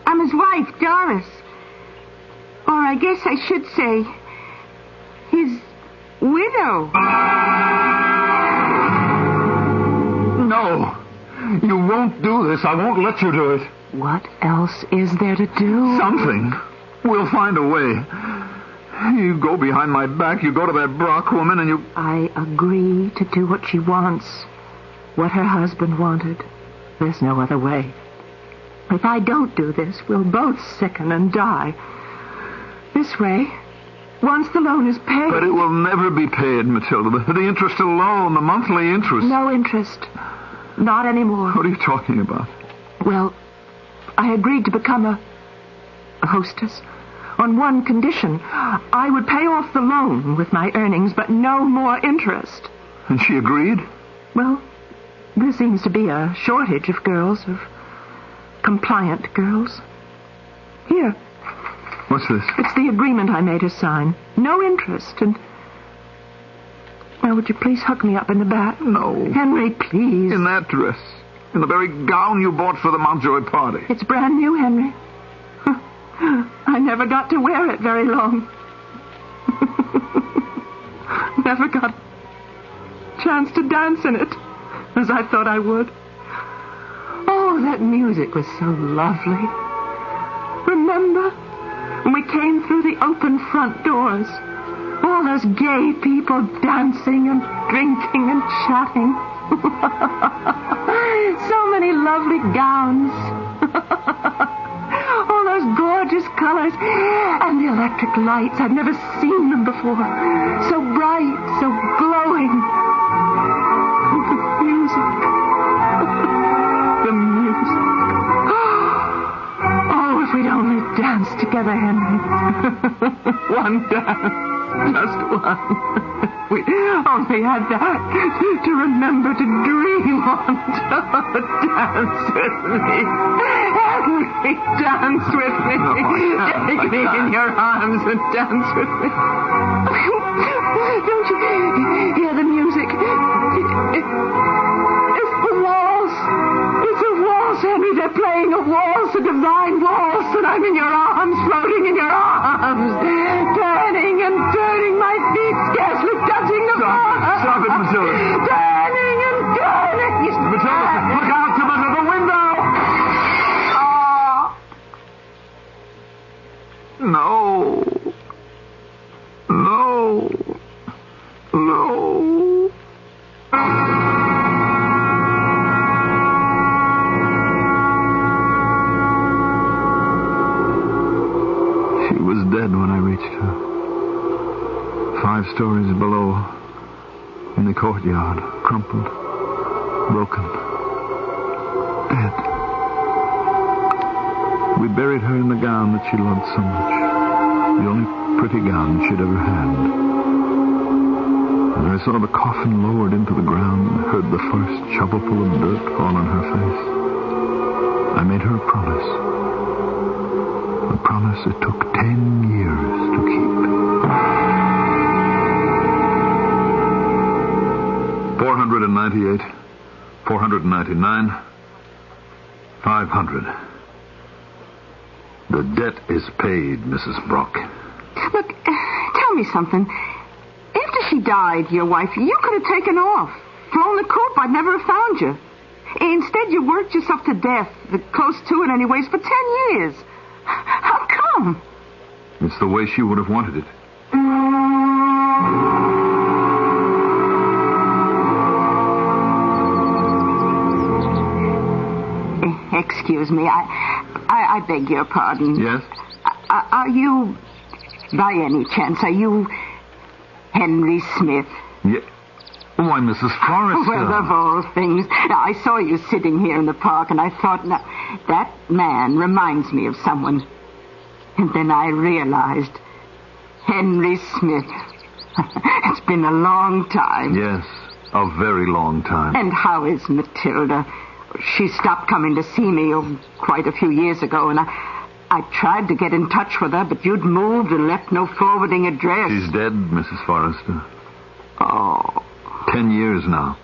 I'm his wife, Doris. Or I guess I should say, his widow. No. You won't do this. I won't let you do it. What else is there to do? Something. We'll find a way. You go behind my back, you go to that Brock woman, and you... I agree to do what she wants. What her husband wanted. There's no other way. If I don't do this, we'll both sicken and die. This way, once the loan is paid... But it will never be paid, Matilda. The interest alone, the monthly interest. No interest. Not anymore. What are you talking about? Well, I agreed to become a hostess on one condition. I would pay off the loan with my earnings, but no more interest. And she agreed? Well, there seems to be a shortage of girls, of compliant girls. Here. What's this? It's the agreement I made her sign. No interest, and... Well, would you please hook me up in the back? No. Henry, please. In that dress. In the very gown you bought for the Mountjoy party. It's brand new, Henry. I never got to wear it very long. Never got a chance to dance in it, as I thought I would. Oh, that music was so lovely. Remember? When we came through the open front doors. All those gay people dancing and drinking and chatting. So many lovely gowns. All those gorgeous colors. And the electric lights. I've never seen them before. So bright, so glowing. The music. The music. dance together, Henry. One dance. Just one. We only had that to remember to dream on. Dance with me. Henry, dance with me. Take me in your arms and dance with me. Don't you hear the music? It's the waltz. It's a waltz, Henry. They're playing a waltz, a divine waltz, and I'm in your arms, floating in your arms, turning and turning, my feet scarcely touching the floor. Stop it, Matilda. Turning and turning. Matilda, look out from under the window. No. She was dead when I reached her. 5 stories below, in the courtyard, crumpled, broken, dead. We buried her in the gown that she loved so much, the only pretty gown she'd ever had. And I saw the coffin lowered into the ground and heard the first shovelful of dirt fall on her face. I made her a promise. A promise it took 10 years to keep. 498, 499, 500. The debt is paid, Mrs. Brock. Look, tell me something. After she died, your wife, you could have taken off. Flown the coop, I'd never have found you. Instead, you worked yourself to death, close to it anyways, for 10 years. How come? It's the way she would have wanted it. Excuse me, I beg your pardon. Yes? Are you, by any chance, are you Henry Smith? Yeah. Why, Mrs. Forrester. Well, of all things. Now, I saw you sitting here in the park, and I thought, now, that man reminds me of someone. And then I realized, Henry Smith. It's been a long time. Yes, a very long time. And how is Matilda? She stopped coming to see me quite a few years ago, and I tried to get in touch with her, but you'd moved and left no forwarding address. She's dead, Mrs. Forrester. Oh. 10 years now.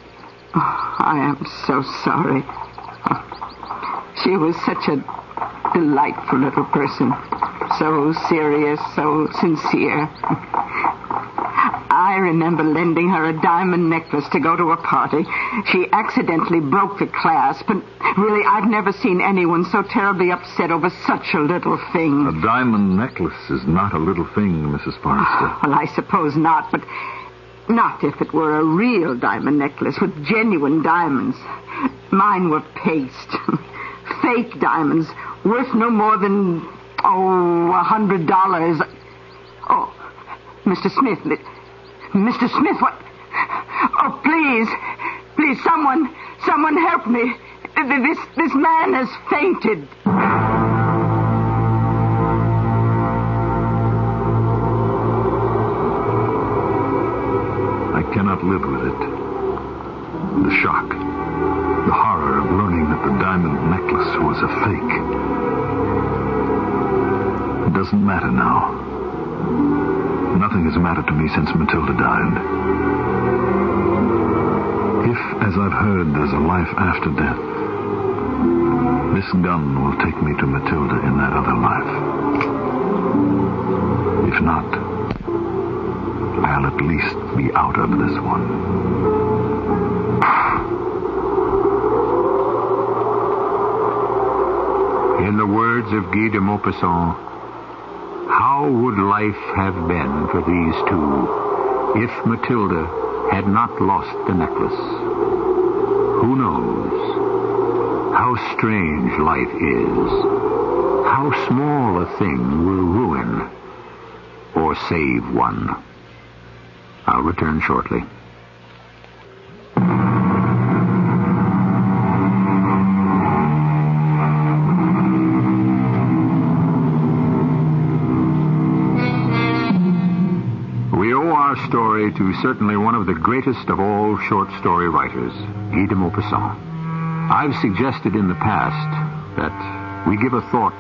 Oh, I am so sorry. She was such a delightful little person. So serious, so sincere. I remember lending her a diamond necklace to go to a party. She accidentally broke the clasp, and really, I've never seen anyone so terribly upset over such a little thing. A diamond necklace is not a little thing, Mrs. Forrester. Well, I suppose not, but not if it were a real diamond necklace with genuine diamonds. Mine were paste. Fake diamonds, worth no more than, $100. Oh, Mr. Smith, Mr. Smith, what? Oh, please, someone help me. This man has fainted. I cannot live with it. The shock, the horror of learning that the diamond necklace was a fake. It doesn't matter now. Nothing has mattered to me since Matilda died. If, as I've heard, there's a life after death, this gun will take me to Matilda in that other life. If not, I'll at least be out of this one. In the words of Guy de Maupassant, how would life have been for these two if Matilda had not lost the necklace? Who knows? How strange life is. How small a thing will ruin or save one. I'll return shortly. our story to certainly one of the greatest of all short story writers, Guy de Maupassant. I've suggested in the past that we give a thought,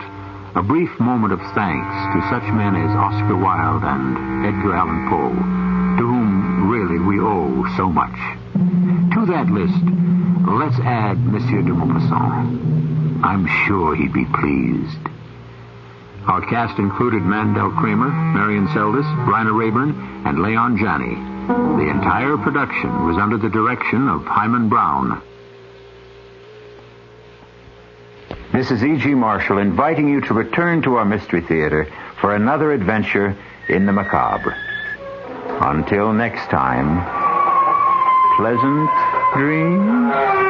a brief moment of thanks to such men as Oscar Wilde and Edgar Allan Poe, to whom really we owe so much. To that list, let's add Monsieur de Maupassant. I'm sure he'd be pleased. Our cast included Mandel Kramer, Marion Seldes, Bryna Rayburn, and Leon Janney. The entire production was under the direction of Hyman Brown. This is E.G. Marshall inviting you to return to our Mystery Theater for another adventure in the macabre. Until next time, pleasant dreams.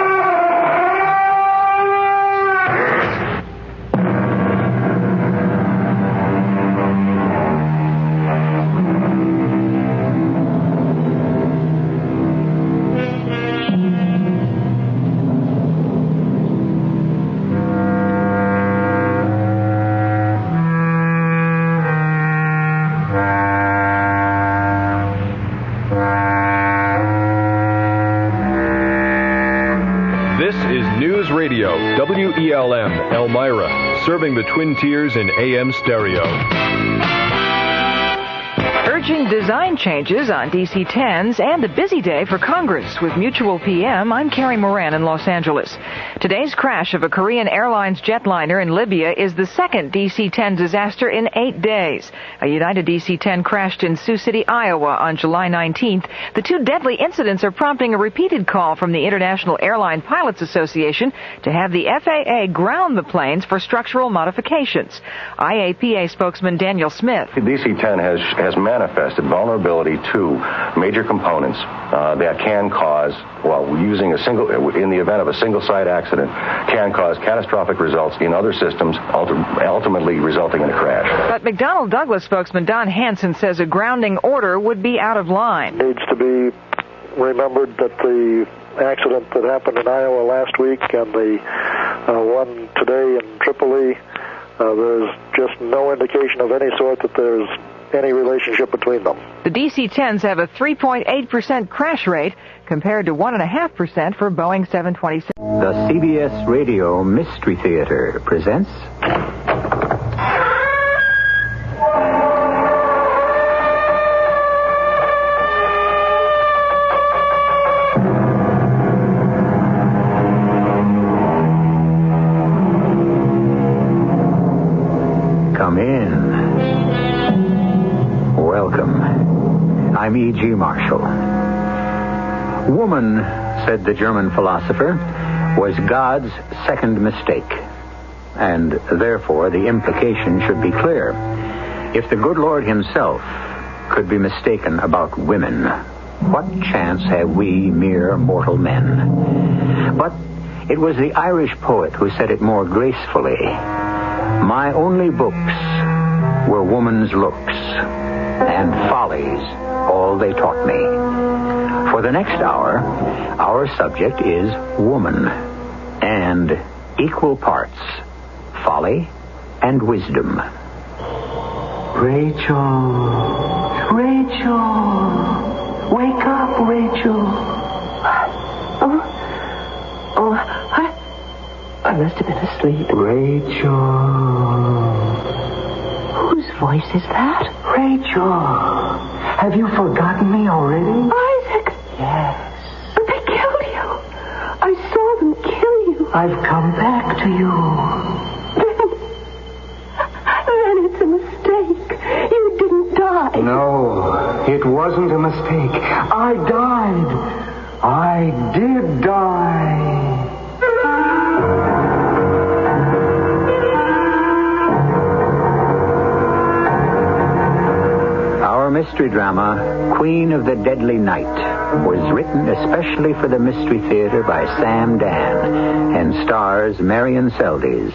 WELM, Elmira, serving the Twin Tiers in AM stereo. Urgent design changes on DC-10s and a busy day for Congress. With Mutual PM, I'm Carrie Moran in Los Angeles. Today's crash of a Korean Airlines jetliner in Libya is the second DC-10 disaster in 8 days. A United DC-10 crashed in Sioux City, Iowa on July 19th. The two deadly incidents are prompting a repeated call from the International Airline Pilots Association to have the FAA ground the planes for structural modifications. IAPA spokesman Daniel Smith. DC-10 has manifested vulnerability to major components that can cause, in the event of a single-site accident, can cause catastrophic results in other systems, ultimately resulting in a crash. But McDonnell Douglas spokesman Don Hansen says a grounding order would be out of line. Needs to be remembered that the accident that happened in Iowa last week and the one today in Tripoli, there's just no indication of any sort that there's any relationship between them. The DC-10s have a 3.8% crash rate compared to 1.5% for Boeing 727. The CBS Radio Mystery Theater presents... Come in. Welcome. I'm E.G. Marshall. Woman, said the German philosopher, was God's second mistake. And therefore the implication should be clear. If the good Lord himself could be mistaken about women, what chance have we mere mortal men? But it was the Irish poet who said it more gracefully. My only books were woman's looks, and follies all they taught me. For the next hour, our subject is woman, and equal parts folly and wisdom. Rachel, wake up, Rachel. I must have been asleep. Rachel. Whose voice is that? Rachel. Have you forgotten me already? Isaac. Yes. But they killed you. I saw them kill you. I've come back to you. Then it's a mistake. You didn't die. No, it wasn't a mistake. I died. I did die. Our mystery drama, Queen of the Deadly Night, was written especially for the Mystery Theater by Sam Dan and stars Marion Seldes.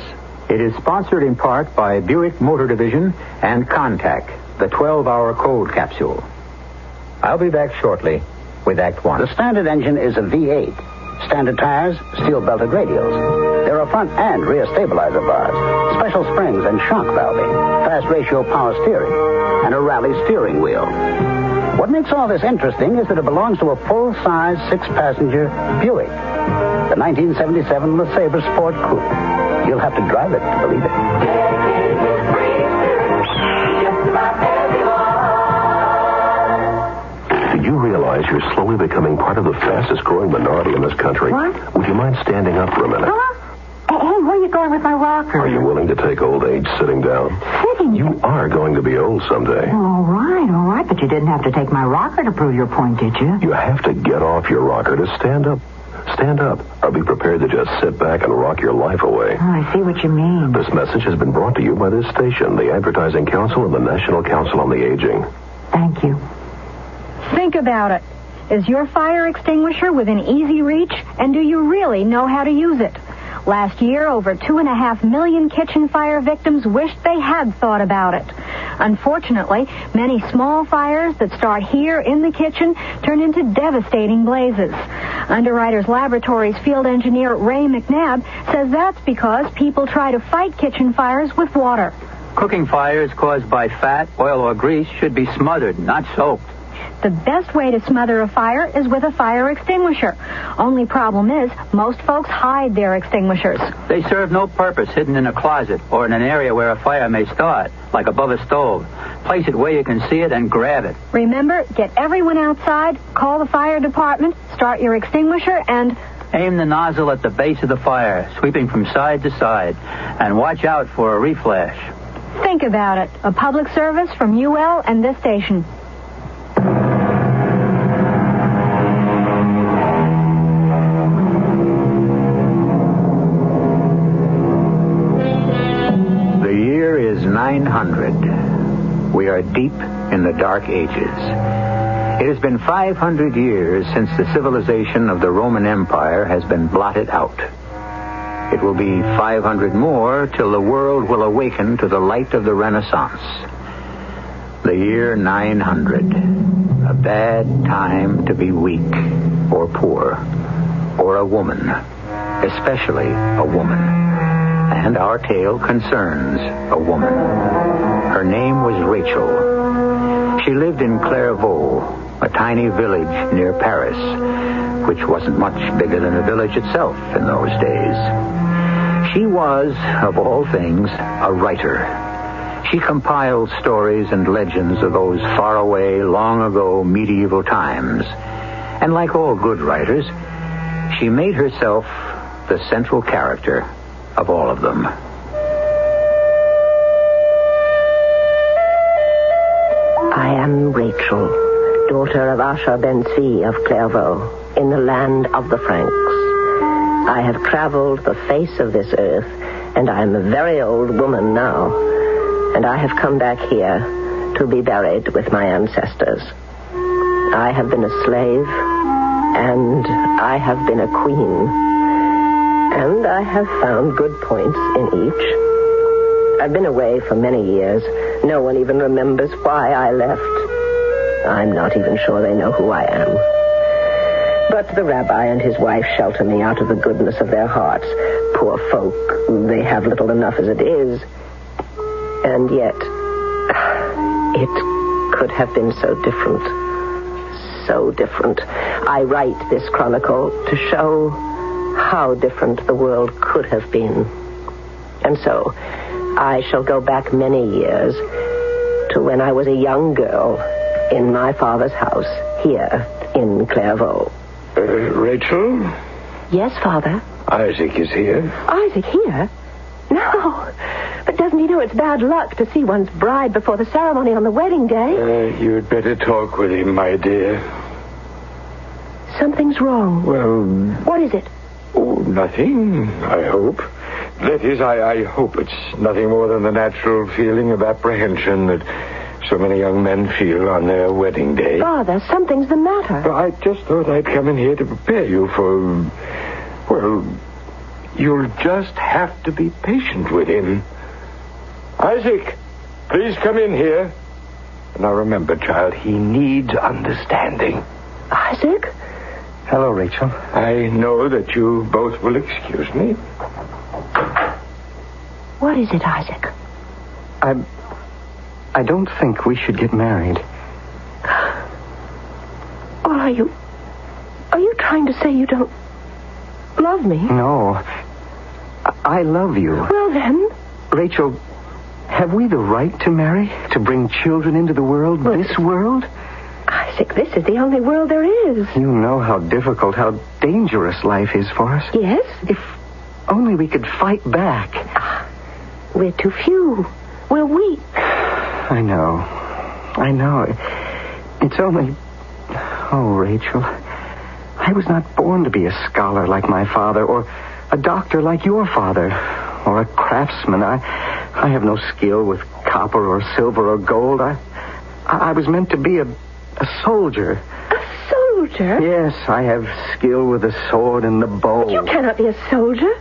It is sponsored in part by Buick Motor Division and Contact, the 12-hour cold capsule. I'll be back shortly with Act One. The standard engine is a V8. Standard tires, steel-belted radials. There are front and rear stabilizer bars, special springs and shock valving, fast ratio power steering, and a rally steering wheel. What What makes all this interesting is that it belongs to a full-size 6-passenger Buick, the 1977 LeSabre Sport Coupe. You'll have to drive it to believe it. Did you realize you're slowly becoming part of the fastest-growing minority in this country? What? Would you mind standing up for a minute? Huh? Hey, where are you going with my rocker? Are you willing to take old age sitting down? Sitting? You are going to be old someday. All right. But you didn't have to take my rocker to prove your point, did you? You have to get off your rocker to stand up. Stand up, or be prepared to just sit back and rock your life away. Oh, I see what you mean. This message has been brought to you by this station, the Advertising Council, and the National Council on the Aging. Thank you. Think about it. Is your fire extinguisher within easy reach, and do you really know how to use it? Last year, over 2.5 million kitchen fire victims wished they had thought about it. Unfortunately, many small fires that start here in the kitchen turn into devastating blazes. Underwriters Laboratories field engineer Ray McNabb says that's because people try to fight kitchen fires with water. Cooking fires caused by fat, oil, or grease should be smothered, not soaked. The best way to smother a fire is with a fire extinguisher. Only problem is, most folks hide their extinguishers. They serve no purpose hidden in a closet or in an area where a fire may start, like above a stove. Place it where you can see it and grab it. Remember, get everyone outside, call the fire department, start your extinguisher, and aim the nozzle at the base of the fire, sweeping from side to side, and watch out for a reflash. Think about it. A public service from UL and this station. The year is 900. We are deep in the Dark Ages. It has been 500 years since the civilization of the Roman Empire has been blotted out. It will be 500 more till the world will awaken to the light of the Renaissance. The year 900. A bad time to be weak or poor or a woman, especially a woman. And our tale concerns a woman. Her name was Rachel. She lived in Clairvaux, a tiny village near Paris, which wasn't much bigger than the village itself in those days. She was, of all things, a writer. She compiled stories and legends of those faraway, long-ago medieval times. And like all good writers, she made herself the central character of all of them. I am Rachel, daughter of Asher Ben Tzvi of Clairvaux, in the land of the Franks. I have traveled the face of this earth, and I am a very old woman now. And I have come back here to be buried with my ancestors. I have been a slave, and I have been a queen. And I have found good points in each. I've been away for many years. No one even remembers why I left. I'm not even sure they know who I am. But the rabbi and his wife shelter me out of the goodness of their hearts. Poor folk, they have little enough as it is. And yet, it could have been so different. So different. I write this chronicle to show how different the world could have been. And so, I shall go back many years to when I was a young girl in my father's house here in Clairvaux. Rachel? Yes, Father? Isaac is here. Isaac here? No. But doesn't he know it's bad luck to see one's bride before the ceremony on the wedding day? You'd better talk with him, my dear. Something's wrong. Well... What is it? Oh, nothing, I hope. That is, I hope it's nothing more than the natural feeling of apprehension that so many young men feel on their wedding day. Father, something's the matter. Well, I just thought I'd come in here to prepare you for... Well, you'll just have to be patient with him. Isaac, please come in here. Now remember, child, he needs understanding. Isaac? Hello, Rachel. I know that you both will excuse me. What is it, Isaac? I don't think we should get married. Are you trying to say you don't love me? No. I love you. Well, then. Rachel, have we the right to marry? To bring children into the world? This world? Isaac, this is the only world there is. You know how difficult, how dangerous life is for us. Yes? If only we could fight back. We're too few. We're weak. I know. It's only... Oh, Rachel, I was not born to be a scholar like my father, or a doctor like your father, or a craftsman. I have no skill with copper or silver or gold. I was meant to be a soldier. A soldier? Yes, I have skill with the sword and the bow. But you cannot be a soldier.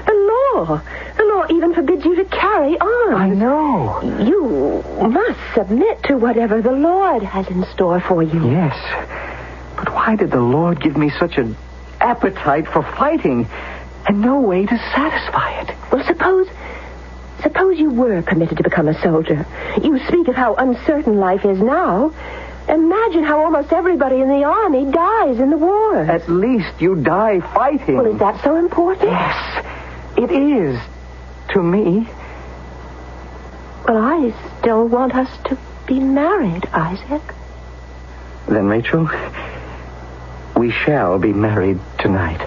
The law even forbids you to carry arms. I know. You must submit to whatever the Lord has in store for you. Yes. But why did the Lord give me such an appetite for fighting and no way to satisfy it? Well, suppose you were committed to become a soldier. You speak of how uncertain life is now. Imagine how almost everybody in the army dies in the war. At least you die fighting. Well, is that so important? Yes, it is. To me. Well, I still want us to be married, Isaac. Then, Rachel, we shall be married tonight.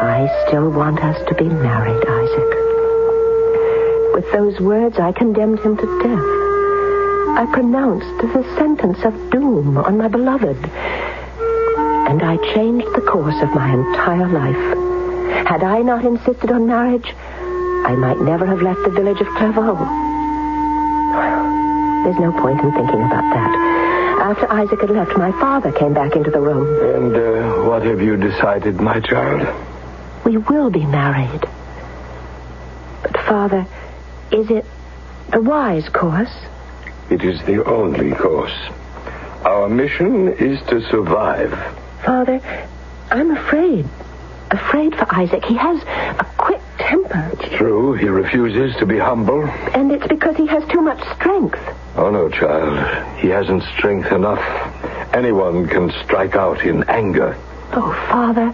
I still want us to be married, Isaac. With those words, I condemned him to death. I pronounced the sentence of doom on my beloved. And I changed the course of my entire life. Had I not insisted on marriage, I might never have left the village of Clairvaux. There's no point in thinking about that. After Isaac had left, my father came back into the room. And what have you decided, my child? We will be married. But, Father, is it the wise course? It is the only course. Our mission is to survive. Father, I'm afraid. Afraid for Isaac. He has a quick temper. It's true. He refuses to be humble. And it's because he has too much strength. Oh, no, child. He hasn't strength enough. Anyone can strike out in anger. Oh, Father,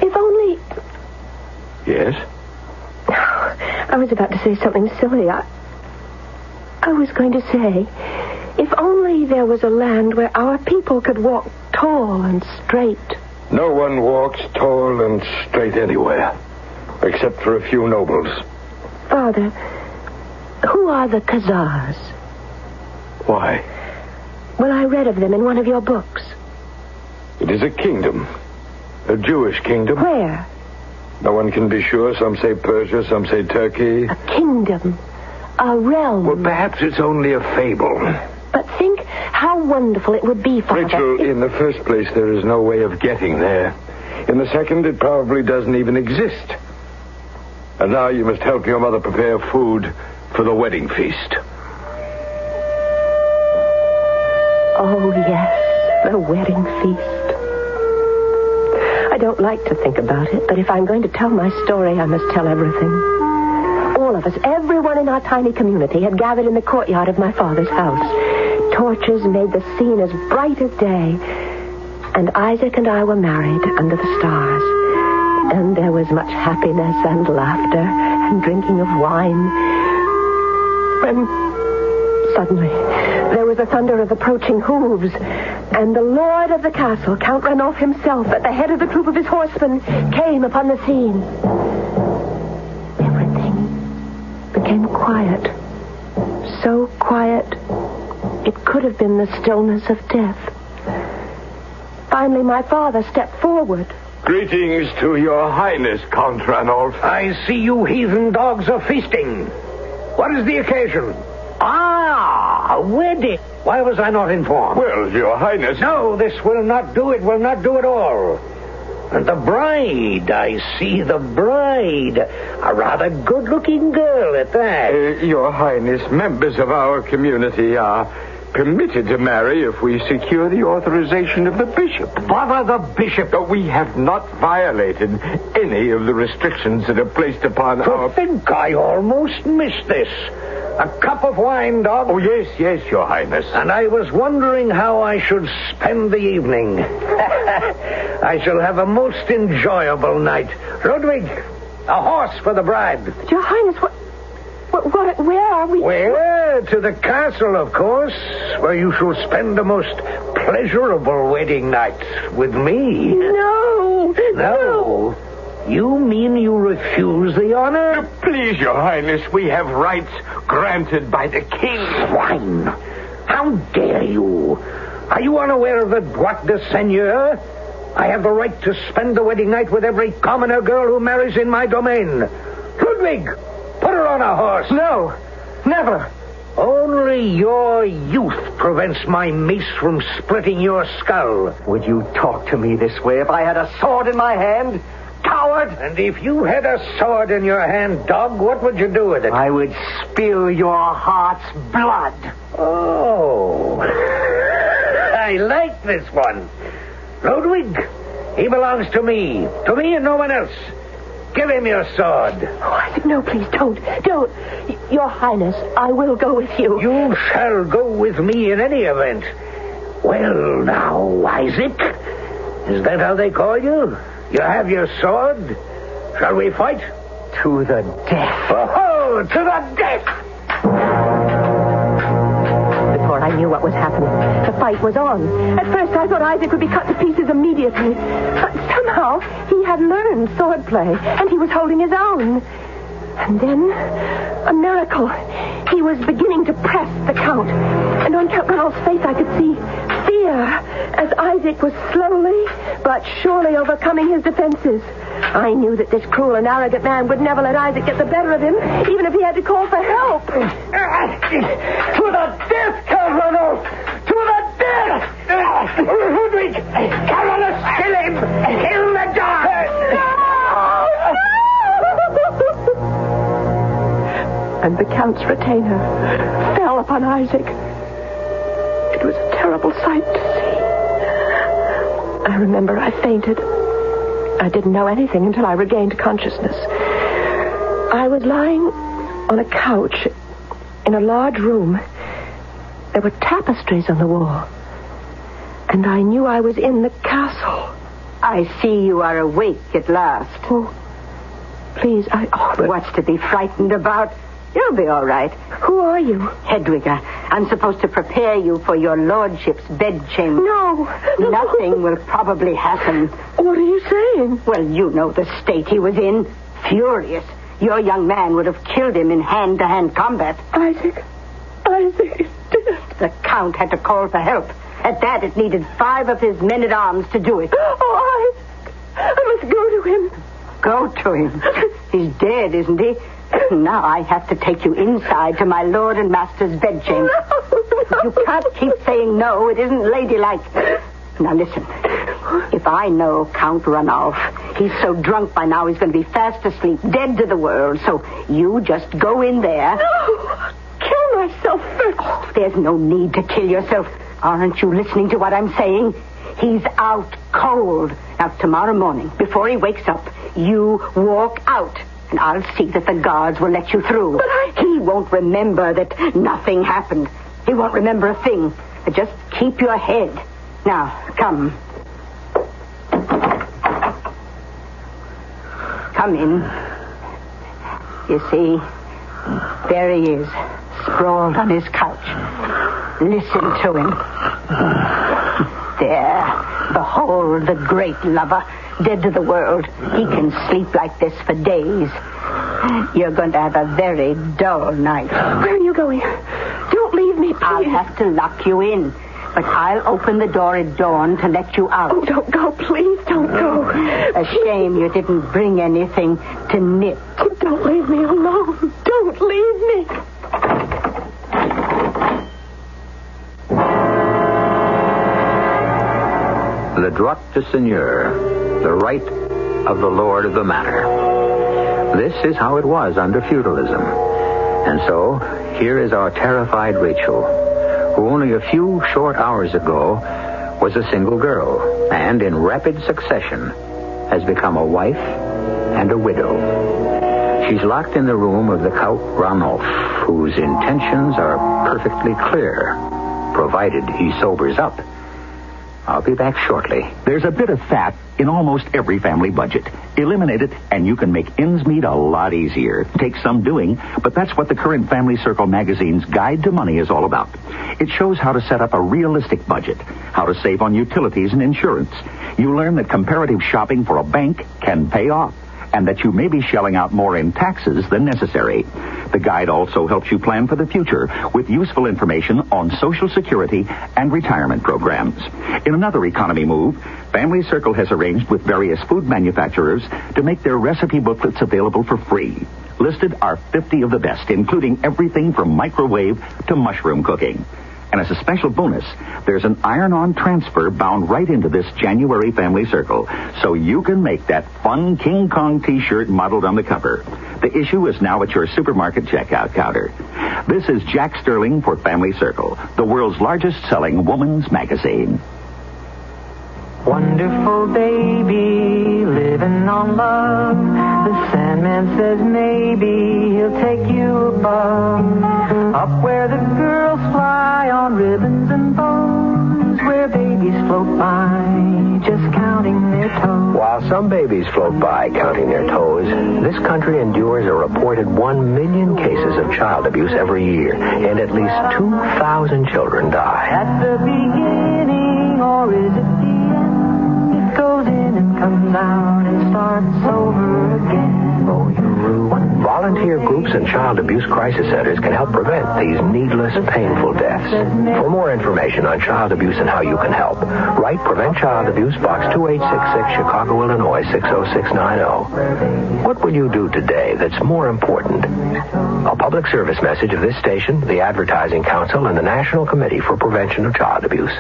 if only... Yes? I was about to say something silly. I was going to say, if only there was a land where our people could walk tall and straight. No one walks tall and straight anywhere, except for a few nobles. Father, who are the Khazars? Why? Well, I read of them in one of your books. It is a kingdom. A Jewish kingdom. Where? No one can be sure. Some say Persia, some say Turkey. A kingdom. A realm. Well, perhaps it's only a fable. But think how wonderful it would be, Father. Rachel, in the first place, there is no way of getting there. In the second, it probably doesn't even exist. And now you must help your mother prepare food for the wedding feast. Oh, yes, the wedding feast. I don't like to think about it, but if I'm going to tell my story, I must tell everything. All of us, everyone in our tiny community, had gathered in the courtyard of my father's house. Torches made the scene as bright as day. And Isaac and I were married under the stars. And there was much happiness and laughter and drinking of wine. When suddenly there was the thunder of approaching hooves, and the lord of the castle, Count Ranulph himself, at the head of the troop of his horsemen, came upon the scene. Everything became quiet. So quiet, it could have been the stillness of death. Finally, my father stepped forward. Greetings to your highness, Count Ranulph. I see you heathen dogs are feasting. What is the occasion? A wedding. Why was I not informed? Well, your highness... No, this will not do. It will not do at all. And the bride, I see the bride. A rather good-looking girl at that. Your highness, members of our community are permitted to marry if we secure the authorization of the bishop. Bother the bishop. But we have not violated any of the restrictions that are placed upon our... To think I almost missed this. A cup of wine, Doc? Oh, yes, Your Highness. And I was wondering how I should spend the evening. I shall have a most enjoyable night. Ludwig, a horse for the bride. But Your Highness, where are we? Where? To the castle, of course, where you shall spend a most pleasurable wedding night with me. No. You mean you refuse the honor? Please, Your Highness, we have rights granted by the king. Swine! How dare you? Are you unaware of the droit de seigneur? I have the right to spend the wedding night with every commoner girl who marries in my domain. Ludwig, put her on a horse. No, never. Only your youth prevents my mace from splitting your skull. Would you talk to me this way if I had a sword in my hand? Coward! And if you had a sword in your hand, dog, what would you do with it? I would spill your heart's blood. Oh. I like this one. Ludwig, he belongs to me. To me and no one else. Give him your sword. Oh, Isaac, no, please, don't. Your Highness, I will go with you. You shall go with me in any event. Well, now, Isaac, is that how they call you? You have your sword? Shall we fight? To the death. Oh, to the death! Before I knew what was happening, the fight was on. At first, I thought Isaac would be cut to pieces immediately. But somehow, he had learned swordplay, and he was holding his own. And then, a miracle. He was beginning to press the Count. And on Count Ronald's face, I could see fear as Isaac was slowly but surely overcoming his defenses. I knew that this cruel and arrogant man would never let Isaac get the better of him, even if he had to call for help. To the death, Count Ronald! To the death! Ludwig, Carolus, kill him! Kill the dog! And the Count's retainer fell upon Isaac. It was a terrible sight to see. I remember I fainted. I didn't know anything until I regained consciousness. I was lying on a couch in a large room. There were tapestries on the wall. And I knew I was in the castle. I see you are awake at last. Oh, please, What's to be frightened about? You'll be all right. Who are you? Hedwiger. I'm supposed to prepare you for your lordship's bedchamber. No. Nothing will probably happen. What are you saying? Well, you know the state he was in. Furious. Your young man would have killed him in hand-to-hand combat. Isaac is dead. The Count had to call for help. At that, it needed 5 of his men-at-arms to do it. Oh, Isaac, I must go to him. Go to him? He's dead, isn't he? Now I have to take you inside to my lord and master's bedchamber. No. You can't keep saying no. It isn't ladylike. Now listen. If I know Count Ranulph, he's so drunk by now he's going to be fast asleep, dead to the world. So you just go in there. No. Kill myself first. Oh, there's no need to kill yourself. Aren't you listening to what I'm saying? He's out cold. Now, tomorrow morning, before he wakes up, you walk out. And I'll see that the guards will let you through. But He won't remember that nothing happened. He won't remember a thing. Just keep your head. Now, come. Come in. You see, there he is, sprawled on his couch. Listen to him. There, behold the great lover, dead to the world. He can sleep like this for days. You're going to have a very dull night. Where are you going? Don't leave me, please. I'll have to lock you in, but I'll open the door at dawn to let you out. Oh, don't go, please, don't go. A shame you didn't bring anything to nip. Don't leave me alone. Don't leave me. The droit de seigneur, the right of the lord of the manor. This is how it was under feudalism. And so, here is our terrified Rachel, who only a few short hours ago was a single girl, and in rapid succession has become a wife and a widow. She's locked in the room of the Count Ranulf, whose intentions are perfectly clear, provided he sobers up. I'll be back shortly. There's a bit of fat in almost every family budget. Eliminate it, and you can make ends meet a lot easier. Takes some doing, but that's what the current Family Circle magazine's Guide to Money is all about. It shows how to set up a realistic budget, how to save on utilities and insurance. You learn that comparative shopping for a bank can pay off, and that you may be shelling out more in taxes than necessary. The guide also helps you plan for the future with useful information on Social Security and retirement programs. In another economy move, Family Circle has arranged with various food manufacturers to make their recipe booklets available for free. Listed are 50 of the best, including everything from microwave to mushroom cooking. And as a special bonus, there's an iron-on transfer bound right into this January Family Circle, so you can make that fun King Kong T-shirt modeled on the cover. The issue is now at your supermarket checkout counter. This is Jack Sterling for Family Circle, the world's largest-selling woman's magazine. Wonderful baby, living on love. The Sandman says maybe he'll take you above. Up where the girls fly on ribbons and bows, where babies float by, just counting their toes. While some babies float by counting their toes, this country endures a reported 1 million cases of child abuse every year, and at least 2,000 children die. At the beginning, or is it the end? It goes in and comes out and starts over again. Oh, you ruined. Volunteer groups and child abuse crisis centers can help prevent these needless, painful deaths. For more information on child abuse and how you can help, write Prevent Child Abuse, Box 2866, Chicago, Illinois, 60690. What will you do today that's more important? A public service message of this station, the Advertising Council, and the National Committee for Prevention of Child Abuse.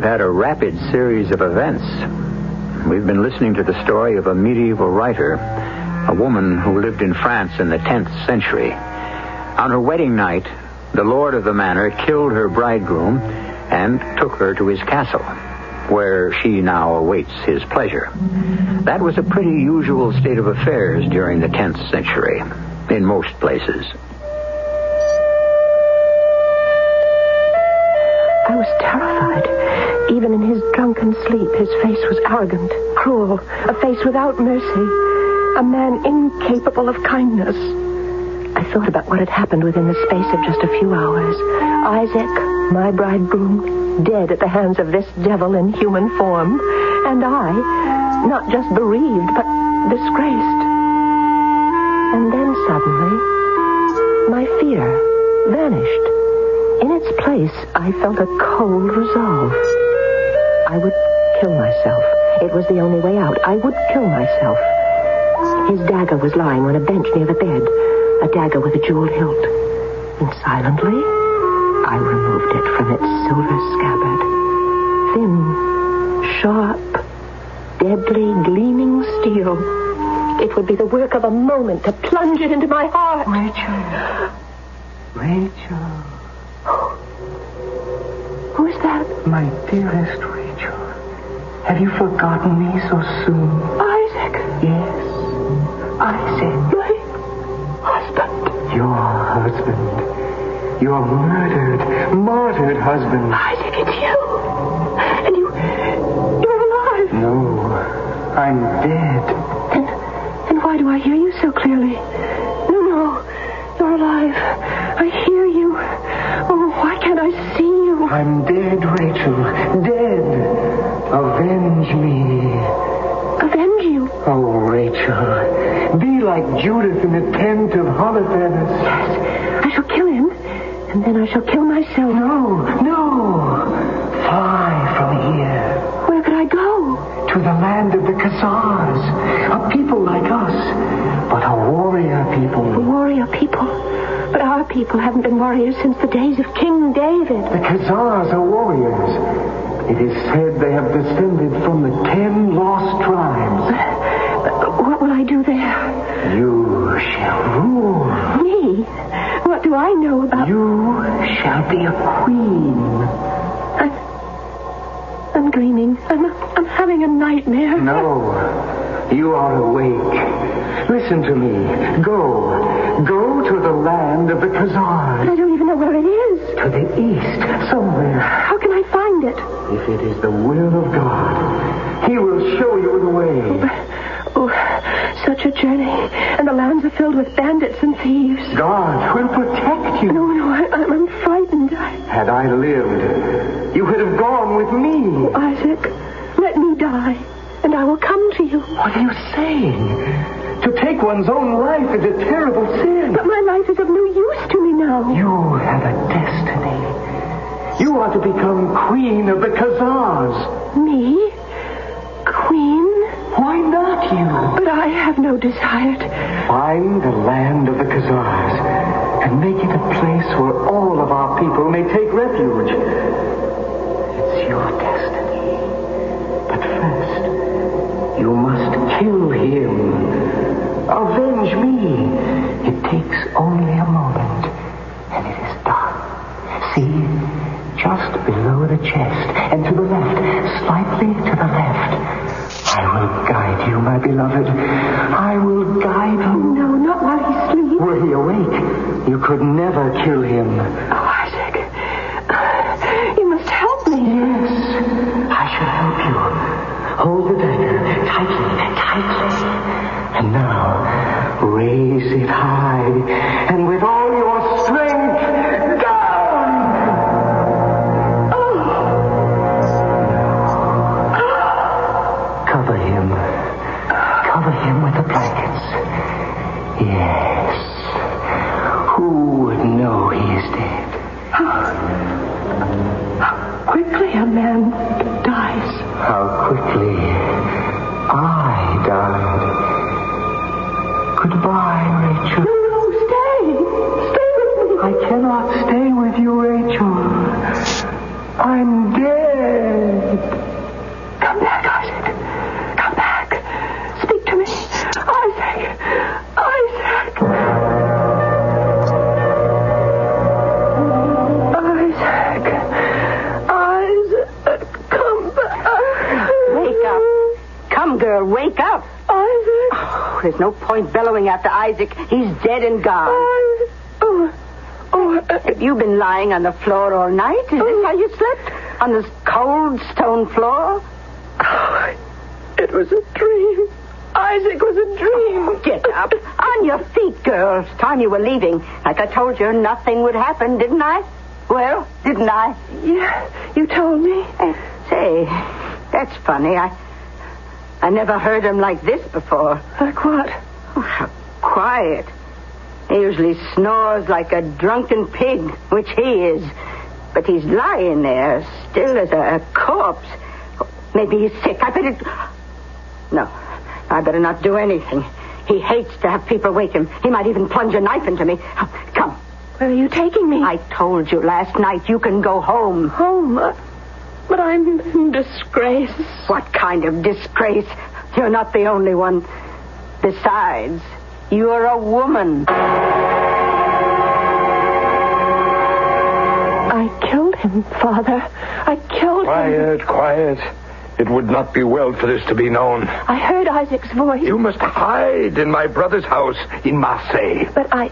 Had a rapid series of events. We've been listening to the story of a medieval writer, a woman who lived in France in the 10th century. On her wedding night, the lord of the manor killed her bridegroom and took her to his castle, where she now awaits his pleasure. That was a pretty usual state of affairs during the 10th century, in most places. I was terrified. Even in his drunken sleep, his face was arrogant, cruel, a face without mercy, a man incapable of kindness. I thought about what had happened within the space of just a few hours. Isaac, my bridegroom, dead at the hands of this devil in human form, and I, not just bereaved, but disgraced. And then suddenly, my fear vanished. In its place, I felt a cold resolve. I would kill myself. It was the only way out. I would kill myself. His dagger was lying on a bench near the bed, a dagger with a jeweled hilt. And silently, I removed it from its silver scabbard. Thin, sharp, deadly, gleaming steel. It would be the work of a moment to plunge it into my heart. Rachel. Who is that? My dearest Rachel. Have you forgotten me so soon? Isaac. Yes. Isaac. My husband. Your husband. Your martyred husband. Isaac, it's you. And you're alive. No, I'm dead. And why do I hear you so clearly? No, you're alive. I hear you. Oh, why can't I see you? I'm dead, Rachel. Dead. Avenge me. Avenge you? Oh, Rachel. Be like Judith in the tent of Holofernes. Yes. I shall kill him. And then I shall kill myself. No. Fly from here. Where could I go? To the land of the Khazars. A people like us. But a warrior people. A warrior people? But our people haven't been warriors since the days of King David. The Khazars are warriors. It is said they have descended from the 10 lost tribes. What will I do there? You shall rule. Me? What do I know about... You shall be a queen. I'm dreaming. I'm having a nightmare. No. You are awake. Listen to me. Go to the land of the Khazars. I don't even know where it is. To the east, somewhere. How can I find it? If it is the will of God, He will show you the way. Oh, such a journey. And the lands are filled with bandits and thieves. God will protect you. No, I'm frightened. Had I lived, you would have gone with me. Oh, Isaac, let me die, and I will come to you. What are you saying? To take one's own life is a terrible sin. But my life is of no use to me now. You have a destiny. You are to become queen of the Khazars. Me? Queen? Why not you? But I have no desire to... Find the land of the Khazars and make it a place where all of our people may take refuge. It's your destiny. But first, you must kill him. Avenge me. It takes only a moment, and it is done. See? Just below the chest, and to the left, slightly to the left. I will guide you, my beloved. I will guide you. No, not while he sleeps. Were he awake, you could never kill him. Oh, Isaac. You must help me. Yes, I shall help you. Hold the dagger tightly. And now, raise it high, and with all your strength, down! Cover him with the blankets. Yes. Who would know he is dead? How quickly a man dies. How quickly I died. Goodbye, Rachel. No, stay. Stay with me. I cannot stay with you, Rachel. I'm dead. Come back, Isaac. Come back. Speak to me. Isaac. Come back. Wake up. Come, girl, wake up. Isaac. Oh, there's no point bellowing after Isaac. He's dead and gone. Have you been lying on the floor all night? Is this how you slept? On this cold stone floor? Oh, it was a dream. Isaac was a dream. Get up. On your feet, girl. It's time you were leaving. Like I told you, nothing would happen, didn't I? Well, didn't I? Yeah, you told me. Say, that's funny. I never heard him like this before. Like what? Oh, how quiet. He usually snores like a drunken pig, which he is. But he's lying there, still as a corpse. Maybe he's sick. I better... No, I better not do anything. He hates to have people wake him. He might even plunge a knife into me. Come. Where are you taking me? I told you last night you can go home. Home? But I'm in disgrace. What kind of disgrace? You're not the only one. Besides, you're a woman. I killed him, Father. I killed him. Quiet. It would not be well for this to be known. I heard Isaac's voice. You must hide in my brother's house in Marseille. But I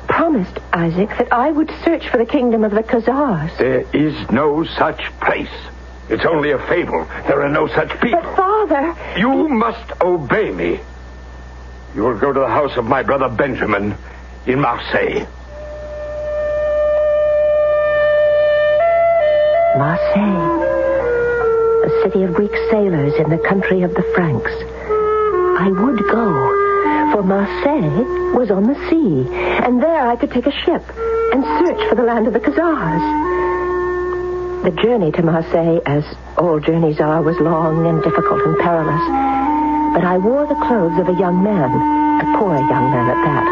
promised Isaac that I would search for the kingdom of the Khazars. There is no such place. It's only a fable. There are no such people. But, Father... You must obey me. You will go to the house of my brother Benjamin in Marseille. Marseille, a city of Greek sailors in the country of the Franks. I would go, for Marseille was on the sea, and there I could take a ship and search for the land of the Khazars. The journey to Marseille, as all journeys are, was long and difficult and perilous. But I wore the clothes of a young man, a poor young man at that.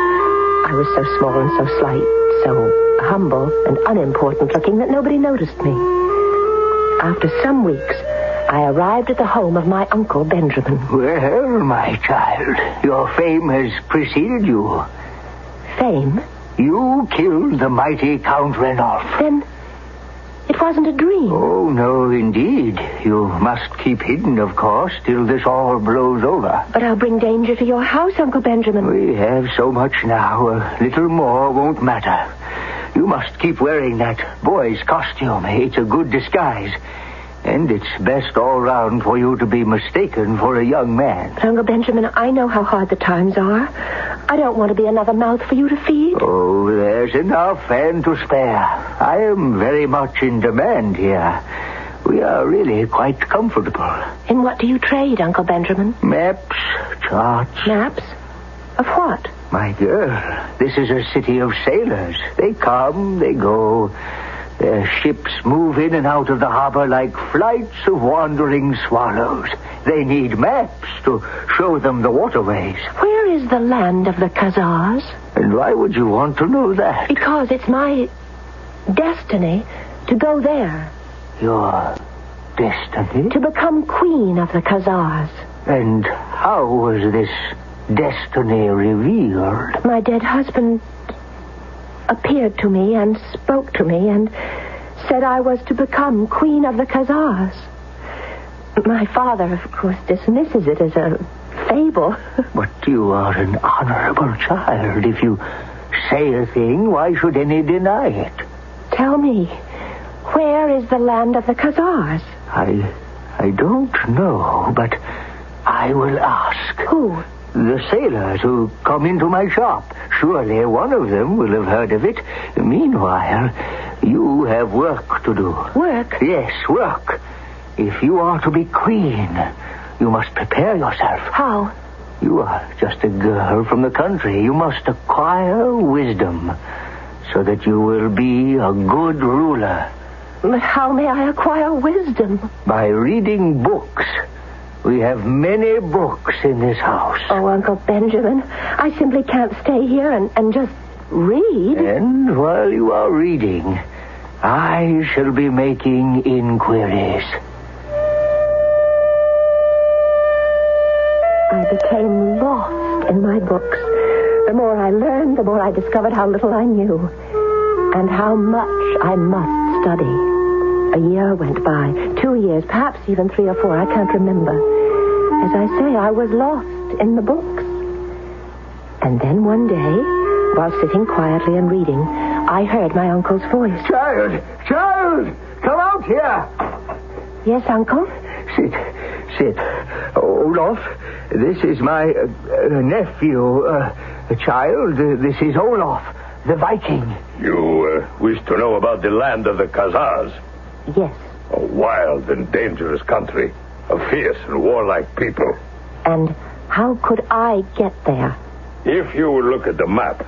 I was so small and so slight, so humble and unimportant looking that nobody noticed me. After some weeks, I arrived at the home of my Uncle Benjamin. Well, my child, your fame has preceded you. Fame? You killed the mighty Count Ranulph. Then it wasn't a dream. Oh, no, indeed. You must keep hidden, of course, till this all blows over. But I'll bring danger to your house, Uncle Benjamin. We have so much now. A little more won't matter. You must keep wearing that boy's costume. It's a good disguise. And it's best all round for you to be mistaken for a young man. But, Uncle Benjamin, I know how hard the times are. I don't want to be another mouth for you to feed. Oh, there's enough and to spare. I am very much in demand here. We are really quite comfortable. In what do you trade, Uncle Benjamin? Maps, charts. Maps? Of what? My girl, this is a city of sailors. They come, they go. Their ships move in and out of the harbor like flights of wandering swallows. They need maps to show them the waterways. Where is the land of the Khazars? And why would you want to know that? Because it's my destiny to go there. Your destiny? To become queen of the Khazars. And how was this destiny revealed? My dead husband appeared to me and spoke to me and said I was to become queen of the Khazars. My father, of course, dismisses it as a fable. But you are an honorable child. If you say a thing, why should any deny it? Tell me, where is the land of the Khazars? I don't know, but I will ask. Who? The sailors who come into my shop. Surely one of them will have heard of it. Meanwhile, you have work to do. Work? Yes, work. If you are to be queen, you must prepare yourself. How? You are just a girl from the country. You must acquire wisdom so that you will be a good ruler. But how may I acquire wisdom? By reading books. We have many books in this house. Oh, Uncle Benjamin, I simply can't stay here and just read. And while you are reading, I shall be making inquiries. I became lost in my books. The more I learned, the more I discovered how little I knew. And how much I must study. A year went by, 2 years, perhaps even 3 or 4, I can't remember. As I say, I was lost in the books. And then one day, while sitting quietly and reading, I heard my uncle's voice. Child! Come out here! Yes, Uncle? Sit. Olaf, this is my nephew. Child, this is Olaf, the Viking. You wish to know about the land of the Khazars? Yes. A wild and dangerous country. A fierce and warlike people. And how could I get there? If you look at the map,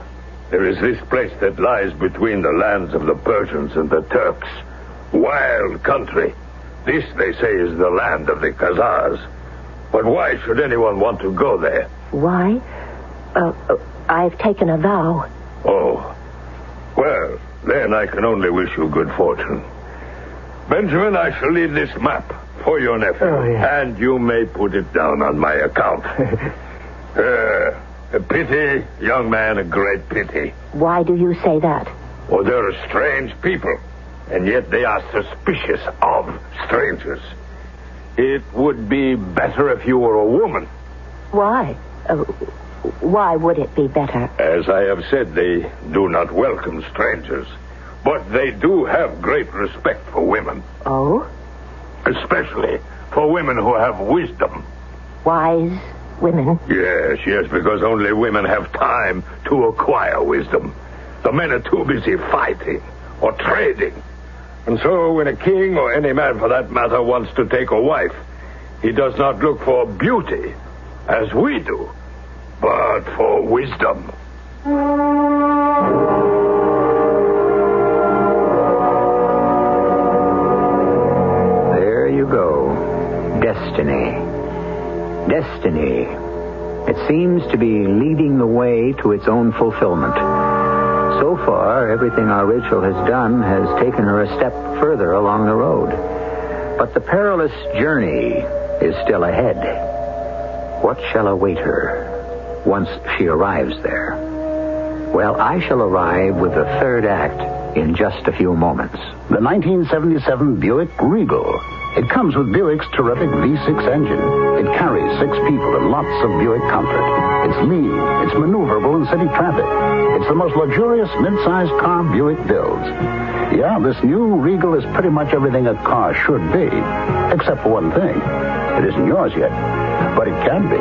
there is this place that lies between the lands of the Persians and the Turks. Wild country. This, they say, is the land of the Khazars. But why should anyone want to go there? Why? I've taken a vow. Oh. Well, then I can only wish you good fortune. Benjamin, I shall leave this map for your nephew. Oh, yeah. And you may put it down on my account. A pity, young man, a great pity. Why do you say that? Oh, they're strange people. And yet they are suspicious of strangers. It would be better if you were a woman. Why? Why would it be better? As I have said, they do not welcome strangers. But they do have great respect for women. Oh? Especially for women who have wisdom. Wise women? Yes, because only women have time to acquire wisdom. The men are too busy fighting or trading. And so when a king, or any man for that matter, wants to take a wife, he does not look for beauty, as we do, but for wisdom. There you go. Destiny. Destiny. It seems to be leading the way to its own fulfillment. So far, everything our Rachel has done has taken her a step further along the road. But the perilous journey is still ahead. What shall await her once she arrives there? Well, I shall arrive with the third act in just a few moments. The 1977 Buick Regal. It comes with Buick's terrific V6 engine. It carries 6 people and lots of Buick comfort. It's lean. It's maneuverable in city traffic. It's the most luxurious mid-sized car Buick builds. Yeah, this new Regal is pretty much everything a car should be, except for one thing. It isn't yours yet, but it can be.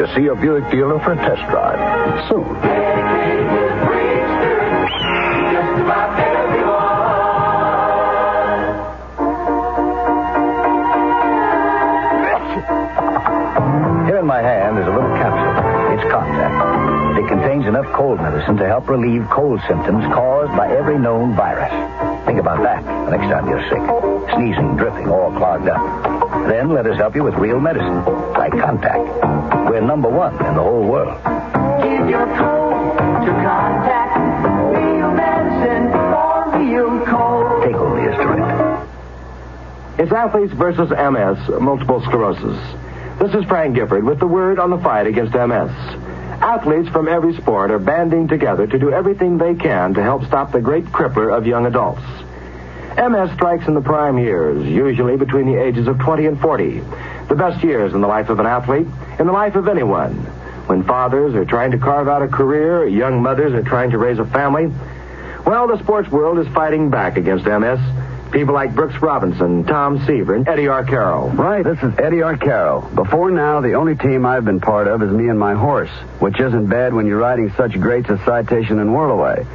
Just see your Buick dealer for a test drive soon. Here in my hand is a little capsule. It's Contact. It contains enough cold medicine to help relieve cold symptoms caused by every known virus. Think about that the next time you're sick. Sneezing, dripping, all clogged up. Then let us help you with real medicine, like Contact. We're #1 in the whole world. Give your cold to Contact. Real medicine for real cold. Take only as directed. It's Athletes versus MS, multiple sclerosis. This is Frank Gifford with the word on the fight against MS. Athletes from every sport are banding together to do everything they can to help stop the great crippler of young adults. MS strikes in the prime years, usually between the ages of 20 and 40. The best years in the life of an athlete, in the life of anyone. When fathers are trying to carve out a career, young mothers are trying to raise a family. Well, the sports world is fighting back against MS. People like Brooks Robinson, Tom Seaver, and Eddie Arcaro. Right, this is Eddie Arcaro. Before now, the only team I've been part of is me and my horse, which isn't bad when you're riding such greats as Citation and Whirlaway.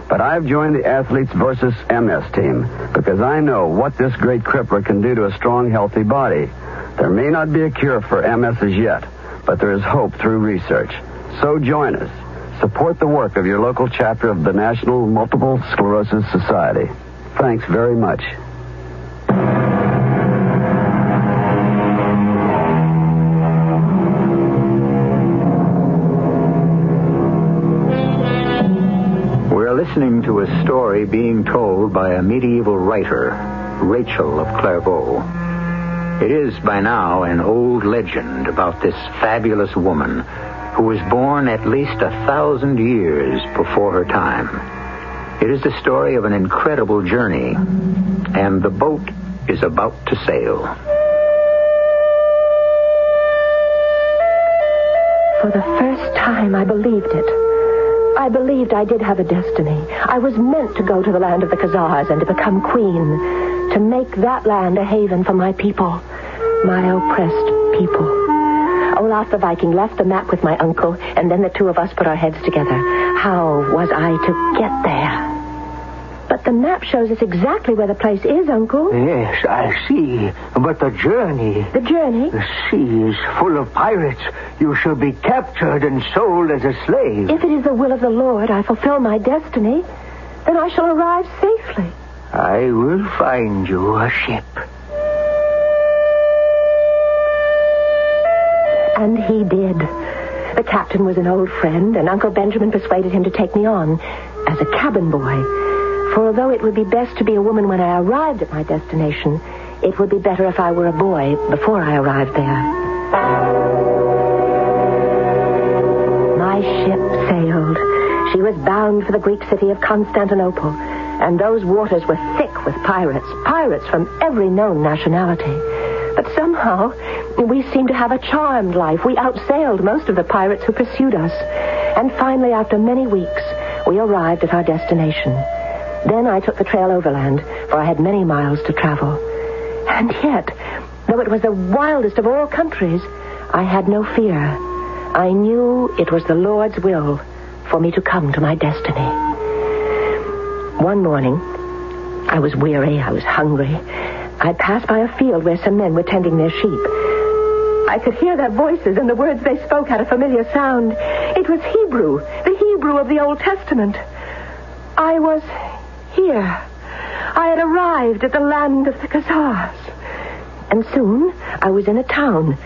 But I've joined the Athletes versus MS team because I know what this great crippler can do to a strong, healthy body. There may not be a cure for MS as yet, but there is hope through research. So join us. Support the work of your local chapter of the National Multiple Sclerosis Society. Thanks very much. We're listening to a story being told by a medieval writer, Rachel of Clairvaux. It is by now an old legend about this fabulous woman who was born at least 1,000 years before her time. It is the story of an incredible journey, and the boat is about to sail. For the first time, I believed it. I believed I did have a destiny. I was meant to go to the land of the Khazars and to become queen, to make that land a haven for my people, my oppressed people. Olaf the Viking left the map with my uncle, and then the two of us put our heads together. How was I to get there? But the map shows us exactly where the place is, Uncle. Yes, I see. But the journey... The journey? The sea is full of pirates. You shall be captured and sold as a slave. If it is the will of the Lord I fulfill my destiny, then I shall arrive safely. I will find you a ship. And he did. The captain was an old friend, and Uncle Benjamin persuaded him to take me on as a cabin boy. For although it would be best to be a woman when I arrived at my destination, it would be better if I were a boy before I arrived there. My ship sailed. She was bound for the Greek city of Constantinople, and those waters were thick with pirates from every known nationality. But somehow, we seemed to have a charmed life. We outsailed most of the pirates who pursued us. And finally, after many weeks, we arrived at our destination. Then I took the trail overland, for I had many miles to travel. And yet, though it was the wildest of all countries, I had no fear. I knew it was the Lord's will for me to come to my destiny. One morning, I was weary, I was hungry. I passed by a field where some men were tending their sheep. I could hear their voices, and the words they spoke had a familiar sound. It was Hebrew, the Hebrew of the Old Testament. I was here. I had arrived at the land of the Khazars. And soon I was in a town,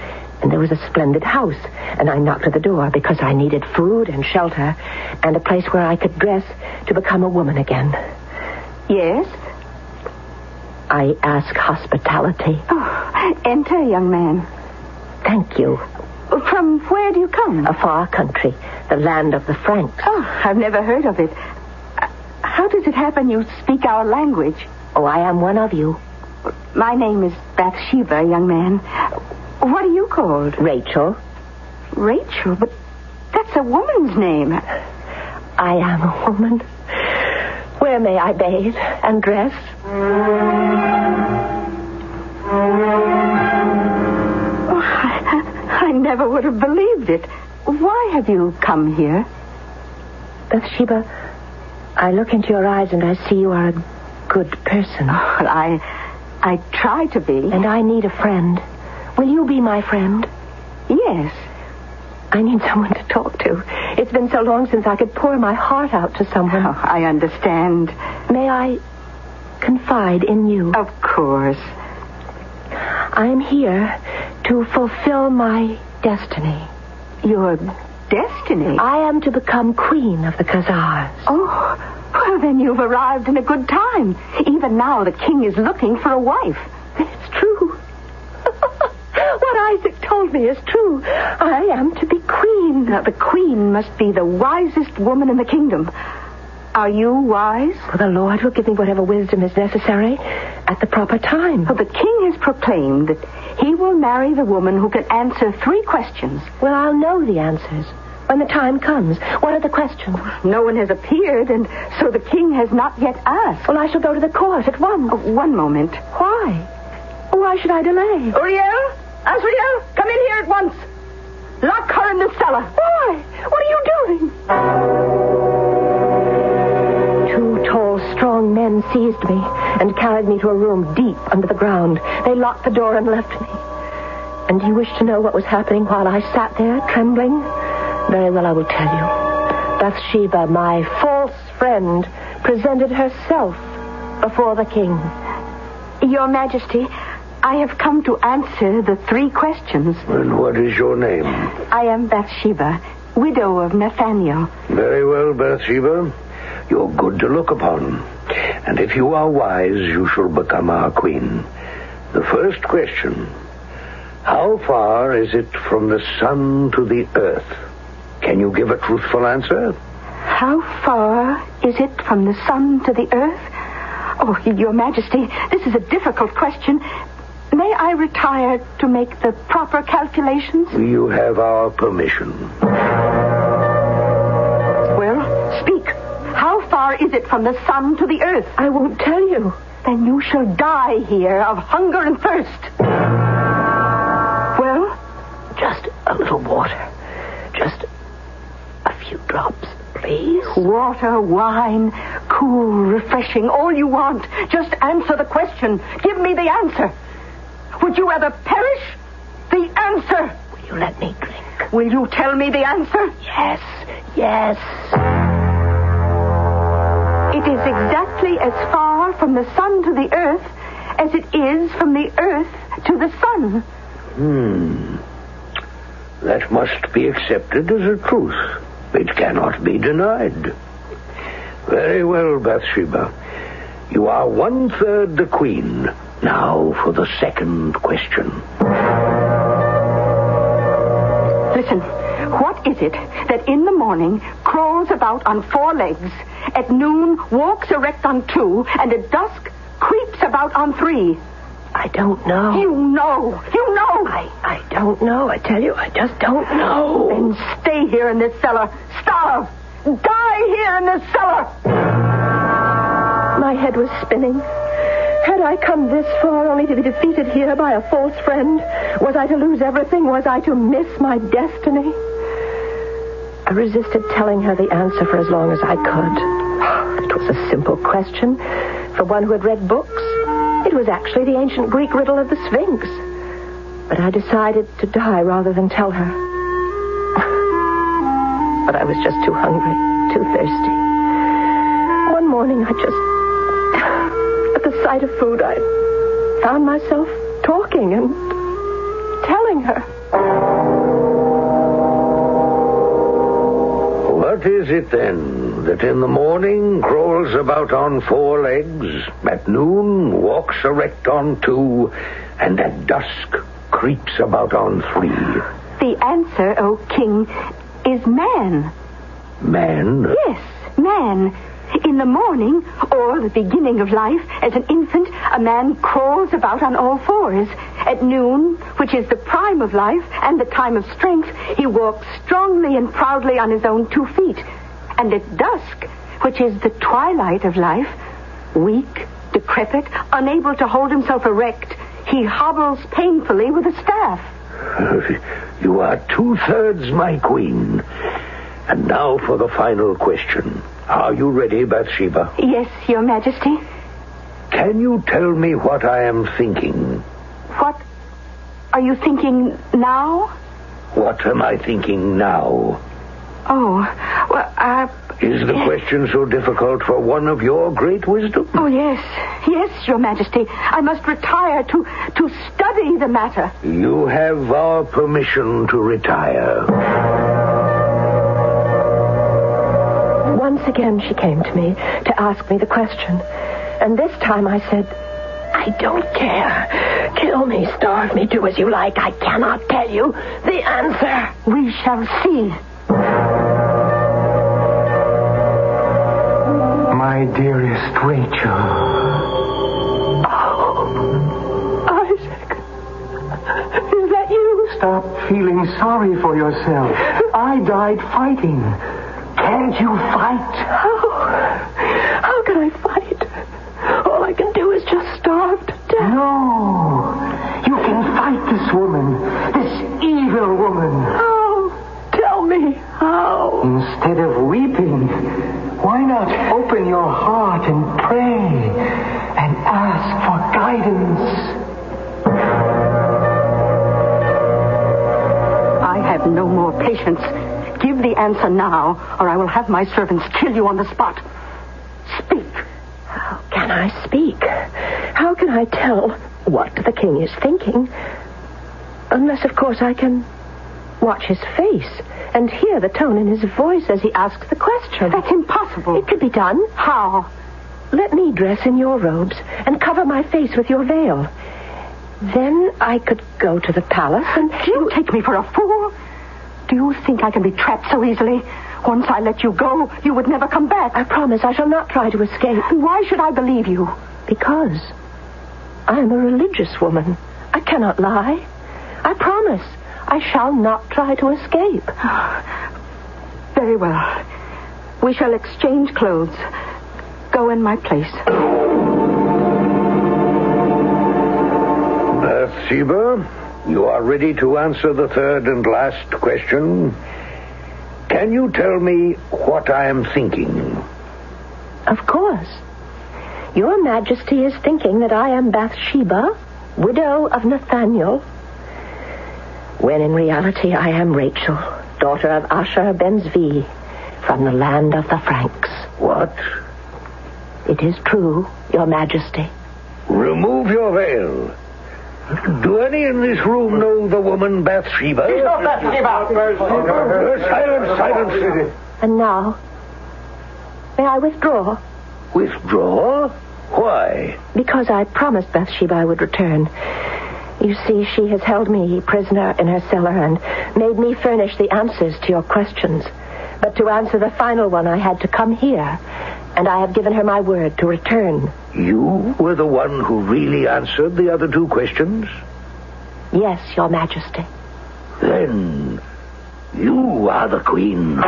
and there was a splendid house, and I knocked at the door because I needed food and shelter and a place where I could dress to become a woman again. Yes? I ask hospitality. Oh, enter, young man. Thank you. From where do you come? A far country, the land of the Franks. Oh, I've never heard of it. How does it happen you speak our language? Oh, I am one of you. My name is Bathsheba, young man. What are you called? Rachel. Rachel? But that's a woman's name. I am a woman. Where may I bathe and dress? Oh, I never would have believed it. Why have you come here? Bathsheba, I look into your eyes and I see you are a good person. Oh, I try to be. And I need a friend. Will you be my friend? Yes. I need someone to talk to. It's been so long since I could pour my heart out to someone. Oh, I understand. May I confide in you? Of course. I am here to fulfill my destiny. Your destiny? I am to become queen of the Khazars. Oh, well, then you've arrived in a good time. Even now the king is looking for a wife. It's true. What Isaac told me is true. I am to be queen. Now, the queen must be the wisest woman in the kingdom. Are you wise? Well, the Lord will give me whatever wisdom is necessary at the proper time. Well, the king has proclaimed that he will marry the woman who can answer 3 questions. Well, I'll know the answers when the time comes. What are the questions? No one has appeared, and so the king has not yet asked. Well, I shall go to the court at once. One moment. Why? Why should I delay? Uriel? Azrael, come in here at once. Lock her in the cellar. Why? What are you doing? 2 tall, strong men seized me and carried me to a room deep under the ground. They locked the door and left me. And do you wish to know what was happening while I sat there, trembling? Very well, I will tell you. Bathsheba, my false friend, presented herself before the king. Your Majesty, I have come to answer the 3 questions. And what is your name? I am Bathsheba, widow of Nathaniel. Very well, Bathsheba. You're good to look upon. And if you are wise, you shall become our queen. The first question: how far is it from the sun to the earth? Can you give a truthful answer? How far is it from the sun to the earth? Oh, Your Majesty, this is a difficult question. May I retire to make the proper calculations? You have our permission. Well, speak. How far is it from the sun to the earth? I won't tell you. Then you shall die here of hunger and thirst. Well? Just a little water. Just a few drops, please. Water, wine, cool, refreshing, all you want. Just answer the question. Give me the answer. Would you rather perish? The answer. Will you let me drink? Will you tell me the answer? Yes, yes. It is exactly as far from the sun to the earth as it is from the earth to the sun. That must be accepted as a truth. It cannot be denied. Very well, Bathsheba. You are 1/3 the queen. Now for the second question. Listen, what is it that in the morning crawls about on 4 legs, at noon walks erect on 2, and at dusk creeps about on 3? I don't know. You know. You know. I don't know. I tell you, I just don't know. Then stay here in this cellar. Starve. Die here in this cellar. My head was spinning. Had I come this far only to be defeated here by a false friend? Was I to lose everything? Was I to miss my destiny? I resisted telling her the answer for as long as I could. It was a simple question for one who had read books. It was actually the ancient Greek riddle of the Sphinx. But I decided to die rather than tell her. But I was just too hungry, too thirsty. One morning, at the sight of food, I found myself talking and telling her. What is it then that in the morning crawls about on 4 legs, at noon walks erect on 2, and at dusk creeps about on 3? The answer, O King, is man. Man? Yes, man. In the morning, or the beginning of life, as an infant, a man crawls about on all 4s. At noon, which is the prime of life and the time of strength, he walks strongly and proudly on his own 2 feet. And at dusk, which is the twilight of life, weak, decrepit, unable to hold himself erect, he hobbles painfully with a staff. You are 2/3 my queen. And now for the final question. Are you ready, Bathsheba? Yes, Your Majesty. Can you tell me what I am thinking? What are you thinking now? What am I thinking now? Oh, well, Is the question so difficult for one of your great wisdom? Oh, yes. Yes, Your Majesty. I must retire to study the matter. You have our permission to retire. Once again she came to me to ask me the question. And this time I said, I don't care. Kill me, starve me, do as you like. I cannot tell you the answer. We shall see. My dearest Rachel. Oh, Isaac. Is that you? Stop feeling sorry for yourself. I died fighting. Can't you fight? How can I fight? All I can do is just starve to death. No. You can fight this woman. This evil woman. How? Tell me how. Instead of weeping, why not open your heart and pray and ask for guidance? I have no more patience. Give the answer now, or I will have my servants kill you on the spot. Speak. How can I speak? How can I tell what the king is thinking? Unless, of course, I can watch his face and hear the tone in his voice as he asks the question. That's impossible. It could be done. How? Let me dress in your robes and cover my face with your veil. Then I could go to the palace and... Do you take me for a fool? Do you think I can be trapped so easily? Once I let you go, you would never come back. I promise I shall not try to escape. Why should I believe you? Because I am a religious woman. I cannot lie. I promise I shall not try to escape. Very well. We shall exchange clothes. Go in my place. Bathsheba, you are ready to answer the third and last question. Can you tell me what I am thinking? Of course. Your Majesty is thinking that I am Bathsheba, widow of Nathaniel, when in reality I am Rachel, daughter of Asher ben Zvi, from the land of the Franks. What? It is true, Your Majesty. Remove your veil. Do any in this room know the woman Bathsheba? He's not Bathsheba. Silence. And now, may I withdraw? Withdraw? Why? Because I promised Bathsheba I would return. You see, she has held me prisoner in her cellar and made me furnish the answers to your questions. But to answer the final one, I had to come here, and I have given her my word to return. You were the one who really answered the other 2 questions? Yes, Your Majesty. Then you are the queen.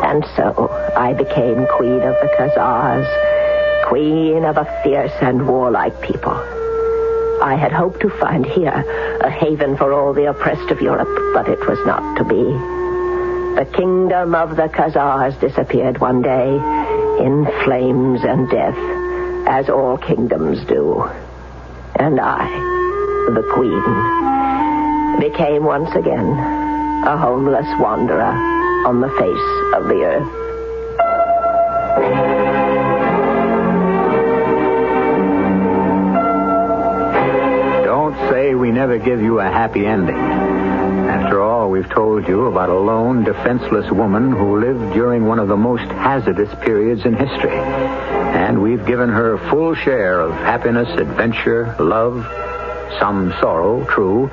And so I became queen of the Khazars, queen of a fierce and warlike people. I had hoped to find here a haven for all the oppressed of Europe, but it was not to be. The kingdom of the Khazars disappeared one day in flames and death, as all kingdoms do. And I, the queen, became once again a homeless wanderer on the face of the earth. Don't say we never give you a happy ending. After all, we've told you about a lone, defenseless woman who lived during one of the most hazardous periods in history. And we've given her a full share of happiness, adventure, love, some sorrow, true,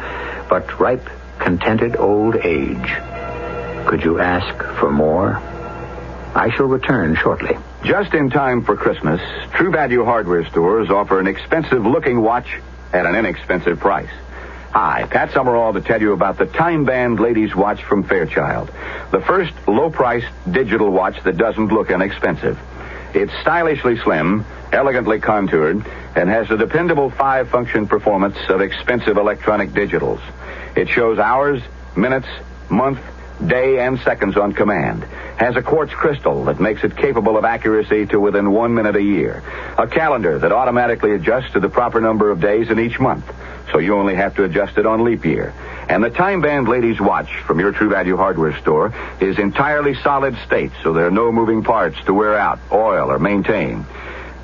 but ripe, contented old age. Could you ask for more? I shall return shortly. Just in time for Christmas, True Value hardware stores offer an expensive-looking watch at an inexpensive price. Hi, Pat Summerall to tell you about the Time Band Ladies Watch from Fairchild, the first low-priced digital watch that doesn't look inexpensive. It's stylishly slim, elegantly contoured, and has the dependable 5-function performance of expensive electronic digitals. It shows hours, minutes, month, day, and seconds on command. Has a quartz crystal that makes it capable of accuracy to within 1 minute a year. A calendar that automatically adjusts to the proper number of days in each month, so you only have to adjust it on leap year. And the Time Band Ladies Watch from your True Value hardware store is entirely solid state, so there are no moving parts to wear out, oil, or maintain.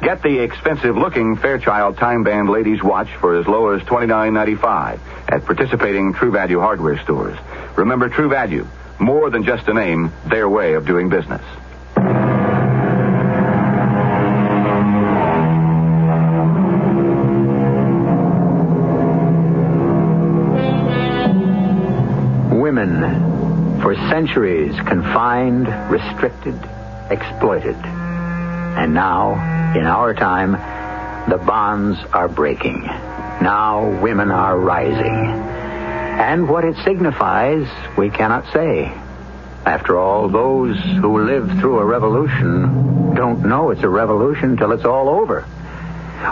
Get the expensive-looking Fairchild Time Band Ladies Watch for as low as $29.95 at participating True Value hardware stores. Remember, True Value, more than just a name, their way of doing business. Women, for centuries confined, restricted, exploited. And now, in our time, the bonds are breaking. Now women are rising. And what it signifies, we cannot say. After all, those who lived through a revolution don't know it's a revolution till it's all over.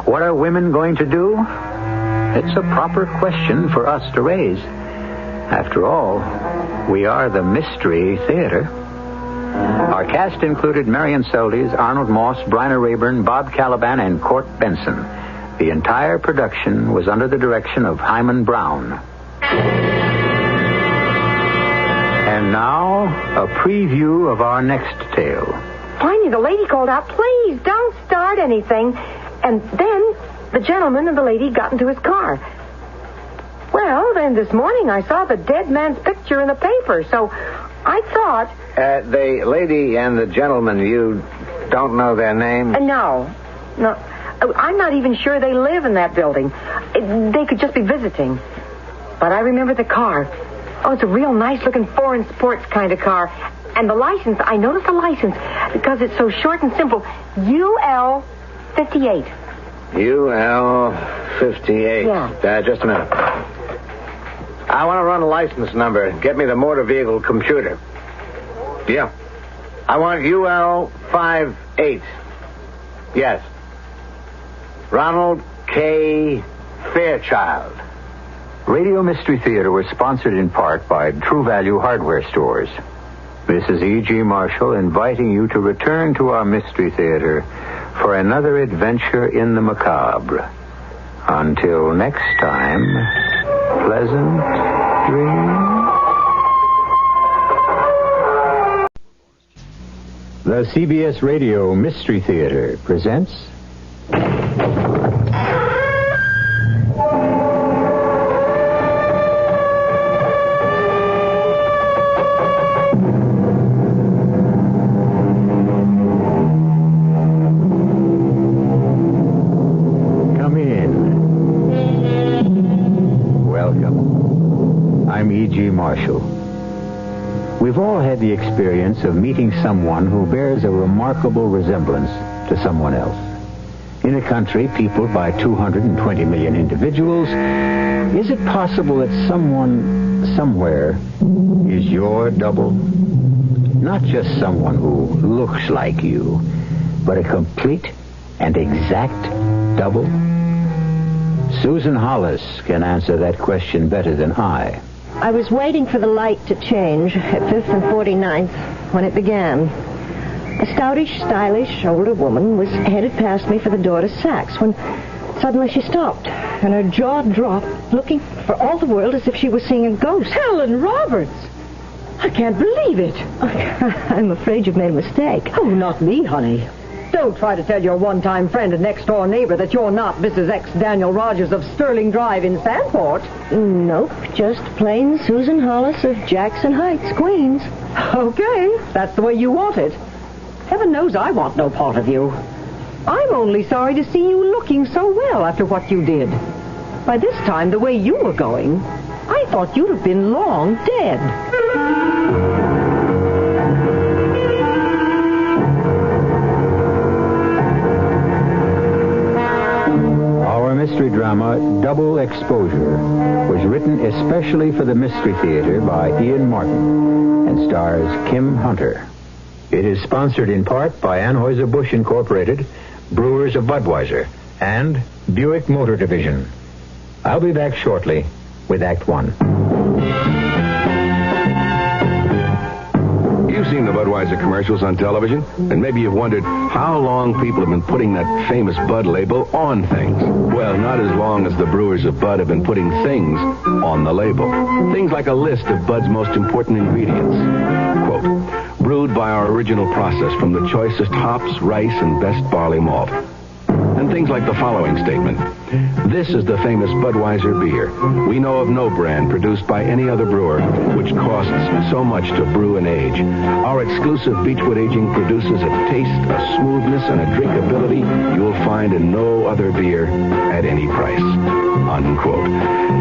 What are women going to do? It's a proper question for us to raise. After all, we are the Mystery Theater. Our cast included Marion Seldes, Arnold Moss, Bryna Rayburn, Bob Caliban, and Court Benson. The entire production was under the direction of Hyman Brown. And now, a preview of our next tale. Finally, the lady called out, "Please, don't start anything." And then the gentleman and the lady got into his car. Well, then this morning I saw the dead man's picture in the paper, so I thought... The lady and the gentleman, you don't know their names? No. I'm not even sure they live in that building. They could just be visiting. But I remember the car. Oh, it's a real nice-looking foreign sports kind of car. And the license, I noticed the license because it's so short and simple. UL 58. UL 58. Yeah. Just a minute. I want to run a license number. Get me the motor vehicle computer. Yeah. I want UL 58. Yes. Ronald K. Fairchild. Radio Mystery Theater was sponsored in part by True Value hardware stores. This is E.G. Marshall inviting you to return to our Mystery Theater for another adventure in the macabre. Until next time, pleasant dreams. The CBS Radio Mystery Theater presents... We've all had the experience of meeting someone who bears a remarkable resemblance to someone else. In a country peopled by 220 million individuals, is it possible that someone, somewhere, is your double? Not just someone who looks like you, but a complete and exact double? Susan Hollis can answer that question better than I. I was waiting for the light to change at 5th and 49th when it began. A stoutish, stylish, older woman was headed past me for the door to Saks when suddenly she stopped, and her jaw dropped, looking for all the world as if she was seeing a ghost. Helen Roberts! I can't believe it. I'm afraid you've made a mistake. Oh, not me, honey. don't try to tell your one-time friend and next-door neighbor that you're not Mrs. X. Daniel Rogers of Sterling Drive in Sandport. Nope, just plain Susan Hollis of Jackson Heights, Queens. Okay, that's the way you want it. Heaven knows I want no part of you. I'm only sorry to see you looking so well after what you did. By this time, the way you were going, I thought you'd have been long dead. Our mystery drama, Double Exposure, was written especially for the Mystery Theater by Ian Martin and stars Kim Hunter. It is sponsored in part by Anheuser-Busch Incorporated, Brewers of Budweiser, and Buick Motor Division. I'll be back shortly with Act One. You've seen the Budweiser commercials on television, and maybe you've wondered how long people have been putting that famous Bud label on things. Well, not as long as the brewers of Bud have been putting things on the label. Things like a list of Bud's most important ingredients. Quote, brewed by our original process from the choicest hops, rice, and best barley malt. And things like the following statement. This is the famous Budweiser beer. We know of no brand produced by any other brewer which costs so much to brew and age. Our exclusive Beechwood aging produces a taste, a smoothness, and a drinkability you'll find in no other beer at any price. Unquote.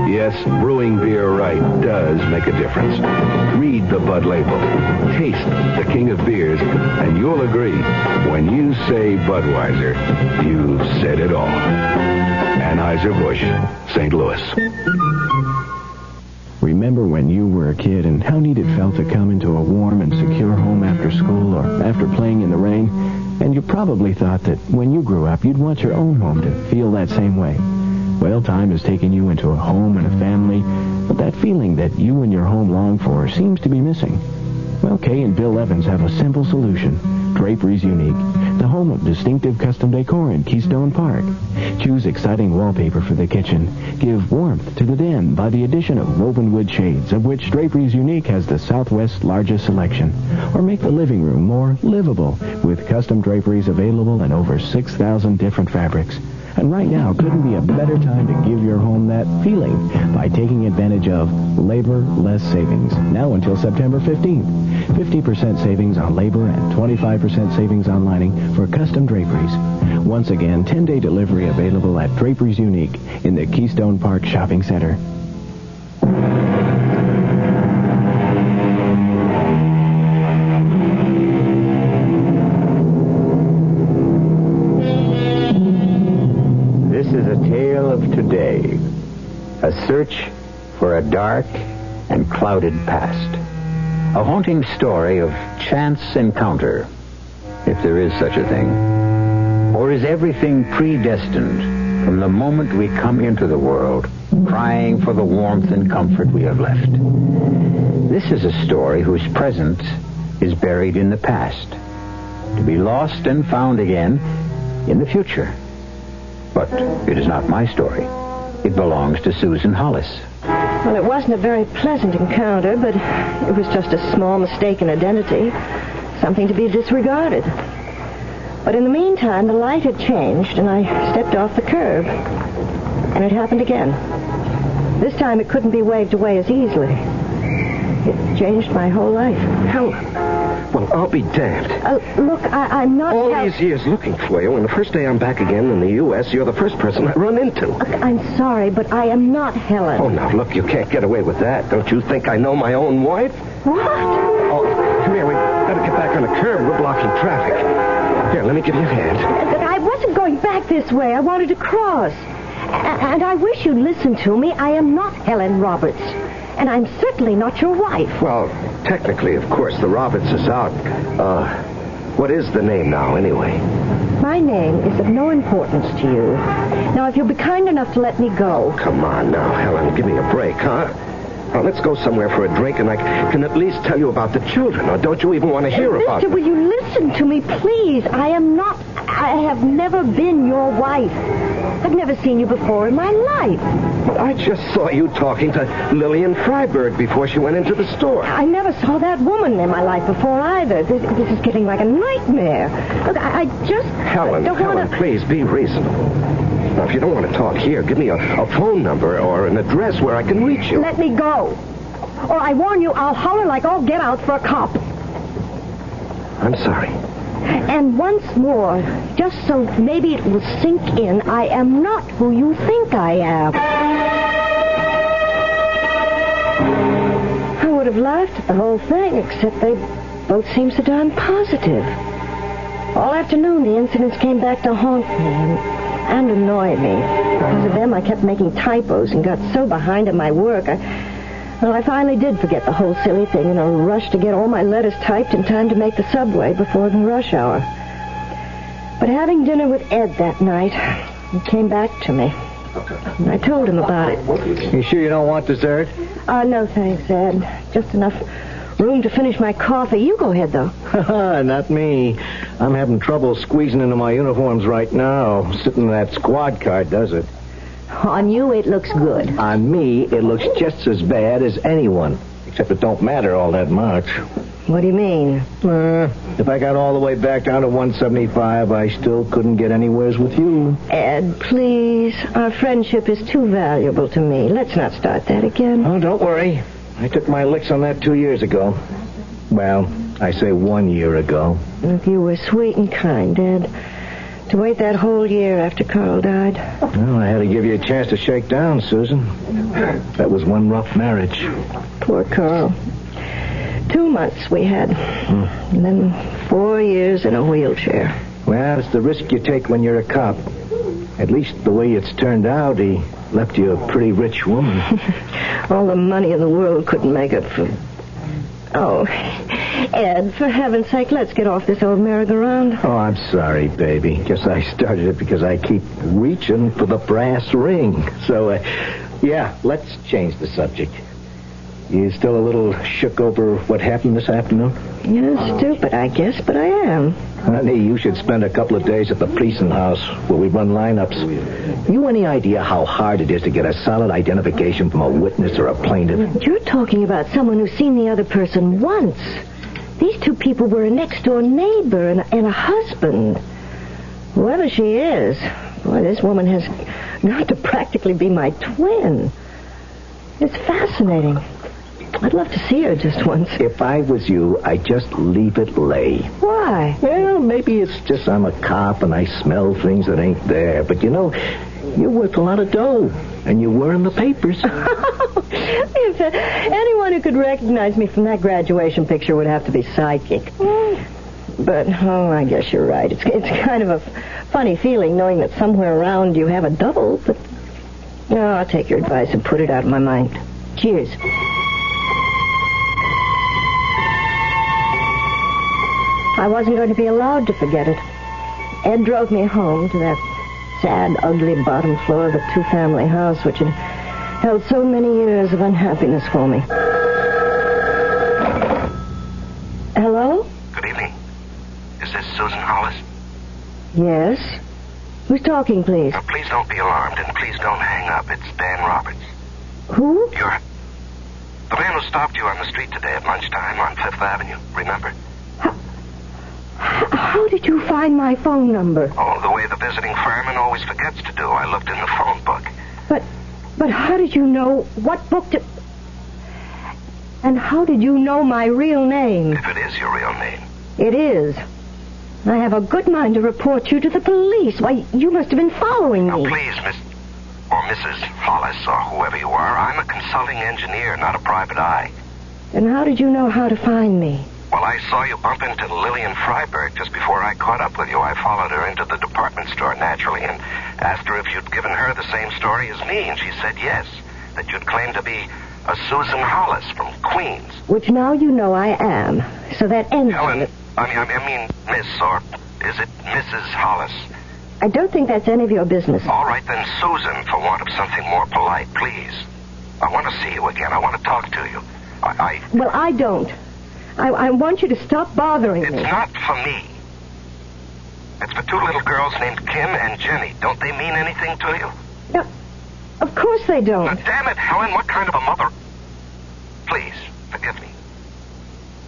Yes, brewing beer right does make a difference. Read the Bud label. Taste the king of beers, and you'll agree, when you say Budweiser, you've said it all. Anheuser-Busch, St. Louis. Remember when you were a kid and how neat it felt to come into a warm and secure home after school or after playing in the rain? And you probably thought that when you grew up, you'd want your own home to feel that same way. Well, time has taken you into a home and a family, but that feeling that you and your home long for seems to be missing. Well, Kay and Bill Evans have a simple solution. Drapery's Unique, the home of distinctive custom decor in Keystone Park. Choose exciting wallpaper for the kitchen. Give warmth to the den by the addition of woven wood shades, of which Drapery's Unique has the Southwest's largest selection. Or make the living room more livable with custom draperies available in over 6,000 different fabrics. And right now couldn't be a better time to give your home that feeling by taking advantage of Labor Less Savings, now until September 15th. 50% savings on labor and 25% savings on lining for custom draperies. Once again, 10-day delivery available at Drapery's Unique in the Keystone Park Shopping Center. This is a tale of today, a search for a dark and clouded past. A haunting story of chance encounter, if there is such a thing. Or is everything predestined from the moment we come into the world, crying for the warmth and comfort we have left? This is a story whose present is buried in the past, to be lost and found again in the future. But it is not my story. It belongs to Susan Hollis. Well, it wasn't a very pleasant encounter, but it was just a small mistake in identity, something to be disregarded. But in the meantime, the light had changed, and I stepped off the curb. And it happened again. This time it couldn't be waved away as easily. It changed my whole life. Helen. Well, I'll be damned. Look, I'm not... All these years looking for you, and the first day I'm back again in the U.S., you're the first person I run into. Look, I'm sorry, but I am not Helen. Oh, now, look, you can't get away with that. Don't you think I know my own wife? What? Oh, come here. We better get back on the curb. We're blocking traffic. Here, let me give you a hand. But I wasn't going back this way. I wanted to cross. And I wish you'd listen to me. I am not Helen Roberts. And I'm certainly not your wife. Well, technically, of course, the Roberts is out. What is the name now, anyway? My name is of no importance to you. Now, if you'll be kind enough to let me go... Come on now, Helen. Give me a break, huh? Now, let's go somewhere for a drink, and I can at least tell you about the children. Or don't you even want to hear about them? Mister, will you listen to me, please? I have never been your wife. I've never seen you before in my life. But I just saw you talking to Lillian Freiberg before she went into the store. I never saw that woman in my life before either. This is getting like a nightmare. Look, I just Helen, please be reasonable. Now, if you don't want to talk here, give me a phone number or an address where I can reach you. Let me go. Or I warn you, I'll holler like all get out for a cop. I'm sorry. And once more, just so maybe it will sink in, I am not who you think I am. I would have laughed at the whole thing, except they both seem so darn positive. All afternoon, the incidents came back to haunt me and annoy me. Because of them, I kept making typos and got so behind in my work. I finally did forget the whole silly thing in a rush to get all my letters typed in time to make the subway before the rush hour. But having dinner with Ed that night, it came back to me. And I told him about it. You sure you don't want dessert? No thanks, Ed. Just enough room to finish my coffee. You go ahead, though. Not me. I'm having trouble squeezing into my uniforms right now. Sitting in that squad car does it. On you, it looks good. On me, it looks just as bad as anyone. Except it don't matter all that much. What do you mean? If I got all the way back down to 175, I still couldn't get anywheres with you. Ed, please. Our friendship is too valuable to me. Let's not start that again. Oh, don't worry. I took my licks on that 2 years ago. Well, I say 1 year ago. If you were sweet and kind, Ed. To wait that whole year after Carl died. Well, I had to give you a chance to shake down, Susan. That was one rough marriage. Poor Carl. 2 months we had. And then 4 years in a wheelchair. Well, it's the risk you take when you're a cop. At least the way it's turned out, he left you a pretty rich woman. All the money in the world couldn't make it for... Oh, Ed, for heaven's sake, let's get off this old merry-go-round. Oh, I'm sorry, baby. Guess I started it because I keep reaching for the brass ring. So, yeah, let's change the subject. You still a little shook over what happened this afternoon? Yeah, stupid, I guess, but I am. Honey, you should spend a couple of days at the precinct house where we run lineups. You any idea how hard it is to get a solid identification from a witness or a plaintiff? You're talking about someone who's seen the other person once. These 2 people were a next-door neighbor and a husband. Whoever she is, boy, this woman has got to practically be my twin. It's fascinating. I'd love to see her just once. If I was you, I'd just leave it lay. Why? Well, maybe it's just I'm a cop and I smell things that ain't there. But, you know, you're worth a lot of dough. And you were in the papers. If anyone who could recognize me from that graduation picture would have to be psychic. But, I guess you're right. It's kind of a funny feeling knowing that somewhere around you have a double. But, I'll take your advice and put it out of my mind. Cheers. I wasn't going to be allowed to forget it. Ed drove me home to that sad, ugly bottom floor of a 2-family house which had held so many years of unhappiness for me. Hello? Good evening. Is this Susan Hollis? Yes. Who's talking, please? Now, please don't be alarmed, and please don't hang up. It's Dan Roberts. Who? You're the man who stopped you on the street today at lunchtime on 5th Avenue, remember? How did you find my phone number? Oh, the way the visiting fireman always forgets to do. I looked in the phone book. But how did you know what book to... And how did you know my real name? If it is your real name. It is. I have a good mind to report you to the police. Why, you must have been following me. Now, please, Miss... or Mrs. Hollis, or whoever you are, I'm a consulting engineer, not a private eye. And how did you know how to find me? Well, I saw you bump into Lillian Freiberg just before I caught up with you. I followed her into the department store, naturally, and asked her if you'd given her the same story as me, and she said yes, that you'd claimed to be a Susan Hollis from Queens. Which now you know I am. So that ends... Helen, I mean, Miss, or is it Mrs. Hollis? I don't think that's any of your business. All right, then, Susan, for want of something more polite, please. I want to see you again. I want to talk to you. Well, I don't. I want you to stop bothering me. It's not for me. It's for two little girls named Kim and Jenny. Don't they mean anything to you? No, of course they don't. Now, damn it, Helen, what kind of a mother... Please, forgive me.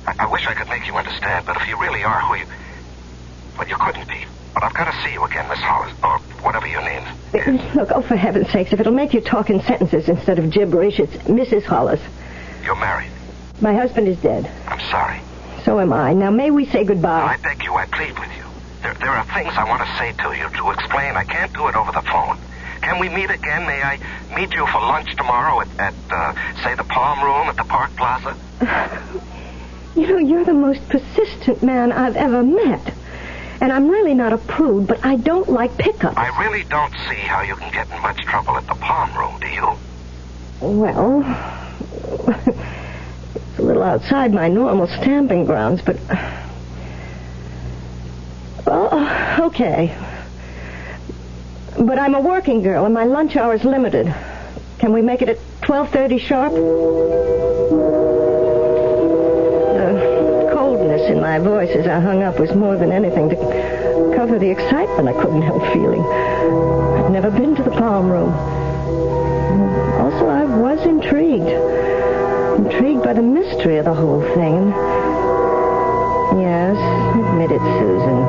I wish I could make you understand, but if you really are who you... Well, you couldn't be. But I've got to see you again, Miss Hollis, or whatever your name is. Look, oh, for heaven's sakes, if it'll make you talk in sentences instead of gibberish, it's Mrs. Hollis. You're married. My husband is dead. I'm sorry. So am I. Now, may we say goodbye? I beg you, I plead with you. There are things I want to say to you, to explain. I can't do it over the phone. Can we meet again? May I meet you for lunch tomorrow at say, the Palm Room at the Park Plaza? You know, you're the most persistent man I've ever met. And I'm really not a prude, but I don't like pickups. I really don't see how you can get in much trouble at the Palm Room, do you? Well, it's a little outside my normal stamping grounds, but... Well, okay. But I'm a working girl, and my lunch hour's limited. Can we make it at 12:30 sharp? The coldness in my voice as I hung up was more than anything to cover the excitement I couldn't help feeling. I'd never been to the Palm Room. Also, I was intrigued. Intrigued by the mystery of the whole thing. Yes, admit it, Susan.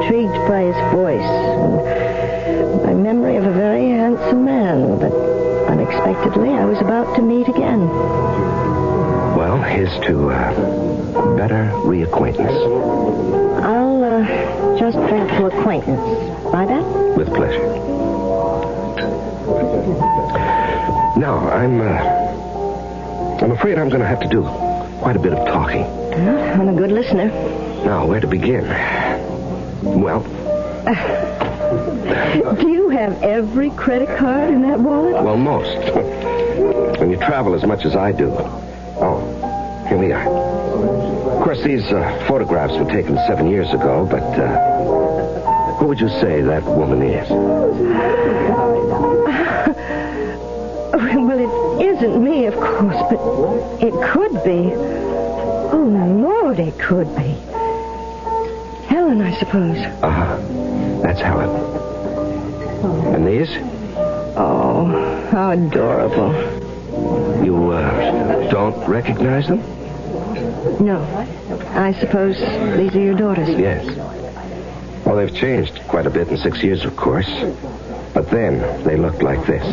Intrigued by his voice and my memory of a very handsome man that unexpectedly I was about to meet again. Well, here's to better reacquaintance. I'll just back to acquaintance. Buy that? With pleasure. Now, I'm afraid I'm going to have to do quite a bit of talking. Well, I'm a good listener. Now, where to begin? Well... Do you have every credit card in that wallet? Well, most. When you travel as much as I do. Oh, here we are. Of course, these photographs were taken 7 years ago, but who would you say that woman is? Well, it isn't me, of course, but it could be. Oh, Lord, it could be. Helen, I suppose. That's Helen. And these? Oh, how adorable. You, don't recognize them? No. I suppose these are your daughters. Yes. Well, they've changed quite a bit in 6 years, of course. But then, they looked like this.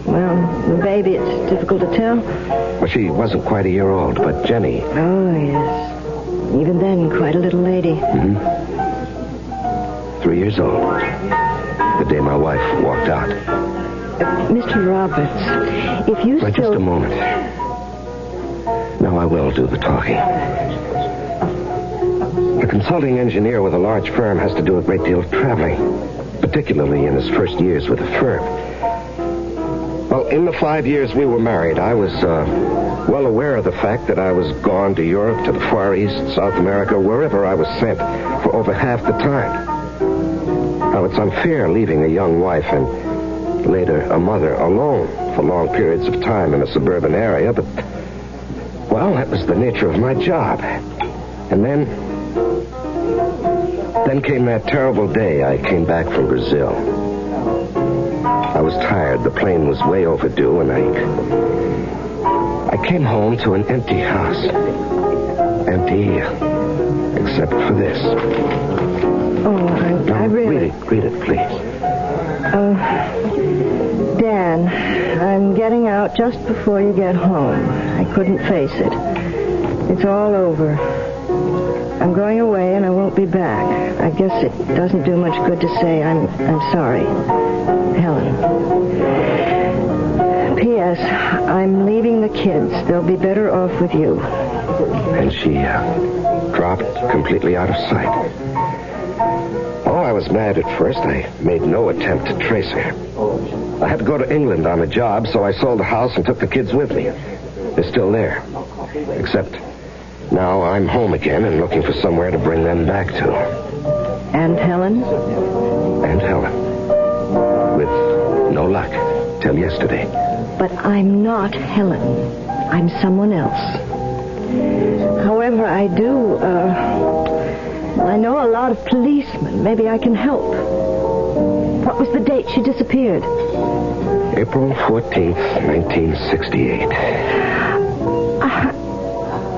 Well, the baby, it's difficult to tell. Well, she wasn't quite a year old, but Jenny... Oh, yes. Even then, quite a little lady. 3 years old. The day my wife walked out. Mr. Roberts, if you Just a moment. Now I will do the talking. A consulting engineer with a large firm has to do a great deal of traveling, particularly in his first years with the firm. Well, in the 5 years we were married, I was well aware of the fact that I was gone to Europe, to the Far East, South America, wherever I was sent for over half the time. Now, it's unfair leaving a young wife and later a mother alone for long periods of time in a suburban area, but, well, that was the nature of my job. And then came that terrible day I came back from Brazil. I was tired. The plane was way overdue, and I came home to an empty house. Empty, except for this. Oh, I really... Read it, please. Dan, I'm getting out just before you get home. I couldn't face it. It's all over. I'm going away and I won't be back. I guess it doesn't do much good to say I'm sorry. Helen. P.S. I'm leaving the kids. They'll be better off with you. And she dropped completely out of sight. Oh, I was mad at first. I made no attempt to trace her. I had to go to England on a job, so I sold the house and took the kids with me. They're still there. Except now I'm home again and looking for somewhere to bring them back to. And Helen? And Helen. With no luck till yesterday. But I'm not Helen. I'm someone else. However, I do, I know a lot of policemen. Maybe I can help. What was the date she disappeared? April 14th, 1968.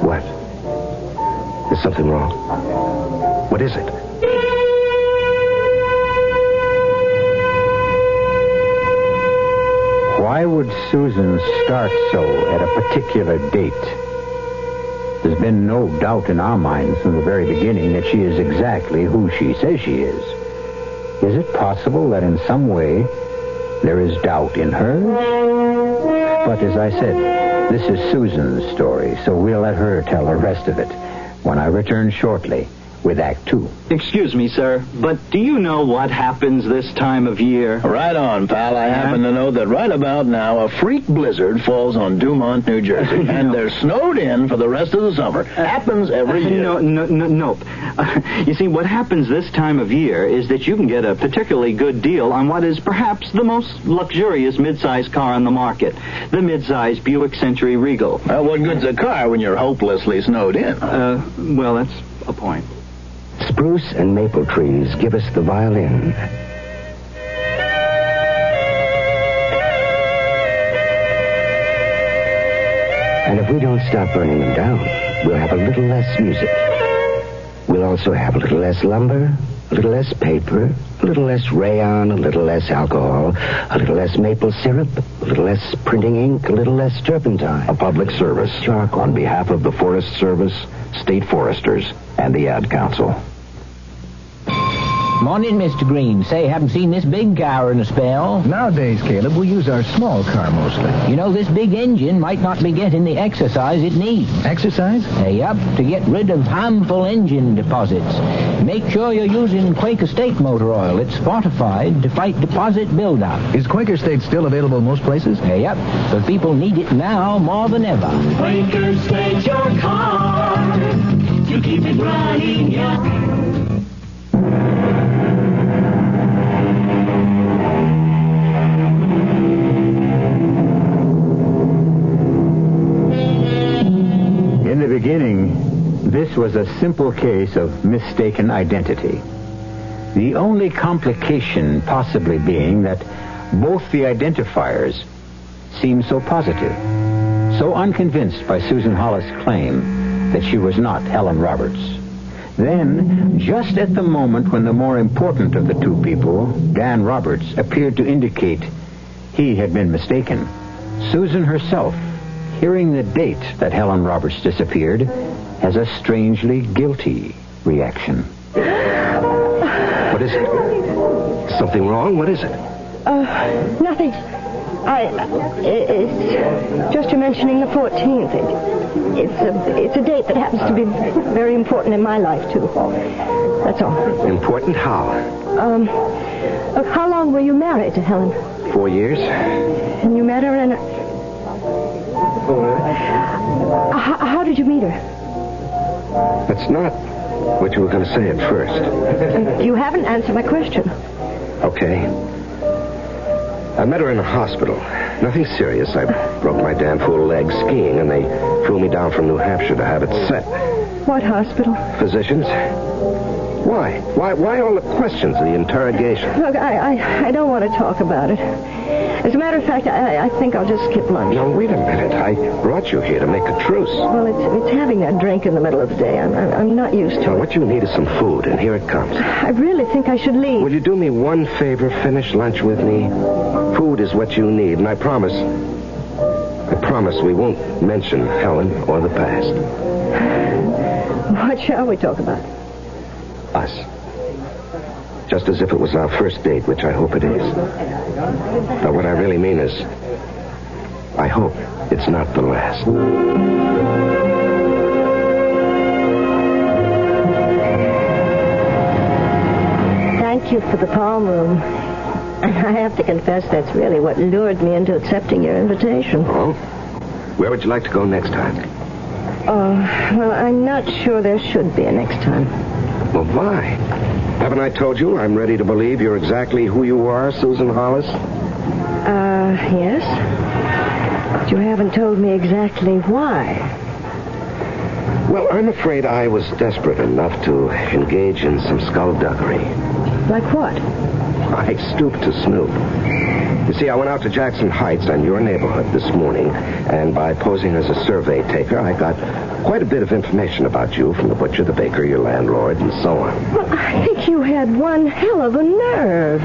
What? Is something wrong? What is it? Why would Susan start so at a particular date? There's been no doubt in our minds from the very beginning that she is exactly who she says she is. Is it possible that in some way there is doubt in her? But as I said, this is Susan's story, so we'll let her tell the rest of it when I return shortly with Act 2. Excuse me, sir, but do you know what happens this time of year? Right on, pal. I happen to know that right about now a freak blizzard falls on Dumont, New Jersey, and they're snowed in for the rest of the summer. Happens every year. Nope. You see, what happens this time of year is that you can get a particularly good deal on what is perhaps the most luxurious mid-size car on the market, the mid-size Buick Century Regal. Well, what good's a car when you're hopelessly snowed in? Well, that's a point. Spruce and maple trees give us the violin. And if we don't stop burning them down, we'll have a little less music. We'll also have a little less lumber, a little less paper, a little less rayon, a little less alcohol, a little less maple syrup, a little less printing ink, a little less turpentine. A public service charcoal on behalf of the Forest Service, State Foresters, and the Ad Council. Morning, Mr. Green. Say, haven't seen this big car in a spell. Nowadays, Caleb, we use our small car mostly. You know, this big engine might not be getting the exercise it needs. Exercise? Yup, to get rid of harmful engine deposits. Make sure you're using Quaker State motor oil. It's fortified to fight deposit buildup. Is Quaker State still available most places? Yup, but people need it now more than ever. Quaker State's your car to keep it running, yeah. In the beginning, this was a simple case of mistaken identity. The only complication possibly being that both the identifiers seemed so positive, so unconvinced by Susan Hollis' claim that she was not Helen Roberts. Then, just at the moment when the more important of the two people, Dan Roberts, appeared to indicate he had been mistaken, Susan herself, hearing the date that Helen Roberts disappeared, has a strangely guilty reaction. What is it? Something wrong? What is it? Nothing. It's just you're mentioning the 14th. It's a date that happens to be very important in my life, too. That's all. Important how? How long were you married to Helen? 4 years. And you met her in how did you meet her? That's not what you were going to say at first. You haven't answered my question. Okay. I met her in a hospital. Nothing serious. I broke my damn fool leg skiing, and they flew me down from New Hampshire to have it set. What hospital? Physicians. Why? Why all the questions, the interrogation? Look, I don't want to talk about it. As a matter of fact, I think I'll just skip lunch. No, wait a minute. I brought you here to make a truce. Well, it's having a drink in the middle of the day. I'm not used to it. What you need is some food, and here it comes. I really think I should leave. Will you do me one favor? Finish lunch with me. Food is what you need, and I promise we won't mention Helen or the past. What shall we talk about? Us. Just as if it was our first date, which I hope it is. But what I really mean is, I hope it's not the last. Thank you for the palm room. I have to confess that's really what lured me into accepting your invitation. Oh? Where would you like to go next time? Well, I'm not sure there should be a next time. Well, why? Haven't I told you I'm ready to believe you're exactly who you are, Susan Hollis? Yes. But you haven't told me exactly why. Well, I'm afraid I was desperate enough to engage in some skullduggery. Like what? I stooped to snoop. You see, I went out to Jackson Heights and your neighborhood this morning, and by posing as a survey taker, I got quite a bit of information about you from the butcher, the baker, your landlord, and so on. Well, I think you had one hell of a nerve.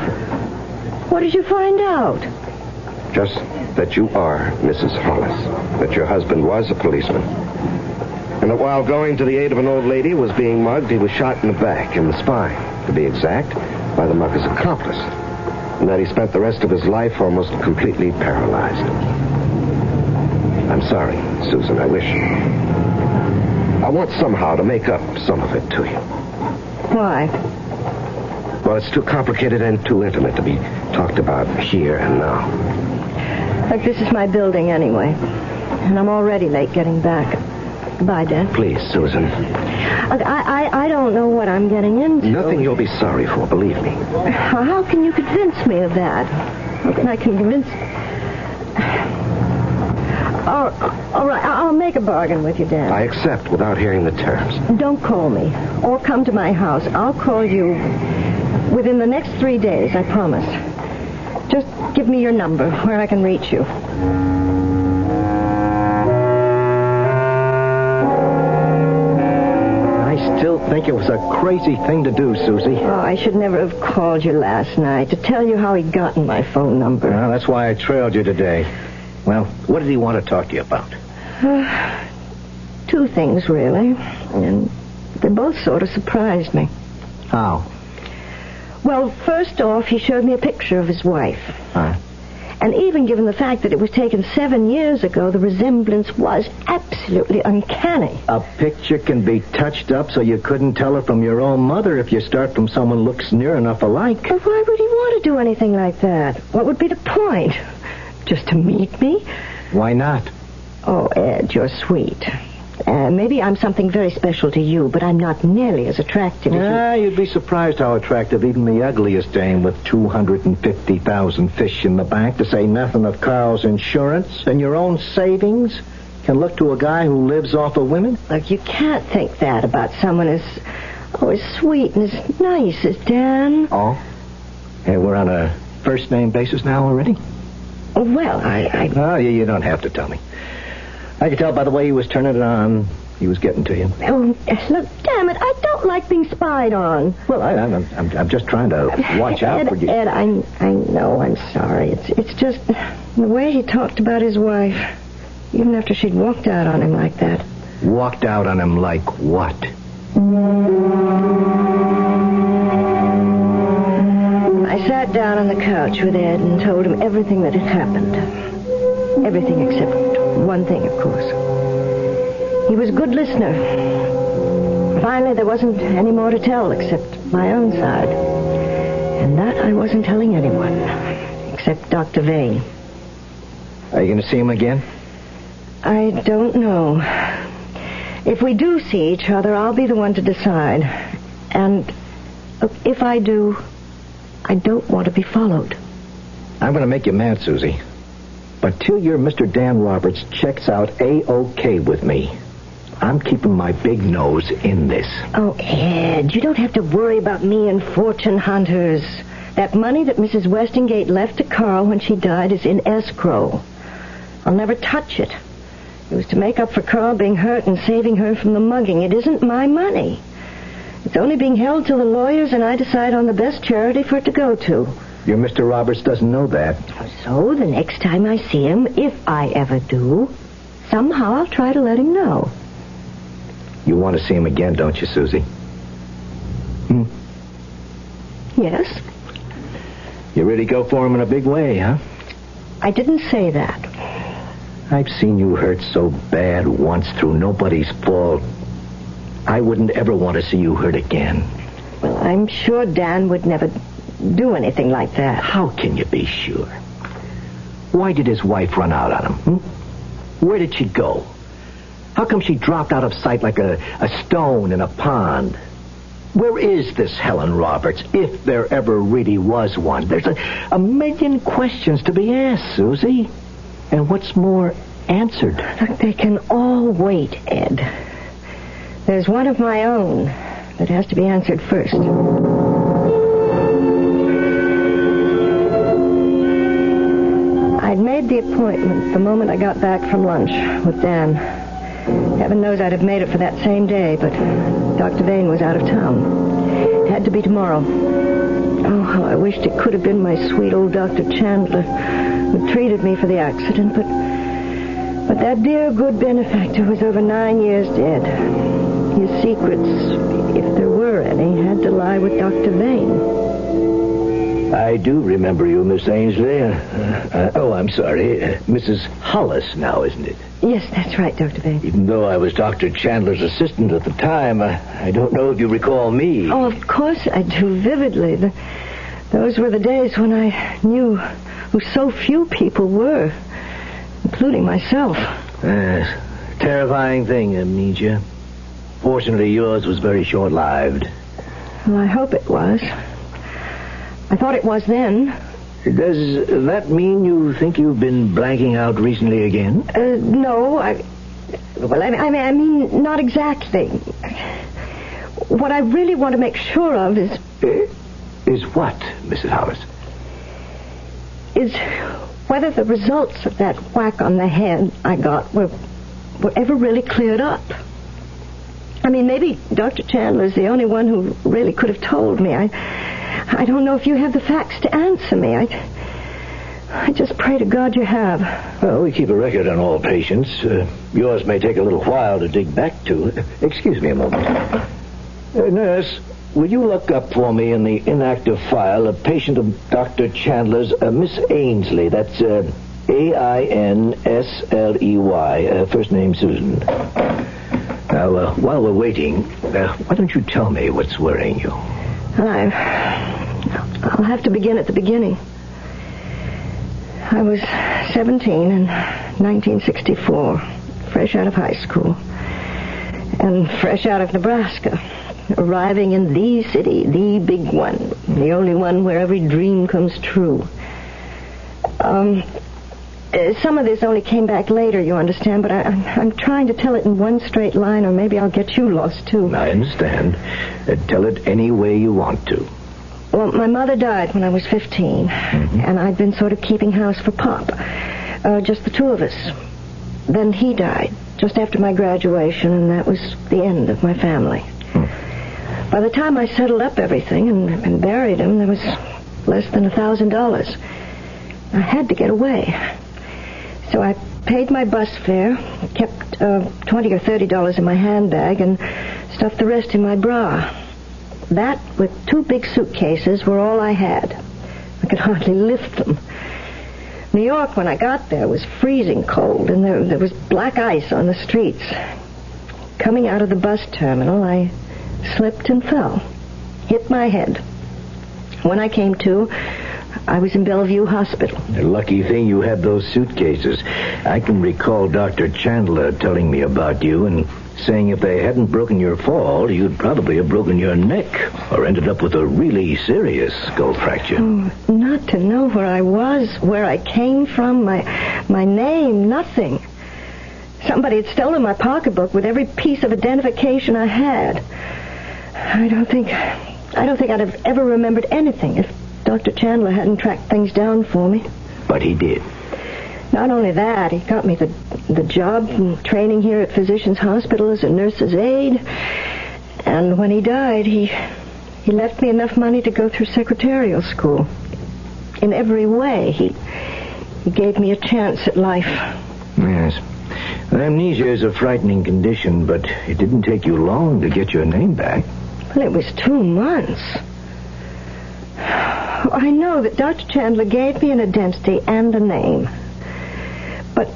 What did you find out? Just that you are Mrs. Hollis, that your husband was a policeman, and that while going to the aid of an old lady who was being mugged, he was shot in the back, in the spine, to be exact, by the mugger's accomplice, and that he spent the rest of his life almost completely paralyzed. I'm sorry, Susan. I want somehow to make up some of it to you. Why? Well, it's too complicated and too intimate to be talked about here and now. Look, this is my building anyway, and I'm already late getting back. Goodbye, Dad. Please, Susan. Look, I don't know what I'm getting into. Nothing you'll be sorry for, believe me. How can you convince me of that? How can I convince... All right, I'll make a bargain with you, Dad. I accept without hearing the terms. Don't call me or come to my house. I'll call you within the next 3 days, I promise. Just give me your number where I can reach you. I still think it was a crazy thing to do, Susie. Oh, I should never have called you last night to tell you how he'd gotten my phone number. Well, that's why I trailed you today. Well, what did he want to talk to you about? 2 things, really. And they both sort of surprised me. How? Well, first off, he showed me a picture of his wife. Huh? And even given the fact that it was taken 7 years ago, the resemblance was absolutely uncanny. A picture can be touched up so you couldn't tell her from your own mother if you start from someone who looks near enough alike. But why would he want to do anything like that? What would be the point? Just to meet me? Why not? Oh, Ed, you're sweet. Maybe I'm something very special to you, but I'm not nearly as attractive as you. You'd be surprised how attractive even the ugliest dame with 250,000 fish in the bank, to say nothing of Carl's insurance and your own savings, can look to a guy who lives off of women. Look, you can't think that about someone as sweet and as nice as Dan. Oh? Hey, we're on a first-name basis now already? Well, Oh, you don't have to tell me. I could tell by the way he was turning it on. He was getting to you. Oh, look, damn it, I don't like being spied on. Well, I'm just trying to watch out for you. Ed, I know, I'm sorry. It's just the way he talked about his wife, even after she'd walked out on him like that. Walked out on him like what? I sat down on the couch with Ed and told him everything that had happened. Everything except one thing, of course. He was a good listener. Finally, there wasn't any more to tell except my own side. And that I wasn't telling anyone, except Dr. Vane. Are you going to see him again? I don't know. If we do see each other, I'll be the one to decide. And if I do, I don't want to be followed. I'm going to make you mad, Susie. But till your Mr. Dan Roberts checks out A-OK with me, I'm keeping my big nose in this. Oh, Ed, you don't have to worry about me and fortune hunters. That money that Mrs. Westingate left to Carl when she died is in escrow. I'll never touch it. It was to make up for Carl being hurt and saving her from the mugging. It isn't my money. It's only being held till the lawyers and I decide on the best charity for it to go to. Your Mr. Roberts doesn't know that. So the next time I see him, if I ever do, somehow I'll try to let him know. You want to see him again, don't you, Susie? Yes. You really go for him in a big way, huh? I didn't say that. I've seen you hurt so bad once through nobody's fault. I wouldn't ever want to see you hurt again. Well, I'm sure Dan would never do anything like that. How can you be sure? Why did his wife run out on him? Where did she go? How come she dropped out of sight like a stone in a pond? Where is this Helen Roberts, if there ever really was one? There's a million questions to be asked, Susie. And what's more, answered. Look, they can all wait, Ed. There's one of my own that has to be answered first. I'd made the appointment the moment I got back from lunch with Dan. Heaven knows I'd have made it for that same day, but Dr. Vane was out of town. It had to be tomorrow. Oh, how I wished it could have been my sweet old Dr. Chandler who treated me for the accident, but that dear, good benefactor was over 9 years dead. His secrets, if there were any, had to lie with Dr. Vane. I do remember you, Miss Ainsley. I'm sorry. Mrs. Hollis now, isn't it? Yes, that's right, Dr. Vane. Even though I was Dr. Chandler's assistant at the time, I don't know if you recall me. Oh, of course I do, vividly. Those were the days when I knew who so few people were, including myself. Terrifying thing, amnesia. Fortunately, yours was very short-lived. Well, I hope it was. I thought it was then. Does that mean you think you've been blanking out recently again? No, I mean, not exactly. What I really want to make sure of is... Is what, Mrs. Hollis? Is whether the results of that whack on the head I got were ever really cleared up. I mean, maybe Dr. Chandler's the only one who really could have told me. I don't know if you have the facts to answer me. I just pray to God you have. Well, we keep a record on all patients. Yours may take a little while to dig back to. Excuse me a moment. Nurse, will you look up for me in the inactive file a patient of Dr. Chandler's, Miss Ainsley. That's Ainsley. First name Susan. Now, while we're waiting, why don't you tell me what's worrying you? I'll have to begin at the beginning. I was 17 in 1964, fresh out of high school, and fresh out of Nebraska, arriving in the city, the big one, the only one where every dream comes true. Some of this only came back later, you understand, but I'm trying to tell it in one straight line, or maybe I'll get you lost, too. I understand. Tell it any way you want to. Well, my mother died when I was 15, and I'd been sort of keeping house for Pop. Just the two of us. Then he died, just after my graduation, and that was the end of my family. By the time I settled up everything and buried him, there was less than $1,000. I had to get away. So I paid my bus fare, kept $20 or $30 in my handbag, and stuffed the rest in my bra. That, with 2 big suitcases, were all I had. I could hardly lift them. New York, when I got there, was freezing cold, and there was black ice on the streets. Coming out of the bus terminal, I slipped and fell. Hit my head. When I came to, I was in Bellevue Hospital. A lucky thing you had those suitcases. I can recall Dr. Chandler telling me about you and saying if they hadn't broken your fall, you'd probably have broken your neck or ended up with a really serious skull fracture. Oh, not to know where I was, where I came from, my name, nothing. Somebody had stolen my pocketbook with every piece of identification I had. I don't think I'd have ever remembered anything if Dr. Chandler hadn't tracked things down for me. But he did. Not only that, he got me the job and training here at Physicians Hospital as a nurse's aide. And when he died, he left me enough money to go through secretarial school. In every way, he gave me a chance at life. Yes. Amnesia is a frightening condition, but it didn't take you long to get your name back. Well, it was 2 months. I know that Dr. Chandler gave me an identity and a name. But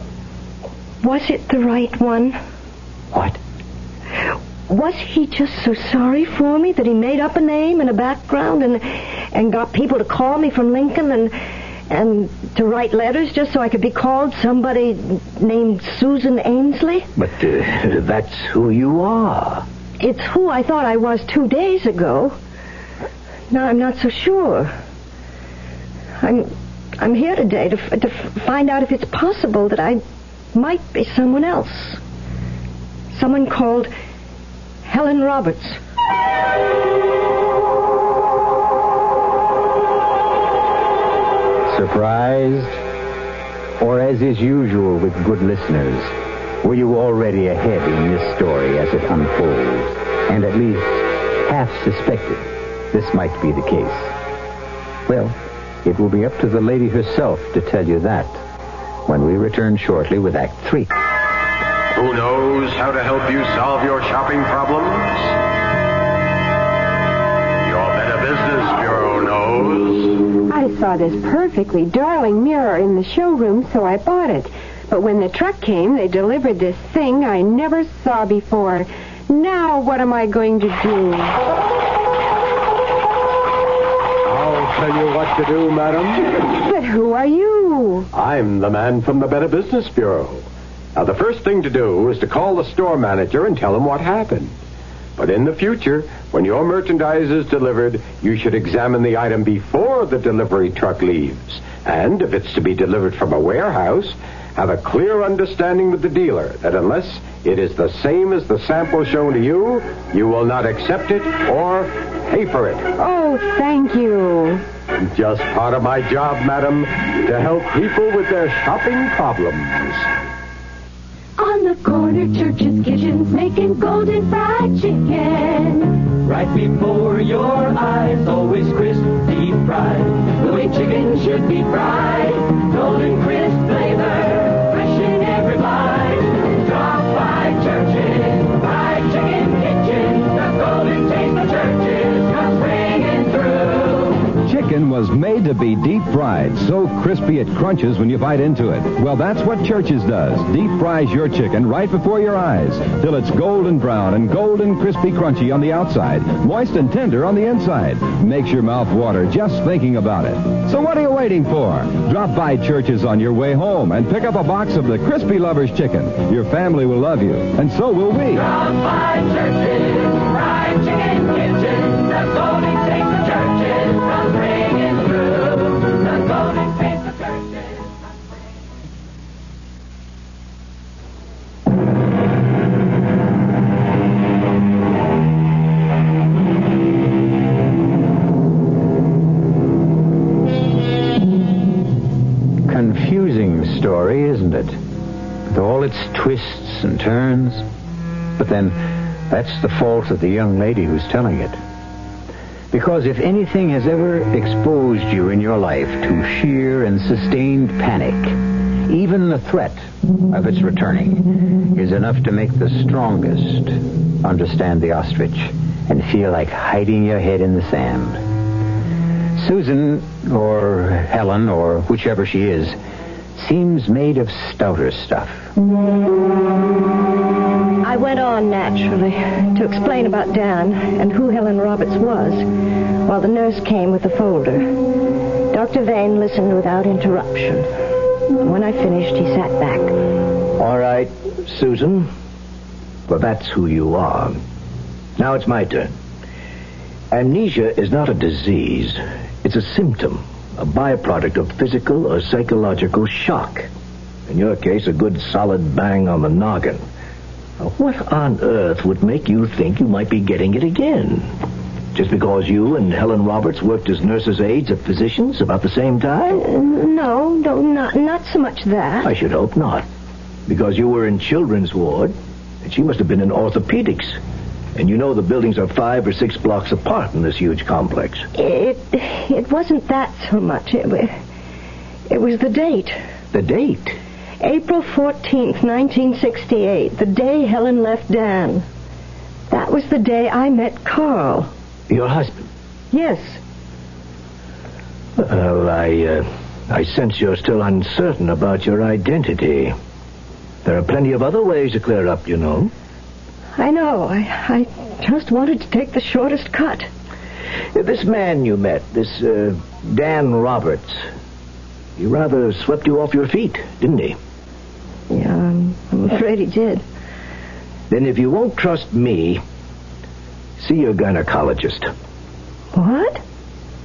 was it the right one? What? Was he just so sorry for me that he made up a name and a background and got people to call me from Lincoln and to write letters just so I could be called somebody named Susan Ainsley? But that's who you are. It's who I thought I was 2 days ago. Now I'm not so sure. I'm here today to find out if it's possible that I might be someone else. Someone called Helen Roberts. Surprised? Or as is usual with good listeners, were you already ahead in this story as it unfolds, and at least half suspected this might be the case? Well, it will be up to the lady herself to tell you that when we return shortly with Act 3. Who knows how to help you solve your shopping problems? Your Better Business Bureau knows. I saw this perfectly darling mirror in the showroom, so I bought it. But when the truck came, they delivered this thing I never saw before. Now what am I going to do? I'll tell you what to do, madam. But who are you? I'm the man from the Better Business Bureau. Now, the first thing to do is to call the store manager and tell him what happened. But in the future, when your merchandise is delivered, you should examine the item before the delivery truck leaves. And if it's to be delivered from a warehouse, have a clear understanding with the dealer that unless it is the same as the sample shown to you, you will not accept it or pay for it. Oh, thank you. Just part of my job, madam, to help people with their shopping problems. On the corner, Church's Kitchen's making golden fried chicken. Right before your eyes, always crisp, deep fried. The way chicken should be fried. Golden crisp flavor, fresh in every bite. Drop by Church's fried chicken kitchen. The golden taste of Church's comes ringing through. Chicken was made to be deep fried, so crispy it crunches when you bite into it. Well, that's what Church's does. Deep fries your chicken right before your eyes till it's golden brown and golden crispy crunchy on the outside, moist and tender on the inside. Makes your mouth water just thinking about it. So what are you waiting for? Drop by Church's on your way home and pick up a box of the Crispy Lovers chicken. Your family will love you, and so will we. Drop by Church's fried chicken kitchen. The golden taste of Church's comes ringing through. The golden taste of Church's. Confusing story, isn't it? With all its twists and turns. But then, that's the fault of the young lady who's telling it. Because if anything has ever exposed you in your life to sheer and sustained panic, even the threat of its returning is enough to make the strongest understand the ostrich and feel like hiding your head in the sand. Susan, or Helen, or whichever she is, seems made of stouter stuff. I went on naturally to explain about Dan and who Helen Roberts was, while the nurse came with the folder. Dr. Vane listened without interruption. When I finished, he sat back. All right, Susan. Well, that's who you are. Now it's my turn. Amnesia is not a disease. It's a symptom, a byproduct of physical or psychological shock. In your case, a good solid bang on the noggin. Now, what on earth would make you think you might be getting it again? Just because you and Helen Roberts worked as nurses' aides at physicians about the same time? No, not so much that. I should hope not. Because you were in children's ward, and she must have been in orthopedics. And you know the buildings are 5 or 6 blocks apart in this huge complex. It wasn't that so much. It was the date. The date? April 14th, 1968, the day Helen left Dan. That was the day I met Carl. Your husband? Yes. Well, I sense you're still uncertain about your identity. There are plenty of other ways to clear up, you know. I know. I just wanted to take the shortest cut. This man you met, this Dan Roberts, he rather swept you off your feet, didn't he? Yeah, I'm afraid he did. Then if you won't trust me, see your gynecologist. What?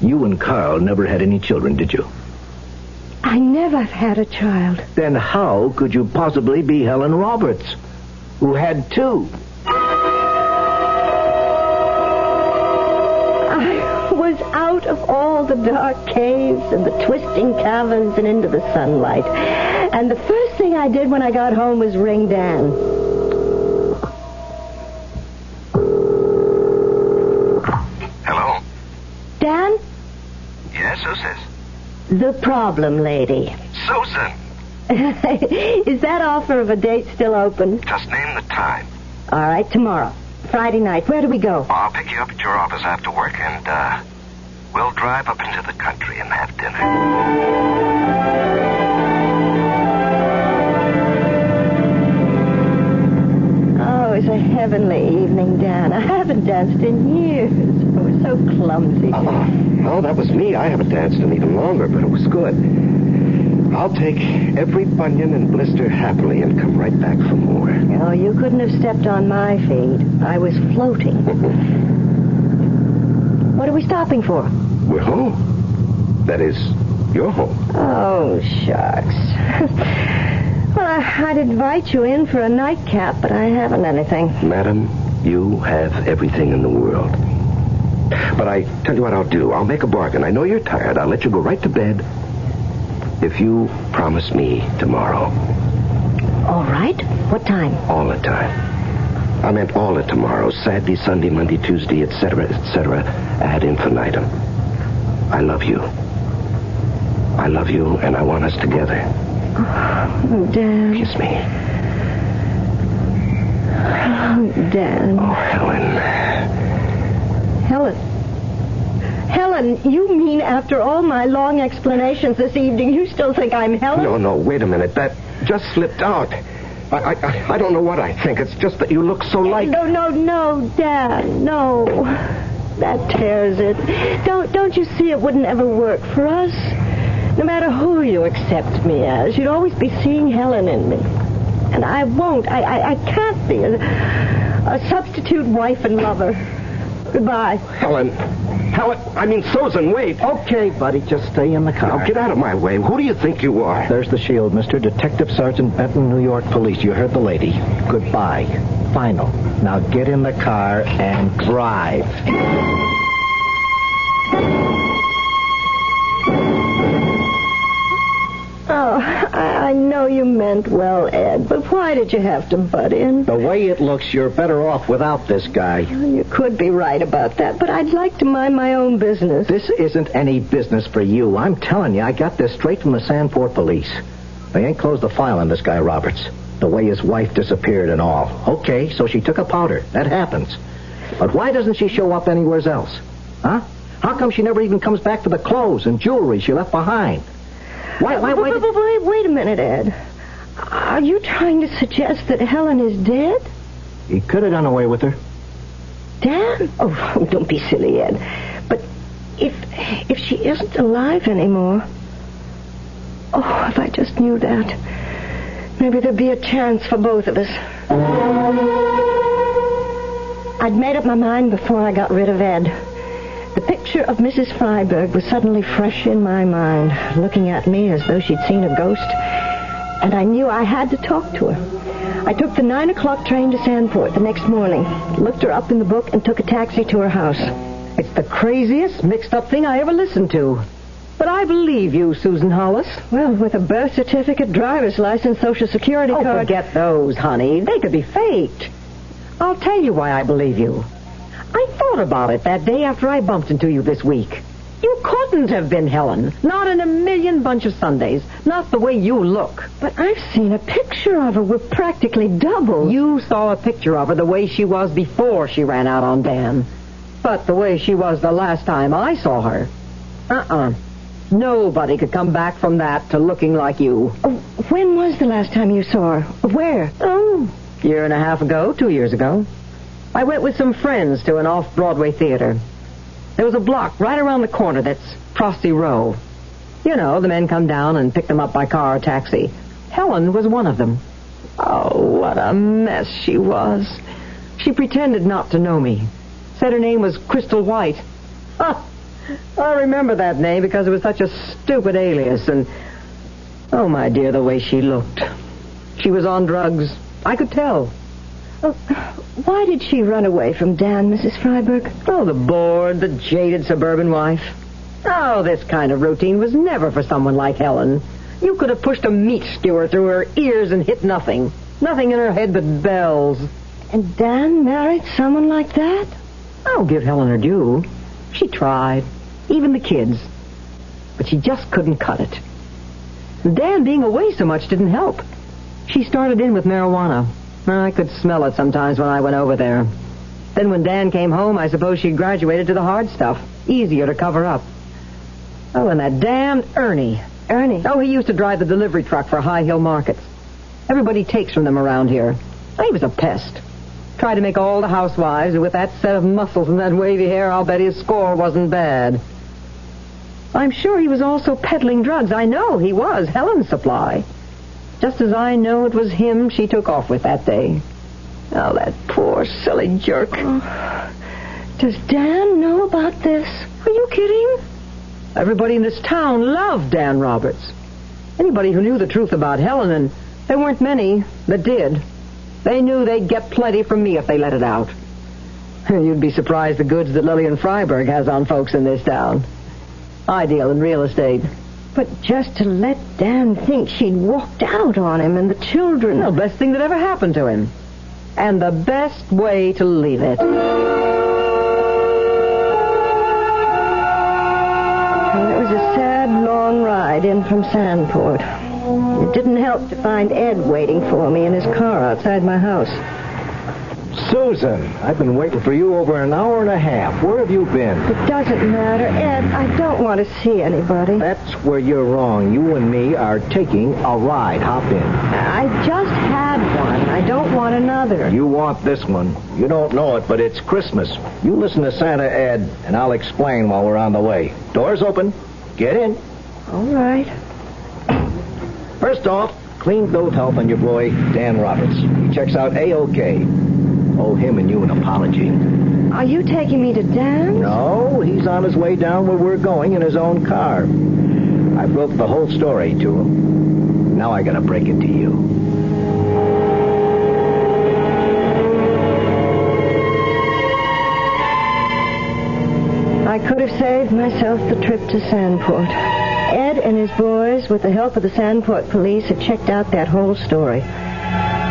You and Carl never had any children, did you? I never had a child. Then how could you possibly be Helen Roberts, who had 2? was out of all the dark caves and the twisting caverns and into the sunlight. And the first thing I did when I got home was ring Dan. Hello? Dan? Yes, who's this? The problem lady. Susan. Is that offer of a date still open? Just name the time. All right, tomorrow. Friday night. Where do we go? I'll pick you up at your office after work, and, we'll drive up into the country and have dinner. Oh, it's a heavenly evening, Dan. I haven't danced in years. I was so clumsy. Oh, that was me. I haven't danced in even longer, but it was good. I'll take every bunion and blister happily and come right back for more. Oh, you couldn't have stepped on my feet. I was floating. What are we stopping for? We're home. That is, you're home. Oh, shucks. Well, I'd invite you in for a nightcap, but I haven't anything. Madam, you have everything in the world. But I tell you what I'll do. I'll make a bargain. I know you're tired. I'll let you go right to bed if you promise me tomorrow. All right. What time? All the time. I meant all the tomorrows. Saturday, Sunday, Monday, Tuesday, etc., ad infinitum. I love you. I love you, and I want us together. Oh, Dan. Kiss me. Oh, Dan. Oh, Helen. Helen, you mean after all my long explanations this evening, you still think I'm Helen? No, wait a minute. That just slipped out. I don't know what I think. It's just that you look so like... No, Dan, no. That tears it. Don't you see it wouldn't ever work for us? No matter who you accept me as, you'd always be seeing Helen in me. And I won't. I can't be a substitute wife and lover. Goodbye. Helen, I mean, Susan, wait. Okay, buddy, just stay in the car. Now, get out of my way. Who do you think you are? There's the shield, Mr. Detective Sergeant Benton, New York Police. You heard the lady. Goodbye. Final. Now get in the car and drive. Oh, I know you meant well, Ed, but why did you have to butt in? The way it looks, you're better off without this guy. Well, you could be right about that, but I'd like to mind my own business. This isn't any business for you. I'm telling you, I got this straight from the Sandport police. They ain't closed the file on this guy Roberts. The way his wife disappeared and all. Okay, so she took a powder. That happens. But why doesn't she show up anywhere else? Huh? How come she never even comes back for the clothes and jewelry she left behind? Wait a minute, Ed. Are you trying to suggest that Helen is dead? He could have done away with her. Dan? Oh, don't be silly, Ed. But if she isn't alive anymore... Oh, if I just knew that. Maybe there'd be a chance for both of us. I'd made up my mind before I got rid of Ed. The picture of Mrs. Freiberg was suddenly fresh in my mind, looking at me as though she'd seen a ghost. And I knew I had to talk to her. I took the 9 o'clock train to Sandport the next morning, looked her up in the book, and took a taxi to her house. It's the craziest, mixed-up thing I ever listened to. But I believe you, Susan Hollis. Well, with a birth certificate, driver's license, Social Security card... Oh, forget those, honey. They could be faked. I'll tell you why I believe you. I thought about it that day after I bumped into you this week. You couldn't have been Helen. Not in a million bunch of Sundays. Not the way you look. But I've seen a picture of her. We're practically double. You saw a picture of her the way she was before she ran out on Dan. But the way she was the last time I saw her. Nobody could come back from that to looking like you. Oh, when was the last time you saw her? Where? Oh, year and a half ago, 2 years ago. I went with some friends to an off-Broadway theater. There was a block right around the corner that's Frosty Row. You know, the men come down and pick them up by car or taxi. Helen was one of them. Oh, what a mess she was. She pretended not to know me. Said her name was Crystal White. I remember that name because it was such a stupid alias. And, oh, my dear, the way she looked. She was on drugs. I could tell. Oh, why did she run away from Dan, Mrs. Freiberg? Oh, the bored, the jaded suburban wife. Oh, this kind of routine was never for someone like Helen. You could have pushed a meat skewer through her ears and hit nothing. Nothing in her head but bells. And Dan married someone like that? I'll give Helen her due. She tried. Even the kids. But she just couldn't cut it. Dan being away so much didn't help. She started in with marijuana. I could smell it sometimes when I went over there. Then when Dan came home, I suppose she graduated to the hard stuff. Easier to cover up. Oh, and that damned Ernie. Ernie? Oh, he used to drive the delivery truck for High Hill markets. Everybody takes from them around here. He was a pest. Tried to make all the housewives, and with that set of muscles and that wavy hair, I'll bet his score wasn't bad. I'm sure he was also peddling drugs. I know he was Helen's supply. Just as I know it was him she took off with that day. Oh, that poor, silly jerk. Oh. Does Dan know about this? Are you kidding? Everybody in this town loved Dan Roberts. Anybody who knew the truth about Helen, and there weren't many that did. They knew they'd get plenty from me if they let it out. You'd be surprised the goods that Lillian Freiberg has on folks in this town. I deal in real estate. But just to let Dan think she'd walked out on him and the children... The best thing that ever happened to him. And the best way to leave it. Well, it was a sad, long ride in from Sandport. It didn't help to find Ed waiting for me in his car outside my house. Susan, I've been waiting for you over an hour and a half. Where have you been? It doesn't matter, Ed. I don't want to see anybody. That's where you're wrong. You and me are taking a ride. Hop in. I just had one. I don't want another. You want this one. You don't know it, but it's Christmas. You listen to Santa, Ed, and I'll explain while we're on the way. Doors open. Get in. All right. First off, clean bill of health on your boy, Dan Roberts. He checks out A-OK. Owe him and you an apology. Are you taking me to Dan? No, he's on his way down where we're going in his own car. I broke the whole story to him. Now I gotta break it to you. I could have saved myself the trip to Sandport. Ed and his boys, with the help of the Sandport police, had checked out that whole story.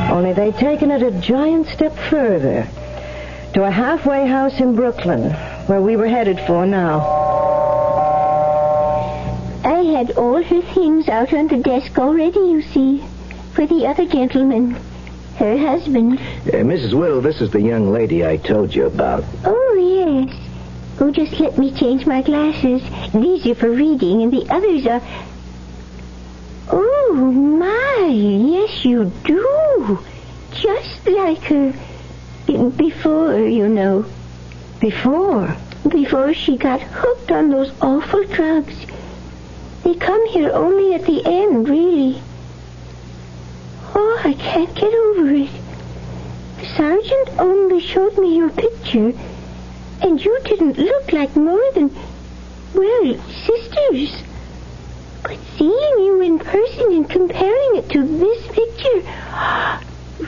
Only they'd taken it a giant step further, to a halfway house in Brooklyn, where we were headed for now. I had all her things out on the desk already, you see, for the other gentleman, her husband. Mrs. Whittle, this is the young lady I told you about. Oh, yes. Oh, just let me change my glasses. These are for reading, and the others are... Oh, my, yes, you do. Just like her. Before, you know. Before? Before she got hooked on those awful drugs. They come here only at the end, really. Oh, I can't get over it. The sergeant only showed me your picture, and you didn't look like more than, well, sisters. But seeing you in person and comparing it to this picture,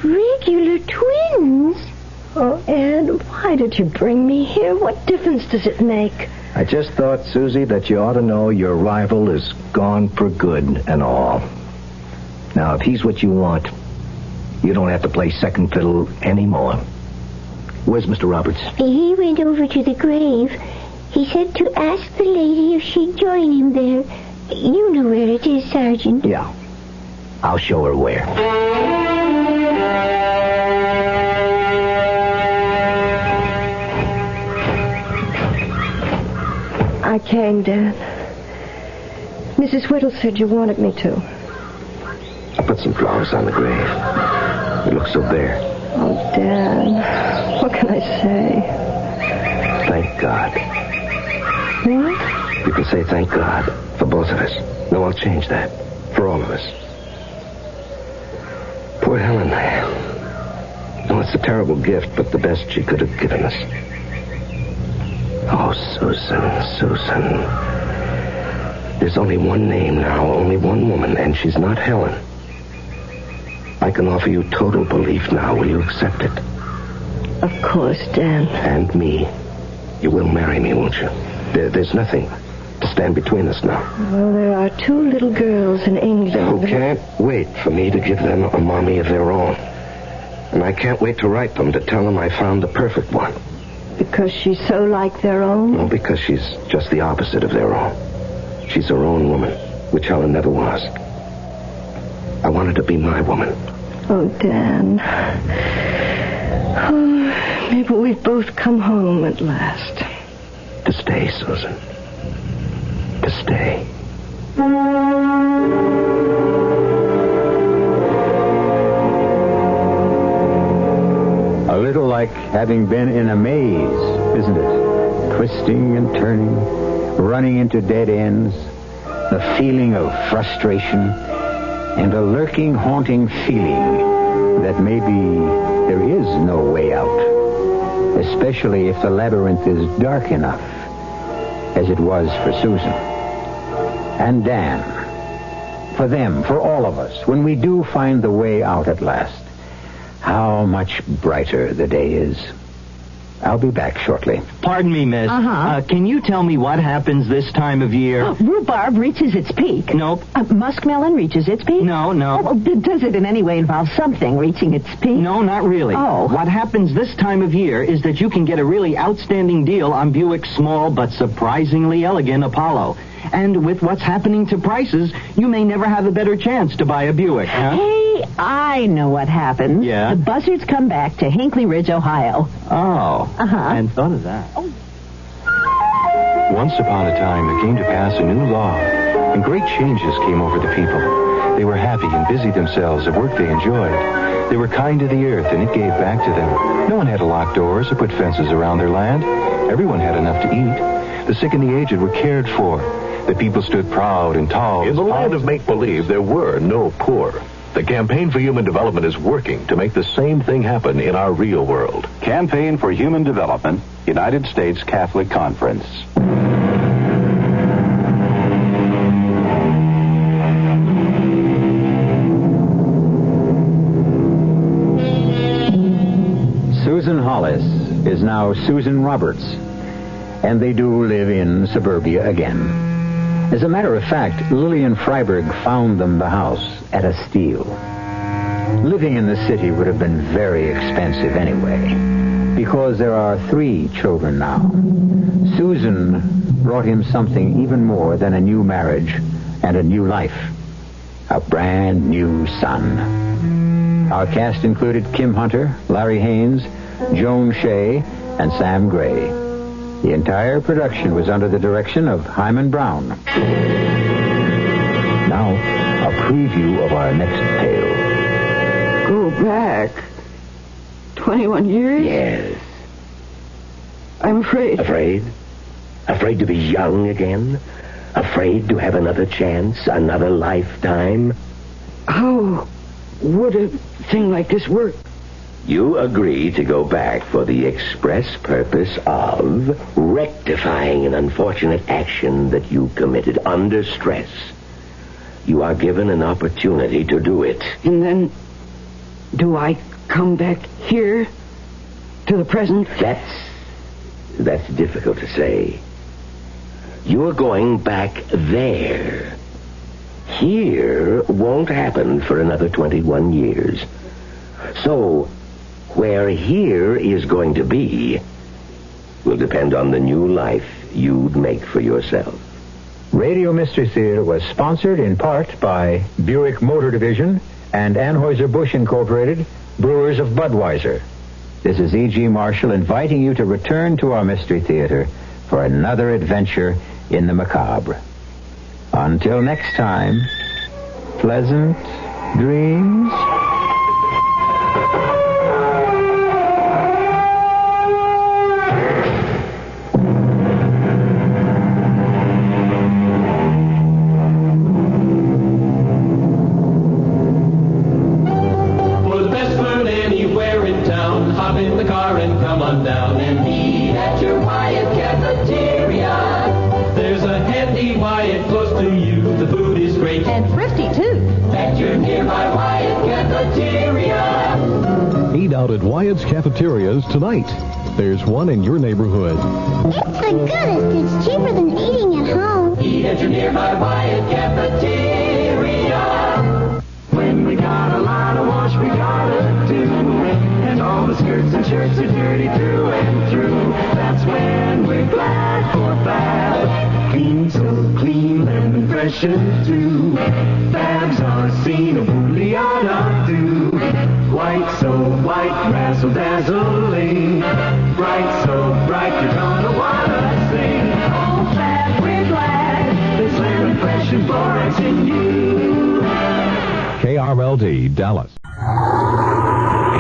regular twins. Oh, Ed, why did you bring me here? What difference does it make? I just thought, Susie, that you ought to know your rival is gone for good and all. Now, if he's what you want, you don't have to play second fiddle anymore. Where's Mr. Roberts? He went over to the grave. He said to ask the lady if she'd join him there. You know where it is, Sergeant. Yeah. I'll show her where. I came, Dan. Mrs. Whittle said you wanted me to. I put some flowers on the grave. You look so bare. Oh, Dan. What can I say? Thank God. What? You can say thank God for both of us. No, I'll change that. For all of us. Poor Helen. No, it's a terrible gift, but the best she could have given us. Oh, Susan, Susan. There's only one name now, only one woman, and she's not Helen. I can offer you total belief now. Will you accept it? Of course, Dan. And me. You will marry me, won't you? There's nothing to stand between us now. Well, there are 2 little girls in England. Who can't wait for me to give them a mommy of their own. And I can't wait to write them to tell them I found the perfect one. Because she's so like their own? No, because she's just the opposite of their own. She's her own woman, which Helen never was. I want her to be my woman. Oh, Dan. Oh, maybe we've both come home at last. To stay, Susan. To stay. A little like having been in a maze, isn't it? Twisting and turning, running into dead ends, the feeling of frustration, and a lurking, haunting feeling that maybe there is no way out, especially if the labyrinth is dark enough, as it was for Susan. And Dan, for them, for all of us, when we do find the way out at last, how much brighter the day is. I'll be back shortly. Pardon me, miss. Can you tell me what happens this time of year? Rhubarb reaches its peak. Nope. Muskmelon reaches its peak? No. Well, does it in any way involve something reaching its peak? No, not really. Oh. What happens this time of year is that you can get a really outstanding deal on Buick's small but surprisingly elegant Apollo. And with what's happening to prices, you may never have a better chance to buy a Buick, huh? Hey, I know what happens. Yeah? The buzzards come back to Hinckley Ridge, Ohio. Oh. I hadn't thought of that. Once upon a time, there came to pass a new law, and great changes came over the people. They were happy and busied themselves at work they enjoyed. They were kind to the earth, and it gave back to them. No one had to lock doors or put fences around their land. Everyone had enough to eat. The sick and the aged were cared for. The people stood proud and tall. In the land of make-believe, there were no poor. The Campaign for Human Development is working to make the same thing happen in our real world. Campaign for Human Development, United States Catholic Conference. Susan Hollis is now Susan Roberts, and they do live in suburbia again. As a matter of fact, Lillian Freiberg found them the house at a steal. Living in the city would have been very expensive anyway, because there are 3 children now. Susan brought him something even more than a new marriage and a new life. A brand new son. Our cast included Kim Hunter, Larry Haynes, Joan Shea, and Sam Gray. The entire production was under the direction of Hyman Brown. Now, a preview of our next tale. Go back 21 years? Yes. I'm afraid. Afraid? Afraid to be young again? Afraid to have another chance, another lifetime? How would a thing like this work? You agree to go back for the express purpose of rectifying an unfortunate action that you committed under stress. You are given an opportunity to do it. And then, do I come back here to the present? That's difficult to say. You're going back there. Here won't happen for another 21 years. So, where here is going to be will depend on the new life you'd make for yourself. Radio Mystery Theater was sponsored in part by Buick Motor Division and Anheuser-Busch Incorporated, Brewers of Budweiser. This is E.G. Marshall inviting you to return to our Mystery Theater for another adventure in the macabre. Until next time, pleasant dreams. And thrifty, too. Bet you're nearby Wyatt Cafeteria. cafeteria. Eat out at Wyatt's Cafeterias tonight. There's one in your neighborhood. It's the goodest. It's cheaper than eating at home. Eat at your nearby Wyatt cafeteria. When we got a lot of wash we gotta do, and all the skirts and shirts are dirty through and through, that's when we're glad for Fab. Clean, so clean, lemon fresh and too. Fabs are seen, a booleana do. White, so white, razzle dazzling. Bright, so bright, you're gonna wanna sing. Oh, Fab, we're glad there's lemon fresh and borax in you. KRLD, Dallas.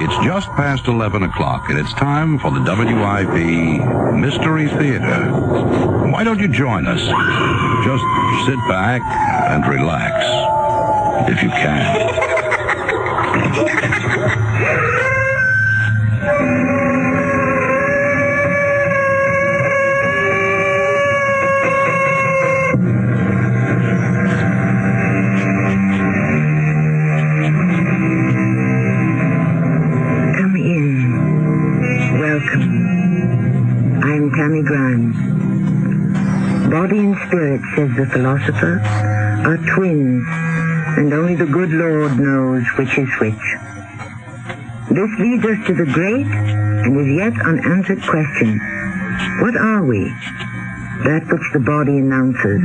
It's just past 11 o'clock, and it's time for the WIP Mystery Theater. Why don't you join us? Just sit back and relax, if you can. Body and spirit, says the philosopher, are twins, and only the good Lord knows which is which. This leads us to the great and as yet unanswered question. What are we? That which the body announces,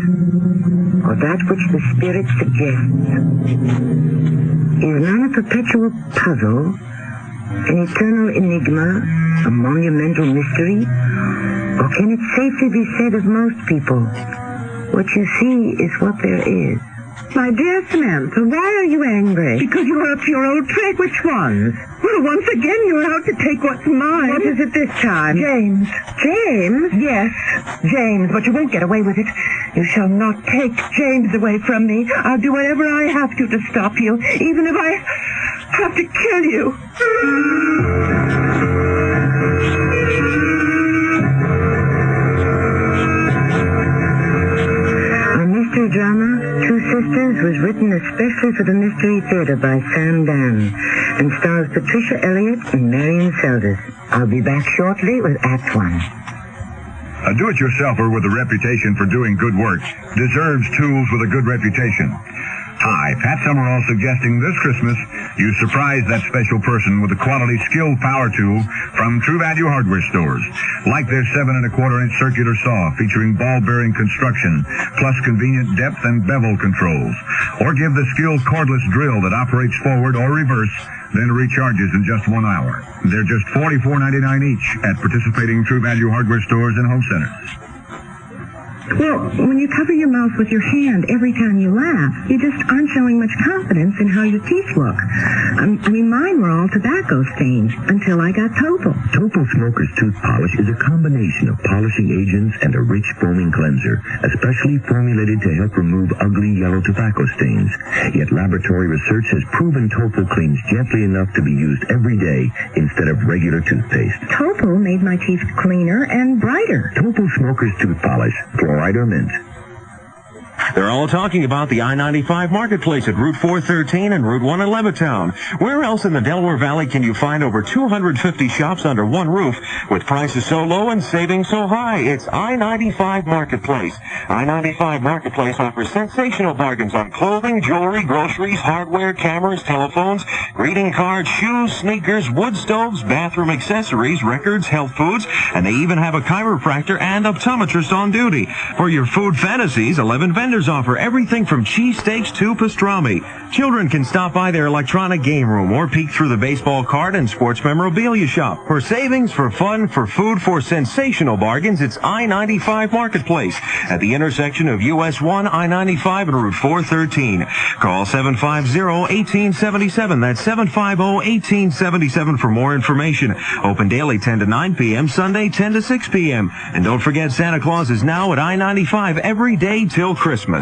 or that which the spirit suggests? Is man a perpetual puzzle, an eternal enigma, a monumental mystery? Or can it safely be said of most people, what you see is what there is? My dear Samantha, why are you angry? Because you're up to your old trick. Which ones? Well, once again, you're out to take what's mine. What is it this time? James. James? Yes, James, but you won't get away with it. You shall not take James away from me. I'll do whatever I have to stop you, even if I have to kill you. Mystery drama, Two Sisters, was written especially for the Mystery Theater by Sam Dan and stars Patricia Elliott and Marion Seldes. I'll be back shortly with Act 1. A do-it-yourselfer with a reputation for doing good work deserves tools with a good reputation. Hi, Pat Summerall suggesting this Christmas you surprise that special person with a quality skilled power tool from True Value Hardware Stores. Like their 7 1/4-inch circular saw featuring ball-bearing construction, plus convenient depth and bevel controls. Or give the skilled cordless drill that operates forward or reverse, then recharges in just 1 hour. They're just $44.99 each at participating True Value Hardware Stores and home centers. Well, when you cover your mouth with your hand every time you laugh, you just aren't showing much confidence in how your teeth look. I mean, mine were all tobacco stains until I got Topol. Topol Smoker's Tooth Polish is a combination of polishing agents and a rich foaming cleanser, especially formulated to help remove ugly yellow tobacco stains. Yet laboratory research has proven Topol cleans gently enough to be used every day instead of regular toothpaste. Topol made my teeth cleaner and brighter. Topol Smoker's Tooth Polish. Fluoride or mint. They're all talking about the I-95 marketplace at Route 413 and Route 1 in Levittown. Where else in the Delaware Valley can you find over 250 shops under one roof with prices so low and savings so high? It's I-95 Marketplace. I-95 Marketplace offers sensational bargains on clothing, jewelry, groceries, hardware, cameras, telephones, greeting cards, shoes, sneakers, wood stoves, bathroom accessories, records, health foods, and they even have a chiropractor and optometrist on duty. For your food fantasies, 11 vendors offer everything from cheesesteaks to pastrami. Children can stop by their electronic game room or peek through the baseball card and sports memorabilia shop. For savings, for fun, for food, for sensational bargains, it's I-95 Marketplace at the intersection of US 1, I-95, and Route 413. Call 750-1877. That's 750-1877 for more information. Open daily 10 to 9 p.m., Sunday 10 to 6 p.m. And don't forget, Santa Claus is now at I-95 every day till Christmas.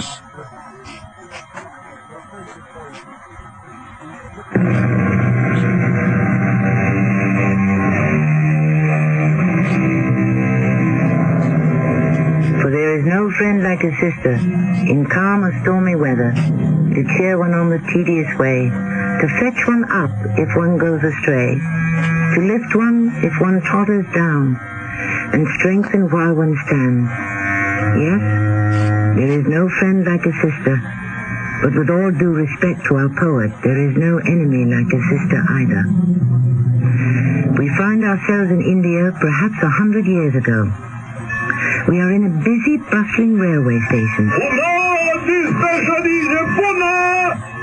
For there is no friend like a sister in calm or stormy weather, to cheer one on the tedious way, to fetch one up if one goes astray, to lift one if one totters down, and strengthen while one stands. Yes, there is no friend like a sister, but with all due respect to our poet, there is no enemy like a sister either. We find ourselves in India perhaps 100 years ago. We are in a busy, bustling railway station.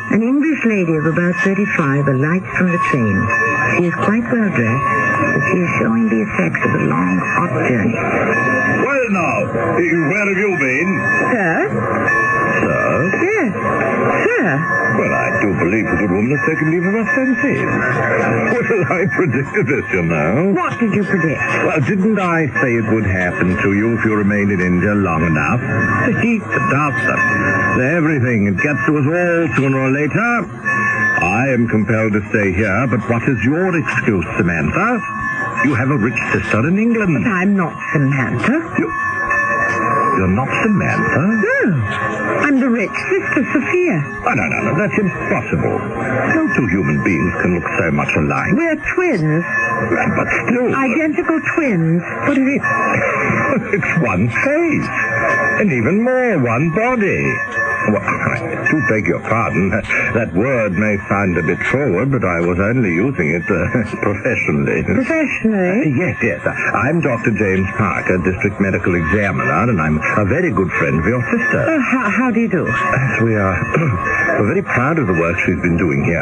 An English lady of about 35 alights from the train. She is quite well dressed, but she is showing the effects of a long, hot journey. Well, now, where have you been? Sir? Sir? Yes, sir. Well, I do believe the good woman has taken leave of her senses. Well, I predicted this, you know. What did you predict? Well, didn't I say it would happen to you if you remained in India long enough? The heat, the dust, everything. It gets to us all sooner or later. I am compelled to stay here, but what is your excuse, Samantha? You have a rich sister in England. But I'm not Samantha. You're not Samantha? No. I'm the rich sister, Sophia. Oh, no. That's impossible. No two human beings can look so much alike. We're twins. But still... Identical twins. But it's one face. And even more, one body. Well, I do beg your pardon. That word may sound a bit forward, but I was only using it professionally. Professionally? Yes. I'm Dr. James Parker, District Medical Examiner, and I'm a very good friend of your sister. How do you do? We are we're very proud of the work she's been doing here,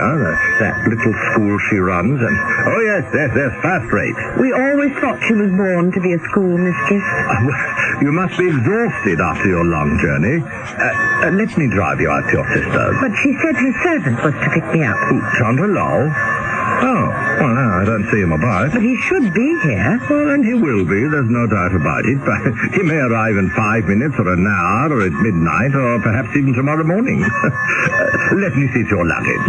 that little school she runs, and... Oh, yes, first rate. We always thought she was born to be a school mistress. You must be exhausted after your long journey. Let me drive you out to your sister's. But she said her servant was to pick me up. Chandra Lal? Oh, well, no, I don't see him about. But he should be here. Well, and he will be, there's no doubt about it. But he may arrive in 5 minutes or an hour or at midnight or perhaps even tomorrow morning. Let me see to your luggage.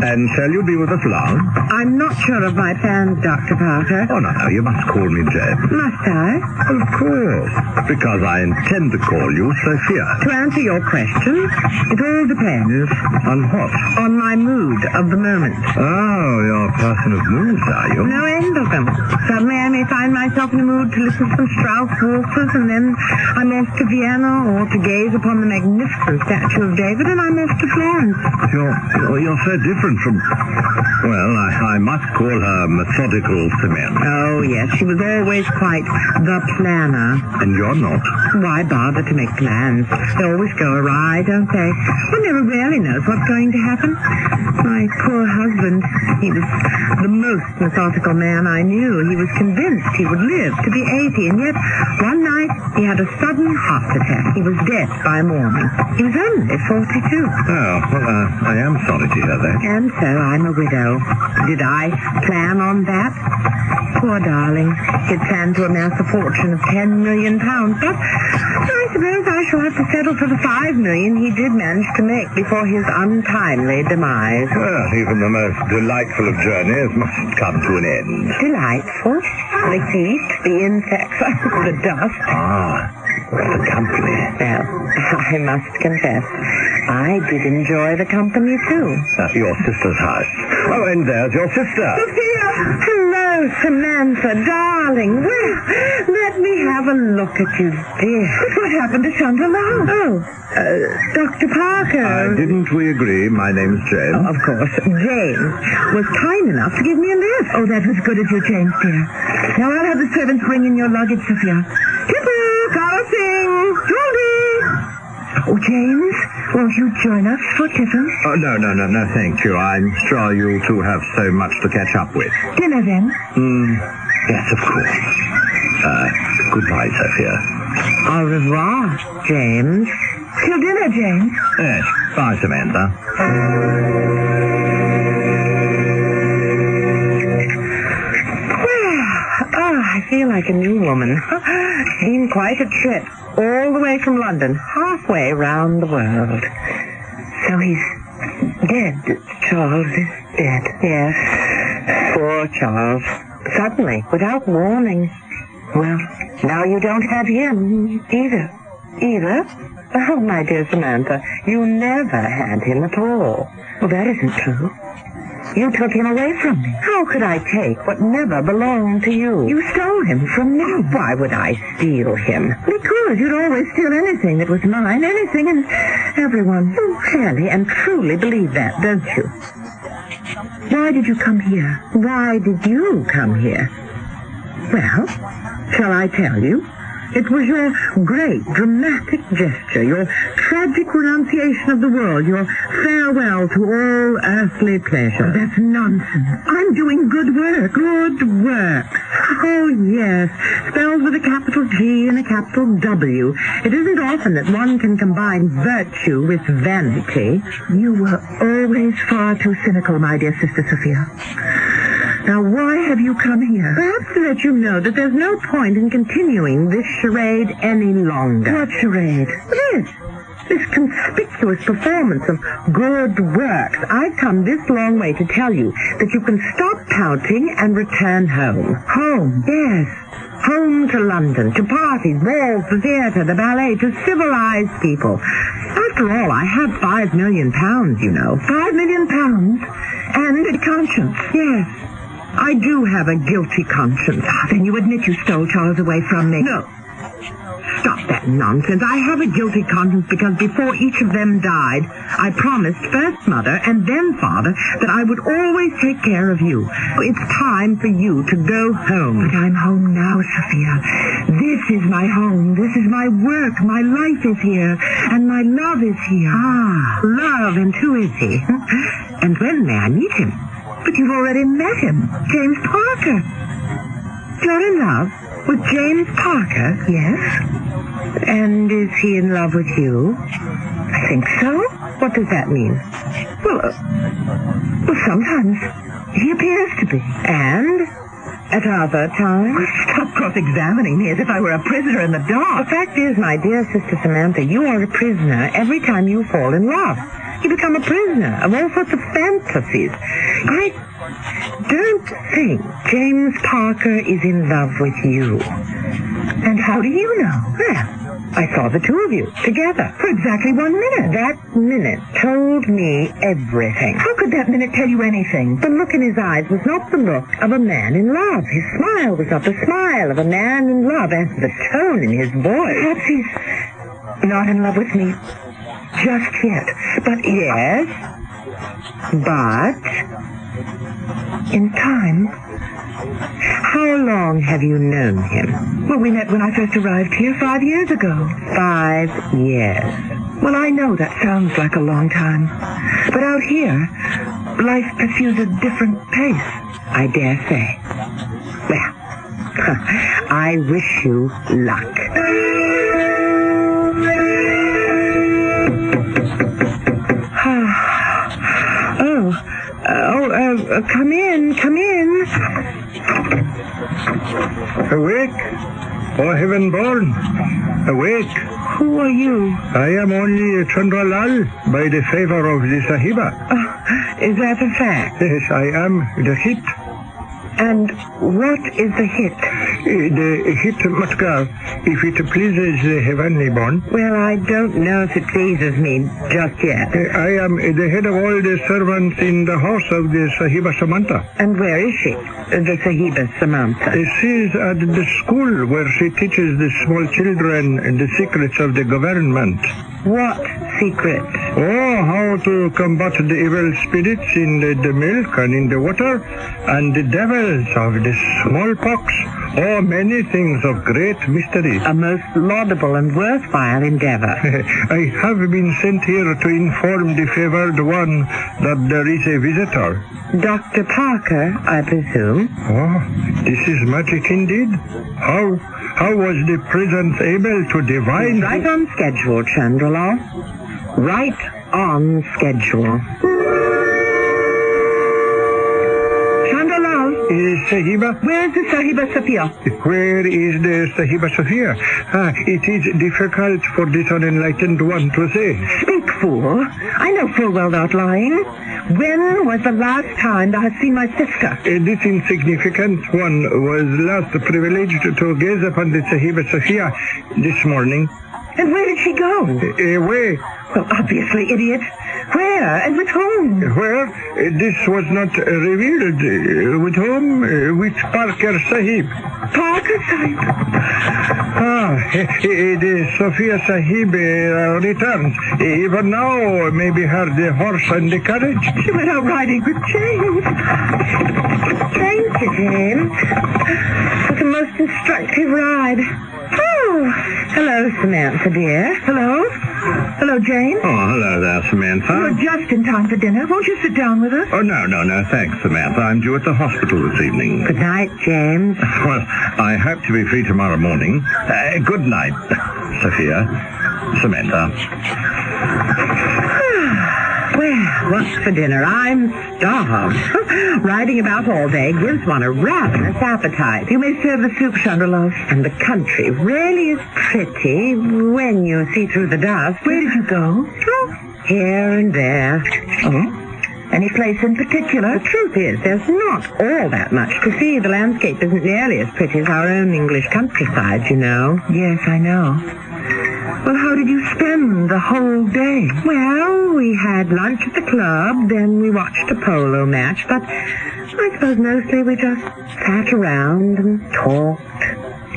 And shall you be with us long? I'm not sure of my plans, Dr. Parker. Oh, no, you must call me Jeb. Must I? Of course, because I intend to call you Sophia. To answer your question, it all depends. On what? On my mood of the moment. Oh, you're a person of moods, are you? No end of them. Suddenly I may find myself in the mood to listen to some Strauss waltzes, and then I'm off to Vienna, or to gaze upon the magnificent statue of David, and I'm off to Florence. You're so different from... Well, I must call her methodical, Samantha. Oh, yes, she was always quite the planner. And you're not? Why bother to make plans? They always go awry, don't they? One never really knows what's going to happen. My poor husband, he was the most methodical man I knew. He was convinced he would live to be 80, and yet one night he had a sudden heart attack. He was dead by morning. He was only 42. Oh, well, I am sorry to hear that. And so I'm a widow. Did I plan on that? Poor darling. He'd planned to amass a fortune of £10 million, but I suppose I shall have to settle for the $5 million he did manage to make before his untimely demise. Well, even the most delightful of journeys must come to an end. Delightful? The heat, the insects, the dust. The company. Well, I must confess, I did enjoy the company, too. Your sister's house. Oh, and there's your sister. Sophia! Hello, Samantha, darling. Well, let me have a look at you, dear. What happened to Chandra Lal? Oh, Dr. Parker. Didn't we agree? My name's James. Oh, of course. James was kind enough to give me a lift. Oh, that was good of you, James, dear. Now I'll have the servants bring in your luggage, Sophia. Oh, James, won't you join us for tiffin? Oh, no, thank you. I'm sure you two have so much to catch up with. Dinner, then? Yes, of course. Goodbye, Sophia. Au revoir, James. Till dinner, James. Yes, bye, Samantha. I feel like a new woman. Been quite a trip. All the way from London, halfway round the world. So he's dead. Charles is dead. Yes. Poor Charles. Suddenly, without warning. Well, now you don't have him either. Edith? Oh, my dear Samantha, you never had him at all. Well, that isn't true. You took him away from me. How could I take what never belonged to you? You stole him from me. Why would I steal him? Because you'd always steal anything that was mine, anything and everyone. You really and truly believe that, don't you? Why did you come here? Why did you come here? Well, shall I tell you? It was your great, dramatic gesture, your tragic renunciation of the world, your farewell to all earthly pleasure. Oh, that's nonsense. I'm doing good work. Good work. Oh, yes. Spelled with a capital G and a capital W. It isn't often that one can combine virtue with vanity. You were always far too cynical, my dear Sister Sophia. Now, why have you come here? Perhaps to let you know that there's no point in continuing this charade any longer. What charade? This conspicuous performance of good works. I've come this long way to tell you that you can stop pouting and return home. Home? Yes. Home to London, to parties, balls, the theatre, the ballet, to civilized people. After all, I have £5 million, you know. £5 million? And a conscience. Yes. I do have a guilty conscience. Then you admit you stole Charles away from me? No. Stop that nonsense. I have a guilty conscience because before each of them died, I promised first Mother and then Father that I would always take care of you. It's time for you to go home. But I'm home now, Sophia. This is my home. This is my work. My life is here. And my love is here. Ah, love. And who is he? And when may I meet him? But you've already met him. James Parker. You're in love with James Parker? Yes. And is he in love with you? I think so. What does that mean? Well, sometimes he appears to be. And at other times? Stop cross-examining me as if I were a prisoner in the dark. The fact is, my dear Sister Samantha, you are a prisoner every time you fall in love. You become a prisoner of all sorts of fantasies. I don't think James Parker is in love with you. And how do you know? Well, I saw the two of you together for exactly 1 minute. That minute told me everything. How could that minute tell you anything? The look in his eyes was not the look of a man in love. His smile was not the smile of a man in love. And the tone in his voice. Perhaps he's not in love with me just yet. But yes. But in time. How long have you known him? Well, we met when I first arrived here 5 years ago. 5 years. Well, I know that sounds like a long time. But out here, life pursues a different pace, I dare say. Well, I wish you luck. Come in, come in. Awake, O heaven born, awake. Who are you? I am only Chandra Lal by the favor of the Sahiba. Is that a fact? Yes, I am the hit. And what is the hit? The hit matka, if it pleases the heavenly born. Well, I don't know if it pleases me just yet. I am the head of all the servants in the house of the Sahiba Samantha. And where is she, the Sahiba Samantha? She is at the school where she teaches the small children the secrets of the government. What secrets? Oh, how to combat the evil spirits in the milk and in the water, and the devils of the smallpox. Oh, many things of great mystery. A most laudable and worthwhile endeavor. I have been sent here to inform the favored one that there is a visitor. Dr. Parker, I presume. Oh, this is magic indeed. How was the presence able to divine... Right on schedule, Chandralal. Right on schedule. Chandralal. Sahiba? Where's the Sahiba Sophia? Where is the Sahiba Sophia? It is difficult for this unenlightened one to say. Speak, fool. I know full well not lying. When was the last time thou hast seen my sister? This insignificant one was last privileged to gaze upon the Sahiba Sophia this morning. And where did she go? Away. Well, obviously, idiot. Where and with whom? Where? This was not revealed. With whom? With Parker Sahib. Parker Sahib? The Sophia Sahib returns. Even now, maybe her the horse and the carriage. She went out riding with James. Thank you, James. It was a most instructive ride. Oh, hello, Samantha, dear. Hello? Hello, James. Oh, hello there, Samantha. You're just in time for dinner. Won't you sit down with us? Oh, no, thanks, Samantha. I'm due at the hospital this evening. Good night, James. Well, I hope to be free tomorrow morning. Good night, Sophia. Samantha. Well, what's for dinner? I'm starved. Riding about all day gives one a ravenous appetite. You may serve the soup, Chandralove. And the country really is pretty when you see through the dust. Where did you go? Oh, here and there. Oh? Any place in particular? The truth is, there's not all that much to see. The landscape isn't nearly as pretty as our own English countryside, you know. Yes, I know. Well, how did you spend the whole day? Well, we had lunch at the club, then we watched a polo match, but I suppose mostly we just sat around and talked.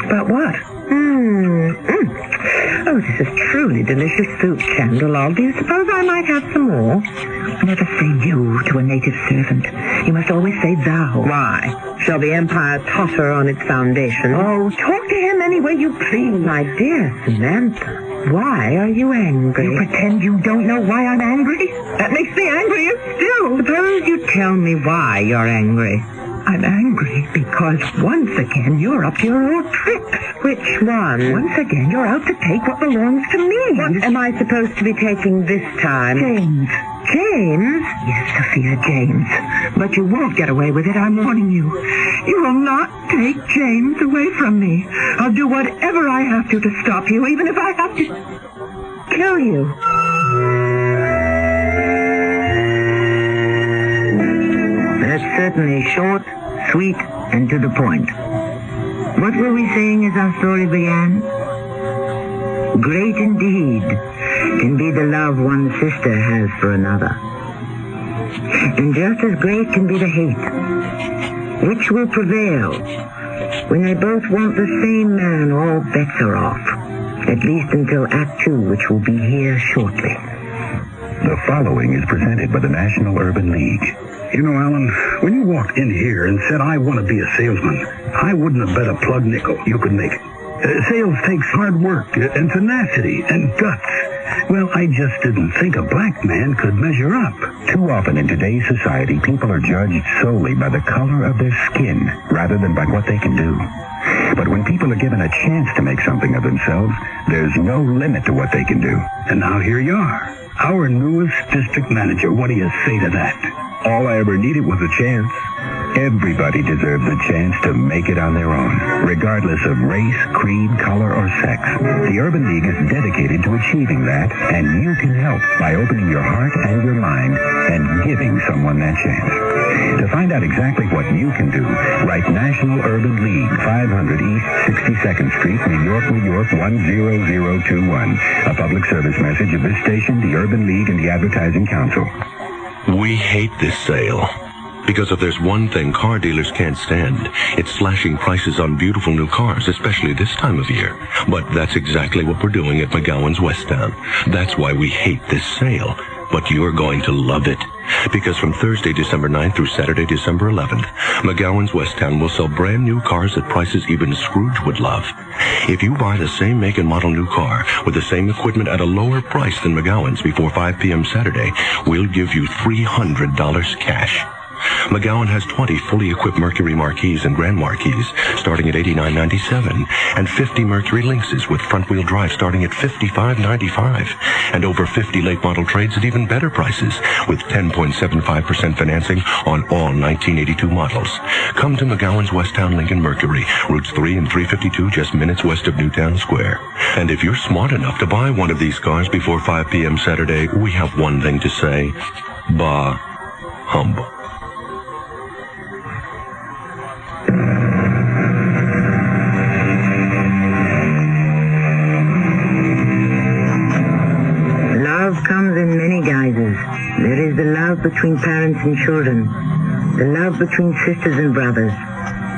About what? Oh, this is truly delicious soup, Chandralove. Do you suppose I might have some more? Never say you to a native servant. You must always say thou. Why? Shall the empire totter on its foundation? Oh, talk to him any way you please. My dear Samantha, why are you angry? You pretend you don't know why I'm angry? That makes me angrier still. Suppose you tell me why you're angry. I'm angry because once again you're up to your old tricks. Which one? Once again you're out to take what belongs to me. What am I supposed to be taking this time? James. James? Yes, Sophia, James. But you won't get away with it, I'm warning you. You will not take James away from me. I'll do whatever I have to stop you, even if I have to kill you. That's certainly short, sweet, and to the point. What were we saying as our story began? Great indeed can be the love one sister has for another. And just as great can be the hate. Which will prevail? When they both want the same man, all bets are off. At least until Act 2, which will be here shortly. The following is presented by the National Urban League. You know, Alan, when you walked in here and said, I want to be a salesman, I wouldn't have bet a plug nickel you could make it. Sales takes hard work and tenacity and guts. Well, I just didn't think a black man could measure up. Too often in today's society, people are judged solely by the color of their skin rather than by what they can do. But when people are given a chance to make something of themselves, there's no limit to what they can do. And now here you are, our newest district manager. What do you say to that? All I ever needed was a chance. Everybody deserves a chance to make it on their own, regardless of race, creed, color, or sex. The Urban League is dedicated to achieving that, and you can help by opening your heart and your mind and giving someone that chance. To find out exactly what you can do, write National Urban League, 500 East 62nd Street, New York, New York, 10021. A public service message of this station, the Urban League, and the Advertising Council. We hate this sale. Because if there's one thing car dealers can't stand, it's slashing prices on beautiful new cars, especially this time of year. But that's exactly what we're doing at McGowan's Westtown. That's why we hate this sale. But you're going to love it. Because from Thursday, December 9th through Saturday, December 11th, McGowan's Westtown will sell brand new cars at prices even Scrooge would love. If you buy the same make and model new car with the same equipment at a lower price than McGowan's before 5 p.m. Saturday, we'll give you $300 cash. McGowan has 20 fully equipped Mercury Marquis and Grand Marquis starting at $89.97 and 50 Mercury Lynxes with front-wheel drive starting at $55.95 and over 50 late model trades at even better prices with 10.75% financing on all 1982 models. Come to McGowan's Westtown Lincoln Mercury, routes 3 and 352 just minutes west of Newtown Square. And if you're smart enough to buy one of these cars before 5 p.m. Saturday, we have one thing to say. Bah humbug. love between parents and children, the love between sisters and brothers.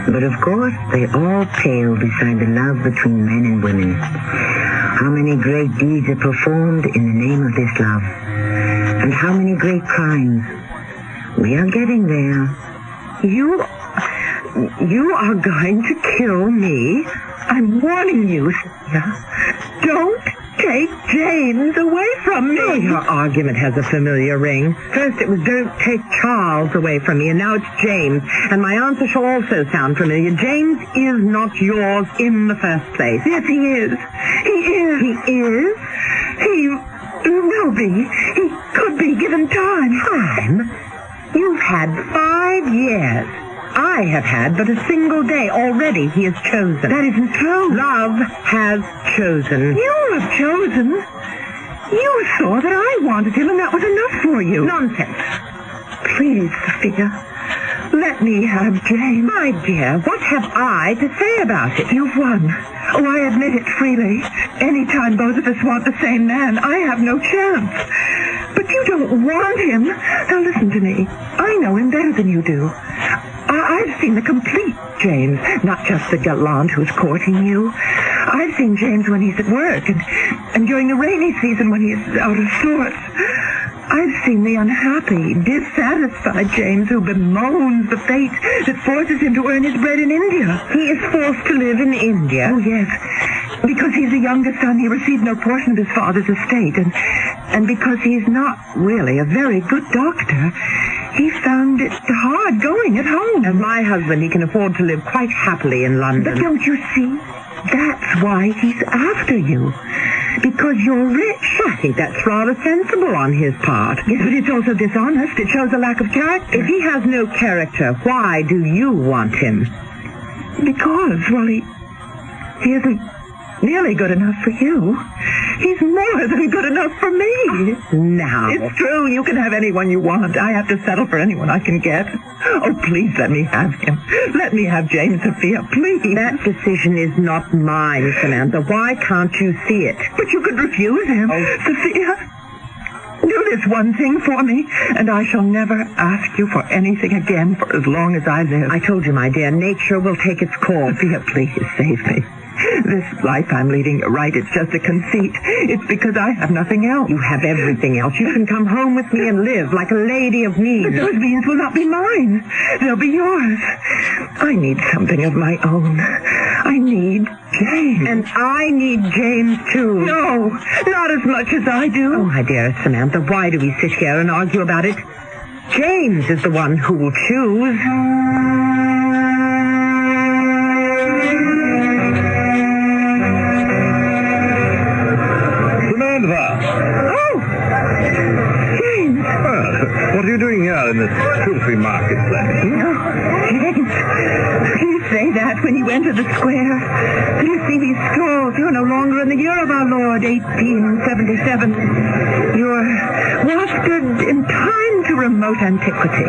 But of course, they all pale beside the love between men and women. How many great deeds are performed in the name of this love, and how many great crimes. We are getting there. You are going to kill me? I'm warning you, Cynthia. Don't take James away from me. Oh, your argument has a familiar ring. First it was don't take Charles away from me, and now it's James. And my answer shall also sound familiar. James is not yours in the first place. Yes, he is. He is. He is? He will be. He could be given time. Time? You've had 5 years. I have had but a single day. Already he has chosen. That isn't true. Love has chosen. You have chosen. You saw that I wanted him, and that was enough for you. Nonsense. Please, Sophia, let me have James. My dear, what have I to say about it? You've won. Oh, I admit it freely. Any time both of us want the same man, I have no chance. But you don't want him. Now listen to me. I know him better than you do. I've seen the complete James, not just the gallant who's courting you. I've seen James when he's at work and during the rainy season when he's out of sorts. I've seen the unhappy, dissatisfied James who bemoans the fate that forces him to earn his bread in India. He is forced to live in India? Oh, yes. Because he's the youngest son, he received no portion of his father's estate. And because he's not really a very good doctor, he found it hard going at home. As my husband, he can afford to live quite happily in London. But don't you see? That's why he's after you. Because you're rich. I think that's rather sensible on his part. Yes, but it's also dishonest. It shows a lack of character. If he has no character, why do you want him? Because, well, he isn't nearly good enough for you. He's more than good enough for me. Now. It's true. You can have anyone you want. I have to settle for anyone I can get. Oh, please let me have him. Let me have James, Sophia, please. That decision is not mine, Samantha. Why can't you see it? But you could refuse him. Oh. Sophia, do this one thing for me, and I shall never ask you for anything again for as long as I live. I told you, my dear, nature will take its course. Sophia, please save me. This life I'm leading, you're right, it's just a conceit. It's because I have nothing else. You have everything else. You can come home with me and live like a lady of means. But those means will not be mine. They'll be yours. I need something of my own. I need James. And I need James, too. No, not as much as I do. Oh, my dearest Samantha, why do we sit here and argue about it? James is the one who will choose. Oh! James! What are you doing here in this filthy marketplace? No, James. Please say that when you enter the square. Do you see these stalls? You're no longer in the year of our Lord, 1877. You're wafted in time to remote antiquity.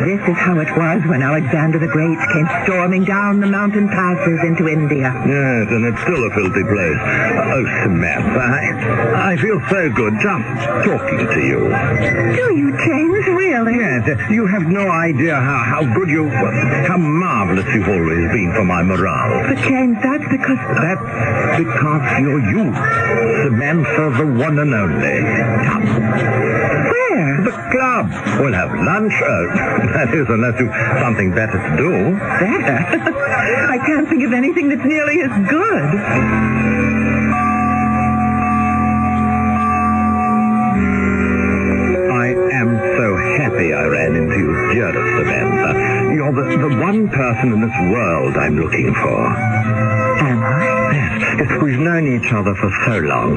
This is how it was when Alexander the Great came storming down the mountain passes into India. Yes, and it's still a filthy place. Oh, Samantha, I feel so good just talking to you. Do you, James, really? Yes, you have no idea how good how marvelous you've always been for my morale. But, James, that's because... That's because you're you, Samantha, the one and only. Where? The club. We'll have lunch. That is, unless you've something better to do. Better? I can't think of anything that's nearly as good. I ran into you, dearest Samantha. You're the one person in this world I'm looking for. Am I? Yes, we've known each other for so long.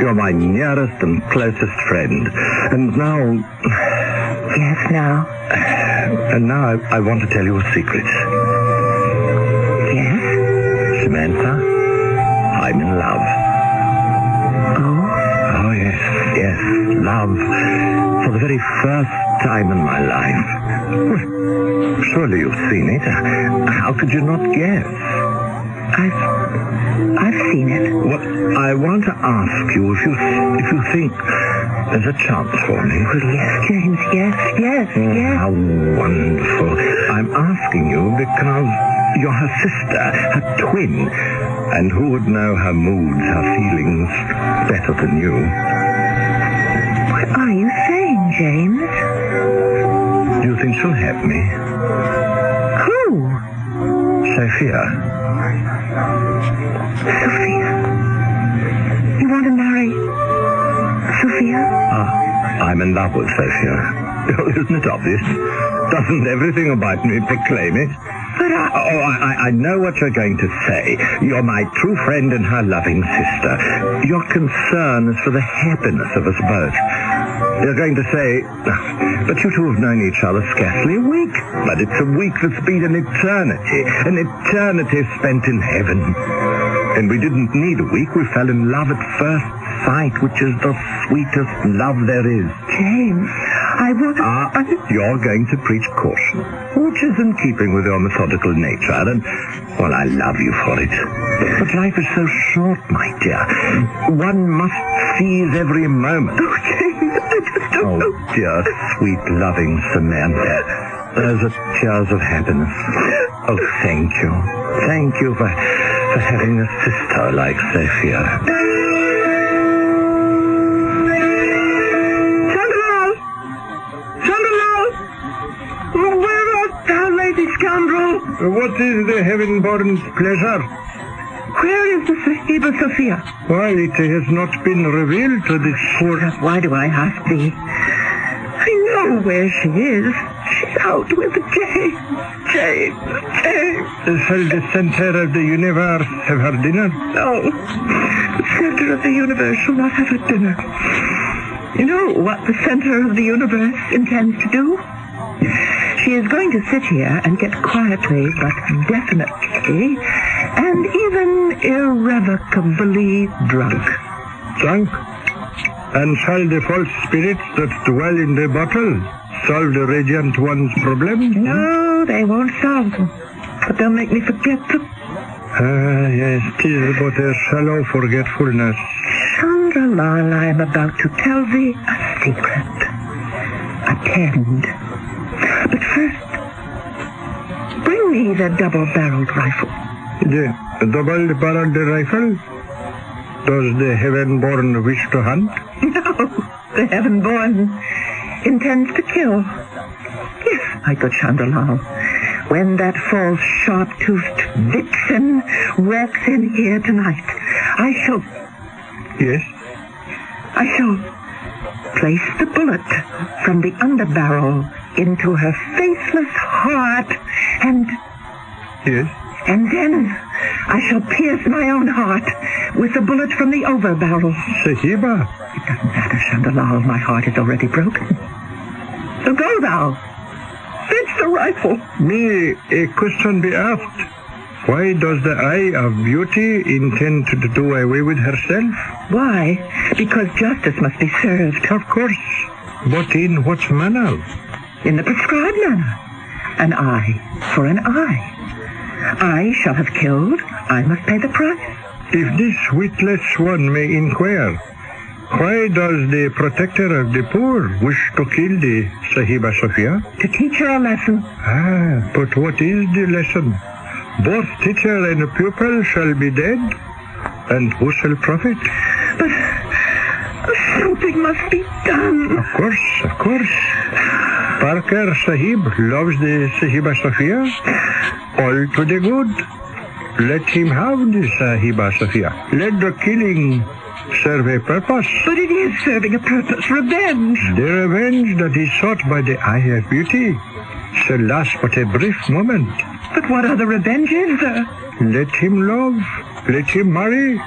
You're my nearest and closest friend. And now... Yes, now? And now I want to tell you a secret. Yes? Samantha, I'm in love. Oh? Oh, yes, love. For the very first time in my life. Well, surely you've seen it. How could you not guess? I've seen it. Well, I want to ask you if you think There's a chance for me. Well, yes, James, yes. How wonderful. I'm asking you because you're her sister, her twin, and who would know her moods, her feelings better than you? What are you saying, James? Do you think she'll have me? Who? Sophia. Sophia? You want to marry Sophia? I'm in love with Sophia. Isn't it obvious? Doesn't everything about me proclaim it? But I know what you're going to say. You're my true friend and her loving sister. Your concern is for the happiness of us both. You're going to say, but you two have known each other scarcely a week. But it's a week that's been an eternity spent in heaven. And we didn't need a week. We fell in love at first sight, which is the sweetest love there is. James, I want... You're going to preach caution, which is in keeping with your methodical nature, and, well, I love you for it. But life is so short, my dear. One must seize every moment. Oh, James, I just don't know. Oh, dear, sweet, loving Samantha. Those are tears of happiness. Oh, thank you. Thank you for having a sister like Sophia. What is the heaven-born pleasure? Where is the Sahiba Sophia? Well, it has not been revealed to this poor... Why do I ask thee? I know where she is. She's out with James. Shall the center of the universe have her dinner? No. The center of the universe shall not have her dinner. You know what the center of the universe intends to do? She is going to sit here and get quietly, but definitely, and even irrevocably drunk. Drunk? And shall the false spirits that dwell in the bottle solve the radiant one's problem? No, they won't solve them, but they'll make me forget them. Yes, 'tis but a shallow forgetfulness. Chandra Lal, I am about to tell thee a secret. Attend. But first, bring me the double-barreled rifle. The double-barreled rifle? Does the heaven-born wish to hunt? No, the heaven-born intends to kill. Yes, my good Chandalal. When that false, sharp-toothed vixen walks in here tonight, I shall... Yes? I shall place the bullet from the underbarrel into her faceless heart, and... Yes? And then I shall pierce my own heart with the bullet from the overbarrel. Sahiba? It doesn't matter, Chandalal. My heart is already broken. So go thou. Fetch the rifle. Me, a question be asked. Why does the eye of beauty intend to do away with herself? Why? Because justice must be served. Of course. But in what manner? In the prescribed manner. An eye for an eye. I shall have killed. I must pay the price. If this witless one may inquire, why does the protector of the poor wish to kill the Sahiba Sophia? To teach her a lesson. But what is the lesson? Both teacher and pupil shall be dead, and who shall profit? But something must be done. Of course. Parker Sahib loves the Sahiba Sophia. All to the good. Let him have the Sahiba Sophia. Let the killing serve a purpose. But it is serving a purpose. Revenge. The revenge that is sought by the eye of beauty shall last but a brief moment. But what other revenge is there? Let him love. Let him marry.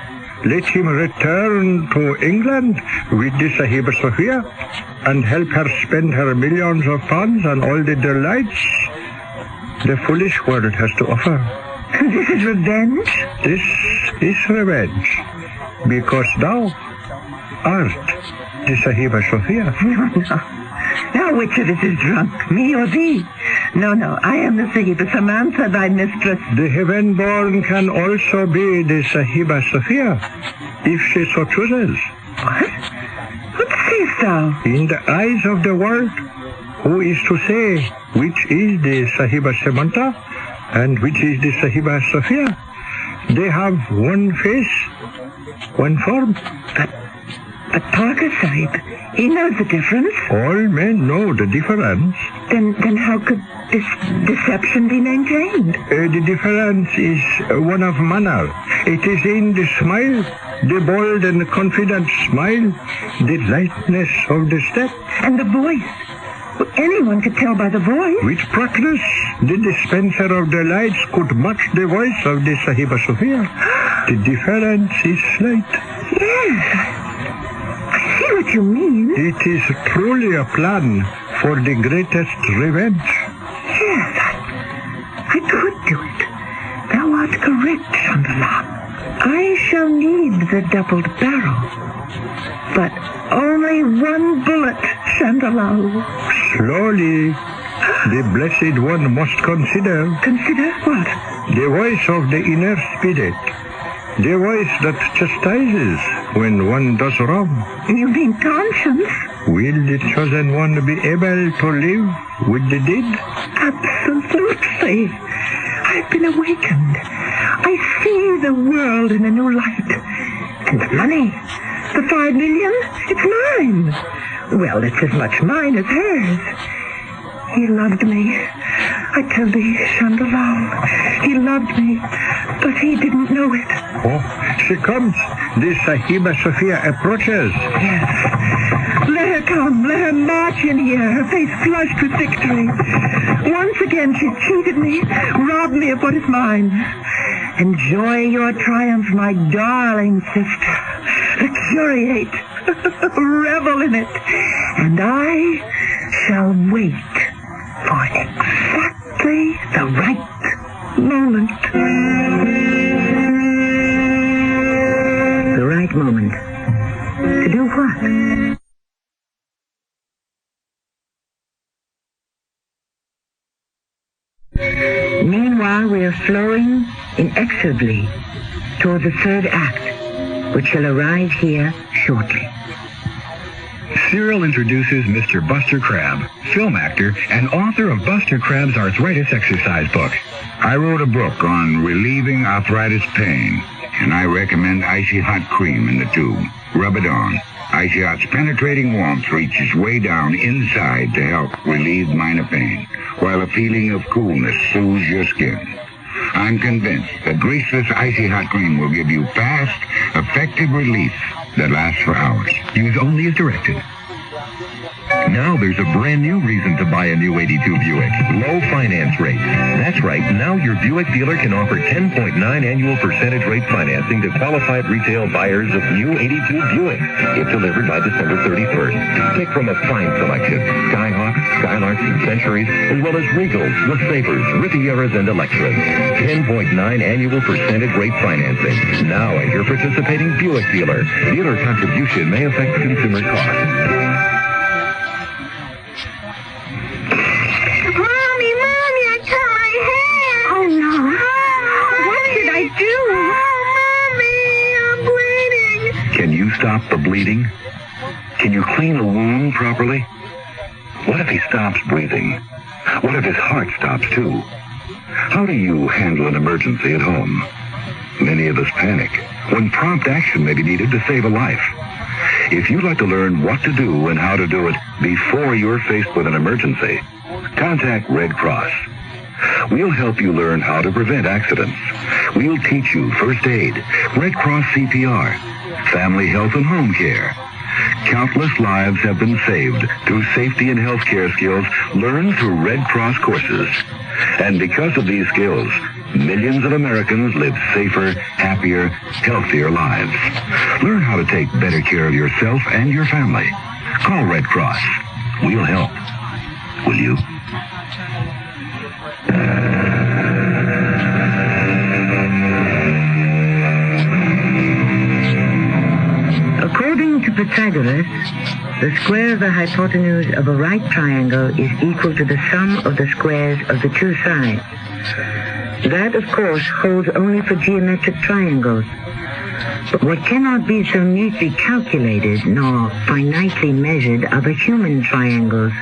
Let him return to England with the Sahiba Sophia and help her spend her millions of pounds on all the delights the foolish world has to offer. This is revenge? This is revenge, because thou art the Sahiba Sophia. No. Now which of us is drunk, me or thee? No, I am the Sahiba Samantha, thy mistress. The heaven-born can also be the Sahiba Sophia, if she so chooses. What sayest thou? In the eyes of the world, who is to say which is the Sahiba Samantha and which is the Sahiba Sophia? They have one face, one form. But Parker Sahib, he knows the difference. All men know the difference. Then how could this deception be maintained? The difference is one of manner. It is in the smile, the bold and confident smile, the lightness of the step. And the voice. Anyone could tell by the voice. With practice, the dispenser of the lights could match the voice of the Sahiba Sophia. The difference is slight. Yes, I see what you mean. It is truly a plan for the greatest revenge. Yes, I could do it. Thou art correct, Chandala. I shall need the doubled barrel. But only one bullet, Chandala. Slowly, the Blessed One must consider. Consider what? The voice of the inner spirit. The voice that chastises when one does wrong. You mean conscience? Will the chosen one be able to live with the deed? Absolutely. I've been awakened. I see the world in a new light. And the money, the 5 million, it's mine. Well, it's as much mine as hers. He loved me. I tell thee, Chandala, he loved me, but he didn't know it. Oh, she comes. The Sahiba Sophia approaches. Yes. Let her come. Let her march in here, her face flushed with victory. Once again, she cheated me, robbed me of what is mine. Enjoy your triumph, my darling sister. Luxuriate. Revel in it. And I shall wait for exactly the right moment. The right moment. To do what? Meanwhile, we are flowing inexorably toward the third act, which shall arrive here shortly. Cyril introduces Mr. Buster Crabbe, film actor and author of Buster Crabbe's Arthritis Exercise Book. I wrote a book on relieving arthritis pain, and I recommend Icy Hot Cream in the tube. Rub it on. Icy Hot's penetrating warmth reaches way down inside to help relieve minor pain, while a feeling of coolness soothes your skin. I'm convinced that greaseless Icy Hot Cream will give you fast, effective relief that lasts for hours. Use only as directed. Now there's a brand new reason to buy a new 82 Buick. Low finance rate. That's right. Now your Buick dealer can offer 10.9 annual percentage rate financing to qualified retail buyers of new 82 Buick. If delivered by December 31st. Pick from a fine selection. Skyhawks, Skylarks, and Centuries, as well as Regals, LeSabres, Rivieras, and Electras. 10.9 annual percentage rate financing. Now at your participating Buick dealer. Dealer contribution may affect consumer costs. Can you stop the bleeding? Can you clean a wound properly? What if he stops breathing? What if his heart stops too? How do you handle an emergency at home? Many of us panic when prompt action may be needed to save a life. If you'd like to learn what to do and how to do it before you're faced with an emergency, contact Red Cross. We'll help you learn how to prevent accidents. We'll teach you first aid, Red Cross CPR, family health and home care. Countless lives have been saved through safety and health care skills learned through Red Cross courses. And because of these skills, millions of Americans live safer, happier, healthier lives. Learn how to take better care of yourself and your family. Call Red Cross. We'll help. Will you? According to Pythagoras, the square of the hypotenuse of a right triangle is equal to the sum of the squares of the two sides. That, of course, holds only for geometric triangles. But what cannot be so neatly calculated nor finitely measured are the human triangles,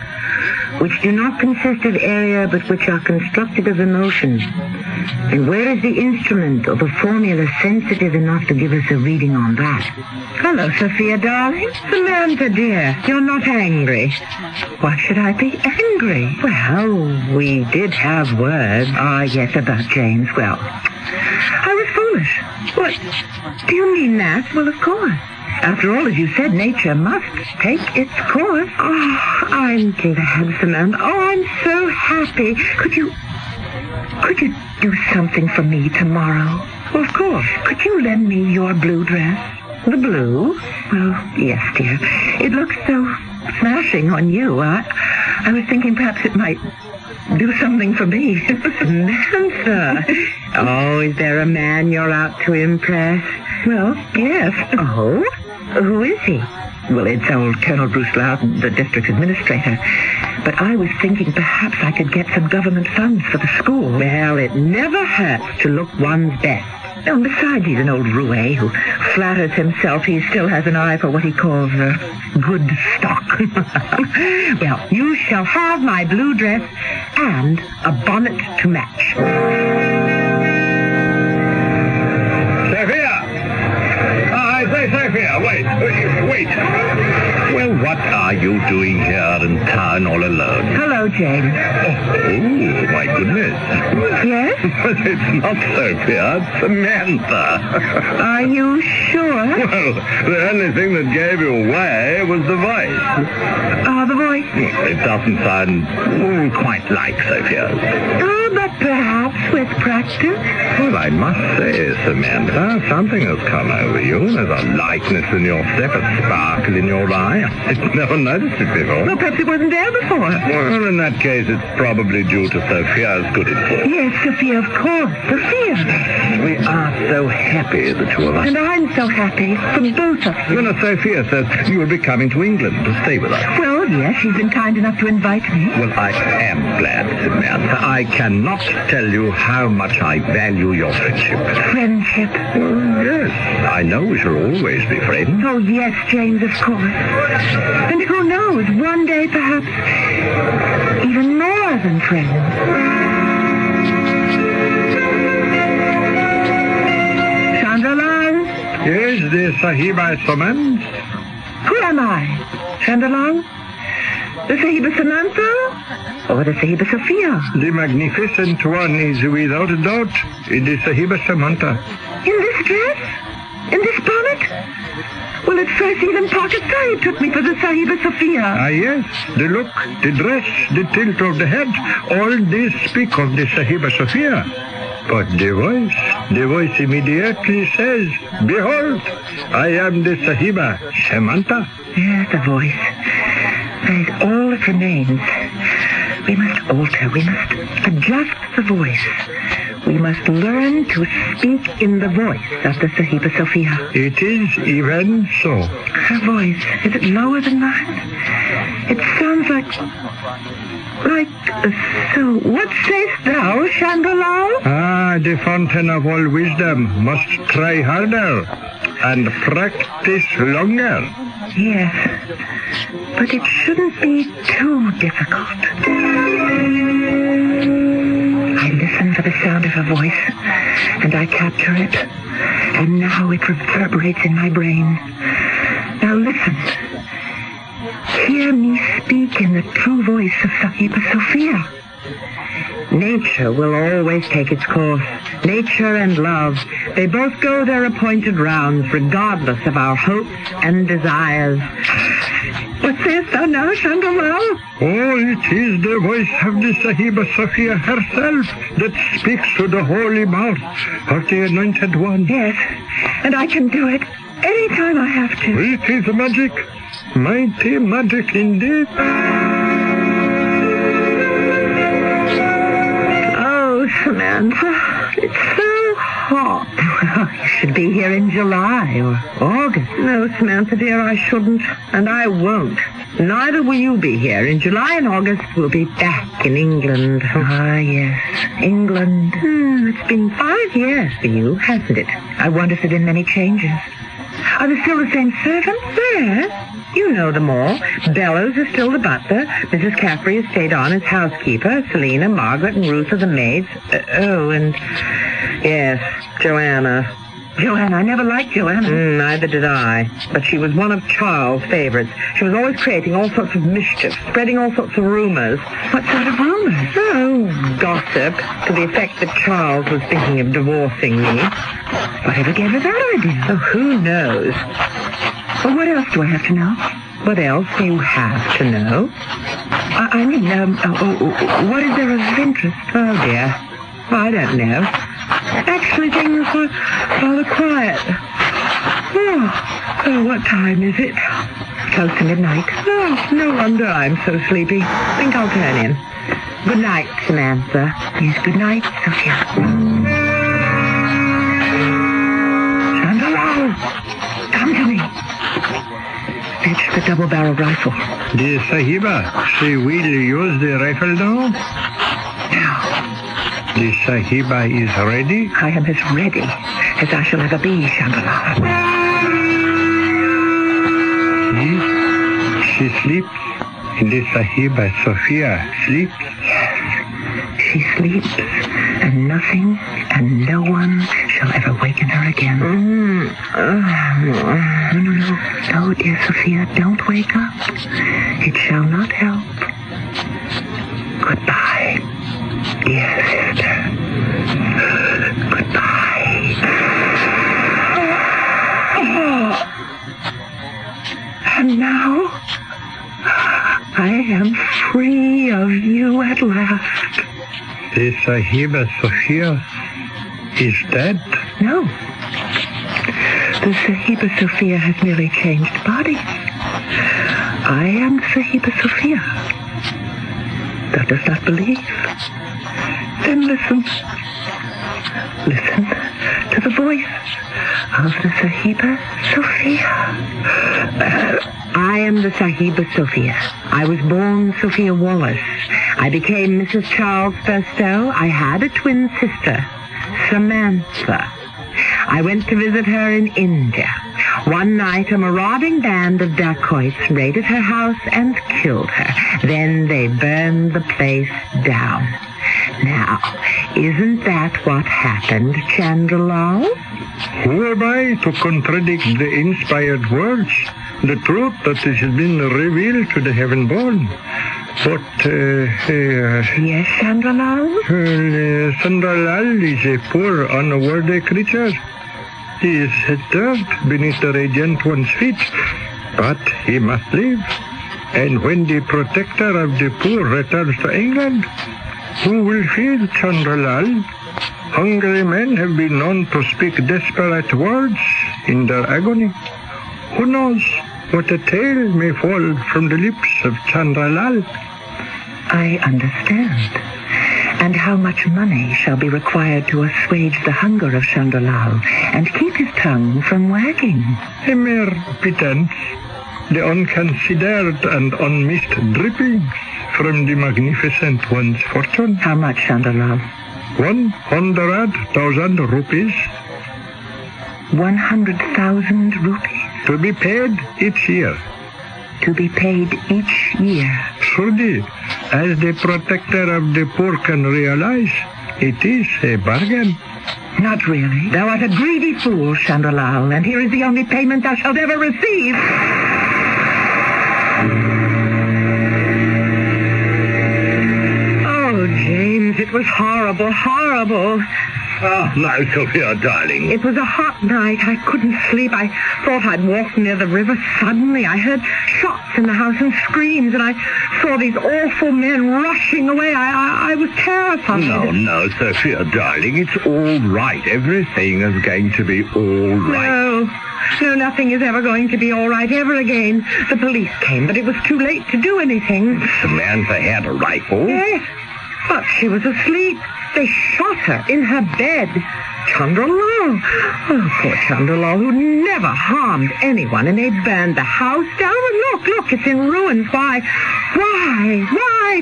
which do not consist of area but which are constructed of emotion. And where is the instrument or the formula sensitive enough to give us a reading on that? Hello, Sophia, darling. Samantha, dear, you're not angry. Why should I be angry? Well, we did have words. Ah, yes, about James. Well, I was foolish. What? Do you mean that? Well, of course. After all, as you said, nature must take its course. Oh, I'm glad, Samantha. Oh, I'm so happy. Could you do something for me tomorrow? Well, of course. Could you lend me your blue dress? The blue? Well, yes, dear. It looks so smashing on you. I was thinking perhaps it might do something for me. Samantha. Oh, is there a man you're out to impress? Well, yes. Oh? Who is he? Well, it's old Colonel Bruce Loudon, the district administrator. But I was thinking perhaps I could get some government funds for the school. Well, it never hurts to look one's best. And besides, he's an old roue who flatters himself he still has an eye for what he calls good stock. Well, you shall have my blue dress and a bonnet to match. Sophia, wait. Well, what are you doing here in town all alone? Hello, James. Oh, my goodness. Yes? But it's not Sophia, it's Samantha. Are you sure? Well, the only thing that gave you away was the voice. The voice? It doesn't sound quite like Sophia's. Oh, but perhaps with practice. Well, I must say, Samantha, something has come over you. There's a lightness in your step, a sparkle in your eye. I've never noticed it before. Well, perhaps it wasn't there before. Well, in that case, it's probably due to Sophia's good influence. Yes, Sophia, of course. Sophia. We are so happy, the two of us. And I'm so happy for both of you. You know, Sophia says you will be coming to England to stay with us. Well, yes, she's been kind enough to invite me. Well, I am glad, Samantha. I cannot tell you how much I value your friendship. Friendship? Well, yes. I know we shall always be friends. Oh, yes, James, of course. And who knows, one day, perhaps, even more than friends. Chandralang? Yes, the Sahiba summons. Who am I? Chandralang? The Sahiba Samantha? Or the Sahiba Sophia? The magnificent one is without a doubt the Sahiba Samantha. In this dress? In this bonnet? Well, at first even Parker Sahib took me for the Sahiba Sophia. Ah, yes. The look, the dress, the tilt of the head, all this speak of the Sahiba Sophia. But the voice immediately says, behold, I am the Sahiba Samantha. Yes, the voice. That is all that remains. We must alter, we must adjust the voice. We must learn to speak in the voice of the Sahiba Sophia. It is even so. Her voice, is it lower than mine? It sounds like so. What sayest thou, Chandralal? Ah, the fountain of all wisdom must try harder and practice longer. Yes, but it shouldn't be too difficult. I listen for the sound of her voice, and I capture it, and now it reverberates in my brain. Now listen. Hear me speak in the true voice of Sahiba Sophia. Nature will always take its course. Nature and love, they both go their appointed rounds, regardless of our hopes and desires. What sayest thou now, Chandralal? Oh, it is the voice of the Sahiba Sophia herself that speaks to the holy mouth of the anointed one. Yes, and I can do it any time I have to. It is magic. Mighty magic indeed. Oh, Samantha, it's so hot. You should be here in July or August. No, Samantha, dear, I shouldn't. And I won't. Neither will you be here. In July and August, we'll be back in England. Ah, yes, England. It's been 5 years for you, hasn't it? I wonder if there have been many changes. Are there still the same servants? Yes. You know them all. Bellows is still the butler. Mrs. Caffrey has stayed on as housekeeper. Selina, Margaret, and Ruth are the maids. Yes, Joanna. Joanna, I never liked Joanna. Neither did I. But she was one of Charles' favorites. She was always creating all sorts of mischief, spreading all sorts of rumors. What sort of rumors? Oh, gossip, to the effect that Charles was thinking of divorcing me. Whatever gave her that idea? Oh, who knows? Well, what else do I have to know? What else do you have to know? What is there of interest? Oh, dear. I don't know. Actually, things were rather quiet. Oh, what time is it? Close to midnight. Oh, no wonder I'm so sleepy. Think I'll turn in. Good night, Samantha. Yes, good night, Sophia. Chandra, come to me. Fetch the double-barrel rifle. The Sahiba, she will use the rifle now? The Sahiba is ready? I am as ready as I shall ever be, Chandra. See? She sleeps. The Sahiba, Sophia, sleeps. Yes, she sleeps, and nothing and no one shall ever waken her again. No, dear Sophia, don't wake up. It shall not help. Goodbye, dear sister. Goodbye. And now, I am free of you at last. The Sahiba Sophia is dead? No. The Sahiba Sophia has merely changed bodies. I am Sahiba Sophia. Thou dost not believe? Then listen. Listen to the voice of the Sahiba Sophia. I am the Sahiba Sophia. I was born Sophia Wallace. I became Mrs. Charles Burstow. I had a twin sister, Samantha. I went to visit her in India. One night, a marauding band of dacoits raided her house and killed her. Then they burned the place down. Now, isn't that what happened, Chandralal? Who am I to contradict the inspired words? The truth that has been revealed to the heaven-born. But, yes, Chandralal? Chandralal is a poor, unworthy creature. He is dirt beneath the radiant one's feet, but he must live. And when the protector of the poor returns to England, who will feed Chandralal? Hungry men have been known to speak desperate words in their agony. Who knows what a tale may fall from the lips of Chandralal? I understand. And how much money shall be required to assuage the hunger of Chandralal and keep his tongue from wagging? A mere pretense. The unconsidered and unmissed drippings from the magnificent one's fortune. How much, Chandralal? 100,000 rupees. 100,000 rupees? To be paid each year. To be paid each year? Surely, as the protector of the poor can realize, it is a bargain. Not really. Thou art a greedy fool, Chandralal, and here is the only payment thou shalt ever receive. Oh, James, it was horrible, horrible. Oh, my Sophia, darling. It was a hot night. I couldn't sleep. I thought I'd walked near the river. Suddenly, I heard shots in the house and screams, and I saw these awful men rushing away. I was terrified. No, Sophia, darling. It's all right. Everything is going to be all right. No, nothing is ever going to be all right ever again. The police came, but it was too late to do anything. Samantha had a rifle? Yes, but she was asleep. They shot her in her bed. Chandralal. Oh, poor Chandralal, who never harmed anyone, and they burned the house down. And look, it's in ruins. Why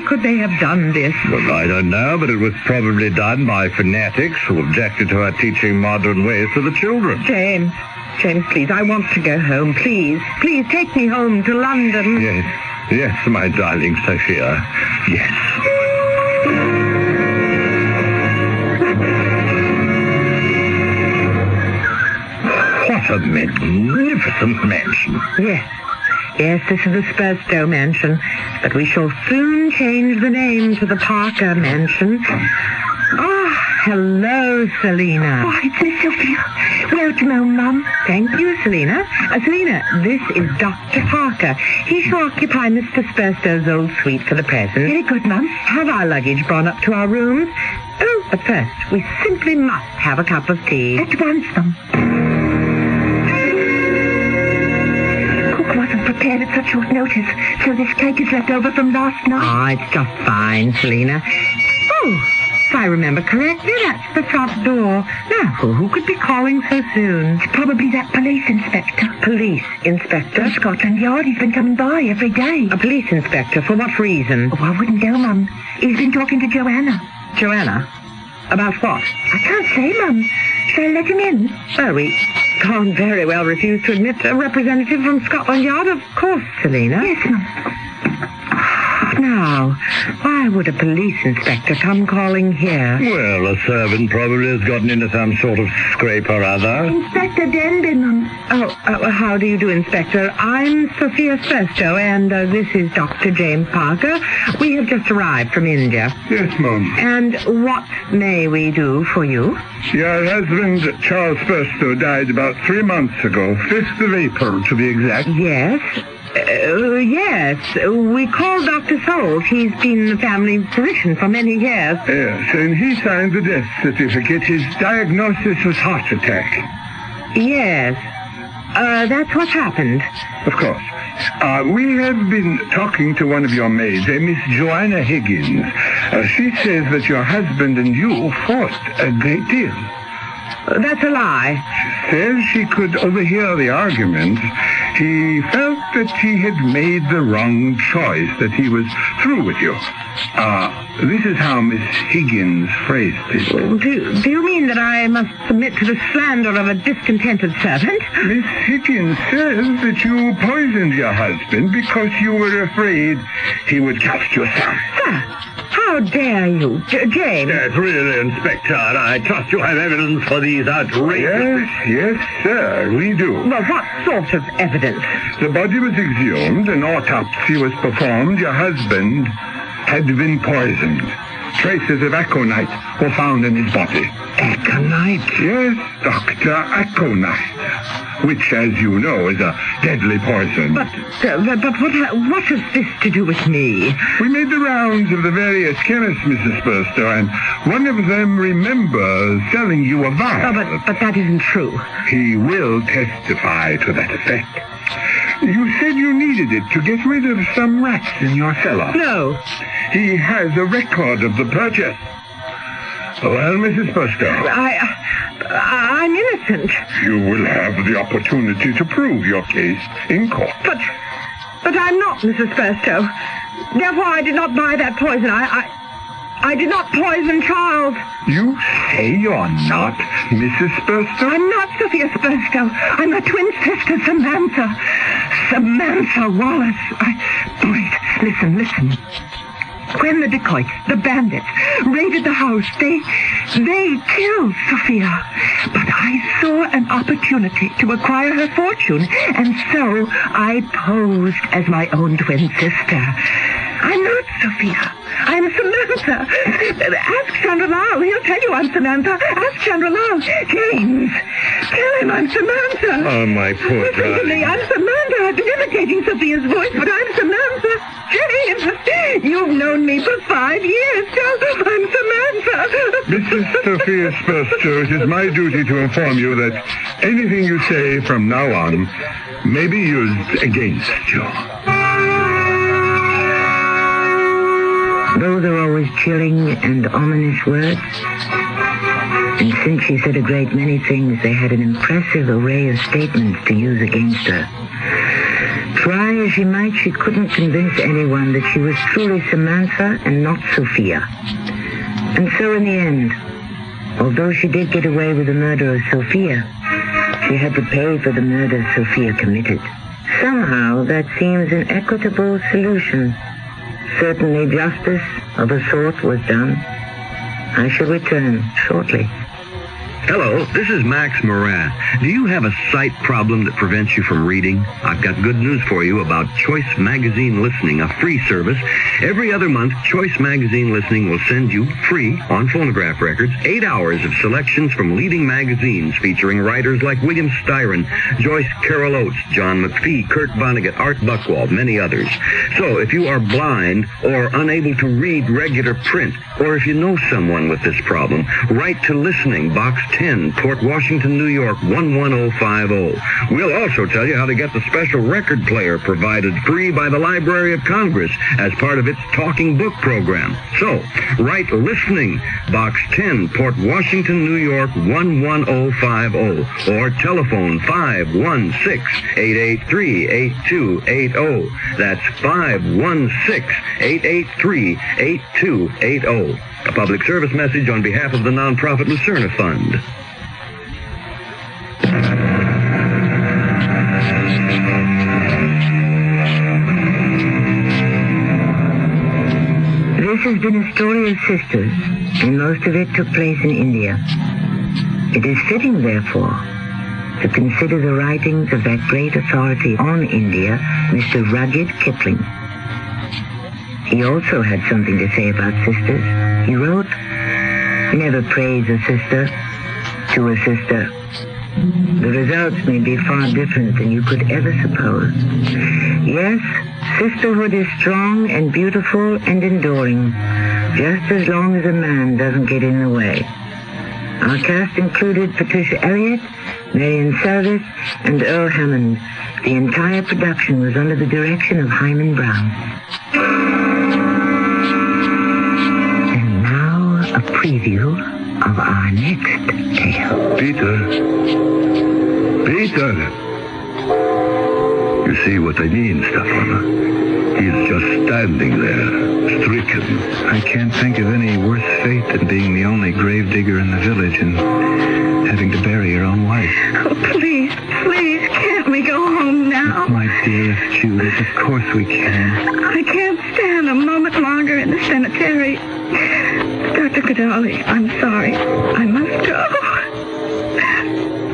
could they have done this? Well, I don't know, but it was probably done by fanatics who objected to her teaching modern ways to the children. James, please, I want to go home. Please, take me home to London. Yes, my darling Sophia. Yes. What a magnificent mansion. Yes, this is the Spurstow mansion, but we shall soon change the name to the Parker mansion. Oh, hello, Selina. Oh, it's Miss Sophia. Welcome home, Mum. Thank you, Selina. Selina, this is Dr. Parker. He shall occupy Mr. Spurstow's old suite for the present. Very good, Mum. Have our luggage brought up to our rooms. Oh, but first, we simply must have a cup of tea. At once, Mum. Cook wasn't prepared at such short notice, so this cake is left over from last night. Oh, it's just fine, Selina. Oh, if I remember correctly, that's the front door. Now, who could be calling so soon? It's probably that police inspector. Police inspector? From Scotland Yard. He's been coming by every day. A police inspector? For what reason? Oh, I wouldn't know, Mum. He's been talking to Joanna. Joanna? About what? I can't say, Mum. Shall I let him in? Well, we can't very well refuse to admit a representative from Scotland Yard, of course, Selina. Yes, Mum. Now, why would a police inspector come calling here? Well, a servant probably has gotten into some sort of scrape or other. Inspector Denby, Mum. Oh, how do you do, Inspector? I'm Sophia Spurstow, and this is Dr. James Parker. We have just arrived from India. Yes, Mum. And what may we do for you? Your husband, Charles Spurstow, died about 3 months ago, 5th of April, to be exact. Yes. Yes. We called Dr. Soult. He's been the family physician for many years. Yes, and he signed the death certificate. His diagnosis was heart attack. Yes. That's what happened. Of course. We have been talking to one of your maids, a Miss Joanna Higgins. She says that your husband and you fought a great deal. That's a lie. She says she could overhear the argument. He felt that he had made the wrong choice, that he was through with you. This is how Miss Higgins phrased it. Do you mean that I must submit to the slander of a discontented servant? Miss Higgins says that you poisoned your husband because you were afraid he would cast your son. Sir, how dare you? James? Yes, really, Inspector. I trust you have evidence for these outrageous... Yes, sir, we do. Well, what sort of evidence? The body was exhumed, an autopsy was performed. Your husband had been poisoned. Traces of aconite were found in his body. Aconite? Yes, Dr. Aconite, which, as you know, is a deadly poison. But what has this to do with me? We made the rounds of the various chemists, Mrs. Spurstow, and one of them remembers selling you a vial. Oh, but that isn't true. He will testify to that effect. You said you needed it to get rid of some rats in your cellar. No. He has a record of the purchase. Well, Mrs. Spurstow. I'm innocent. You will have the opportunity to prove your case in court. But I'm not Mrs. Spurstow. Therefore, I did not buy that poison. I did not poison Charles. You say you're not Mrs. Spurstow? I'm not Sophia Spurstow. I'm her twin sister, Samantha. Samantha Wallace. Wait, listen. When the dacoits, the bandits, raided the house, they killed Sophia. But I saw an opportunity to acquire her fortune, and so I posed as my own twin sister. I'm not Sophia. I'm Samantha. Ask Chandralal. He'll tell you I'm Samantha. Ask Chandralal. James, tell him I'm Samantha. Oh, my poor Listen to me. I'm Samantha. I've been imitating Sophia's voice, but I'm Samantha. James, you've known me for 5 years. Tell them I'm Samantha. Mrs. Sophia Spurstow, it is my duty to inform you that anything you say from now on may be used against you. Those are always chilling and ominous words. And since she said a great many things, they had an impressive array of statements to use against her. Try as she might, she couldn't convince anyone that she was truly Samantha and not Sophia. And so in the end, although she did get away with the murder of Sophia, she had to pay for the murder Sophia committed. Somehow that seems an equitable solution. Certainly justice of a sort was done. I shall return shortly. Hello, this is Max Moran. Do you have a sight problem that prevents you from reading? I've got good news for you about Choice Magazine Listening, a free service. Every other month, Choice Magazine Listening will send you, free, on phonograph records, 8 hours of selections from leading magazines featuring writers like William Styron, Joyce Carol Oates, John McPhee, Kurt Vonnegut, Art Buchwald, many others. So if you are blind or unable to read regular print, or if you know someone with this problem, write to Listening, Box 10, Port Washington, New York, 11050. We'll also tell you how to get the special record player provided free by the Library of Congress as part of its Talking Book program. So, write Listening, Box 10, Port Washington, New York, 11050, or telephone 516-883-8280. That's 516-883-8280. A public service message on behalf of the nonprofit Lucerna Fund. This has been a story of sisters, and most of it took place in India. It is fitting, therefore, to consider the writings of that great authority on India, Mr. Rudyard Kipling. He also had something to say about sisters. He wrote, "Never praise a sister to a sister. The results may be far different than you could ever suppose. Yes, sisterhood is strong and beautiful and enduring, just as long as a man doesn't get in the way." Our cast included Patricia Elliott, Marion Seldes, and Earl Hammond. The entire production was under the direction of Hyman Brown. A preview of our next tale. Peter. You see what I mean, Stefan? He's just standing there, stricken. I can't think of any worse fate than being the only gravedigger in the village and having to bury your own wife. Oh, please, can't we go home now? My dearest Judith, of course we can. I can't stand a moment longer in the cemetery. Dr. Cadoli, I'm sorry. I must go.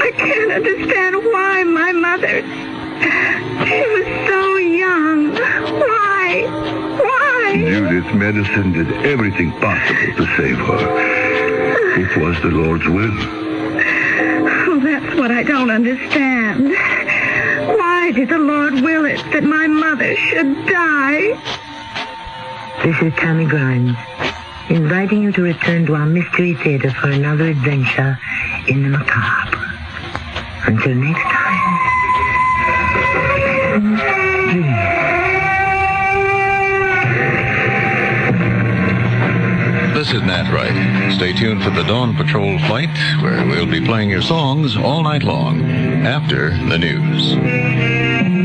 I can't understand why my mother... She was so young. Why? Judith's medicine did everything possible to save her. It was the Lord's will. Oh, that's what I don't understand. Why did the Lord will it that my mother should die? This is Tammy Grimes, inviting you to return to our Mystery Theater for another adventure in the macabre. Until next time. This is Nat Wright. Stay tuned for the Dawn Patrol flight, where we'll be playing your songs all night long after the news.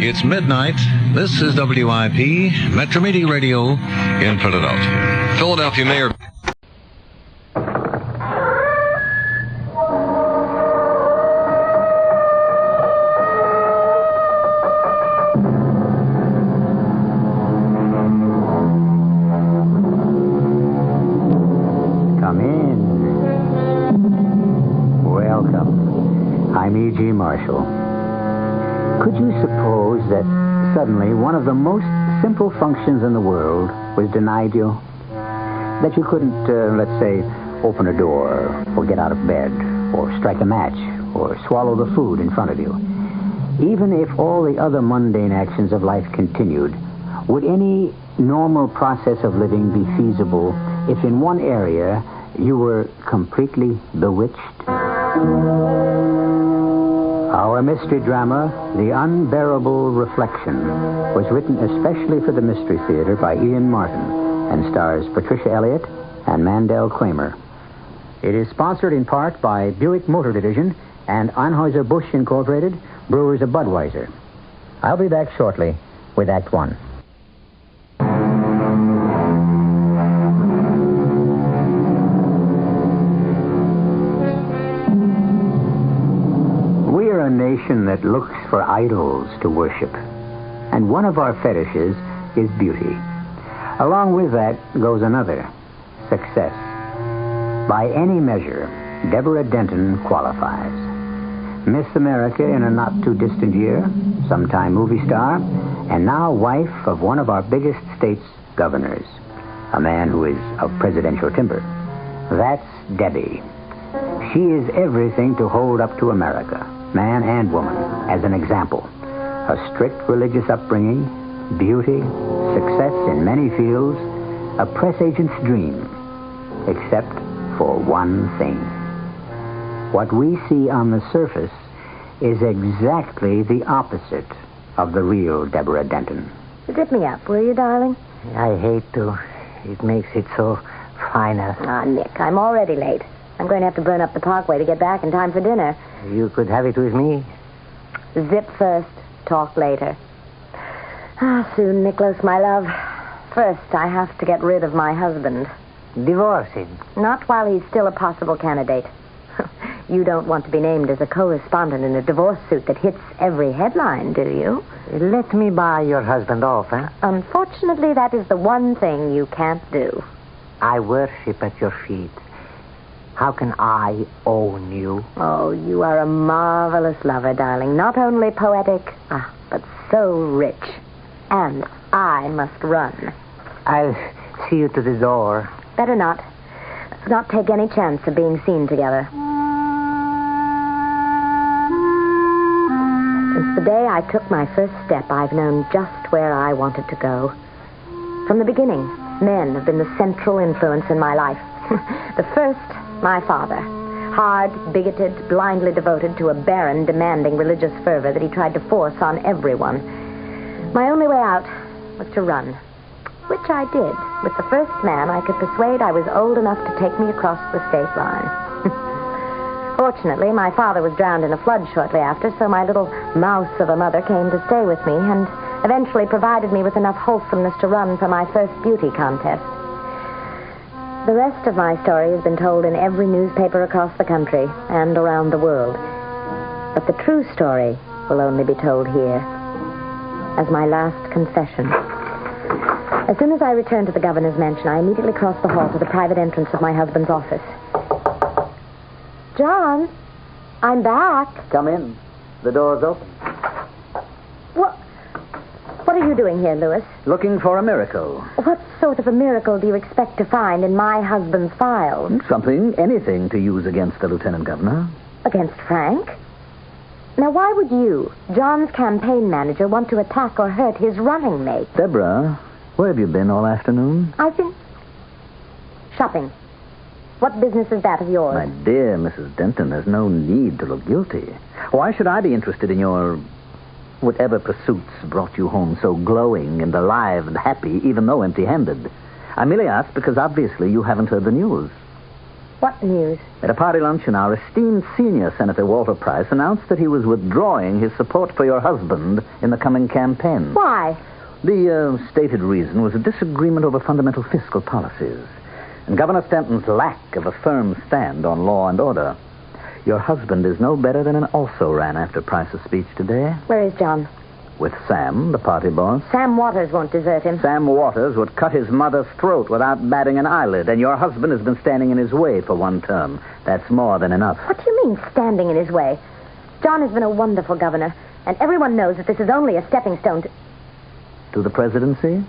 It's midnight. This is WIP, Metro Media Radio in Philadelphia. Philadelphia Mayor... Marshall. Could you suppose that suddenly one of the most simple functions in the world was denied you? That you couldn't, let's say, open a door, or get out of bed, or strike a match, or swallow the food in front of you. Even if all the other mundane actions of life continued, would any normal process of living be feasible if in one area you were completely bewitched? Our mystery drama, The Unbearable Reflection, was written especially for the Mystery Theater by Ian Martin and stars Patricia Elliott and Mandel Kramer. It is sponsored in part by Buick Motor Division and Anheuser-Busch Incorporated, brewers of Budweiser. I'll be back shortly with Act One. We are a nation that looks for idols to worship. And one of our fetishes is beauty. Along with that goes another, success. By any measure, Deborah Denton qualifies. Miss America in a not-too-distant year, sometime movie star, and now wife of one of our biggest state's governors, a man who is of presidential timber. That's Debbie. She is everything to hold up to America, man and woman, as an example. A strict religious upbringing, beauty, success in many fields, a press agent's dream, except for one thing. What we see on the surface is exactly the opposite of the real Deborah Denton. Zip me up, will you, darling? I hate to. It makes it so final. Ah, Nick, I'm already late. I'm going to have to burn up the parkway to get back in time for dinner. You could have it with me. Zip first, talk later. Ah, soon, Nicholas, my love. First, I have to get rid of my husband. Divorce him? Not while he's still a possible candidate. You don't want to be named as a correspondent in a divorce suit that hits every headline, do you? Let me buy your husband off, huh? Unfortunately, that is the one thing you can't do. I worship at your feet. How can I own you? Oh, you are a marvelous lover, darling. Not only poetic, but so rich. And I must run. I'll see you to the door. Better not. Let's not take any chance of being seen together. Since the day I took my first step, I've known just where I wanted to go. From the beginning, men have been the central influence in my life. The first, my father. Hard, bigoted, blindly devoted to a barren, demanding religious fervor that he tried to force on everyone. My only way out was to run, which I did with the first man I could persuade I was old enough to take me across the state line. Fortunately, my father was drowned in a flood shortly after, so my little mouse of a mother came to stay with me and eventually provided me with enough wholesomeness to run for my first beauty contest. The rest of my story has been told in every newspaper across the country and around the world. But the true story will only be told here as my last confession. As soon as I returned to the governor's mansion, I immediately crossed the hall to the private entrance of my husband's office. John, I'm back. Come in. The door's open. What are you doing here, Louis? Looking for a miracle. What sort of a miracle do you expect to find in my husband's files? Anything to use against the lieutenant governor. Against Frank? Now, why would you, John's campaign manager, want to attack or hurt his running mate? Deborah, where have you been all afternoon? I've been shopping. What business is that of yours? My dear Mrs. Denton, there's no need to look guilty. Why should I be interested in your whatever pursuits brought you home so glowing and alive and happy, even though empty-handed? I merely ask because obviously you haven't heard the news. What news? At a party luncheon, our esteemed senior Senator Walter Price announced that he was withdrawing his support for your husband in the coming campaign. Why? The stated reason was a disagreement over fundamental fiscal policies and Governor Stanton's lack of a firm stand on law and order. Your husband is no better than an also-ran after Price's speech today. Where is John? With Sam, the party boss. Sam Waters won't desert him. Sam Waters would cut his mother's throat without batting an eyelid, and your husband has been standing in his way for one term. That's more than enough. What do you mean, standing in his way? John has been a wonderful governor, and everyone knows that this is only a stepping stone to the presidency?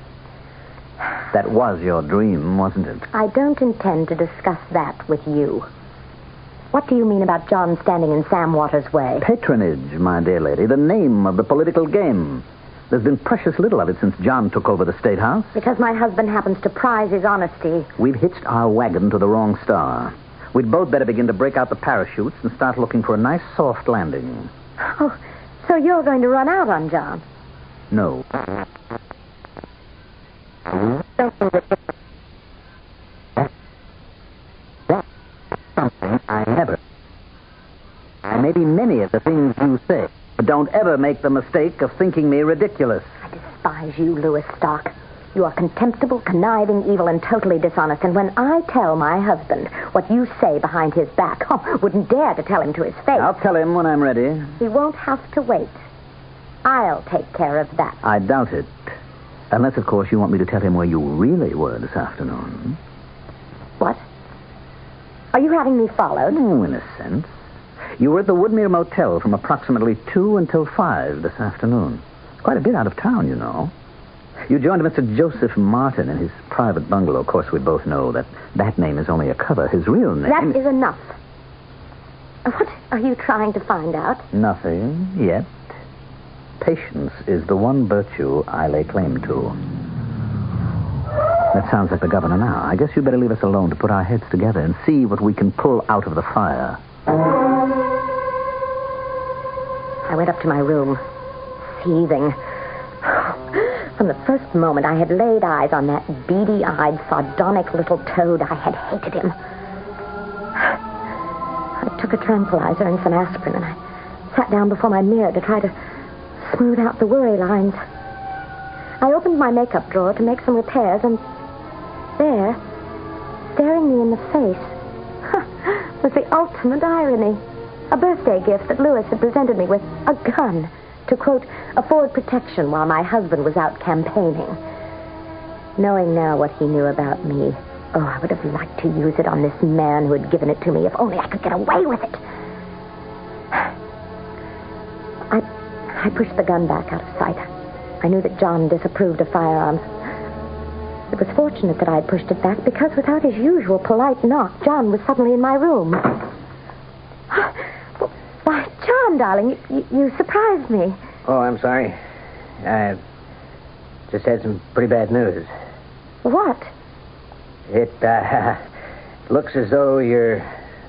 That was your dream, wasn't it? I don't intend to discuss that with you. What do you mean about John standing in Sam Waters' way? Patronage, my dear lady, the name of the political game. There's been precious little of it since John took over the State House. Because my husband happens to prize his honesty. We've hitched our wagon to the wrong star. We'd both better begin to break out the parachutes and start looking for a nice soft landing. Oh, so you're going to run out on John? No. make the mistake of thinking me ridiculous. I despise you, Louis Stark. You are contemptible, conniving, evil, and totally dishonest. And when I tell my husband what you say behind his back, wouldn't dare to tell him to his face. I'll tell him when I'm ready. He won't have to wait. I'll take care of that. I doubt it. Unless, of course, you want me to tell him where you really were this afternoon. What? Are you having me followed? Oh, in a sense. You were at the Woodmere Motel from approximately 2 until 5 this afternoon. Quite a bit out of town, you know. You joined Mr. Joseph Martin in his private bungalow. Of course, we both know that name is only a cover. His real name... That is enough. What are you trying to find out? Nothing yet. Patience is the one virtue I lay claim to. That sounds like the governor now. I guess you better leave us alone to put our heads together and see what we can pull out of the fire. I went up to my room, seething. From the first moment I had laid eyes on that beady-eyed, sardonic little toad, I had hated him. I took a tranquilizer and some aspirin, and I sat down before my mirror to try to smooth out the worry lines. I opened my makeup drawer to make some repairs, and there, staring me in the face, was the ultimate irony. A birthday gift that Louis had presented me with, a gun, to, quote, afford protection while my husband was out campaigning. Knowing now what he knew about me, I would have liked to use it on this man who had given it to me, if only I could get away with it. I pushed the gun back out of sight. I knew that John disapproved of firearms. It was fortunate that I had pushed it back, because without his usual polite knock, John was suddenly in my room. Why, John, darling, you surprised me. Oh, I'm sorry. I just had some pretty bad news. What? It looks as though you're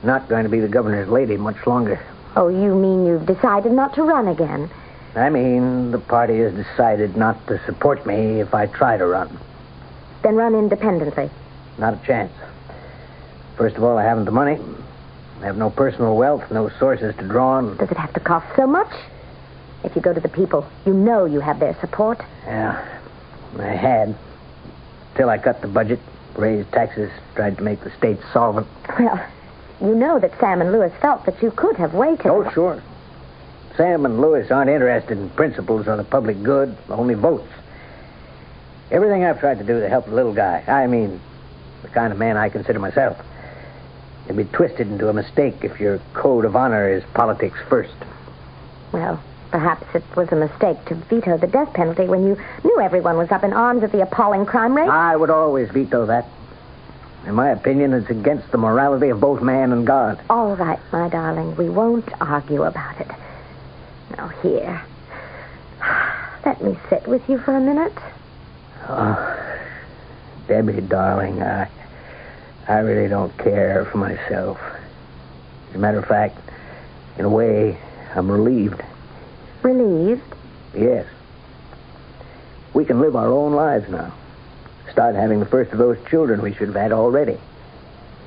not going to be the governor's lady much longer. Oh, you mean you've decided not to run again? I mean, the party has decided not to support me if I try to run. Then run independently. Not a chance. First of all, I haven't the money. I have no personal wealth, no sources to draw on. Does it have to cost so much? If you go to the people, you know you have their support. Yeah, I had. Till I cut the budget, raised taxes, tried to make the state solvent. Well, you know that Sam and Louis felt that you could have waited. Oh, sure. Sam and Louis aren't interested in principles or the public good, only votes. Everything I've tried to do to help the little guy, I mean, the kind of man I consider myself, can be twisted into a mistake if your code of honor is politics first. Well, perhaps it was a mistake to veto the death penalty when you knew everyone was up in arms at the appalling crime rate. I would always veto that. In my opinion, it's against the morality of both man and God. All right, my darling, we won't argue about it. Now, here. Let me sit with you for a minute. Oh, Debbie, darling, I really don't care for myself. As a matter of fact, in a way, I'm relieved. Relieved? Yes. We can live our own lives now. Start having the first of those children we should have had already.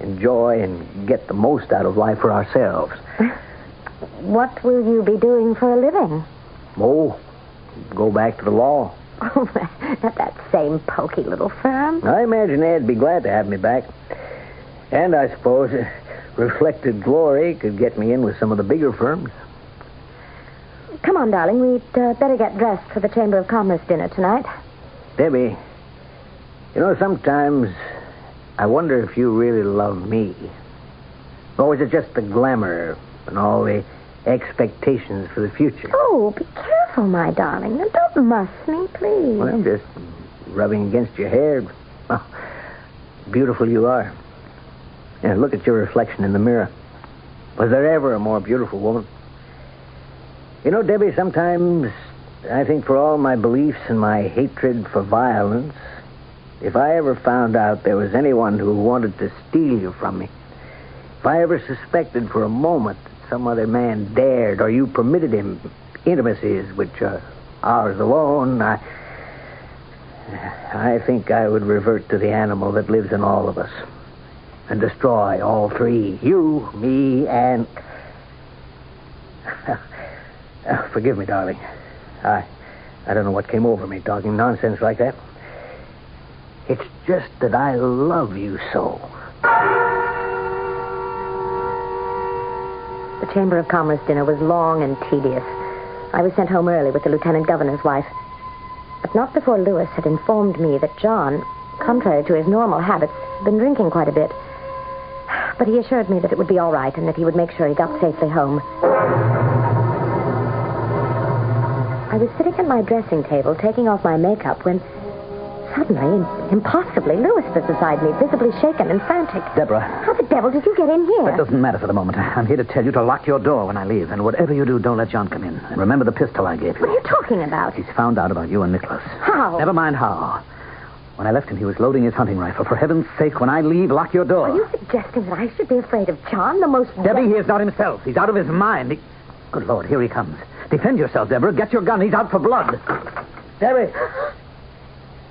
Enjoy and get the most out of life for ourselves. What will you be doing for a living? Oh, go back to the law. Oh, at that same pokey little firm. I imagine they'd be glad to have me back. And I suppose reflected glory could get me in with some of the bigger firms. Come on, darling. We'd better get dressed for the Chamber of Commerce dinner tonight. Debbie, you know, sometimes I wonder if you really love me. Or is it just the glamour and all the expectations for the future? Oh, be careful, my darling. Now, don't muss me, please. Well, I'm just rubbing against your hair. Oh, beautiful you are. Yeah, look at your reflection in the mirror. Was there ever a more beautiful woman? You know, Debbie, sometimes I think for all my beliefs and my hatred for violence, if I ever found out there was anyone who wanted to steal you from me, if I ever suspected for a moment that some other man dared or you permitted him intimacies which are ours alone, I think I would revert to the animal that lives in all of us and destroy all three, you, me, and... Forgive me, darling. I don't know what came over me talking nonsense like that. It's just that I love you so. The Chamber of Commerce dinner was long and tedious. I was sent home early with the lieutenant governor's wife. But not before Lewis had informed me that John, contrary to his normal habits, had been drinking quite a bit. But he assured me that it would be all right and that he would make sure he got safely home. I was sitting at my dressing table taking off my makeup when suddenly, impossibly, Lewis was beside me, visibly shaken and frantic. Deborah. How the devil did you get in here? That doesn't matter for the moment. I'm here to tell you to lock your door when I leave. And whatever you do, don't let John come in. And remember the pistol I gave you. What are you talking about? He's found out about you and Nicholas. How? Never mind how. When I left him, he was loading his hunting rifle. For heaven's sake, when I leave, lock your door. Are you suggesting that I should be afraid of John, the most... Debbie, he is not himself. He's out of his mind. Good Lord, here he comes. Defend yourself, Deborah. Get your gun. He's out for blood. Debbie,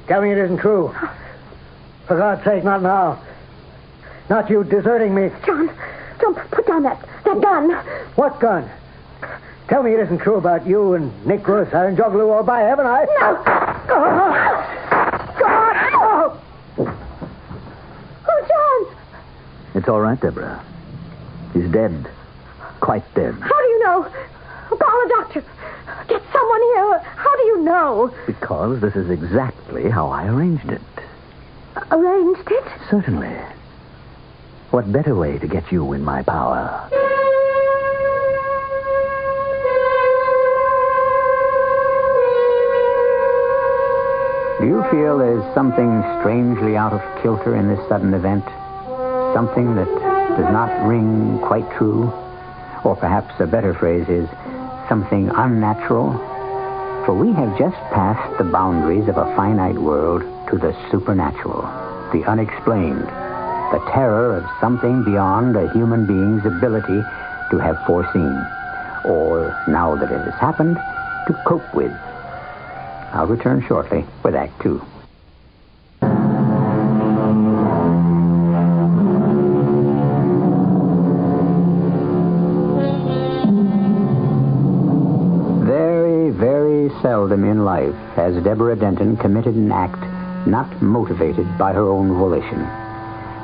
tell me it isn't true. For God's sake, not now. Not you deserting me. John, put down that gun. What gun? Tell me it isn't true about you and Nicholas and Juggalo, or by heaven, I... No! John! Oh! John! It's all right, Deborah. He's dead. Quite dead. How do you know? Call a doctor. Get someone here. How do you know? Because this is exactly how I arranged it. Arranged it? Certainly. What better way to get you in my power? Do you feel there's something strangely out of kilter in this sudden event? Something that does not ring quite true? Or perhaps a better phrase is something unnatural? For we have just passed the boundaries of a finite world to the supernatural, the unexplained, the terror of something beyond a human being's ability to have foreseen, or, now that it has happened, to cope with. I'll return shortly with Act Two. Very seldom in life has Deborah Denton committed an act not motivated by her own volition.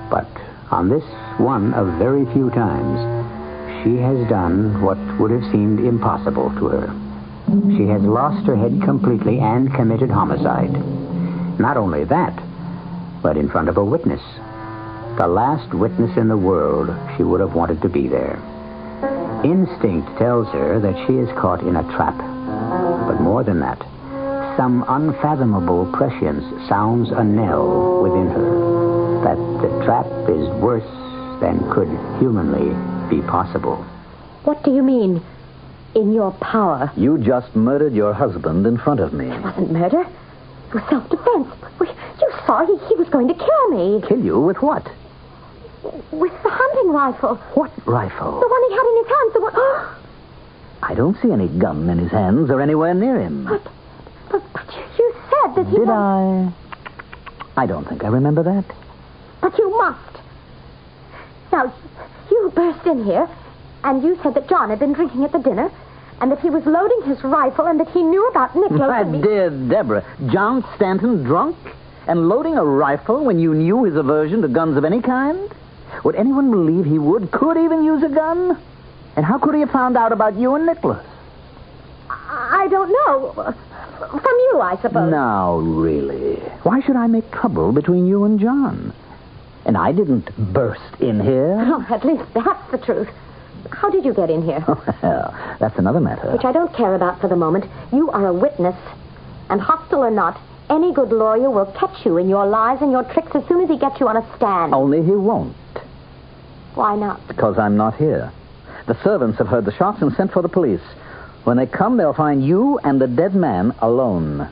But on this one of very few times, she has done what would have seemed impossible to her. She has lost her head completely and committed homicide. Not only that, but in front of a witness. The last witness in the world she would have wanted to be there. Instinct tells her that she is caught in a trap. But more than that, some unfathomable prescience sounds a knell within her that the trap is worse than could humanly be possible. What do you mean, in your power? You just murdered your husband in front of me. It wasn't murder. It was self-defense. You saw he was going to kill me. Kill you? With what? With the hunting rifle. What rifle? The one he had in his hands. The one... I don't see any gun in his hands or anywhere near him. But you said that he... Did I? I don't think I remember that. But you must. Now, you burst in here, and you said that John had been drinking at the dinner, and that he was loading his rifle, and that he knew about Nicholas. My dear Deborah, John Stanton drunk and loading a rifle when you knew his aversion to guns of any kind? Would anyone believe he could even use a gun? And how could he have found out about you and Nicholas? I don't know. From you, I suppose. Now, really. Why should I make trouble between you and John? And I didn't burst in here. Oh, at least that's the truth. How did you get in here? Well, that's another matter. Which I don't care about for the moment. You are a witness. And hostile or not, any good lawyer will catch you in your lies and your tricks as soon as he gets you on a stand. Only he won't. Why not? Because I'm not here. The servants have heard the shots and sent for the police. When they come, they'll find you and the dead man alone.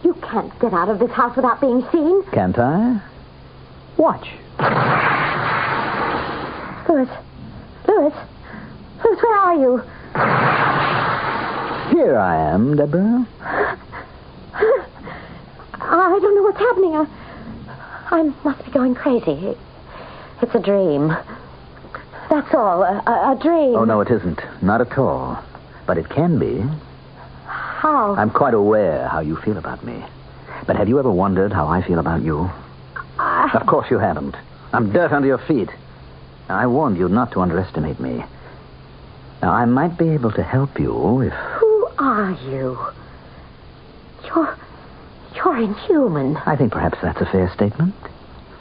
You can't get out of this house without being seen. Can't I? Watch. Lewis, where are you? Here I am, Deborah. I don't know what's happening. I must be going crazy. It's a dream. That's all, a dream. Oh, no, it isn't. Not at all. But it can be. How? I'm quite aware how you feel about me. But have you ever wondered how I feel about you? Of course you haven't. I'm dirt under your feet. Now, I warned you not to underestimate me. Now, I might be able to help you if... Who are you? You're inhuman. I think perhaps that's a fair statement.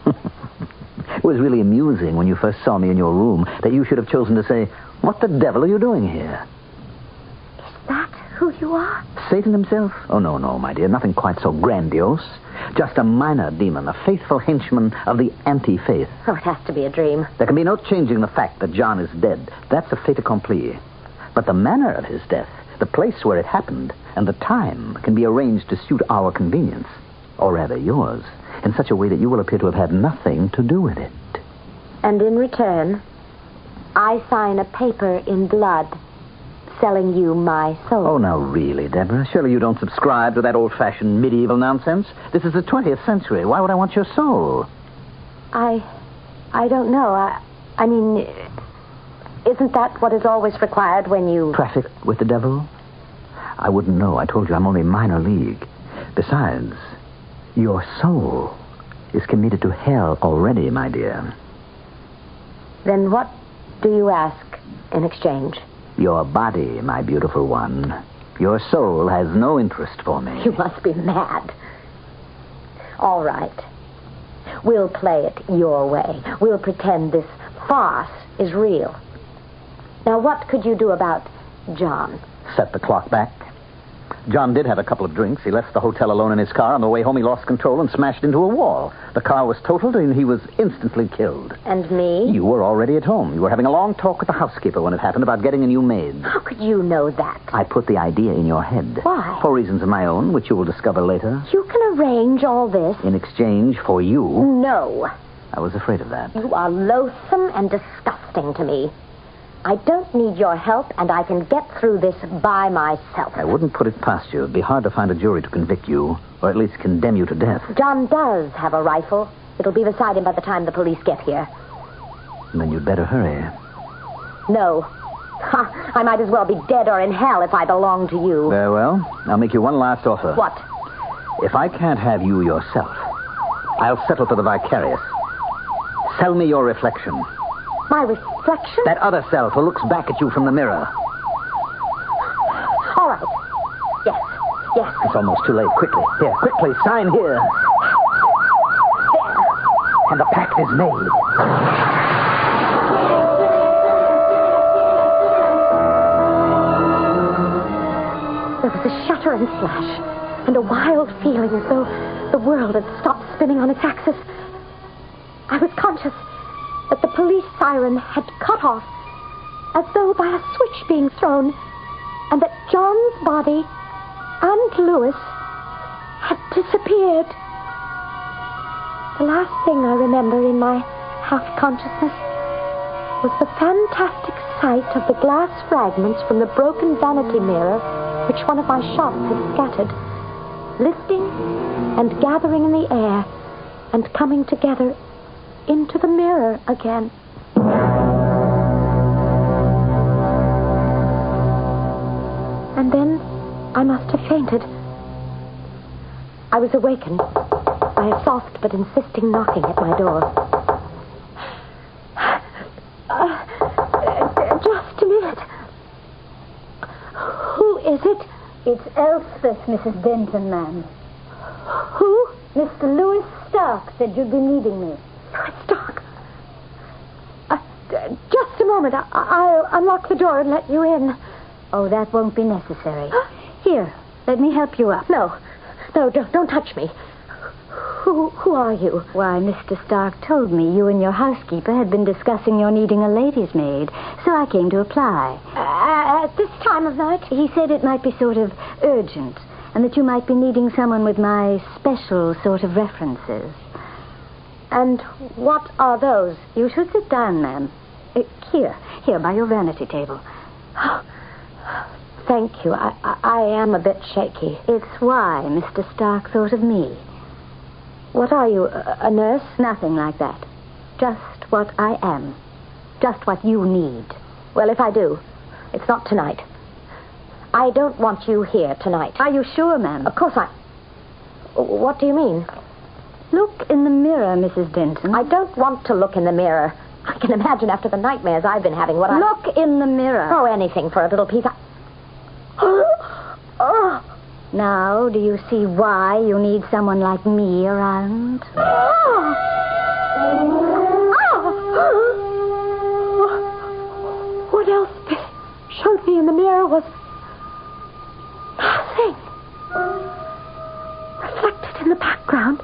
It was really amusing when you first saw me in your room that you should have chosen to say, "What the devil are you doing here?" Is that who you are? Satan himself? Oh, no, my dear. Nothing quite so grandiose. Just a minor demon, a faithful henchman of the anti-faith. Oh, it has to be a dream. There can be no changing the fact that John is dead. That's a fait accompli. But the manner of his death, the place where it happened, and the time can be arranged to suit our convenience, or rather yours, in such a way that you will appear to have had nothing to do with it. And in return, I sign a paper in blood selling you my soul. Oh, now really, Deborah, surely you don't subscribe to that old-fashioned medieval nonsense? This is the 20th century. Why would I want your soul? I don't know. I mean, isn't that what is always required when you... Traffic with the devil? I wouldn't know. I told you I'm only minor league. Besides, your soul is committed to hell already, my dear. Then what do you ask in exchange? Your body, my beautiful one. Your soul has no interest for me. You must be mad. All right. We'll play it your way. We'll pretend this farce is real. Now, what could you do about John? Set the clock back. John did have a couple of drinks. He left the hotel alone in his car. On the way home, he lost control and smashed into a wall. The car was totaled, and he was instantly killed. And me? You were already at home. You were having a long talk with the housekeeper when it happened about getting a new maid. How could you know that? I put the idea in your head. Why? For reasons of my own, which you will discover later. You can arrange all this? In exchange for you? No. I was afraid of that. You are loathsome and disgusting to me. I don't need your help, and I can get through this by myself. I wouldn't put it past you. It'd be hard to find a jury to convict you, or at least condemn you to death. John does have a rifle. It'll be beside him by the time the police get here. Then you'd better hurry. No. I might as well be dead or in hell if I belong to you. Very well. I'll make you one last offer. What? If I can't have you yourself, I'll settle for the vicarious. Sell me your reflection. My reflection? That other self who looks back at you from the mirror. All right. Yes. It's almost too late. Quickly. Here, quickly. Sign here. There. And the pact is made. There was a shudder and flash, and a wild feeling as though the world had stopped spinning on its axis. I was conscious that the police siren had cut off, as though by a switch being thrown, and that John's body and Louis had disappeared. The last thing I remember in my half-consciousness was the fantastic sight of the glass fragments from the broken vanity mirror which one of my shots had scattered, lifting and gathering in the air and coming together into the mirror again. And then I must have fainted. I was awakened by a soft but insisting knocking at my door. Just a minute. Who is it? It's Elspeth, Mrs. Denton, ma'am. Who? Mr. Louis Stark said you'd be needing me. Louis Stark. Just a moment. I'll unlock the door and let you in. Oh, that won't be necessary. Here, let me help you up. No, don't touch me. Who are you? Why, Mr. Stark told me you and your housekeeper had been discussing your needing a lady's maid, so I came to apply. At this time of night? He said it might be sort of urgent, and that you might be needing someone with my special sort of references. And what are those? You should sit down, ma'am. Here, by your vanity table. Thank you. I am a bit shaky. It's why Mr. Stark thought of me. What are you, a nurse? Nothing like that. Just what I am. Just what you need. Well, if I do, it's not tonight. I don't want you here tonight. Are you sure, ma'am? Of course I... What do you mean? Look in the mirror, Mrs. Denton. I don't want to look in the mirror. I can imagine after the nightmares I've been having what Look in the mirror. Oh, anything for a little peace. Oh. Now, do you see why you need someone like me around? What else showed me in the mirror was nothing. Reflected in the background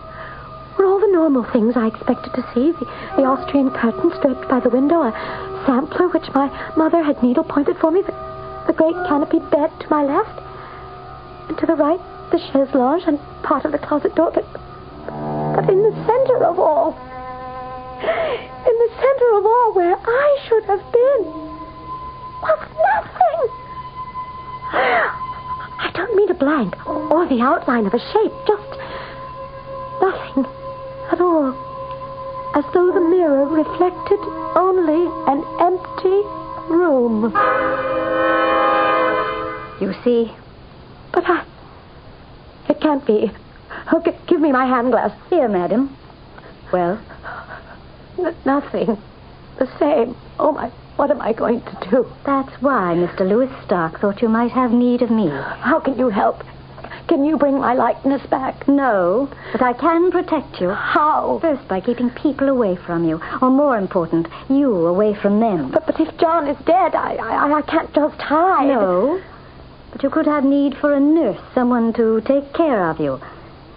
were all the normal things I expected to see. The Austrian curtains draped by the window, a sampler which my mother had needle-pointed for me, the great canopied bed to my left, and to the right, the chaise lounge and part of the closet door. But in the center of all, where I should have been, was nothing. I don't mean a blank or the outline of a shape, just nothing at all. As though the mirror reflected only an empty room. You see? But it can't be. Oh, give me my hand glass. Here, madam. Well? Nothing. The same. Oh, my, what am I going to do? That's why Mr. Lewis Stark thought you might have need of me. How can you help? Can you bring my likeness back? No, but I can protect you. How? First, by keeping people away from you. Or more important, you away from them. But if John is dead, I can't just hide. No, but you could have need for a nurse, someone to take care of you.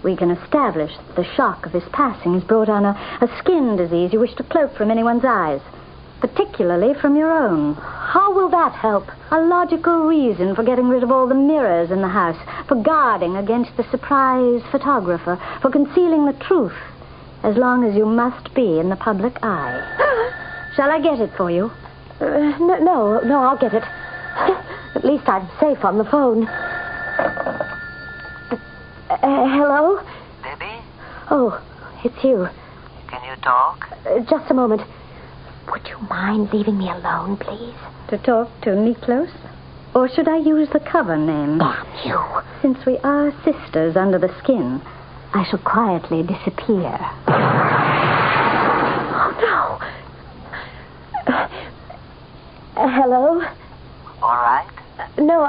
We can establish that the shock of his passing has brought on a skin disease you wish to cloak from anyone's eyes, particularly from your own. How will that help? A logical reason for getting rid of all the mirrors in the house, for guarding against the surprise photographer, for concealing the truth, as long as you must be in the public eye. Shall I get it for you? No, I'll get it. At least I'm safe on the phone. Hello? Debbie? Oh, it's you. Can you talk? Just a moment. Would you mind leaving me alone, please? To talk to Miklos? Or should I use the cover name? Damn you. Since we are sisters under the skin, I shall quietly disappear. Oh, no. Hello? All right. No,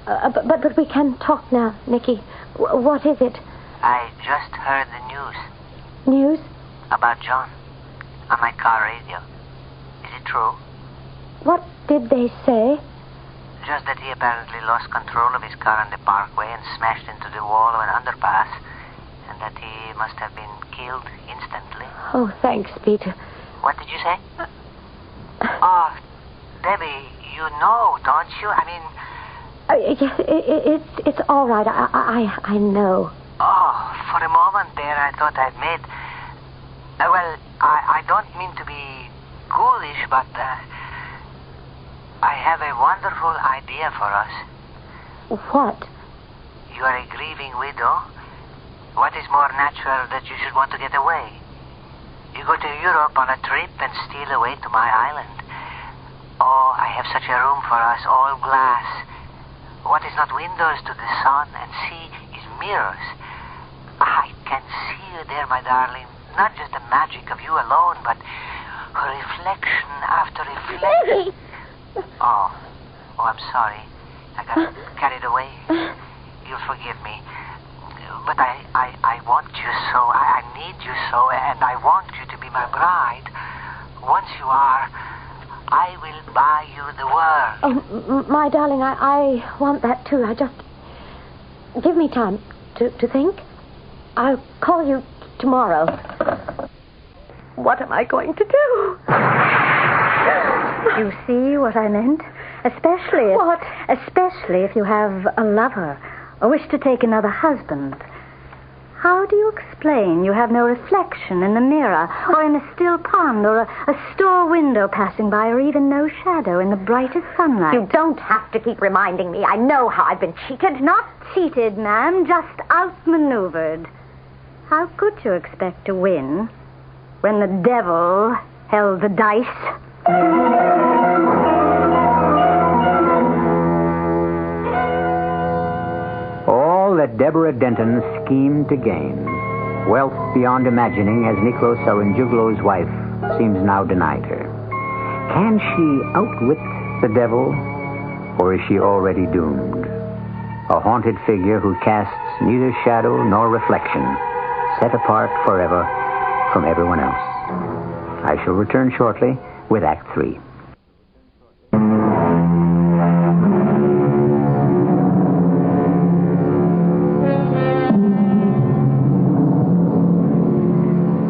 but we can talk now, Nicky. What is it? I just heard the news. News? About John. On my car radio. Is it true? What did they say? Just that he apparently lost control of his car on the parkway and smashed into the wall of an underpass, and that he must have been killed instantly. Oh, thanks, Peter. What did you say? Oh, Debbie, you know, don't you? I mean... It's all right. I know. Oh, for a moment there I thought I'd made... well, I don't mean to be ghoulish, but I have a wonderful idea for us. What? You are a grieving widow. What is more natural that you should want to get away? You go to Europe on a trip and steal away to my island. Oh, I have such a room for us, all glass. What is not windows to the sun and sea is mirrors. I can see you there, my darling. Not just the magic of you alone, but reflection after reflection. Oh, I'm sorry. I got carried away. You'll forgive me. But I want you so. I need you so, and I want you to be my bride. Once you are, I will buy you the world. Oh, my darling, I want that too. I just... Give me time to think. I'll call you tomorrow. What am I going to do? You see what I meant? Especially if... What? Especially if you have a lover or wish to take another husband. How do you explain you have no reflection in the mirror or in a still pond or a store window passing by or even no shadow in the brightest sunlight? You don't have to keep reminding me. I know how I've been cheated. Not cheated, ma'am, just outmaneuvered. How could you expect to win when the devil held the dice? that Deborah Denton schemed to gain. Wealth beyond imagining, as Niklos Aranjuglo's wife seems now denied her. Can she outwit the devil, or is she already doomed? A haunted figure who casts neither shadow nor reflection, set apart forever from everyone else. I shall return shortly with Act 3.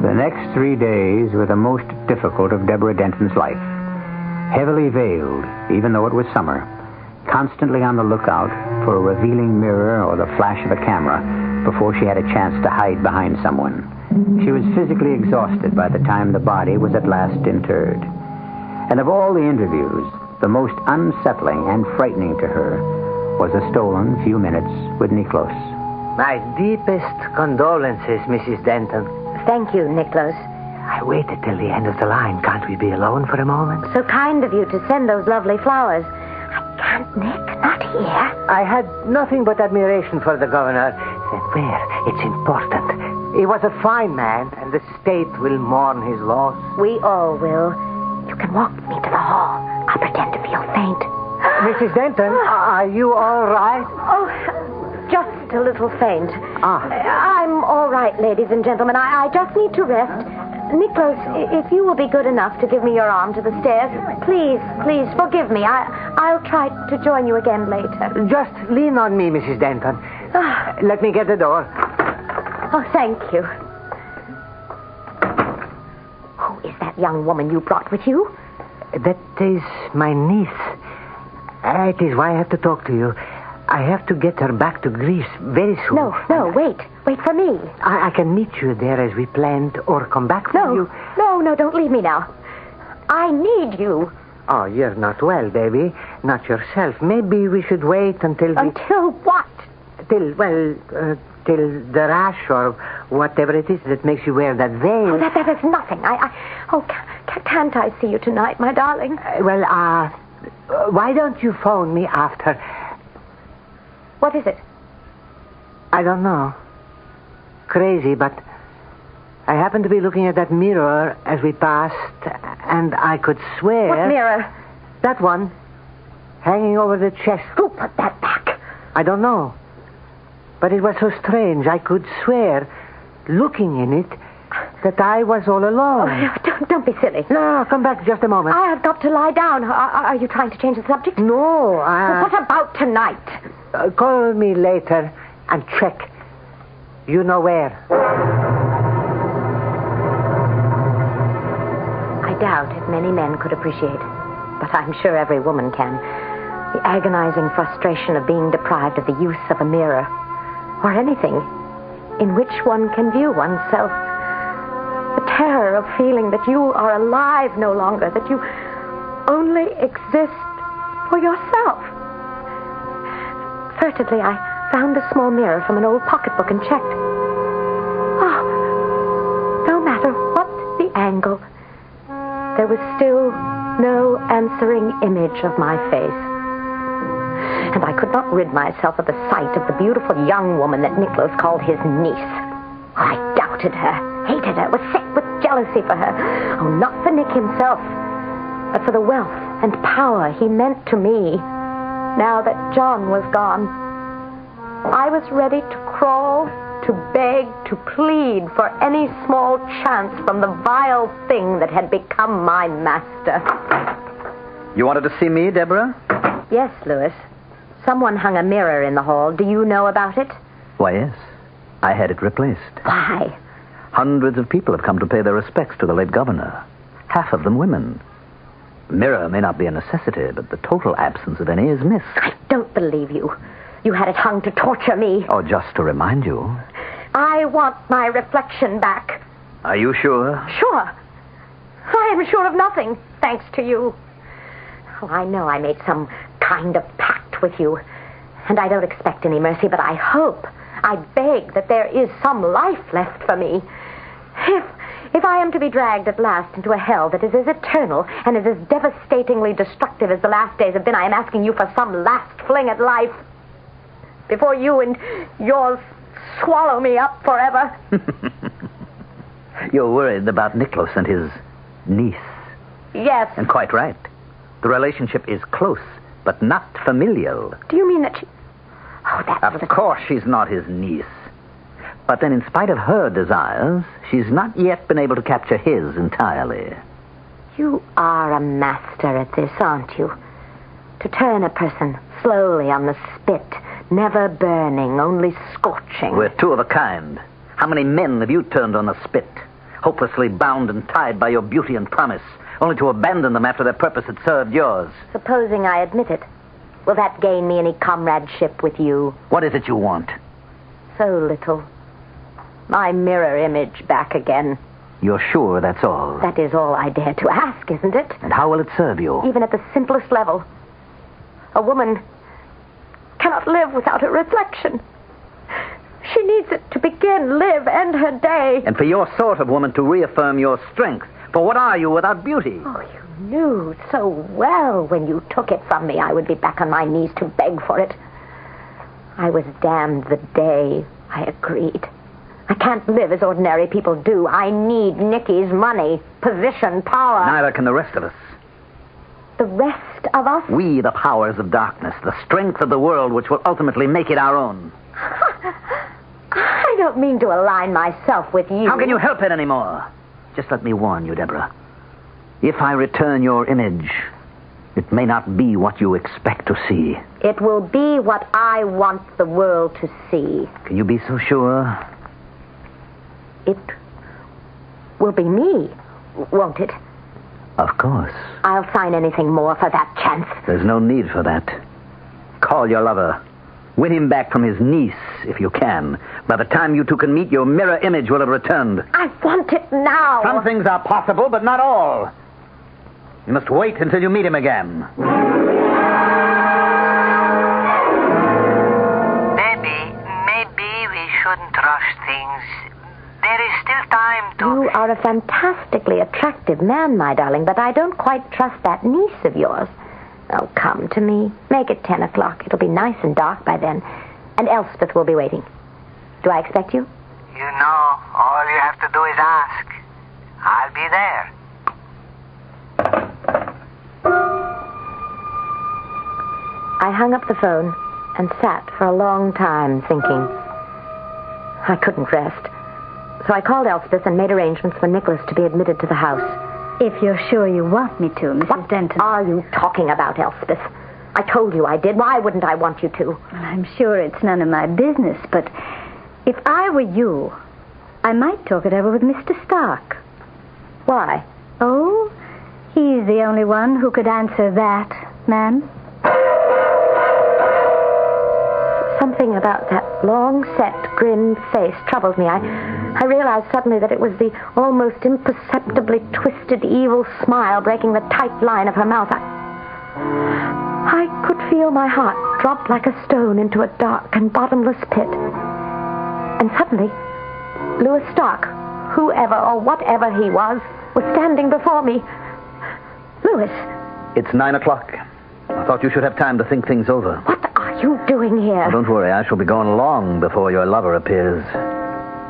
The next 3 days were the most difficult of Deborah Denton's life. Heavily veiled, even though it was summer, constantly on the lookout for a revealing mirror or the flash of a camera before she had a chance to hide behind someone. She was physically exhausted by the time the body was at last interred. And of all the interviews, the most unsettling and frightening to her was a stolen few minutes with Niklos. My deepest condolences, Mrs. Denton. Thank you, Niklos. I waited till the end of the line. Can't we be alone for a moment? So kind of you to send those lovely flowers. I can't, Nick. Not here. I had nothing but admiration for the governor. Where? It's important. He was a fine man, and the state will mourn his loss. We all will. You can walk me to the hall. I'll pretend to feel faint. Mrs. Denton, are you all right? Oh, just a little faint. I'm all right, ladies and gentlemen. I just need to rest. Niklos, if you will be good enough to give me your arm to the stairs, please, forgive me. I'll try to join you again later. Just lean on me, Mrs. Denton. Let me get the door. Oh, thank you. Who is that young woman you brought with you? That is my niece. It is why I have to talk to you. I have to get her back to Greece very soon. No, wait. Wait for me. I can meet you there as we planned, or come back for you. No, don't leave me now. I need you. Oh, you're not well, baby. Not yourself. Maybe we should wait until Until what? Till the rash or whatever it is that makes you wear that veil. Oh, that is nothing. Can't I see you tonight, my darling? Why don't you phone me after? What is it? I don't know. Crazy, but I happened to be looking at that mirror as we passed, and I could swear... What mirror? That one, hanging over the chest. Who put that back? I don't know. But it was so strange. I could swear, looking in it, that I was all alone. Oh, don't be silly. No, come back just a moment. I have got to lie down. Are you trying to change the subject? No, What about tonight? Call me later and check. You know where. I doubt if many men could appreciate, but I'm sure every woman can, the agonizing frustration of being deprived of the use of a mirror, or anything in which one can view oneself. The terror of feeling that you are alive no longer, that you only exist for yourself. Furtively, I found a small mirror from an old pocketbook and checked. Oh, no matter what the angle, there was still no answering image of my face. And I could not rid myself of the sight of the beautiful young woman that Niklos called his niece. I doubted her, hated her, was sick with jealousy for her. Oh, not for Nick himself, but for the wealth and power he meant to me. Now that John was gone, I was ready to crawl, to beg, to plead for any small chance from the vile thing that had become my master. You wanted to see me, Deborah? Yes, Louis. Someone hung a mirror in the hall. Do you know about it? Why, yes. I had it replaced. Why? Hundreds of people have come to pay their respects to the late governor. Half of them women. A mirror may not be a necessity, but the total absence of any is missed. I don't believe you. You had it hung to torture me. Oh, just to remind you. I want my reflection back. Are you sure? Sure. I am sure of nothing, thanks to you. Oh, I know I made some kind of pact with you, and I don't expect any mercy, but I hope, I beg that there is some life left for me. If I am to be dragged at last into a hell that is as eternal and is as devastatingly destructive as the last days have been, I am asking you for some last fling at life. before you and yours swallow me up forever. You're worried about Nicholas and his niece. Yes. And quite right. The relationship is close, but not familial. Do you mean that she... Oh, that's... Of course she's not his niece. But then in spite of her desires, she's not yet been able to capture his entirely. You are a master at this, aren't you? To turn a person slowly on the spit, never burning, only scorching. We're two of a kind. How many men have you turned on the spit, hopelessly bound and tied by your beauty and promise, only to abandon them after their purpose had served yours? Supposing I admit it, will that gain me any comradeship with you? What is it you want? So little. My mirror image back again. You're sure that's all? That is all I dare to ask, isn't it? And how will it serve you? Even at the simplest level. A woman cannot live without a reflection. She needs it to begin, live, end her day. And for your sort of woman to reaffirm your strength. For what are you without beauty? Oh, you knew so well when you took it from me I would be back on my knees to beg for it. I was damned the day I agreed. I can't live as ordinary people do. I need Nicky's money, position, power. Neither can the rest of us. The rest of us? We, the powers of darkness, the strength of the world which will ultimately make it our own. I don't mean to align myself with you. How can you help it anymore? Just let me warn you, Deborah. If I return your image, it may not be what you expect to see. It will be what I want the world to see. Can you be so sure? It will be me, won't it? Of course. I'll sign anything more for that chance. There's no need for that. Call your lover. Win him back from his niece, if you can. By the time you two can meet, your mirror image will have returned. I want it now. Some things are possible, but not all. You must wait until you meet him again. Maybe we shouldn't rush things. There is still time to... You are a fantastically attractive man, my darling, but I don't quite trust that niece of yours. Oh, come to me. Make it 10 o'clock. It'll be nice and dark by then. And Elspeth will be waiting. Do I expect you? You know, all you have to do is ask. I'll be there. I hung up the phone and sat for a long time thinking. I couldn't rest. So I called Elspeth and made arrangements for Nicholas to be admitted to the house. If you're sure you want me to, Mrs. Denton. What are you talking about, Elspeth? I told you I did. Why wouldn't I want you to? Well, I'm sure it's none of my business, but if I were you, I might talk it over with Mr. Stark. Why? Oh, he's the only one who could answer that, ma'am. Something about that long-set, grim face troubled me. I realized suddenly that it was the almost imperceptibly twisted, evil smile breaking the tight line of her mouth. I could feel my heart drop like a stone into a dark and bottomless pit. And suddenly, Louis Stark, whoever or whatever he was standing before me. Louis. It's 9 o'clock. I thought you should have time to think things over. What are you doing here? Oh, don't worry, I shall be gone long before your lover appears.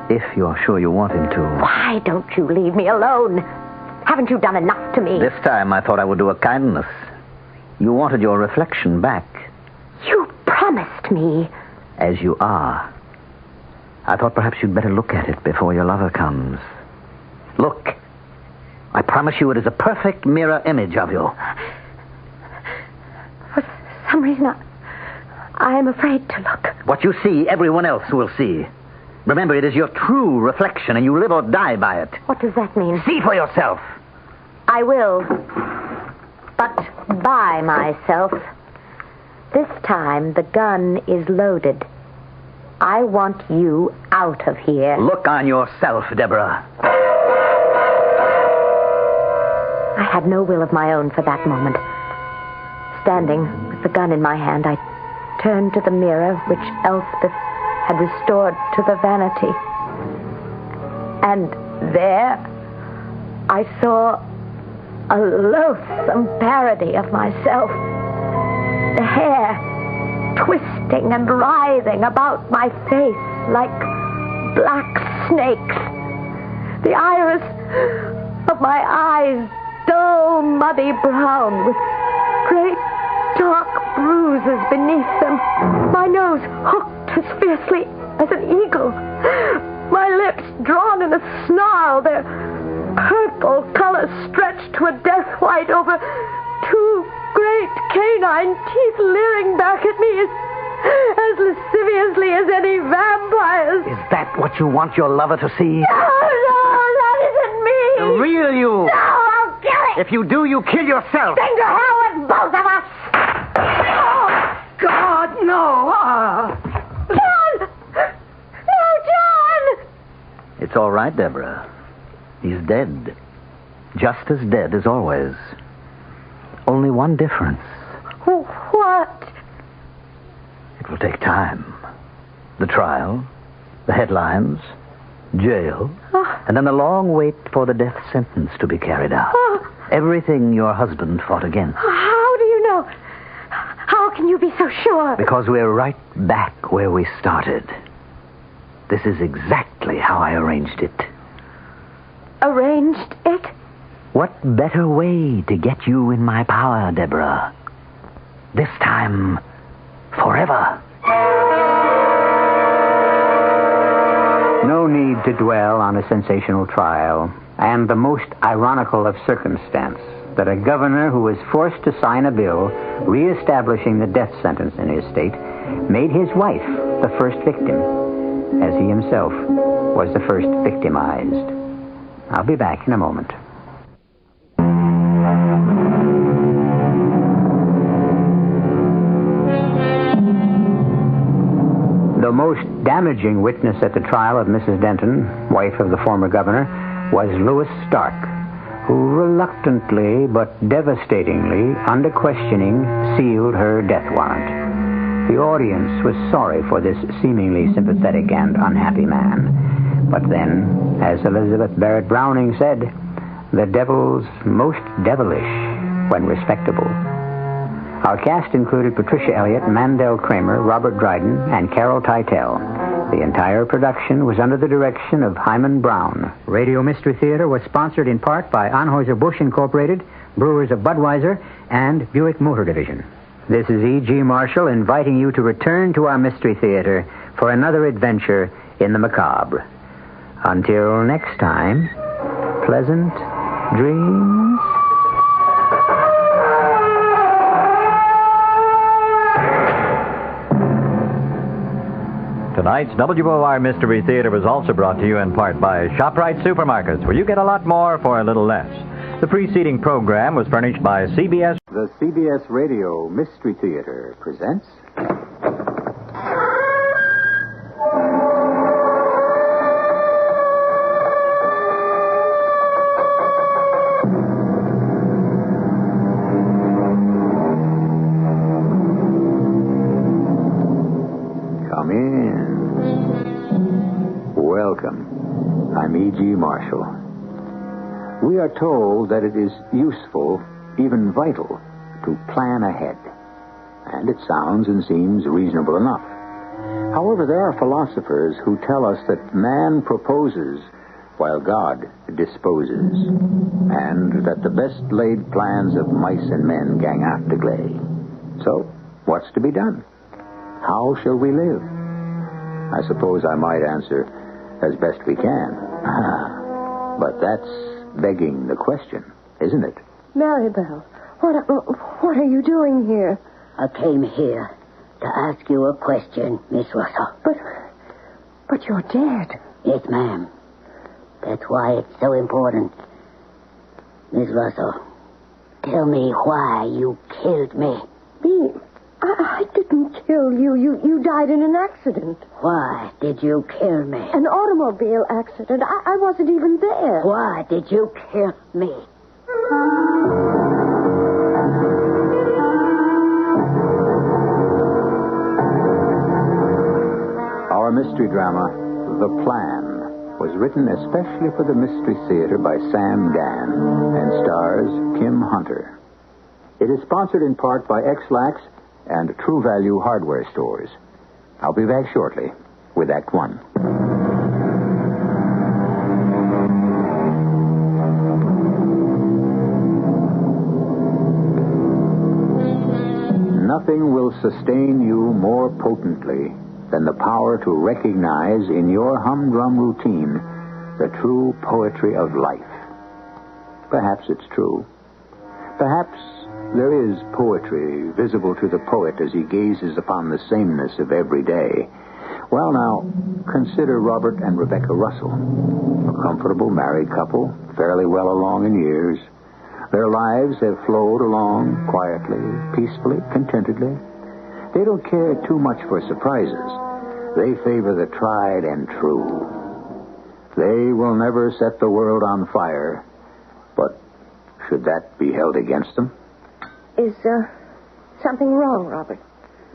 If you're sure you want him to. Why don't you leave me alone? Haven't you done enough to me? This time I thought I would do a kindness. You wanted your reflection back. You promised me. As you are. I thought perhaps you'd better look at it before your lover comes. Look. I promise you it is a perfect mirror image of you. For some reason, I am afraid to look. What you see, everyone else will see. Remember, it is your true reflection, and you live or die by it. What does that mean? See for yourself. I will. But by myself. This time, the gun is loaded. I want you out of here. Look on yourself, Deborah. I had no will of my own for that moment. Standing with the gun in my hand, I turned to the mirror which Elspeth had restored to the vanity. And there I saw a loathsome parody of myself. The hair twisted twisting and writhing about my face like black snakes. The iris of my eyes dull, muddy brown with great dark bruises beneath them. My nose hooked as fiercely as an eagle. My lips drawn in a snarl, their purple color stretched to a death white over two great canine teeth leering back at me as lasciviously as any vampires. Is that what you want your lover to see? No, that isn't me. The real you. No, I'll kill it. If you do, you kill yourself. Then to hell with both of us. Oh, God, no. John! No, John! It's all right, Deborah. He's dead. Just as dead as always. Only one difference. What? It will take time. The trial, the headlines, jail, and then a long wait for the death sentence to be carried out. Everything your husband fought against. How do you know? How can you be so sure? Because we're right back where we started. This is exactly how I arranged it. Arranged it? What better way to get you in my power, Deborah? This time, forever. No need to dwell on a sensational trial, and the most ironical of circumstance, that a governor who was forced to sign a bill reestablishing the death sentence in his state made his wife the first victim, as he himself was the first victimized. I'll be back in a moment. The most damaging witness at the trial of Mrs. Denton, wife of the former governor, was Louis Stark, who reluctantly but devastatingly, under questioning, sealed her death warrant. The audience was sorry for this seemingly sympathetic and unhappy man. But then, as Elizabeth Barrett Browning said, the devil's most devilish when respectable. Our cast included Patricia Elliott, Mandel Kramer, Robert Dryden, and Carol Teitel. The entire production was under the direction of Hyman Brown. Radio Mystery Theater was sponsored in part by Anheuser-Busch Incorporated, Brewers of Budweiser, and Buick Motor Division. This is E.G. Marshall inviting you to return to our Mystery Theater for another adventure in the macabre. Until next time, pleasant dreams. Tonight's WOR Mystery Theater was also brought to you in part by ShopRite Supermarkets, where you get a lot more for a little less. The preceding program was furnished by CBS. The CBS Radio Mystery Theater presents... Come in. Welcome. I'm E.G. Marshall. We are told that it is useful, even vital, to plan ahead. And it sounds and seems reasonable enough. However, there are philosophers who tell us that man proposes while God disposes, and that the best laid plans of mice and men gang after gley. So, what's to be done? How shall we live? I suppose I might answer, as best we can. But that's begging the question, isn't it? Maribel, what are you doing here? I came here to ask you a question, Miss Russell. But you're dead. Yes, ma'am. That's why it's so important. Miss Russell, tell me why you killed me. Me? I didn't kill you. You died in an accident. Why did you kill me? An automobile accident. I wasn't even there. Why did you kill me? Our mystery drama, The Plan, was written especially for the Mystery Theater by Sam Dan and stars Kim Hunter. It is sponsored in part by X-Lax and True Value hardware stores. I'll be back shortly with Act One. Nothing will sustain you more potently than the power to recognize in your humdrum routine the true poetry of life. Perhaps it's true. Perhaps there is poetry visible to the poet as he gazes upon the sameness of every day. Well, now, consider Robert and Rebecca Russell, a comfortable married couple, fairly well along in years. Their lives have flowed along quietly, peacefully, contentedly. They don't care too much for surprises. They favor the tried and true. They will never set the world on fire, but should that be held against them? Is something wrong, Robert?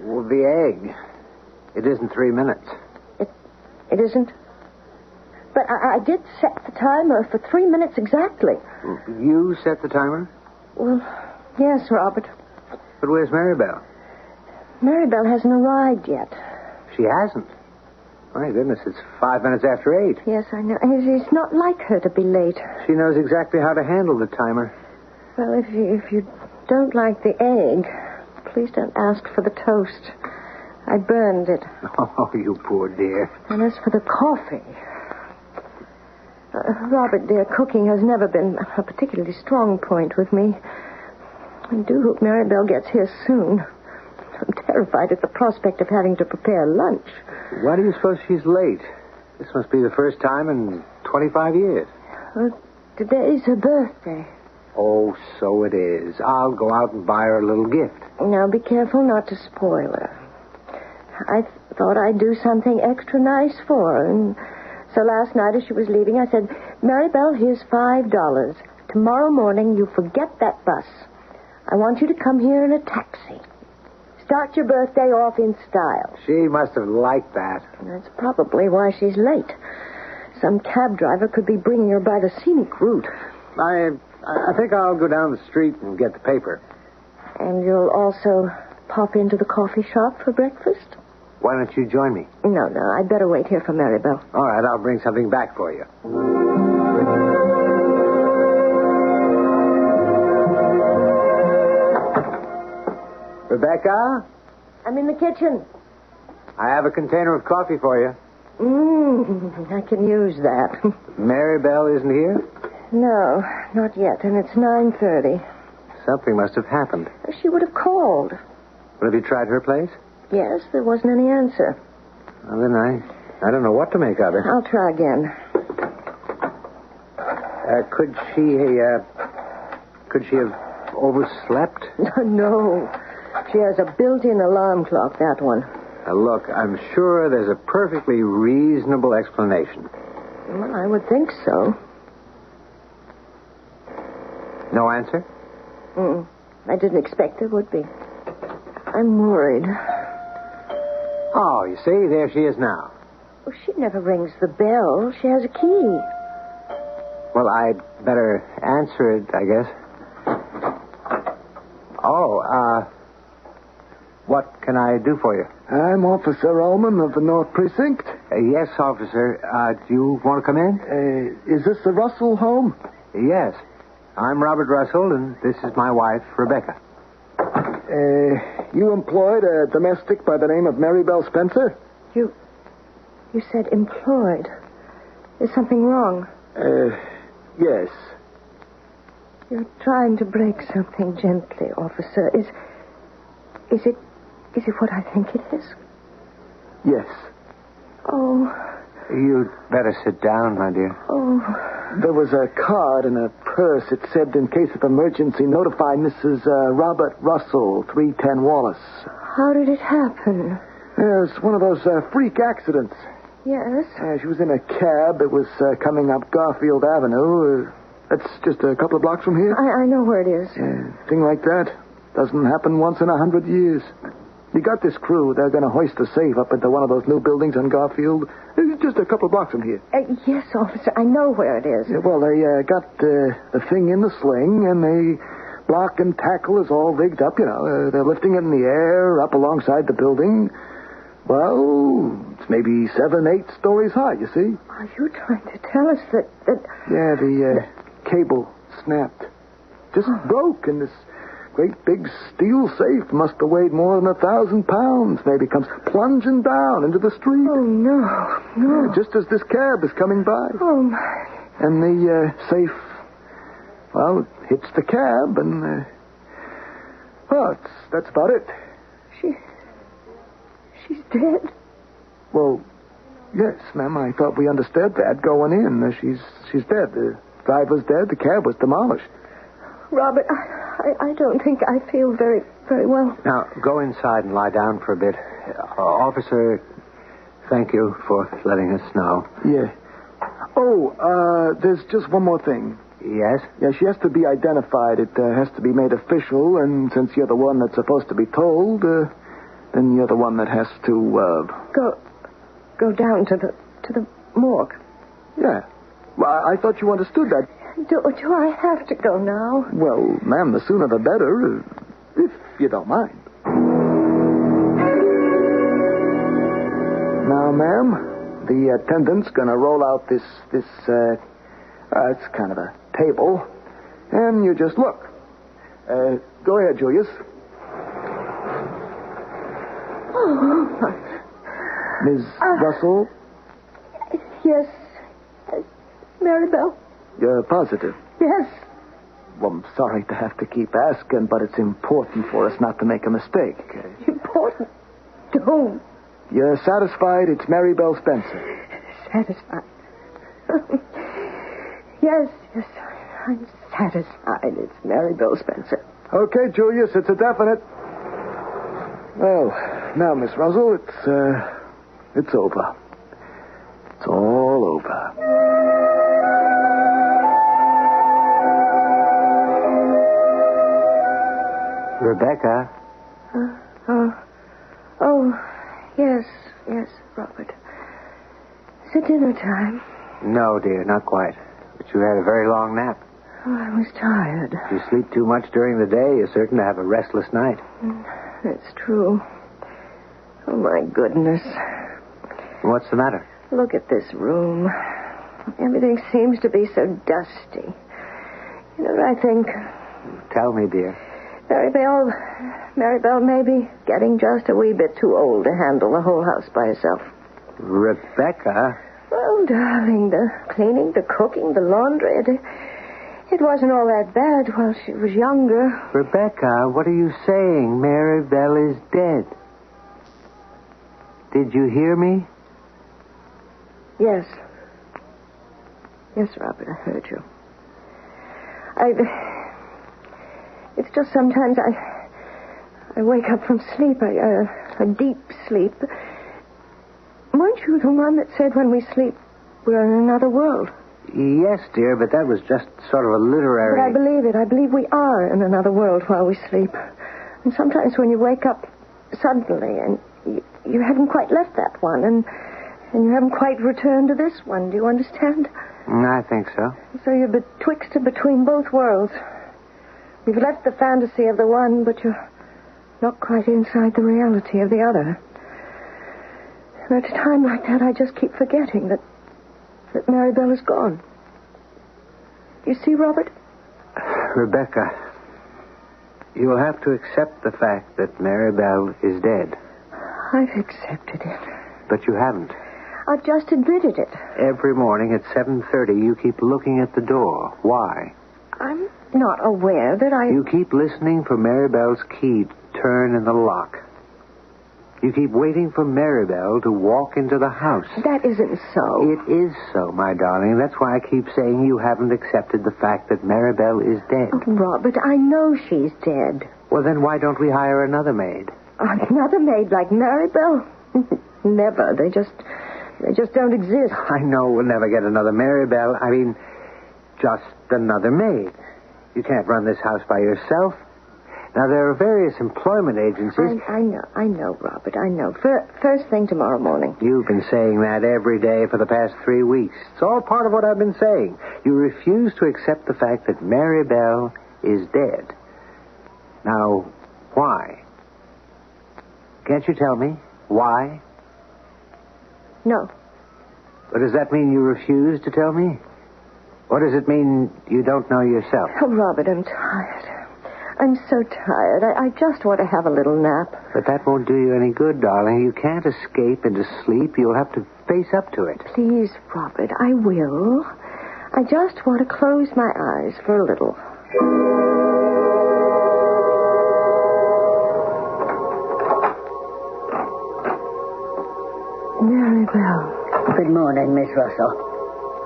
Well, the egg. It isn't 3 minutes. It isn't? But I did set the timer for 3 minutes exactly. You set the timer? Well, yes, Robert. But where's Maribel? Maribel hasn't arrived yet. She hasn't? My goodness, it's 5 minutes after 8. Yes, I know. It's not like her to be late. She knows exactly how to handle the timer. Well, if you don't like the egg, please don't ask for the toast. I burned it. Oh, you poor dear. And as for the coffee... Robert, dear, cooking has never been a particularly strong point with me. I do hope Maribel gets here soon. I'm terrified at the prospect of having to prepare lunch. Why do you suppose she's late? This must be the first time in 25 years. Today's her birthday. Oh, so it is. I'll go out and buy her a little gift. Now, be careful not to spoil her. I thought I'd do something extra nice for her, and so last night as she was leaving, I said, Maribel, here's $5. Tomorrow morning, you forget that bus. I want you to come here in a taxi. Start your birthday off in style. She must have liked that. That's probably why she's late. Some cab driver could be bringing her by the scenic route. I think I'll go down the street and get the paper. And you'll also pop into the coffee shop for breakfast? Why don't you join me? No, I'd better wait here for Maribel. All right, I'll bring something back for you. Rebecca? I'm in the kitchen. I have a container of coffee for you. I can use that. Maribel isn't here? No, not yet, and it's 9:30. Something must have happened. She would have called. Well, have you tried her place? Yes, there wasn't any answer. Well, then I don't know what to make of it. I'll try again. Could she have overslept? No. She has a built-in alarm clock, that one. Now, look, I'm sure there's a perfectly reasonable explanation. Well, I would think so. No answer? I didn't expect there would be. I'm worried. Oh, you see, there she is now. Well, she never rings the bell. She has a key. Well, I'd better answer it, I guess. Oh, what can I do for you? I'm Officer Ullman of the North Precinct. Yes, officer. Do you want to come in? Is this the Russell home? Yes. I'm Robert Russell, and this is my wife, Rebecca. You employed a domestic by the name of Maribel Spencer? You said employed. Is something wrong? Yes. You're trying to break something gently, officer. Is it what I think it is? Yes. Oh. You'd better sit down, my dear. Oh. There was a card in a purse. It said, in case of emergency, notify Mrs. Robert Russell, 310 Wallace. How did it happen? It was one of those freak accidents. Yes? She was in a cab. It was coming up Garfield Avenue. That's just a couple of blocks from here. I know where it is. Thing like that doesn't happen once in 100 years. You got this crew. They're going to hoist a safe up into one of those new buildings on Garfield. It's just a couple of blocks from here. Yes, officer. I know where it is. Yeah, well, they got the thing in the sling, and they block and tackle is all rigged up, They're lifting it in the air up alongside the building. Well, it's maybe 7, 8 stories high, you see. Are you trying to tell us that... Yeah, the cable snapped. Just broke, and this great big steel safe must have weighed more than 1,000 pounds. Maybe comes plunging down into the street. Oh, no. Yeah, just as this cab is coming by. Oh, my. And the safe, well, hits the cab, and, that's about it. She's dead? Well, yes, ma'am, I thought we understood that going in. She's dead. The driver's dead. The cab was demolished. Robert, I don't think I feel very, very well. Now, go inside and lie down for a bit. Officer, thank you for letting us know. Yeah. Oh, there's just one more thing. Yes? Yeah, she has to be identified. It has to be made official, and since you're the one that's supposed to be told, then you're the one that has to, Go down to the morgue. Yeah. Well, I thought you understood that. Do I have to go now? Well, ma'am, the sooner the better, if you don't mind. Now, ma'am, the attendant's gonna roll out this, it's kind of a table, and you just look. Go ahead, Julius. Oh. Ms. Russell? Yes. Maribel? You're positive? Yes. Well, I'm sorry to have to keep asking, but it's important for us not to make a mistake. Important? To whom? You're satisfied it's Maribel Spencer? Satisfied? Yes, I'm satisfied it's Maribel Spencer. Okay, Julius, it's a definite. Well, now, Miss Russell, it's over. It's all over. Rebecca? Yes, Robert. Is it dinner time? No, dear, not quite. But you had a very long nap. Oh, I was tired. If you sleep too much during the day, you're certain to have a restless night. That's true. Oh, my goodness. What's the matter? Look at this room. Everything seems to be so dusty. You know what I think? Tell me, dear. Maribel may be getting just a wee bit too old to handle the whole house by herself. Rebecca? Well, darling, the cleaning, the cooking, the laundry, it wasn't all that bad while she was younger. Rebecca, what are you saying? Maribel is dead. Did you hear me? Yes. Yes, Robert, I heard you. It's just sometimes I wake up from sleep, a deep sleep. Weren't you the one that said when we sleep, we're in another world? Yes, dear, but that was just sort of a literary... But I believe it. I believe we are in another world while we sleep. And sometimes when you wake up suddenly and you haven't quite left that one and you haven't quite returned to this one. Do you understand? I think so. So you're betwixt and between both worlds. You've left the fantasy of the one, but you're not quite inside the reality of the other. And at a time like that, I just keep forgetting that Maribel is gone. You see, Robert? Rebecca, you'll have to accept the fact that Maribel is dead. I've accepted it. But you haven't. I've just admitted it. Every morning at 7:30, you keep looking at the door. Why? I'm not aware that You keep listening for Maribel's key to turn in the lock. You keep waiting for Maribel to walk into the house. That isn't so. It is so, my darling. That's why I keep saying you haven't accepted the fact that Maribel is dead. Oh, Robert, I know she's dead. Well, then why don't we hire another maid? Another maid like Maribel? Never. They just don't exist. I know we'll never get another Maribel. I mean, just another maid. You can't run this house by yourself. Now, there are various employment agencies. I know, Robert, I know. First thing tomorrow morning. You've been saying that every day for the past 3 weeks. It's all part of what I've been saying. You refuse to accept the fact that Maribel is dead. Now, why? Can't you tell me why? No. But does that mean you refuse to tell me? Or does it mean you don't know yourself? Oh, Robert, I'm tired. I'm so tired. I just want to have a little nap. But that won't do you any good, darling. You can't escape into sleep. You'll have to face up to it. Please, Robert, I will. I just want to close my eyes for a little. Maribel. Good morning, Miss Russell.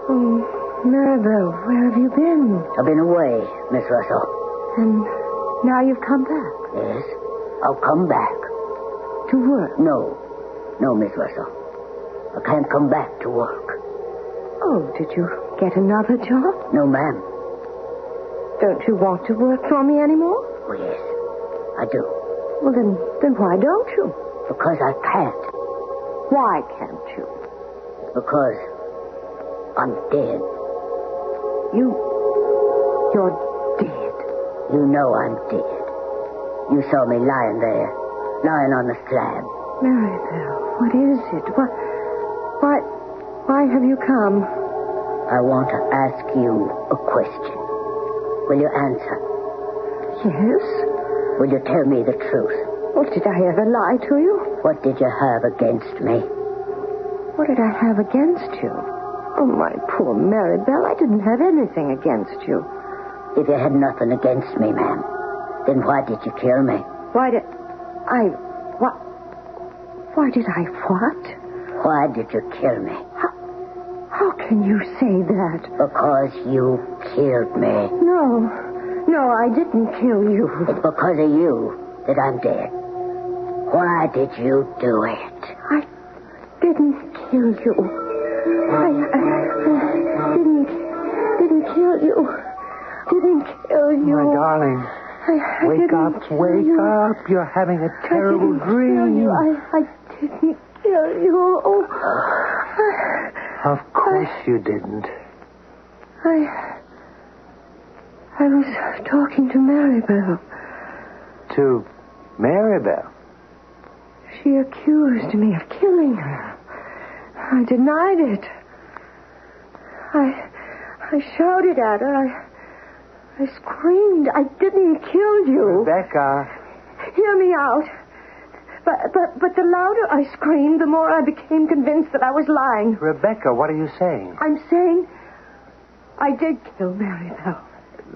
Oh, Maribel, where have you been? I've been away, Miss Russell. And now you've come back? Yes, I'll come back. To work? No, Miss Russell. I can't come back to work. Oh, did you get another job? No, ma'am. Don't you want to work for me anymore? Oh, yes, I do. Well, then why don't you? Because I can't. Why can't you? Because I'm dead. You're dead. You know I'm dead. You saw me lying there, lying on the slab. Maribel, what is it? Why have you come? I want to ask you a question. Will you answer? Yes. Will you tell me the truth? Well, did I ever lie to you? What did you have against me? What did I have against you? Oh, my poor Maribel, I didn't have anything against you. If you had nothing against me, ma'am, then why did you kill me? Why did I what? Why did you kill me? How can you say that? Because you killed me. No, I didn't kill you. It's because of you that I'm dead. Why did you do it? I didn't kill you. I didn't kill you. Didn't kill you. My darling. Wake up. You're having a terrible dream. I didn't kill you. Oh. Of course you didn't. I was talking to Maribel. To Maribel? She accused me of killing her. I denied it. I shouted at her. I screamed. I didn't kill you. Rebecca. Hear me out. But the louder I screamed, the more I became convinced that I was lying. Rebecca, what are you saying? I'm saying I did kill Maribel.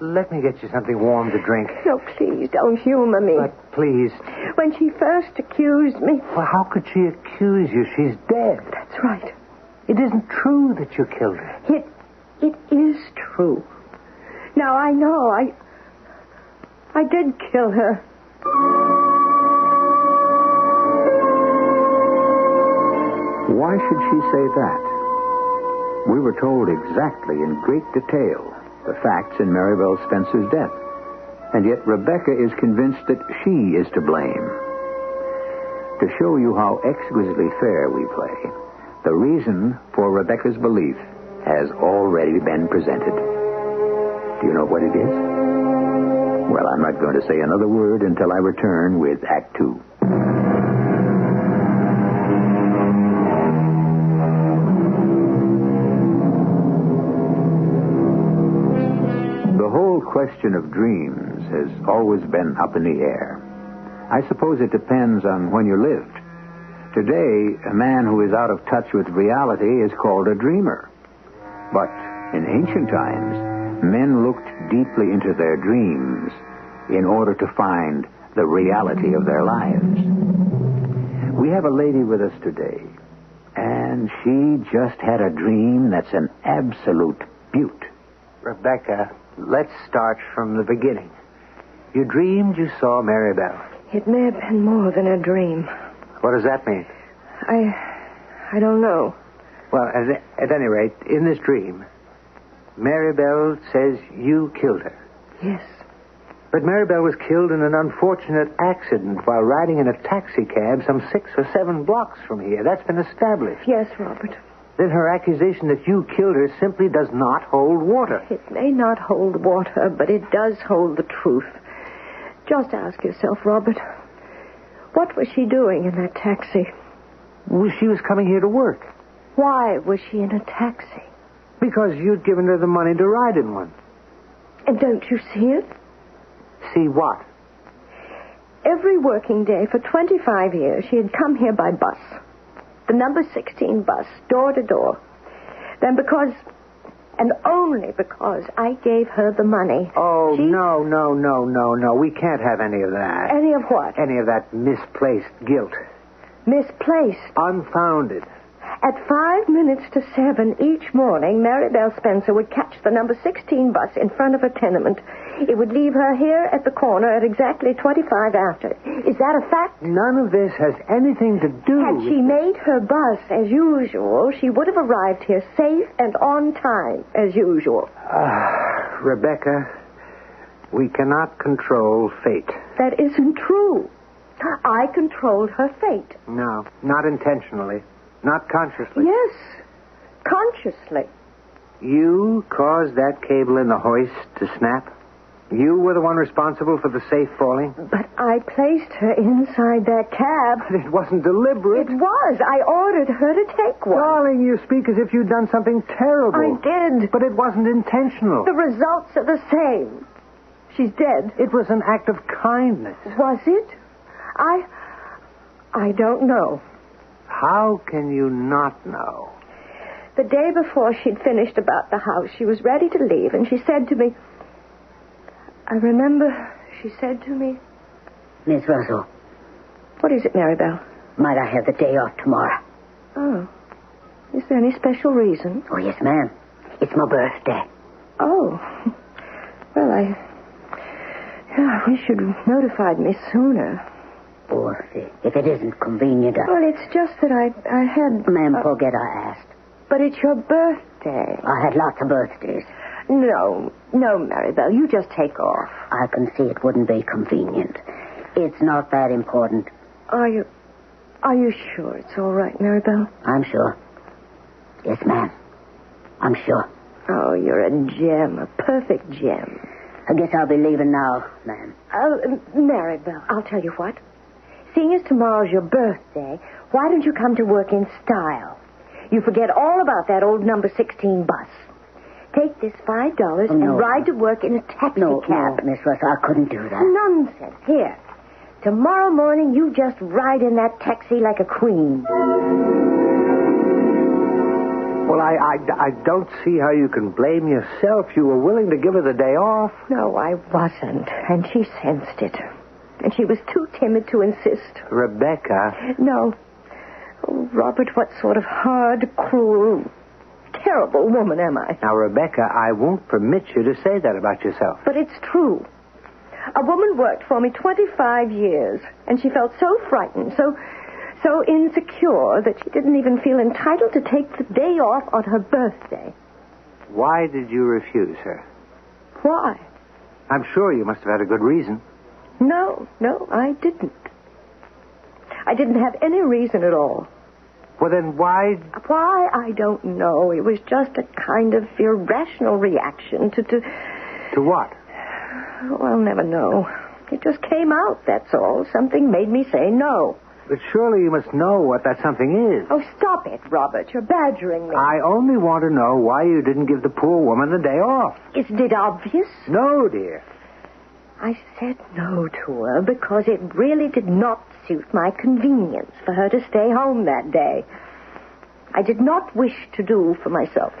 Let me get you something warm to drink. No, please, don't humor me. But please. When she first accused me... Well, how could she accuse you? She's dead. That's right. It isn't true that you killed her. It is true. Now, I know. I did kill her. Why should she say that? We were told exactly in great detail the facts in Maribel Spencer's death. And yet Rebecca is convinced that she is to blame. To show you how exquisitely fair we play, the reason for Rebecca's belief has already been presented. Do you know what it is? Well, I'm not going to say another word until I return with Act 2. The whole question of dreams has always been up in the air. I suppose it depends on when you lived. Today, a man who is out of touch with reality is called a dreamer. But in ancient times, men looked deeply into their dreams in order to find the reality of their lives. We have a lady with us today, and she just had a dream that's an absolute beaut. Rebecca, let's start from the beginning. You dreamed you saw Maribel. It may have been more than a dream. What does that mean? I don't know. Well, at any rate, in this dream, Maribel says you killed her. Yes. But Maribel was killed in an unfortunate accident while riding in a taxi cab some 6 or 7 blocks from here. That's been established. Yes, Robert. Then her accusation that you killed her simply does not hold water. It may not hold water, but it does hold the truth. Just ask yourself, Robert. What was she doing in that taxi? Well, she was coming here to work. Why was she in a taxi? Because you'd given her the money to ride in one. And don't you see it? See what? Every working day for 25 years, she had come here by bus. The number 16 bus, door to door. Then because, and only because, I gave her the money. Oh, no. We can't have any of that. Any of what? Any of that misplaced guilt. Misplaced? Unfounded. At 7:05 each morning, Mary Belle Spencer would catch the number 16 bus in front of her tenement. It would leave her here at the corner at exactly 25 after. Is that a fact? None of this has anything to do Had with... she made her bus as usual, she would have arrived here safe and on time as usual. Rebecca, we cannot control fate. That isn't true. I controlled her fate. No, not intentionally. Not consciously. Yes, consciously. You caused that cable in the hoist to snap? You were the one responsible for the safe falling? But I placed her inside that cab. But it wasn't deliberate. It was. I ordered her to take one. Darling, you speak as if you'd done something terrible. I did. But it wasn't intentional. The results are the same. She's dead. It was an act of kindness. Was it? I don't know. How can you not know? The day before she'd finished about the house, she was ready to leave, and she said to me... I remember she said to me... Miss Russell. What is it, Maribel? Might I have the day off tomorrow? Oh. Is there any special reason? Oh, yes, ma'am. It's my birthday. Oh. Well, I wish you'd notified me sooner. Oh, if it isn't convenient, Well, it's just that I had... Ma'am, forget I asked. But it's your birthday. I had lots of birthdays. No, Maribel, you just take off. I can see it wouldn't be convenient. It's not that important. Are you sure it's all right, Maribel? I'm sure. Yes, ma'am. I'm sure. Oh, you're a gem, a perfect gem. I guess I'll be leaving now, ma'am. Maribel, I'll tell you what. Seeing as tomorrow's your birthday, why don't you come to work in style? You forget all about that old number 16 bus. Take this $5 and ride to work in a taxi cab. No, Miss Russell, I couldn't do that. Nonsense. Here. Tomorrow morning, you just ride in that taxi like a queen. Well, I don't see how you can blame yourself. You were willing to give her the day off. No, I wasn't. And she sensed it. And she was too timid to insist. Rebecca. No. Oh, Robert, what sort of hard, cruel, terrible woman am I? Now, Rebecca, I won't permit you to say that about yourself. But it's true. A woman worked for me 25 years, and she felt so frightened, so insecure that she didn't even feel entitled to take the day off on her birthday. Why did you refuse her? Why? I'm sure you must have had a good reason. No, I didn't. I didn't have any reason at all. Well, then why... Why, I don't know. It was just a kind of irrational reaction to... To what? Oh, I'll never know. It just came out, that's all. Something made me say no. But surely you must know what that something is. Oh, stop it, Robert. You're badgering me. I only want to know why you didn't give the poor woman the day off. Isn't it obvious? No, dear. I said no to her because it really did not suit my convenience for her to stay home that day. I did not wish to do for myself.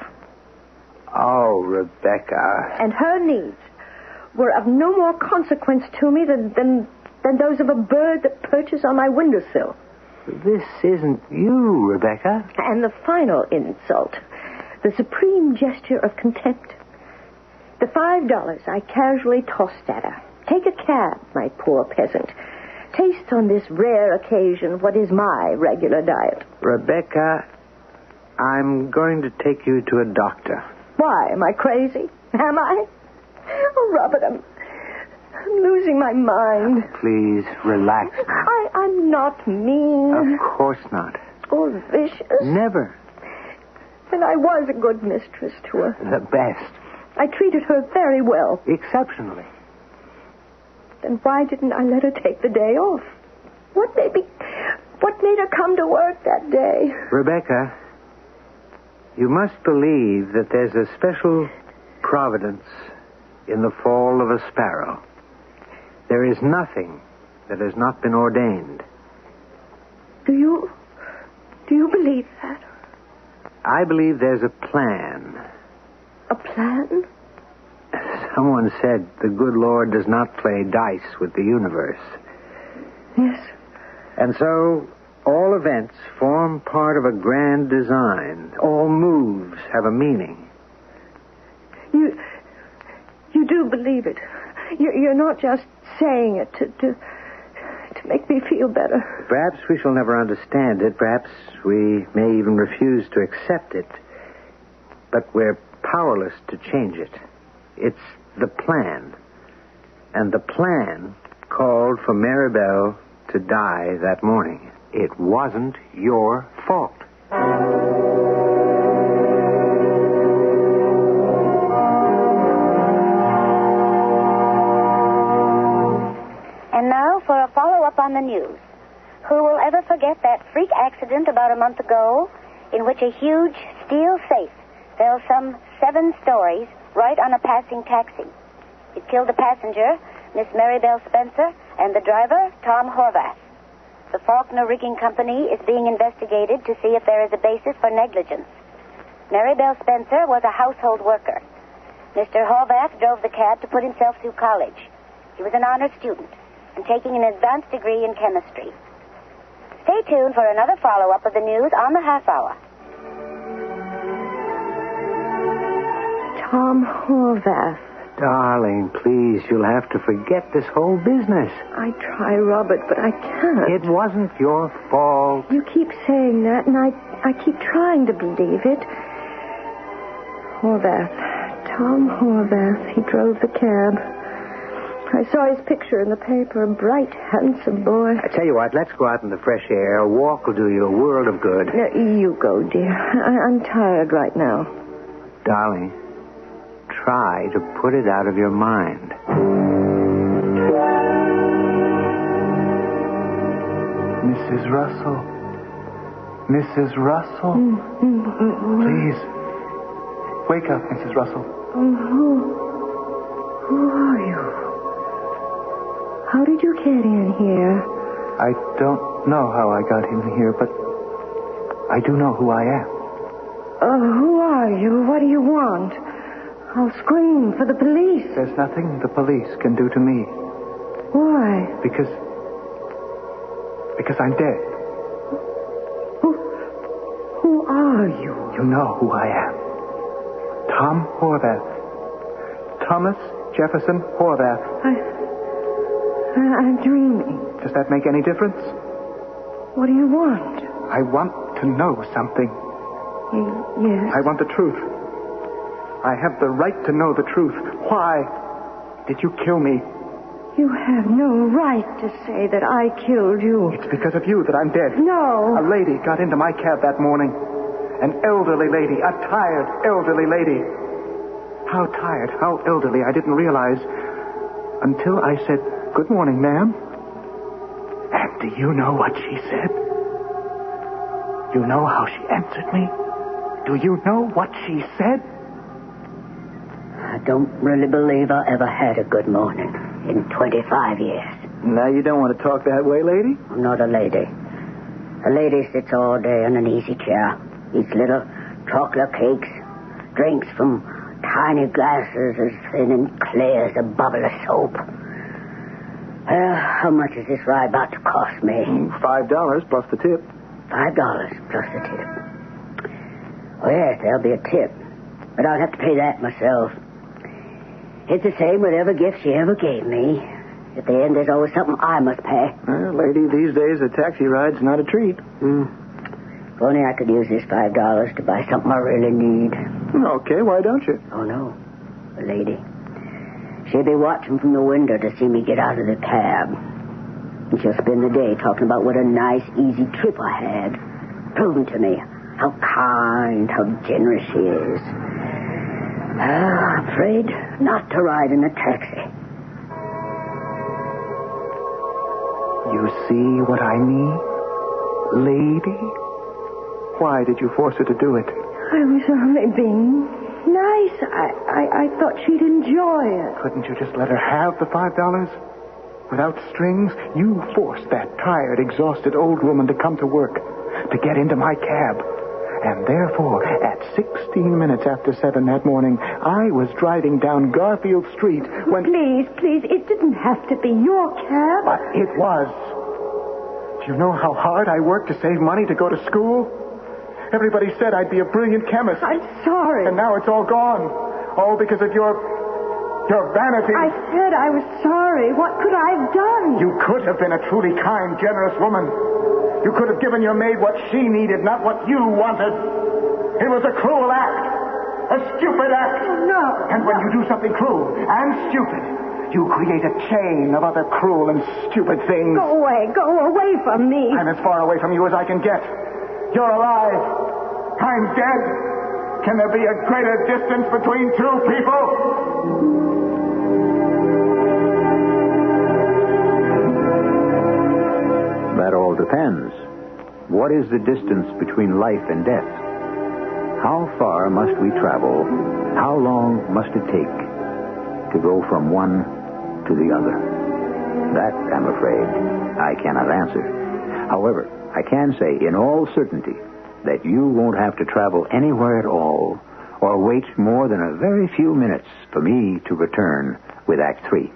Oh, Rebecca. And her needs were of no more consequence to me than those of a bird that perches on my windowsill. This isn't you, Rebecca. And the final insult, the supreme gesture of contempt. The $5 I casually tossed at her. Take a cab, my poor peasant. Taste on this rare occasion what is my regular diet. Rebecca, I'm going to take you to a doctor. Why? Am I crazy? Am I? Oh, Robert, I'm losing my mind. Please, relax now. I'm not mean. Of course not. Or vicious. Never. And I was a good mistress to her. The best. I treated her very well. Exceptionally. Then why didn't I let her take the day off? What made her come to work that day? Rebecca, you must believe that there's a special providence in the fall of a sparrow. There is nothing that has not been ordained. Do you believe that? I believe there's a plan. A plan? Someone said the good Lord does not play dice with the universe. Yes. And so all events form part of a grand design. All moves have a meaning. You do believe it. You're not just saying it to make me feel better. Perhaps we shall never understand it. Perhaps we may even refuse to accept it. But we're powerless to change it. It's the plan. And the plan called for Mary Bell to die that morning. It wasn't your fault. And now for a follow-up on the news. Who will ever forget that freak accident about a month ago in which a huge steel safe fell some 7 stories right on a passing taxi? It killed the passenger, Miss Mary Bell Spencer, and the driver, Tom Horvath. The Faulkner Rigging Company is being investigated to see if there is a basis for negligence. Mary Bell Spencer was a household worker. Mr. Horvath drove the cab to put himself through college. He was an honor student and taking an advanced degree in chemistry. Stay tuned for another follow-up of the news on the half hour. Tom Horvath. Darling, please, you'll have to forget this whole business. I try, Robert, but I can't. It wasn't your fault. You keep saying that, and I keep trying to believe it. Horvath. Tom Horvath. He drove the cab. I saw his picture in the paper. A bright, handsome boy. I tell you what, let's go out in the fresh air. A walk will do you a world of good. You go, dear. I'm tired right now. Darling, try to put it out of your mind. Mrs. Russell. Mrs. Russell. Please. Wake up, Mrs. Russell. Who are you? How did you get in here? I don't know how I got in here, but I do know who I am. Who are you? What do you want? I'll scream for the police. There's nothing the police can do to me. Why? Because I'm dead. Who are you? You know who I am. Tom Horvath. Thomas Jefferson Horvath. I'm dreaming. Does that make any difference? What do you want? I want to know something. Yes? I want the truth. I have the right to know the truth. Why did you kill me? You have no right to say that I killed you. It's because of you that I'm dead. No. A lady got into my cab that morning. An elderly lady. A tired, elderly lady. How tired, how elderly, I didn't realize until I said, "Good morning, ma'am." And do you know what she said? You know how she answered me? Do you know what she said? I don't really believe I ever had a good morning in 25 years. Now, you don't want to talk that way, lady? I'm not a lady. A lady sits all day in an easy chair, eats little chocolate cakes, drinks from tiny glasses as thin and clear as a bubble of soap. Well, how much is this ride about to cost me? $5 plus the tip. $5 plus the tip. Oh, yes, there'll be a tip. But I'll have to pay that myself. It's the same with every gift she ever gave me. At the end, there's always something I must pay. Well, lady, these days a taxi ride's not a treat. If only I could use this $5 to buy something I really need. Okay, why don't you? Oh, no. The lady. She'll be watching from the window to see me get out of the cab. And she'll spend the day talking about what a nice, easy trip I had. Proving to me how kind, how generous she is. I'm afraid not to ride in a taxi. You see what I mean? Lady? Why did you force her to do it? I was only being nice. I thought she'd enjoy it. Couldn't you just let her have the $5? Without strings, you forced that tired, exhausted old woman to come to work, to get into my cab. And therefore, at 16 minutes after 7 that morning, I was driving down Garfield Street when... Please, it didn't have to be your cab. But it was. Do you know how hard I worked to save money to go to school? Everybody said I'd be a brilliant chemist. I'm sorry. And now it's all gone. All because of your vanity. I said I was sorry. What could I have done? You could have been a truly kind, generous woman. You could have given your maid what she needed, not what you wanted. It was a cruel act. A stupid act. No. And when you do something cruel and stupid, you create a chain of other cruel and stupid things. Go away from me. I'm as far away from you as I can get. You're alive. I'm dead. Can there be a greater distance between two people? That all depends. What is the distance between life and death? How far must we travel? How long must it take to go from one to the other? That, I'm afraid, I cannot answer. However, I can say in all certainty that you won't have to travel anywhere at all or wait more than a very few minutes for me to return with Act 3.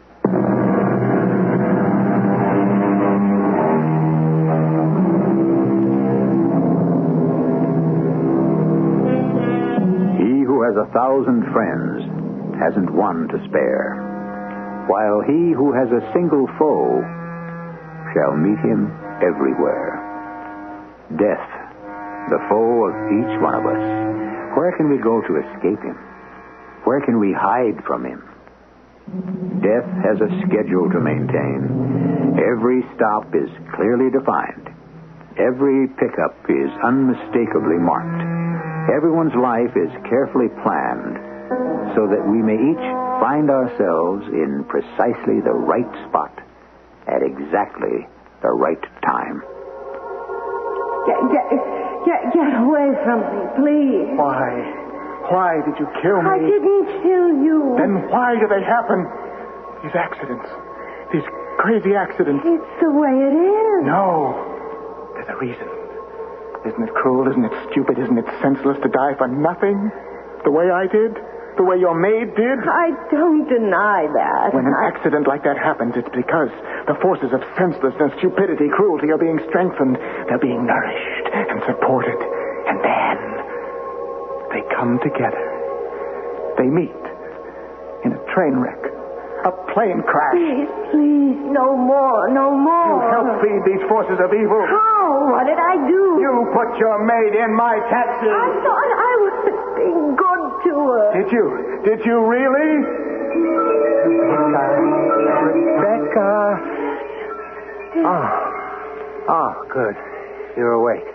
He who has 1,000 friends hasn't one to spare, while he who has a single foe shall meet him everywhere. Death, the foe of each one of us. Where can we go to escape him? Where can we hide from him? Death has a schedule to maintain. Every stop is clearly defined. Every pickup is unmistakably marked. Everyone's life is carefully planned so that we may each find ourselves in precisely the right spot at exactly the right time. Get away from me, please. Why did you kill me? I didn't kill you. Then why do they happen? These accidents. These crazy accidents. It's the way it is. No. There's a reason. Isn't it cruel? Isn't it stupid? Isn't it senseless to die for nothing? The way I did? The way your maid did? I don't deny that. When an accident like that happens, it's because the forces of senselessness, stupidity, cruelty are being strengthened. They're being nourished and supported. And then they come together. They meet in a train wreck, a plane crash. Please, no more. You helped feed these forces of evil. How? What did I do? You put your maid in my taxi. I thought I was being good to her. Did you really? Rebecca. Oh, good. You're awake.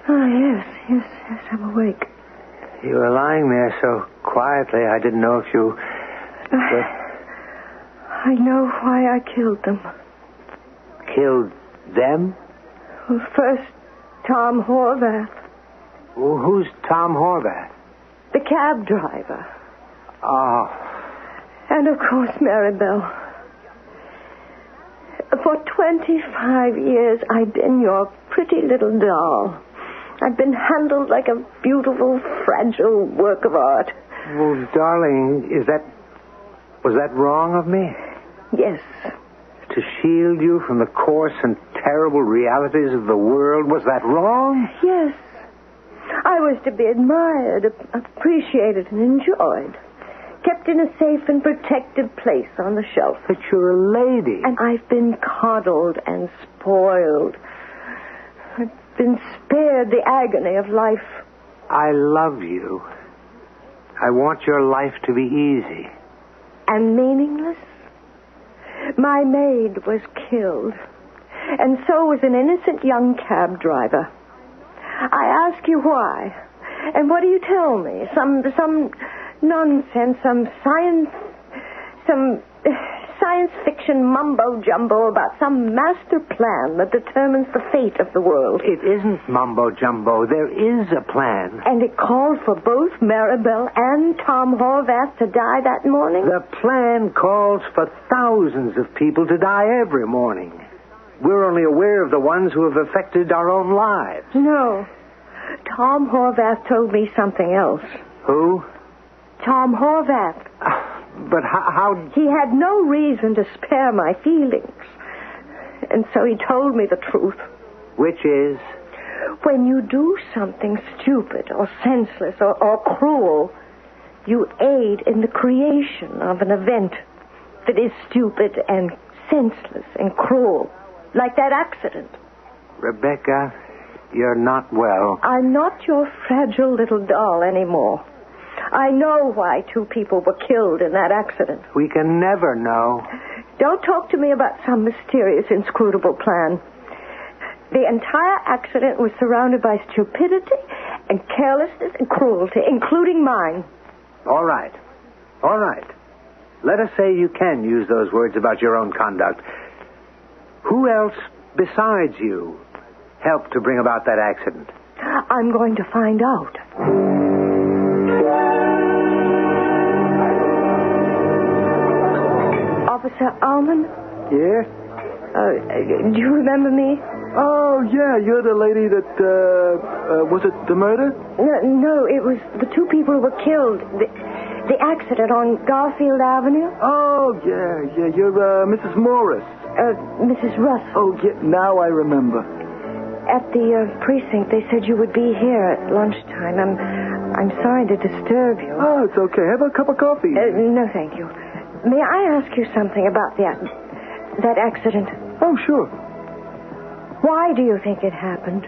Yes, I'm awake. You were lying there so quietly, I didn't know if you... I know why I killed them. Killed them? Well, first, Tom Horvath. Well, who's Tom Horvath? The cab driver. Oh. And, of course, Maribel. For 25 years, I've been your pretty little doll. I've been handled like a beautiful, fragile work of art. Well, darling, was that wrong of me? Yes. To shield you from the coarse and terrible realities of the world, was that wrong? Yes. I was to be admired, appreciated, and enjoyed. Kept in a safe and protected place on the shelf. But you're a lady. And I've been coddled and spoiled. I've been spared the agony of life. I love you. I want your life to be easy. And meaningless? My maid was killed. And so was an innocent young cab driver. I ask you why. And what do you tell me? Some nonsense, some science, some science fiction mumbo-jumbo about some master plan that determines the fate of the world. It isn't mumbo-jumbo. There is a plan. And it called for both Maribel and Tom Horvath to die that morning? The plan calls for thousands of people to die every morning. We're only aware of the ones who have affected our own lives. No. Tom Horvath told me something else. Who? Tom Horvath. But how... He had no reason to spare my feelings. And so he told me the truth. Which is? When you do something stupid or senseless or cruel, you aid in the creation of an event that is stupid and senseless and cruel. Like that accident. Rebecca, you're not well. I'm not your fragile little doll anymore. I know why 2 people were killed in that accident. We can never know. Don't talk to me about some mysterious, inscrutable plan. The entire accident was surrounded by stupidity and carelessness and cruelty, including mine. All right. All right. Let us say you can use those words about your own conduct. Who else besides you helped to bring about that accident? I'm going to find out. Officer Allman? Yeah? Do you remember me? Oh, yeah, you're the lady that, was it the murder? No, it was the 2 people who were killed. The accident on Garfield Avenue. Oh, yeah, you're, Mrs. Morris. Mrs. Russell. Oh, yeah, now I remember. At the precinct, they said you would be here at lunchtime. I'm sorry to disturb you. Oh, it's okay. Have a cup of coffee. No, thank you. May I ask you something about that accident? Oh, sure. Why do you think it happened?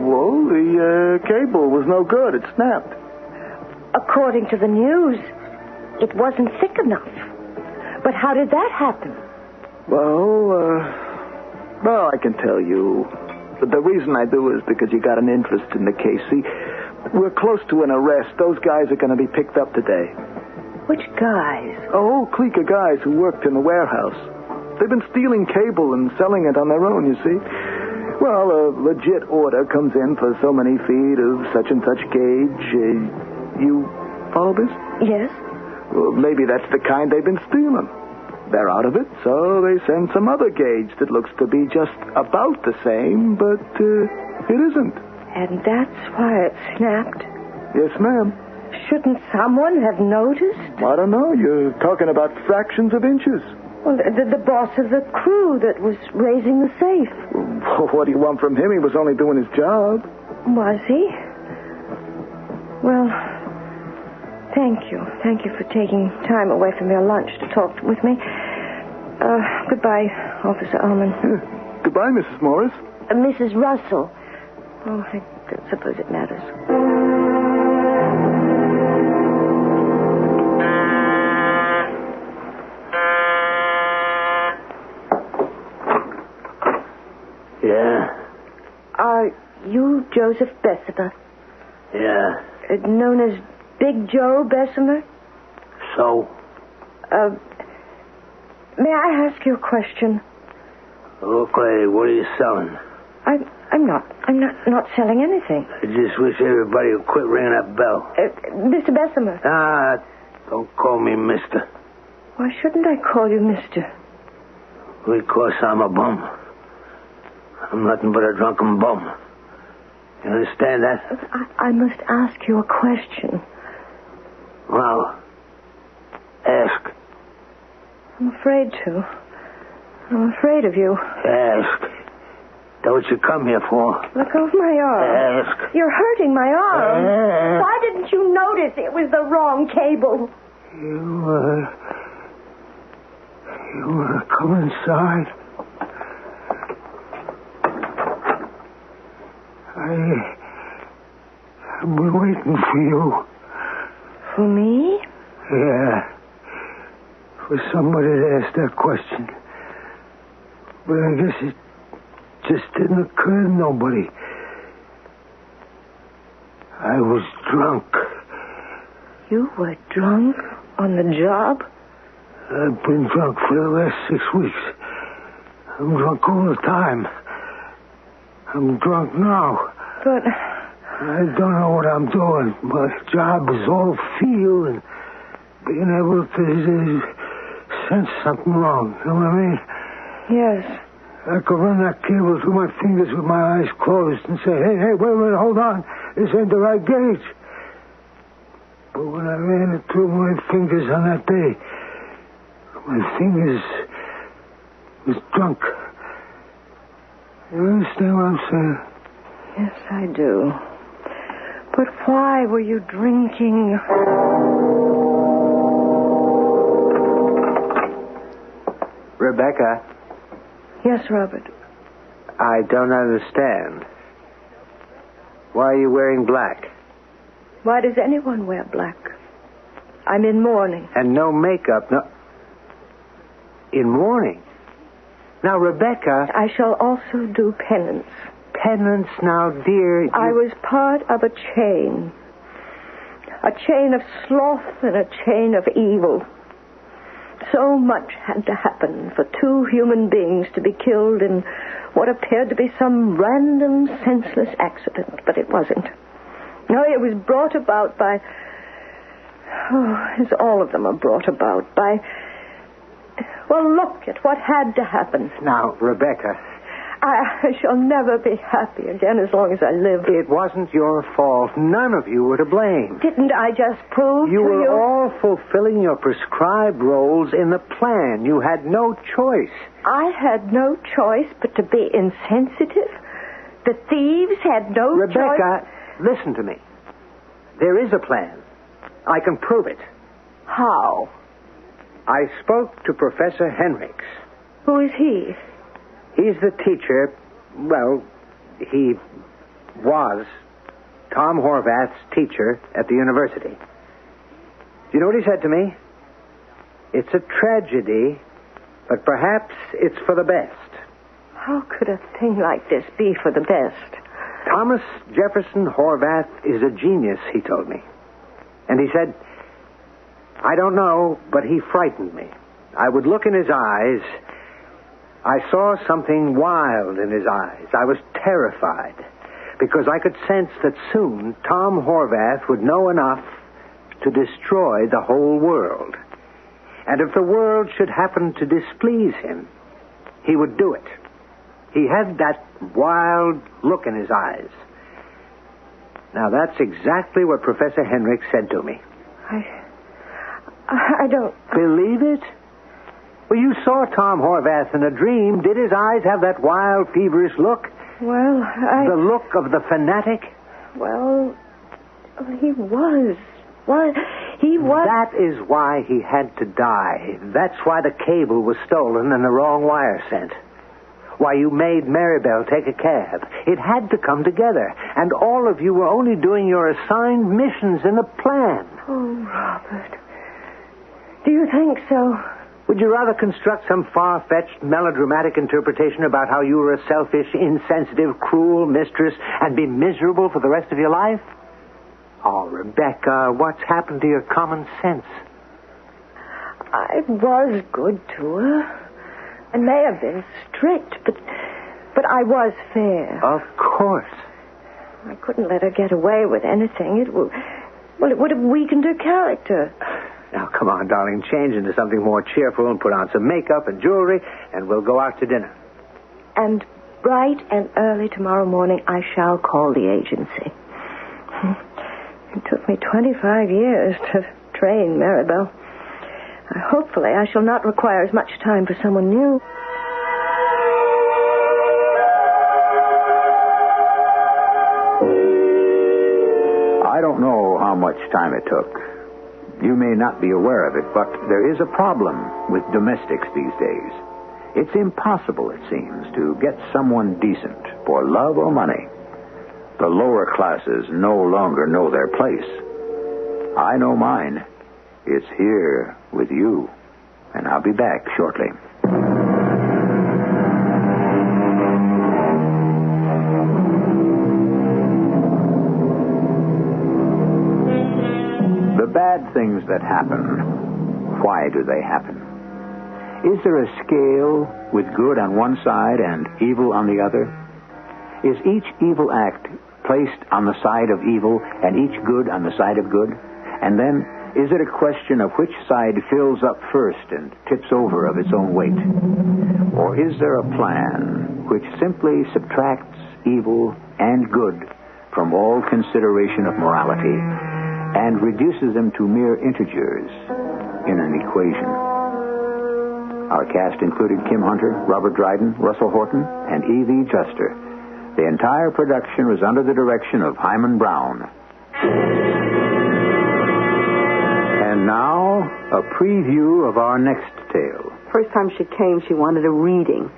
Well, the cable was no good. It snapped. According to the news, it wasn't thick enough. But how did that happen? Well, I can tell you. The reason I do is because you got an interest in the case. See, we're close to an arrest. Those guys are going to be picked up today. Which guys? A whole clique of guys who worked in the warehouse. They've been stealing cable and selling it on their own, you see. Well, a legit order comes in for so many feet of such and such gauge. You follow this? Yes. Well, maybe that's the kind they've been stealing. They're out of it, so they send some other gauge that looks to be just about the same, but it isn't. And that's why it snapped? Yes, ma'am. Shouldn't someone have noticed? I don't know. You're talking about fractions of inches. Well, the boss of the crew that was raising the safe. What do you want from him? He was only doing his job. Was he? Well, thank you. Thank you for taking time away from your lunch to talk with me. Goodbye, Officer Allman. Goodbye, Mrs. Morris. Mrs. Russell. Oh, I don't suppose it matters. Yeah? Are you Joseph Bessemer? Yeah. Known as Big Joe Bessemer? So? May I ask you a question? Okay, what are you selling? I'm not selling anything. I just wish everybody would quit ringing that bell. Mr. Bessemer. Don't call me mister. Why shouldn't I call you mister? Because I'm a bum. I'm nothing but a drunken bum. You understand that? I must ask you a question. Well, ask. I'm afraid to. I'm afraid of you. Ask. That's what you come here for. Let go of my arm. Ask. You're hurting my arm. Ask. Why didn't you notice it was the wrong cable? You want to come inside? I've been waiting for you. For me? Yeah. For somebody to ask that question. But I guess it just didn't occur to nobody. I was drunk. You were drunk on the job? I've been drunk for the last 6 weeks. I'm drunk all the time. I'm drunk now. But... I don't know what I'm doing. My job is all feel and being able to sense something wrong. You know what I mean? Yes. I could run that cable through my fingers with my eyes closed and say, hey, wait a minute, hold on. This ain't the right gauge. But when I ran it through my fingers on that day, my fingers was drunk. You understand what I'm saying? Yes, I do. But why were you drinking? Rebecca. Yes, Robert. I don't understand. Why are you wearing black? Why does anyone wear black? I'm in mourning. And no makeup, no... In mourning? Now, Rebecca... I shall also do penance. Penance now, dear. I was part of a chain. A chain of sloth and a chain of evil. So much had to happen for two human beings to be killed in what appeared to be some random, senseless accident, but it wasn't. No, it was brought about by... as all of them are brought about by... Well, look at what had to happen. Now, Rebecca... I shall never be happy again as long as I live. It wasn't your fault. None of you were to blame. Didn't I just prove you to were you? all fulfilling your prescribed roles in the plan. You had no choice. I had no choice but to be insensitive. The thieves had no choice. Rebecca, listen to me. There is a plan. I can prove it. How? I spoke to Professor Henricks. Who is he? He's the teacher, well, he was Tom Horvath's teacher at the university. Do you know what he said to me? It's a tragedy, but perhaps it's for the best. How could a thing like this be for the best? Thomas Jefferson Horvath is a genius, he told me. And he said, I don't know, but he frightened me. I would look in his eyes... I saw something wild in his eyes. I was terrified because I could sense that soon Tom Horvath would know enough to destroy the whole world. And if the world should happen to displease him, he would do it. He had that wild look in his eyes. Now, that's exactly what Professor Henricks said to me. I don't... Believe it? Well, you saw Tom Horvath in a dream. Did his eyes have that wild, feverish look? Well, The look of the fanatic? Well, he was. Well, he was... That is why he had to die. That's why the cable was stolen and the wrong wire sent. Why you made Maribel take a cab. It had to come together. And all of you were only doing your assigned missions in the plan. Oh, Robert. Do you think so? Would you rather construct some far-fetched, melodramatic interpretation about how you were a selfish, insensitive, cruel mistress and be miserable for the rest of your life? Oh, Rebecca, what's happened to your common sense? I was good to her. I may have been strict, but I was fair. Of course. I couldn't let her get away with anything. It would have weakened her character. Now, come on, darling. Change into something more cheerful and put on some makeup and jewelry, and we'll go out to dinner. And bright and early tomorrow morning, I shall call the agency. It took me 25 years to train Maribel. Hopefully, I shall not require as much time for someone new. I don't know how much time it took. You may not be aware of it, but there is a problem with domestics these days. It's impossible, it seems, to get someone decent for love or money. The lower classes no longer know their place. I know mine. It's here with you, and I'll be back shortly. The bad things that happen, why do they happen? Is there a scale with good on one side and evil on the other? Is each evil act placed on the side of evil and each good on the side of good? And then, is it a question of which side fills up first and tips over of its own weight? Or is there a plan which simply subtracts evil and good from all consideration of morality and reduces them to mere integers in an equation? Our cast included Kim Hunter, Robert Dryden, Russell Horton, and E.V. Juster. The entire production was under the direction of Hyman Brown. And now, a preview of our next tale. First time she came, she wanted a reading.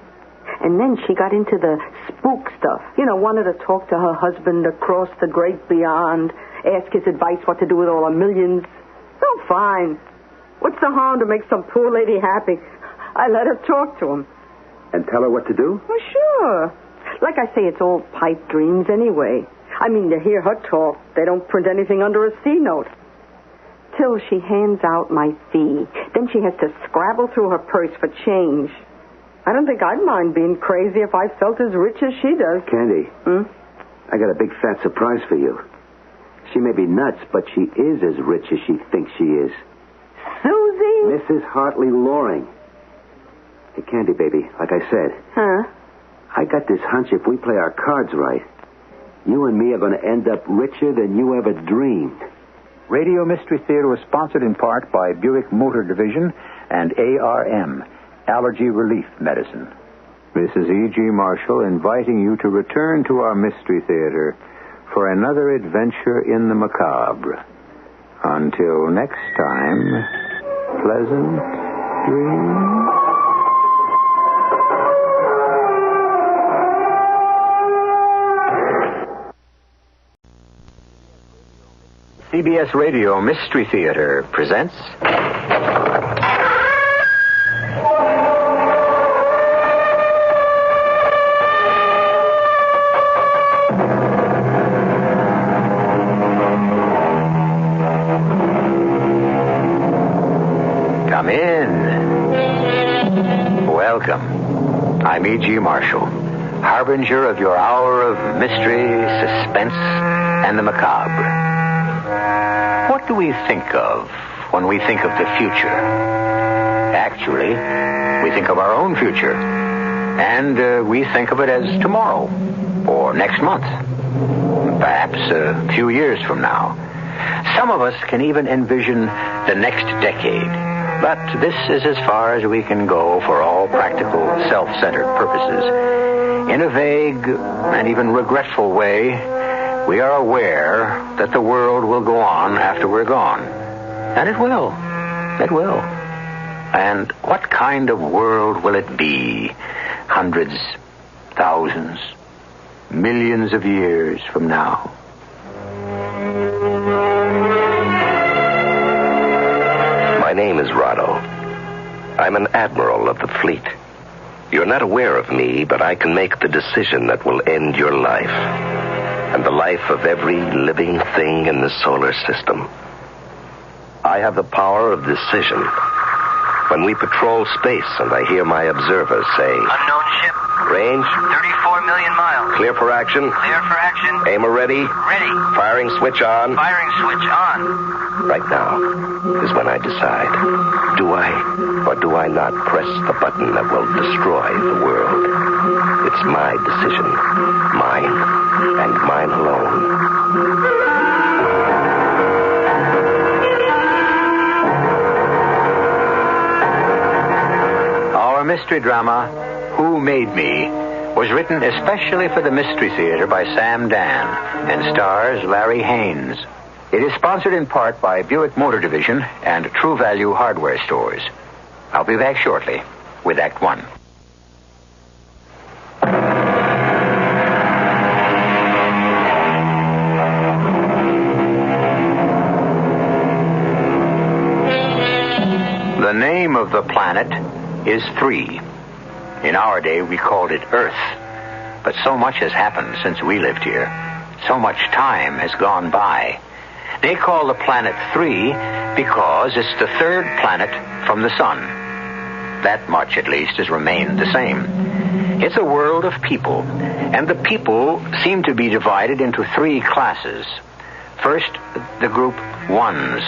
And then she got into the spook stuff. Wanted to talk to her husband across the great beyond, ask his advice what to do with all her millions. Oh, fine. What's the harm to make some poor lady happy? I let her talk to him. And tell her what to do? Well, sure. Like I say, it's all pipe dreams anyway. I mean, to hear her talk, they don't print anything under a C note. Till she hands out my fee. Then she has to scrabble through her purse for change. I don't think I'd mind being crazy if I felt as rich as she does. Candy. I got a big fat surprise for you. She may be nuts, but she is as rich as she thinks she is. Susie? Mrs. Hartley Loring. Hey, Candy, baby, like I said. Huh? I got this hunch if we play our cards right, you and me are going to end up richer than you ever dreamed. Radio Mystery Theater was sponsored in part by Buick Motor Division and ARM, Allergy Relief Medicine. This is E.G. Marshall inviting you to return to our Mystery Theater for another adventure in the macabre. Until next time, pleasant dreams. CBS Radio Mystery Theater presents... Come in. Welcome. I'm E.G. Marshall, harbinger of your hour of mystery, suspense, and the macabre. What do we think of when we think of the future? Actually, we think of our own future. And we think of it as tomorrow, or next month, perhaps a few years from now. Some of us can even envision the next decade. But this is as far as we can go for all practical, self-centered purposes. In a vague and even regretful way, we are aware that the world will go on after we're gone. And it will. It will. And what kind of world will it be? Hundreds, thousands, millions of years from now? My name is Rado. I'm an admiral of the fleet. You're not aware of me, but I can make the decision that will end your life. And the life of every living thing in the solar system. I have the power of decision. When we patrol space and I hear my observers say... Unknown ship. Range? 34 million miles. Clear for action? Clear for action. Aimer ready? Ready. Firing switch on? Firing switch on. Right now is when I decide. Do I or do I not press the button that will destroy the world? It's my decision. Mine. And mine alone. Our mystery drama, Who Made Me, was written especially for the Mystery Theater by Sam Dan and stars Larry Haynes. It is sponsored in part by Buick Motor Division and True Value Hardware Stores. I'll be back shortly with Act One. The name of the planet is 3. In our day, we called it Earth. But so much has happened since we lived here. So much time has gone by. They call the planet 3 because it's the third planet from the sun. that much at least has remained the same. It's a world of people, and the people seem to be divided into three classes. First, the group ones,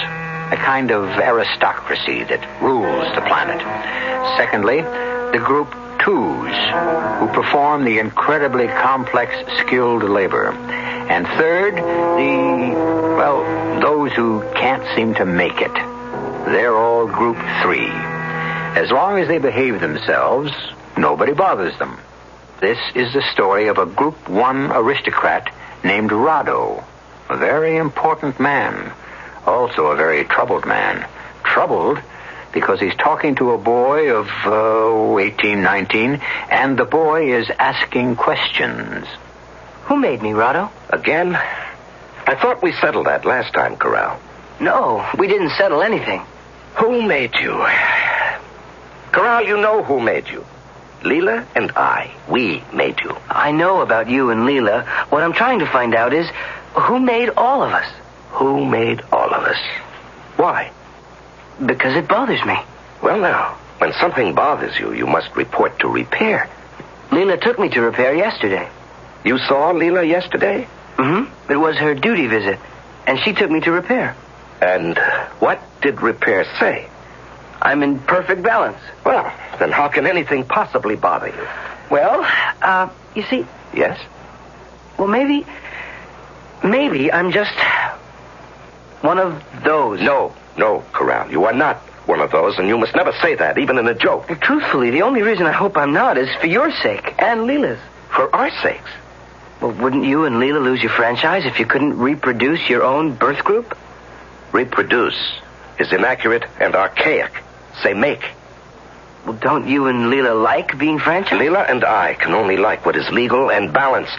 a kind of aristocracy that rules the planet. Secondly, the group twos, who perform the incredibly complex, skilled labor. And third, those who can't seem to make it. They're all group three. As long as they behave themselves, nobody bothers them. This is the story of a group one aristocrat named Rado, a very important man, also a very troubled man. Troubled because he's talking to a boy of 18, 19, and the boy is asking questions. Who made me, Rado? Again? I thought we settled that last time, Corral. No, we didn't settle anything. Who made you? Corral, you know who made you. Leela and I. We made you. I know about you and Leela. What I'm trying to find out is who made all of us? Who made all of us? Why? Because it bothers me. Well, now, when something bothers you, you must report to repair. Leela took me to repair yesterday. You saw Leela yesterday? Mm-hmm. It was her duty visit, and she took me to repair. And what did repair say? I'm in perfect balance. Well, then how can anything possibly bother you? Well, you see... Yes? Well, maybe I'm just one of those. No, Corral, you are not one of those, and you must never say that, even in a joke. Well, truthfully, the only reason I hope I'm not is for your sake and Leela's. For our sakes? Well, wouldn't you and Leela lose your franchise if you couldn't reproduce your own birth group? Reproduce is inaccurate and archaic. Say make. Well, don't you and Leela like being franchised? Leela and I can only like what is legal and balanced.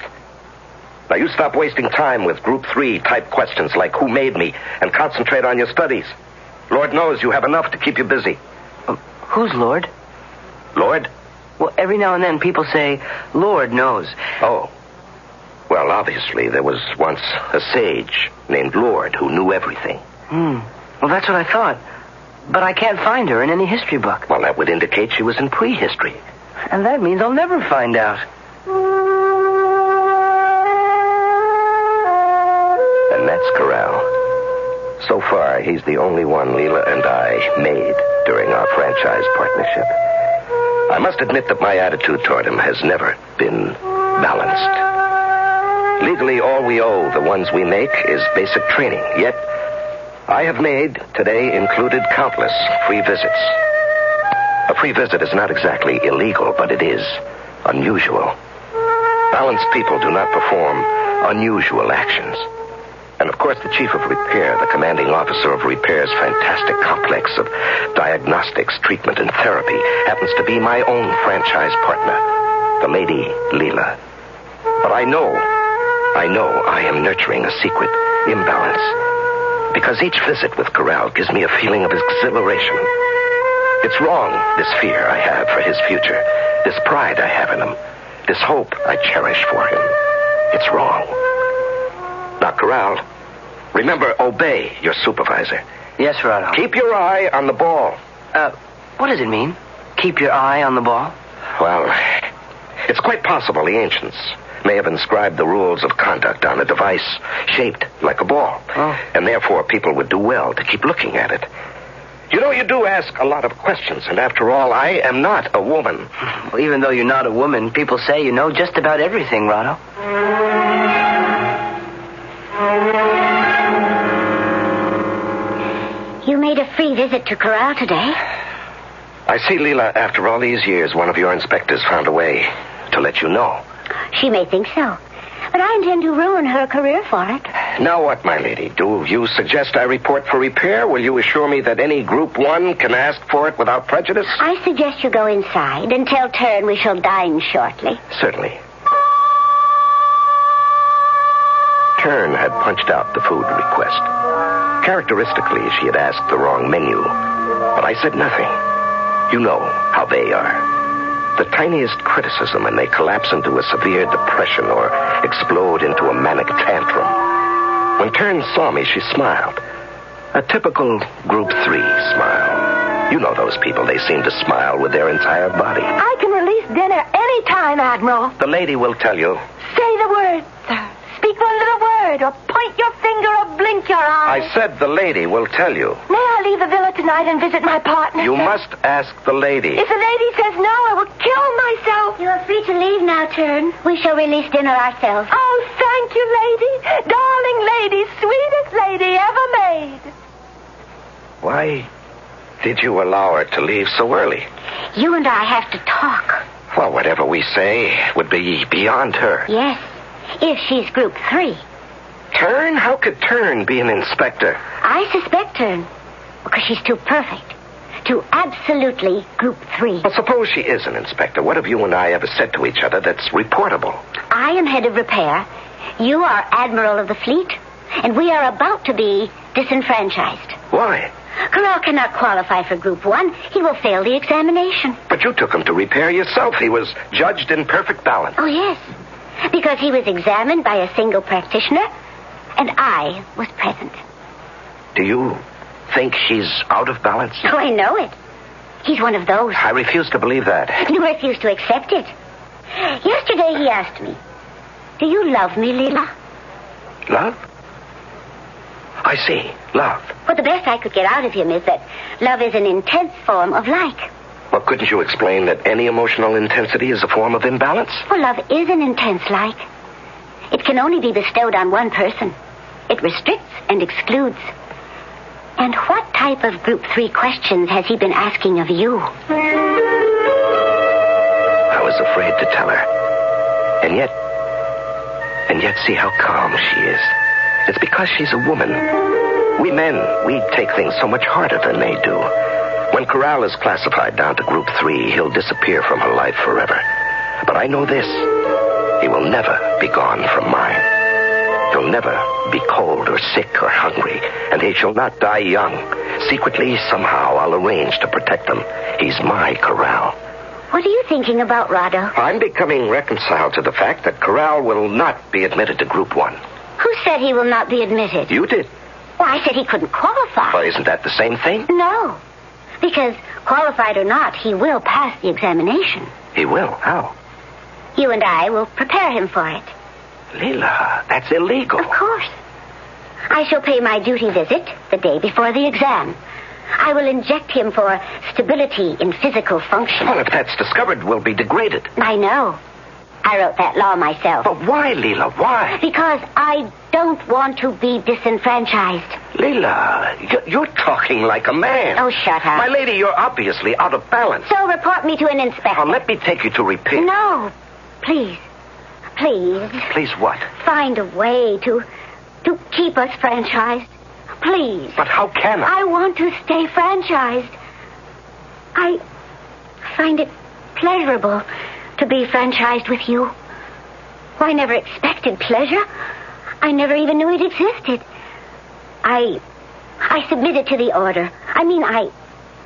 Now, you stop wasting time with Group 3 type questions like who made me and concentrate on your studies. Lord knows you have enough to keep you busy. Who's Lord? Lord? Well, every now and then people say, Lord knows. Oh. Well, obviously, there was once a sage named Lord who knew everything. Well, that's what I thought. But I can't find her in any history book. Well, that would indicate she was in prehistory. And that means I'll never find out. And that's Corral. So far, he's the only one Leela and I made during our franchise partnership. I must admit that my attitude toward him has never been balanced. Legally, all we owe the ones we make is basic training. Yet, I have made, today included, countless free visits. A free visit is not exactly illegal, but it is unusual. Balanced people do not perform unusual actions. And, of course, the chief of repair, the commanding officer of repair's fantastic complex of diagnostics, treatment, and therapy, happens to be my own franchise partner, the Lady Leela. But I know I am nurturing a secret imbalance. Because each visit with Corral gives me a feeling of exhilaration. It's wrong, this fear I have for his future, this pride I have in him, this hope I cherish for him. It's wrong. Now, Corral, remember, obey your supervisor. Yes, Rado. Keep your eye on the ball. What does it mean? Keep your eye on the ball? Well, it's quite possible the ancients may have inscribed the rules of conduct on a device shaped like a ball. Oh. And therefore people would do well to keep looking at it. You know, you do ask a lot of questions, and after all, I am not a woman. Well, even though you're not a woman, people say you know just about everything, Rado. You made a free visit to Corral today. I see, Leela, after all these years, one of your inspectors found a way to let you know. She may think so, but I intend to ruin her career for it. Now what, my lady? Do you suggest I report for repair? Will you assure me that any Group 1 can ask for it without prejudice? I suggest you go inside and tell Turn we shall dine shortly. Certainly. Turn had punched out the food request. Characteristically, she had asked the wrong menu, but I said nothing. You know how they are. The tiniest criticism and they collapse into a severe depression or explode into a manic tantrum. When Turn saw me, she smiled. A typical Group 3 smile. You know those people. They seem to smile with their entire body. I can release dinner any time, Admiral. The lady will tell you. Say the word, sir. Speak one little word, or point your finger, or blink your eye. I said the lady will tell you. May I leave the villa tonight and visit my partner? You must ask the lady. If the lady says no, I will kill myself. You are free to leave now, Turn. We shall release dinner ourselves. Oh, thank you, lady. Darling lady, sweetest lady ever made. Why did you allow her to leave so early? You and I have to talk. Well, whatever we say would be beyond her. Yes, if she's Group 3. Turn? How could Turn be an inspector? I suspect Turn because she's too perfect. Too absolutely Group 3. Well, suppose she is an inspector. What have you and I ever said to each other that's reportable? I am head of repair. You are Admiral of the Fleet. And we are about to be disenfranchised. Why? Corral cannot qualify for Group 1. He will fail the examination. But you took him to repair yourself. He was judged in perfect balance. Oh, yes. Because he was examined by a single practitioner, and I was present. Do you think he's out of balance? Oh, I know it. He's one of those. I refuse to believe that. You refuse to accept it. Yesterday he asked me, do you love me, Leela? Love? I see. Love. Well, the best I could get out of him is that love is an intense form of like. Well, couldn't you explain that any emotional intensity is a form of imbalance? Well, love is an intense like. It can only be bestowed on one person. It restricts and excludes. And what type of Group 3 questions has he been asking of you? I was afraid to tell her. And yet see how calm she is. It's because she's a woman. We men, we take things so much harder than they do. When Corral is classified down to Group 3, he'll disappear from her life forever. But I know this. He will never be gone from mine. He'll never be cold or sick or hungry, and he shall not die young. Secretly, somehow, I'll arrange to protect him. He's my Corral. What are you thinking about, Rado? I'm becoming reconciled to the fact that Corral will not be admitted to Group 1. Who said he will not be admitted? You did. Well, I said he couldn't qualify. Well, isn't that the same thing? No. Because, qualified or not, he will pass the examination. He will? How? You and I will prepare him for it. Leela, that's illegal. Of course. I shall pay my duty visit the day before the exam. I will inject him for stability in physical function. Well, if that's discovered, we'll be degraded. I know. I wrote that law myself. But why, Leela? Why? Because I don't want to be disenfranchised. Leela, you're talking like a man. Oh, shut up. My lady, you're obviously out of balance. So report me to an inspector. Let me take you to repair. No. Please. Please. Please what? Find a way to keep us franchised. Please. But how can I? I want to stay franchised. I find it pleasurable to be franchised with you. I never expected pleasure. I never even knew it existed. I submitted to the order. I mean, I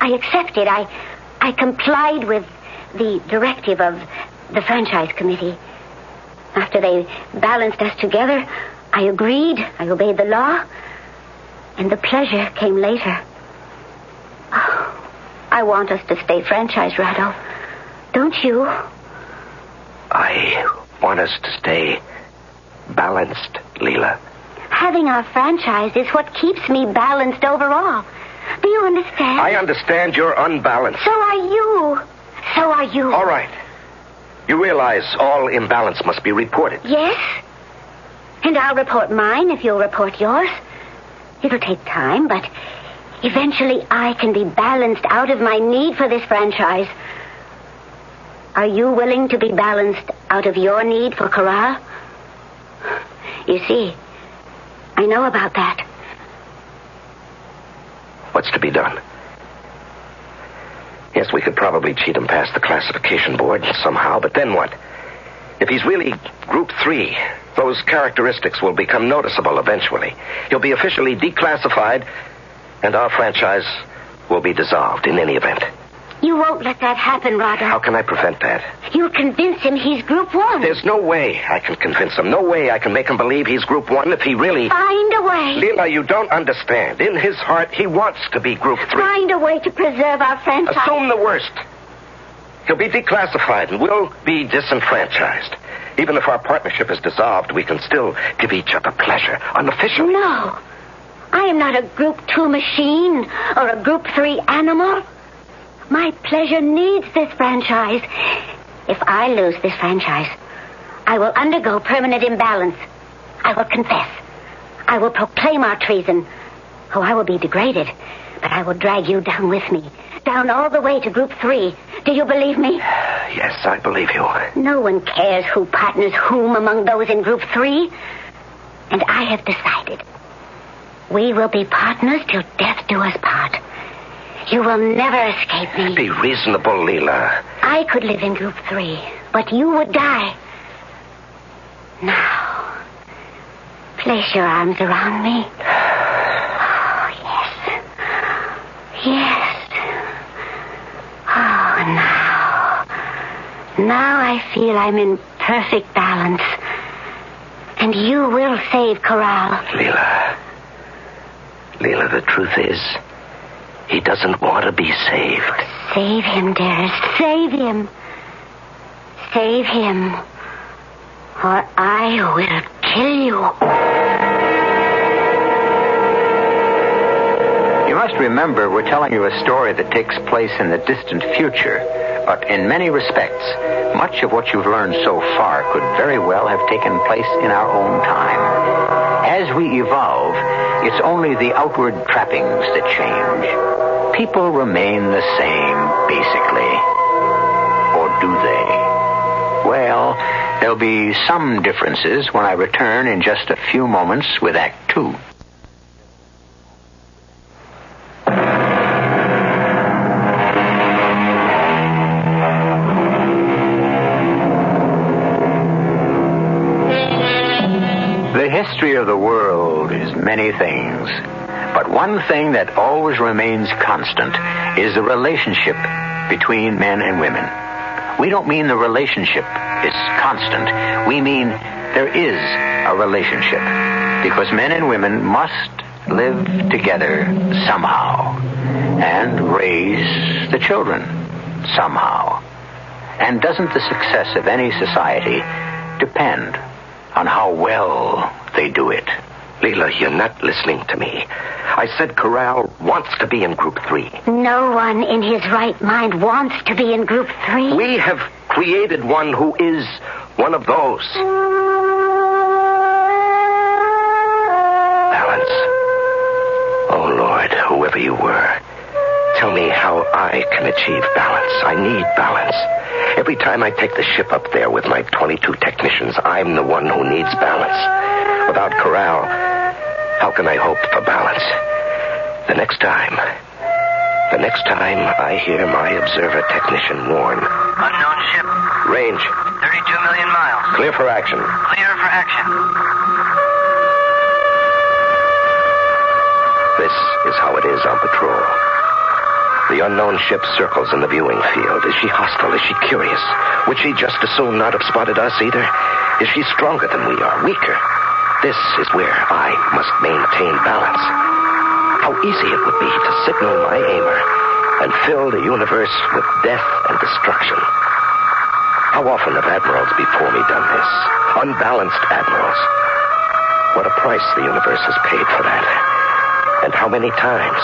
accepted. I complied with the directive of the franchise committee. After they balanced us together, I agreed. I obeyed the law. And the pleasure came later. Oh, I want us to stay franchised, Rado. Don't you? I want us to stay balanced, Leela. Having our franchise is what keeps me balanced overall. Do you understand? I understand you're unbalanced. So are you. So are you. All right. You realize all imbalance must be reported. Yes. And I'll report mine if you'll report yours. It'll take time, but eventually I can be balanced out of my need for this franchise. Are you willing to be balanced out of your need for Corral? You see, I know about that. What's to be done? Yes, we could probably cheat him past the classification board somehow, but then what? If he's really Group 3, those characteristics will become noticeable eventually. He'll be officially declassified, and our franchise will be dissolved in any event. You won't let that happen, Rado. How can I prevent that? You'll convince him he's Group 1. There's no way I can convince him. No way I can make him believe he's Group 1 if he really... Find a way. Leela, you don't understand. In his heart, he wants to be Group 3. Find a way to preserve our franchise. Assume the worst. He'll be declassified and we'll be disenfranchised. Even if our partnership is dissolved, we can still give each other pleasure unofficially. No. I am not a Group 2 machine or a Group 3 animal. My pleasure needs this franchise. If I lose this franchise, I will undergo permanent imbalance. I will confess. I will proclaim our treason. Oh, I will be degraded, but I will drag you down with me. Down all the way to Group 3. Do you believe me? Yes, I believe you. No one cares who partners whom among those in Group 3. And I have decided. We will be partners till death do us part. You will never escape me. Be reasonable, Leela. I could live in Group 3, but you would die. Now, place your arms around me. Oh, yes. Yes. Oh, now I feel I'm in perfect balance. And you will save Corral. Leela, the truth is, he doesn't want to be saved. Save him, dearest. Save him. Save him. Or I will kill you. You must remember we're telling you a story that takes place in the distant future. But in many respects, much of what you've learned so far could very well have taken place in our own time. As we evolve, it's only the outward trappings that change. People remain the same, basically. Or do they? Well, there'll be some differences when I return in just a few moments with Act 2. The history of the world is many things, but one thing that always remains constant is the relationship between men and women. We don't mean the relationship is constant. We mean there is a relationship, because men and women must live together somehow and raise the children somehow. And doesn't the success of any society depend on how well they do it? Leela, you're not listening to me. I said Corral wants to be in Group 3. No one in his right mind wants to be in Group 3. We have created one who is one of those. Balance. Oh, Lord, whoever you were, tell me how I can achieve balance. I need balance. Every time I take the ship up there with my 22 technicians, I'm the one who needs balance. Without Corral, how can I hope for balance? The next time I hear my observer technician warn. Unknown ship. Range. 32 million miles. Clear for action. Clear for action. This is how it is on patrol. The unknown ship circles in the viewing field. Is she hostile? Is she curious? Would she just as soon not have spotted us either? Is she stronger than we are? Weaker? This is where I must maintain balance. How easy it would be to signal my aimer and fill the universe with death and destruction. How often have admirals before me done this? Unbalanced admirals. What a price the universe has paid for that. And how many times?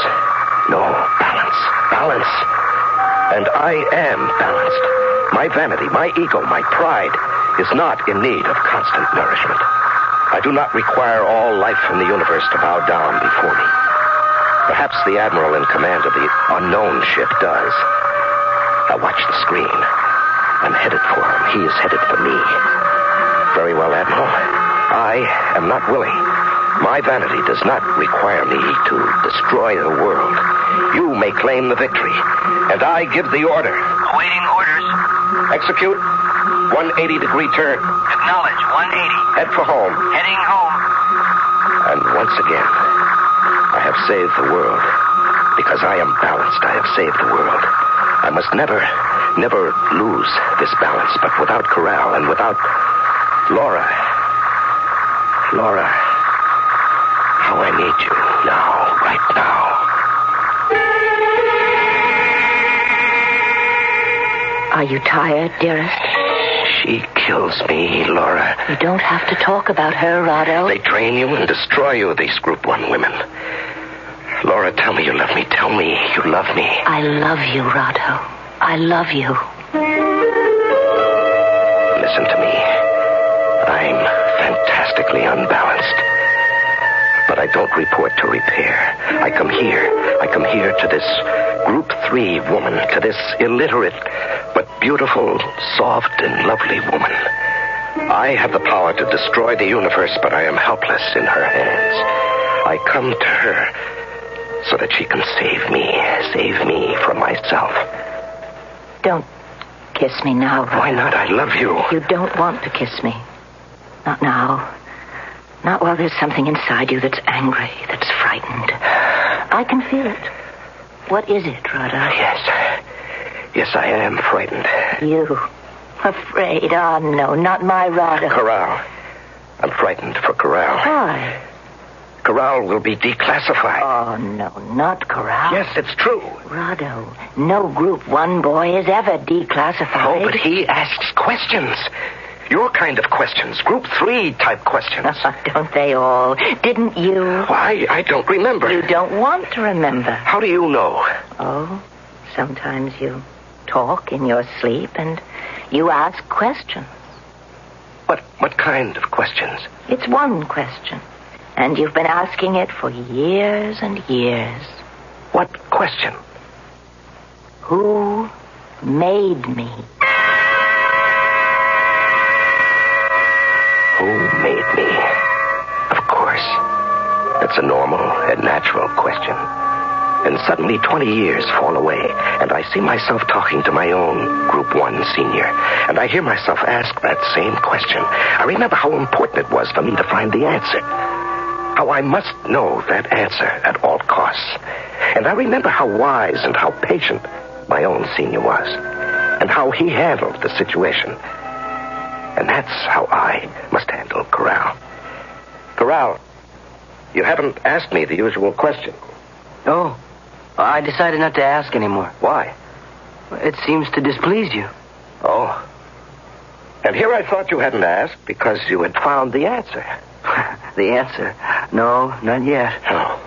No, balance. Balance. And I am balanced. My vanity, my ego, my pride is not in need of constant nourishment. I do not require all life from the universe to bow down before me. Perhaps the admiral in command of the unknown ship does. I watch the screen. I'm headed for him. He is headed for me. Very well, Admiral. I am not willing. My vanity does not require me to destroy the world. You may claim the victory, and I give the order. Awaiting orders. Execute. 180-degree turn. Acknowledge. 180. Head for home. Heading home. And once again, I have saved the world. Because I am balanced, I have saved the world. I must never lose this balance. But without Corral and without Laura, how I need you now, right now. Are you tired, dearest? She kills me, Laura. You don't have to talk about her, Rado. They train you and destroy you, these Group 1 women. Laura, tell me you love me. Tell me you love me. I love you, Rado. I love you. Listen to me. I'm fantastically unbalanced. But I don't report to repair. I come here to this Group 3 woman, to this illiterate but beautiful, soft, and lovely woman. I have the power to destroy the universe, but I am helpless in her hands. I come to her so that she can save me from myself. Don't kiss me now, Rado. Why not? I love you. You don't want to kiss me. Not now. Not while there's something inside you that's angry, that's frightened. I can feel it. What is it, Rado? Yes, I am frightened. You? Afraid? Oh, no, not my Rado. Corral. I'm frightened for Corral. Why? Corral will be declassified. Oh, no, not Corral. Yes, it's true. Rado, no Group 1 boy is ever declassified. Oh, but he asks questions. Your kind of questions. Group 3 type questions. Don't they all? Didn't you? Why? I don't remember. You don't want to remember. How do you know? Oh, sometimes you talk in your sleep and you ask questions. What kind of questions? It's one question. And you've been asking it for years and years. What question? Who made me? Who made me? Of course. That's a normal and natural question. And suddenly 20 years fall away, and I see myself talking to my own Group 1 senior, and I hear myself ask that same question. I remember how important it was for me to find the answer. How I must know that answer at all costs. And I remember how wise and how patient my own senior was, and how he handled the situation. And that's how I must handle Corral. Corral, you haven't asked me the usual question. Oh, I decided not to ask anymore. Why? It seems to displease you. Oh. And here I thought you hadn't asked because you had found the answer. The answer? No, not yet. Oh.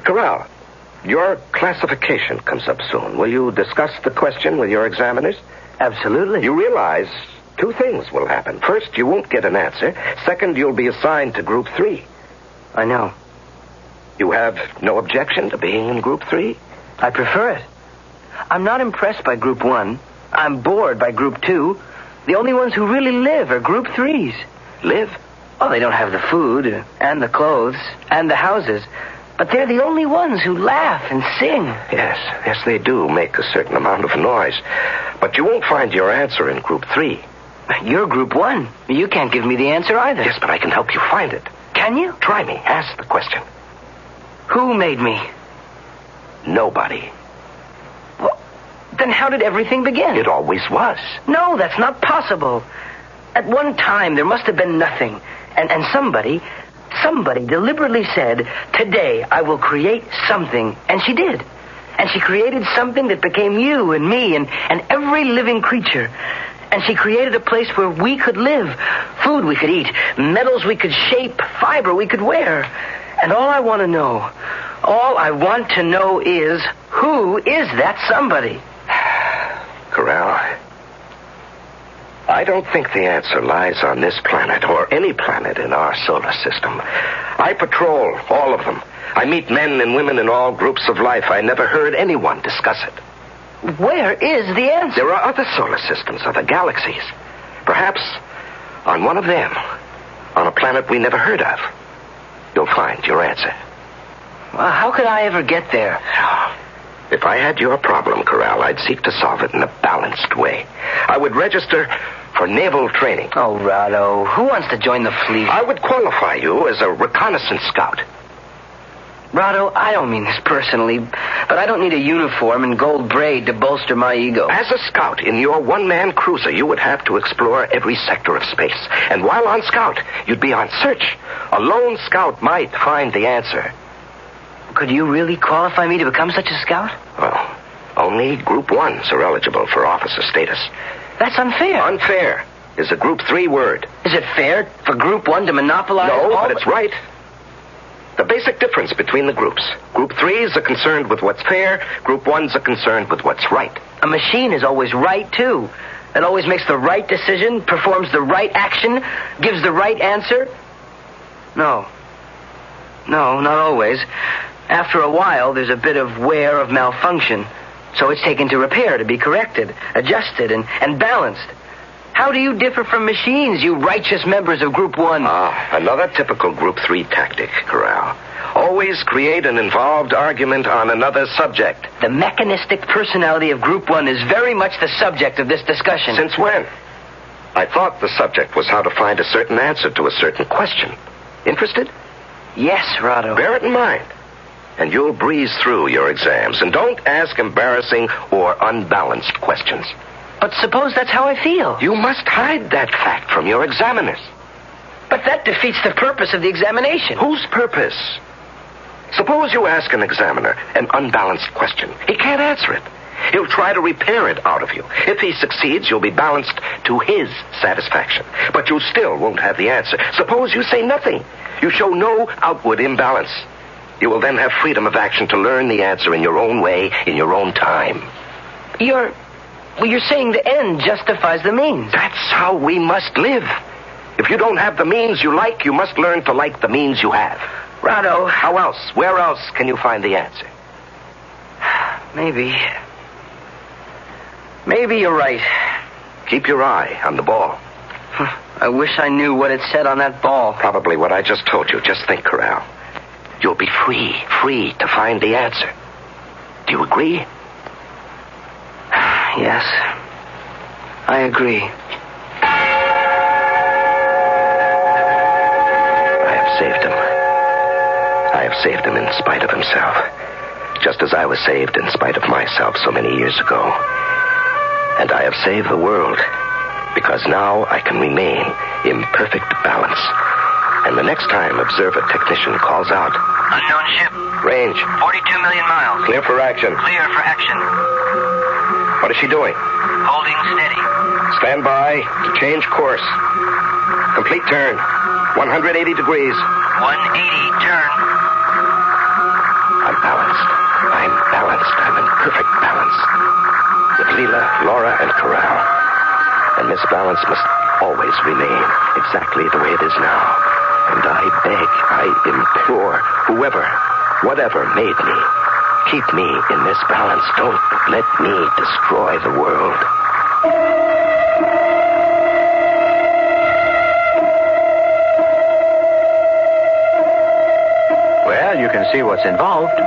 Corral, your classification comes up soon. Will you discuss the question with your examiners? Absolutely. You realize 2 things will happen. First, you won't get an answer. Second, you'll be assigned to Group 3. I know. You have no objection to being in Group 3? I prefer it. I'm not impressed by Group 1. I'm bored by Group 2. The only ones who really live are Group 3s. Live? Oh, they don't have the food and the clothes and the houses. But they're the only ones who laugh and sing. Yes, they do make a certain amount of noise. But you won't find your answer in Group 3. You're Group 1. You can't give me the answer either. Yes, but I can help you find it. Can you? Try me. Ask the question. Who made me? Nobody. Well, then how did everything begin? It always was. No, that's not possible. At one time, there must have been nothing. And somebody deliberately said, today I will create something. And she did. And she created something that became you and me and every living creature. And she created a place where we could live. Food we could eat. Metals we could shape. Fiber we could wear. And all I want to know is, who is that somebody? Corral, I don't think the answer lies on this planet or any planet in our solar system. I patrol all of them. I meet men and women in all groups of life. I never heard anyone discuss it. Where is the answer? There are other solar systems, other galaxies. Perhaps on one of them, on a planet we never heard of, you'll find your answer. Well, how could I ever get there? If I had your problem, Corral, I'd seek to solve it in a balanced way. I would register for naval training. Oh, Rado, who wants to join the fleet? I would qualify you as a reconnaissance scout. Rado, I don't mean this personally, but I don't need a uniform and gold braid to bolster my ego. As a scout in your one-man cruiser, you would have to explore every sector of space. And while on scout, you'd be on search. A lone scout might find the answer. Could you really qualify me to become such a scout? Well, only Group 1s are eligible for officer status. That's unfair. Unfair is a Group 3 word. Is it fair for Group 1 to monopolize No, all but it's right. The basic difference between the groups. Group 3s are concerned with what's fair. Group 1s are concerned with what's right. A machine is always right, too. It always makes the right decision, performs the right action, gives the right answer. No, not always. After a while, there's a bit of wear of malfunction. So it's taken to repair, to be corrected, adjusted, and balanced. How do you differ from machines, you righteous members of Group 1? Another typical Group 3 tactic, Corral. Always create an involved argument on another subject. The mechanistic personality of Group 1 is very much the subject of this discussion. Since when? I thought the subject was how to find a certain answer to a certain question. Interested? Yes, Rado. Bear it in mind. And you'll breeze through your exams. And don't ask embarrassing or unbalanced questions. But suppose that's how I feel. You must hide that fact from your examiners. But that defeats the purpose of the examination. Whose purpose? Suppose you ask an examiner an unbalanced question. He can't answer it. He'll try to repair it out of you. If he succeeds, you'll be balanced to his satisfaction. But you still won't have the answer. Suppose you say nothing. You show no outward imbalance. You will then have freedom of action to learn the answer in your own way, in your own time. You're saying the end justifies the means. That's how we must live. If you don't have the means you like, you must learn to like the means you have. Rado. How else? Where else can you find the answer? Maybe you're right. Keep your eye on the ball. I wish I knew what it said on that ball. Probably what I just told you. Just think, Corral. You'll be free to find the answer. Do you agree? Yes, I agree. I have saved him. I have saved him in spite of himself. Just as I was saved in spite of myself so many years ago. And I have saved the world because now I can remain in perfect balance. And the next time observer technician calls out, unknown ship. Range. 42 million miles. Clear for action. Clear for action. What is she doing? Holding steady. Stand by to change course. Complete turn. 180 degrees. 180 turn. I'm balanced. I'm in perfect balance. With Leela, Laura, and Corral. And this balance must always remain exactly the way it is now. And I beg, I implore, whoever, whatever made me, keep me in this balance. Don't let me destroy the world. Well, you can see what's involved.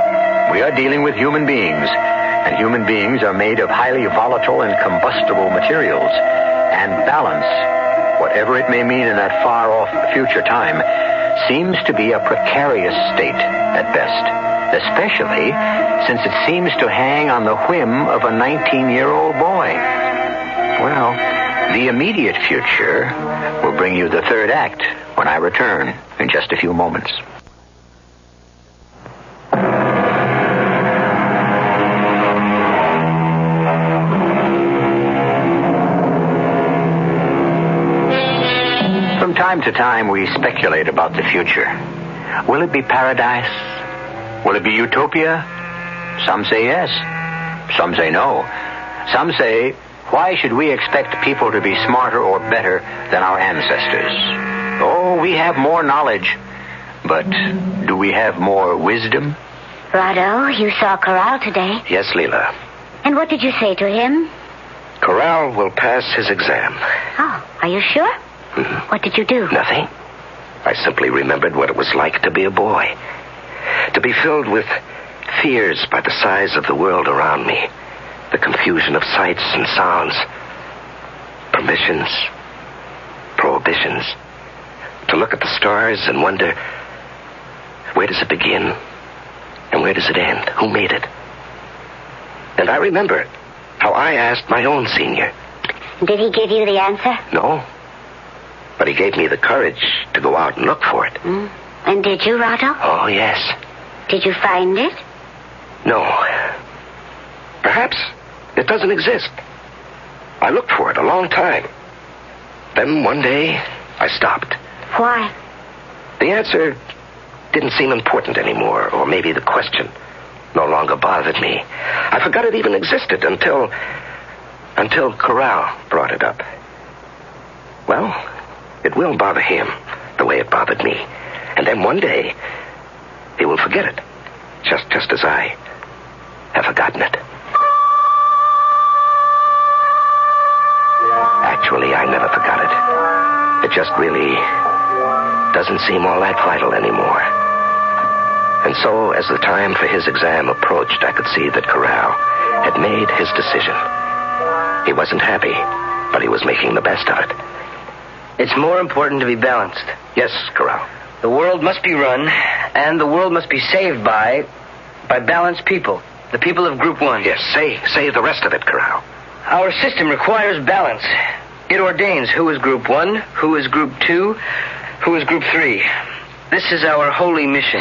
We are dealing with human beings, and human beings are made of highly volatile and combustible materials. And balance, whatever it may mean in that far-off future time, seems to be a precarious state at best, especially since it seems to hang on the whim of a 19-year-old boy. Well, the immediate future will bring you the third act when I return in just a few moments. From time to time, we speculate about the future. Will it be paradise? Will it be utopia? Some say yes. Some say no. Some say, why should we expect people to be smarter or better than our ancestors? Oh, we have more knowledge. But do we have more wisdom? Rado, you saw Corral today. Yes, Leela. And what did you say to him? Corral will pass his exam. Oh, are you sure? Mm-hmm. What did you do? Nothing. I simply remembered what it was like to be a boy. To be filled with fears by the size of the world around me. The confusion of sights and sounds. Permissions. Prohibitions. To look at the stars and wonder, where does it begin? And where does it end? Who made it? And I remember how I asked my own senior. Did he give you the answer? No. But he gave me the courage to go out and look for it. Mm. And did you, Rotto? Oh, yes. Did you find it? No. Perhaps it doesn't exist. I looked for it a long time. Then one day, I stopped. Why? The answer didn't seem important anymore, or maybe the question no longer bothered me. I forgot it even existed until Corral brought it up. Well, it will bother him the way it bothered me. And then one day, he will forget it, just as I have forgotten it. Actually, I never forgot it. It just really doesn't seem all that vital anymore. And so, as the time for his exam approached, I could see that Corral had made his decision. He wasn't happy, but he was making the best of it. It's more important to be balanced. Yes, Corral. The world must be run, and the world must be saved by balanced people. The people of Group 1. Yes, say the rest of it, Corral. Our system requires balance. It ordains who is Group 1, who is Group 2, who is Group 3. This is our holy mission.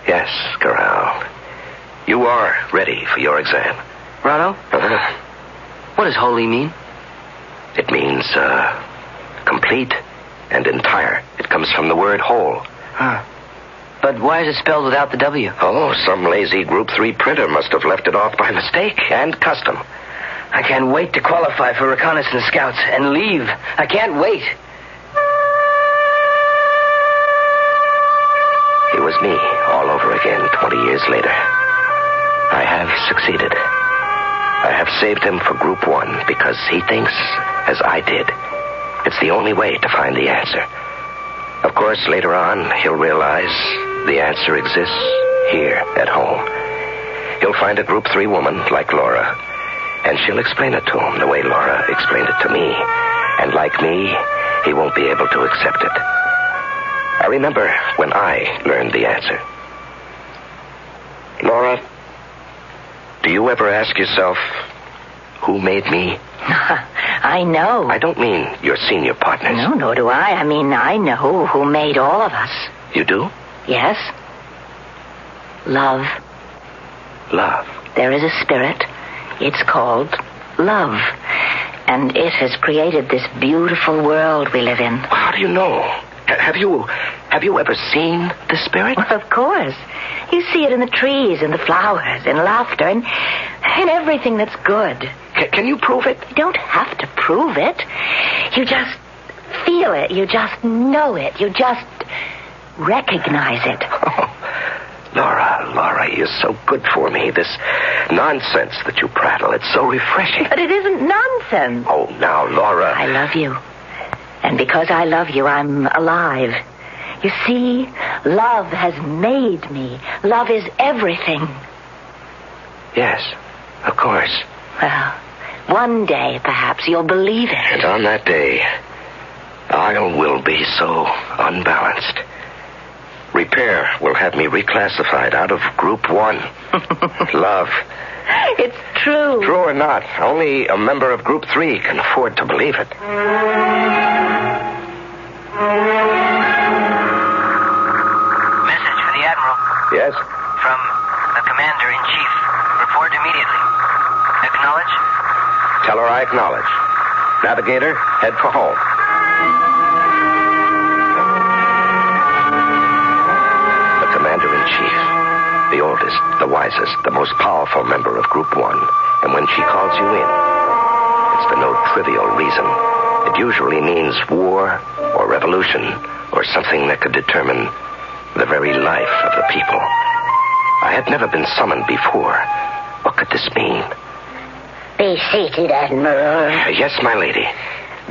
Yes, Corral. You are ready for your exam. Rotto? What does holy mean? It means, complete and entire. It comes from the word whole. Huh. But why is it spelled without the W? Oh, some lazy Group 3 printer must have left it off by mistake and custom. I can't wait to qualify for reconnaissance scouts and leave. I can't wait. It was me all over again 20 years later. I have succeeded. I have saved him for Group 1 because he thinks, as I did, it's the only way to find the answer. Of course, later on, he'll realize the answer exists here at home. He'll find a Group 3 woman like Laura, and she'll explain it to him the way Laura explained it to me. And like me, he won't be able to accept it. I remember when I learned the answer. Laura, do you ever ask yourself, who made me? I know. I don't mean your senior partners. No, nor do I. I mean, I know who made all of us. You do? Yes. Love. Love. There is a spirit. It's called love. And it has created this beautiful world we live in. How do you know? Have you ever seen the spirit? Well, of course. You see it in the trees, in the flowers, in laughter, and in everything that's good. Can you prove it? You don't have to prove it. You just feel it. You just know it. You just recognize it. Oh, Laura, you're so good for me. This nonsense that you prattle, it's so refreshing. But it isn't nonsense. Oh, now, Laura. I love you. And because I love you, I'm alive. You see, love has made me. Love is everything. Yes, of course. Well, one day, perhaps, you'll believe it. And on that day, I will be so unbalanced. Repair will have me reclassified out of Group 1. Love. It's true. True or not, only a member of Group 3 can afford to believe it. Message for the Admiral. Yes? From the Commander-in-Chief. Report immediately. Acknowledge? Tell her I acknowledge. Navigator, head for home. The Commander-in-Chief. The oldest, the wisest, the most powerful member of Group 1. And when she calls you in, it's for no trivial reason. It usually means war or revolution or something that could determine the very life of the people. I had never been summoned before. What could this mean? Be seated, Admiral. Yes, my lady.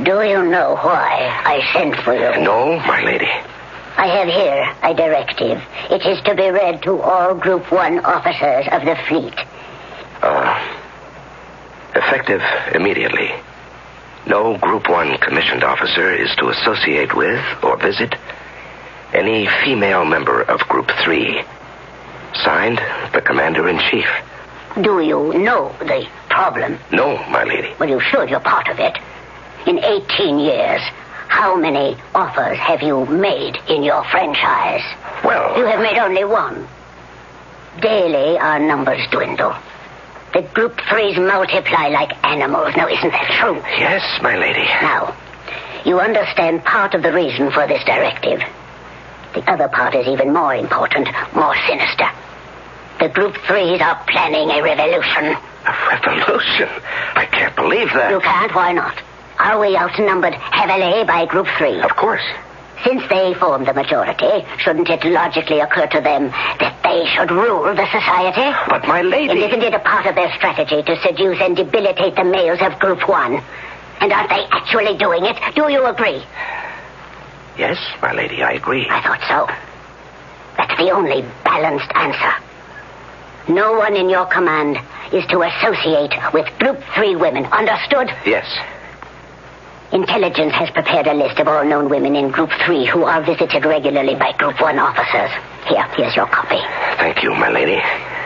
Do you know why I sent for you? No, my lady. I have here a directive. It is to be read to all Group 1 officers of the fleet. Effective immediately. No Group 1 commissioned officer is to associate with or visit any female member of Group 3 Signed, the Commander-in-Chief. Do you know the problem? No, my lady. Well, you should. You're part of it. In 18 years, how many offers have you made in your franchise? Well... You have made only one. Daily, our numbers dwindle. The Group 3s multiply like animals. Now, isn't that true? Yes, my lady. Now, you understand part of the reason for this directive. The other part is even more important, more sinister. The Group 3s are planning a revolution. A revolution? I can't believe that. You can't? Why not? Are we outnumbered heavily by Group 3? Of course. Since they form the majority, shouldn't it logically occur to them that they should rule the society? But my lady... And isn't it a part of their strategy to seduce and debilitate the males of Group 1? And aren't they actually doing it? Do you agree? Yes, my lady, I agree. I thought so. That's the only balanced answer. No one in your command is to associate with Group 3 women. Understood? Yes. Intelligence has prepared a list of all known women in Group 3 who are visited regularly by Group 1 officers. Here's your copy. Thank you, my lady.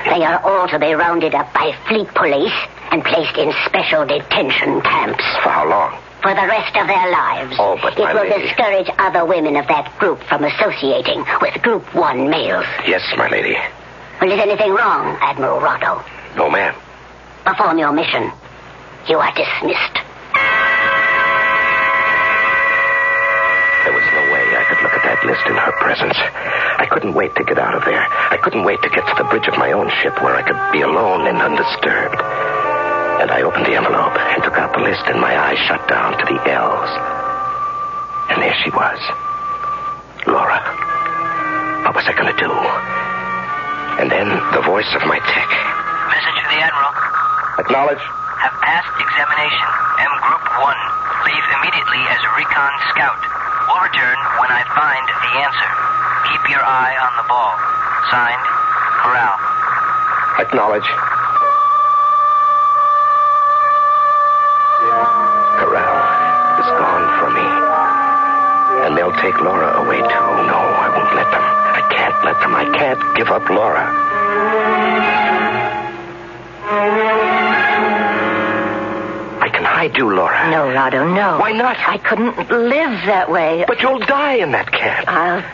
They are all to be rounded up by fleet police and placed in special detention camps. For how long? For the rest of their lives. Oh, but my lady... It will discourage other women of that group from associating with Group 1 males. Yes, my lady. Well, is anything wrong, Admiral Rotto? No, ma'am. Perform your mission. You are dismissed. There was no way I could look at that list in her presence. I couldn't wait to get out of there. I couldn't wait to get to the bridge of my own ship where I could be alone and undisturbed. And I opened the envelope and took out the list, and my eyes shut down to the L's. And there she was. Laura. What was I going to do? And then the voice of my tech. Message to the Admiral. Acknowledge. Have passed examination. M Group 1. Leave immediately as a recon scout. Will return when I find the answer. Keep your eye on the ball. Signed, Corral. Acknowledge. Corral is gone from me. And they'll take Laura away, too. No, I won't let them. I can't let them. I can't give up Laura. I can hide you, Laura. No, Rado, no. Why not? I couldn't live that way. But you'll die in that camp. I'll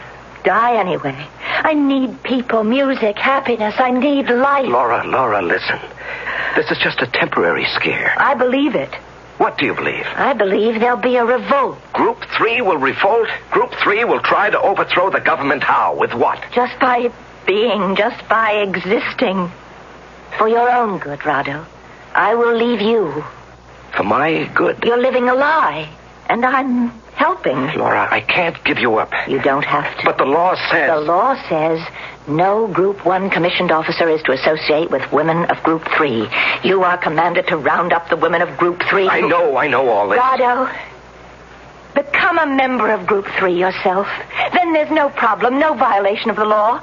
die anyway. I need people, music, happiness. I need life. Laura, listen. This is just a temporary scare. I believe it. What do you believe? I believe there'll be a revolt. Group 3 will revolt? Group 3 will try to overthrow the government. How? With what? Just by being, just by existing. For your own good, Rado. I will leave you. For my good? You're living a lie, and I'm helping. Laura, I can't give you up. You don't have to. But the law says... The law says no Group 1 commissioned officer is to associate with women of Group 3. You are commanded to round up the women of Group 3. I know all this. Rado, become a member of Group 3 yourself. Then there's no problem, no violation of the law.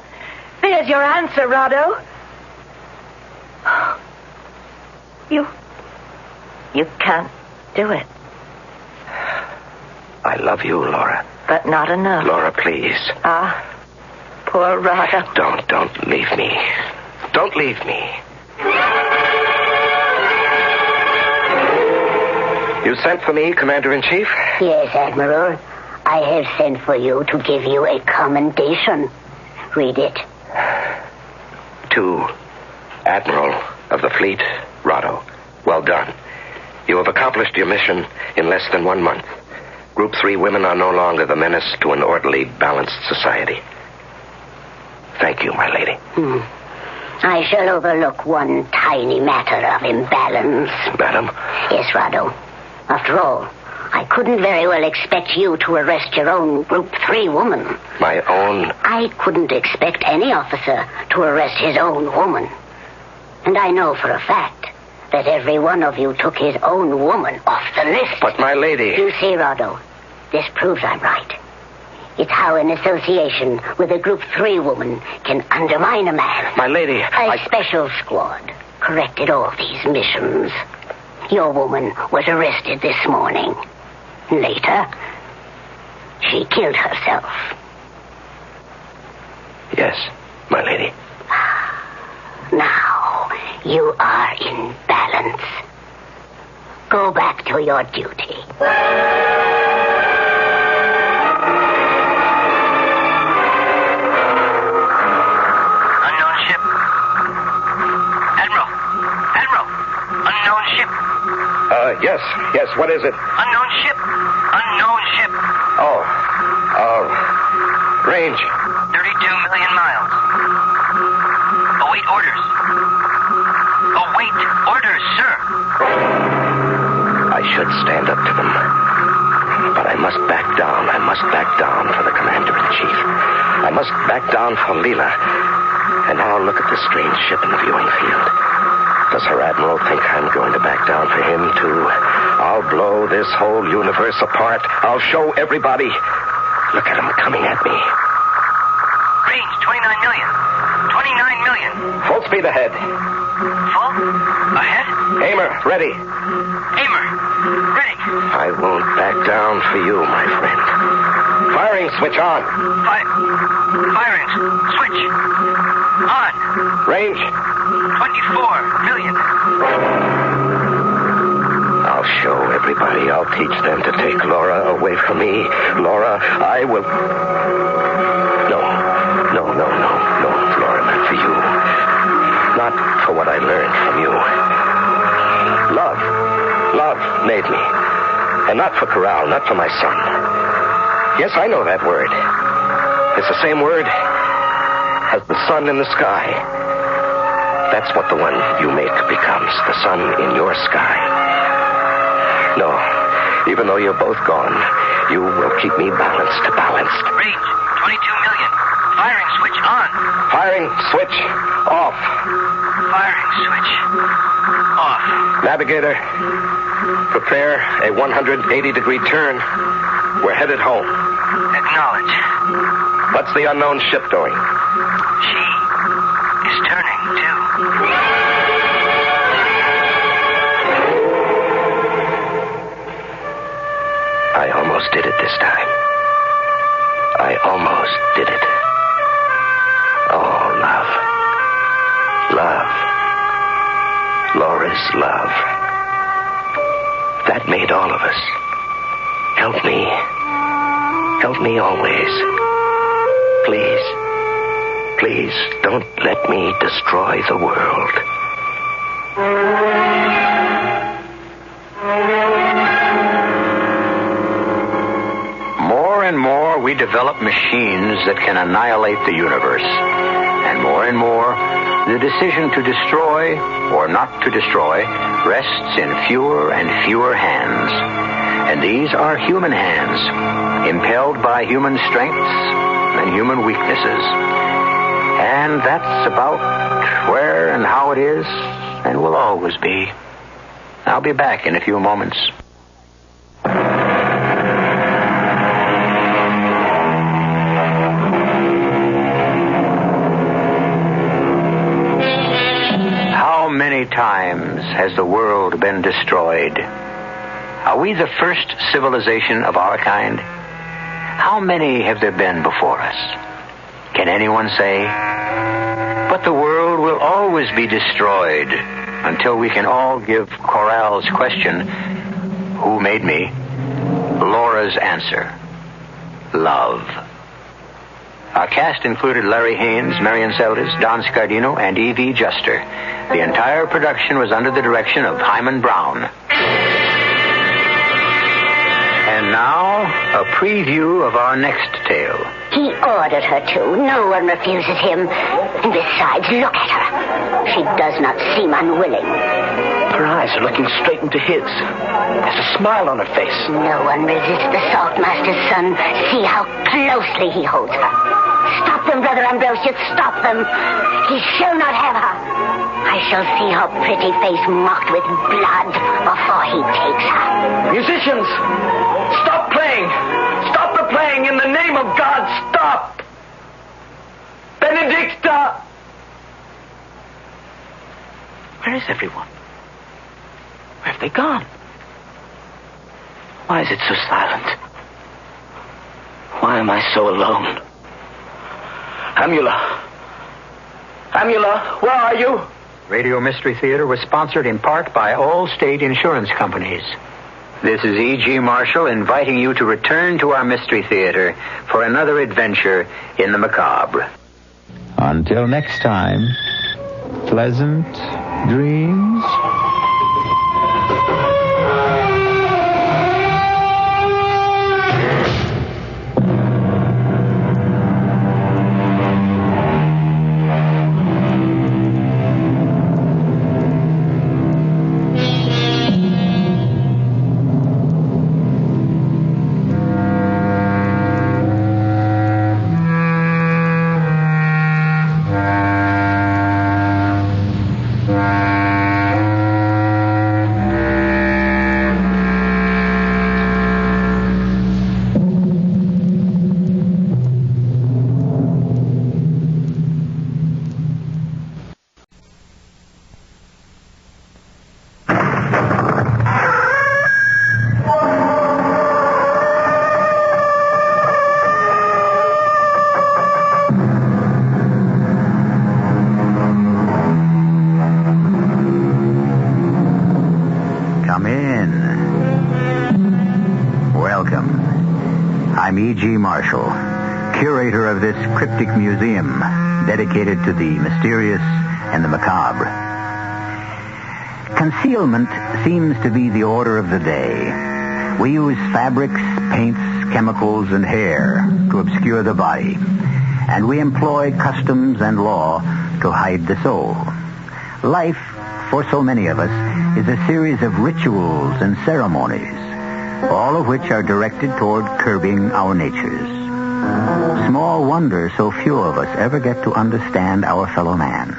There's your answer, Rado. You can't do it. I love you, Laura. But not enough. Laura, please. Poor Rado. Don't leave me. Don't leave me. You sent for me, Commander-in-Chief? Yes, Admiral. I have sent for you to give you a commendation. Read it. To Admiral of the Fleet, Rado. Well done. You have accomplished your mission in less than 1 month. Group 3 women are no longer the menace to an orderly, balanced society. Thank you, my lady. I shall overlook one tiny matter of imbalance. Madam? Yes, Rado. After all, I couldn't very well expect you to arrest your own Group 3 woman. My own? I couldn't expect any officer to arrest his own woman. And I know for a fact that every one of you took his own woman off the list. But, my lady... You see, Rado, this proves I'm right. It's how an association with a Group 3 woman can undermine a man. My lady, A special squad corrected all these missions. Your woman was arrested this morning. Later, she killed herself. Yes, my lady. Now, you are in balance. Go back to your duty. Unknown ship. Admiral. Unknown ship. Yes, what is it? Unknown ship. Range. 32 million miles. Await orders, sir. I should stand up to them. But I must back down. I must back down for the commander-in-chief. I must back down for Leela. And now look at the strange ship in the viewing field. Does her admiral think I'm going to back down for him, too? I'll blow this whole universe apart. I'll show everybody. Look at him coming at me. Range, 29 million. 29 million. Full speed ahead. Full? Ahead? Aimer, ready. Ready. I won't back down for you, my friend. Firing switch on. Firing switch on. Range. 24 million. I'll show everybody. I'll teach them to take Laura away from me. Laura, I will... No, Laura, not for you. Not for what I learned from you. Love made me. And not for Corral, not for my son. Yes, I know that word. It's the same word as the sun in the sky. That's what the one you make becomes, the sun in your sky. No, even though you're both gone, you will keep me balanced. Range, 22 million. Firing switch on. Firing switch off. Firing switch off. Navigator, prepare a 180-degree turn. We're headed home. Acknowledge. What's the unknown ship doing? She is turning, too. I almost did it this time. I almost did it. Oh, love. Laura's love. That made all of us. Help me. Help me always. Please, don't let me destroy the world. More and more, we develop machines that can annihilate the universe. And more, the decision to destroy or not to destroy rests in fewer and fewer hands. And these are human hands, impelled by human strengths and human weaknesses. And that's about where and how it is and will always be. I'll be back in a few moments. How many times has the world been destroyed? Are we the first civilization of our kind? How many have there been before us? Can anyone say? But the world will always be destroyed until we can all give Corral's question, who made me? Laura's answer, love. Our cast included Larry Haynes, Marion Seldes, Don Scardino, and E.V. Juster. The entire production was under the direction of Hyman Brown. And now, a preview of our next tale. He ordered her to. No one refuses him. And besides, look at her. She does not seem unwilling. Her eyes are looking straight into his. There's a smile on her face. No one resists the Saltmaster's son. See how closely he holds her. Stop them, Brother Ambrosius. Stop them. He shall not have her. I shall see her pretty face marked with blood before he takes her. Musicians! Stop playing! Stop the playing! In the name of God, stop! Benedicta! Where is everyone? Where have they gone? Why is it so silent? Why am I so alone? Amula! Amula, where are you? Radio Mystery Theater was sponsored in part by all state insurance companies. This is E.G. Marshall inviting you to return to our Mystery Theater for another adventure in the macabre. Until next time, pleasant dreams. I'm E.G. Marshall, curator of this cryptic museum dedicated to the mysterious and the macabre. Concealment seems to be the order of the day. We use fabrics, paints, chemicals, and hair to obscure the body, and we employ customs and law to hide the soul. Life, for so many of us, is a series of rituals and ceremonies, all of which are directed toward curbing our natures. Small wonder so few of us ever get to understand our fellow man.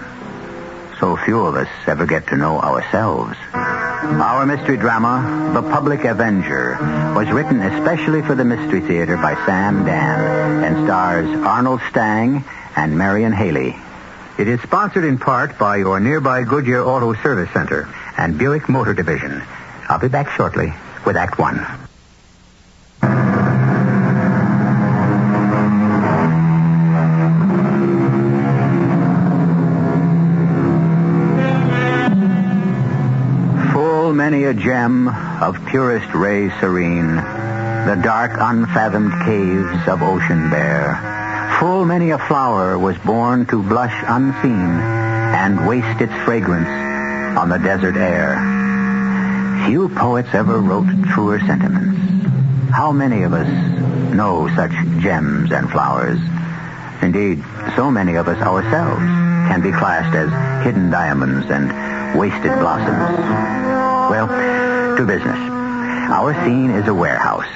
So few of us ever get to know ourselves. Our mystery drama, The Public Avenger, was written especially for the Mystery Theater by Sam Dan and stars Arnold Stang and Marion Haley. It is sponsored in part by your nearby Goodyear Auto Service Center and Buick Motor Division. I'll be back shortly with Act One. Full many a gem of purest ray serene, the dark unfathomed caves of ocean bare. Full many a flower was born to blush unseen and waste its fragrance on the desert air. Few poets ever wrote truer sentiments. How many of us know such gems and flowers? Indeed, so many of us ourselves can be classed as hidden diamonds and wasted blossoms. Well, to business. Our scene is a warehouse.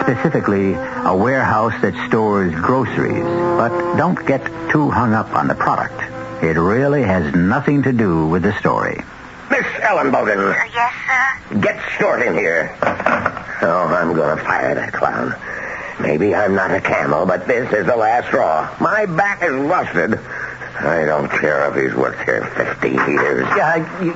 Specifically, a warehouse that stores groceries. But don't get too hung up on the product. It really has nothing to do with the story. Miss Ellenbogen. Yes, sir? Get Stewart in here. Oh, I'm going to fire that clown. Maybe I'm not a camel, but this is the last straw. My back is rusted. I don't care if he's worked here 50 years.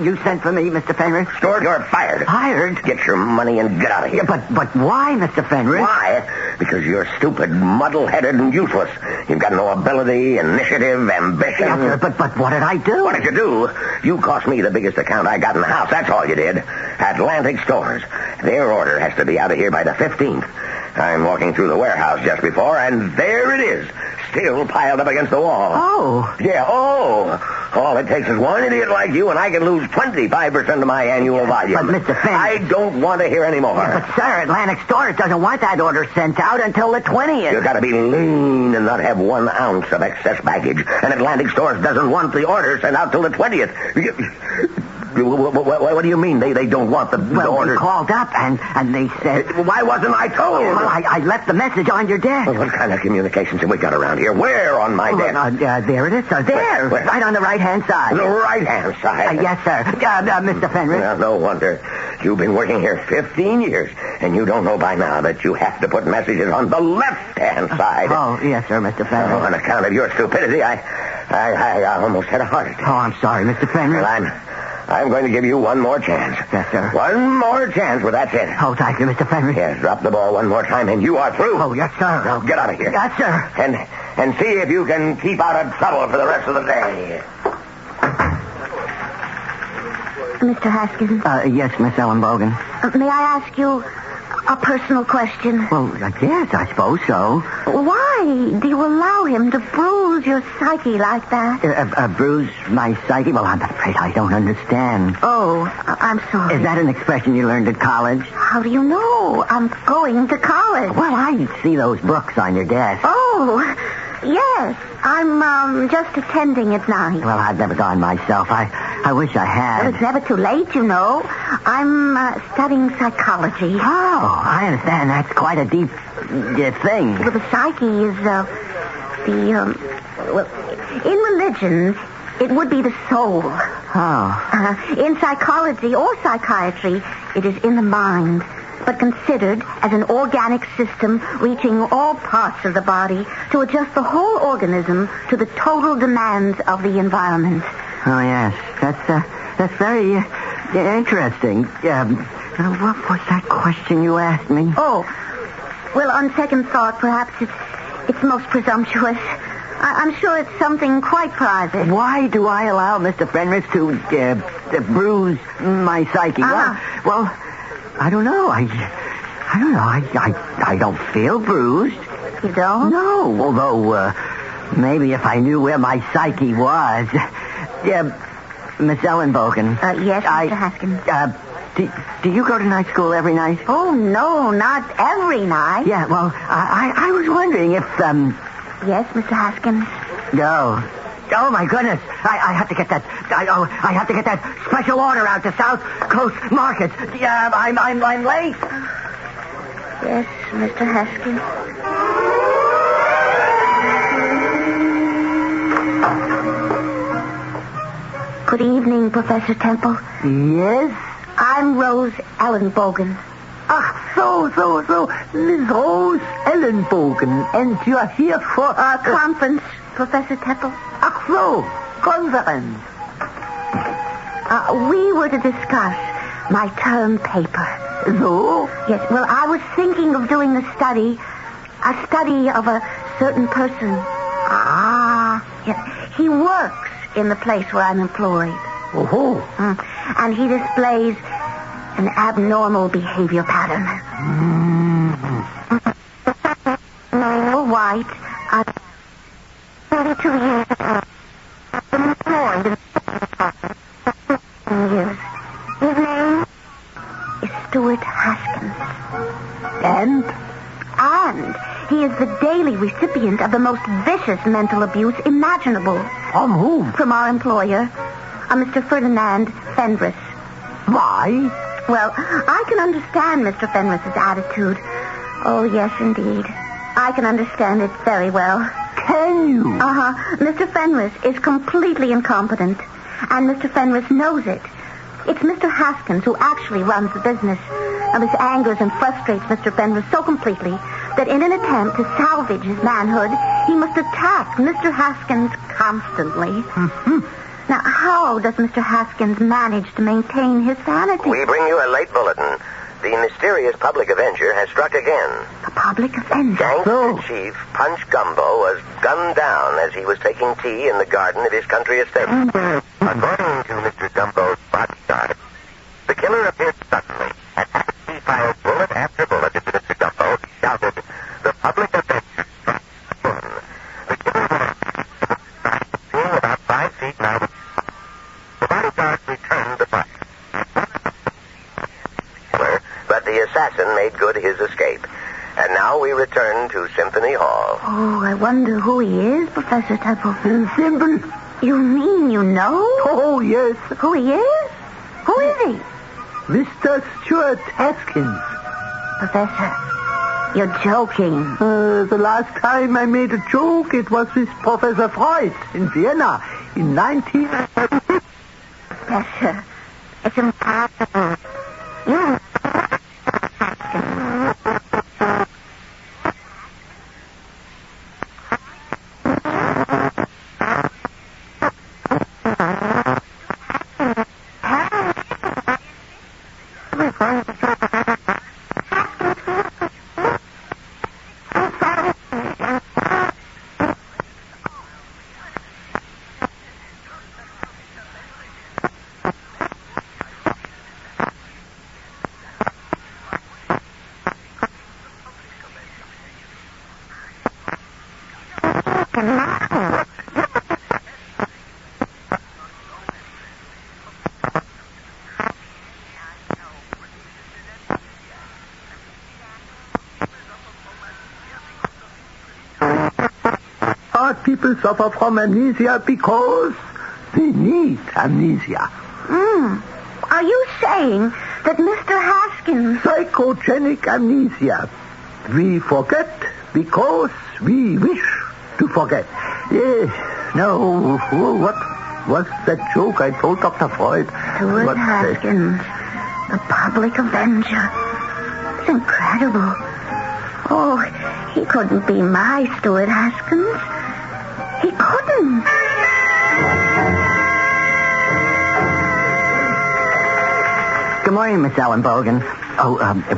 You sent for me, Mr. Fenris? Stewart, you're fired. Fired? Get your money and get out of here. Yeah, but why, Mr. Fenris? Why? Because you're stupid, muddle-headed, and useless. You've got no ability, initiative, ambition. Yes, sir, but what did I do? What did you do? You cost me the biggest account I got in the house. That's all you did. Atlantic Stores. Their order has to be out of here by the 15th. I'm walking through the warehouse just before, and there it is, still piled up against the wall. Oh. Yeah, all it takes is one idiot like you, and I can lose 25% of my annual volume. But, Mr. Fenris... I don't want to hear any more. Yeah, but, sir, Atlantic Stores doesn't want that order sent out until the 20th. You've got to be lean and not have 1 ounce of excess baggage. And Atlantic Stores doesn't want the order sent out till the 20th. What do you mean they don't want the order? We called up and they said... Why wasn't I told? Well, I left the message on your desk. Well, what kind of communications have we got around here? Where on my desk? There it is, sir. There. Where? Right on the right-hand side. The right-hand side? Yes, sir. Mr. Fenris. Well, no wonder. You've been working here 15 years, and you don't know by now that you have to put messages on the left-hand side. Oh, yes, sir, Mr. Fenris. On account of your stupidity, I almost had a heart attack. Oh, I'm sorry, Mr. Fenris. Well, I'm going to give you one more chance. Yes, sir. One more chance, but that's it. Oh, thank you, Mr. Fenris. Yes, drop the ball one more time, and you are through. Oh, yes, sir. Now, get out of here. Yes, sir. And see if you can keep out of trouble for the rest of the day. Mr. Haskins. Yes, Miss Ellen Bogan. May I ask you a personal question? Well, yes, I suppose so. Why do you allow him to bruise your psyche like that? Bruise my psyche? Well, I'm afraid I don't understand. Oh, I'm sorry. Is that an expression you learned at college? How do you know? I'm going to college. Well, I see those books on your desk. Oh, yes. I'm just attending at night. Well, I've never gone myself. I wish I had. Well, it's never too late, you know. I'm studying psychology. Oh, I understand. That's quite a deep thing. Well, the psyche is well, in religion, it would be the soul. Oh. In psychology or psychiatry, it is in the mind, but considered as an organic system reaching all parts of the body to adjust the whole organism to the total demands of the environment. Oh, yes. That's very interesting. What was that question you asked me? Oh, well, on second thought, perhaps it's most presumptuous. I'm sure it's something quite private. Why do I allow Mr. Fenris to bruise my psyche? Well, I don't know. I don't know. I don't feel bruised. You don't? No, although maybe if I knew where my psyche was. Miss Ellen Bogan. Yes, Mr. Haskins. Do you go to night school every night? Oh, no, not every night. Yeah, well, I was wondering if, Yes, Mr. Haskins. No. Oh, my goodness. I have to get that... I have to get that special order out to South Coast Markets. I'm late. Yes, Mr. Haskins. Good evening, Professor Temple. Yes? I'm Rose Ellen Bogan. So, Miss Rose Ellen Bogan, and you are here for a conference, Professor Temple. Conference. We were to discuss my term paper. So? Yes, well, I was thinking of doing a study of a certain person. Yes, he works in the place where I'm employed. Oh. And he displays an abnormal behavior pattern. White, 32 years old, employed in years. His name is Stuart Haskins. And he is the daily recipient of the most vicious mental abuse imaginable. From whom? From our employer, Mr. Ferdinand Fenris. Why? Well, I can understand Mr. Fenris's attitude. Oh, yes, indeed. I can understand it very well. Can you? Mr. Fenris is completely incompetent, and Mr. Fenris knows it. It's Mr. Haskins who actually runs the business. This angers and frustrates Mr. Fenris so completely that in an attempt to salvage his manhood, he must attack Mr. Haskins constantly. Now, how does Mr. Haskins manage to maintain his sanity? We bring you a late bulletin. The mysterious public avenger has struck again. The public avenger? Gangster Chief Punch Gumbo was gunned down as he was taking tea in the garden of his country estate. According to Mr. Gumbo's bodyguard, the killer appeared suddenly and as he fired bullet after bullet into Mr. Gumbo, he shouted, "The public avenger struck again." The killer was seeing about 5 feet now. The bodyguard returned the fire. But the assassin made good his escape. And now we return to Symphony Hall. Oh, I wonder who he is, Professor Temple. Simple. You mean you know? Oh, yes. Who he is? Who is he? Mr. Stuart Haskins. Professor, you're joking. The last time I made a joke, it was with Professor Freud in Vienna in 1936. Professor, it's impossible. You... smart people suffer from amnesia because they need amnesia. Are you saying that Mr. Haskins... Psychogenic amnesia. We forget because we wish to forget. Yes. No. What was that joke I told Dr. Freud? Stuart Haskins, the public avenger. It's incredible. Oh, he couldn't be my Stuart Haskins. He couldn't. Good morning, Miss Ellen Bogan.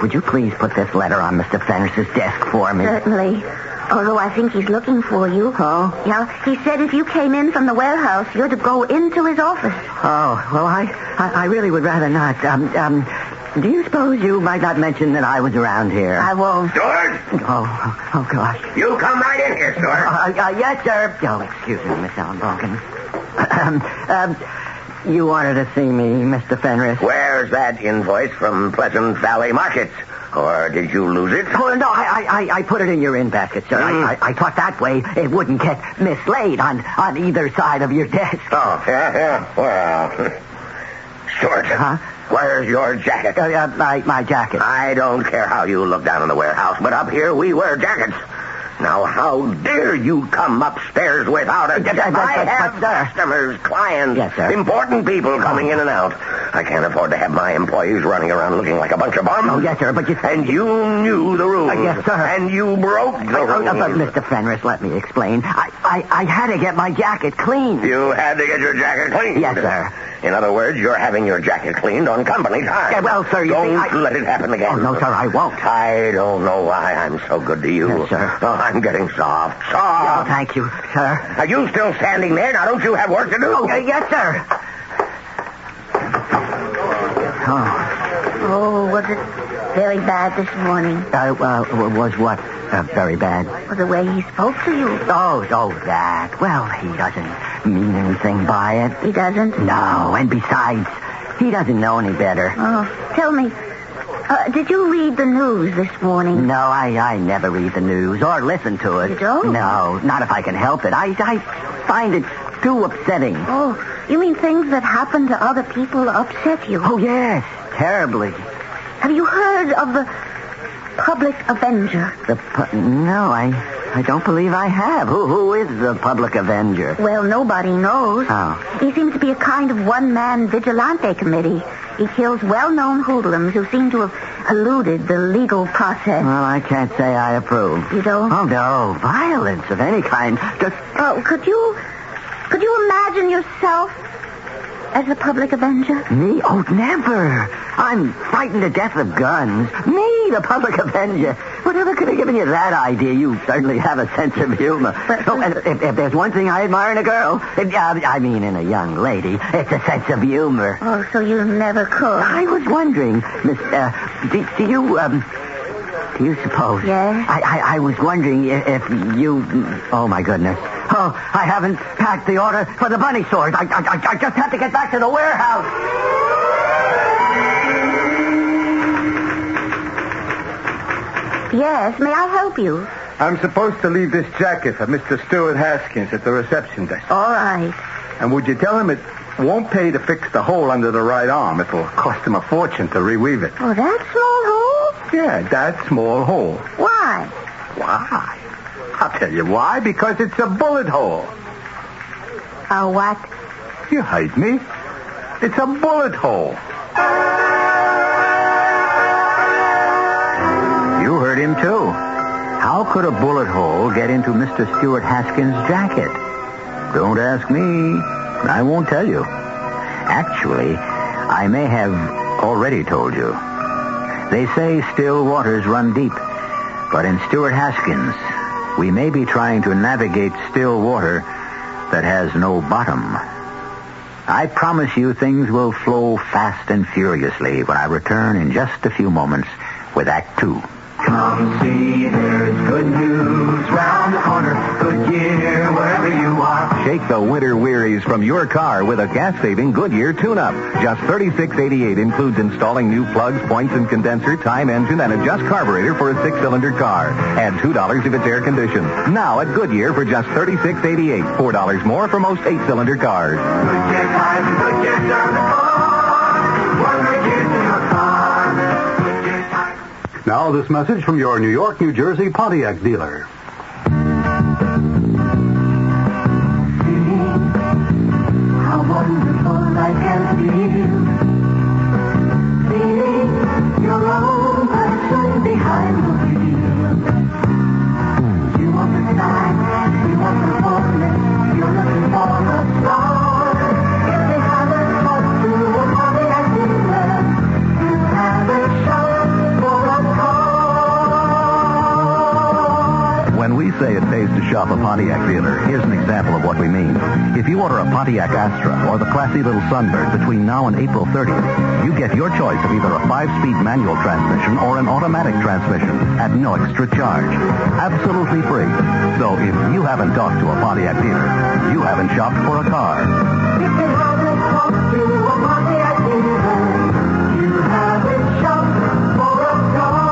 Would you please put this letter on Mr. Fenris's desk for me? Certainly. Although I think he's looking for you. Oh? Yeah, he said if you came in from the warehouse, you're to go into his office. Oh, well, I really would rather not. Do you suppose you might not mention that I was around here? I won't. Stuart? Oh, gosh. You come right in here, Stuart. Yes, sir. Oh, excuse me, Miss Ellen Bogan. You wanted to see me, Mr. Fenris. Where's that invoice from Pleasant Valley Markets? Or did you lose it? Oh, no, I put it in your in basket, sir. I thought that way it wouldn't get mislaid on either side of your desk. Oh, yeah. Well, Stuart. Huh? Where's your jacket? My jacket. I don't care how you look down in the warehouse, but up here we wear jackets. Now, how dare you come upstairs without a jacket? I have customers, clients, yes, sir. Important people coming in and out. I can't afford to have my employees running around looking like a bunch of bums. Oh, yes, sir, but you... And you knew the rules. Yes, sir. And you broke the rules. But, Mr. Fenris, let me explain. I had to get my jacket cleaned. You had to get your jacket cleaned? Yes, sir. In other words, you're having your jacket cleaned on company time. Yeah, well, sir, you don't let it happen again. Oh, no, sir, I won't. I don't know why I'm so good to you. Yes, sir. Oh, I'm getting soft. Oh, thank you, sir. Are you still standing there? Now, don't you have work to do? Oh, yes, sir. Oh, was it very bad this morning? Was what very bad? Well, the way he spoke to you. Oh, that. Well, he doesn't mean anything by it. He doesn't? No, and besides, he doesn't know any better. Oh, tell me, did you read the news this morning? No, I never read the news or listen to it. You don't? No, not if I can help it. I find it too upsetting. Oh, you mean things that happen to other people upset you? Oh, yes, terribly. Have you heard of the Public Avenger? No, I don't believe I have. Who is the Public Avenger? Well, nobody knows. Oh. He seems to be a kind of one-man vigilante committee. He kills well-known hoodlums who seem to have eluded the legal process. Well, I can't say I approve. You don't? Oh, no. Violence of any kind. Just... Oh, could you imagine yourself as the Public Avenger? Me? Oh, never. I'm frightened to death of guns. Me, the Public Avenger. Whatever could have given you that idea? You certainly have a sense of humor. And if there's one thing I admire in a girl, in a young lady, it's a sense of humor. Oh, so you never could? I was wondering, Miss, do you suppose? Yes? I was wondering if you... Oh, my goodness. Oh, I haven't packed the order for the bunny stores. I just have to get back to the warehouse. Yes, may I help you? I'm supposed to leave this jacket for Mr. Stuart Haskins at the reception desk. All right. And would you tell him it won't pay to fix the hole under the right arm? It'll cost him a fortune to reweave it. Oh, that small hole? Yeah, that small hole. Why? Why? I'll tell you why. Because it's a bullet hole. A what? You heard me. It's a bullet hole. You heard him, too. How could a bullet hole get into Mr. Stuart Haskins' jacket? Don't ask me. I won't tell you. Actually, I may have already told you. They say still waters run deep. But in Stuart Haskins, we may be trying to navigate still water that has no bottom. I promise you things will flow fast and furiously when I return in just a few moments with Act 2. Come see, there's good news round the corner. Goodyear, wherever you are. Shake the winter wearies from your car with a gas-saving Goodyear tune-up. Just $36.88 includes installing new plugs, points, and condenser, time engine, and adjust carburetor for a 6-cylinder car. Add $2 if it's air-conditioned. Now at Goodyear for just $36.88. $4 more for most 8-cylinder cars. Goodyear tires and Goodyear service. One Goodyear to your car. Goodyear tires. Now this message from your New York, New Jersey Pontiac dealer. How wonderful life can feel. Feeling your own person behind the wheel. You want the sky, you want the forest, you're looking for a star. If they haven't got to a Pontiac dealer, you haven't shopped for a car. When we say it pays to shop a Pontiac dealer, here's an example of what we mean. If you order a Pontiac Astra or the classy little Sunbird between now and April 30th, you get your choice of either a 5-speed manual transmission or an automatic transmission at no extra charge. Absolutely free. So if you haven't talked to a Pontiac dealer, you haven't shopped for a car. If you haven't talked to a Pontiac dealer, you haven't shopped for a car.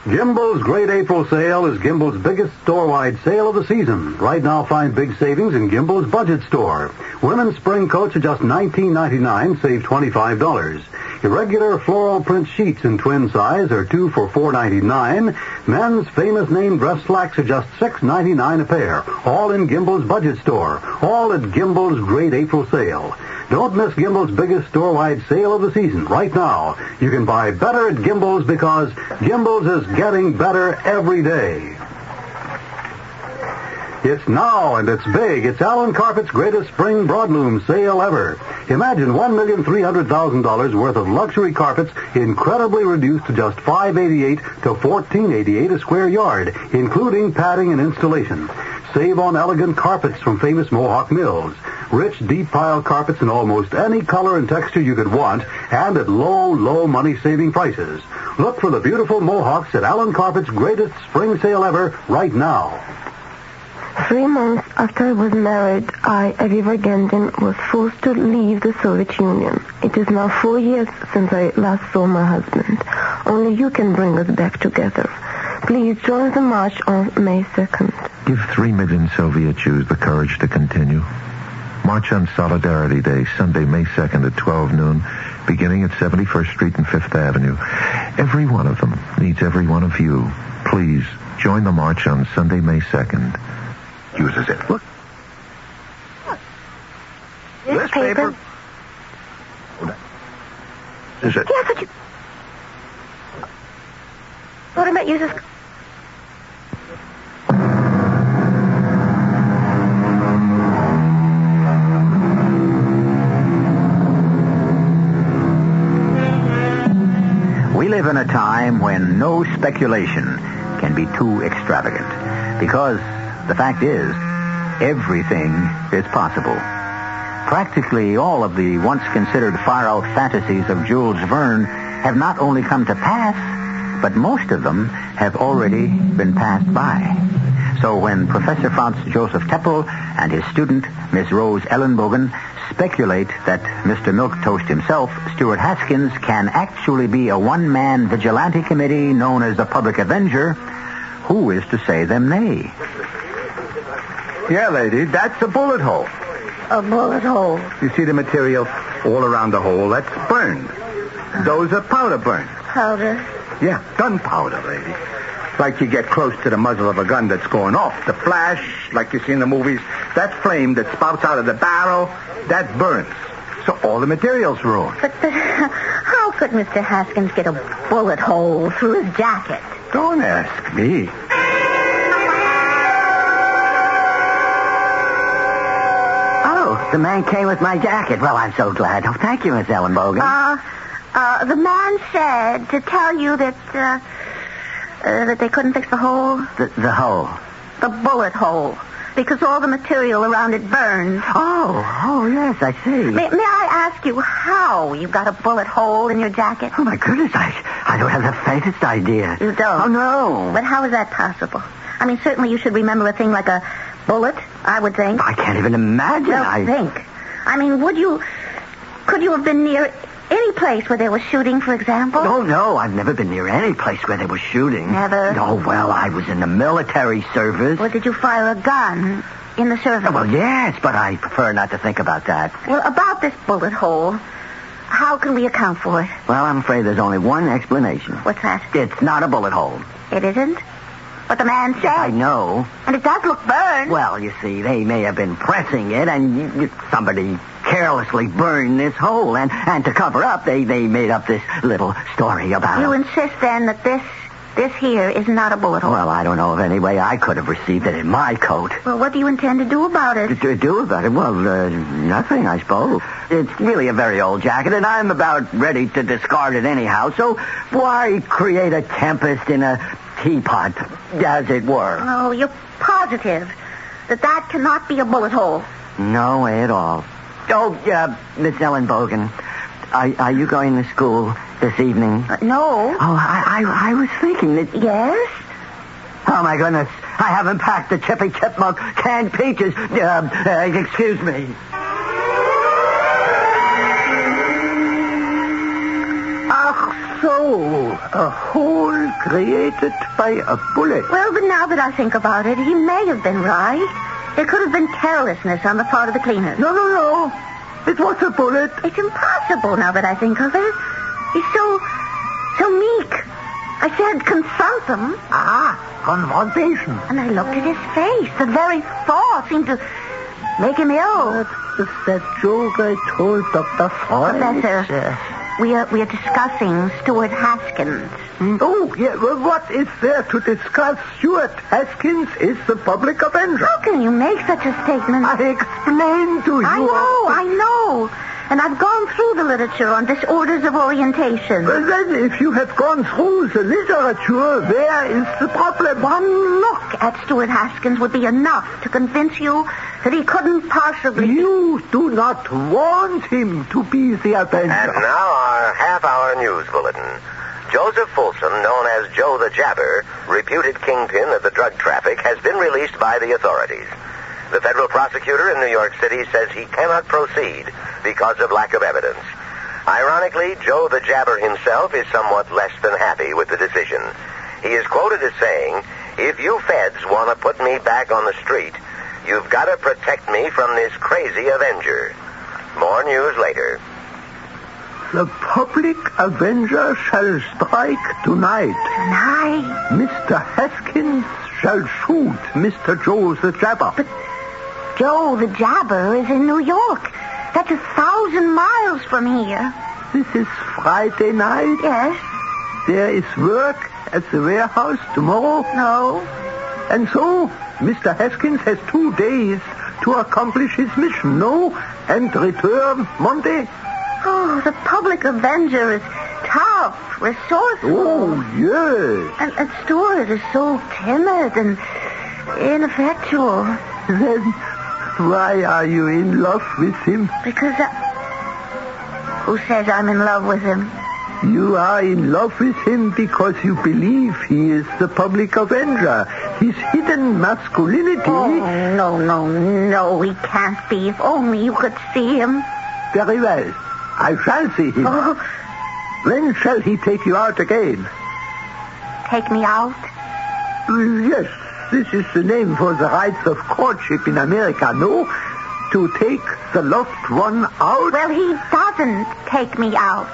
Gimbel's Great April Sale is Gimbel's biggest store-wide sale of the season. Right now, find big savings in Gimbel's Budget Store. Women's spring coats are just $19.99, save $25. Irregular floral print sheets in twin size are 2 for $4.99. Men's famous name dress slacks are just $6.99 a pair. All in Gimbel's Budget Store. All at Gimbel's Great April Sale. Don't miss Gimbel's biggest store-wide sale of the season. Right now, you can buy better at Gimbel's because Gimbel's is getting better every day. It's now, and it's big. It's Allen Carpet's greatest spring broadloom sale ever. Imagine $1,300,000 worth of luxury carpets incredibly reduced to just $588 to $1488 a square yard, including padding and installation. Save on elegant carpets from famous Mohawk mills. Rich, deep pile carpets in almost any color and texture you could want, and at low, low money-saving prices. Look for the beautiful Mohawks at Allen Carpet's greatest spring sale ever right now. 3 months after I was married, I, Aviva Gendin, was forced to leave the Soviet Union. It is now 4 years since I last saw my husband. Only you can bring us back together. Please join the march on May 2nd. Give 3 million Soviet Jews the courage to continue. March on Solidarity Day, Sunday, May 2nd at 12 noon, beginning at 71st Street and 5th Avenue. Every one of them needs every one of you. Please, join the march on Sunday, May 2nd. Uses it. Look. This paper? Is it? Yes, but you... What about uses... We live in a time when no speculation can be too extravagant. Because the fact is, everything is possible. Practically all of the once considered far-out fantasies of Jules Verne have not only come to pass, but most of them have already been passed by. So when Professor Franz Joseph Teppel and his student, Miss Rose Ellenbogen, speculate that Mr. Milquetoast himself, Stuart Haskins, can actually be a one-man vigilante committee known as the Public Avenger, who is to say them nay? Yeah, lady, that's a bullet hole. A bullet hole. You see the material all around the hole? That's burned. Those are powder burns. Powder? Yeah, gunpowder, lady. Like you get close to the muzzle of a gun that's going off. The flash, like you see in the movies, that flame that spouts out of the barrel, that burns. So all the material's ruined. But how could Mr. Haskins get a bullet hole through his jacket? Don't ask me. The man came with my jacket. Well, I'm so glad. Oh, thank you, Miss Ellenbogen. The man said to tell you that they couldn't fix the hole. The hole? The bullet hole. because all the material around it burned. Oh, yes, I see. May I ask you how you got a bullet hole in your jacket? Oh, my goodness, I don't have the faintest idea. You don't? Oh, no. But how is that possible? I mean, certainly you should remember a thing like a bullet, I would think. I can't even imagine. Well, think. I mean, could you have been near any place where they were shooting, for example? Oh, no, I've never been near any place where they were shooting. Never? Oh, well, I was in the military service. Or did you fire a gun in the service? Oh, well, yes, but I prefer not to think about that. Well, about this bullet hole, how can we account for it? Well, I'm afraid there's only one explanation. What's that? It's not a bullet hole. It isn't? What the man said? I know. And it does look burned. Well, you see, they may have been pressing it, and somebody carelessly burned this hole. And to cover up, they made up this little story about it. You insist, then, that this here is not a bullet hole? Well, I don't know of any way I could have received it in my coat. Well, what do you intend to do about it? To do about it? Well, nothing, I suppose. It's really a very old jacket, and I'm about ready to discard it anyhow, so why create a tempest in a teapot, as it were? Oh, you're positive that cannot be a bullet hole? No way at all. Oh, Miss Ellen Bogan, are you going to school this evening? No. Oh, I was thinking that... Yes? Oh, my goodness. I haven't packed the Chippy Chipmunk canned peaches. Excuse me. So, a hole created by a bullet. Well, but now that I think about it, he may have been right. There could have been carelessness on the part of the cleaners. No. It was a bullet. It's impossible now that I think of it. He's so meek. I said confront them. Confrontation. And I looked at his face. The very thought seemed to make him ill. That's that joke I told Dr. Freud. Professor, we are discussing Stuart Haskins. Oh, yeah. Well, what is there to discuss? Stuart Haskins is the public avenger. How can you make such a statement? I explained to you. I know. And I've gone through the literature on disorders of orientation. Well, then, if you have gone through the literature, where is the problem? One look at Stuart Haskins would be enough to convince you that he couldn't possibly... You do not want him to be the avenger. And now our half-hour news bulletin. Joseph Folsom, known as Joe the Jabber, reputed kingpin of the drug traffic, has been released by the authorities. The federal prosecutor in New York City says he cannot proceed because of lack of evidence. Ironically, Joe the Jabber himself is somewhat less than happy with the decision. He is quoted as saying, "If you feds want to put me back on the street, you've got to protect me from this crazy Avenger." More news later. The public avenger shall strike tonight. Tonight? Mr. Haskins shall shoot Mr. Joe the Jabber. But Joe the Jabber is in New York. That's 1,000 miles from here. This is Friday night? Yes. There is work at the warehouse tomorrow? No. And so, Mr. Haskins has 2 days to accomplish his mission, no? And return Monday? Oh, the public avenger is tough, resourceful. Oh, yes. And Stuart is so timid and ineffectual. Then why are you in love with him? Because Who says I'm in love with him? You are in love with him because you believe he is the public avenger. His hidden masculinity... Oh, no, he can't be. If only you could see him. Very well. I shall see him. Oh. When shall he take you out again? Take me out? Yes, this is the name for the rites of courtship in America, no? To take the loved one out? Well, he doesn't take me out.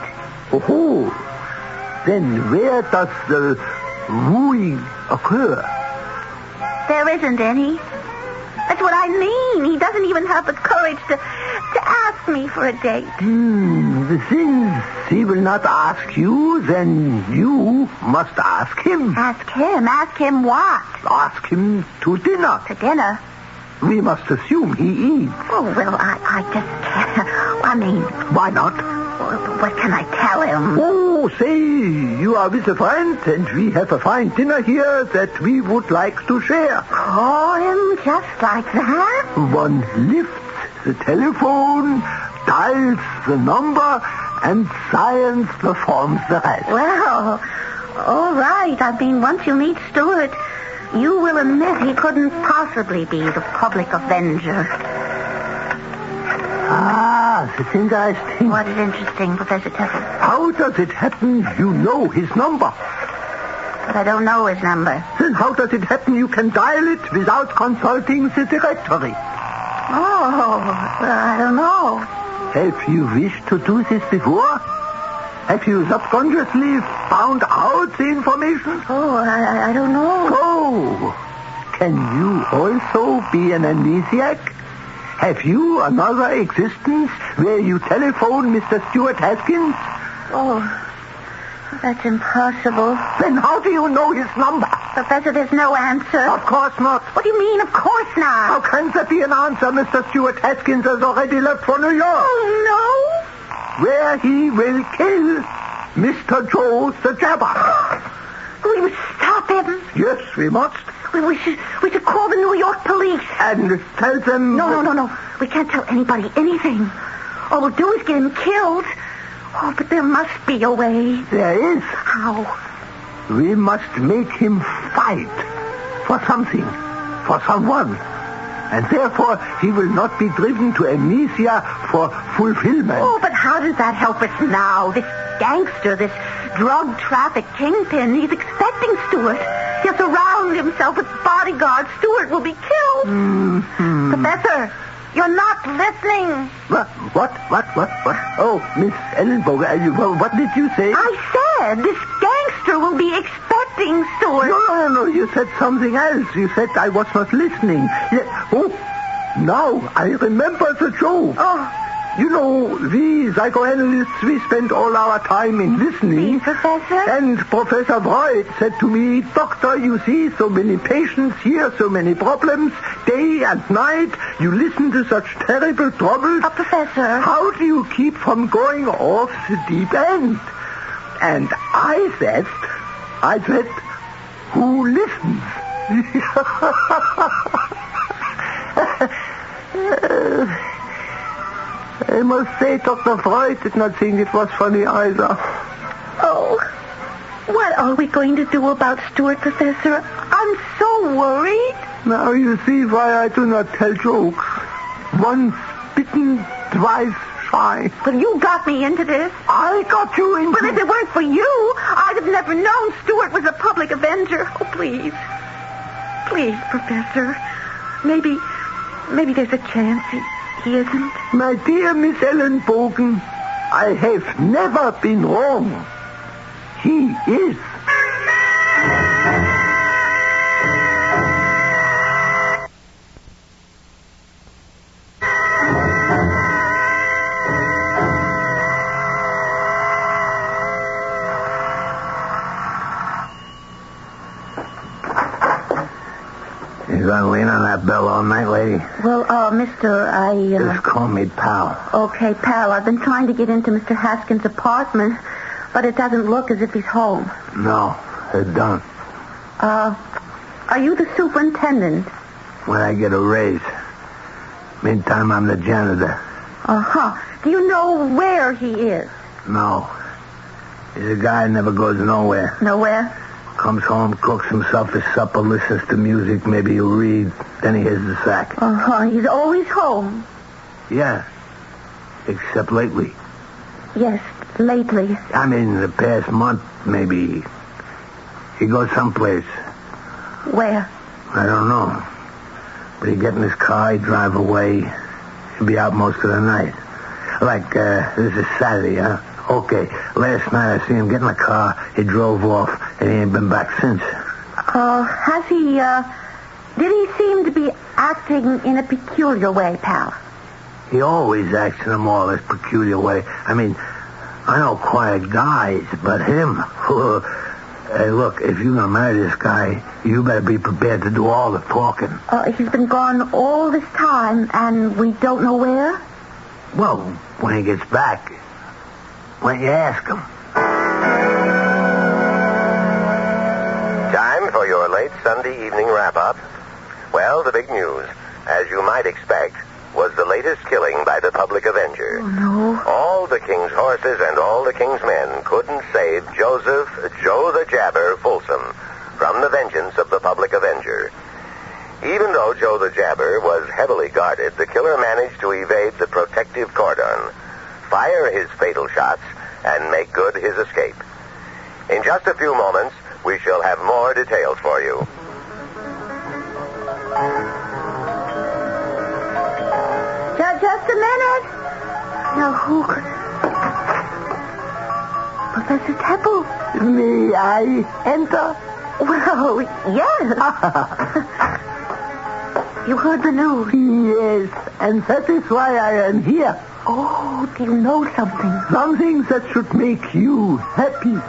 Oh, then where does the wooing occur? There isn't any. That's what I mean. He doesn't even have the courage to ask me for a date. Since he will not ask you, then you must ask him. Ask him? Ask him what? Ask him to dinner. To dinner? We must assume he eats. Oh, well, I just can't. I mean... Why not? What can I tell him? Oh, Oh, say, you are with a friend, and we have a fine dinner here that we would like to share. Call him just like that? One lifts the telephone, dials the number, and science performs the rest. Well, all right. I mean, once you meet Stuart, you will admit he couldn't possibly be the public avenger. Ah, that's interesting. What is interesting, Professor Tucker? How does it happen you know his number? But I don't know his number. Then how does it happen you can dial it without consulting the directory? Oh, well, I don't know. Have you wished to do this before? Have you subconsciously found out the information? Oh, I don't know. Oh, can you also be an amnesiac? Have you another existence where you telephone Mr. Stuart Haskins? Oh, that's impossible. Then how do you know his number? Professor, there's no answer. Of course not. What do you mean, of course not? How can there be an answer? Mr. Stuart Haskins has already left for New York. Oh, no. Where he will kill Mr. Joe the Jabber. We must stop him. Yes, we must. We should call the New York police. And tell them... No. We can't tell anybody anything. All we'll do is get him killed. Oh, but there must be a way. There is. How? We must make him fight for something, for someone. And therefore, he will not be driven to amnesia for fulfillment. Oh, but how does that help us now? This gangster, this drug traffic kingpin, he's expecting Stuart. He'll surround himself with bodyguards. Stuart will be killed. Mm-hmm. Professor, you're not listening. What? Oh, Miss Ellenbogen, what did you say? I said this gangster will be expecting Stuart. No. You said something else. You said I was not listening. Yeah. Oh, now I remember the joke. Oh. You know, we psychoanalysts, we spend all our time in listening. Professor? And Professor Freud said to me, Doctor, you see so many patients here, so many problems, day and night. You listen to such terrible troubles. Professor. How do you keep from going off the deep end? And I said, who listens? I must say, Dr. Freud did not think it was funny either. Oh, what are we going to do about Stuart, Professor? I'm so worried. Now you see why I do not tell jokes. Once bitten, twice shy. But you got me into this. I got you into... But if it weren't for you, I'd have never known Stuart was a public avenger. Oh, please. Please, Professor. Maybe there's a chance he isn't. My dear Miss Ellenbogen, I have never been wrong. He is. You gonna lean on that bell all night, lady? Well, mister, Just call me Pal. Okay, Pal. I've been trying to get into Mr. Haskins' apartment, but it doesn't look as if he's home. No, it don't. Are you the superintendent? When I get a raise. Meantime, I'm the janitor. Uh-huh. Do you know where he is? No. He's a guy who never goes nowhere. Nowhere? Comes home, cooks himself his supper, listens to music, maybe he'll read, then he hits the sack. Uh-huh. He's always home. Yeah. Except lately. Yes, lately. I mean, the past month, maybe. He goes someplace. Where? I don't know. But he'd get in his car, he'd drive away. He'd be out most of the night. Like, this is Saturday, huh? Okay, last night I see him get in the car, he drove off, and he ain't been back since. Has he, did he seem to be acting in a peculiar way, Pal? He always acts in a more or less peculiar way. I mean, I know quiet guys, but him, hey, look, if you're gonna marry this guy, you better be prepared to do all the talking. He's been gone all this time, and we don't know where? Well, when he gets back, when you ask him. Time for your late Sunday evening wrap-up. Well, the big news, as you might expect, was the latest killing by the Public Avenger. Oh, no. All the king's horses and all the king's men couldn't save Joe the Jabber Folsom from the vengeance of the Public Avenger. Even though Joe the Jabber was heavily guarded, the killer managed to evade the protective cordon, fire his fatal shots, and make good his escape. In just a few moments, we shall have more details for you. Just a minute. Now, who could... Professor Temple. May I enter? Well, yes. You heard the news? Yes, and that is why I am here. Oh, do you know something? Something that should make you happy.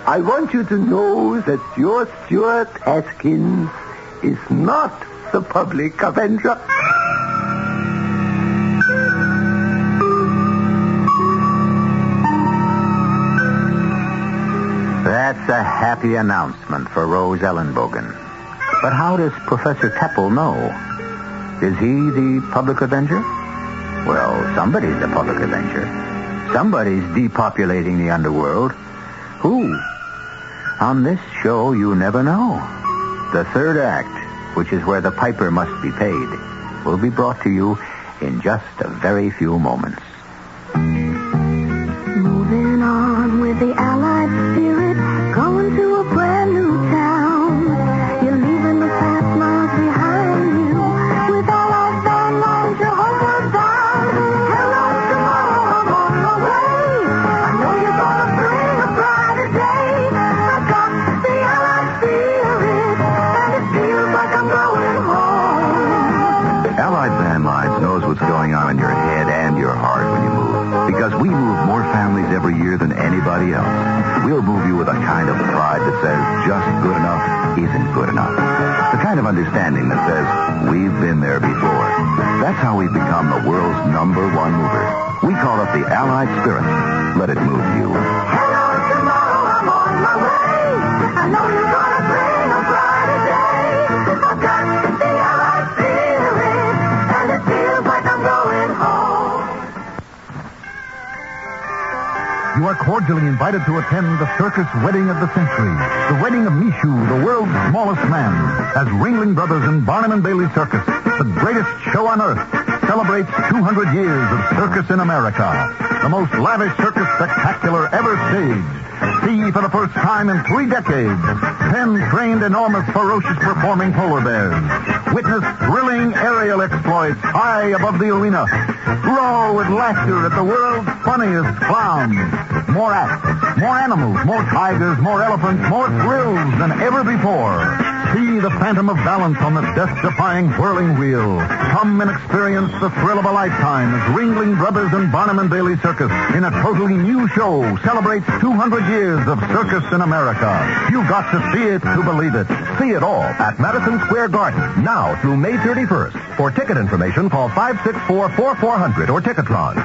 I want you to know that your Stuart Atkins is not the Public Avenger. That's a happy announcement for Rose Ellenbogen. But how does Professor Teppel know? Is he the Public Avenger? Well, somebody's the Public Avenger. Somebody's depopulating the underworld. Who? On this show, you never know. The third act, which is where the piper must be paid, will be brought to you in just a very few moments. Moving on with the Allied spirit, going to a brand new town. You're leaving the past miles behind you. With Allied band lines, you're homeward bound. Hello, tomorrow, I'm on my way. I know you're gonna bring a brighter day. I've got the Allied spirit, and it feels like I'm going home. Allied Van Lines knows what's going on in your head and your heart when you move. Because we move more families every year than anybody else. We'll move you with a kind of pride that says just good enough isn't good enough. The kind of understanding that says we've been there before. That's how we've become the world's #1 mover. We call it the Allied Spirit. Let it move you. Hello, tomorrow, I'm on my way. I know you're gonna bring a brighter day. I've got the Allied spirit, and it feels like I'm going home. You are cordially invited to attend the circus wedding of the century. The wedding of Mishu, the world's smallest man, as Ringling Brothers and Barnum and Bailey Circus, the greatest show on earth, celebrates 200 years of circus in America. The most lavish circus spectacular ever staged. See for the first time in 3 decades, 10 trained, enormous, ferocious performing polar bears. Witness thrilling aerial exploits high above the arena. Roar with laughter at the world's funniest clowns. More acts, more animals, more tigers, more elephants, more thrills than ever before. See the phantom of balance on the death-defying whirling wheel. Come and experience the thrill of a lifetime as Ringling Brothers and Barnum and Bailey Circus in a totally new show celebrates 200 years of circus in America. You've got to see it to believe it. See it all at Madison Square Garden, now through May 31st. For ticket information, call 564-4400 or Ticketron.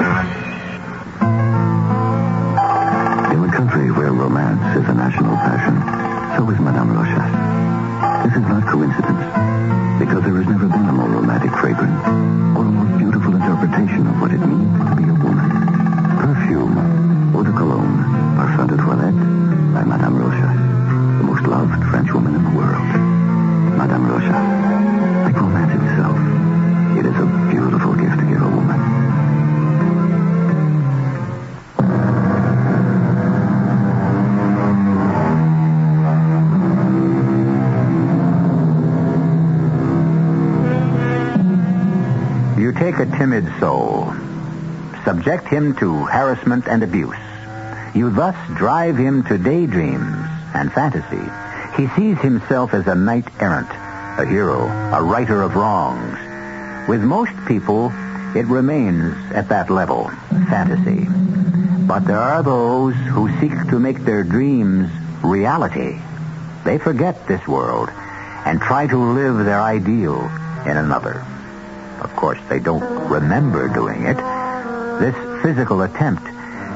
In a country where romance is a national passion, so is Madame Rochas. This is not coincidence, because there has never been a more romantic fragrance or a more beautiful interpretation of what it means to be a woman. Perfume, eau de cologne, parfum de toilette by Madame Rochas, the most loved French woman in the world. Madame Rochas, like romance itself, it is a beautiful gift to give a woman. You take a timid soul, subject him to harassment and abuse. You thus drive him to daydreams and fantasy. He sees himself as a knight-errant, a hero, a righter of wrongs. With most people, it remains at that level, fantasy. But there are those who seek to make their dreams reality. They forget this world and try to live their ideal in another. Of course, they don't remember doing it. This physical attempt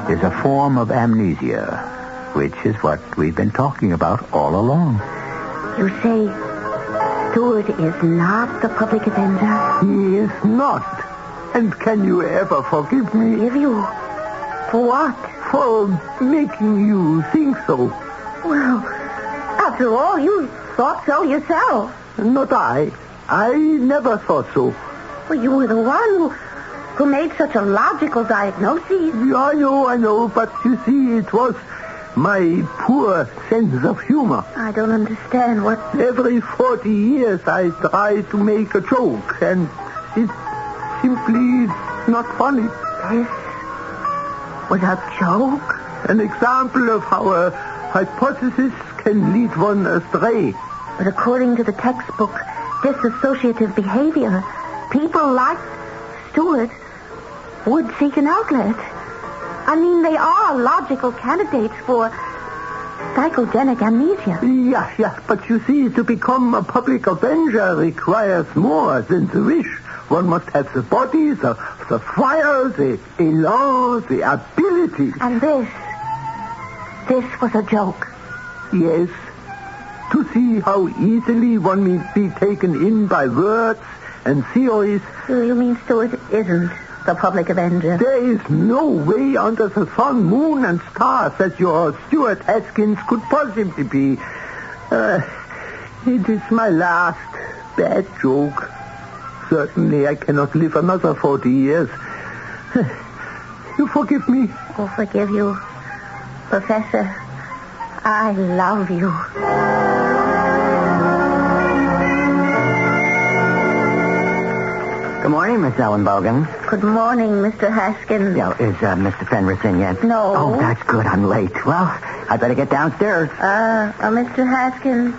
is a form of amnesia. which is what we've been talking about all along. You say Stewart is not the public avenger? He is not. And can you ever forgive me? Forgive you? For what? For making you think so. Well, after all, you thought so yourself. Not I. I never thought so. Well, you were the one who made such a logical diagnosis. I know, but you see, it was my poor sense of humor. I don't understand what... Every 40 years I try to make a joke, and it's simply not funny. This was a joke? An example of how a hypothesis can lead one astray. But according to the textbook, dissociative behavior, people like Stewart would seek an outlet. I mean, they are logical candidates for psychogenic amnesia. Yeah, but you see, to become a public avenger requires more than the wish. One must have the body, the fire, the elan, the ability. And this was a joke. Yes. To see how easily one may be taken in by words and theories. You mean Stewart isn't the public avenger? There is no way under the sun, moon, and stars that your Stuart Haskins could possibly be. It is my last bad joke. Certainly I cannot live another 40 years. You forgive me? Oh, forgive you. Professor, I love you. Good morning, Miss Ellen Bogan. Good morning, Mr. Haskins. Yeah, is Mr. Fenris in yet? No. Oh, that's good. I'm late. Well, I better get downstairs. Mr. Haskins.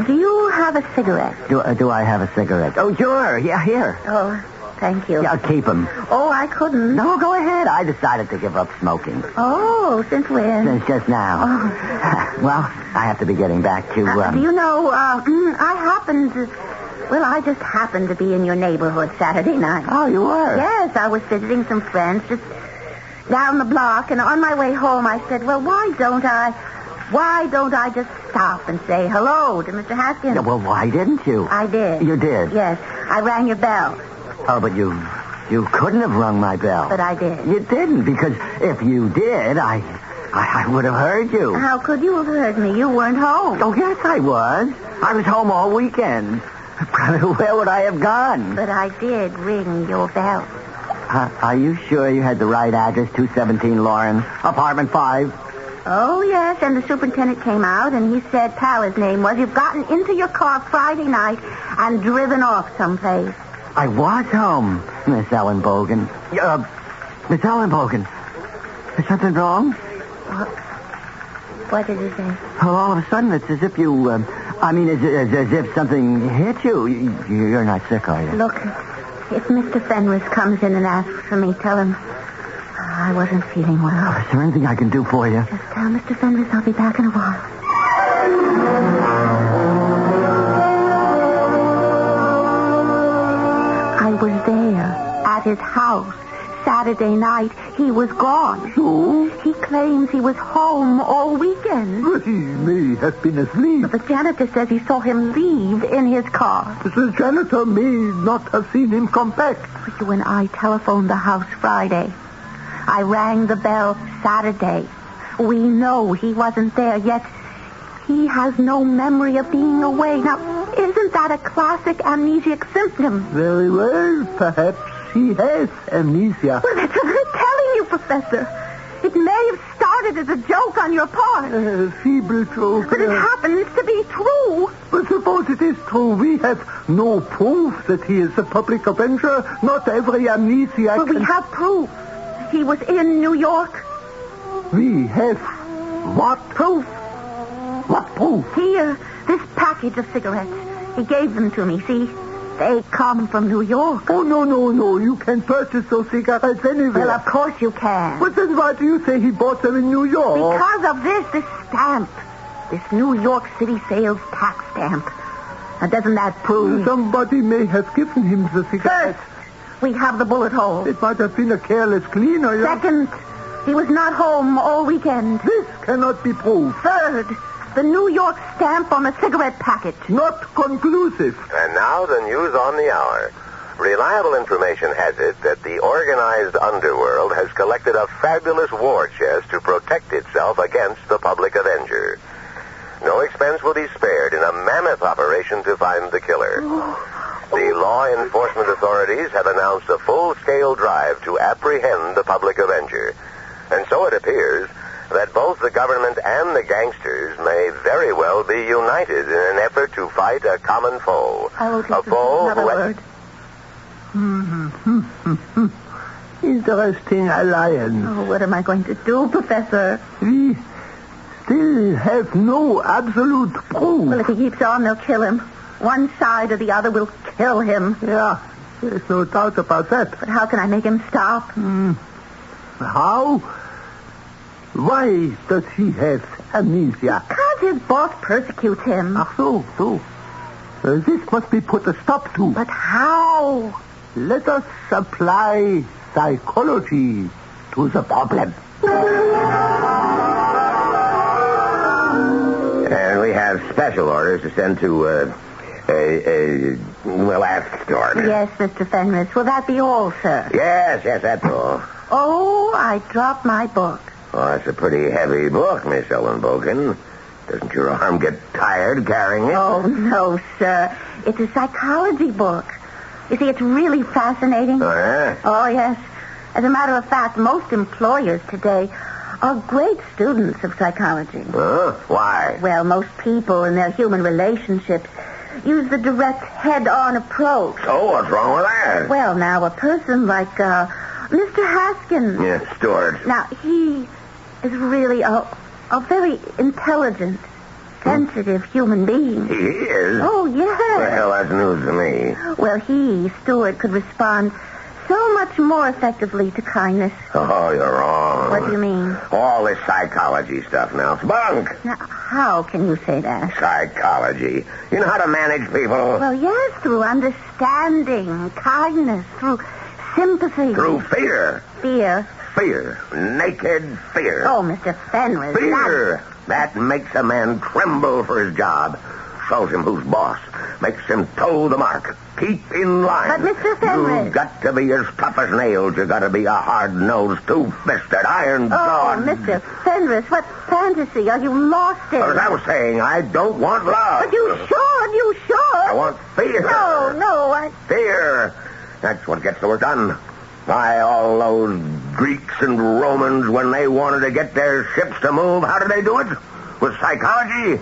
Do you have a cigarette? Do I have a cigarette? Oh, sure. Yeah, here. Oh, thank you. Yeah, I'll keep them. Oh, I couldn't. No, go ahead. I decided to give up smoking. Oh, since when? Since just now. Oh. Well, I have to be getting back to... Do you know, I just happened to be in your neighborhood Saturday night. Oh, you were? Yes, I was visiting some friends just down the block, and on my way home I said, well, why don't I just stop and say hello to Mr. Haskins? Yeah, well, why didn't you? I did. You did? Yes, I rang your bell. Oh, but you couldn't have rung my bell. But I did. You didn't, because if you did, I would have heard you. How could you have heard me? You weren't home. Oh, yes, I was. I was home all weekend. Where would I have gone? But I did ring your bell. Are you sure you had the right address, 217 Lawrence, apartment 5? Oh, yes, and the superintendent came out, and he said, pal, his name was, you've gotten into your car Friday night and driven off someplace. I was home, Miss Ellen Bogan. Miss Ellen Bogan, is something wrong? What did he say? Well, all of a sudden, it's as if you, as if something hit you. You're not sick, are you? Look, if Mr. Fenris comes in and asks for me, tell him I wasn't feeling well. Oh, is there anything I can do for you? Just tell Mr. Fenris I'll be back in a while. I was there at his house Saturday night. He was gone. So? He claims he was home all weekend. But he may have been asleep. But the janitor says he saw him leave in his car. The janitor may not have seen him come back. When I telephoned the house Friday, I rang the bell Saturday. We know he wasn't there, yet he has no memory of being away. Now, isn't that a classic amnesiac symptom? Very well, perhaps he has amnesia. Well, that's what I'm telling you, Professor. It may have started as a joke on your part. A feeble joke. But it happens to be true. But suppose it is true. We have no proof that he is a public avenger. Not every amnesiac... But we have proof. He was in New York. We have what? Proof. What proof? Here, this package of cigarettes. He gave them to me, see? They come from New York. Oh, no. You can purchase those cigarettes anywhere. Well, of course you can. But then why do you say he bought them in New York? Because of this stamp. This New York City sales tax stamp. Now, doesn't that prove... Somebody may have given him the cigarettes. First, we have the bullet hole. It might have been a careless cleaner. Second, He was not home all weekend. This cannot be proved. Third, the New York stamp on the cigarette package. Not conclusive. And now the news on the hour. Reliable information has it that the organized underworld has collected a fabulous war chest to protect itself against the public Avenger. No expense will be spared in a mammoth operation to find the killer. The law enforcement authorities have announced a full-scale drive to apprehend the public Avenger. And so it appears that both the government and the gangsters may very well be united in an effort to fight a common foe. A foe who... Interesting alliance. Oh, what am I going to do, Professor? We still have no absolute proof. Well, if he keeps on, they'll kill him. One side or the other will kill him. Yeah, there's no doubt about that. But how can I make him stop? How? Why does he have amnesia? Because his boss persecutes him. Ach so. This must be put a stop to. But how? Let us apply psychology to the problem. And we have special orders to send to, last order. Yes, Mr. Fenris. Will that be all, sir? Yes, that's all. Oh, I dropped my book. Oh, that's a pretty heavy book, Miss Ellenbogen. Doesn't your arm get tired carrying it? Oh, no, sir. It's a psychology book. You see, it's really fascinating. Oh, yeah? Oh, yes. As a matter of fact, most employers today are great students of psychology. Why? Well, most people in their human relationships use the direct head-on approach. So what's wrong with that? Well, now, a person like Mr. Haskins. Yes, Stuart. Now, he is really a very intelligent, sensitive human being. He is? Oh, yes. Well, that's news to me. Well, Stuart, could respond so much more effectively to kindness. Oh, you're wrong. What do you mean? All this psychology stuff now. It's bunk. Now, how can you say that? Psychology. You know how to manage people? Well, yes, through understanding, kindness, through sympathy. Through fear. Fear? Fear. Naked fear. Oh, Mr. Fenris. Fear. That makes a man tremble for his job. Shows him who's boss. Makes him toe the mark. Keep in line. But, Mr. Fenris... You've got to be as tough as nails. You've got to be a hard-nosed, two-fisted, iron-jawed... Oh, Mr. Fenris, what fantasy are you lost in? As I was saying, I don't want love. But you should. I want fear. No, Fear. That's what gets the work done. Why, all those Greeks and Romans, when they wanted to get their ships to move, how did they do it? With psychology?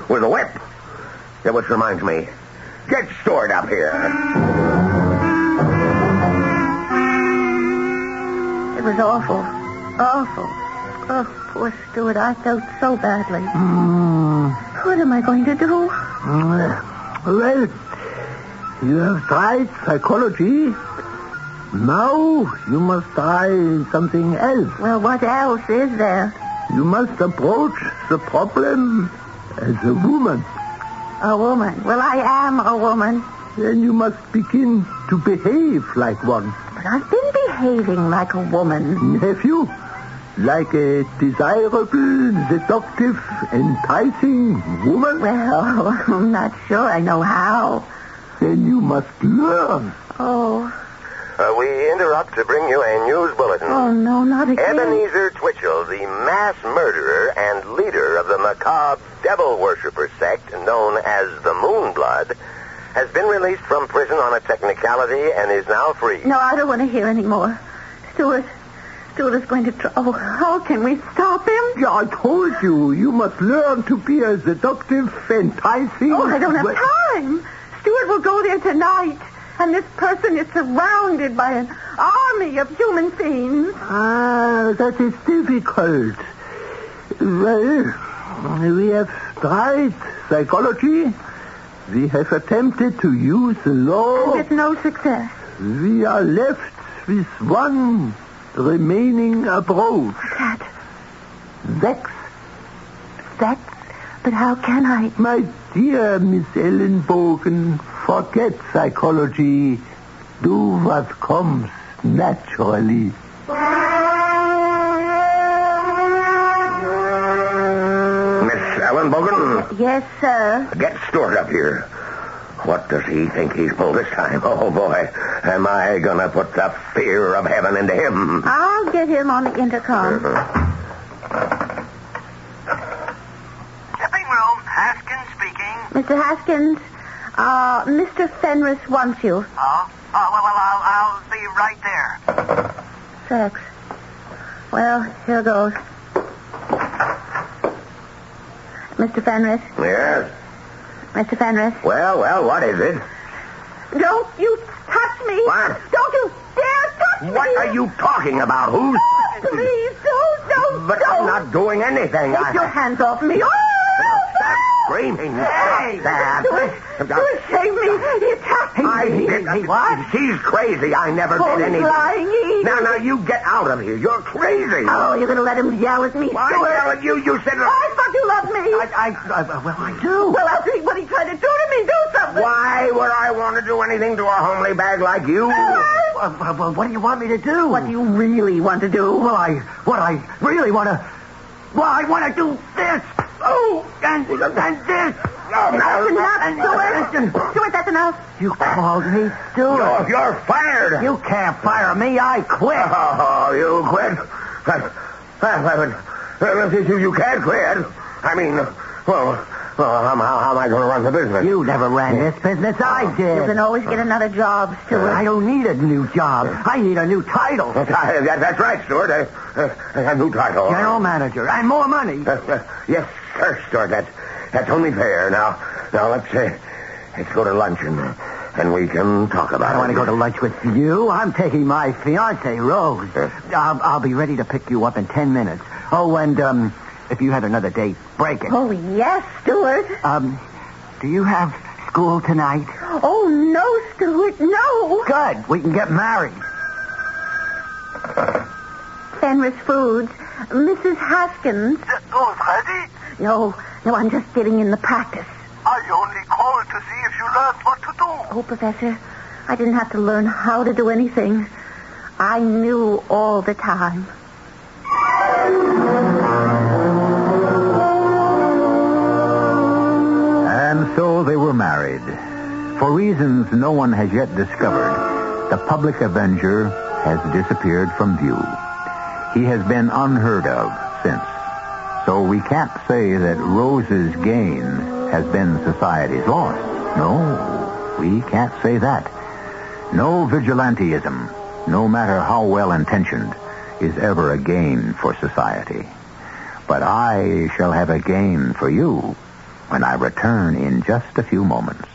With a whip. Yeah, which reminds me. Get Stuart up here. It was awful. Awful. Oh, poor Stuart. I felt so badly. What am I going to do? Well, you have tried psychology. Now you must try something else. Well, what else is there? You must approach the problem as a woman. A woman? Well, I am a woman. Then you must begin to behave like one. But I've been behaving like a woman. Have you? Like a desirable, seductive, enticing woman? Well, I'm not sure I know how. Then you must learn. Oh. We interrupt to bring you a news bulletin. Oh, no, not again. Ebenezer Twitchell, the mass murderer and leader of the macabre devil worshiper sect known as the Moonblood, has been released from prison on a technicality and is now free. No, I don't want to hear any more. Stuart is going to try. Oh, how can we stop him? Yeah, I told you. You must learn to be a seductive, enticing... Oh, I don't have time. Stuart will go there tonight. And this person is surrounded by an army of human fiends. That is difficult. Well, we have tried psychology. We have attempted to use the law. And with no success. We are left with one remaining approach. That? Sex. Sex? But how can I? My dear Miss Ellenbogen, forget psychology. Do what comes naturally. Unbogen? Yes, sir. Get Stuart up here. What does he think he's pulled this time? Oh, boy. Am I going to put the fear of heaven into him? I'll get him on the intercom. Shipping room, Haskins speaking. Mr. Haskins, Mr. Fenris wants you. Oh? Well, I'll be right there. Sex. Well, here goes. Mr. Fenris? Yes? Mr. Fenris? Well, what is it? Don't you touch me! What? Don't you dare touch me! What are you talking about? Who's... Please, don't! But I'm not doing anything. Take your hands off me! Oh! Screaming. Hey! Stuart, save me! He attacked me! What? She's crazy. I never did anything. Lying. Now, you get out of here. You're crazy. Oh, you're going to let him yell at me, Why Stuart? yell at you? You said... I thought you loved me. Well, I do. Well, after what he tried to do to me, do something. Why would I want to do anything to a homely bag like you? Well, what do you want me to do? What do you really want to do? Well, I really want to... Well, I want to do this. Oh, and this. That's enough, Stuart. Stuart, that's enough. You called me Stuart. You're fired. You can't fire me. I quit. Oh, you quit? You can't quit. I mean, well, how am I going to run the business? You never ran this business. I did. You can always get another job, Stuart. I don't need a new job. I need a new title. That's right, Stuart. A new title. General manager. And more money. Yes, sir, Stuart. That's only fair. Now let's go to lunch and we can talk about it. I don't want to go to lunch with you. I'm taking my fiancée, Rose. I'll be ready to pick you up in 10 minutes. Oh, and if you had another date, break it. Oh, yes, Stuart. Do you have school tonight? Oh, no, Stuart, no. Good. We can get married. Fenris Foods. Mrs. Haskins. Ready? No, I'm just getting in the practice. I only called to see if you learned what to do. Oh, Professor, I didn't have to learn how to do anything. I knew all the time. And so they were married. For reasons no one has yet discovered, the public Avenger has disappeared from view. He has been unheard of since. So we can't say that Rose's gain has been society's loss. No, we can't say that. No vigilantism, no matter how well-intentioned, is ever a gain for society. But I shall have a gain for you when I return in just a few moments.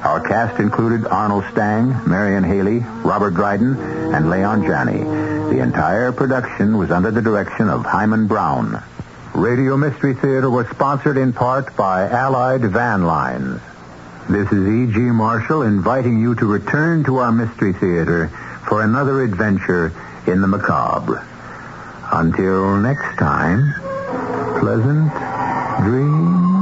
Our cast included Arnold Stang, Marion Haley, Robert Dryden, and Leon Janney. The entire production was under the direction of Hyman Brown. Radio Mystery Theater was sponsored in part by Allied Van Lines. This is E.G. Marshall inviting you to return to our Mystery Theater for another adventure in the macabre. Until next time, pleasant dreams.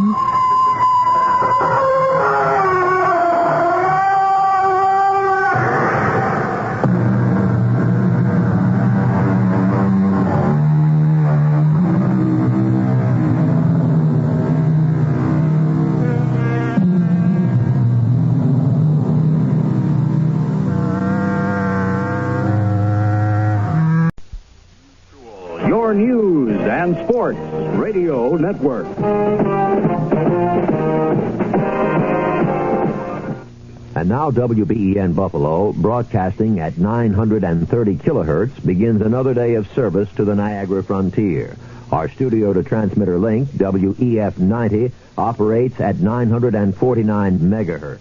News and Sports Radio Network. And now WBEN Buffalo, broadcasting at 930 kilohertz, begins another day of service to the Niagara frontier. Our studio-to-transmitter link, WEF 90, operates at 949 megahertz.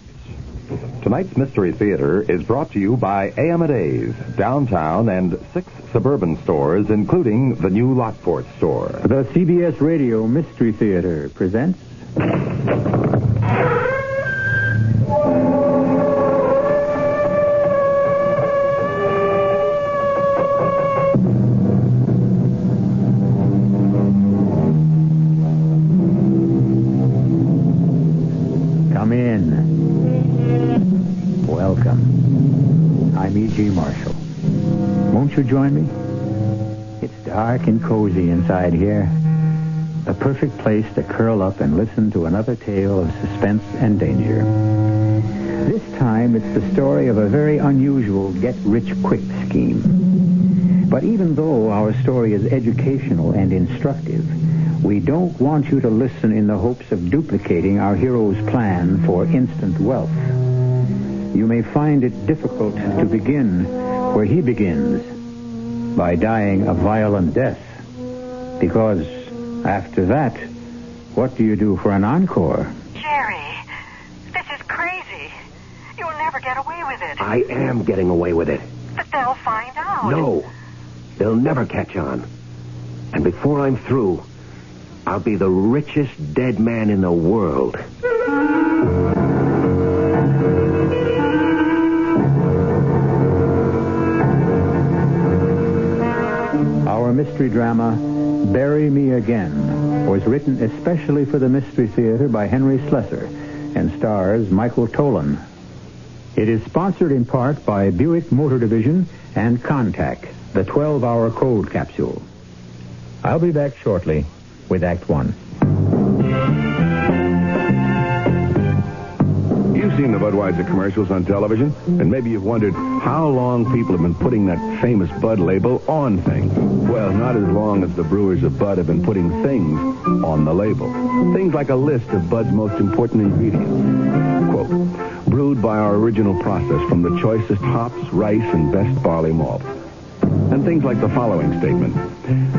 Tonight's Mystery Theater is brought to you by A.M.&A's, downtown, and 6 suburban stores, including the new Lockport store. The CBS Radio Mystery Theater presents... Come in. Welcome. I'm E.G. Marshall. Won't you join me? It's dark and cozy inside here. The perfect place to curl up and listen to another tale of suspense and danger. This time, it's the story of a very unusual get-rich-quick scheme. But even though our story is educational and instructive, we don't want you to listen in the hopes of duplicating our hero's plan for instant wealth. You may find it difficult to begin where he begins, by dying a violent death. Because after that, what do you do for an encore? Jerry, this is crazy. You'll never get away with it. I am getting away with it. But they'll find out. No, they'll never catch on. And before I'm through, I'll be the richest dead man in the world. Our mystery drama, Bury Me Again, was written especially for the Mystery Theater by Henry Slessor and stars Michael Tolan. It is sponsored in part by Buick Motor Division and Contact, the 12-hour cold capsule. I'll be back shortly with Act One. You've seen the Budweiser commercials on television, and maybe you've wondered how long people have been putting that famous Bud label on things. Well, not as long as the brewers of Bud have been putting things on the label. Things like a list of Bud's most important ingredients. Quote, brewed by our original process from the choicest hops, rice, and best barley malt. And things like the following statement.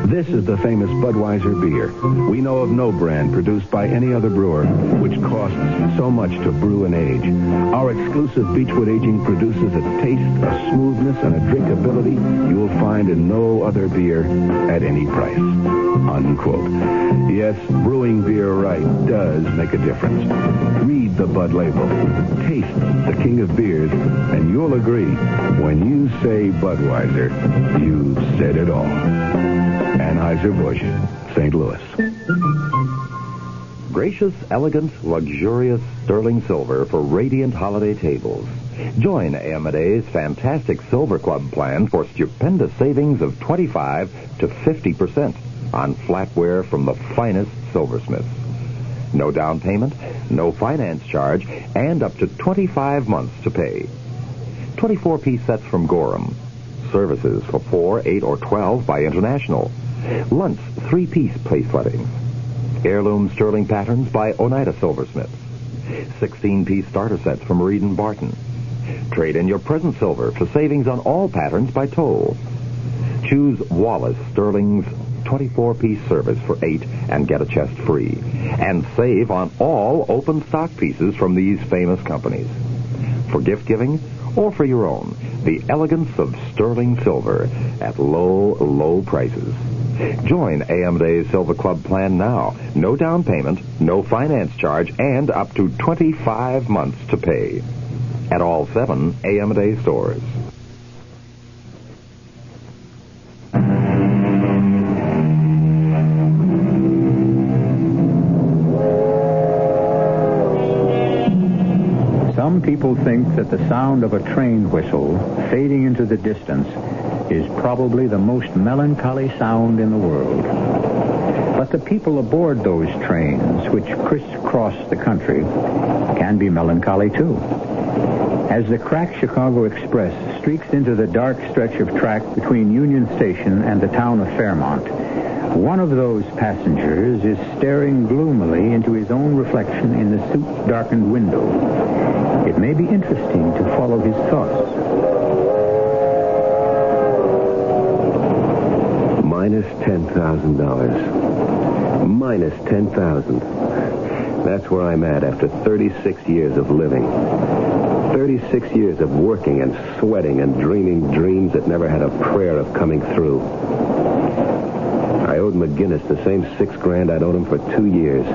This is the famous Budweiser beer. We know of no brand produced by any other brewer which costs so much to brew and age. Our exclusive Beechwood aging produces a taste, a smoothness, and a drinkability you will find in no other beer at any price. Unquote. Yes, brewing beer right does make a difference. Read the Bud label. Taste the king of beers, and you'll agree, when you say Budweiser, you've said it all. Anheuser-Busch, St. Louis. Gracious, elegant, luxurious sterling silver for radiant holiday tables. Join Amadeus' fantastic Silver Club plan for stupendous savings of 25 to 50% on flatware from the finest silversmiths. No down payment, no finance charge, and up to 25 months to pay. 24-piece sets from Gorham. Services for 4, 8, or 12 by International. Luntz 3-piece place lettings. Heirloom sterling patterns by Oneida Silversmiths. 16-piece starter sets from Reed & Barton. Trade in your present silver for savings on all patterns by Toll. Choose Wallace Sterling's 24-piece service for 8 and get a chest free. And save on all open stock pieces from these famous companies. For gift giving or for your own, the elegance of sterling silver at low, low prices. Join Amadeus Silver Club plan now. No down payment, no finance charge, and up to 25 months to pay. At all 7 Amadeus stores. Some people think that the sound of a train whistle fading into the distance is probably the most melancholy sound in the world. But the people aboard those trains, which crisscross the country, can be melancholy too. As the cracked Chicago Express streaks into the dark stretch of track between Union Station and the town of Fairmont, one of those passengers is staring gloomily into his own reflection in the soot-darkened window. It may be interesting to follow his thoughts. Minus $10,000. Minus $10,000. That's where I'm at after 36 years of living. 36 years of working and sweating and dreaming dreams that never had a prayer of coming through. I owed McGinnis the same $6,000 I'd owed him for 2 years,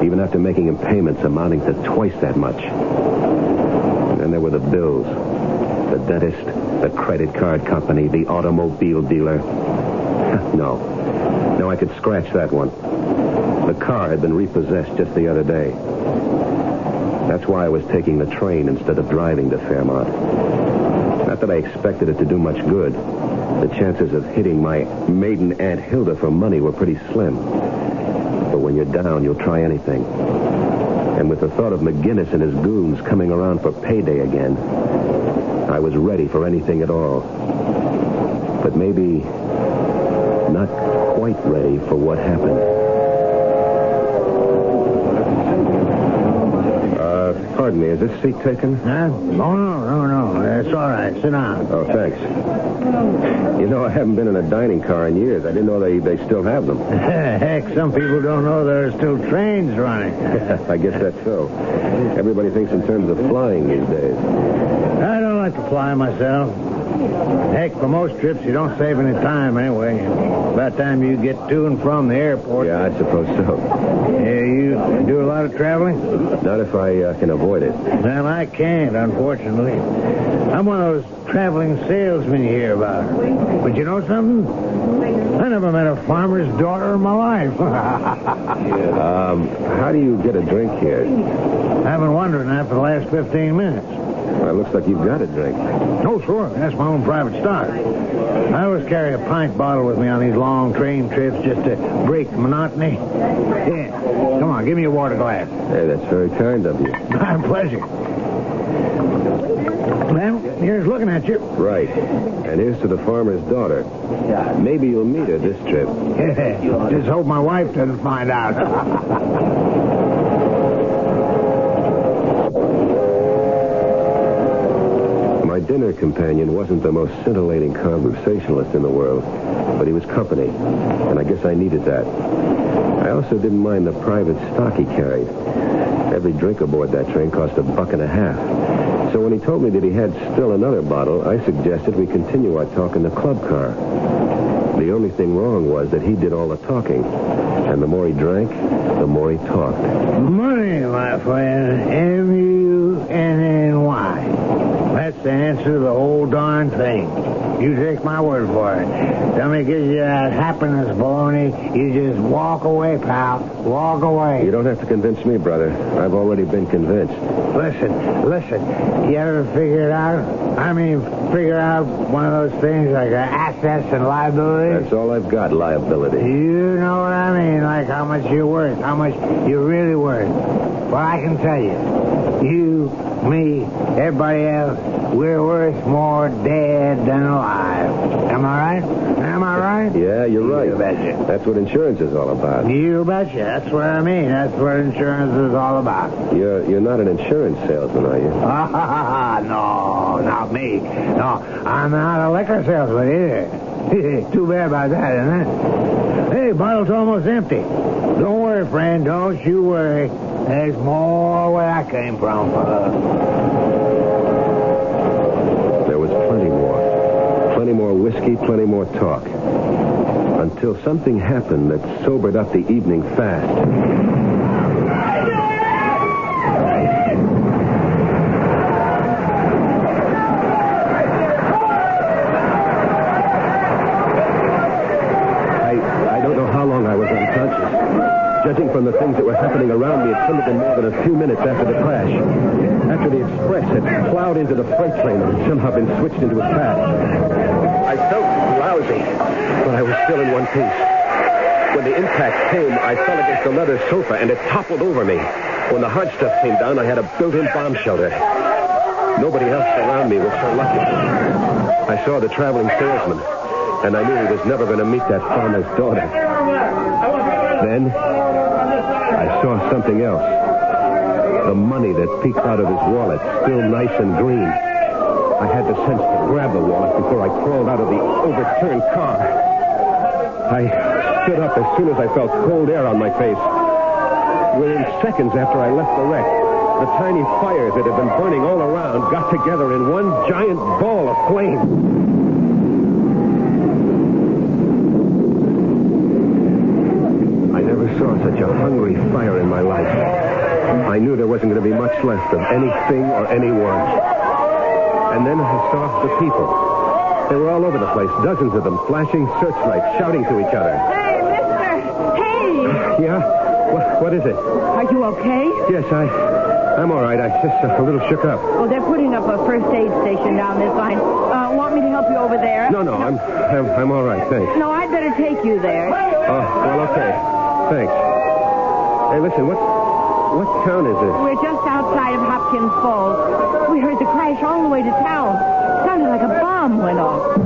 even after making him payments amounting to twice that much. And then there were the bills. The dentist, the credit card company, the automobile dealer. No, I could scratch that one. The car had been repossessed just the other day. That's why I was taking the train instead of driving to Fairmont. That's Not that I expected it to do much good. The chances of hitting my maiden Aunt Hilda for money were pretty slim. But when you're down, you'll try anything. And with the thought of McGinnis and his goons coming around for payday again, I was ready for anything at all. But maybe not quite ready for what happened. Pardon me, is this seat taken? Huh? Oh, no. It's all right. Sit down. Oh, thanks. You know, I haven't been in a dining car in years. I didn't know they still have them. Heck, some people don't know there are still trains running. I guess that's so. Everybody thinks in terms of flying these days. I don't like to fly myself. Heck, for most trips, you don't save any time anyway. By the time you get to and from the airport. Yeah, I suppose so. Yeah, you do a lot of traveling? Not if I can avoid it. Well, I can't, unfortunately. I'm one of those traveling salesmen you hear about. But you know something? I never met a farmer's daughter in my life. How do you get a drink here? I've been wondering that for the last 15 minutes. Well, it looks like you've got a drink. Oh, sure. That's my own private stock. I always carry a pint bottle with me on these long train trips just to break the monotony. Yeah. Come on, give me a water glass. Hey, that's very kind of you. My pleasure. Well, here's looking at you. Right. And here's to the farmer's daughter. Maybe you'll meet her this trip. Yeah. Just hope my wife doesn't find out. My dinner companion wasn't the most scintillating conversationalist in the world, but he was company, and I guess I needed that. I also didn't mind the private stock he carried. Every drink aboard that train cost $1.50. So when he told me that he had still another bottle, I suggested we continue our talk in the club car. The only thing wrong was that he did all the talking, and the more he drank, the more he talked. Money, my friend. M-U-N-N-Y. That's the answer to the whole darn thing. You take my word for it. Somebody gives you that happiness baloney, you just walk away, pal. Walk away. You don't have to convince me, brother. I've already been convinced. Listen. You ever figure it out? Figure out one of those things like assets and liabilities? That's all I've got, liability. You know what I mean, like how much you're worth, how much you're really worth. Well, I can tell you. You, me, everybody else, we're worth more dead than alive. Am I right? Am I right? Yeah, you're right. You betcha. That's what insurance is all about. You betcha. That's what I mean. That's what insurance is all about. You're not an insurance salesman, are you? No, not me. No, I'm not a liquor salesman either. Too bad about that, isn't it? Hey, bottle's almost empty. Don't worry, friend. Don't you worry. There's more where I came from. There was plenty more. Plenty more whiskey, plenty more talk. Until something happened that sobered up the evening fast. I don't know how long I was unconscious. Judging from the things that were happening around me, it couldn't have been more than a few minutes after the crash. After the express had plowed into the freight train and had somehow been switched into its path. I felt lousy, but I was still in one piece. When the impact came, I fell against a leather sofa and it toppled over me. When the hard stuff came down, I had a built-in bomb shelter. Nobody else around me was so lucky. I saw the traveling salesman, and I knew he was never going to meet that farmer's daughter. Then I saw something else. The money that peeked out of his wallet, still nice and green. I had the sense to grab the wallet before I crawled out of the overturned car. I stood up as soon as I felt cold air on my face. Within seconds after I left the wreck, the tiny fires that had been burning all around got together in one giant ball of flame. I never saw such a hungry fire in my life. I knew there wasn't going to be much left of anything or anyone. And then I saw the people. They were all over the place, dozens of them, flashing searchlights, shouting to each other. Hey, mister! Hey! Yeah? What is it? Are you okay? Yes, I'm all right. I'm just a little shook up. Well, they're putting up a first aid station down this line. Want me to help you over there? No, I'm all right, thanks. No, I'd better take you there. Well, okay. Thanks. Hey, listen, what town is this? We're just outside of Hopkins Falls. We heard the crash all the way to town. It sounded like a bomb went off.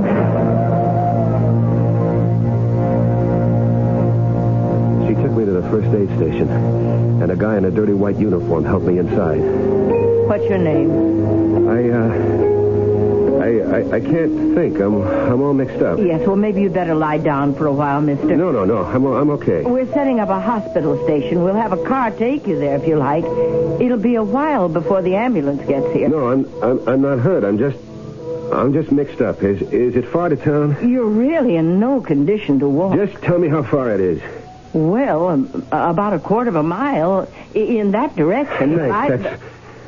She took me to the first aid station, and a guy in a dirty white uniform helped me inside. What's your name? I can't think. I'm all mixed up. Yes, well, maybe you'd better lie down for a while, mister. No. I'm okay. We're setting up a hospital station. We'll have a car take you there if you like. It'll be a while before the ambulance gets here. No, I'm not hurt. I'm just mixed up. Is it far to town? You're really in no condition to walk. Just tell me how far it is. Well, about a quarter of a mile in that direction. Thanks.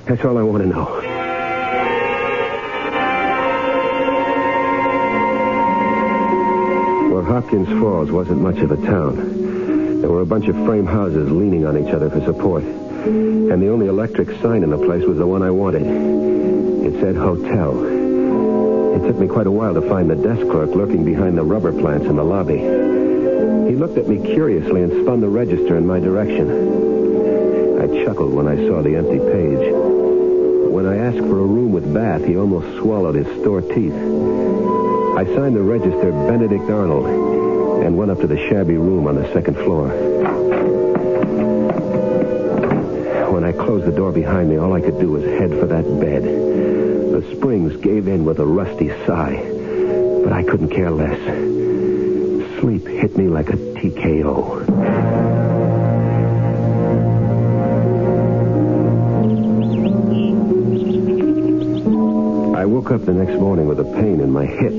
That's all I want to know. Well, Hopkins Falls wasn't much of a town. There were a bunch of frame houses leaning on each other for support. And the only electric sign in the place was the one I wanted. It said hotel. It took me quite a while to find the desk clerk lurking behind the rubber plants in the lobby. He looked at me curiously and spun the register in my direction. I chuckled when I saw the empty page. When I asked for a room with bath, he almost swallowed his store teeth. I signed the register Benedict Arnold and went up to the shabby room on the second floor. When I closed the door behind me, all I could do was head for that bed. The springs gave in with a rusty sigh, but I couldn't care less. Sleep hit me like a TKO. I woke up the next morning with a pain in my hip.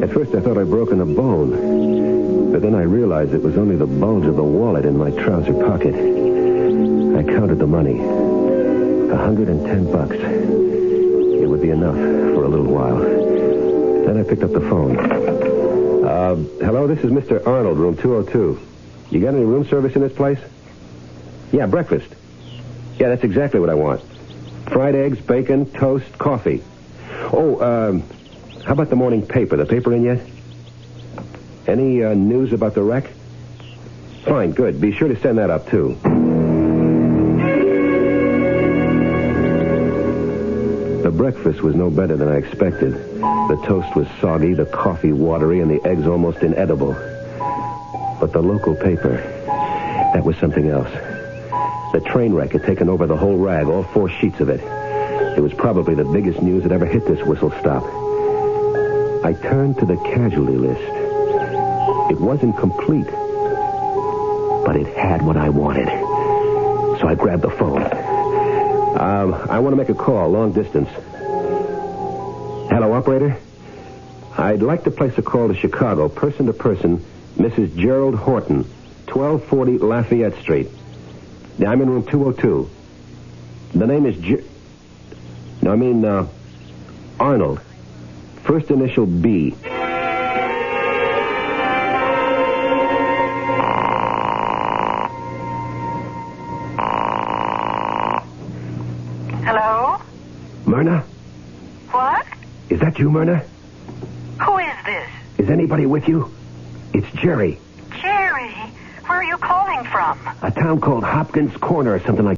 At first I thought I'd broken a bone, but then I realized it was only the bulge of the wallet in my trouser pocket. I counted the money. $110. It would be enough for a little while. Then I picked up the phone. Hello, this is Mr. Arnold, room 202. You got any room service in this place? Yeah, breakfast. Yeah, that's exactly what I want. Fried eggs, bacon, toast, coffee. Oh, how about the morning paper? The paper in yet? Any news about the wreck? Fine, good. Be sure to send that up, too. The breakfast was no better than I expected. The toast was soggy, the coffee watery, and the eggs almost inedible. But the local paper, that was something else. The train wreck had taken over the whole rag, all 4 sheets of it. It was probably the biggest news that ever hit this whistle stop. I turned to the casualty list. It wasn't complete, but it had what I wanted. So I grabbed the phone. I want to make a call, long distance. Hello, operator? I'd like to place a call to Chicago, person to person, Mrs. Gerald Horton, 1240 Lafayette Street. Yeah, I'm in room 202. The name is Arnold. First initial B. Hello? Myrna? What? Is that you, Myrna? Who is this? Is anybody with you? It's Jerry. Jerry, where are you calling from? A town called Hopkins Corner or something like